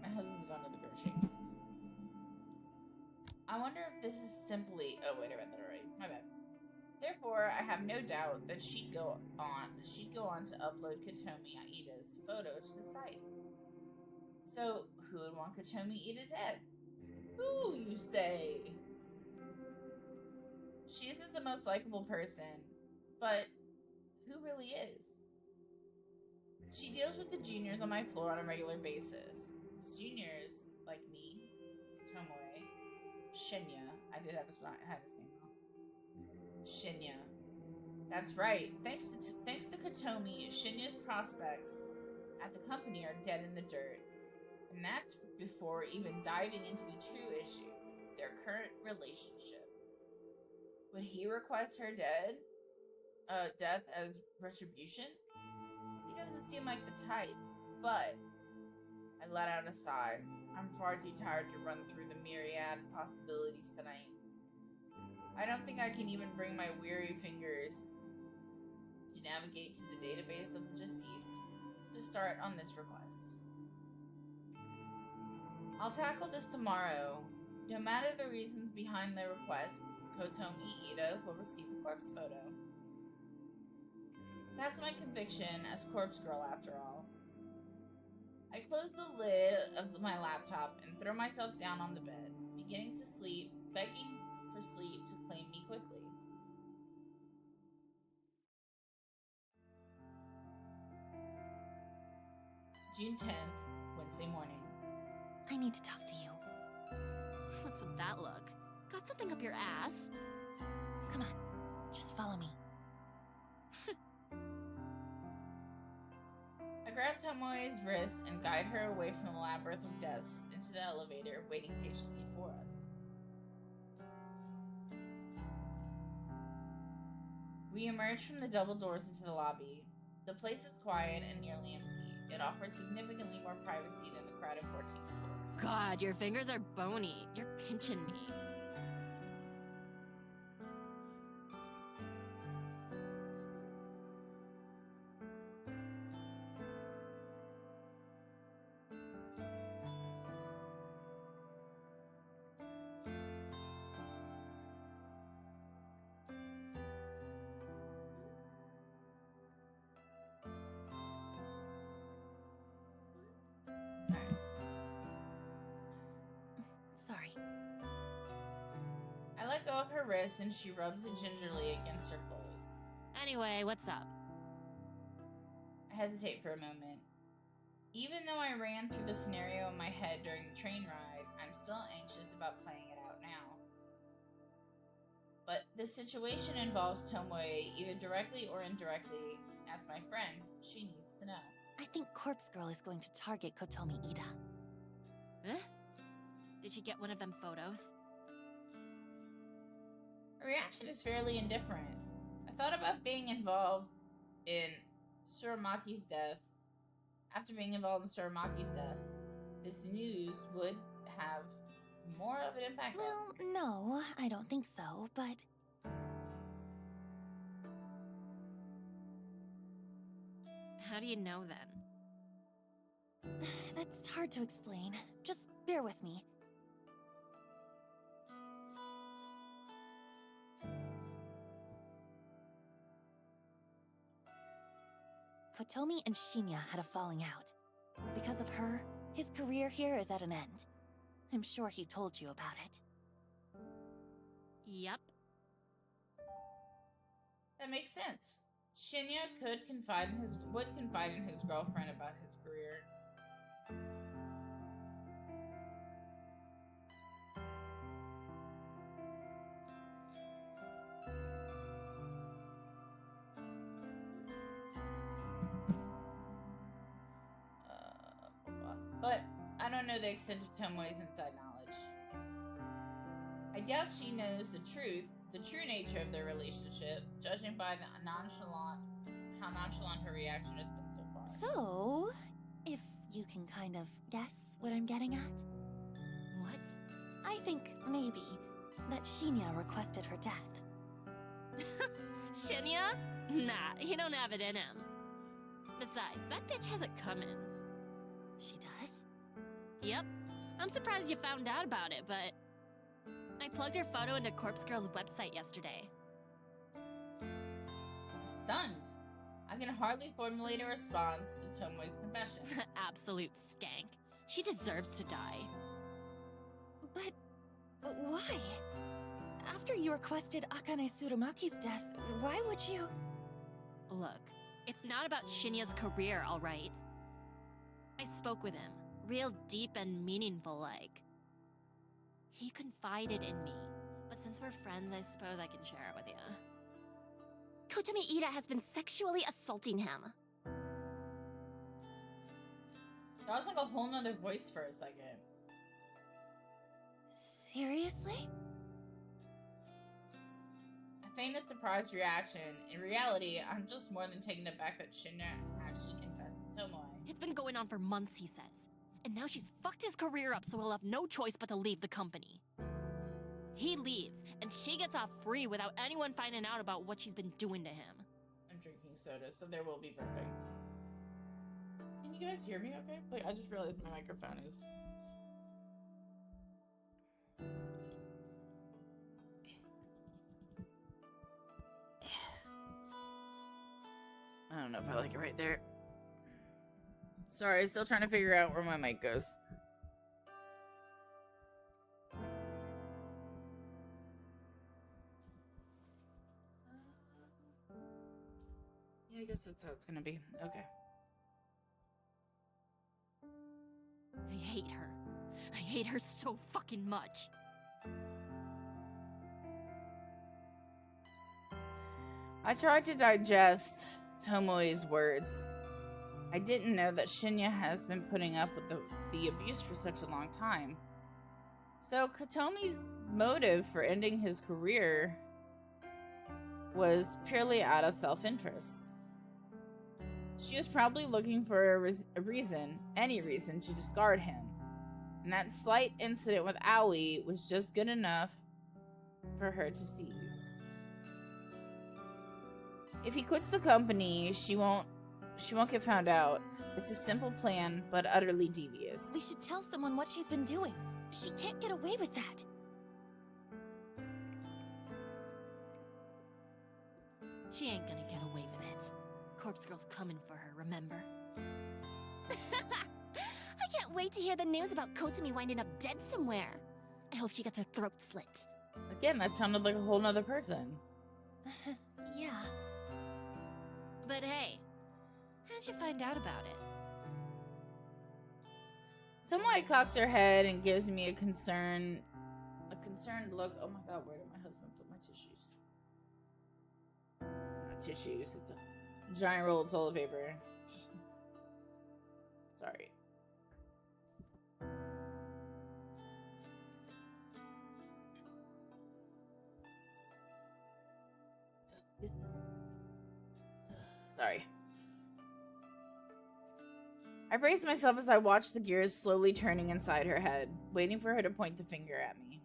My husband's gone to the grocery. I wonder if this is simply. Oh wait, I read that already. My bad. Therefore, I have no doubt that she'd go on to upload Hitomi Ida's photo to the site. So, who would want Hitomi Ida dead? Who, you say? She isn't the most likable person, but who really is? She deals with the juniors on my floor on a regular basis. Juniors, like me, Tomoe, Shinya. I did have his name wrong. Shinya. That's right. Thanks to Kotomi, Shinya's prospects at the company are dead in the dirt. And that's before even diving into the true issue, their current relationship. Would he request her death as retribution? He doesn't seem like the type, but I let out a sigh. I'm far too tired to run through the myriad possibilities tonight. I don't think I can even bring my weary fingers to navigate to the database of the deceased to start on this request. I'll tackle this tomorrow. No matter the reasons behind the request, Kotomi Ida will receive a corpse photo. That's my conviction as corpse girl after all. I close the lid of my laptop and throw myself down on the bed, beginning to sleep, begging for sleep to claim me quickly. June 10th, Wednesday morning. I need to talk to you. What's with that look? Got something up your ass? Come on, just follow me. I grab Tomoe's wrists and guide her away from the labyrinth of desks into the elevator waiting patiently for us. We emerge from the double doors into the lobby. The place is quiet and nearly empty. It offers significantly more privacy than the crowded 14th floor. God, your fingers are bony. You're pinching me. Sorry. I let go of her wrist and she rubs it gingerly against her clothes. Anyway, what's up? I hesitate for a moment. Even though I ran through the scenario in my head during the train ride, I'm still anxious about playing it out now. But this situation involves Tomoe either directly or indirectly. As my friend, she needs to know. I think Corpse Girl is going to target Kotomi Ida. Huh? Did she get one of them photos? Her reaction is fairly indifferent. I thought about being involved in Tsurumaki's death. After being involved in Tsurumaki's death, this news would have more of an impact? Well, no, I don't think so, but How do you know then? that's hard to explain. Just bear with me. Kotomi and Shinya had a falling out. Because of her, his career here is at an end. I'm sure he told you about it. Yep. That makes sense. Shinya would confide in his girlfriend about his career. But I don't know the extent of Tomoe's inside knowledge. I doubt she knows the true nature of their relationship, judging by how nonchalant her reaction has been so far. So, if you can kind of guess what I'm getting at? What? I think, maybe, that Shinya requested her death. Shinya? Nah, he don't have it in him. Besides, that bitch has it coming. She does? Yep. I'm surprised you found out about it, but I plugged her photo into Corpse Girl's website yesterday. I'm stunned. I can hardly formulate a response to Tomoe's confession. Absolute skank. She deserves to die. But why? After you requested Akane Tsurumaki's death, why would you... Look, it's not about Shinya's career, alright? I spoke with him, real deep and meaningful like. He confided in me, but since we're friends, I suppose I can share it with you. Kotomi Ida has been sexually assaulting him. That was like a whole nother voice for a second. Seriously? I feigned a surprised reaction. In reality, I'm just more than taken aback that Shinya actually confessed to Tomoe. It's been going on for months, he says. And now she's fucked his career up, so he'll have no choice but to leave the company. He leaves, and she gets off free without anyone finding out about what she's been doing to him. I'm drinking soda, so there will be burping. Can you guys hear me okay? Like, I just realized my microphone is... I don't know if I like it right there. Sorry, still trying to figure out where my mic goes. Yeah, I guess that's how it's gonna be. Okay. I hate her. I hate her so fucking much. I tried to digest Tomoe's words. I didn't know that Shinya has been putting up with the abuse for such a long time. So Kotomi's motive for ending his career was purely out of self-interest. She was probably looking for a reason, any reason, to discard him. And that slight incident with Aoi was just good enough for her to seize. If he quits the company, she won't get found out. It's a simple plan, but utterly devious. We should tell someone what she's been doing. She can't get away with that. She ain't gonna get away with it. Corpse Girl's coming for her, remember? I can't wait to hear the news about Kotomi winding up dead somewhere. I hope she gets her throat slit. Again, that sounded like a whole nother person. Yeah. But hey, how'd you find out about it? Tomoe cocks her head and gives me a concerned look. Oh my god, where did my husband put my tissues? Not tissues, it's a giant roll of toilet paper. Sorry. Sorry. I braced myself as I watched the gears slowly turning inside her head, waiting for her to point the finger at me.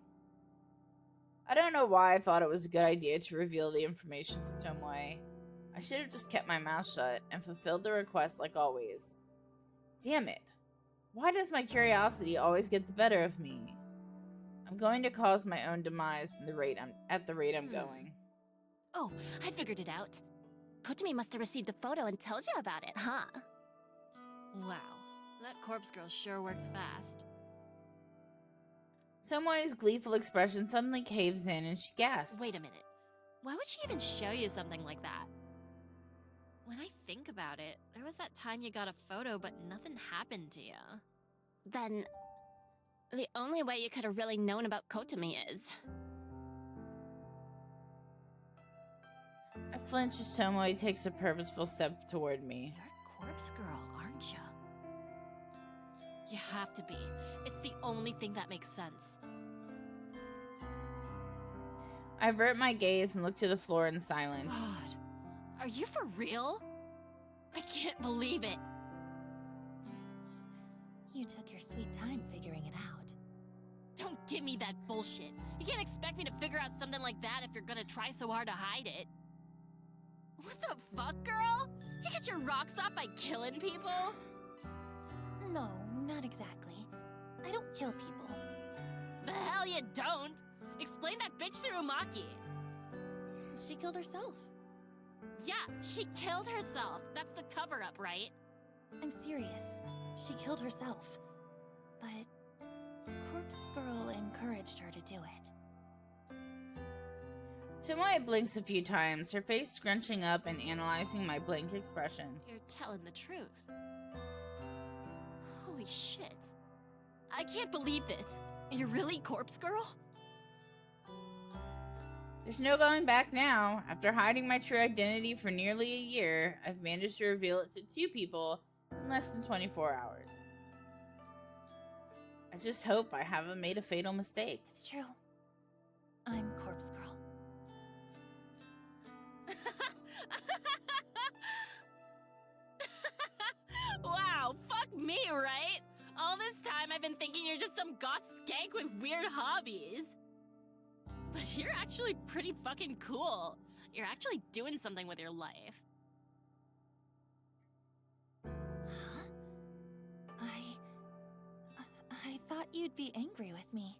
I don't know why I thought it was a good idea to reveal the information to Tomoe. I should have just kept my mouth shut and fulfilled the request like always. Damn it. Why does my curiosity always get the better of me? I'm going to cause my own demise at the rate I'm going. Oh, I figured it out. Kotami must have received the photo and told you about it, huh? Wow, that corpse girl sure works fast. Tomoe's gleeful expression suddenly caves in and she gasps. Wait a minute. Why would she even show you something like that? When I think about it, there was that time you got a photo, but nothing happened to you. Then, the only way you could have really known about Kotami is... I flinch as Tomoe takes a purposeful step toward me. You're a corpse girl, aren't you? You have to be. It's the only thing that makes sense. I avert my gaze and look to the floor in silence. God, are you for real? I can't believe it. You took your sweet time figuring it out. Don't give me that bullshit. You can't expect me to figure out something like that if you're gonna try so hard to hide it. What the fuck, girl? You get your rocks off by killing people? No, not exactly. I don't kill people. The hell you don't! Explain that bitch to Umaki. She killed herself. Yeah, she killed herself. That's the cover-up, right? I'm serious. She killed herself. But Corpse Girl encouraged her to do it. Tomoe blinks a few times, her face scrunching up and analyzing my blank expression. You're telling the truth. Holy shit. I can't believe this. You're really Corpse Girl? There's no going back now. After hiding my true identity for nearly a year, I've managed to reveal it to 2 people in less than 24 hours. I just hope I haven't made a fatal mistake. It's true. I'm Corpse Girl. Wow, fuck me, right? All this time I've been thinking you're just some goth skank with weird hobbies. But you're actually pretty fucking cool. You're actually doing something with your life. Huh? I thought you'd be angry with me.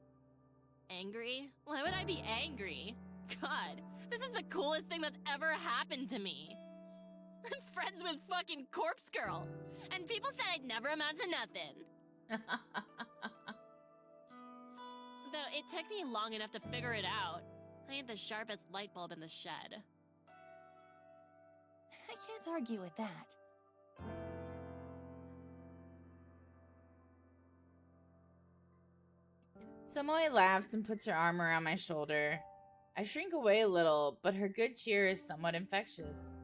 Angry? Why would I be angry? God, this is the coolest thing that's ever happened to me. I'm friends with fucking Corpse Girl. And people said I'd never amount to nothing. Though it took me long enough to figure it out. I ain't the sharpest light bulb in the shed. I can't argue with that. Tomoe laughs and puts her arm around my shoulder. I shrink away a little, but her good cheer is somewhat infectious.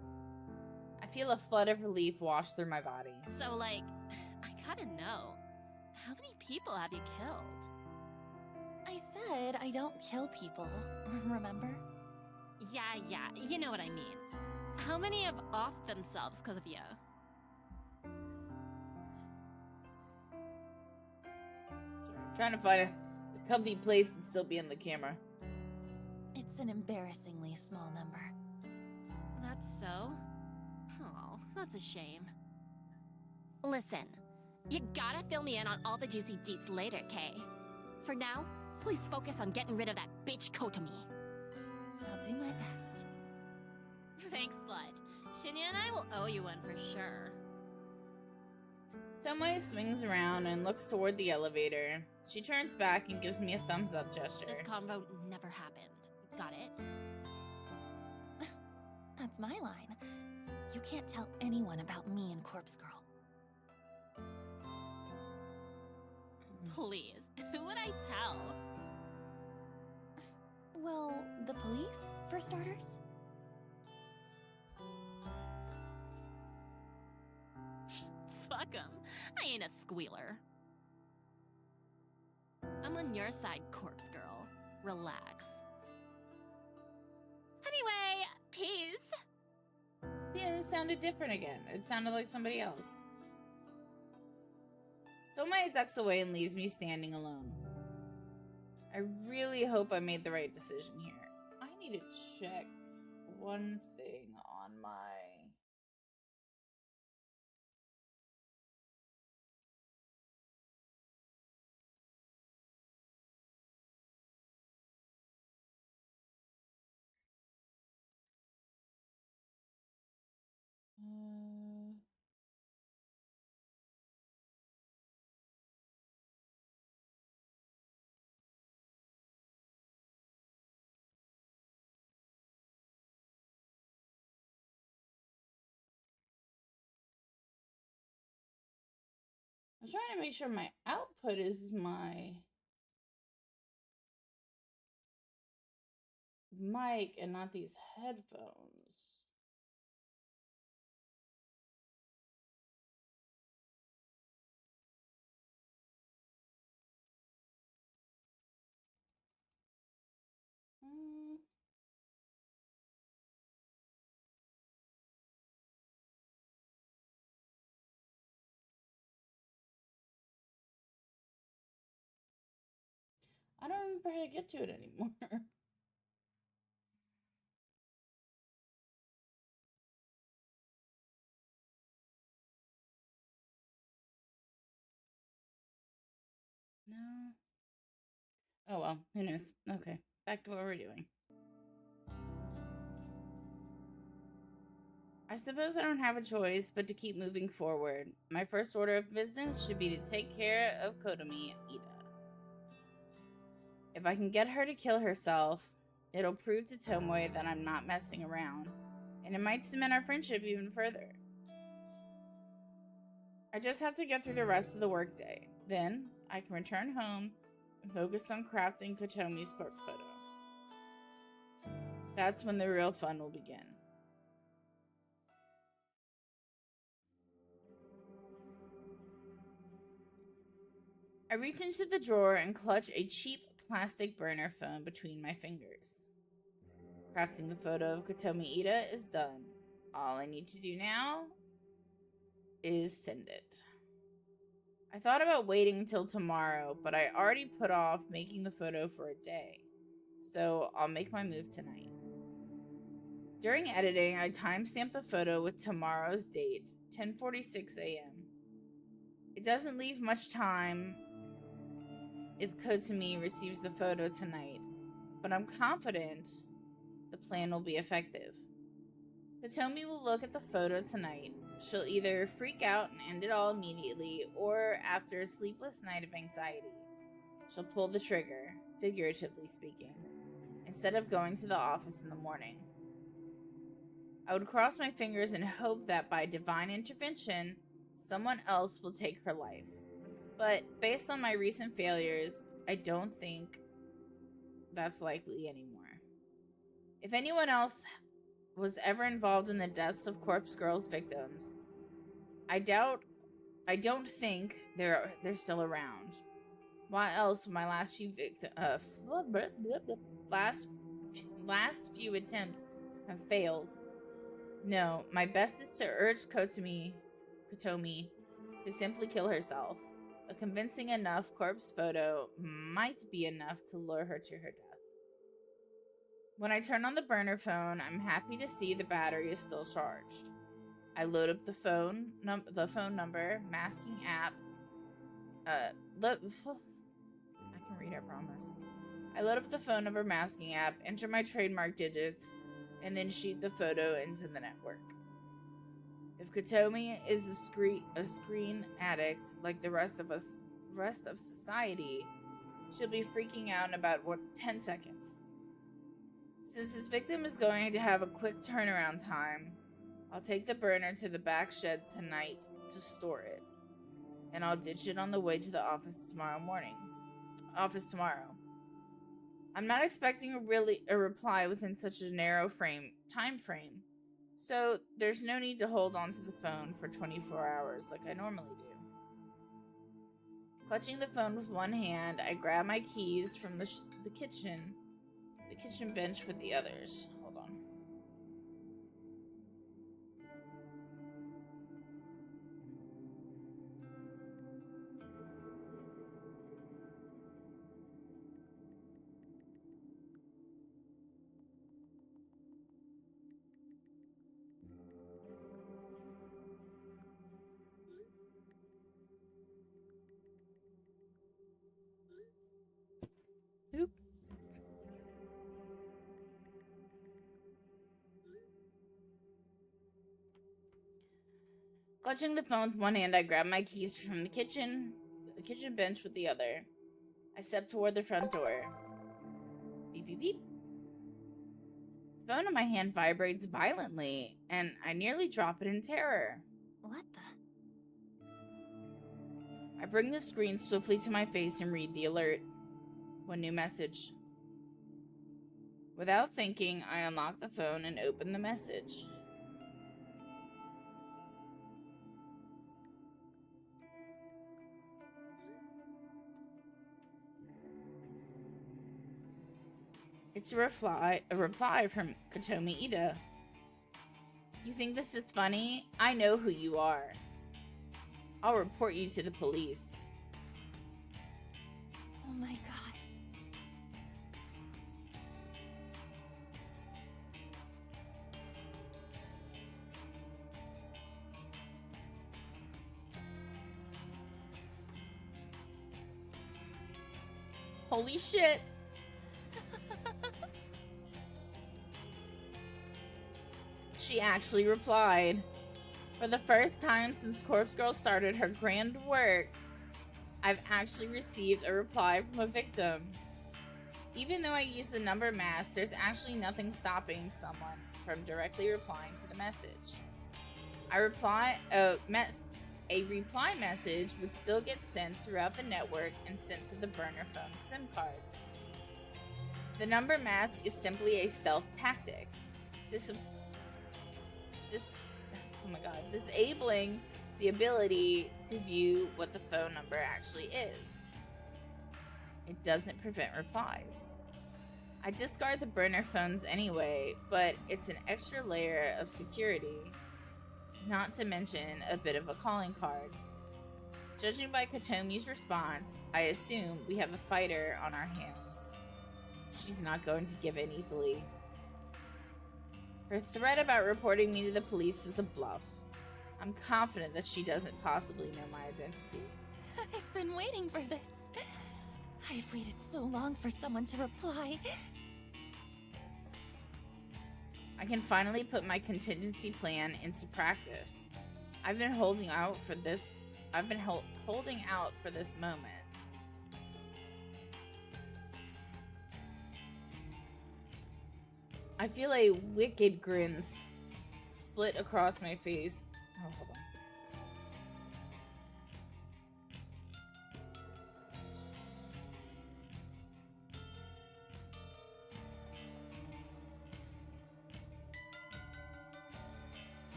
I feel a flood of relief wash through my body. So, like, I gotta know, how many people have you killed? I said I don't kill people, remember? Yeah, you know what I mean. How many have offed themselves because of you? I'm trying to find a comfy place and still be in the camera. It's an embarrassingly small number. That's so? Oh, that's a shame. Listen, you gotta fill me in on all the juicy deets later, Kay. For now, please focus on getting rid of that bitch Kotami. I'll do my best. Thanks, slut. Shinya and I will owe you one for sure. Tomoe swings around and looks toward the elevator. She turns back and gives me a thumbs up gesture. This convo never happened. Got it? That's my line. You can't tell anyone about me and Corpse Girl. Please, who would I tell? Well, the police, for starters. Fuck 'em. I ain't a squealer. I'm on your side, Corpse Girl. Relax. Anyway, peace. Yeah, it sounded different again. It sounded like somebody else. Tomai ducks away and leaves me standing alone. I really hope I made the right decision here. I need to check one thing on my... I'm trying to make sure my output is my mic and not these headphones. I don't remember how to get to it anymore. No. Oh well, who knows? Okay, back to what we're doing. I suppose I don't have a choice but to keep moving forward. My first order of business should be to take care of Kotomi Ida. If I can get her to kill herself, it'll prove to Tomoe that I'm not messing around, and it might cement our friendship even further. I just have to get through the rest of the workday. Then I can return home and focus on crafting Kotomi's corpse photo. That's when the real fun will begin. I reach into the drawer and clutch a cheap plastic burner phone between my fingers. Crafting the photo of Kotomi Ida is done. All I need to do now is send it. I thought about waiting until tomorrow, but I already put off making the photo for a day, so I'll make my move tonight. During editing, I timestamped the photo with tomorrow's date, 10:46 a.m. It doesn't leave much time if Kotomi receives the photo tonight, but I'm confident the plan will be effective. Kotomi will look at the photo tonight. She'll either freak out and end it all immediately, or after a sleepless night of anxiety, she'll pull the trigger, figuratively speaking, instead of going to the office in the morning. I would cross my fingers and hope that by divine intervention, someone else will take her life. But based on my recent failures, I don't think that's likely anymore. If anyone else was ever involved in the deaths of Corpse Girl's victims, I don't think they're still around. Why else would my last few attempts have failed? No, my best is to urge Kotomi to simply kill herself. A convincing enough corpse photo might be enough to lure her to her death. When I turn on the burner phone, I'm happy to see the battery is still charged. I load up the phone number, masking app. I can read, I promise. I load up the phone number masking app, enter my trademark digits, and then shoot the photo into the network. If Kotomi is a screen addict like the rest of society, she'll be freaking out in about 10 seconds. Since this victim is going to have a quick turnaround time, I'll take the burner to the back shed tonight to store it, and I'll ditch it on the way to the office tomorrow. I'm not expecting a reply within such a narrow time frame, so there's no need to hold on to the phone for 24 hours like I normally do. Clutching the phone with one hand, I grab my keys from the kitchen bench with the others. Hold on. Oop. Clutching the phone with one hand, I grab my keys from the kitchen bench with the other. I step toward the front door. Beep, beep, beep. The phone in my hand vibrates violently, and I nearly drop it in terror. What the? I bring the screen swiftly to my face and read the alert. One new message. Without thinking, I unlock the phone and open the message. It's a reply from Kotomi Ida. You think this is funny? I know who you are. I'll report you to the police. Oh my god. Holy shit. She actually replied. For the first time since Corpse Girl started her grand work, I've actually received a reply from a victim. Even though I used the number mask, there's actually nothing stopping someone from directly replying to the message. A reply message would still get sent throughout the network and sent to the burner phone's SIM card. The number mask is simply a stealth tactic. Disabling the ability to view what the phone number actually is. It doesn't prevent replies. I discard the burner phones anyway, but it's an extra layer of security, not to mention a bit of a calling card. Judging by Kotomi's response, I assume we have a fighter on our hands. She's not going to give in easily. Her threat about reporting me to the police is a bluff. I'm confident that she doesn't possibly know my identity. I've been waiting for this. I've waited so long for someone to reply. I can finally put my contingency plan into practice. I've been holding out for this moment. I feel a wicked grin split across my face. Oh, hold on.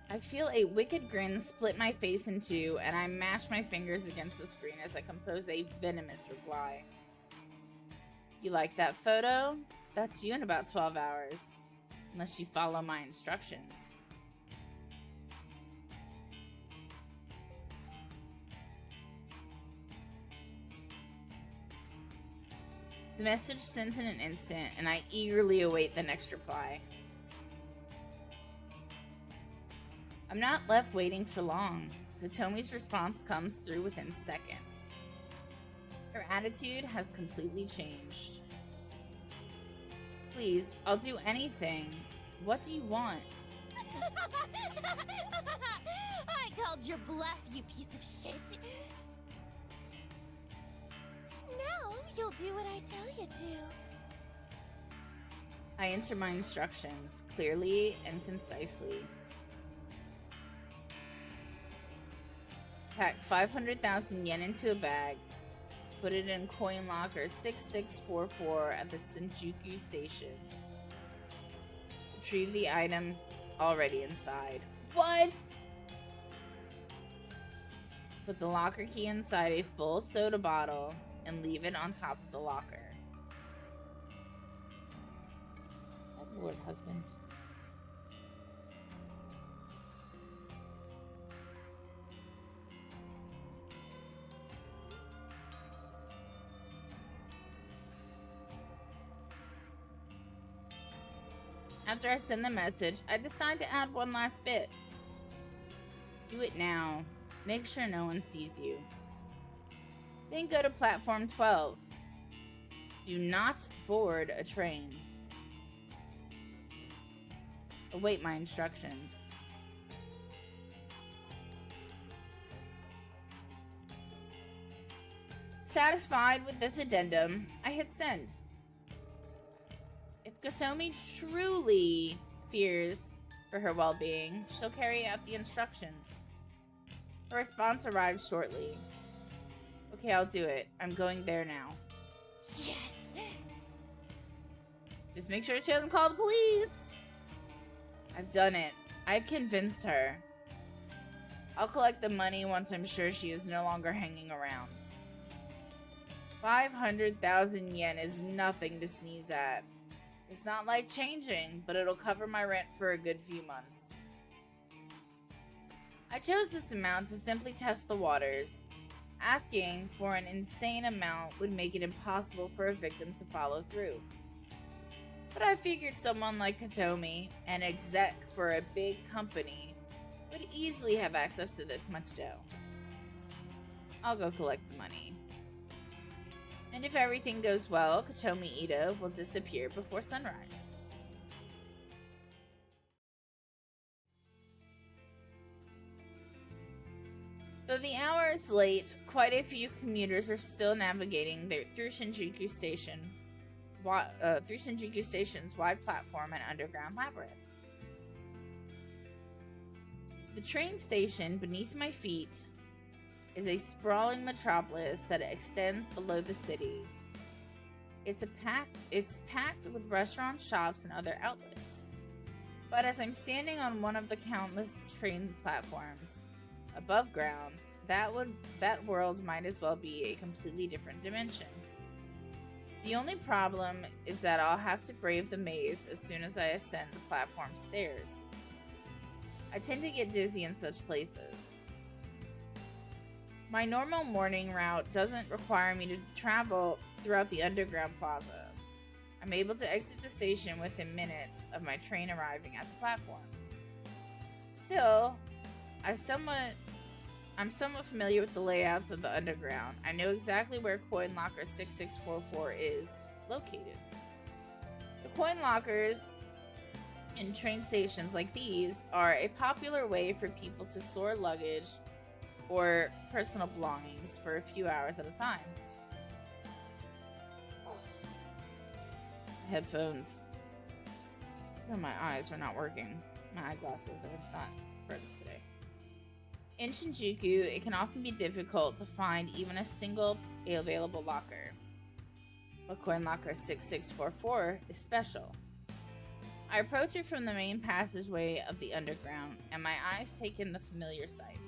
I feel a wicked grin split my face in two, and I mash my fingers against the screen as I compose a venomous reply. You like that photo? That's you in about 12 hours. Unless you follow my instructions. The message sends in an instant, and I eagerly await the next reply. I'm not left waiting for long. Kotomi's response comes through within seconds. Her attitude has completely changed. Please, I'll do anything. What do you want? I called your bluff, you piece of shit. Now you'll do what I tell you to. I enter my instructions clearly and concisely. Pack 500,000 yen into a bag. Put it in coin locker 6644 at the Shinjuku station. Retrieve the item already inside. What? Put the locker key inside a full soda bottle and leave it on top of the locker. My lord, husband. After I send the message, I decide to add one last bit. Do it now. Make sure no one sees you. Then go to platform 12. Do not board a train. Await my instructions. Satisfied with this addendum, I hit send. If Kotomi truly fears for her well-being, she'll carry out the instructions. Her response arrives shortly. Okay, I'll do it. I'm going there now. Yes! Just make sure she doesn't call the police. I've done it. I've convinced her. I'll collect the money once I'm sure she is no longer hanging around. 500,000 yen is nothing to sneeze at. It's not life-changing, but it'll cover my rent for a good few months. I chose this amount to simply test the waters. Asking for an insane amount would make it impossible for a victim to follow through. But I figured someone like Kotomi, an exec for a big company, would easily have access to this much dough. I'll go collect the money. And if everything goes well, Kotomi Ito will disappear before sunrise. Though the hour is late, quite a few commuters are still navigating through Shinjuku Station's wide platform and underground labyrinth. The train station beneath my feet is a sprawling metropolis that extends below the city. It's packed with restaurants, shops, and other outlets. But as I'm standing on one of the countless train platforms above ground, that world might as well be a completely different dimension. The only problem is that I'll have to brave the maze as soon as I ascend the platform stairs. I tend to get dizzy in such places. My normal morning route doesn't require me to travel throughout the underground plaza. I'm able to exit the station within minutes of my train arriving at the platform. Still, I'm somewhat familiar with the layouts of the underground. I know exactly where Coin Locker 6644 is located. The coin lockers in train stations like these are a popular way for people to store luggage or personal belongings for a few hours at a time. Headphones. Oh, my eyes are not working. My eyeglasses are not for this today. In Shinjuku, it can often be difficult to find even a single available locker. But Coin Locker 6644 is special. I approach it from the main passageway of the underground, and my eyes take in the familiar sights.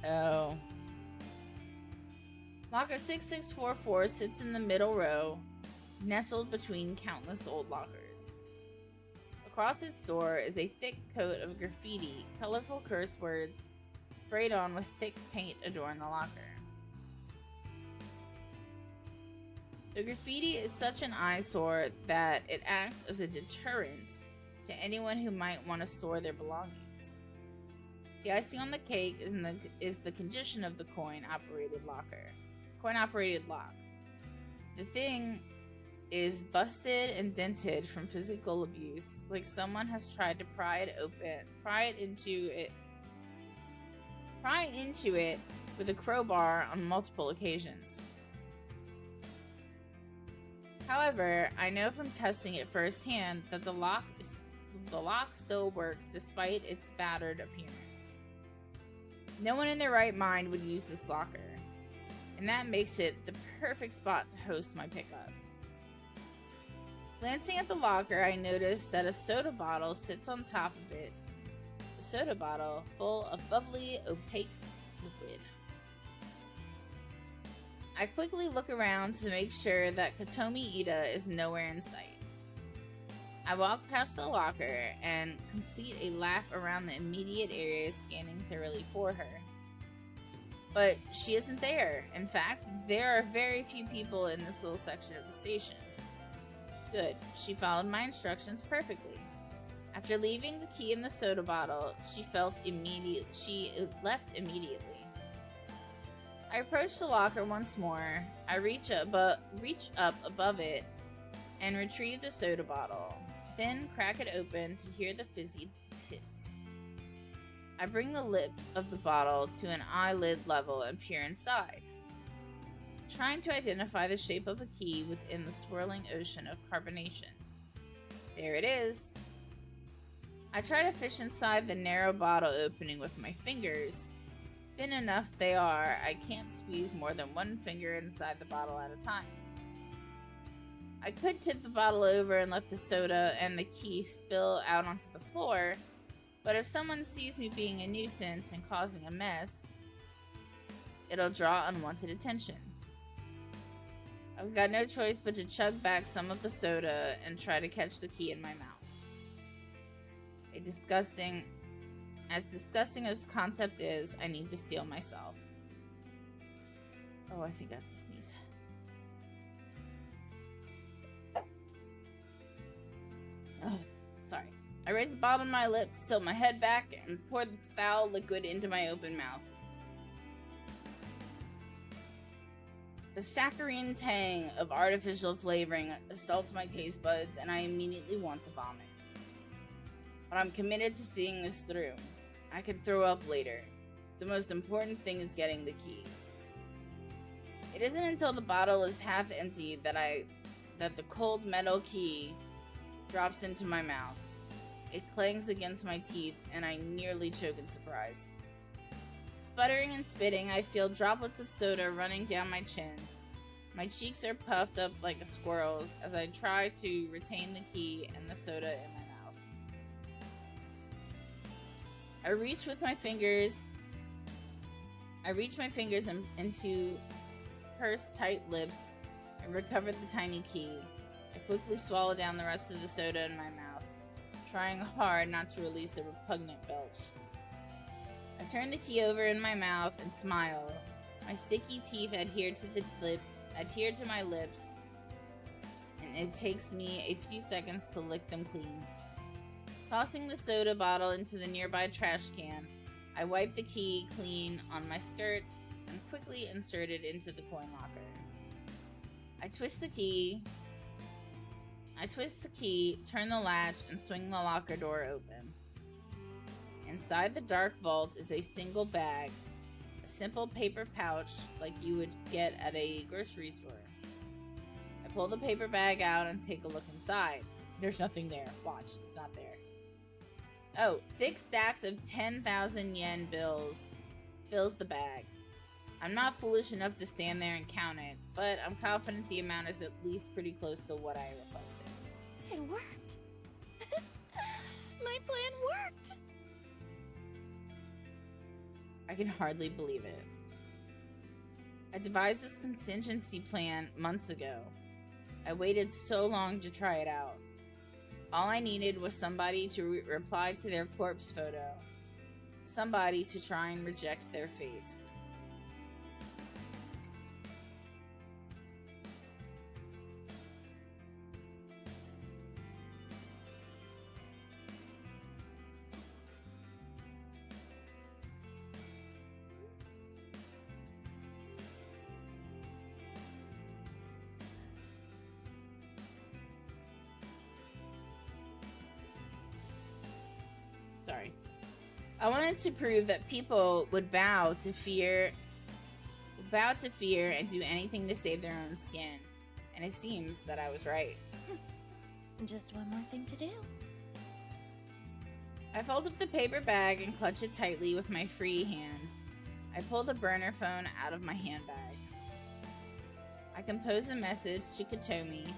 Oh. Locker 6644 sits in the middle row, nestled between countless old lockers. Across its door is a thick coat of graffiti, colorful curse words sprayed on with thick paint adorn the locker. The graffiti is such an eyesore that it acts as a deterrent to anyone who might want to store their belongings. The icing on the cake is the condition of the coin-operated lock. The thing is busted and dented from physical abuse, like someone has tried to pry into it with a crowbar on multiple occasions. However, I know from testing it firsthand that the lock still works despite its battered appearance. No one in their right mind would use this locker, and that makes it the perfect spot to host my pickup. Glancing at the locker, I notice that a soda bottle sits on top of it. A soda bottle full of bubbly, opaque liquid. I quickly look around to make sure that Kotomi Ida is nowhere in sight. I walk past the locker and complete a lap around the immediate area, scanning thoroughly for her. But she isn't there. In fact, there are very few people in this little section of the station. Good. She followed my instructions perfectly. After leaving the key in the soda bottle, she left immediately. I approach the locker once more. I reach up above it and retrieve the soda bottle, then crack it open to hear the fizzy hiss. I bring the lip of the bottle to an eyelid level and peer inside, trying to identify the shape of a key within the swirling ocean of carbonation. There it is. I try to fish inside the narrow bottle opening with my fingers. Thin enough they are, I can't squeeze more than one finger inside the bottle at a time. I could tip the bottle over and let the soda and the key spill out onto the floor, but if someone sees me being a nuisance and causing a mess, it'll draw unwanted attention. I've got no choice but to chug back some of the soda and try to catch the key in my mouth. As disgusting as the concept is, I need to steel myself. Oh, I think I have to sneeze. Oh, sorry. I raise the bottom of my lips, tilt my head back, and pour the foul liquid into my open mouth. The saccharine tang of artificial flavoring assaults my taste buds, and I immediately want to vomit. But I'm committed to seeing this through. I can throw up later. The most important thing is getting the key. It isn't until the bottle is half empty that the cold metal key drops into my mouth. It clangs against my teeth, and I nearly choke in surprise. Sputtering and spitting, I feel droplets of soda running down my chin. My cheeks are puffed up like a squirrel's as I try to retain the key and the soda in my mouth. I reach my fingers into pursed tight lips and recover the tiny key. I quickly swallow down the rest of the soda in my mouth, trying hard not to release a repugnant belch. I turn the key over in my mouth and smile. My sticky teeth adhere to my lips, and it takes me a few seconds to lick them clean. Tossing the soda bottle into the nearby trash can, I wipe the key clean on my skirt and quickly insert it into the coin locker. I twist the key, turn the latch, and swing the locker door open. Inside the dark vault is a single bag, a simple paper pouch like you would get at a grocery store. I pull the paper bag out and take a look inside. There's nothing there. Watch, it's not there. Oh, thick stacks of 10,000 yen bills fills the bag. I'm not foolish enough to stand there and count it, but I'm confident the amount is at least pretty close to what I requested. It worked. My plan worked. I can hardly believe it. I devised this contingency plan months ago. I waited so long to try it out. All I needed was somebody to reply to their corpse photo. Somebody to try and reject their fate. Sorry. I wanted to prove that people would bow to fear and do anything to save their own skin. And it seems that I was right. Just one more thing to do. I fold up the paper bag and clutch it tightly with my free hand. I pull the burner phone out of my handbag. I compose a message to Katomi,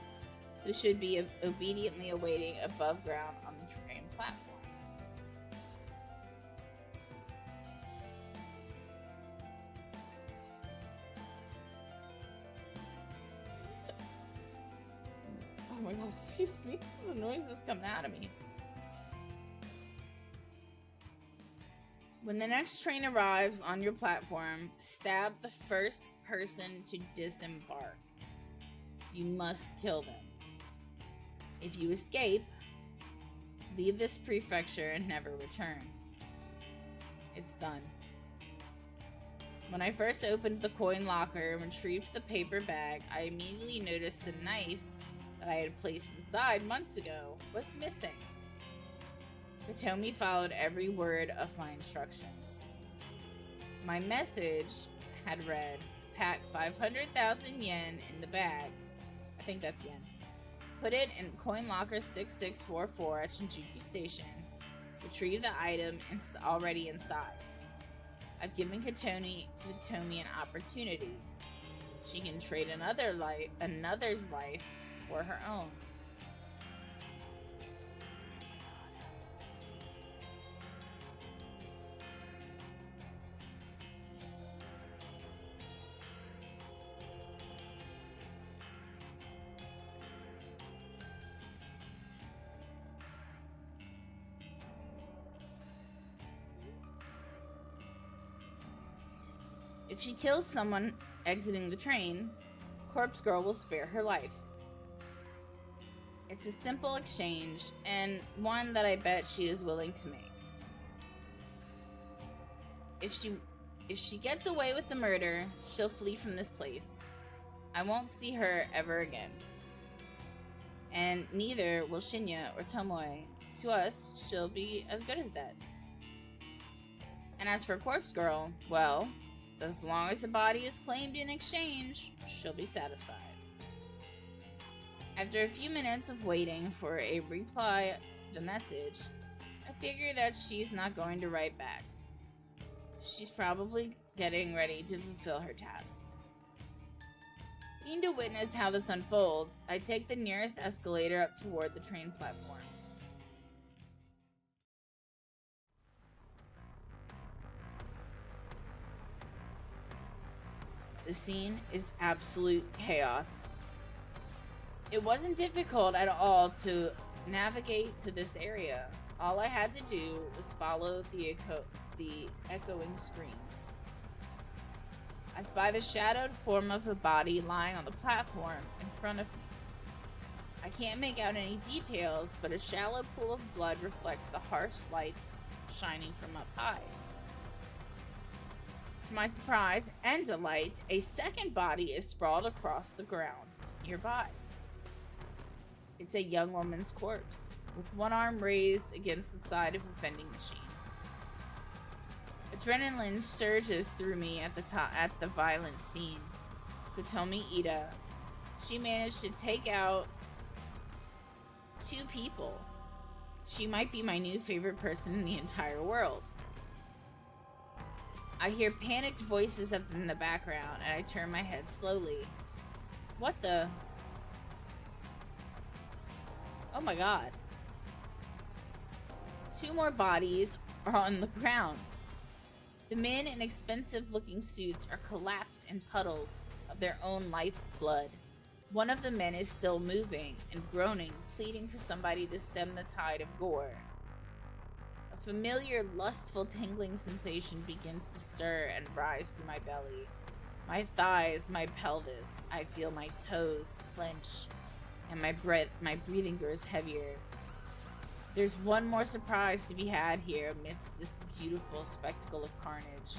who should be obediently awaiting above ground on the train platform. Oh my god, excuse me. The noise is coming out of me. When the next train arrives on your platform, stab the first person to disembark. You must kill them. If you escape, leave this prefecture and never return. It's done. When I first opened the coin locker and retrieved the paper bag, I immediately noticed the knife that I had placed inside months ago was missing. Hitomi followed every word of my instructions. My message had read, pack 500,000 yen in the bag. I think that's yen. Put it in coin locker 6644 at Shinjuku Station. Retrieve the item already inside. I've given Hitomi an opportunity. She can trade another's life for her own. If she kills someone exiting the train, Corpse Girl will spare her life. It's a simple exchange, and one that I bet she is willing to make. If she gets away with the murder, she'll flee from this place. I won't see her ever again. And neither will Shinya or Tomoe. To us, she'll be as good as dead. And as for Corpse Girl, well, as long as the body is claimed in exchange, she'll be satisfied. After a few minutes of waiting for a reply to the message, I figure that she's not going to write back. She's probably getting ready to fulfill her task. Keen to witness how this unfolds, I take the nearest escalator up toward the train platform. The scene is absolute chaos. It wasn't difficult at all to navigate to this area. All I had to do was follow the echoing screams. I spy the shadowed form of a body lying on the platform in front of me. I can't make out any details, but a shallow pool of blood reflects the harsh lights shining from up high. To my surprise and delight, a second body is sprawled across the ground nearby. It's a young woman's corpse, with one arm raised against the side of a vending machine. Adrenaline surges through me at the violent scene. Kotomi Ida. She managed to take out 2 people. She might be my new favorite person in the entire world. I hear panicked voices in the background, and I turn my head slowly. What the? Oh my god. 2 more bodies are on the ground. The men in expensive-looking suits are collapsed in puddles of their own lifeblood. One of the men is still moving and groaning, pleading for somebody to stem the tide of gore. A familiar, lustful, tingling sensation begins to stir and rise through my belly. My thighs, my pelvis. I feel my toes clench, and my breathing grows heavier. There's one more surprise to be had here amidst this beautiful spectacle of carnage.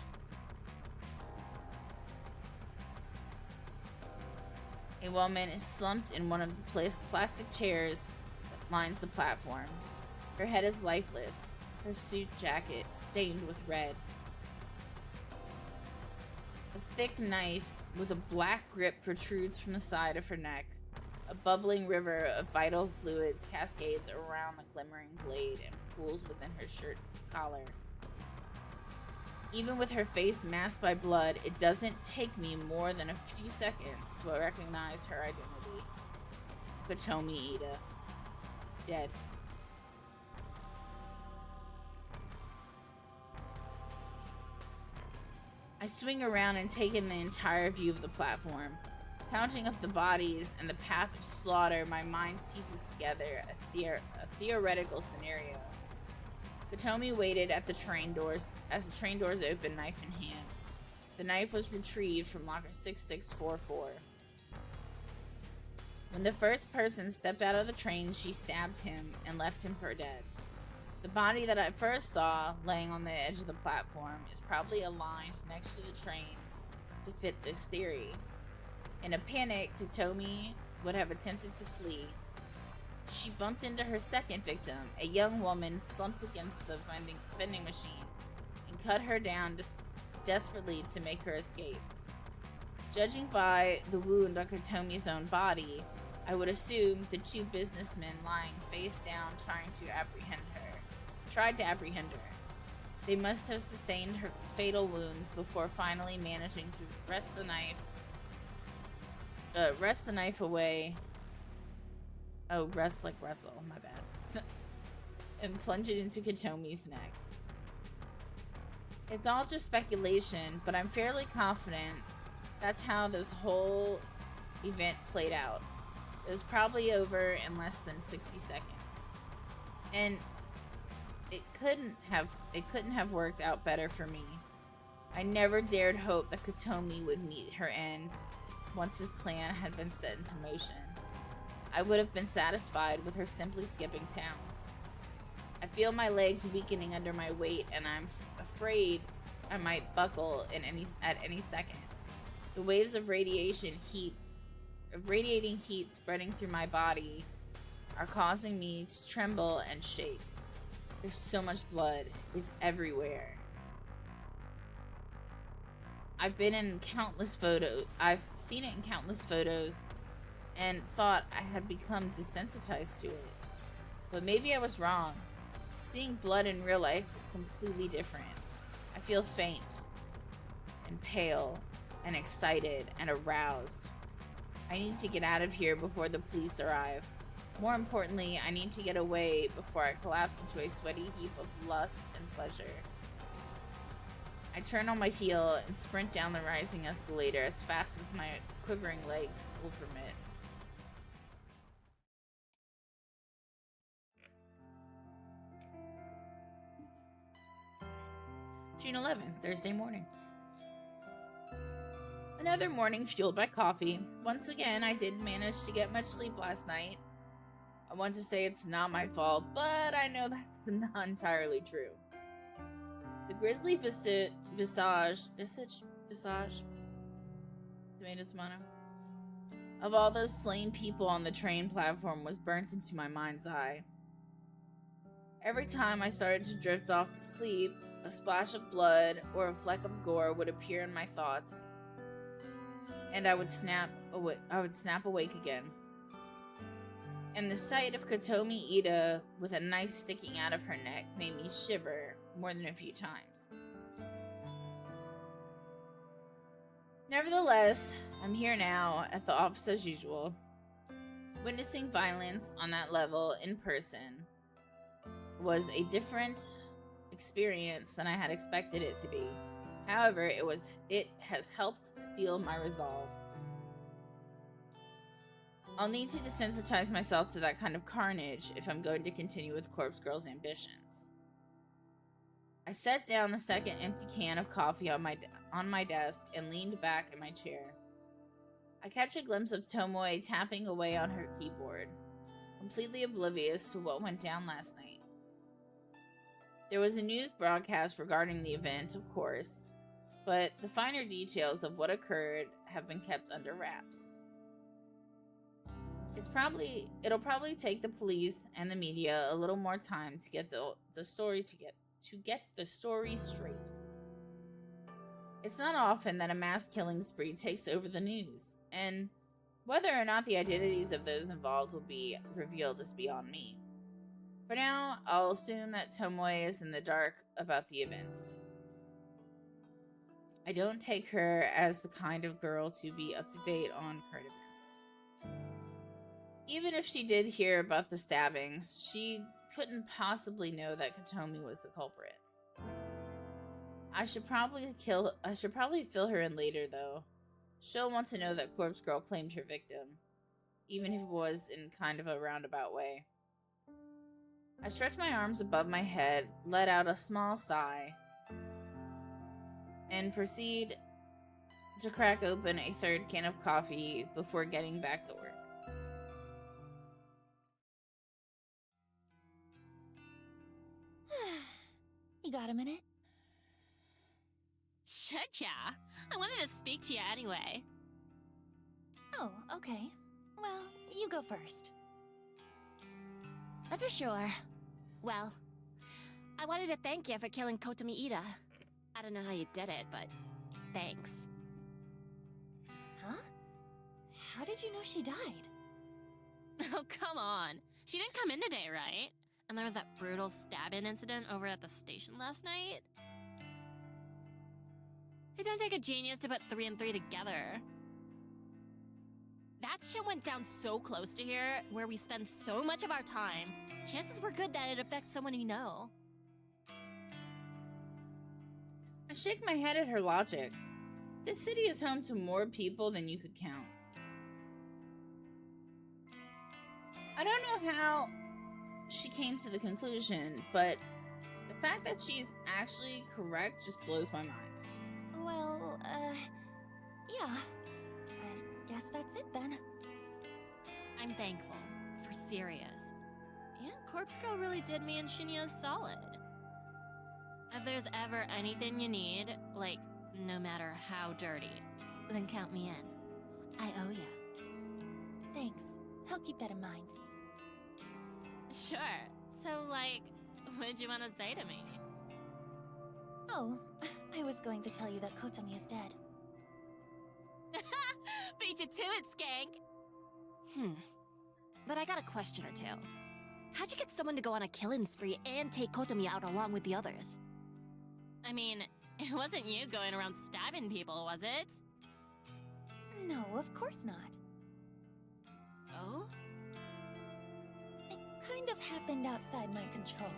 A woman is slumped in one of the plastic chairs that lines the platform. Her head is lifeless, her suit jacket stained with red. A thick knife with a black grip protrudes from the side of her neck. A bubbling river of vital fluid cascades around the glimmering blade and pools within her shirt collar. Even with her face masked by blood, it doesn't take me more than a few seconds to recognize her identity. Kotomi Ida. Dead. I swing around and take in the entire view of the platform. Counting up the bodies and the path of slaughter, my mind pieces together a theoretical scenario. Kotomi waited at the train doors as the train doors opened, knife in hand. The knife was retrieved from locker 6644. When the first person stepped out of the train, she stabbed him and left him for dead. The body that I first saw laying on the edge of the platform is probably aligned next to the train to fit this theory. In a panic, Katomi would have attempted to flee. She bumped into her second victim, a young woman slumped against the vending machine, and cut her down desperately to make her escape. Judging by the wound on Katomi's own body, I would assume the two businessmen lying face down tried to apprehend her. They must have sustained her fatal wounds before finally managing to wrest the knife away. Oh, wrest like wrestle, my bad. And plunge it into Katomi's neck. It's all just speculation, but I'm fairly confident that's how this whole event played out. It was probably over in less than 60 seconds. And it couldn't have worked out better for me. I never dared hope that Katomi would meet her end once his plan had been set into motion. I would have been satisfied with her simply skipping town. I feel my legs weakening under my weight, and I'm afraid I might buckle at any second. The waves of radiating heat spreading through my body are causing me to tremble and shake. There's so much blood. It's everywhere. I've seen it in countless photos and thought I had become desensitized to it. But maybe I was wrong. Seeing blood in real life is completely different. I feel faint and pale and excited and aroused. I need to get out of here before the police arrive. More importantly, I need to get away before I collapse into a sweaty heap of lust and pleasure. I turn on my heel and sprint down the rising escalator as fast as my quivering legs will permit. June 11th, Thursday morning. Another morning fueled by coffee. Once again, I didn't manage to get much sleep last night. I want to say it's not my fault, but I know that's not entirely true. The grisly visage, tomato, of all those slain people on the train platform was burnt into my mind's eye. Every time I started to drift off to sleep, a splash of blood or a fleck of gore would appear in my thoughts, and I would snap awake again. And the sight of Katomi Ida with a knife sticking out of her neck made me shiver more than a few times. Nevertheless, I'm here now at the office as usual. Witnessing violence on that level in person was a different experience than I had expected it to be. However, it has helped steel my resolve. I'll need to desensitize myself to that kind of carnage if I'm going to continue with Corpse Girl's ambitions. I set down the second empty can of coffee on my desk and leaned back in my chair. I catch a glimpse of Tomoe tapping away on her keyboard, completely oblivious to what went down last night. There was a news broadcast regarding the event, of course, but the finer details of what occurred have been kept under wraps. It'll probably take the police and the media a little more time to get the story straight. It's not often that a mass killing spree takes over the news, and whether or not the identities of those involved will be revealed is beyond me. For now, I'll assume that Tomoe is in the dark about the events. I don't take her as the kind of girl to be up to date on current events. Even if she did hear about the stabbings, she couldn't possibly know that Katomi was the culprit. I should probably fill her in later, though. She'll want to know that Corpse Girl claimed her victim, even if it was in kind of a roundabout way. I stretch my arms above my head, let out a small sigh, and proceed to crack open a third can of coffee before getting back to work. You got a minute? Shit, yeah. I wanted to speak to you anyway. Oh, okay. Well, you go first. For sure. Well, I wanted to thank you for killing Kotomi Ida. I don't know how you did it, but thanks. Huh? How did you know she died? Oh, come on. She didn't come in today, right? And there was that brutal stabbing incident over at the station last night. It don't take a genius to put 3 and 3 together. That shit went down so close to here, where we spend so much of our time. Chances were good that it affects someone you know. I shake my head at her logic. This city is home to more people than you could count. I don't know how she came to the conclusion, but the fact that she's actually correct just blows my mind. Well, yeah. I guess that's it then. I'm thankful. For serious. And Corpse Girl really did me and Shinya solid. If there's ever anything you need, like, no matter how dirty, then count me in. I owe ya. Thanks. I'll keep that in mind. Sure. So, like, what'd you want to say to me? Oh, I was going to tell you that Kotomi is dead. Beat you to it, skank! But I got a question or two. How'd you get someone to go on a killing spree and take Kotomi out along with the others? I mean, it wasn't you going around stabbing people, was it? No, of course not. Oh? It kind of happened outside my control.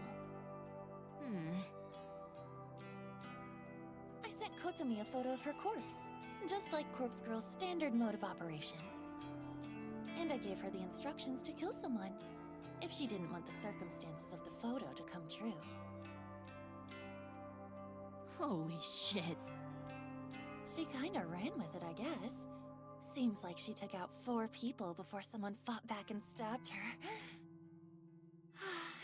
I sent Kotomi a photo of her corpse, just like Corpse Girl's standard mode of operation. And I gave her the instructions to kill someone, if she didn't want the circumstances of the photo to come true. Holy shit. She kinda ran with it, I guess. Seems like she took out 4 people before someone fought back and stabbed her.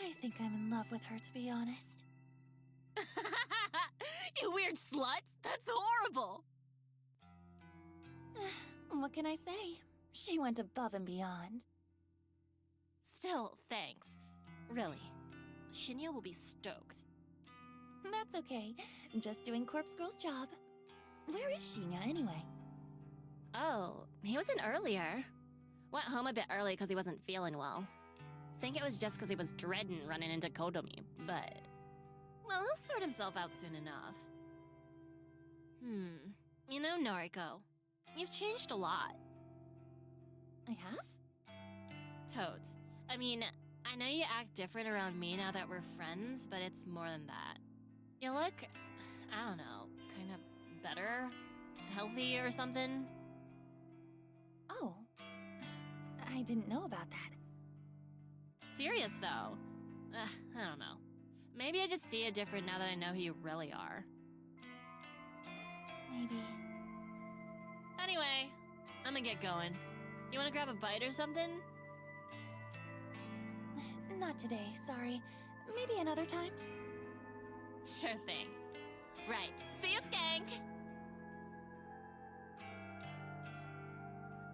I think I'm in love with her, to be honest. You weird slut! That's horrible! What can I say? She went above and beyond. Still, thanks. Really. Shinya will be stoked. That's okay. I'm just doing Corpse Girl's job. Where is Shinya, anyway? Oh, he was in earlier. Went home a bit early because he wasn't feeling well. Think it was just because he was dreading running into Kotomi, but... well, he'll sort himself out soon enough. You know, Noriko, you've changed a lot. I have? Toads. I mean, I know you act different around me now that we're friends, but it's more than that. You look, I don't know, kind of better? Healthy or something? Oh. I didn't know about that. Serious, though. I don't know. Maybe I just see it different now that I know who you really are. Maybe. Anyway, I'm gonna get going. You wanna grab a bite or something? Not today, sorry. Maybe another time? Sure thing. Right. See you, skank!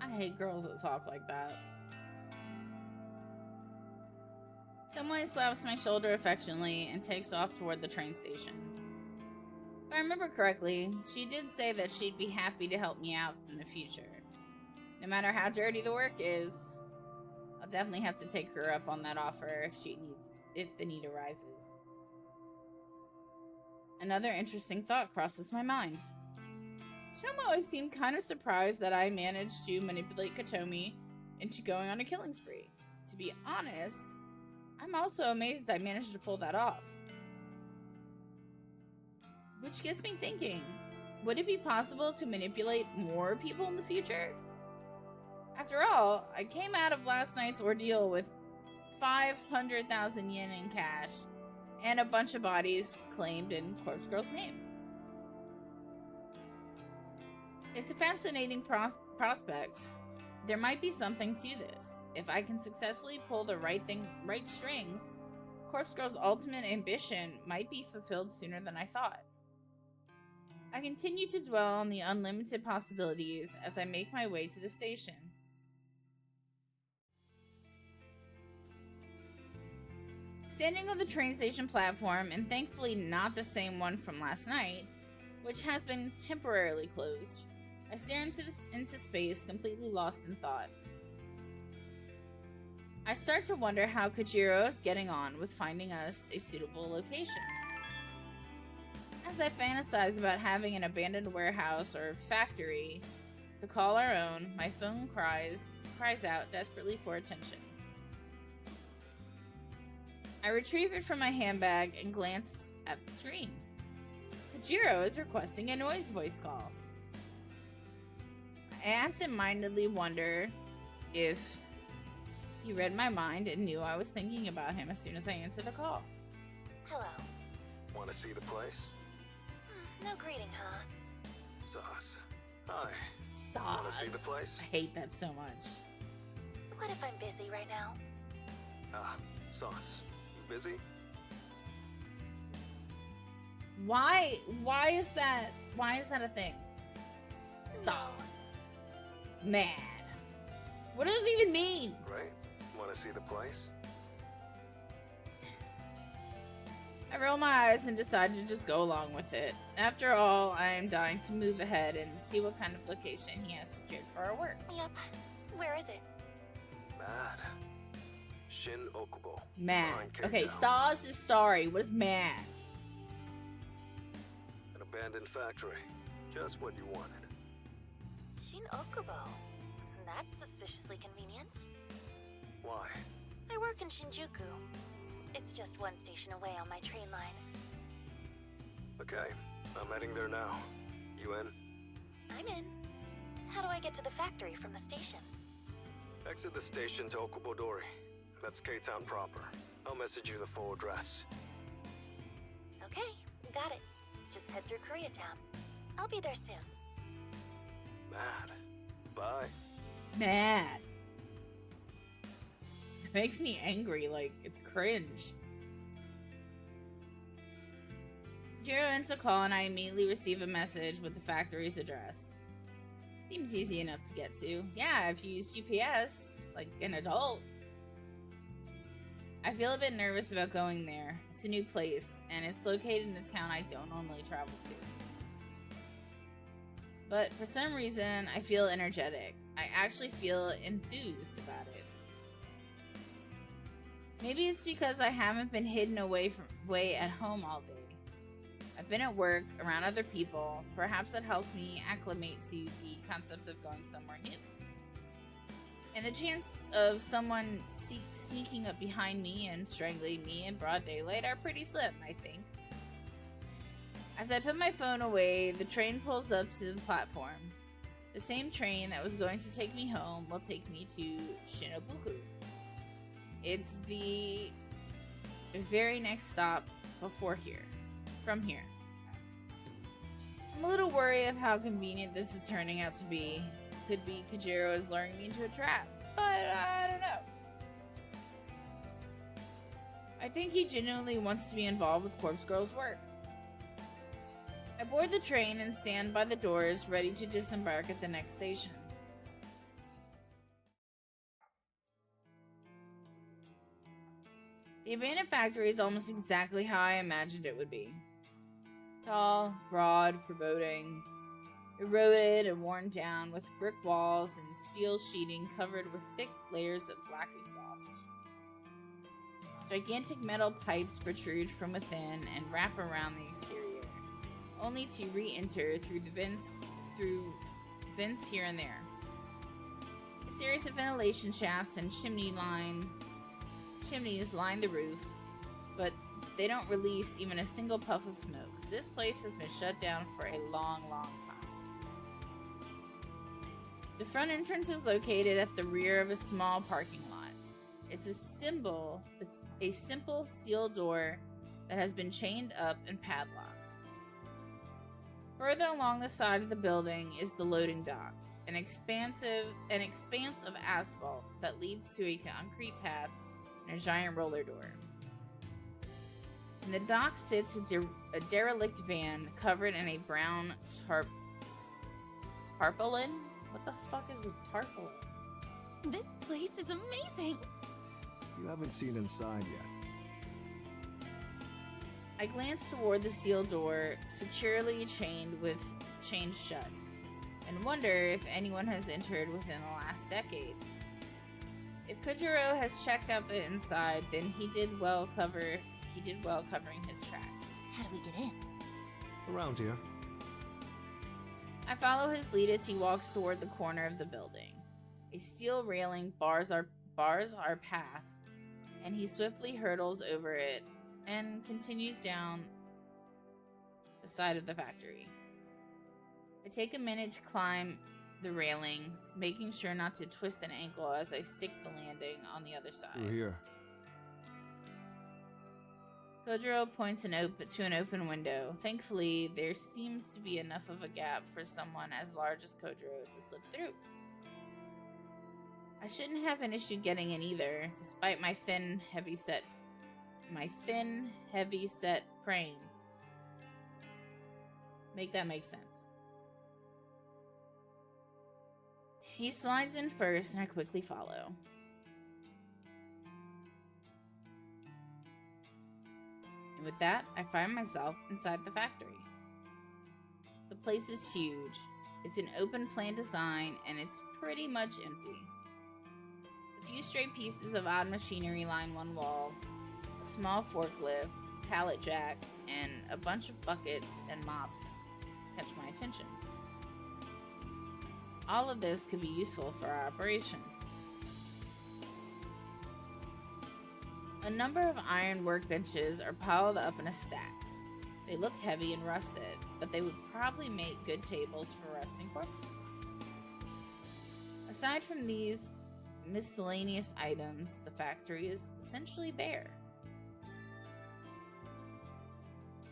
I hate girls that talk like that. Someone slaps my shoulder affectionately and takes off toward the train station. If I remember correctly, she did say that she'd be happy to help me out in the future. No matter how dirty the work is, I'll definitely have to take her up on that offer if the need arises. Another interesting thought crosses my mind. Chomo always seemed kind of surprised that I managed to manipulate Kotomi into going on a killing spree. To be honest, I'm also amazed I managed to pull that off. Which gets me thinking, would it be possible to manipulate more people in the future? After all, I came out of last night's ordeal with 500,000 yen in cash and a bunch of bodies claimed in Corpse Girl's name. It's a fascinating prospect. There might be something to this. If I can successfully pull the right strings, Corpse Girl's ultimate ambition might be fulfilled sooner than I thought. I continue to dwell on the unlimited possibilities as I make my way to the station. Standing on the train station platform, and thankfully not the same one from last night, which has been temporarily closed, I stare into space, completely lost in thought. I start to wonder how Kojiro is getting on with finding us a suitable location. As I fantasize about having an abandoned warehouse or factory to call our own, my phone cries out desperately for attention. I retrieve it from my handbag and glance at the screen. Kojiro is requesting a noise voice call. I absent-mindedly wonder if he read my mind and knew I was thinking about him as soon as I answered the call. Hello. Want to see the place? No greeting, huh? Sauce. Hi. Sauce. Want to see the place? I hate that so much. What if I'm busy right now? Sauce. You busy? Why is that a thing? Sauce. Mad. What does it even mean? Right? Want to see the place? I roll my eyes and decide to just go along with it. After all, I am dying to move ahead and see what kind of location he has secured for our work. Yep. Where is it? Mad. Shin Okubo. Mad. Behind Okay, K-Town. Saz is sorry. What is mad? An abandoned factory. Just what you wanted. Shin Okubo. That's suspiciously convenient. Why? I work in Shinjuku. It's just one station away on my train line. Okay, I'm heading there now. You in? I'm in. How do I get to the factory from the station? Exit the station to Okubodori. That's K-Town proper. I'll message you the full address. Okay, got it. Just head through Koreatown. I'll be there soon. Mad. Bye. Mad. It makes me angry, like, it's cringe. Jiro ends the call and I immediately receive a message with the factory's address. Seems easy enough to get to. Yeah, if you use GPS, like an adult. I feel a bit nervous about going there. It's a new place, and it's located in a town I don't normally travel to. But for some reason, I feel energetic. I actually feel enthused about it. Maybe it's because I haven't been hidden away at home all day. I've been at work, around other people. Perhaps that helps me acclimate to the concept of going somewhere new. And the chance of someone sneaking up behind me and strangling me in broad daylight are pretty slim, I think. As I put my phone away, the train pulls up to the platform. The same train that was going to take me home will take me to Shinobuku. It's the very next stop from here. I'm a little worried of how convenient this is turning out to be. Could be Kojiro is luring me into a trap, but I don't know. I think he genuinely wants to be involved with Corpse Girl's work. I board the train and stand by the doors, ready to disembark at the next station. The abandoned factory is almost exactly how I imagined it would be. Tall, broad, foreboding, eroded and worn down with brick walls and steel sheeting covered with thick layers of black exhaust. Gigantic metal pipes protrude from within and wrap around the exterior, only to re-enter through vents here and there. A series of ventilation shafts and chimneys line the roof, but they don't release even a single puff of smoke. This place has been shut down for a long, long time. The front entrance is located at the rear of a small parking lot. It's a simple steel door that has been chained up and padlocked. Further along the side of the building is the loading dock, an expanse of asphalt that leads to a concrete path and a giant roller door. In the dock sits a derelict van covered in a brown tarpaulin? What the fuck is a tarpaulin? This place is amazing! You haven't seen inside yet. I glance toward the steel door, securely chained shut, and wonder if anyone has entered within the last decade. If Kojiro has checked out the inside, then he did well covering his tracks. How do we get in? Around here. I follow his lead as he walks toward the corner of the building. A steel railing bars our path, and he swiftly hurdles over it and continues down the side of the factory. I take a minute to climb the railings, making sure not to twist an ankle as I stick the landing on the other side. Through here. Kojiro points to an open window. Thankfully, there seems to be enough of a gap for someone as large as Kojiro to slip through. I shouldn't have an issue getting in either, despite my thin, heavy-set frame. Make that make sense. He slides in first, and I quickly follow. And with that, I find myself inside the factory. The place is huge. It's an open plan design, and it's pretty much empty. A few stray pieces of odd machinery line one wall, a small forklift, pallet jack, and a bunch of buckets and mops catch my attention. All of this could be useful for our operation. A number of iron workbenches are piled up in a stack. They look heavy and rusted, but they would probably make good tables for resting corpses. Aside from these miscellaneous items, the factory is essentially bare.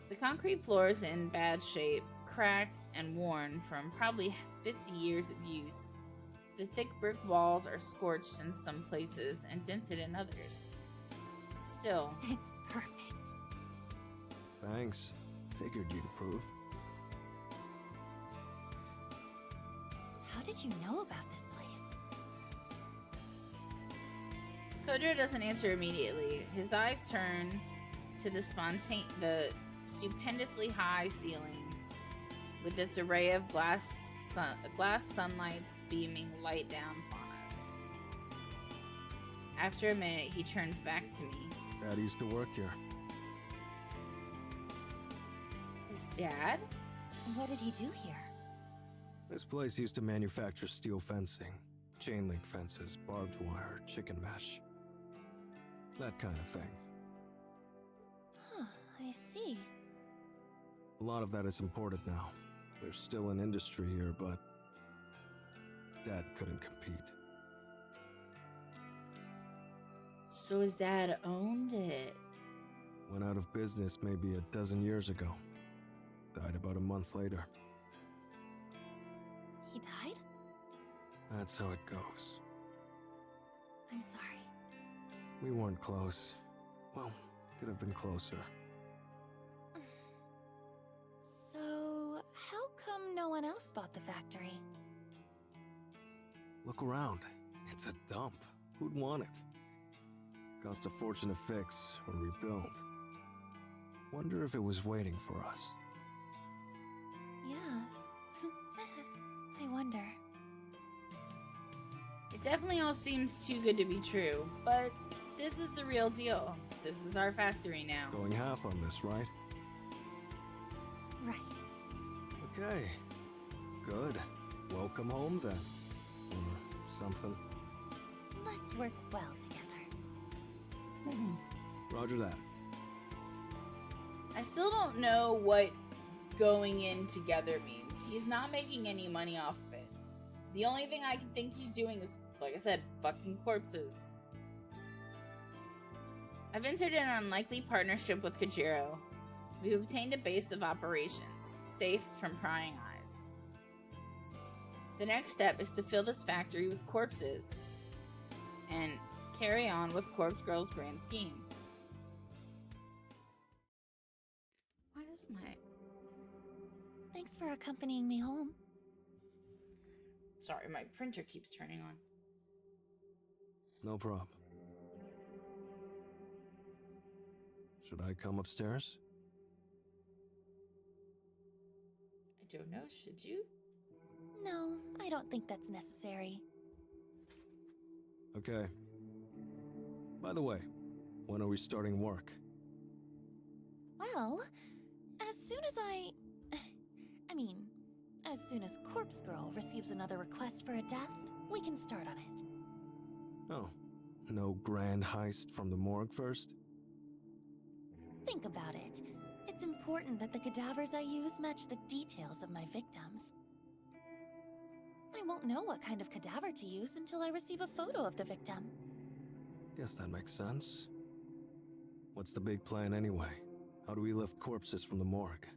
The concrete floor is in bad shape, cracked and worn from probably 50 years of use. The thick brick walls are scorched in some places and dented in others. Still, it's perfect. Thanks. Figured you'd approve. How did you know about this place? Kojiro doesn't answer immediately. His eyes turn to the stupendously high ceiling with its array of glass sunlights beaming light down upon us. After a minute, he turns back to me. Dad used to work here. His dad? What did he do here? This place used to manufacture steel fencing, chain link fences, barbed wire, chicken mesh. That kind of thing. Huh, I see. A lot of that is imported now. There's still an industry here, but Dad couldn't compete. So his dad owned it. Went out of business maybe a dozen years ago. Died about a month later. He died? That's how it goes. I'm sorry. We weren't close. Well, could have been closer. So, how come no one else bought the factory? Look around. It's a dump. Who'd want it? Cost a fortune to fix or rebuild. Wonder if it was waiting for us. Yeah. I wonder. It definitely all seems too good to be true, but this is the real deal. This is our factory now. Going half on this, right? Right. Okay. Good. Welcome home then. Or something. Let's work well together. Roger that. I still don't know what going in together means. He's not making any money off of it. The only thing I can think he's doing is, like I said, fucking corpses. I've entered an unlikely partnership with Kojiro. We've obtained a base of operations, safe from prying eyes. The next step is to fill this factory with corpses and carry on with Corpse Girl's grand scheme. is my... Thanks for accompanying me home. Sorry, my printer keeps turning on. No problem. Should I come upstairs? I don't know, should you? No, I don't think that's necessary. Okay. By the way, when are we starting work? Well, as soon as as soon as Corpse Girl receives another request for a death, we can start on it. Oh, no grand heist from the morgue first? Think about it. It's important that the cadavers I use match the details of my victims. I won't know what kind of cadaver to use until I receive a photo of the victim. Guess that makes sense. What's the big plan anyway? How do we lift corpses from the morgue?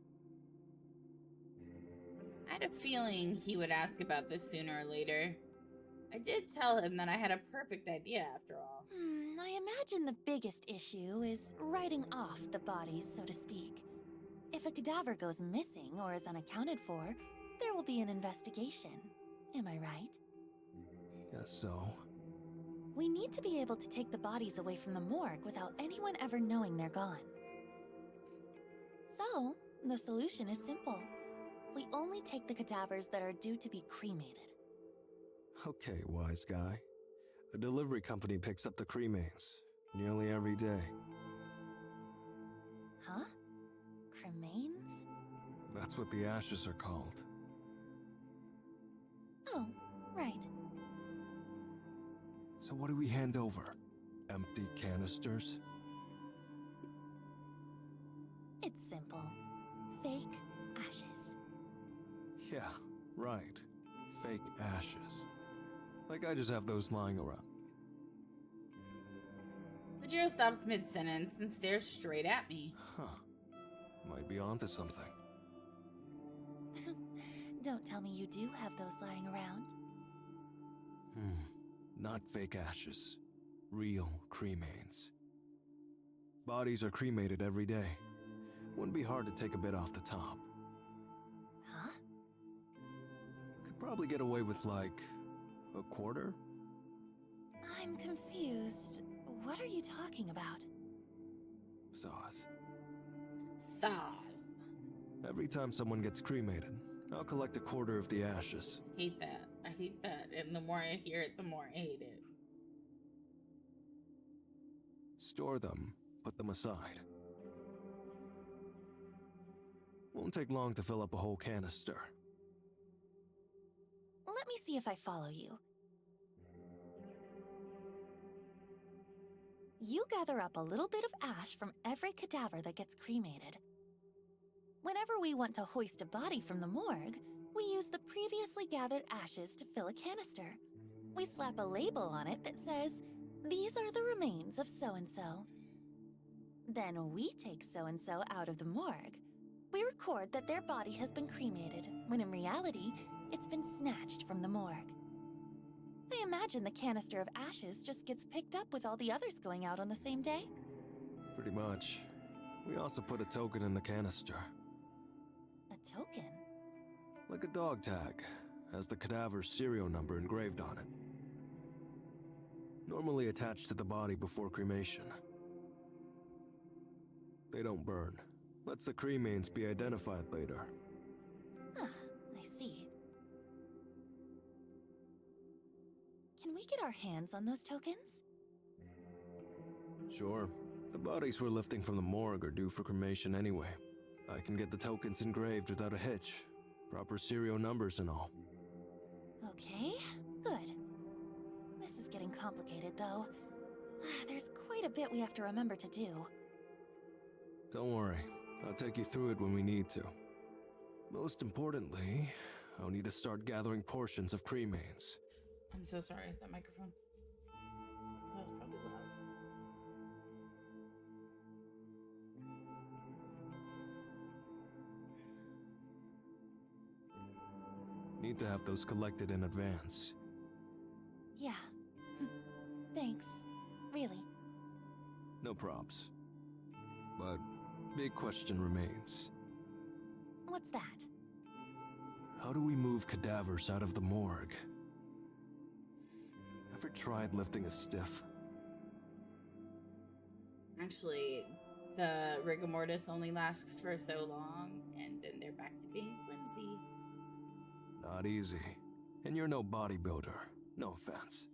I had a feeling he would ask about this sooner or later. I did tell him that I had a perfect idea after all. I imagine the biggest issue is writing off the bodies, so to speak. If a cadaver goes missing or is unaccounted for, there will be an investigation. Am I right? Guess so. We need to be able to take the bodies away from the morgue without anyone ever knowing they're gone. So, the solution is simple. We only take the cadavers that are due to be cremated. Okay, wise guy. A delivery company picks up the cremains nearly every day. Huh? Cremains? That's what the ashes are called. Oh, right. So what do we hand over? Empty canisters? It's simple. Fake ashes. Yeah, right. Fake ashes. Like I just have those lying around. Tajiro stops mid-sentence and stares straight at me. Huh. Might be onto something. Don't tell me you do have those lying around. Not fake ashes. Real cremains. Bodies are cremated every day. Wouldn't be hard to take a bit off the top. Huh? Could probably get away with, like, a quarter? I'm confused. What are you talking about? Saws. Saws. Every time someone gets cremated, I'll collect a quarter of the ashes. Hate that. I hate that. And the more I hear it, the more I hate it. Store them, put them aside. Won't take long to fill up a whole canister. Let me see if I follow you. You gather up a little bit of ash from every cadaver that gets cremated. Whenever we want to hoist a body from the morgue, we use the previously gathered ashes to fill a canister. We slap a label on it that says, "These are the remains of so-and-so." Then we take so-and-so out of the morgue. We record that their body has been cremated, when in reality, it's been snatched from the morgue. I imagine the canister of ashes just gets picked up with all the others going out on the same day. Pretty much. We also put a token in the canister. A token? Like a dog tag. Has the cadaver's serial number engraved on it. Normally attached to the body before cremation. They don't burn. Lets the cremains be identified later. Ah, I see. Can we get our hands on those tokens? Sure. The bodies we're lifting from the morgue are due for cremation anyway. I can get the tokens engraved without a hitch. Proper serial numbers and all. Okay, good. This is getting complicated, though. There's quite a bit we have to remember to do. Don't worry. I'll take you through it when we need to. Most importantly, I'll need to start gathering portions of cremains. I'm so sorry, that microphone. That was probably loud. Need to have those collected in advance. Yeah. Thanks. Really. No props. But big question remains. What's that? How do we move cadavers out of the morgue? Ever tried lifting a stiff? Actually, the rigor mortis only lasts for so long, and then they're back to being flimsy. Not easy. And you're no bodybuilder. No offense.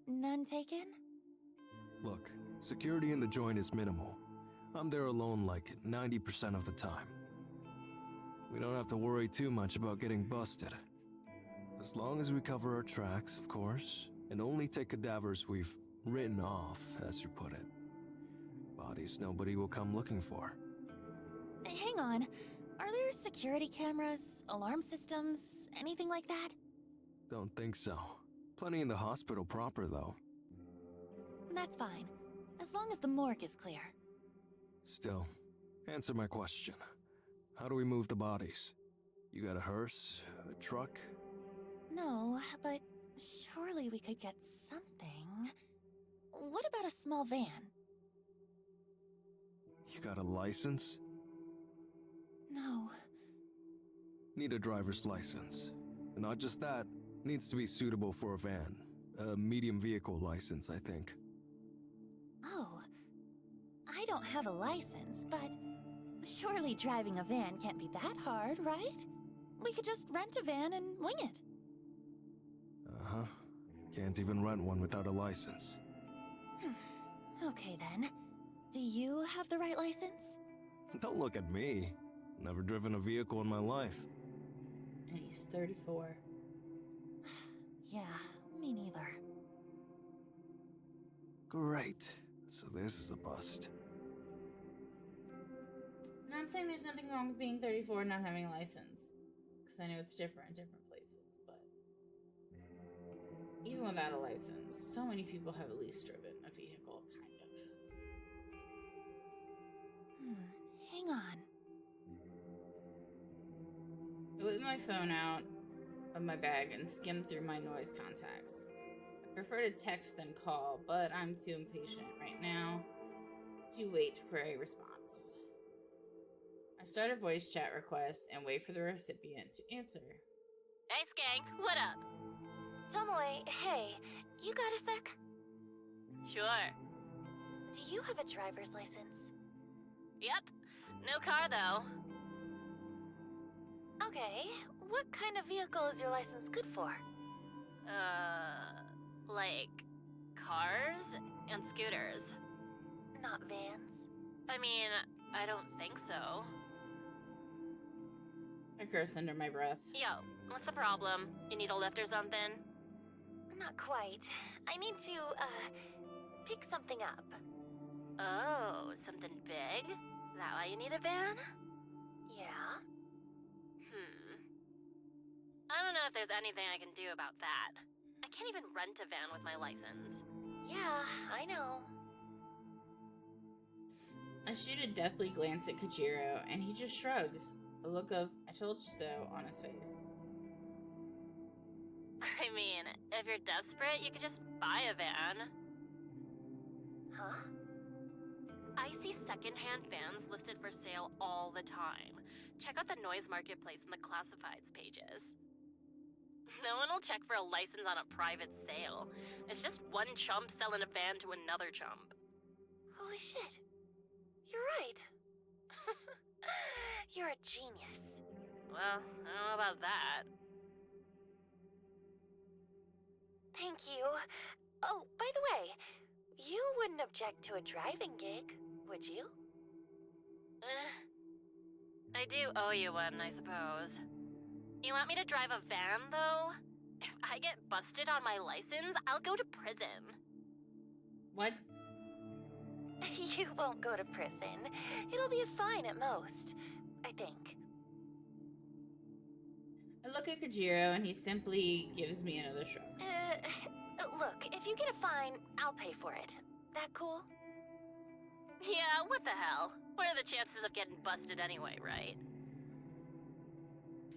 None taken? Look, security in the joint is minimal. I'm there alone like 90% of the time. We don't have to worry too much about getting busted. As long as we cover our tracks, of course, and only take cadavers we've written off, as you put it. Bodies nobody will come looking for. Hang on. Are there security cameras, alarm systems, anything like that? Don't think so. Plenty in the hospital proper, though. That's fine. As long as the morgue is clear. Still, answer my question. How do we move the bodies? You got a hearse? A truck? No, but surely we could get something. What about a small van? You got a license? No. Need a driver's license. And not just that, needs to be suitable for a van. A medium vehicle license, I think. Oh. I don't have a license, but surely driving a van can't be that hard, right? We could just rent a van and wing it. Uh-huh. Can't even rent one without a license. Okay then. Do you have the right license? Don't look at me. Never driven a vehicle in my life. And he's 34. Yeah, me neither. Great. So this is a bust. Not saying there's nothing wrong with being 34 and not having a license. Because I know it's different in different places, but even without a license, so many people have at least driven a vehicle, kind of. Hang on. I whipped my phone out of my bag and skimmed through my noise contacts. I prefer to text than call, but I'm too impatient right now to wait for a response. I start a voice chat request and wait for the recipient to answer. Hey, Skank, what up? Tomoe, hey, you got a sec? Sure. Do you have a driver's license? Yep. No car, though. Okay, what kind of vehicle is your license good for? Like cars and scooters. Not vans? I mean, I don't think so. I curse under my breath. Yo, what's the problem? You need a lift or something? Not quite. I need to, pick something up. Oh, something big? That why you need a van? Yeah? I don't know if there's anything I can do about that. I can't even rent a van with my license. Yeah, I know. I shoot a deathly glance at Kojiro, and he just shrugs, a look of "I told you so" on his face. I mean, if you're desperate, you could just buy a van. Huh? I see secondhand vans listed for sale all the time. Check out the noise marketplace and the classifieds pages. No one will check for a license on a private sale. It's just one chump selling a van to another chump. Holy shit. You're right. You're a genius. Well, I don't know about that. Thank you. Oh, by the way, you wouldn't object to a driving gig, would you? I do owe you one, I suppose. You want me to drive a van, though? If I get busted on my license, I'll go to prison. What? You won't go to prison. It'll be a fine at most, I think. I look at Kojiro, and he simply gives me another shrug. Look, if you get a fine, I'll pay for it. That cool? Yeah, what the hell? What are the chances of getting busted anyway, right?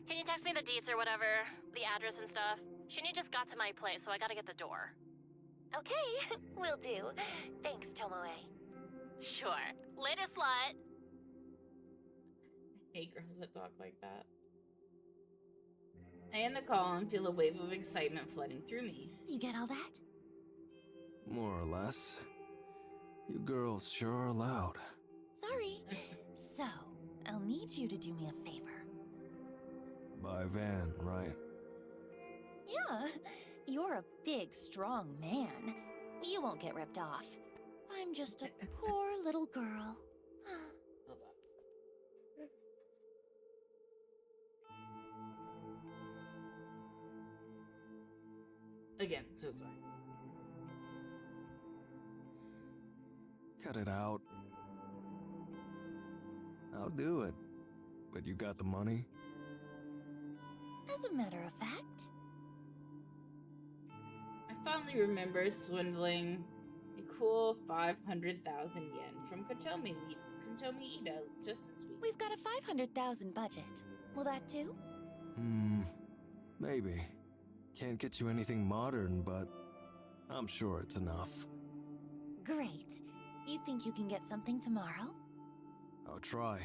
Can you text me the deets or whatever? The address and stuff? Shinya just got to my place, so I gotta get the door. Okay, will do. Thanks, Tomoe. Sure. Later, slut! hate girls that talk like that. I end the call and feel a wave of excitement flooding through me. You get all that? More or less. You girls sure are loud. Sorry. So, I'll need you to do me a favor. By van, right? Yeah, you're a big, strong man. You won't get ripped off. I'm just a poor little girl. Hold on. Again, so sorry. Cut it out. I'll do it. But you got the money? As a matter of fact, I fondly remember swindling a cool 500,000 yen from Kotomi Ida just this week. we've got a 500,000 budget. Will that do? Maybe. Can't get you anything modern, but I'm sure it's enough. Great. You think you can get something tomorrow? I'll try.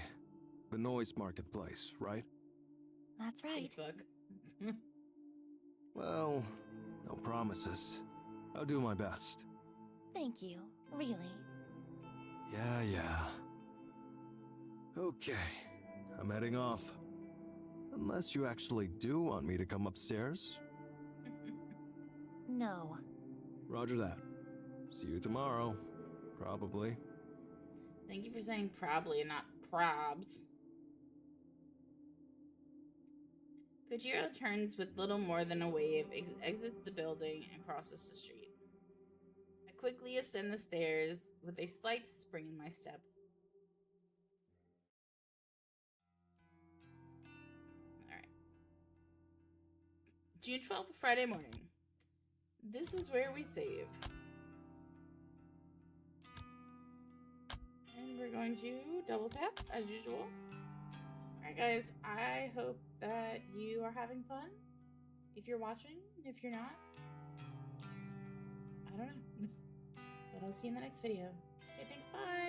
The noise marketplace, right? That's right. Facebook. Well, no promises. I'll do my best. Thank you, really. Yeah. Okay, I'm heading off. Unless you actually do want me to come upstairs. No. Roger that. See you tomorrow. Probably. Thank you for saying probably and not probs. Kojiro turns with little more than a wave, exits the building, and crosses the street. I quickly ascend the stairs with a slight spring in my step. Alright. June 12th, Friday morning. This is where we save. And we're going to double tap, as usual. Alright guys, I hope that you are having fun. If you're watching, if you're not, I don't know. But I'll see you in the next video. Okay, thanks, bye!